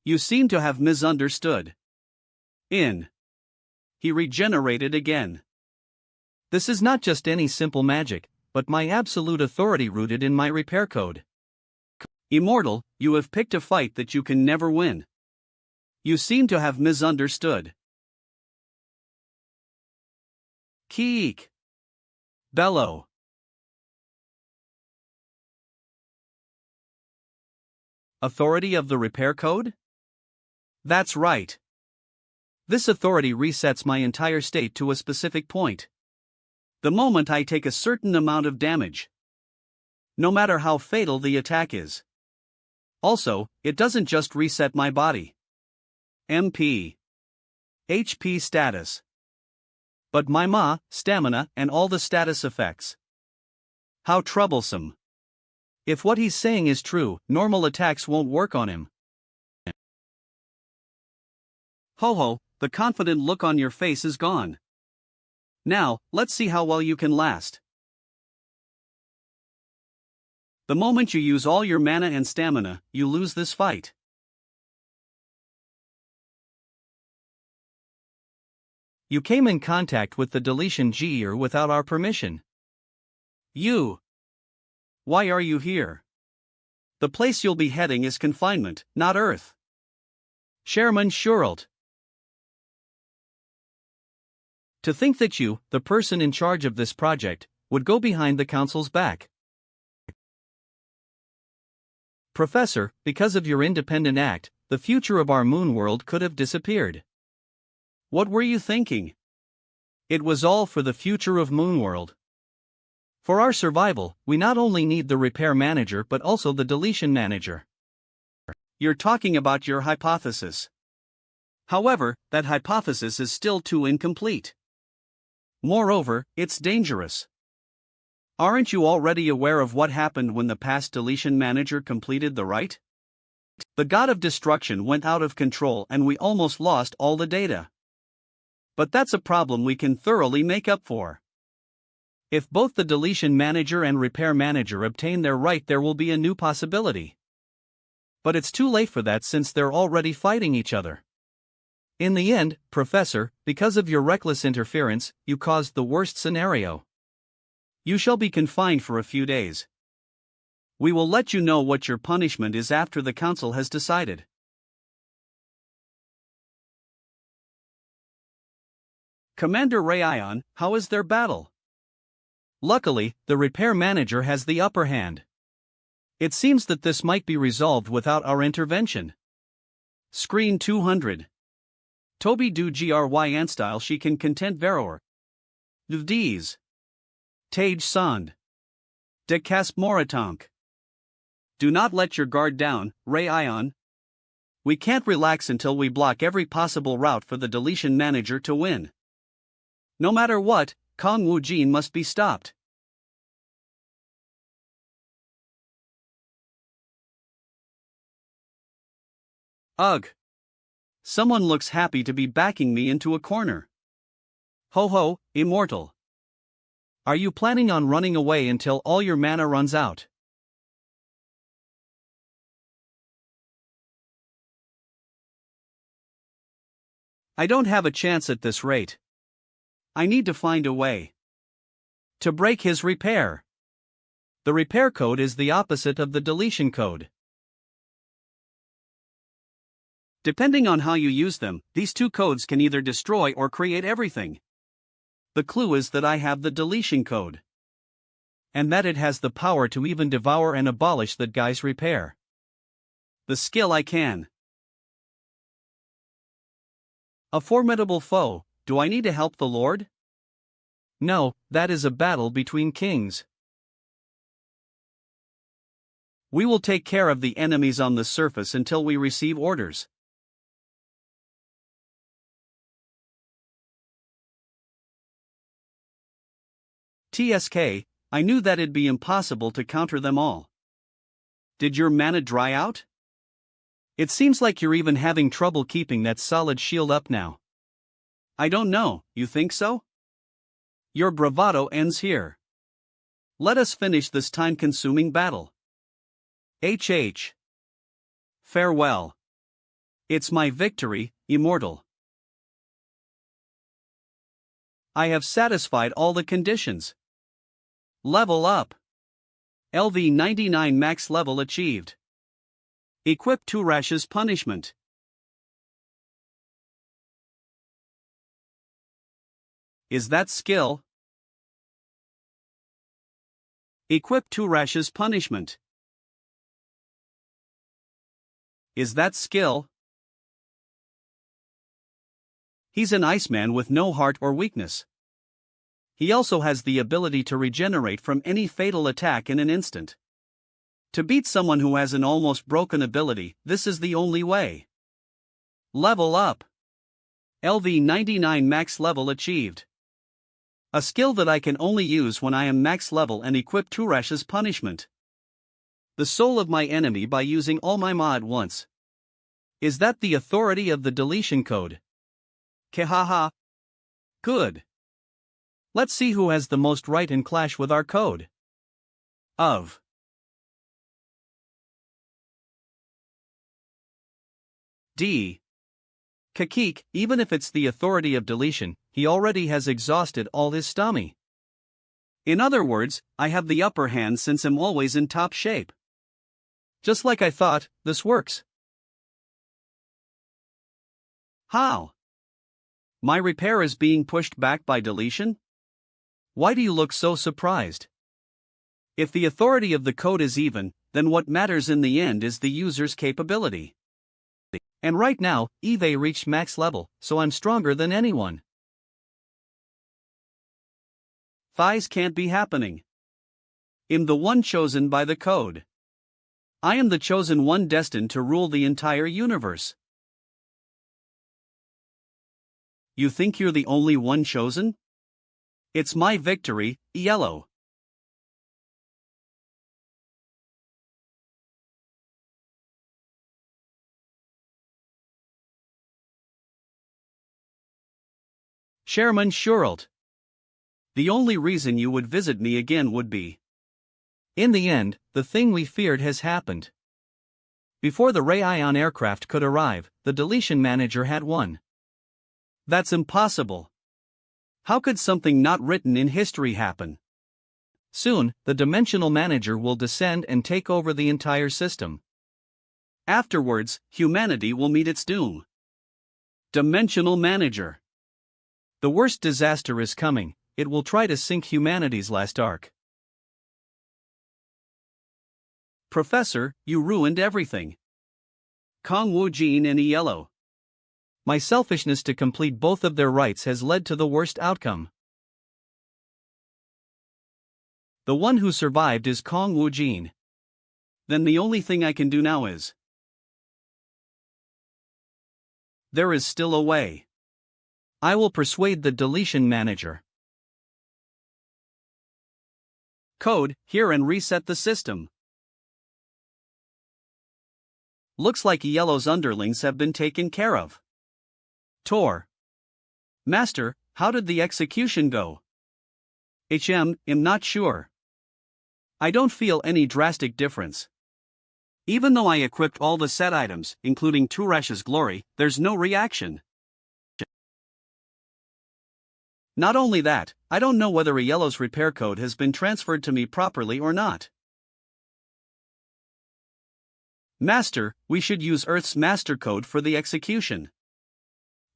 You seem to have misunderstood. He regenerated again. This is not just any simple magic, but my absolute authority rooted in my repair code. Immortal, you have picked a fight that you can never win. You seem to have misunderstood. Keek. Bellow. Authority of the repair code? That's right. This authority resets my entire state to a specific point. The moment I take a certain amount of damage. No matter how fatal the attack is. Also, it doesn't just reset my body. MP. HP status. But my Ma, stamina, and all the status effects. How troublesome. If what he's saying is true, normal attacks won't work on him. Ho, the confident look on your face is gone. Now, let's see how well you can last. The moment you use all your mana and stamina, you lose this fight. You came in contact with the deletion Gear without our permission. Why are you here? The place you'll be heading is confinement, not Earth. Chairman Shuralt. To think that you, the person in charge of this project, would go behind the council's back. Professor, because of your independent act, the future of our moon world could have disappeared. What were you thinking? It was all for the future of Moon World. For our survival, we not only need the repair manager but also the deletion manager. You're talking about your hypothesis. However, that hypothesis is still too incomplete. Moreover, it's dangerous. Aren't you already aware of what happened when the past deletion manager completed the rite? The god of destruction went out of control and we almost lost all the data. But that's a problem we can thoroughly make up for. If both the deletion manager and repair manager obtain their rite, there will be a new possibility. But it's too late for that since they're already fighting each other. In the end, Professor, because of your reckless interference, you caused the worst scenario. You shall be confined for a few days. We will let you know what your punishment is after the council has decided. Commander Rayon, how is their battle? Luckily, the repair manager has the upper hand. It seems that this might be resolved without our intervention. Screen 200. Toby do gry style she can content veror. Vds. Tage sand. De casp moritank. Do not let your guard down, Rayon. We can't relax until we block every possible route for the deletion manager to win. No matter what, Kong Wu Jin must be stopped. Ugh. Someone looks happy to be backing me into a corner. Ho ho, immortal. Are you planning on running away until all your mana runs out? I don't have a chance at this rate. I need to find a way to break his repair. The repair code is the opposite of the deletion code. Depending on how you use them, these two codes can either destroy or create everything. The clue is that I have the deletion code. And that it has the power to even devour and abolish that guy's repair. The skill I can. A formidable foe. Do I need to help the Lord? No, that is a battle between kings. We will take care of the enemies on the surface until we receive orders. TSK, I knew that it'd be impossible to counter them all. Did your mana dry out? It seems like you're even having trouble keeping that solid shield up now. I don't know, you think so? Your bravado ends here. Let us finish this time-consuming battle. HH. Farewell. It's my victory, immortal. I have satisfied all the conditions. Level up. LV 99 max level achieved. Equip Turash's punishment. Is that skill? Equip Turash's punishment. Is that skill? He's an Iceman with no heart or weakness. He also has the ability to regenerate from any fatal attack in an instant. To beat someone who has an almost broken ability, this is the only way. Level up. LV 99 max level achieved. A skill that I can only use when I am max level and equip Turash's punishment. The soul of my enemy by using all my ma at once. Is that the authority of the deletion code? Kehaha. Good. Let's see who has the most right in clash with our code. Of. D. Kakik, even if it's the authority of deletion, he already has exhausted all his stamina. In other words, I have the upper hand since I'm always in top shape. Just like I thought, this works. How? My repair is being pushed back by deletion? Why do you look so surprised? If the authority of the code is even, then what matters in the end is the user's capability. And right now, Eve reached max level, so I'm stronger than anyone. Thighs can't be happening. I'm the one chosen by the code. I am the chosen one destined to rule the entire universe. You think you're the only one chosen? It's my victory, yellow. Chairman Shuralt. The only reason you would visit me again would be. In the end, the thing we feared has happened. Before the Ray Ion aircraft could arrive, the deletion manager had won. That's impossible. How could something not written in history happen? Soon, the dimensional manager will descend and take over the entire system. Afterwards, humanity will meet its doom. Dimensional manager. The worst disaster is coming. It will try to sink humanity's last ark. Professor, you ruined everything. Kong Wu Jin and yellow. My selfishness to complete both of their rights has led to the worst outcome. The one who survived is Kong Wu Jin. Then the only thing I can do now is. There is still a way. I will persuade the deletion manager. Code, here and reset the system. Looks like yellow's underlings have been taken care of. Tor. Master, how did the execution go? I'm not sure. I don't feel any drastic difference. Even though I equipped all the set items, including Turash's glory, there's no reaction. Not only that, I don't know whether a yellow's repair code has been transferred to me properly or not. Master, we should use Earth's master code for the execution.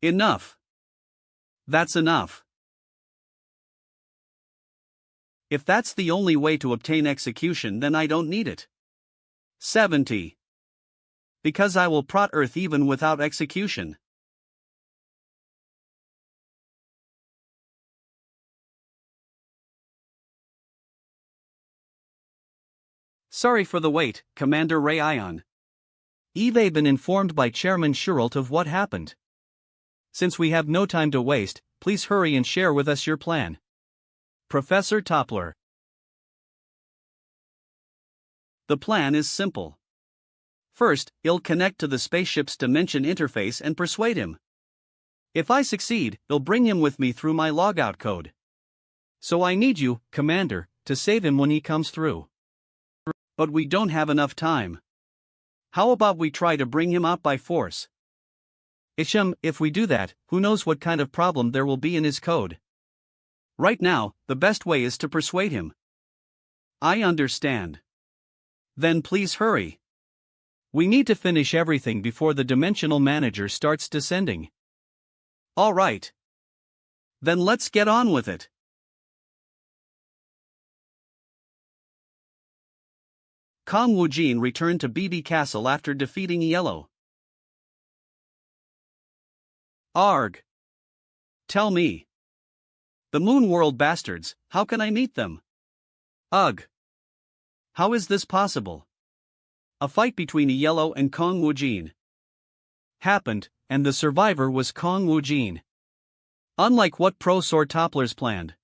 Enough. That's enough. If that's the only way to obtain execution, then I don't need it. 70. Because I will prot Earth even without execution. Sorry for the wait, Commander Ray Ion. Eve been informed by Chairman Shuralt of what happened. Since we have no time to waste, please hurry and share with us your plan. Professor Toppler. The plan is simple. First, I'll connect to the spaceship's dimension interface and persuade him. If I succeed, I'll bring him with me through my logout code. So I need you, Commander, to save him when he comes through. But we don't have enough time. How about we try to bring him out by force? If we do that, who knows what kind of problem there will be in his code. Right now, the best way is to persuade him. I understand. Then please hurry. We need to finish everything before the dimensional manager starts descending. All right. Then let's get on with it. Kong Wu Jin returned to BB Castle after defeating Yellow. Arg. Tell me. The Moon World bastards, how can I meet them? Ugh. How is this possible? A fight between Yellow and Kong Wu Jin happened, and the survivor was Kong Wu Jin. Unlike what Professor Topplers planned.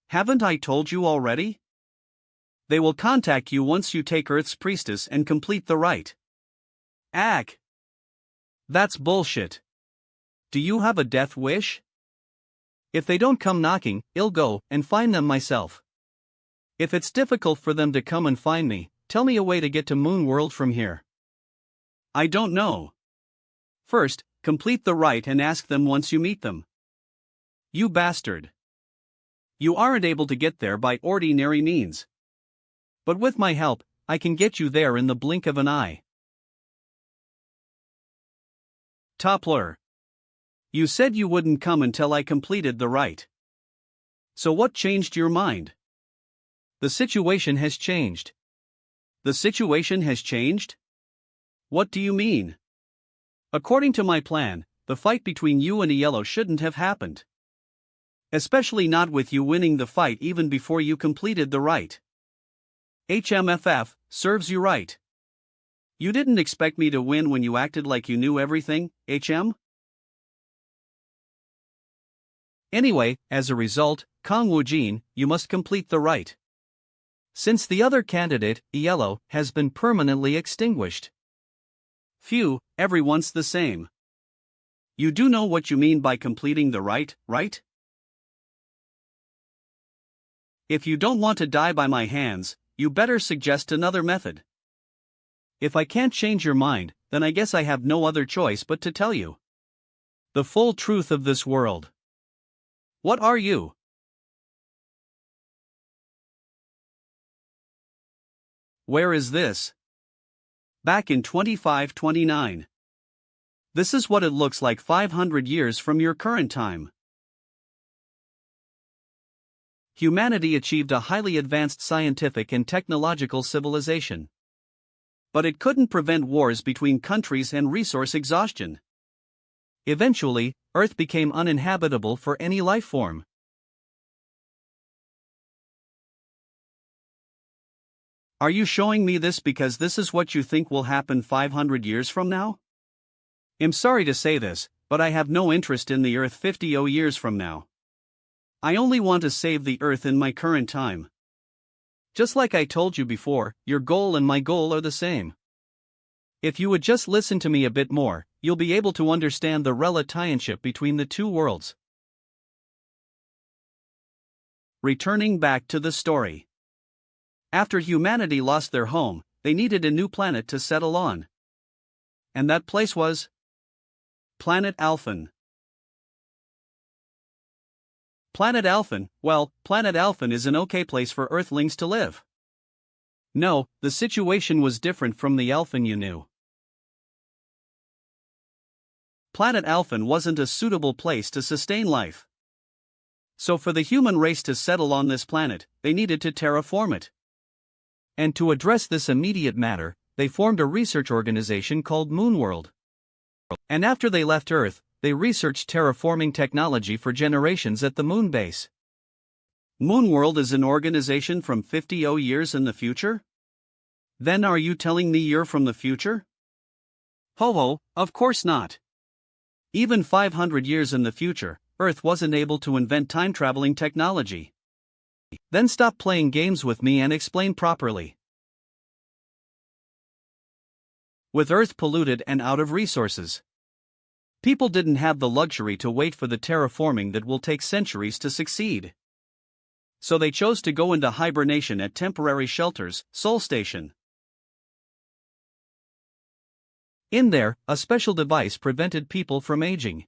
Haven't I told you already? They will contact you once you take Earth's priestess and complete the rite. Ag. That's bullshit. Do you have a death wish? If they don't come knocking, I'll go and find them myself. If it's difficult for them to come and find me, tell me a way to get to Moon World from here. I don't know. First, complete the rite and ask them once you meet them. You bastard. You aren't able to get there by ordinary means. But with my help, I can get you there in the blink of an eye. Toppler. You said you wouldn't come until I completed the rite. So what changed your mind? The situation has changed. The situation has changed? What do you mean? According to my plan, the fight between you and Yellow shouldn't have happened. Especially not with you winning the fight even before you completed the rite. HMFF, serves you right. You didn't expect me to win when you acted like you knew everything, HM? Anyway, as a result, Kang Woo-jin, you must complete the rite. Since the other candidate, Yellow, has been permanently extinguished. Phew, everyone's the same. You do know what you mean by completing the rite, right? If you don't want to die by my hands, you better suggest another method. If I can't change your mind, then I guess I have no other choice but to tell you the full truth of this world. What are you? Where is this? Back in 2529. This is what it looks like 500 years from your current time. Humanity achieved a highly advanced scientific and technological civilization. But it couldn't prevent wars between countries and resource exhaustion. Eventually, Earth became uninhabitable for any life form. Are you showing me this because this is what you think will happen 500 years from now? I'm sorry to say this, but I have no interest in the Earth 50 years from now. I only want to save the Earth in my current time. Just like I told you before, your goal and my goal are the same. If you would just listen to me a bit more, you'll be able to understand the relationship between the two worlds. Returning back to the story. After humanity lost their home, they needed a new planet to settle on. And that place was Planet Alphen. Planet Alphen, well, Planet Alphen is an okay place for Earthlings to live. No, the situation was different from the Alphen you knew. Planet Alphen wasn't a suitable place to sustain life. So for the human race to settle on this planet, they needed to terraform it. And to address this immediate matter, they formed a research organization called Moonworld. And after they left Earth, they researched terraforming technology for generations at the moon base. Moonworld is an organization from 50 years in the future? Then are you telling me you're from the future? Ho, of course not. Even 500 years in the future, Earth wasn't able to invent time-traveling technology. Then stop playing games with me and explain properly. With Earth polluted and out of resources, people didn't have the luxury to wait for the terraforming that will take centuries to succeed. So they chose to go into hibernation at temporary shelters, Sol Station. In there, a special device prevented people from aging.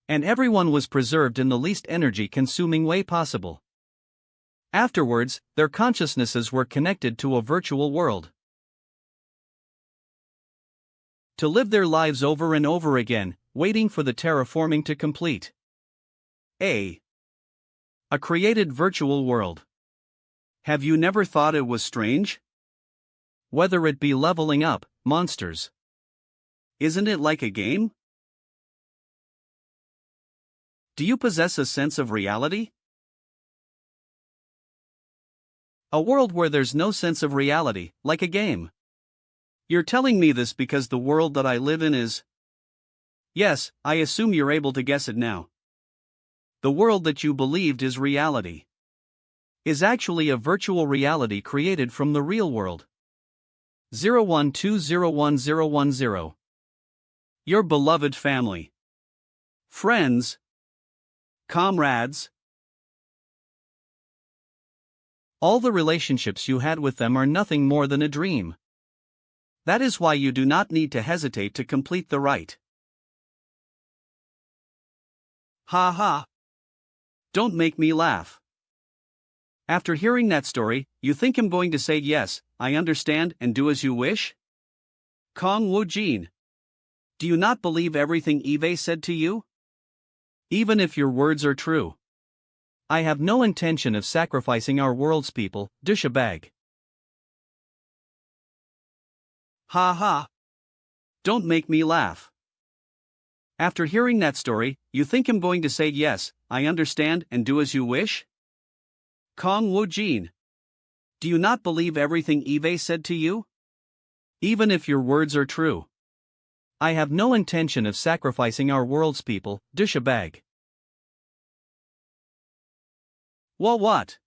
And everyone was preserved in the least energy-consuming way possible. Afterwards, their consciousnesses were connected to a virtual world. To live their lives over and over again, waiting for the terraforming to complete. A created virtual world. Have you never thought it was strange? Whether it be leveling up, monsters. Isn't it like a game? Do you possess a sense of reality? A world where there's no sense of reality, like a game. You're telling me this because the world that I live in is... Yes, I assume you're able to guess it now. The world that you believed is reality is actually a virtual reality created from the real world. 01201010. Your beloved family, friends, comrades. All the relationships you had with them are nothing more than a dream. That is why you do not need to hesitate to complete the rite. Ha ha. Don't make me laugh. After hearing that story, you think I'm going to say yes, I understand and do as you wish? Kang Woo-jin. Do you not believe everything Eve said to you? Even if your words are true. I have no intention of sacrificing our world's people, douchebag. Ha ha. Don't make me laugh. After hearing that story, you think I'm going to say yes, I understand, and do as you wish? Kong Wu Jin. Do you not believe everything Eve said to you? Even if your words are true. I have no intention of sacrificing our world's people, douchebag. Well, what?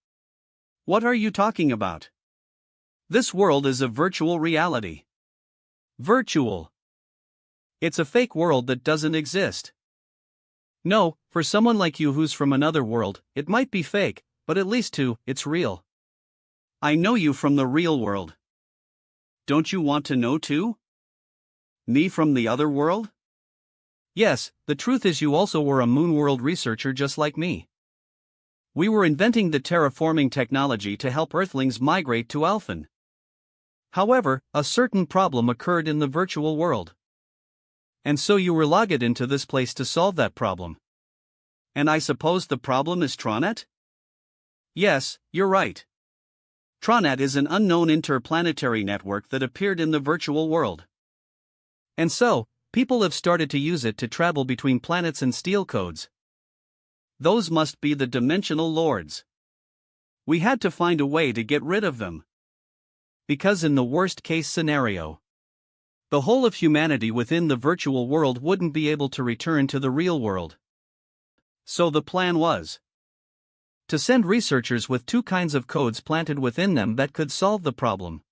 What are you talking about? This world is a virtual reality. Virtual. It's a fake world that doesn't exist. No, for someone like you who's from another world, it might be fake, but at least it's real. I know you from the real world. Don't you want to know too? Me from the other world? Yes, the truth is you also were a moon world researcher just like me. We were inventing the terraforming technology to help Earthlings migrate to Alphen. However, a certain problem occurred in the virtual world. And so you were logged into this place to solve that problem. And I suppose the problem is Tronet? Yes, you're right. Tronet is an unknown interplanetary network that appeared in the virtual world. And so, people have started to use it to travel between planets and steal codes. Those must be the dimensional lords. We had to find a way to get rid of them. Because in the worst case scenario, the whole of humanity within the virtual world wouldn't be able to return to the real world. So the plan was to send researchers with two kinds of codes planted within them that could solve the problem.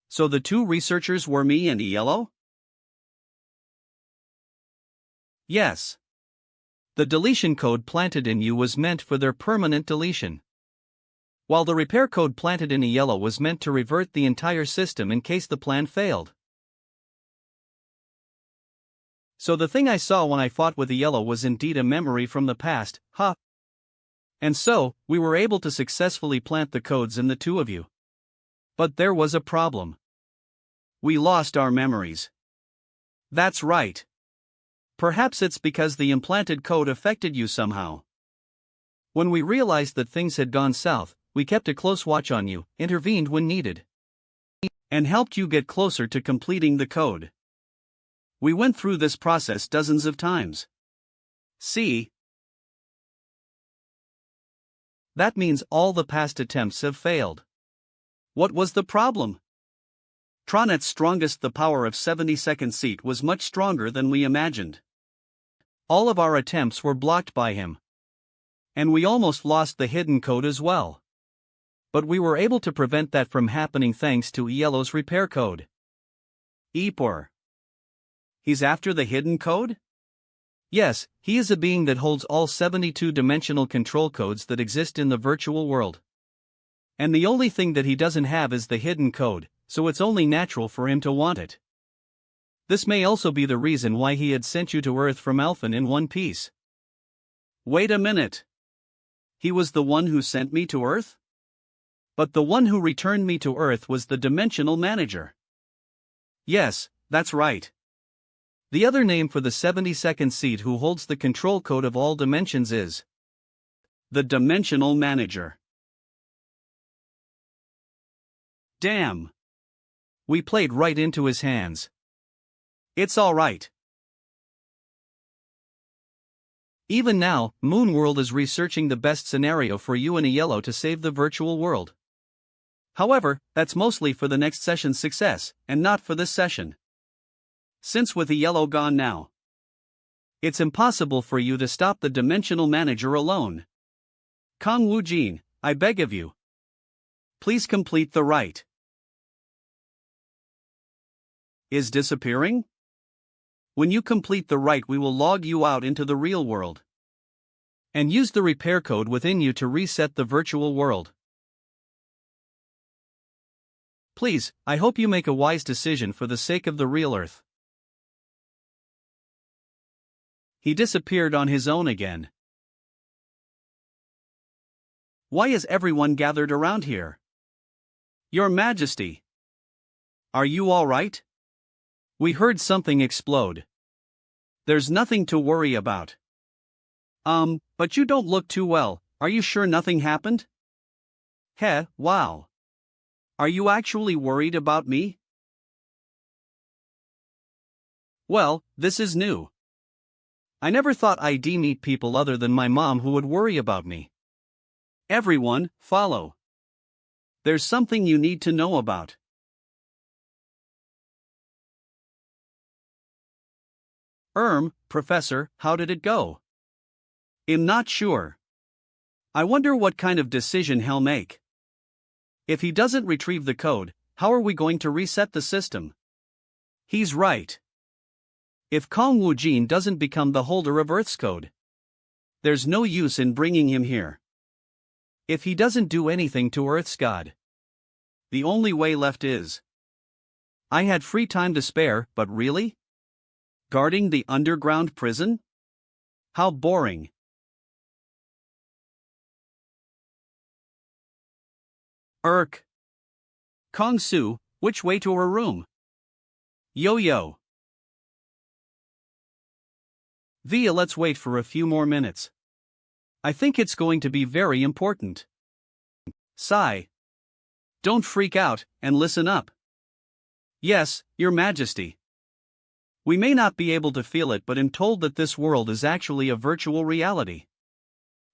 So the two researchers were me and Yellow? Yes. The deletion code planted in you was meant for their permanent deletion, while the repair code planted in Yellow was meant to revert the entire system in case the plan failed. So the thing I saw when I fought with Yellow was indeed a memory from the past, huh? And so, we were able to successfully plant the codes in the two of you. But there was a problem. We lost our memories. That's right. Perhaps it's because the implanted code affected you somehow. When we realized that things had gone south, we kept a close watch on you, intervened when needed, and helped you get closer to completing the code. We went through this process dozens of times. See? That means all the past attempts have failed. What was the problem? Tronet's strongest, the power of 72nd seat, was much stronger than we imagined. All of our attempts were blocked by him. And we almost lost the hidden code as well. But we were able to prevent that from happening thanks to Yellow's repair code. Epor. He's after the hidden code? Yes, he is a being that holds all 72 dimensional control codes that exist in the virtual world. And the only thing that he doesn't have is the hidden code, so it's only natural for him to want it. This may also be the reason why he had sent you to Earth from Alphen in one piece. Wait a minute. He was the one who sent me to Earth? But the one who returned me to Earth was the dimensional manager. Yes, that's right. The other name for the 72nd seat who holds the control code of all dimensions is the dimensional manager. Damn. We played right into his hands. It's all right. Even now, Moonworld is researching the best scenario for you and Yellow to save the virtual world. However, that's mostly for the next session's success, and not for this session. Since with Yellow gone now, it's impossible for you to stop the dimensional manager alone. Kong Wu Jin, I beg of you. Please complete the rite. Is disappearing? When you complete the rite, we will log you out into the real world and use the repair code within you to reset the virtual world. Please, I hope you make a wise decision for the sake of the real Earth. He disappeared on his own again. Why is everyone gathered around here? Your Majesty. Are you all right? We heard something explode. There's nothing to worry about. But you don't look too well, are you sure nothing happened? Heh, wow. Are you actually worried about me? Well, this is new. I never thought I'd meet people other than my mom who would worry about me. Everyone, follow. There's something you need to know about. Professor, how did it go? I'm not sure. I wonder what kind of decision he'll make. If he doesn't retrieve the code, how are we going to reset the system? He's right. If Kong Wu Jin doesn't become the holder of Earth's code, there's no use in bringing him here. If he doesn't do anything to Earth's god, the only way left is. I had free time to spare, but really? Guarding the underground prison? How boring. Kong Su, which way to her room? Yo-yo. Via, let's wait for a few more minutes. I think it's going to be very important. Sigh. Don't freak out, and listen up. Yes, Your Majesty. We may not be able to feel it, but I'm told that this world is actually a virtual reality.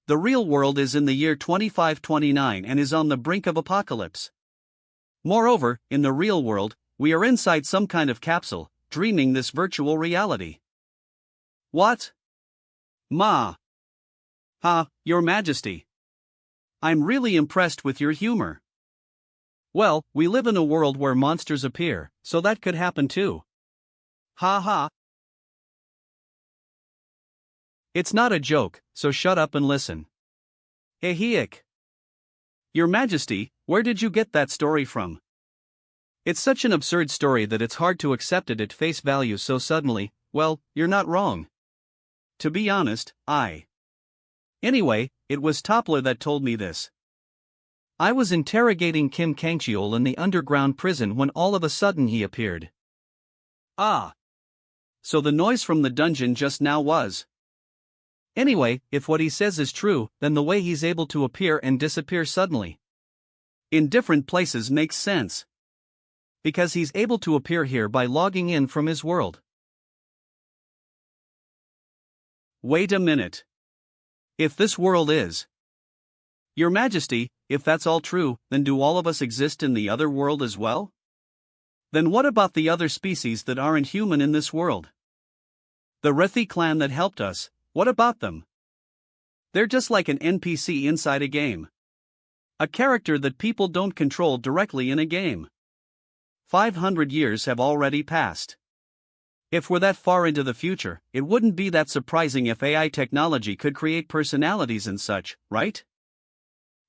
The real world is in the year 2529 and is on the brink of apocalypse. Moreover, in the real world, we are inside some kind of capsule, dreaming this virtual reality. What? Ma. Your Majesty. I'm really impressed with your humor. Well, we live in a world where monsters appear, so that could happen too. Ha ha. It's not a joke, so shut up and listen. Ehiek. Your Majesty, where did you get that story from? It's such an absurd story that it's hard to accept it at face value so suddenly. Well, you're not wrong. To be honest, Anyway, it was Toppler that told me this. I was interrogating Kim Kangcheol in the underground prison when all of a sudden he appeared. So the noise from the dungeon just now was. Anyway, if what he says is true, then the way he's able to appear and disappear suddenly in different places makes sense. Because he's able to appear here by logging in from his world. Wait a minute. If this world is. Your Majesty, if that's all true, then do all of us exist in the other world as well? Then what about the other species that aren't human in this world? The Rethi clan that helped us, what about them? They're just like an NPC inside a game. A character that people don't control directly in a game. 500 years have already passed. If we're that far into the future, it wouldn't be that surprising if AI technology could create personalities and such, right?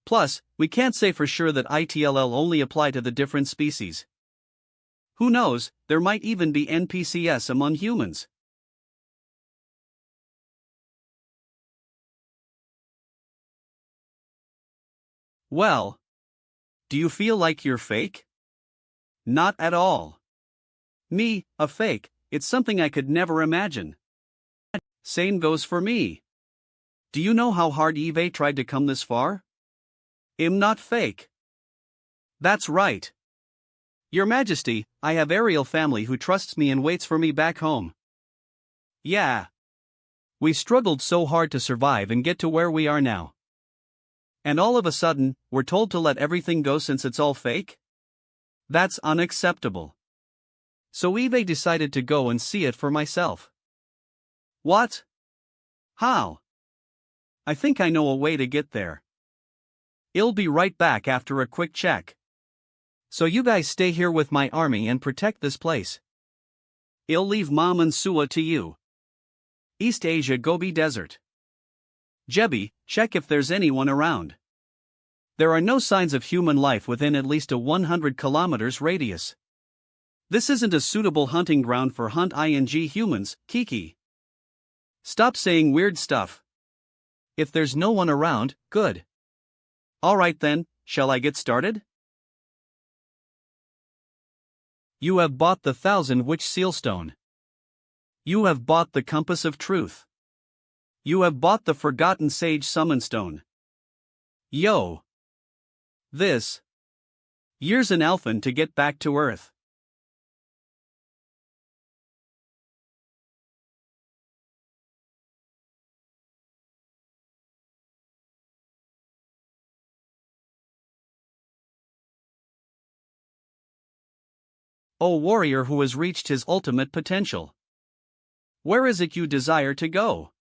Plus, we can't say for sure that ITLL only apply to the different species. Who knows, there might even be NPCs among humans. Well, do you feel like you're fake? Not at all. Me, a fake, it's something I could never imagine. Same goes for me. Do you know how hard Eve tried to come this far? I'm not fake. That's right. Your Majesty, I have Ariel family who trusts me and waits for me back home. Yeah. We struggled so hard to survive and get to where we are now. And all of a sudden, we're told to let everything go since it's all fake? That's unacceptable. So Eve decided to go and see it for myself. What? How? I think I know a way to get there. I'll be right back after a quick check. So you guys stay here with my army and protect this place. I'll leave Mom and Sua to you. East Asia Gobi Desert. Jebi, check if there's anyone around. There are no signs of human life within at least a 100 kilometers radius. This isn't a suitable hunting ground for humans, Kiki. Stop saying weird stuff. If there's no one around, good. Alright then, shall I get started? You have bought the 1000 witch sealstone. You have bought the compass of truth. You have bought the forgotten sage summon stone. Yo! This. Years an elfin to get back to Earth. O warrior who has reached his ultimate potential. Where is it you desire to go?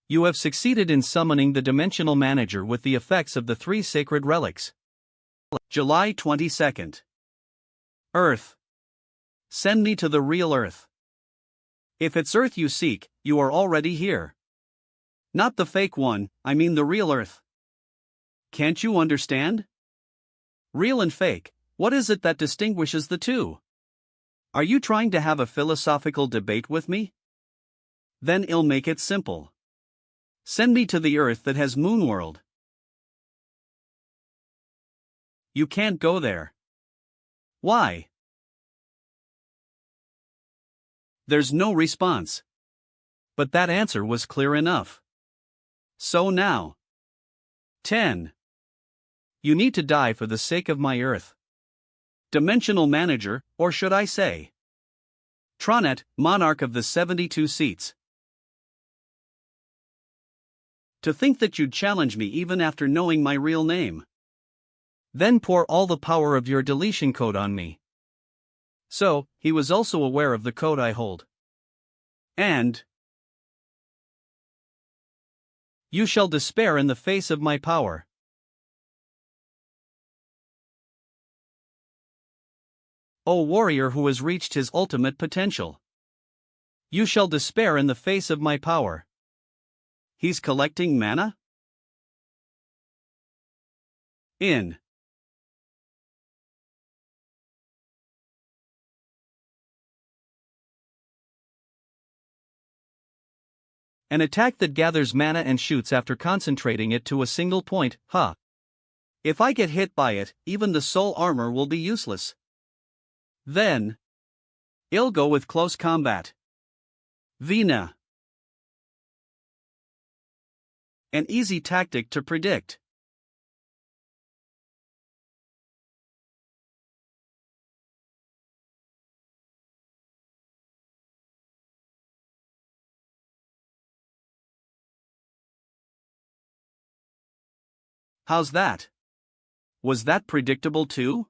You have succeeded in summoning the Dimensional Manager with the effects of the 3 sacred relics. July 22nd. Earth. Send me to the real Earth. If it's Earth you seek, you are already here. Not the fake one, I mean the real Earth. Can't you understand? Real and fake, what is it that distinguishes the two? Are you trying to have a philosophical debate with me? Then I'll make it simple. Send me to the Earth that has Moonworld. You can't go there. Why? There's no response. But that answer was clear enough. So now. 10. You need to die for the sake of my Earth. Dimensional Manager, or should I say? Tronet, monarch of the 72 seats. To think that you'd challenge me even after knowing my real name. Then pour all the power of your deletion code on me. So, he was also aware of the code I hold. And you shall despair in the face of my power. O warrior who has reached his ultimate potential. You shall despair in the face of my power. He's collecting mana? In. An attack that gathers mana and shoots after concentrating it to a single point, huh? If I get hit by it, even the soul armor will be useless. Then I'll go with close combat. Vina. An easy tactic to predict. How's that? Was that predictable too?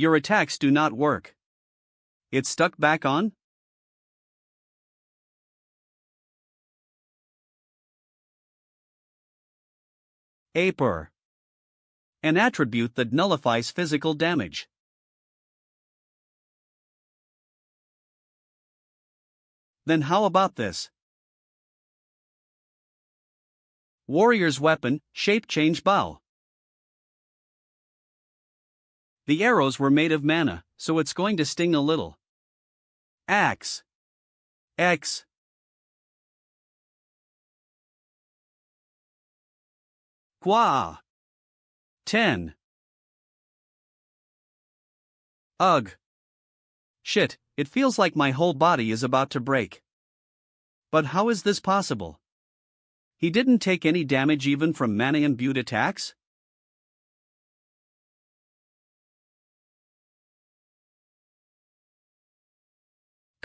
Your attacks do not work. It's stuck back on? Aper. An attribute that nullifies physical damage. Then how about this? Warrior's weapon, shape change bow. The arrows were made of mana, so it's going to sting a little. Axe. X. Qua. 10. Ugh. Shit, it feels like my whole body is about to break. But how is this possible? He didn't take any damage even from mana-imbued attacks?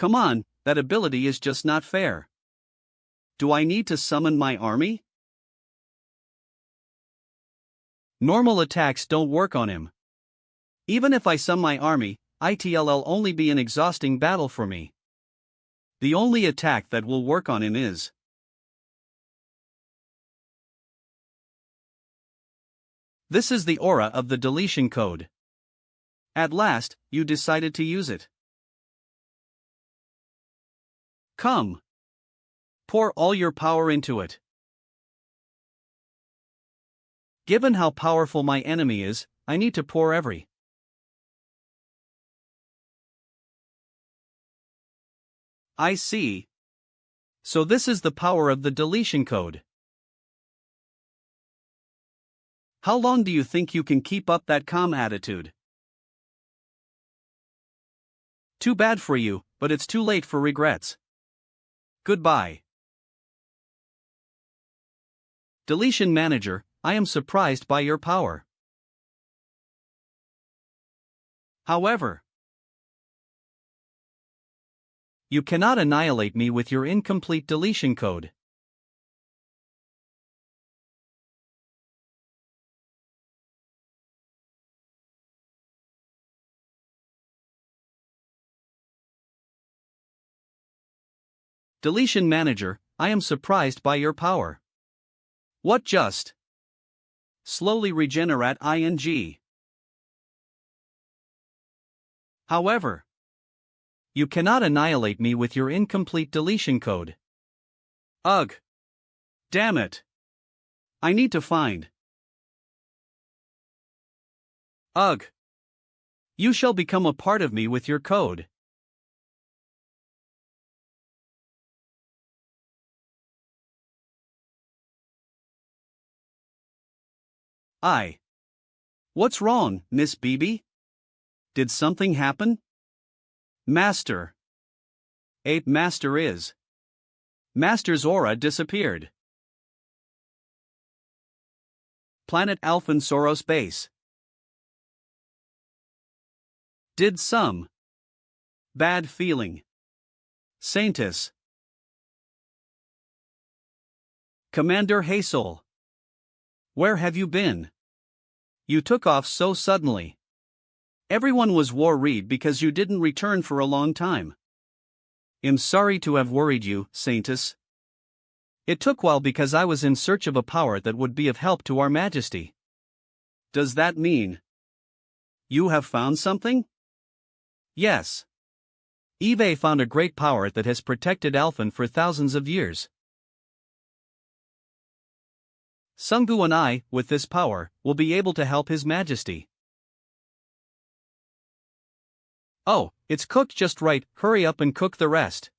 Come on, that ability is just not fair. Do I need to summon my army? Normal attacks don't work on him. Even if I summon my army, it'll only be an exhausting battle for me. The only attack that will work on him is this is the aura of the deletion code. At last, you decided to use it. Come. Pour all your power into it. Given how powerful my enemy is, I need to pour every. I see. So this is the power of the deletion code. How long do you think you can keep up that calm attitude? Too bad for you, but it's too late for regrets. Goodbye. Deletion Manager, I am surprised by your power. However, you cannot annihilate me with your incomplete deletion code. Deletion Manager, I am surprised by your power. What just? Slowly regenerate ing. However, you cannot annihilate me with your incomplete deletion code. Ugh. Damn it. I need to find. Ugh. You shall become a part of me with your code. What's wrong, Miss BB? Did something happen? Master. Ape Master is. Master's aura disappeared. Planet Alphan Soros Base. Did some. Bad feeling. Saintus. Commander Hazel. Where have you been? You took off so suddenly. Everyone was worried because you didn't return for a long time. I'm sorry to have worried you, Saintus. It took a while because I was in search of a power that would be of help to Our Majesty. Does that mean you have found something? Yes. Eve found a great power that has protected Alphen for thousands of years. Sungu and I, with this power, will be able to help His Majesty. Oh, it's cooked just right, hurry up and cook the rest.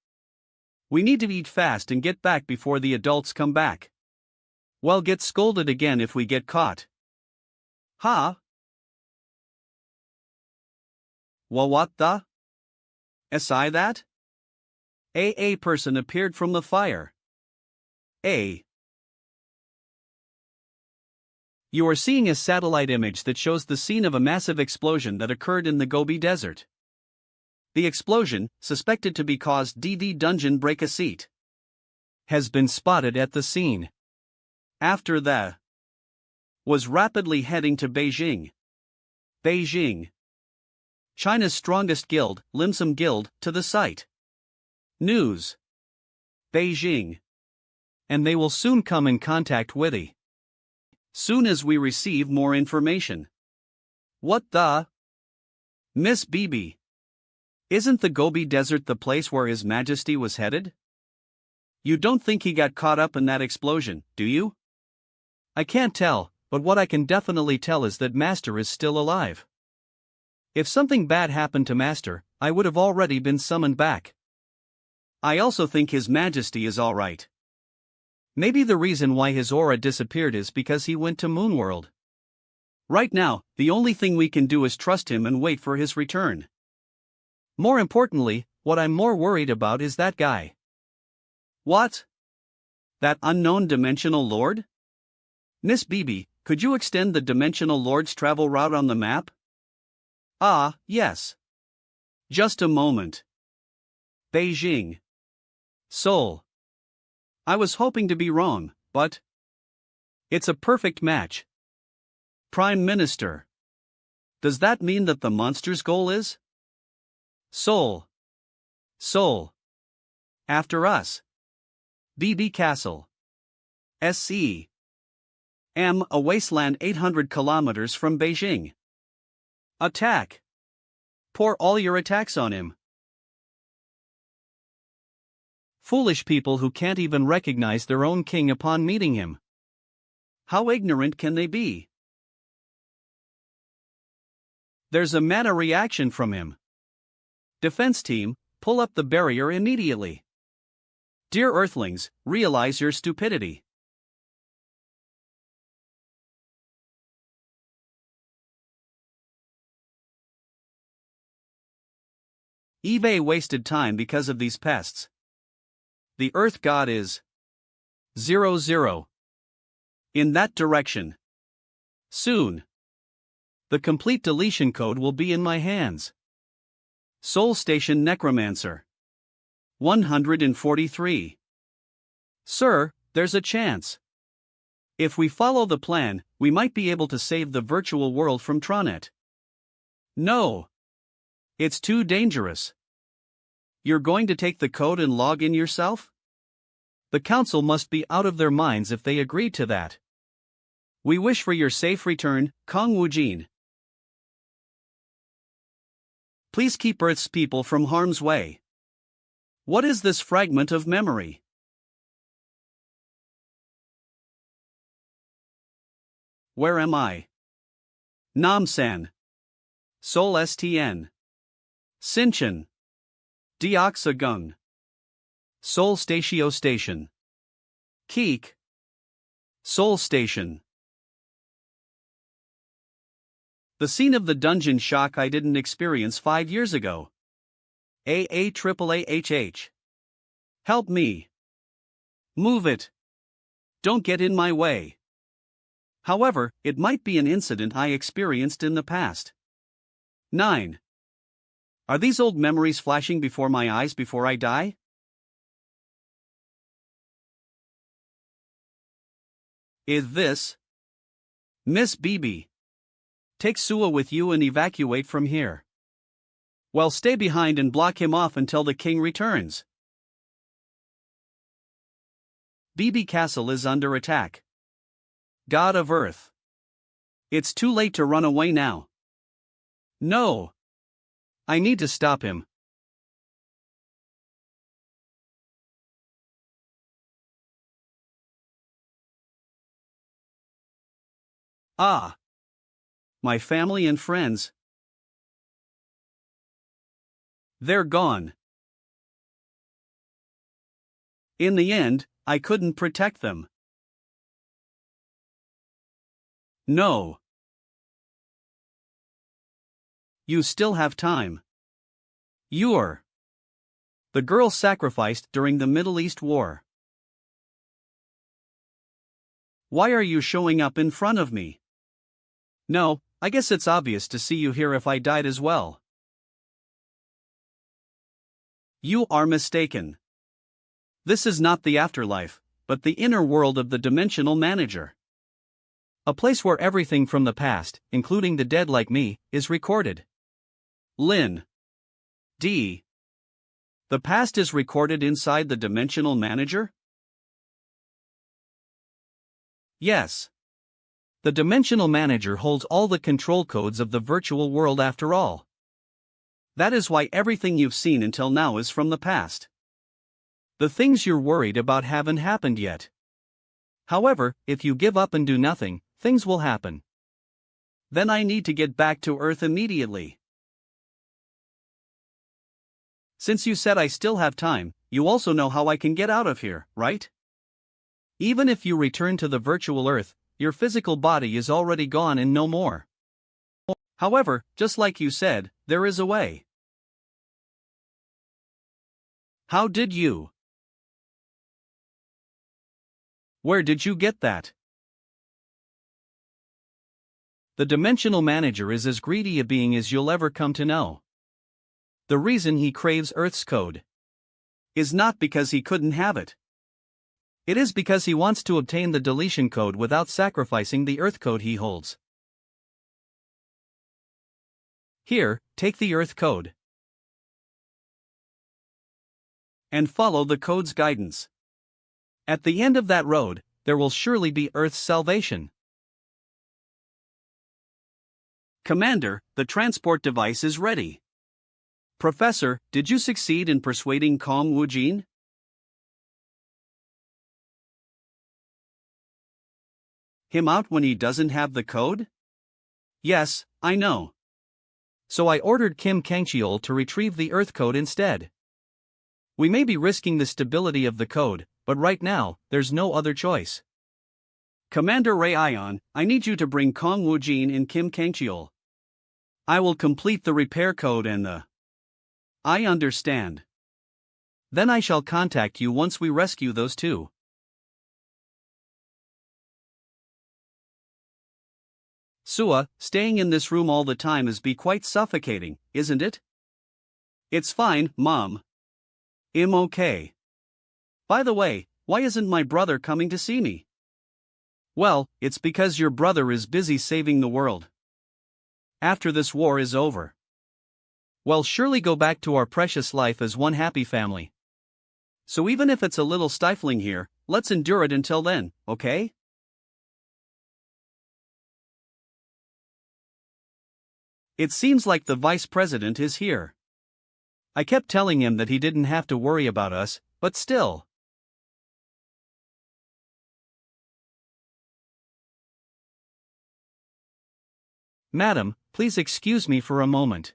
We need to eat fast and get back before the adults come back. We'll get scolded again if we get caught. Huh? Well, what the? SI that? A person appeared from the fire. You are seeing a satellite image that shows the scene of a massive explosion that occurred in the Gobi Desert. The explosion, suspected to be caused DD Dungeon Break a Seat, has been spotted at the scene. After the was rapidly heading to Beijing. China's strongest guild, Limsum Guild, to the site. News. Beijing. And they will soon come in contact with the. Soon as we receive more information. What the? Miss BB. Isn't the Gobi Desert the place where His Majesty was headed? You don't think he got caught up in that explosion, do you? I can't tell, but what I can definitely tell is that Master is still alive. If something bad happened to Master, I would have already been summoned back. I also think His Majesty is alright. Maybe the reason why his aura disappeared is because he went to Moonworld. Right now, the only thing we can do is trust him and wait for his return. More importantly, what I'm more worried about is that guy. What? That unknown dimensional lord? Miss BB, could you extend the dimensional lord's travel route on the map? Ah, yes. Just a moment. Beijing. Seoul. I was hoping to be wrong, but it's a perfect match. Prime Minister. Does that mean that the monster's goal is? Seoul. After us. BB Castle. SC. A wasteland 800 kilometers from Beijing. Attack. Pour all your attacks on him. Foolish people who can't even recognize their own king upon meeting him. How ignorant can they be? There's a mana reaction from him. Defense team, pull up the barrier immediately. Dear Earthlings, realize your stupidity. Eve wasted time because of these pests. The Earth God is 00. In that direction. Soon. The complete deletion code will be in my hands. Soul Station Necromancer. 143. Sir, there's a chance. If we follow the plan, we might be able to save the virtual world from Tronet. No. It's too dangerous. You're going to take the code and log in yourself? The council must be out of their minds if they agree to that. We wish for your safe return, Kong Wujin. Please keep Earth's people from harm's way. What is this fragment of memory? Where am I? Namsan. Seoul STN. Sinchon. Deoksagung. Seoul Statio Station. Keek. Seoul Station. The scene of the dungeon shock I didn't experience 5 years ago. AAAAHH. Help me. Move it. Don't get in my way. However, it might be an incident I experienced in the past. 9. Are these old memories flashing before my eyes before I die? Is this? Miss Bibi. Take Sua with you and evacuate from here. Well, stay behind and block him off until the king returns. Bibi Castle is under attack. God of Earth. It's too late to run away now. No. I need to stop him. Ah. My family and friends. They're gone. In the end, I couldn't protect them. No. You still have time. You're the girl sacrificed during the Middle East War. Why are you showing up in front of me? No, I guess it's obvious to see you here if I died as well. You are mistaken. This is not the afterlife, but the inner world of the Dimensional Manager. A place where everything from the past, including the dead like me, is recorded. Lin. D. The past is recorded inside the Dimensional Manager? Yes. The Dimensional Manager holds all the control codes of the virtual world after all. That is why everything you've seen until now is from the past. The things you're worried about haven't happened yet. However, if you give up and do nothing, things will happen. Then I need to get back to Earth immediately. Since you said I still have time, you also know how I can get out of here, right? Even if you return to the virtual Earth, your physical body is already gone and no more. However, just like you said, there is a way. How did you? Where did you get that? The Dimensional Manager is as greedy a being as you'll ever come to know. The reason he craves Earth's code is not because he couldn't have it. It is because he wants to obtain the deletion code without sacrificing the Earth code he holds. Here, take the Earth code. And follow the code's guidance. At the end of that road, there will surely be Earth's salvation. Commander, the transport device is ready. Professor, did you succeed in persuading Kong Wujin? Him out when he doesn't have the code? Yes, I know. So I ordered Kim Kangcheol to retrieve the Earth code instead. We may be risking the stability of the code, but right now, there's no other choice. Commander Ray Ion, I need you to bring Kong Wujin and Kim Kangcheol. I will complete the repair code and the I understand. Then I shall contact you once we rescue those two. Sua, staying in this room all the time is be quite suffocating, isn't it? It's fine, Mom. I'm okay. By the way, why isn't my brother coming to see me? Well, it's because your brother is busy saving the world. After this war is over, we'll surely go back to our precious life as one happy family. So even if it's a little stifling here, let's endure it until then, okay? It seems like the vice president is here. I kept telling him that he didn't have to worry about us, but still. Madam, please excuse me for a moment.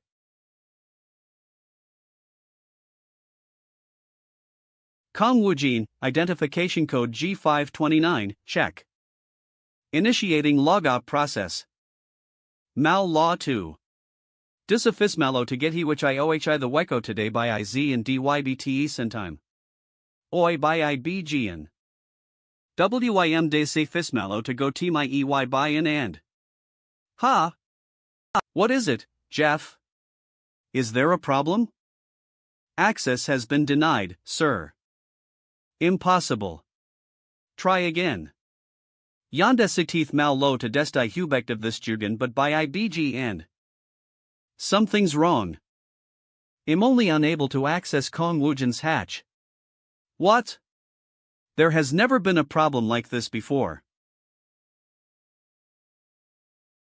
Kong Woojin, identification code G529, check. Initiating logop process. Mal Law 2. Disofismalo to get he which I ohi the weko today by IZ and DYBTE sometime. Oi by IBGN. WIM de se fismalo to go T my EY by in and. Ha! What is it, Jeff? Is there a problem? Access has been denied, sir. Impossible. Try again. Yondesigteeth mal lo to desti hubect of this jugen but by IBG and. Something's wrong. I'm only unable to access Kong Woojin's hatch. What? There has never been a problem like this before.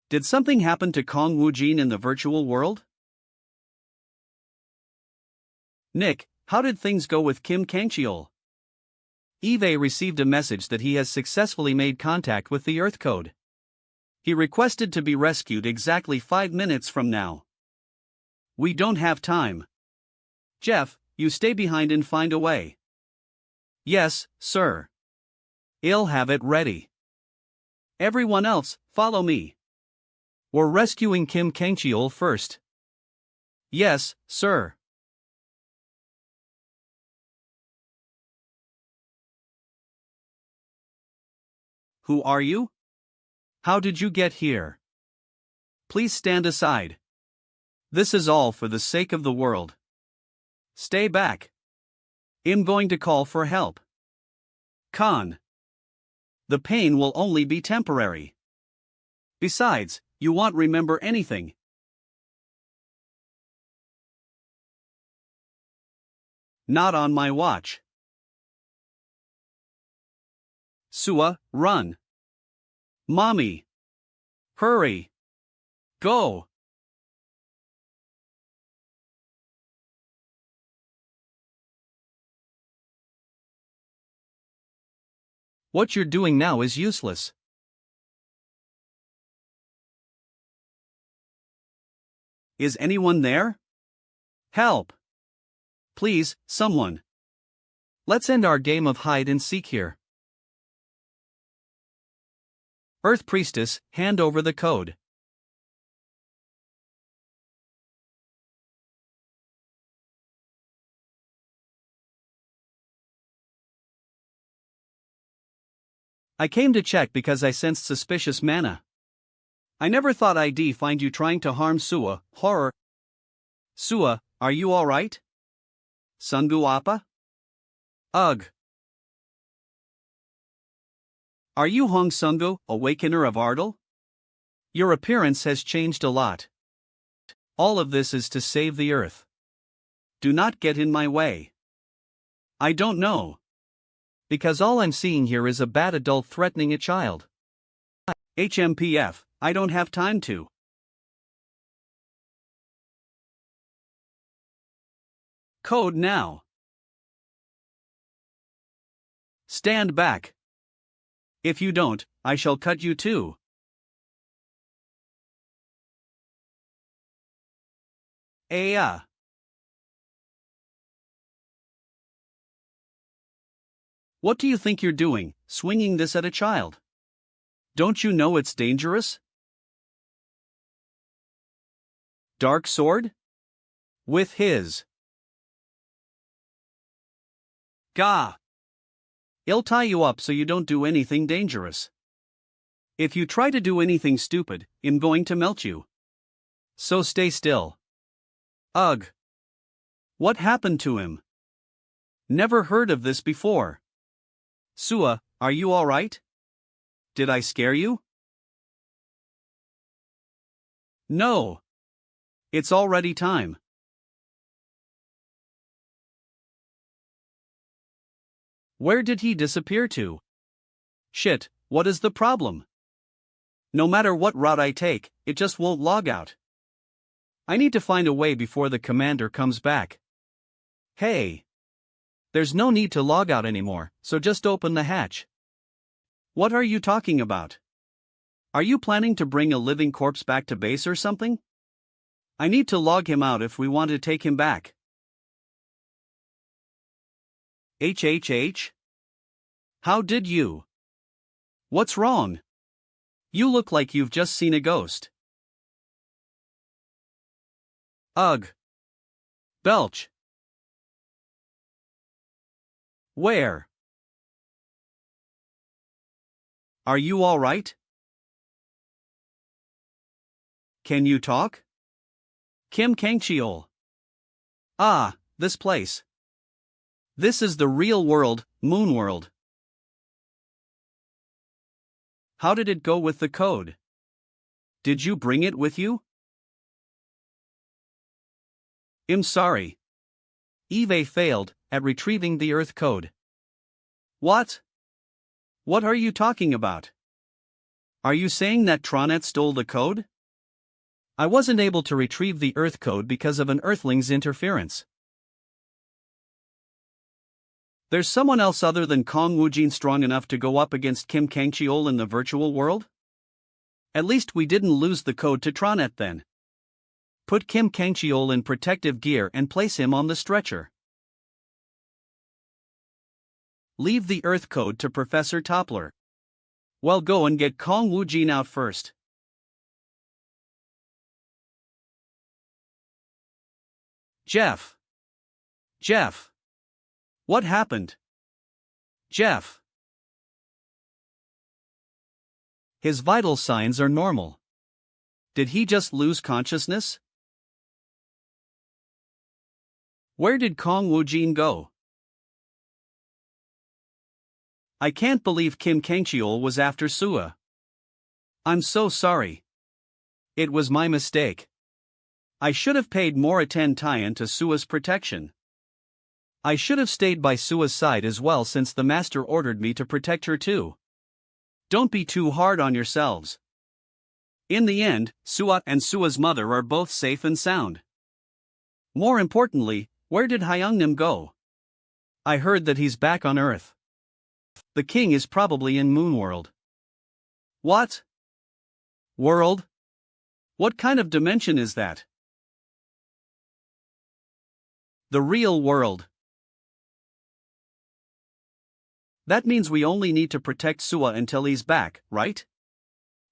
Did something happen to Kong Woojin in the virtual world? Nick, how did things go with Kim Kangcheol? Eve received a message that he has successfully made contact with the Earth Code. He requested to be rescued exactly 5 minutes from now. We don't have time. Jeff, you stay behind and find a way. Yes, sir. I'll have it ready. Everyone else, follow me. We're rescuing Kim Kangcheol first. Yes, sir. Who are you? How did you get here? Please stand aside. This is all for the sake of the world. Stay back. I'm going to call for help. Con. The pain will only be temporary. Besides, you won't remember anything. Not on my watch. Sua, run. Mommy. Hurry. Go. What you're doing now is useless. Is anyone there? Help! Please, someone. Let's end our game of hide and seek here. Earth Priestess, hand over the code. I came to check because I sensed suspicious mana. I never thought I'd find you trying to harm Sua, horror. Sua, are you alright? Sungu Appa? Ugh. Are you Hong Sungu, Awakener of Ardal? Your appearance has changed a lot. All of this is to save the earth. Do not get in my way. I don't know. Because all I'm seeing here is a bad adult threatening a child. HMPF, I don't have time to. Code now. Stand back. If you don't, I shall cut you too. Aya. What do you think you're doing, swinging this at a child? Don't you know it's dangerous? Dark sword? With his. Gah! I'll tie you up so you don't do anything dangerous. If you try to do anything stupid, I'm going to melt you. So stay still. Ugh! What happened to him? Never heard of this before. Sua, are you alright? Did I scare you? No. It's already time. Where did he disappear to? Shit, what is the problem? No matter what route I take, it just won't log out. I need to find a way before the commander comes back. Hey! There's no need to log out anymore, so just open the hatch. What are you talking about? Are you planning to bring a living corpse back to base or something? I need to log him out if we want to take him back. HHH? How did you? What's wrong? You look like you've just seen a ghost. Ugh. Belch. Where? Are you alright? Can you talk? Kim Kangcheol. Ah, this place. This is the real world, Moon World. How did it go with the code? Did you bring it with you? I'm sorry. Eve failed at retrieving the Earth code. What? What are you talking about? Are you saying that Tronet stole the code? I wasn't able to retrieve the Earth code because of an Earthling's interference. There's someone else other than Kong Woojin strong enough to go up against Kim Kangcheol in the virtual world? At least we didn't lose the code to Tronet then. Put Kim Kangcheol in protective gear and place him on the stretcher. Leave the Earth code to Professor Toppler. Well, go and get Kong Woojin out first. Jeff. What happened? Jeff. His vital signs are normal. Did he just lose consciousness? Where did Kong Woojin go? I can't believe Kim Kangcheol was after Sua. I'm so sorry. It was my mistake. I should have paid more attention to Sua's protection. I should have stayed by Sua's side as well since the master ordered me to protect her too. Don't be too hard on yourselves. In the end, Sua and Sua's mother are both safe and sound. More importantly, where did Hyungnim go? I heard that he's back on Earth. The king is probably in Moonworld. What? World? What kind of dimension is that? The real world. That means we only need to protect Sua until he's back, right?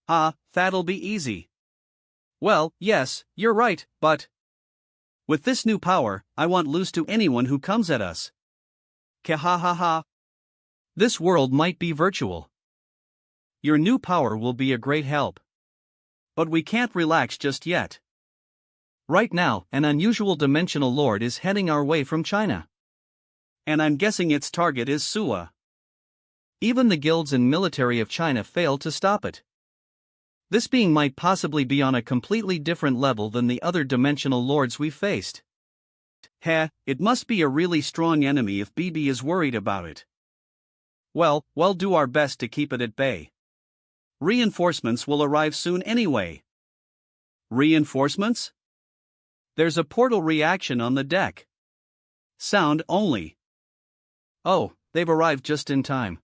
That'll be easy. Well, yes, you're right, but with this new power, I won't lose to anyone who comes at us. Kahahaha. This world might be virtual. Your new power will be a great help. But we can't relax just yet. Right now, an unusual dimensional lord is heading our way from China. And I'm guessing its target is Sua. Even the guilds and military of China failed to stop it. This being might possibly be on a completely different level than the other dimensional lords we've faced. It must be a really strong enemy if BB is worried about it. Well, we'll do our best to keep it at bay. Reinforcements will arrive soon anyway. Reinforcements? There's a portal reaction on the deck. Sound only. Oh, they've arrived just in time.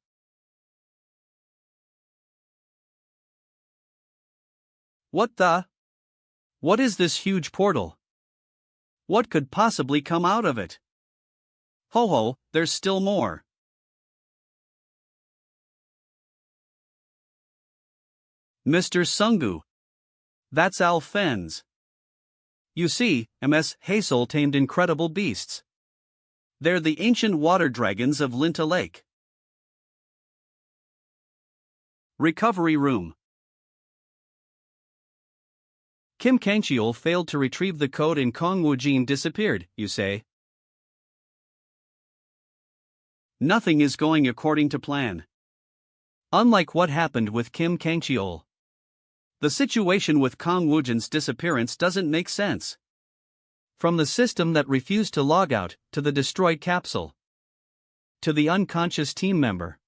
What is this huge portal? What could possibly come out of it? Ho, there's still more. Mr. Sungu. That's Al Fens. You see, MS Hazel tamed incredible beasts. They're the ancient water dragons of Linta Lake. Recovery room. Kim Kangcheol failed to retrieve the code and Kong Woojin disappeared, you say? Nothing is going according to plan. Unlike what happened with Kim Kangcheol. The situation with Kong Woojin's disappearance doesn't make sense. From the system that refused to log out, to the destroyed capsule, to the unconscious team member.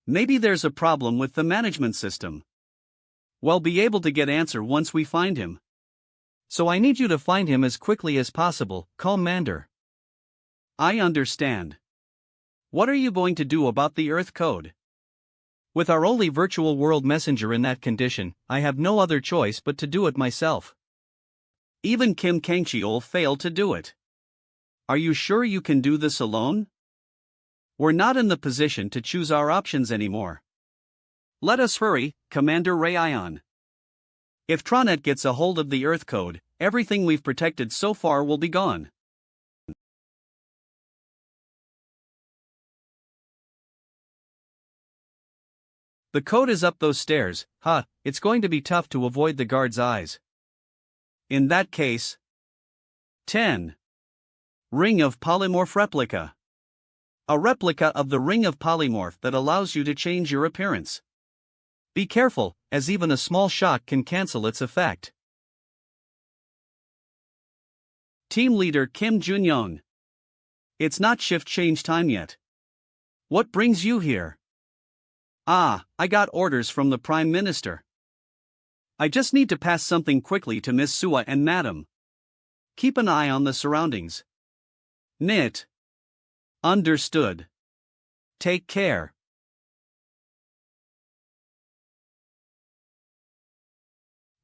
Maybe there's a problem with the management system. We'll be able to get answer once we find him. So I need you to find him as quickly as possible, Commander. I understand. What are you going to do about the Earth code? With our only virtual world messenger in that condition, I have no other choice but to do it myself. Even Kim Kangcheol failed to do it. Are you sure you can do this alone? We're not in the position to choose our options anymore. Let us hurry, Commander Rayon. If Tronet gets a hold of the Earth code, everything we've protected so far will be gone. The code is up those stairs, it's going to be tough to avoid the guard's eyes. In that case. 10. Ring of Polymorph Replica. A replica of the Ring of Polymorph that allows you to change your appearance. Be careful, as even a small shock can cancel its effect. Team Leader Kim Junyoung. It's not shift change time yet. What brings you here? I got orders from the Prime Minister. I just need to pass something quickly to Miss Sua and Madam. Keep an eye on the surroundings. Knit. Understood. Take care.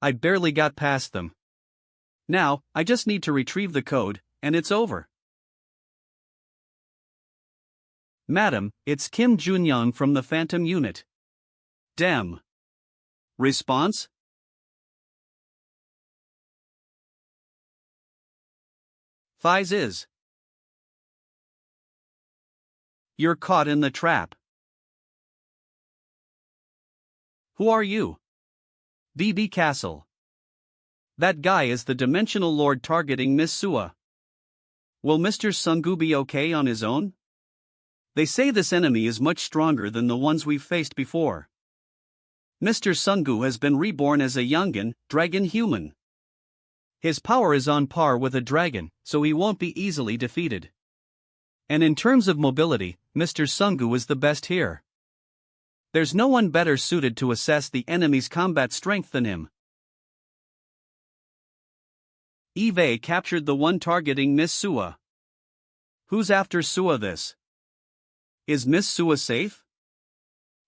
I barely got past them. Now, I just need to retrieve the code, and it's over. Madam, it's Kim Junyoung from the Phantom Unit. Dem. Response? Thighs is. You're caught in the trap. Who are you? BB Castle. That guy is the Dimensional Lord targeting Miss Sua. Will Mr. Sungu be okay on his own? They say this enemy is much stronger than the ones we've faced before. Mr. Sungu has been reborn as a Yungan, dragon human. His power is on par with a dragon, so he won't be easily defeated. And in terms of mobility, Mr. Sungu is the best here. There's no one better suited to assess the enemy's combat strength than him. Eve captured the one targeting Miss Sua. Who's after Sua this? Is Miss Sua safe?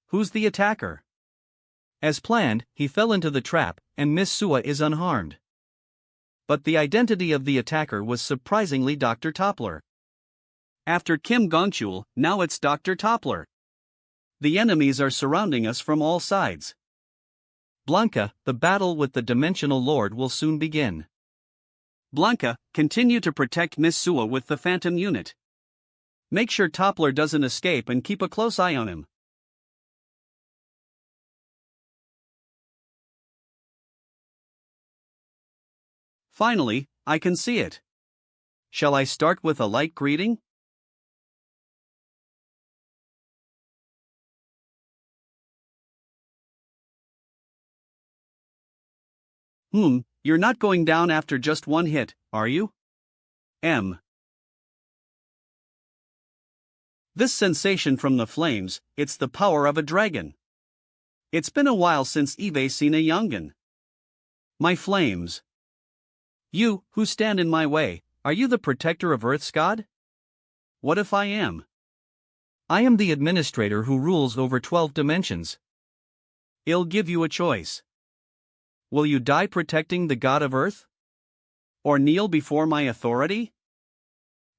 Who's the attacker? As planned, he fell into the trap, and Miss Sua is unharmed. But the identity of the attacker was surprisingly Dr. Toppler. After Kim Kangcheol, now it's Dr. Toppler. The enemies are surrounding us from all sides. Blanca, the battle with the Dimensional Lord will soon begin. Blanca, continue to protect Miss Sua with the Phantom Unit. Make sure Toppler doesn't escape and keep a close eye on him. Finally, I can see it. Shall I start with a light greeting? You're not going down after just one hit, are you? This sensation from the flames, it's the power of a dragon. It's been a while since Eve seen a Yungan. My flames. You, who stand in my way, are you the protector of Earth's god? What if I am? I am the administrator who rules over 12 dimensions. I'll give you a choice. Will you die protecting the god of Earth? Or kneel before my authority?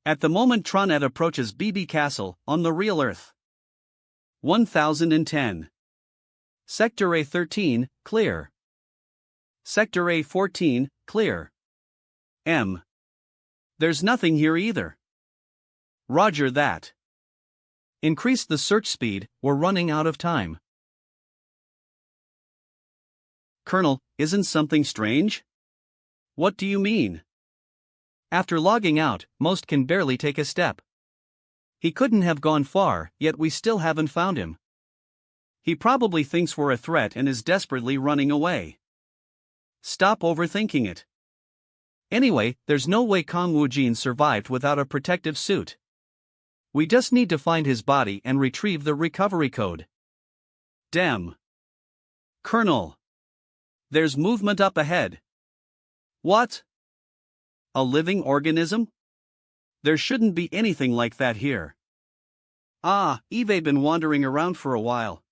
At the moment Tronet approaches BB Castle, on the real Earth. 1010. Sector A13, clear. Sector A14, clear. There's nothing here either. Roger that. Increase the search speed, we're running out of time. Colonel, isn't something strange? What do you mean? After logging out, most can barely take a step. He couldn't have gone far, yet we still haven't found him. He probably thinks we're a threat and is desperately running away. Stop overthinking it. Anyway, there's no way Kong Wu-jin survived without a protective suit. We just need to find his body and retrieve the recovery code. Damn. Colonel. There's movement up ahead. What? A living organism? There shouldn't be anything like that here. Ah, Eve's been wandering around for a while.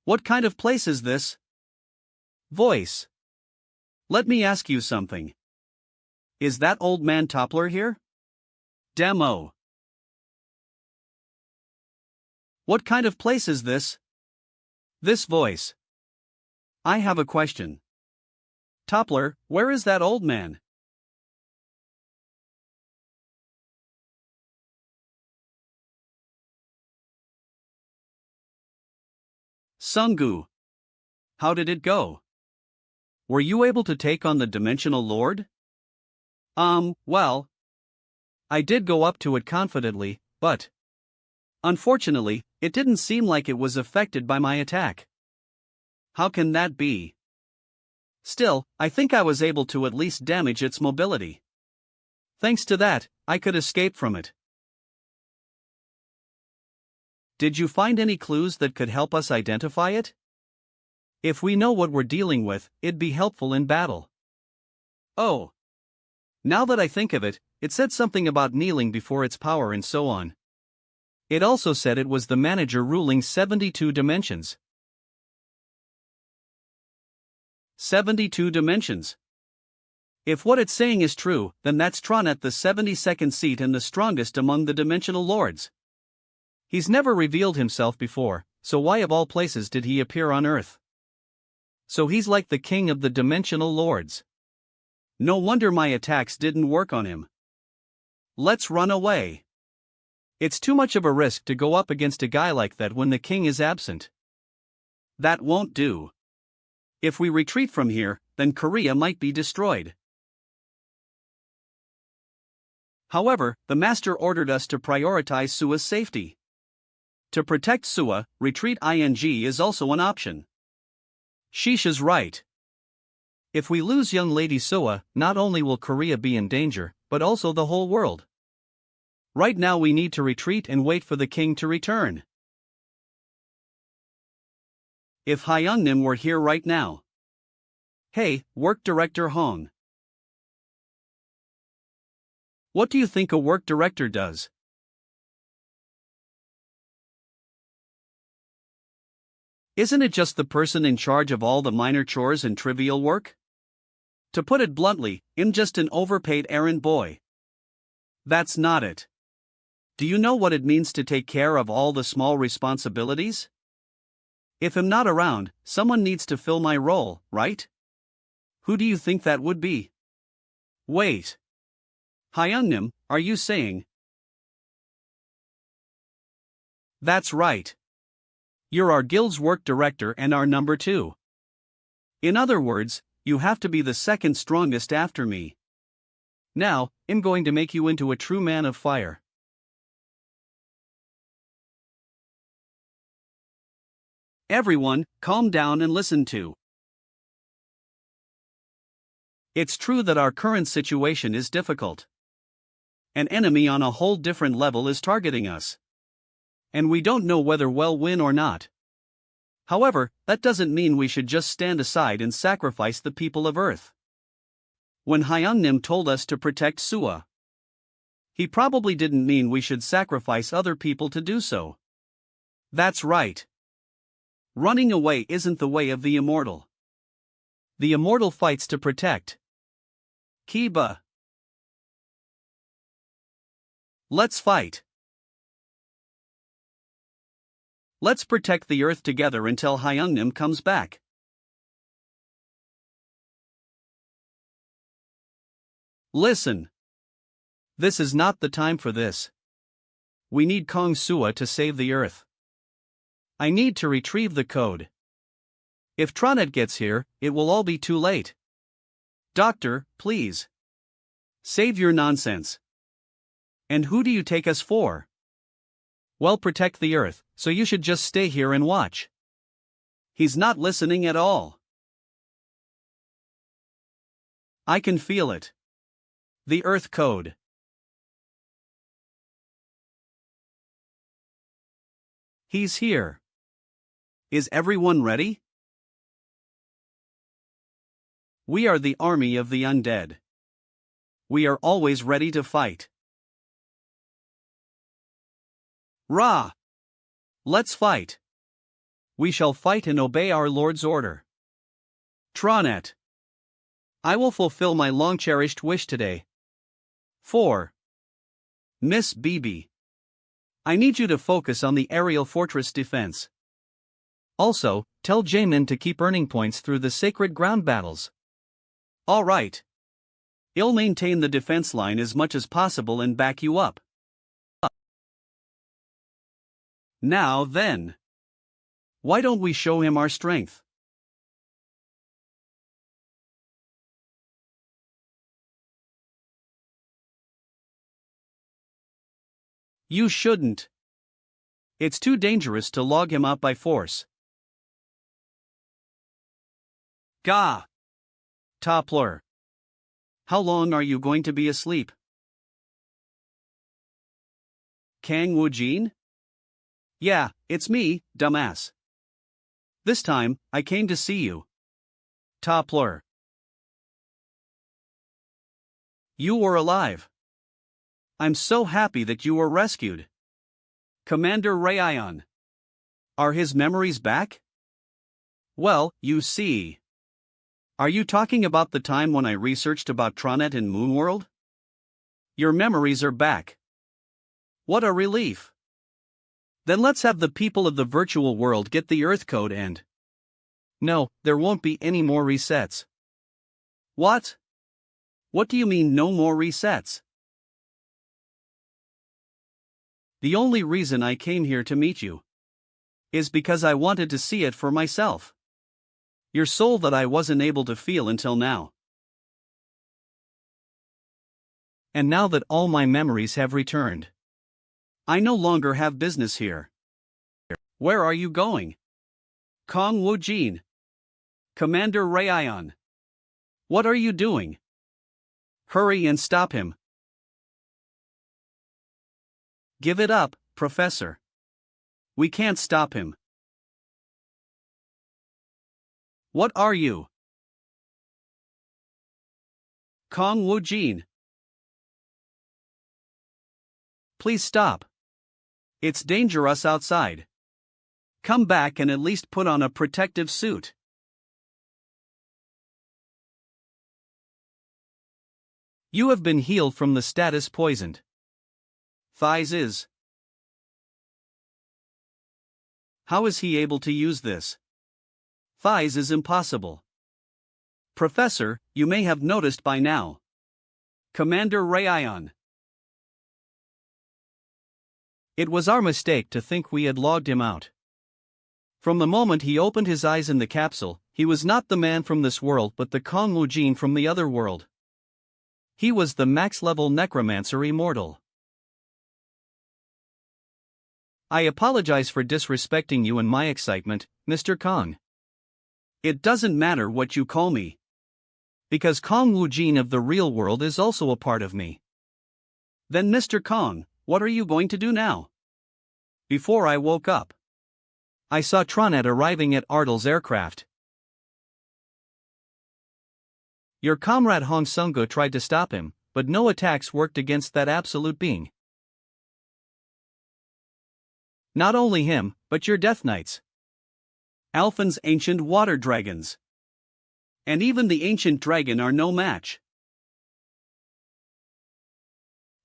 What kind of place is this? Voice. Let me ask you something. Is that old man Toppler here? Demo. What kind of place is this? This voice. I have a question. Toppler, where is that old man? Sungu. How did it go? Were you able to take on the Dimensional Lord? Well. I did go up to it confidently, but unfortunately, it didn't seem like it was affected by my attack. How can that be? Still, I think I was able to at least damage its mobility. Thanks to that, I could escape from it. Did you find any clues that could help us identify it? If we know what we're dealing with, it'd be helpful in battle. Oh. Now that I think of it, it said something about kneeling before its power and so on. It also said it was the manager ruling 72 dimensions. 72 dimensions. If what it's saying is true, then that's Tron at the 72nd seat and the strongest among the dimensional lords. He's never revealed himself before, so why of all places did he appear on Earth? So he's like the king of the dimensional lords. No wonder my attacks didn't work on him. Let's run away. It's too much of a risk to go up against a guy like that when the king is absent. That won't do. If we retreat from here, then Korea might be destroyed. However, the master ordered us to prioritize Sua's safety. To protect Sua, retreat is also an option. Shisha's right. If we lose young lady Sua, not only will Korea be in danger, but also the whole world. Right now we need to retreat and wait for the king to return. If Hyungnim were here right now. Hey, Work Director Hong. What do you think a work director does? Isn't it just the person in charge of all the minor chores and trivial work? To put it bluntly, I'm just an overpaid errand boy. That's not it. Do you know what it means to take care of all the small responsibilities? If I'm not around, someone needs to fill my role, right? Who do you think that would be? Wait. Hyungnim, are you saying? That's right. You're our guild's work director and our number 2. In other words, you have to be the second strongest after me. Now, I'm going to make you into a true man of fire. Everyone, calm down and listen to. It's true that our current situation is difficult. An enemy on a whole different level is targeting us. And we don't know whether we'll win or not. However, that doesn't mean we should just stand aside and sacrifice the people of Earth. When Hyungnim told us to protect Sua, he probably didn't mean we should sacrifice other people to do so. That's right. Running away isn't the way of the immortal. The immortal fights to protect. Kiba. Let's fight. Let's protect the Earth together until Hyungnim comes back. Listen. This is not the time for this. We need Kong Sua to save the Earth. I need to retrieve the code. If Tronet gets here, it will all be too late. Doctor, please. Save your nonsense. And who do you take us for? Well, protect the Earth, so you should just stay here and watch. He's not listening at all. I can feel it. The Earth code. He's here. Is everyone ready? We are the army of the undead. We are always ready to fight. Ra! Let's fight. We shall fight and obey our Lord's order. Tronet. I will fulfill my long-cherished wish today. 4. Miss BB. I need you to focus on the aerial fortress defense. Also, tell Jamin to keep earning points through the sacred ground battles. All right. I'll maintain the defense line as much as possible and back you up. Now then. Why don't we show him our strength? You shouldn't. It's too dangerous to log him out by force. Gah! Toppler. How long are you going to be asleep? Kang Woojin? Yeah, it's me, dumbass. This time, I came to see you. Toppler. You were alive. I'm so happy that you were rescued. Commander Rayon. Are his memories back? Well, you see. Are you talking about the time when I researched about Tronet and Moonworld? Your memories are back. What a relief. Then let's have the people of the virtual world get the Earth code and... No, there won't be any more resets. What? What do you mean no more resets? The only reason I came here to meet you is because I wanted to see it for myself. Your soul that I wasn't able to feel until now. And now that all my memories have returned, I no longer have business here. Where are you going? Kong Woojin. Commander Rayon. What are you doing? Hurry and stop him. Give it up, Professor. We can't stop him. What are you? Kong Woojin. Please stop. It's dangerous outside. Come back and at least put on a protective suit. You have been healed from the status poisoned. Thighs is. How is he able to use this? Thighs is impossible. Professor, you may have noticed by now. Commander Rayon. It was our mistake to think we had logged him out. From the moment he opened his eyes in the capsule, he was not the man from this world but the Kong Woojin from the other world. He was the max-level necromancer immortal. I apologize for disrespecting you in my excitement, Mr. Kong. It doesn't matter what you call me. Because Kong Woojin of the real world is also a part of me. Then Mr. Kong, what are you going to do now? Before I woke up, I saw Tronet arriving at Ardle's aircraft. Your comrade Hong Sungo tried to stop him, but no attacks worked against that absolute being. Not only him, but your Death Knights. Alphen's ancient water dragons. And even the ancient dragon are no match.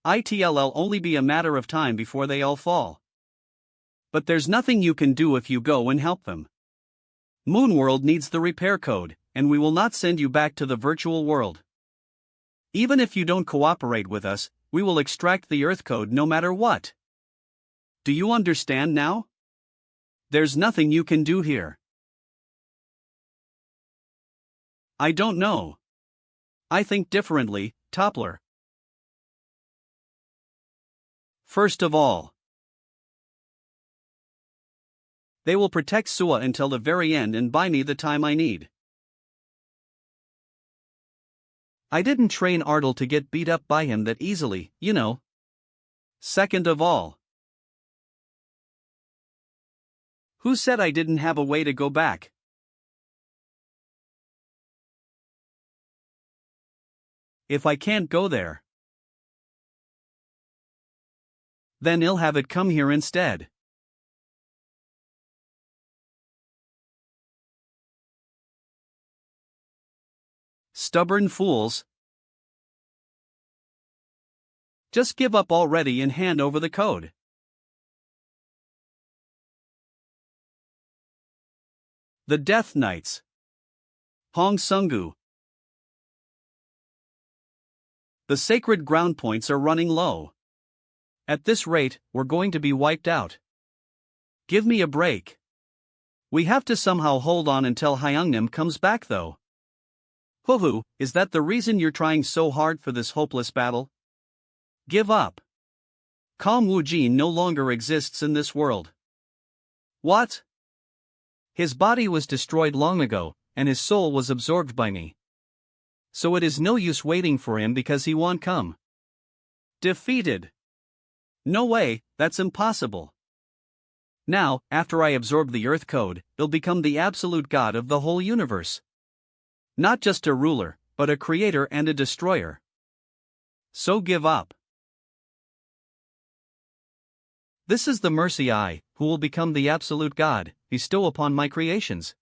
It'll only be a matter of time before they all fall. But there's nothing you can do if you go and help them. Moonworld needs the repair code, and we will not send you back to the virtual world. Even if you don't cooperate with us, we will extract the Earth code no matter what. Do you understand now? There's nothing you can do here. I don't know. I think differently, Toppler. First of all, they will protect Sua until the very end and buy me the time I need. I didn't train Ardal to get beat up by him that easily, you know. Second of all, who said I didn't have a way to go back? If I can't go there, then he'll have it come here instead. Stubborn fools. Just give up already and hand over the code. The Death Knights. Hong Sungu. The sacred ground points are running low. At this rate, we're going to be wiped out. Give me a break. We have to somehow hold on until Hyungnim comes back though. Hoo-hoo, is that the reason you're trying so hard for this hopeless battle? Give up. Kong Woo-jin no longer exists in this world. What? His body was destroyed long ago, and his soul was absorbed by me. So it is no use waiting for him because he won't come. Defeated. No way, that's impossible. Now, after I absorb the Earth code, he'll become the absolute god of the whole universe. Not just a ruler, but a creator and a destroyer. So give up. This is the mercy I, who will become the absolute god, bestow upon my creations.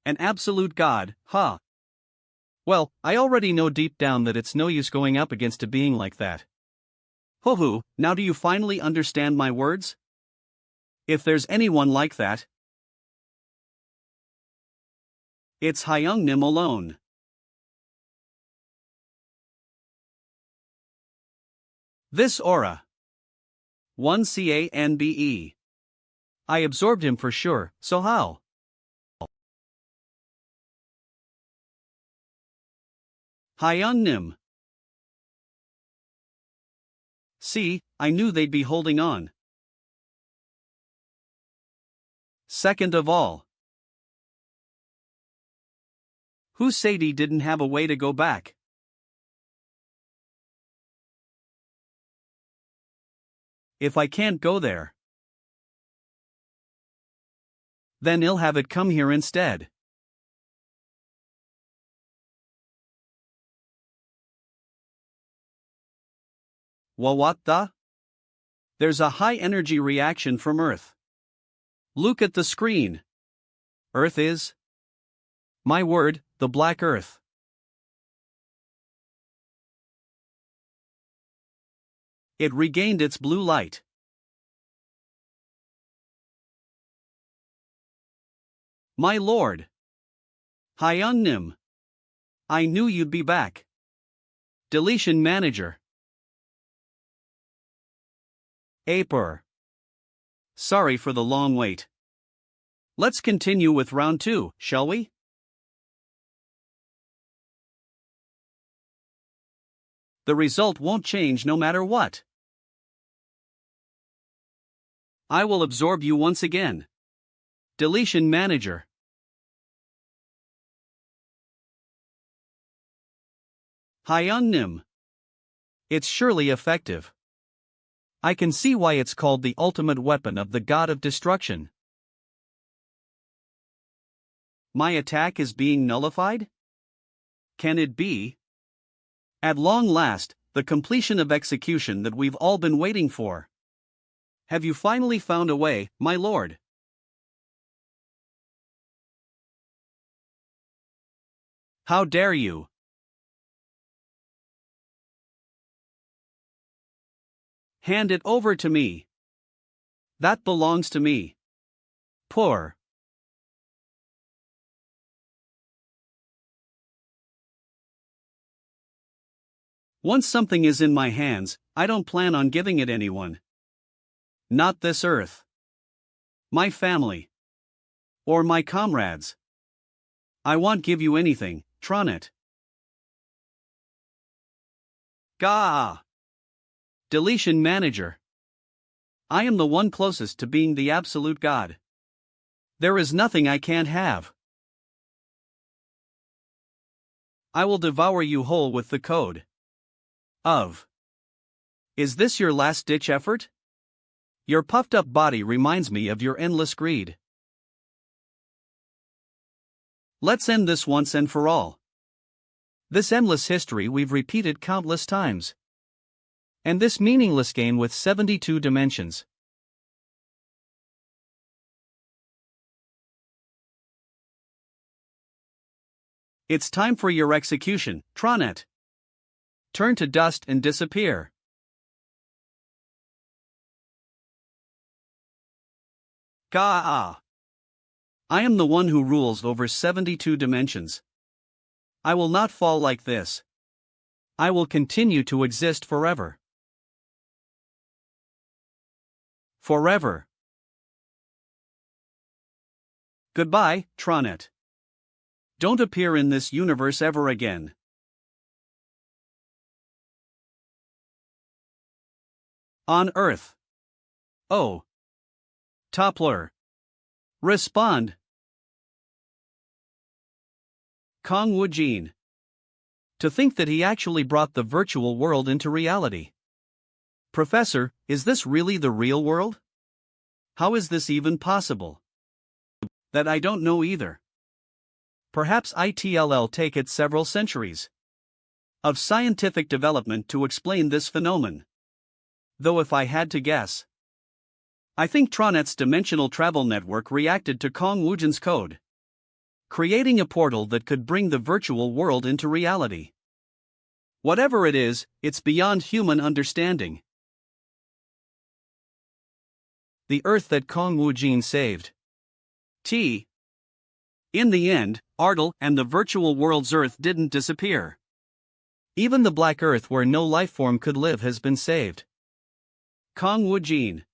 An absolute god, huh? Well, I already know deep down that it's no use going up against a being like that. Hoo-hoo, now do you finally understand my words? If there's anyone like that, it's Hyungnim alone. This aura. 1CANBE. I absorbed him for sure, so how? Hyungnim. See, I knew they'd be holding on. Second of all, who said he didn't have a way to go back? If I can't go there, then he'll have it come here instead. What the? There's a high-energy reaction from Earth. Look at the screen. Earth is? My word, the Black Earth. It regained its blue light. My lord. Hyungnim. I knew you'd be back. Deletion manager. Aper. Sorry for the long wait. Let's continue with round 2, shall we? The result won't change no matter what. I will absorb you once again. Deletion manager. Hyungnim. It's surely effective. I can see why it's called the ultimate weapon of the god of destruction. My attack is being nullified? Can it be? At long last, the completion of execution that we've all been waiting for. Have you finally found a way, my lord? How dare you? Hand it over to me. That belongs to me. Poor. Once something is in my hands, I don't plan on giving it anyone. Not this earth. My family. Or my comrades. I won't give you anything, Tronet. Gah! Deletion Manager. I am the one closest to being the absolute God. There is nothing I can't have. I will devour you whole with the code of. Is this your last-ditch effort? Your puffed-up body reminds me of your endless greed. Let's end this once and for all. This endless history we've repeated countless times. And this meaningless game with 72 dimensions. It's time for your execution, Tronet. Turn to dust and disappear. Gah! I am the one who rules over 72 dimensions. I will not fall like this. I will continue to exist forever. Forever. Goodbye, Tronet. Don't appear in this universe ever again. On Earth. Oh. Toppler. Respond. Kong Wujin. To think that he actually brought the virtual world into reality. Professor, is this really the real world? How is this even possible? That I don't know either. Perhaps it'll take it several centuries of scientific development to explain this phenomenon. Though if I had to guess, I think Tronet's dimensional travel network reacted to Kong Wujin's code, creating a portal that could bring the virtual world into reality. Whatever it is, it's beyond human understanding. The Earth that Kong Wujin saved. In the end, Ardal and the virtual world's Earth didn't disappear. Even the black Earth where no life form could live has been saved. Kong Wujin.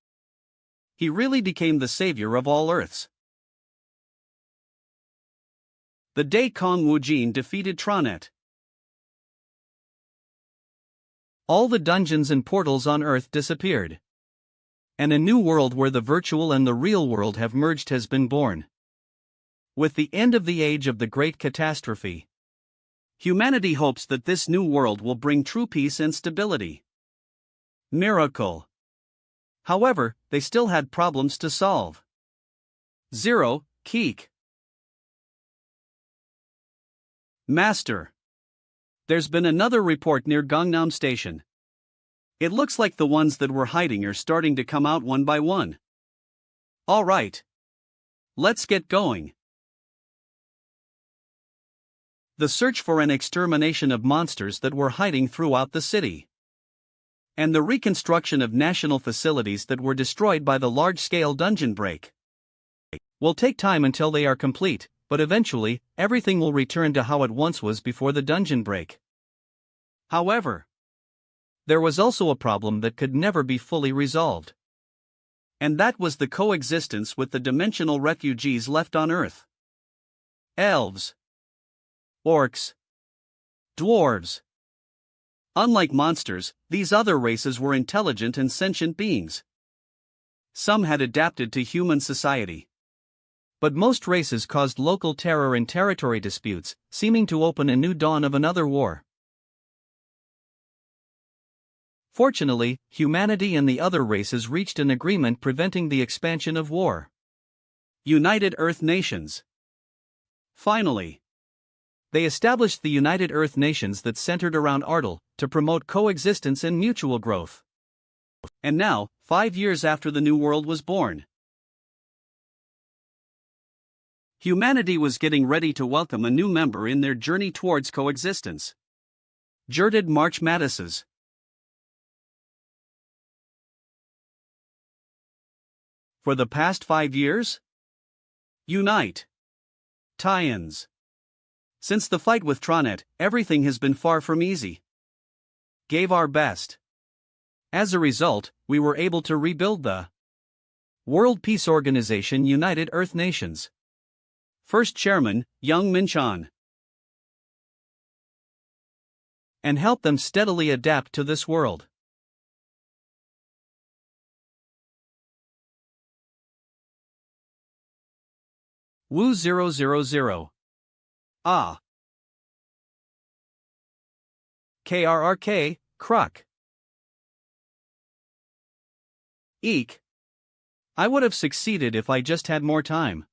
He really became the savior of all Earths. The day Kong Wujin defeated Tronet. All the dungeons and portals on Earth disappeared. And a new world where the virtual and the real world have merged has been born. With the end of the age of the Great Catastrophe, humanity hopes that this new world will bring true peace and stability. Miracle. However, they still had problems to solve. 0. Keek. Master. There's been another report near Gangnam Station. It looks like the ones that were hiding are starting to come out one by one. All right. Let's get going. The search for an extermination of monsters that were hiding throughout the city. And the reconstruction of national facilities that were destroyed by the large-scale dungeon break. Will take time until they are complete, but eventually, everything will return to how it once was before the dungeon break. However, there was also a problem that could never be fully resolved. And that was the coexistence with the dimensional refugees left on Earth. Elves. Orcs. Dwarves. Unlike monsters, these other races were intelligent and sentient beings. Some had adapted to human society. But most races caused local terror and territory disputes, seeming to open a new dawn of another war. Fortunately, humanity and the other races reached an agreement preventing the expansion of war. United Earth Nations. Finally, they established the United Earth Nations that centered around Ardal, to promote coexistence and mutual growth. And now, 5 years after the New World was born, humanity was getting ready to welcome a new member in their journey towards coexistence. Jerded March Mattises. For the past 5 years? Unite. Tie-ins. Since the fight with Tronet, everything has been far from easy. gave our best. As a result, we were able to rebuild the World Peace Organization United Earth Nations. First Chairman, Young Minchan. And help them steadily adapt to this world. Wu 000. Ah. KRRK, Kruk. Eek. I would have succeeded if I just had more time.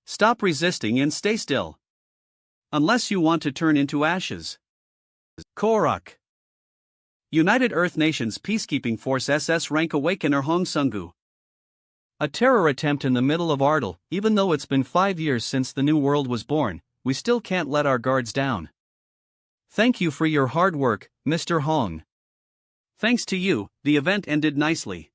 Stop resisting and stay still. Unless you want to turn into ashes. Koruk. United Earth Nations Peacekeeping Force SS Rank Awakener Hong Sungu. A terror attempt in the middle of Ardal. Even though it's been 5 years since the new world was born, we still can't let our guards down. Thank you for your hard work, Mr. Hong. Thanks to you, the event ended nicely.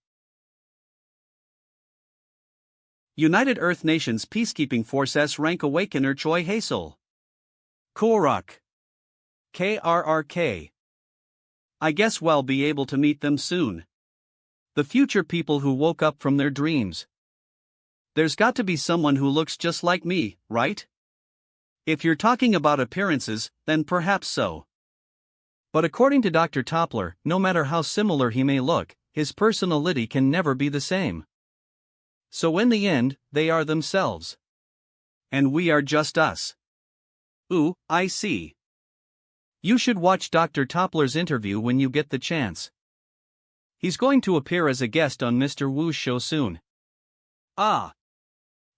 United Earth Nations Peacekeeping Force S Rank Awakener Choi Haesol. Koruk. KRRK. I guess we'll be able to meet them soon. The future people who woke up from their dreams. There's got to be someone who looks just like me, right? If you're talking about appearances, then perhaps so. But according to Dr. Toppler, no matter how similar he may look, his personality can never be the same. So in the end, they are themselves. And we are just us. Ooh, I see. You should watch Dr. Toppler's interview when you get the chance. He's going to appear as a guest on Mr. Wu's show soon. Ah.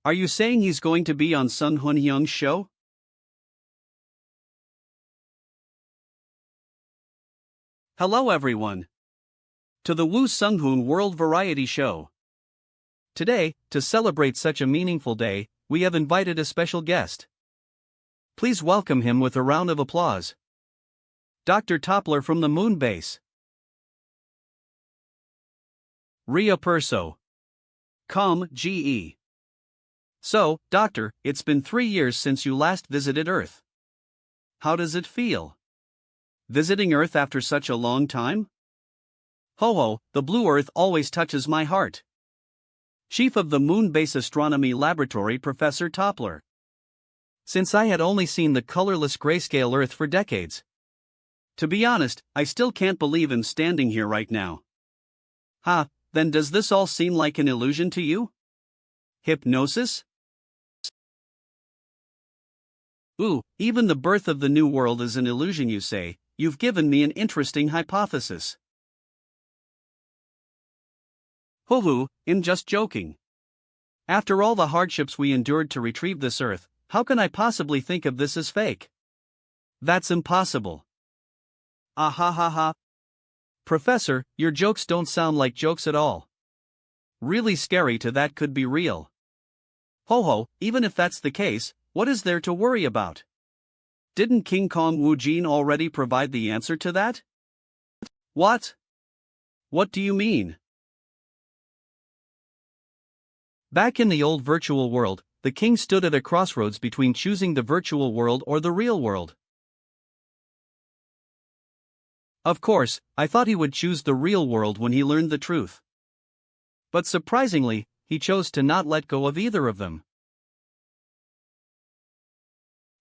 Are you saying he's going to be on Sun Hunhyung's show? Hello everyone. To the Wu Sung-hoon World Variety Show. Today, to celebrate such a meaningful day, we have invited a special guest. Please welcome him with a round of applause. Dr. Toppler from the Moon Base. Ria Perso. Com. GE. So, Doctor, it's been 3 years since you last visited Earth. How does it feel? Visiting Earth after such a long time? Ho ho, the blue Earth always touches my heart. Chief of the Moon Base Astronomy Laboratory Professor Toppler. Since I had only seen the colorless grayscale Earth for decades. To be honest, I still can't believe I'm standing here right now. Ha, then does this all seem like an illusion to you? Hypnosis? Ooh, even the birth of the new world is an illusion, you say. You've given me an interesting hypothesis. Hoo-hoo, I'm just joking. After all the hardships we endured to retrieve this Earth, how can I possibly think of this as fake? That's impossible. Ah ha ha ha. Professor, your jokes don't sound like jokes at all. Really scary to that could be real. Ho ho, even if that's the case, what is there to worry about? Didn't King Kong Wu Jin already provide the answer to that? What? What do you mean? Back in the old virtual world, the king stood at a crossroads between choosing the virtual world or the real world. Of course, I thought he would choose the real world when he learned the truth. But surprisingly, he chose to not let go of either of them.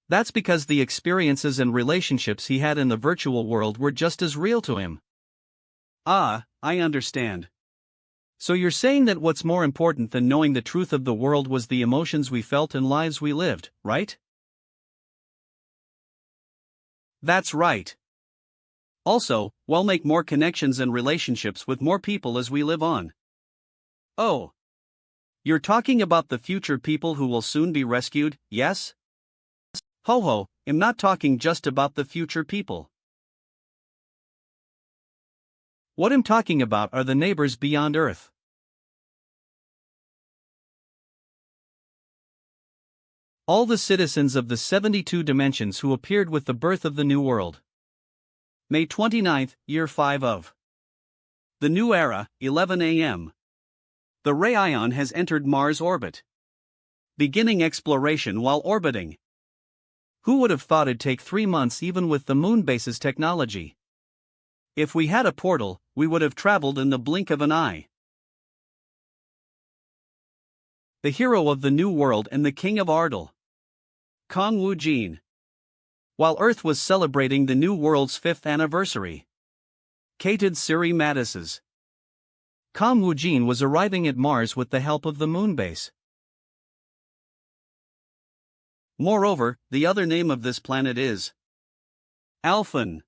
That's because the experiences and relationships he had in the virtual world were just as real to him. Ah, I understand. So you're saying that what's more important than knowing the truth of the world was the emotions we felt and lives we lived, right? That's right. Also, we'll make more connections and relationships with more people as we live on. Oh. You're talking about the future people who will soon be rescued, yes? Ho ho, I'm not talking just about the future people. What I'm talking about are the neighbors beyond Earth. All the citizens of the 72 dimensions who appeared with the birth of the new world. May 29th, Year 5 of the new era, 11 a.m. The Ray Ion has entered Mars orbit. Beginning exploration while orbiting. Who would have thought it'd take 3 months even with the moon base's technology? If we had a portal, we would have traveled in the blink of an eye. The hero of the New World and the King of Ardell. Kong Wu Jin. While Earth was celebrating the New World's 5th anniversary, Kated Siri Mattis's Kong Wu Jin was arriving at Mars with the help of the moonbase. Moreover, the other name of this planet is Alphen.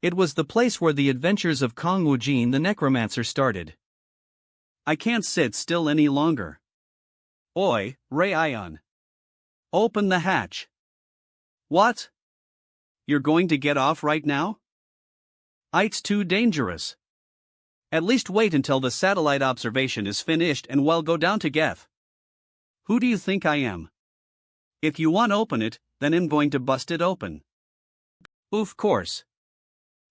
It was the place where the adventures of Kong Wu Jin the Necromancer started. I can't sit still any longer. Oi, Ray Ion. Open the hatch. What? You're going to get off right now? It's too dangerous. At least wait until the satellite observation is finished and we'll go down to Geth. Who do you think I am? If you want to open it, then I'm going to bust it open. Of course.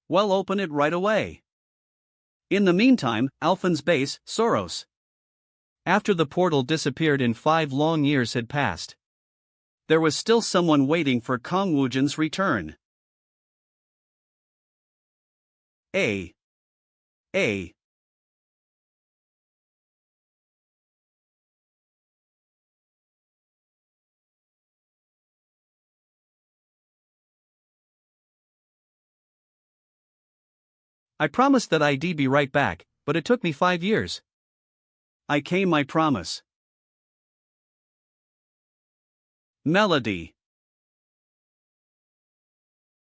Well, open it right away. In the meantime, Alphen's base, Soros. After the portal disappeared and 5 long years had passed, there was still someone waiting for Kong Wu Jin's return. I promised that I'd be right back, but it took me 5 years. I promise. Melody.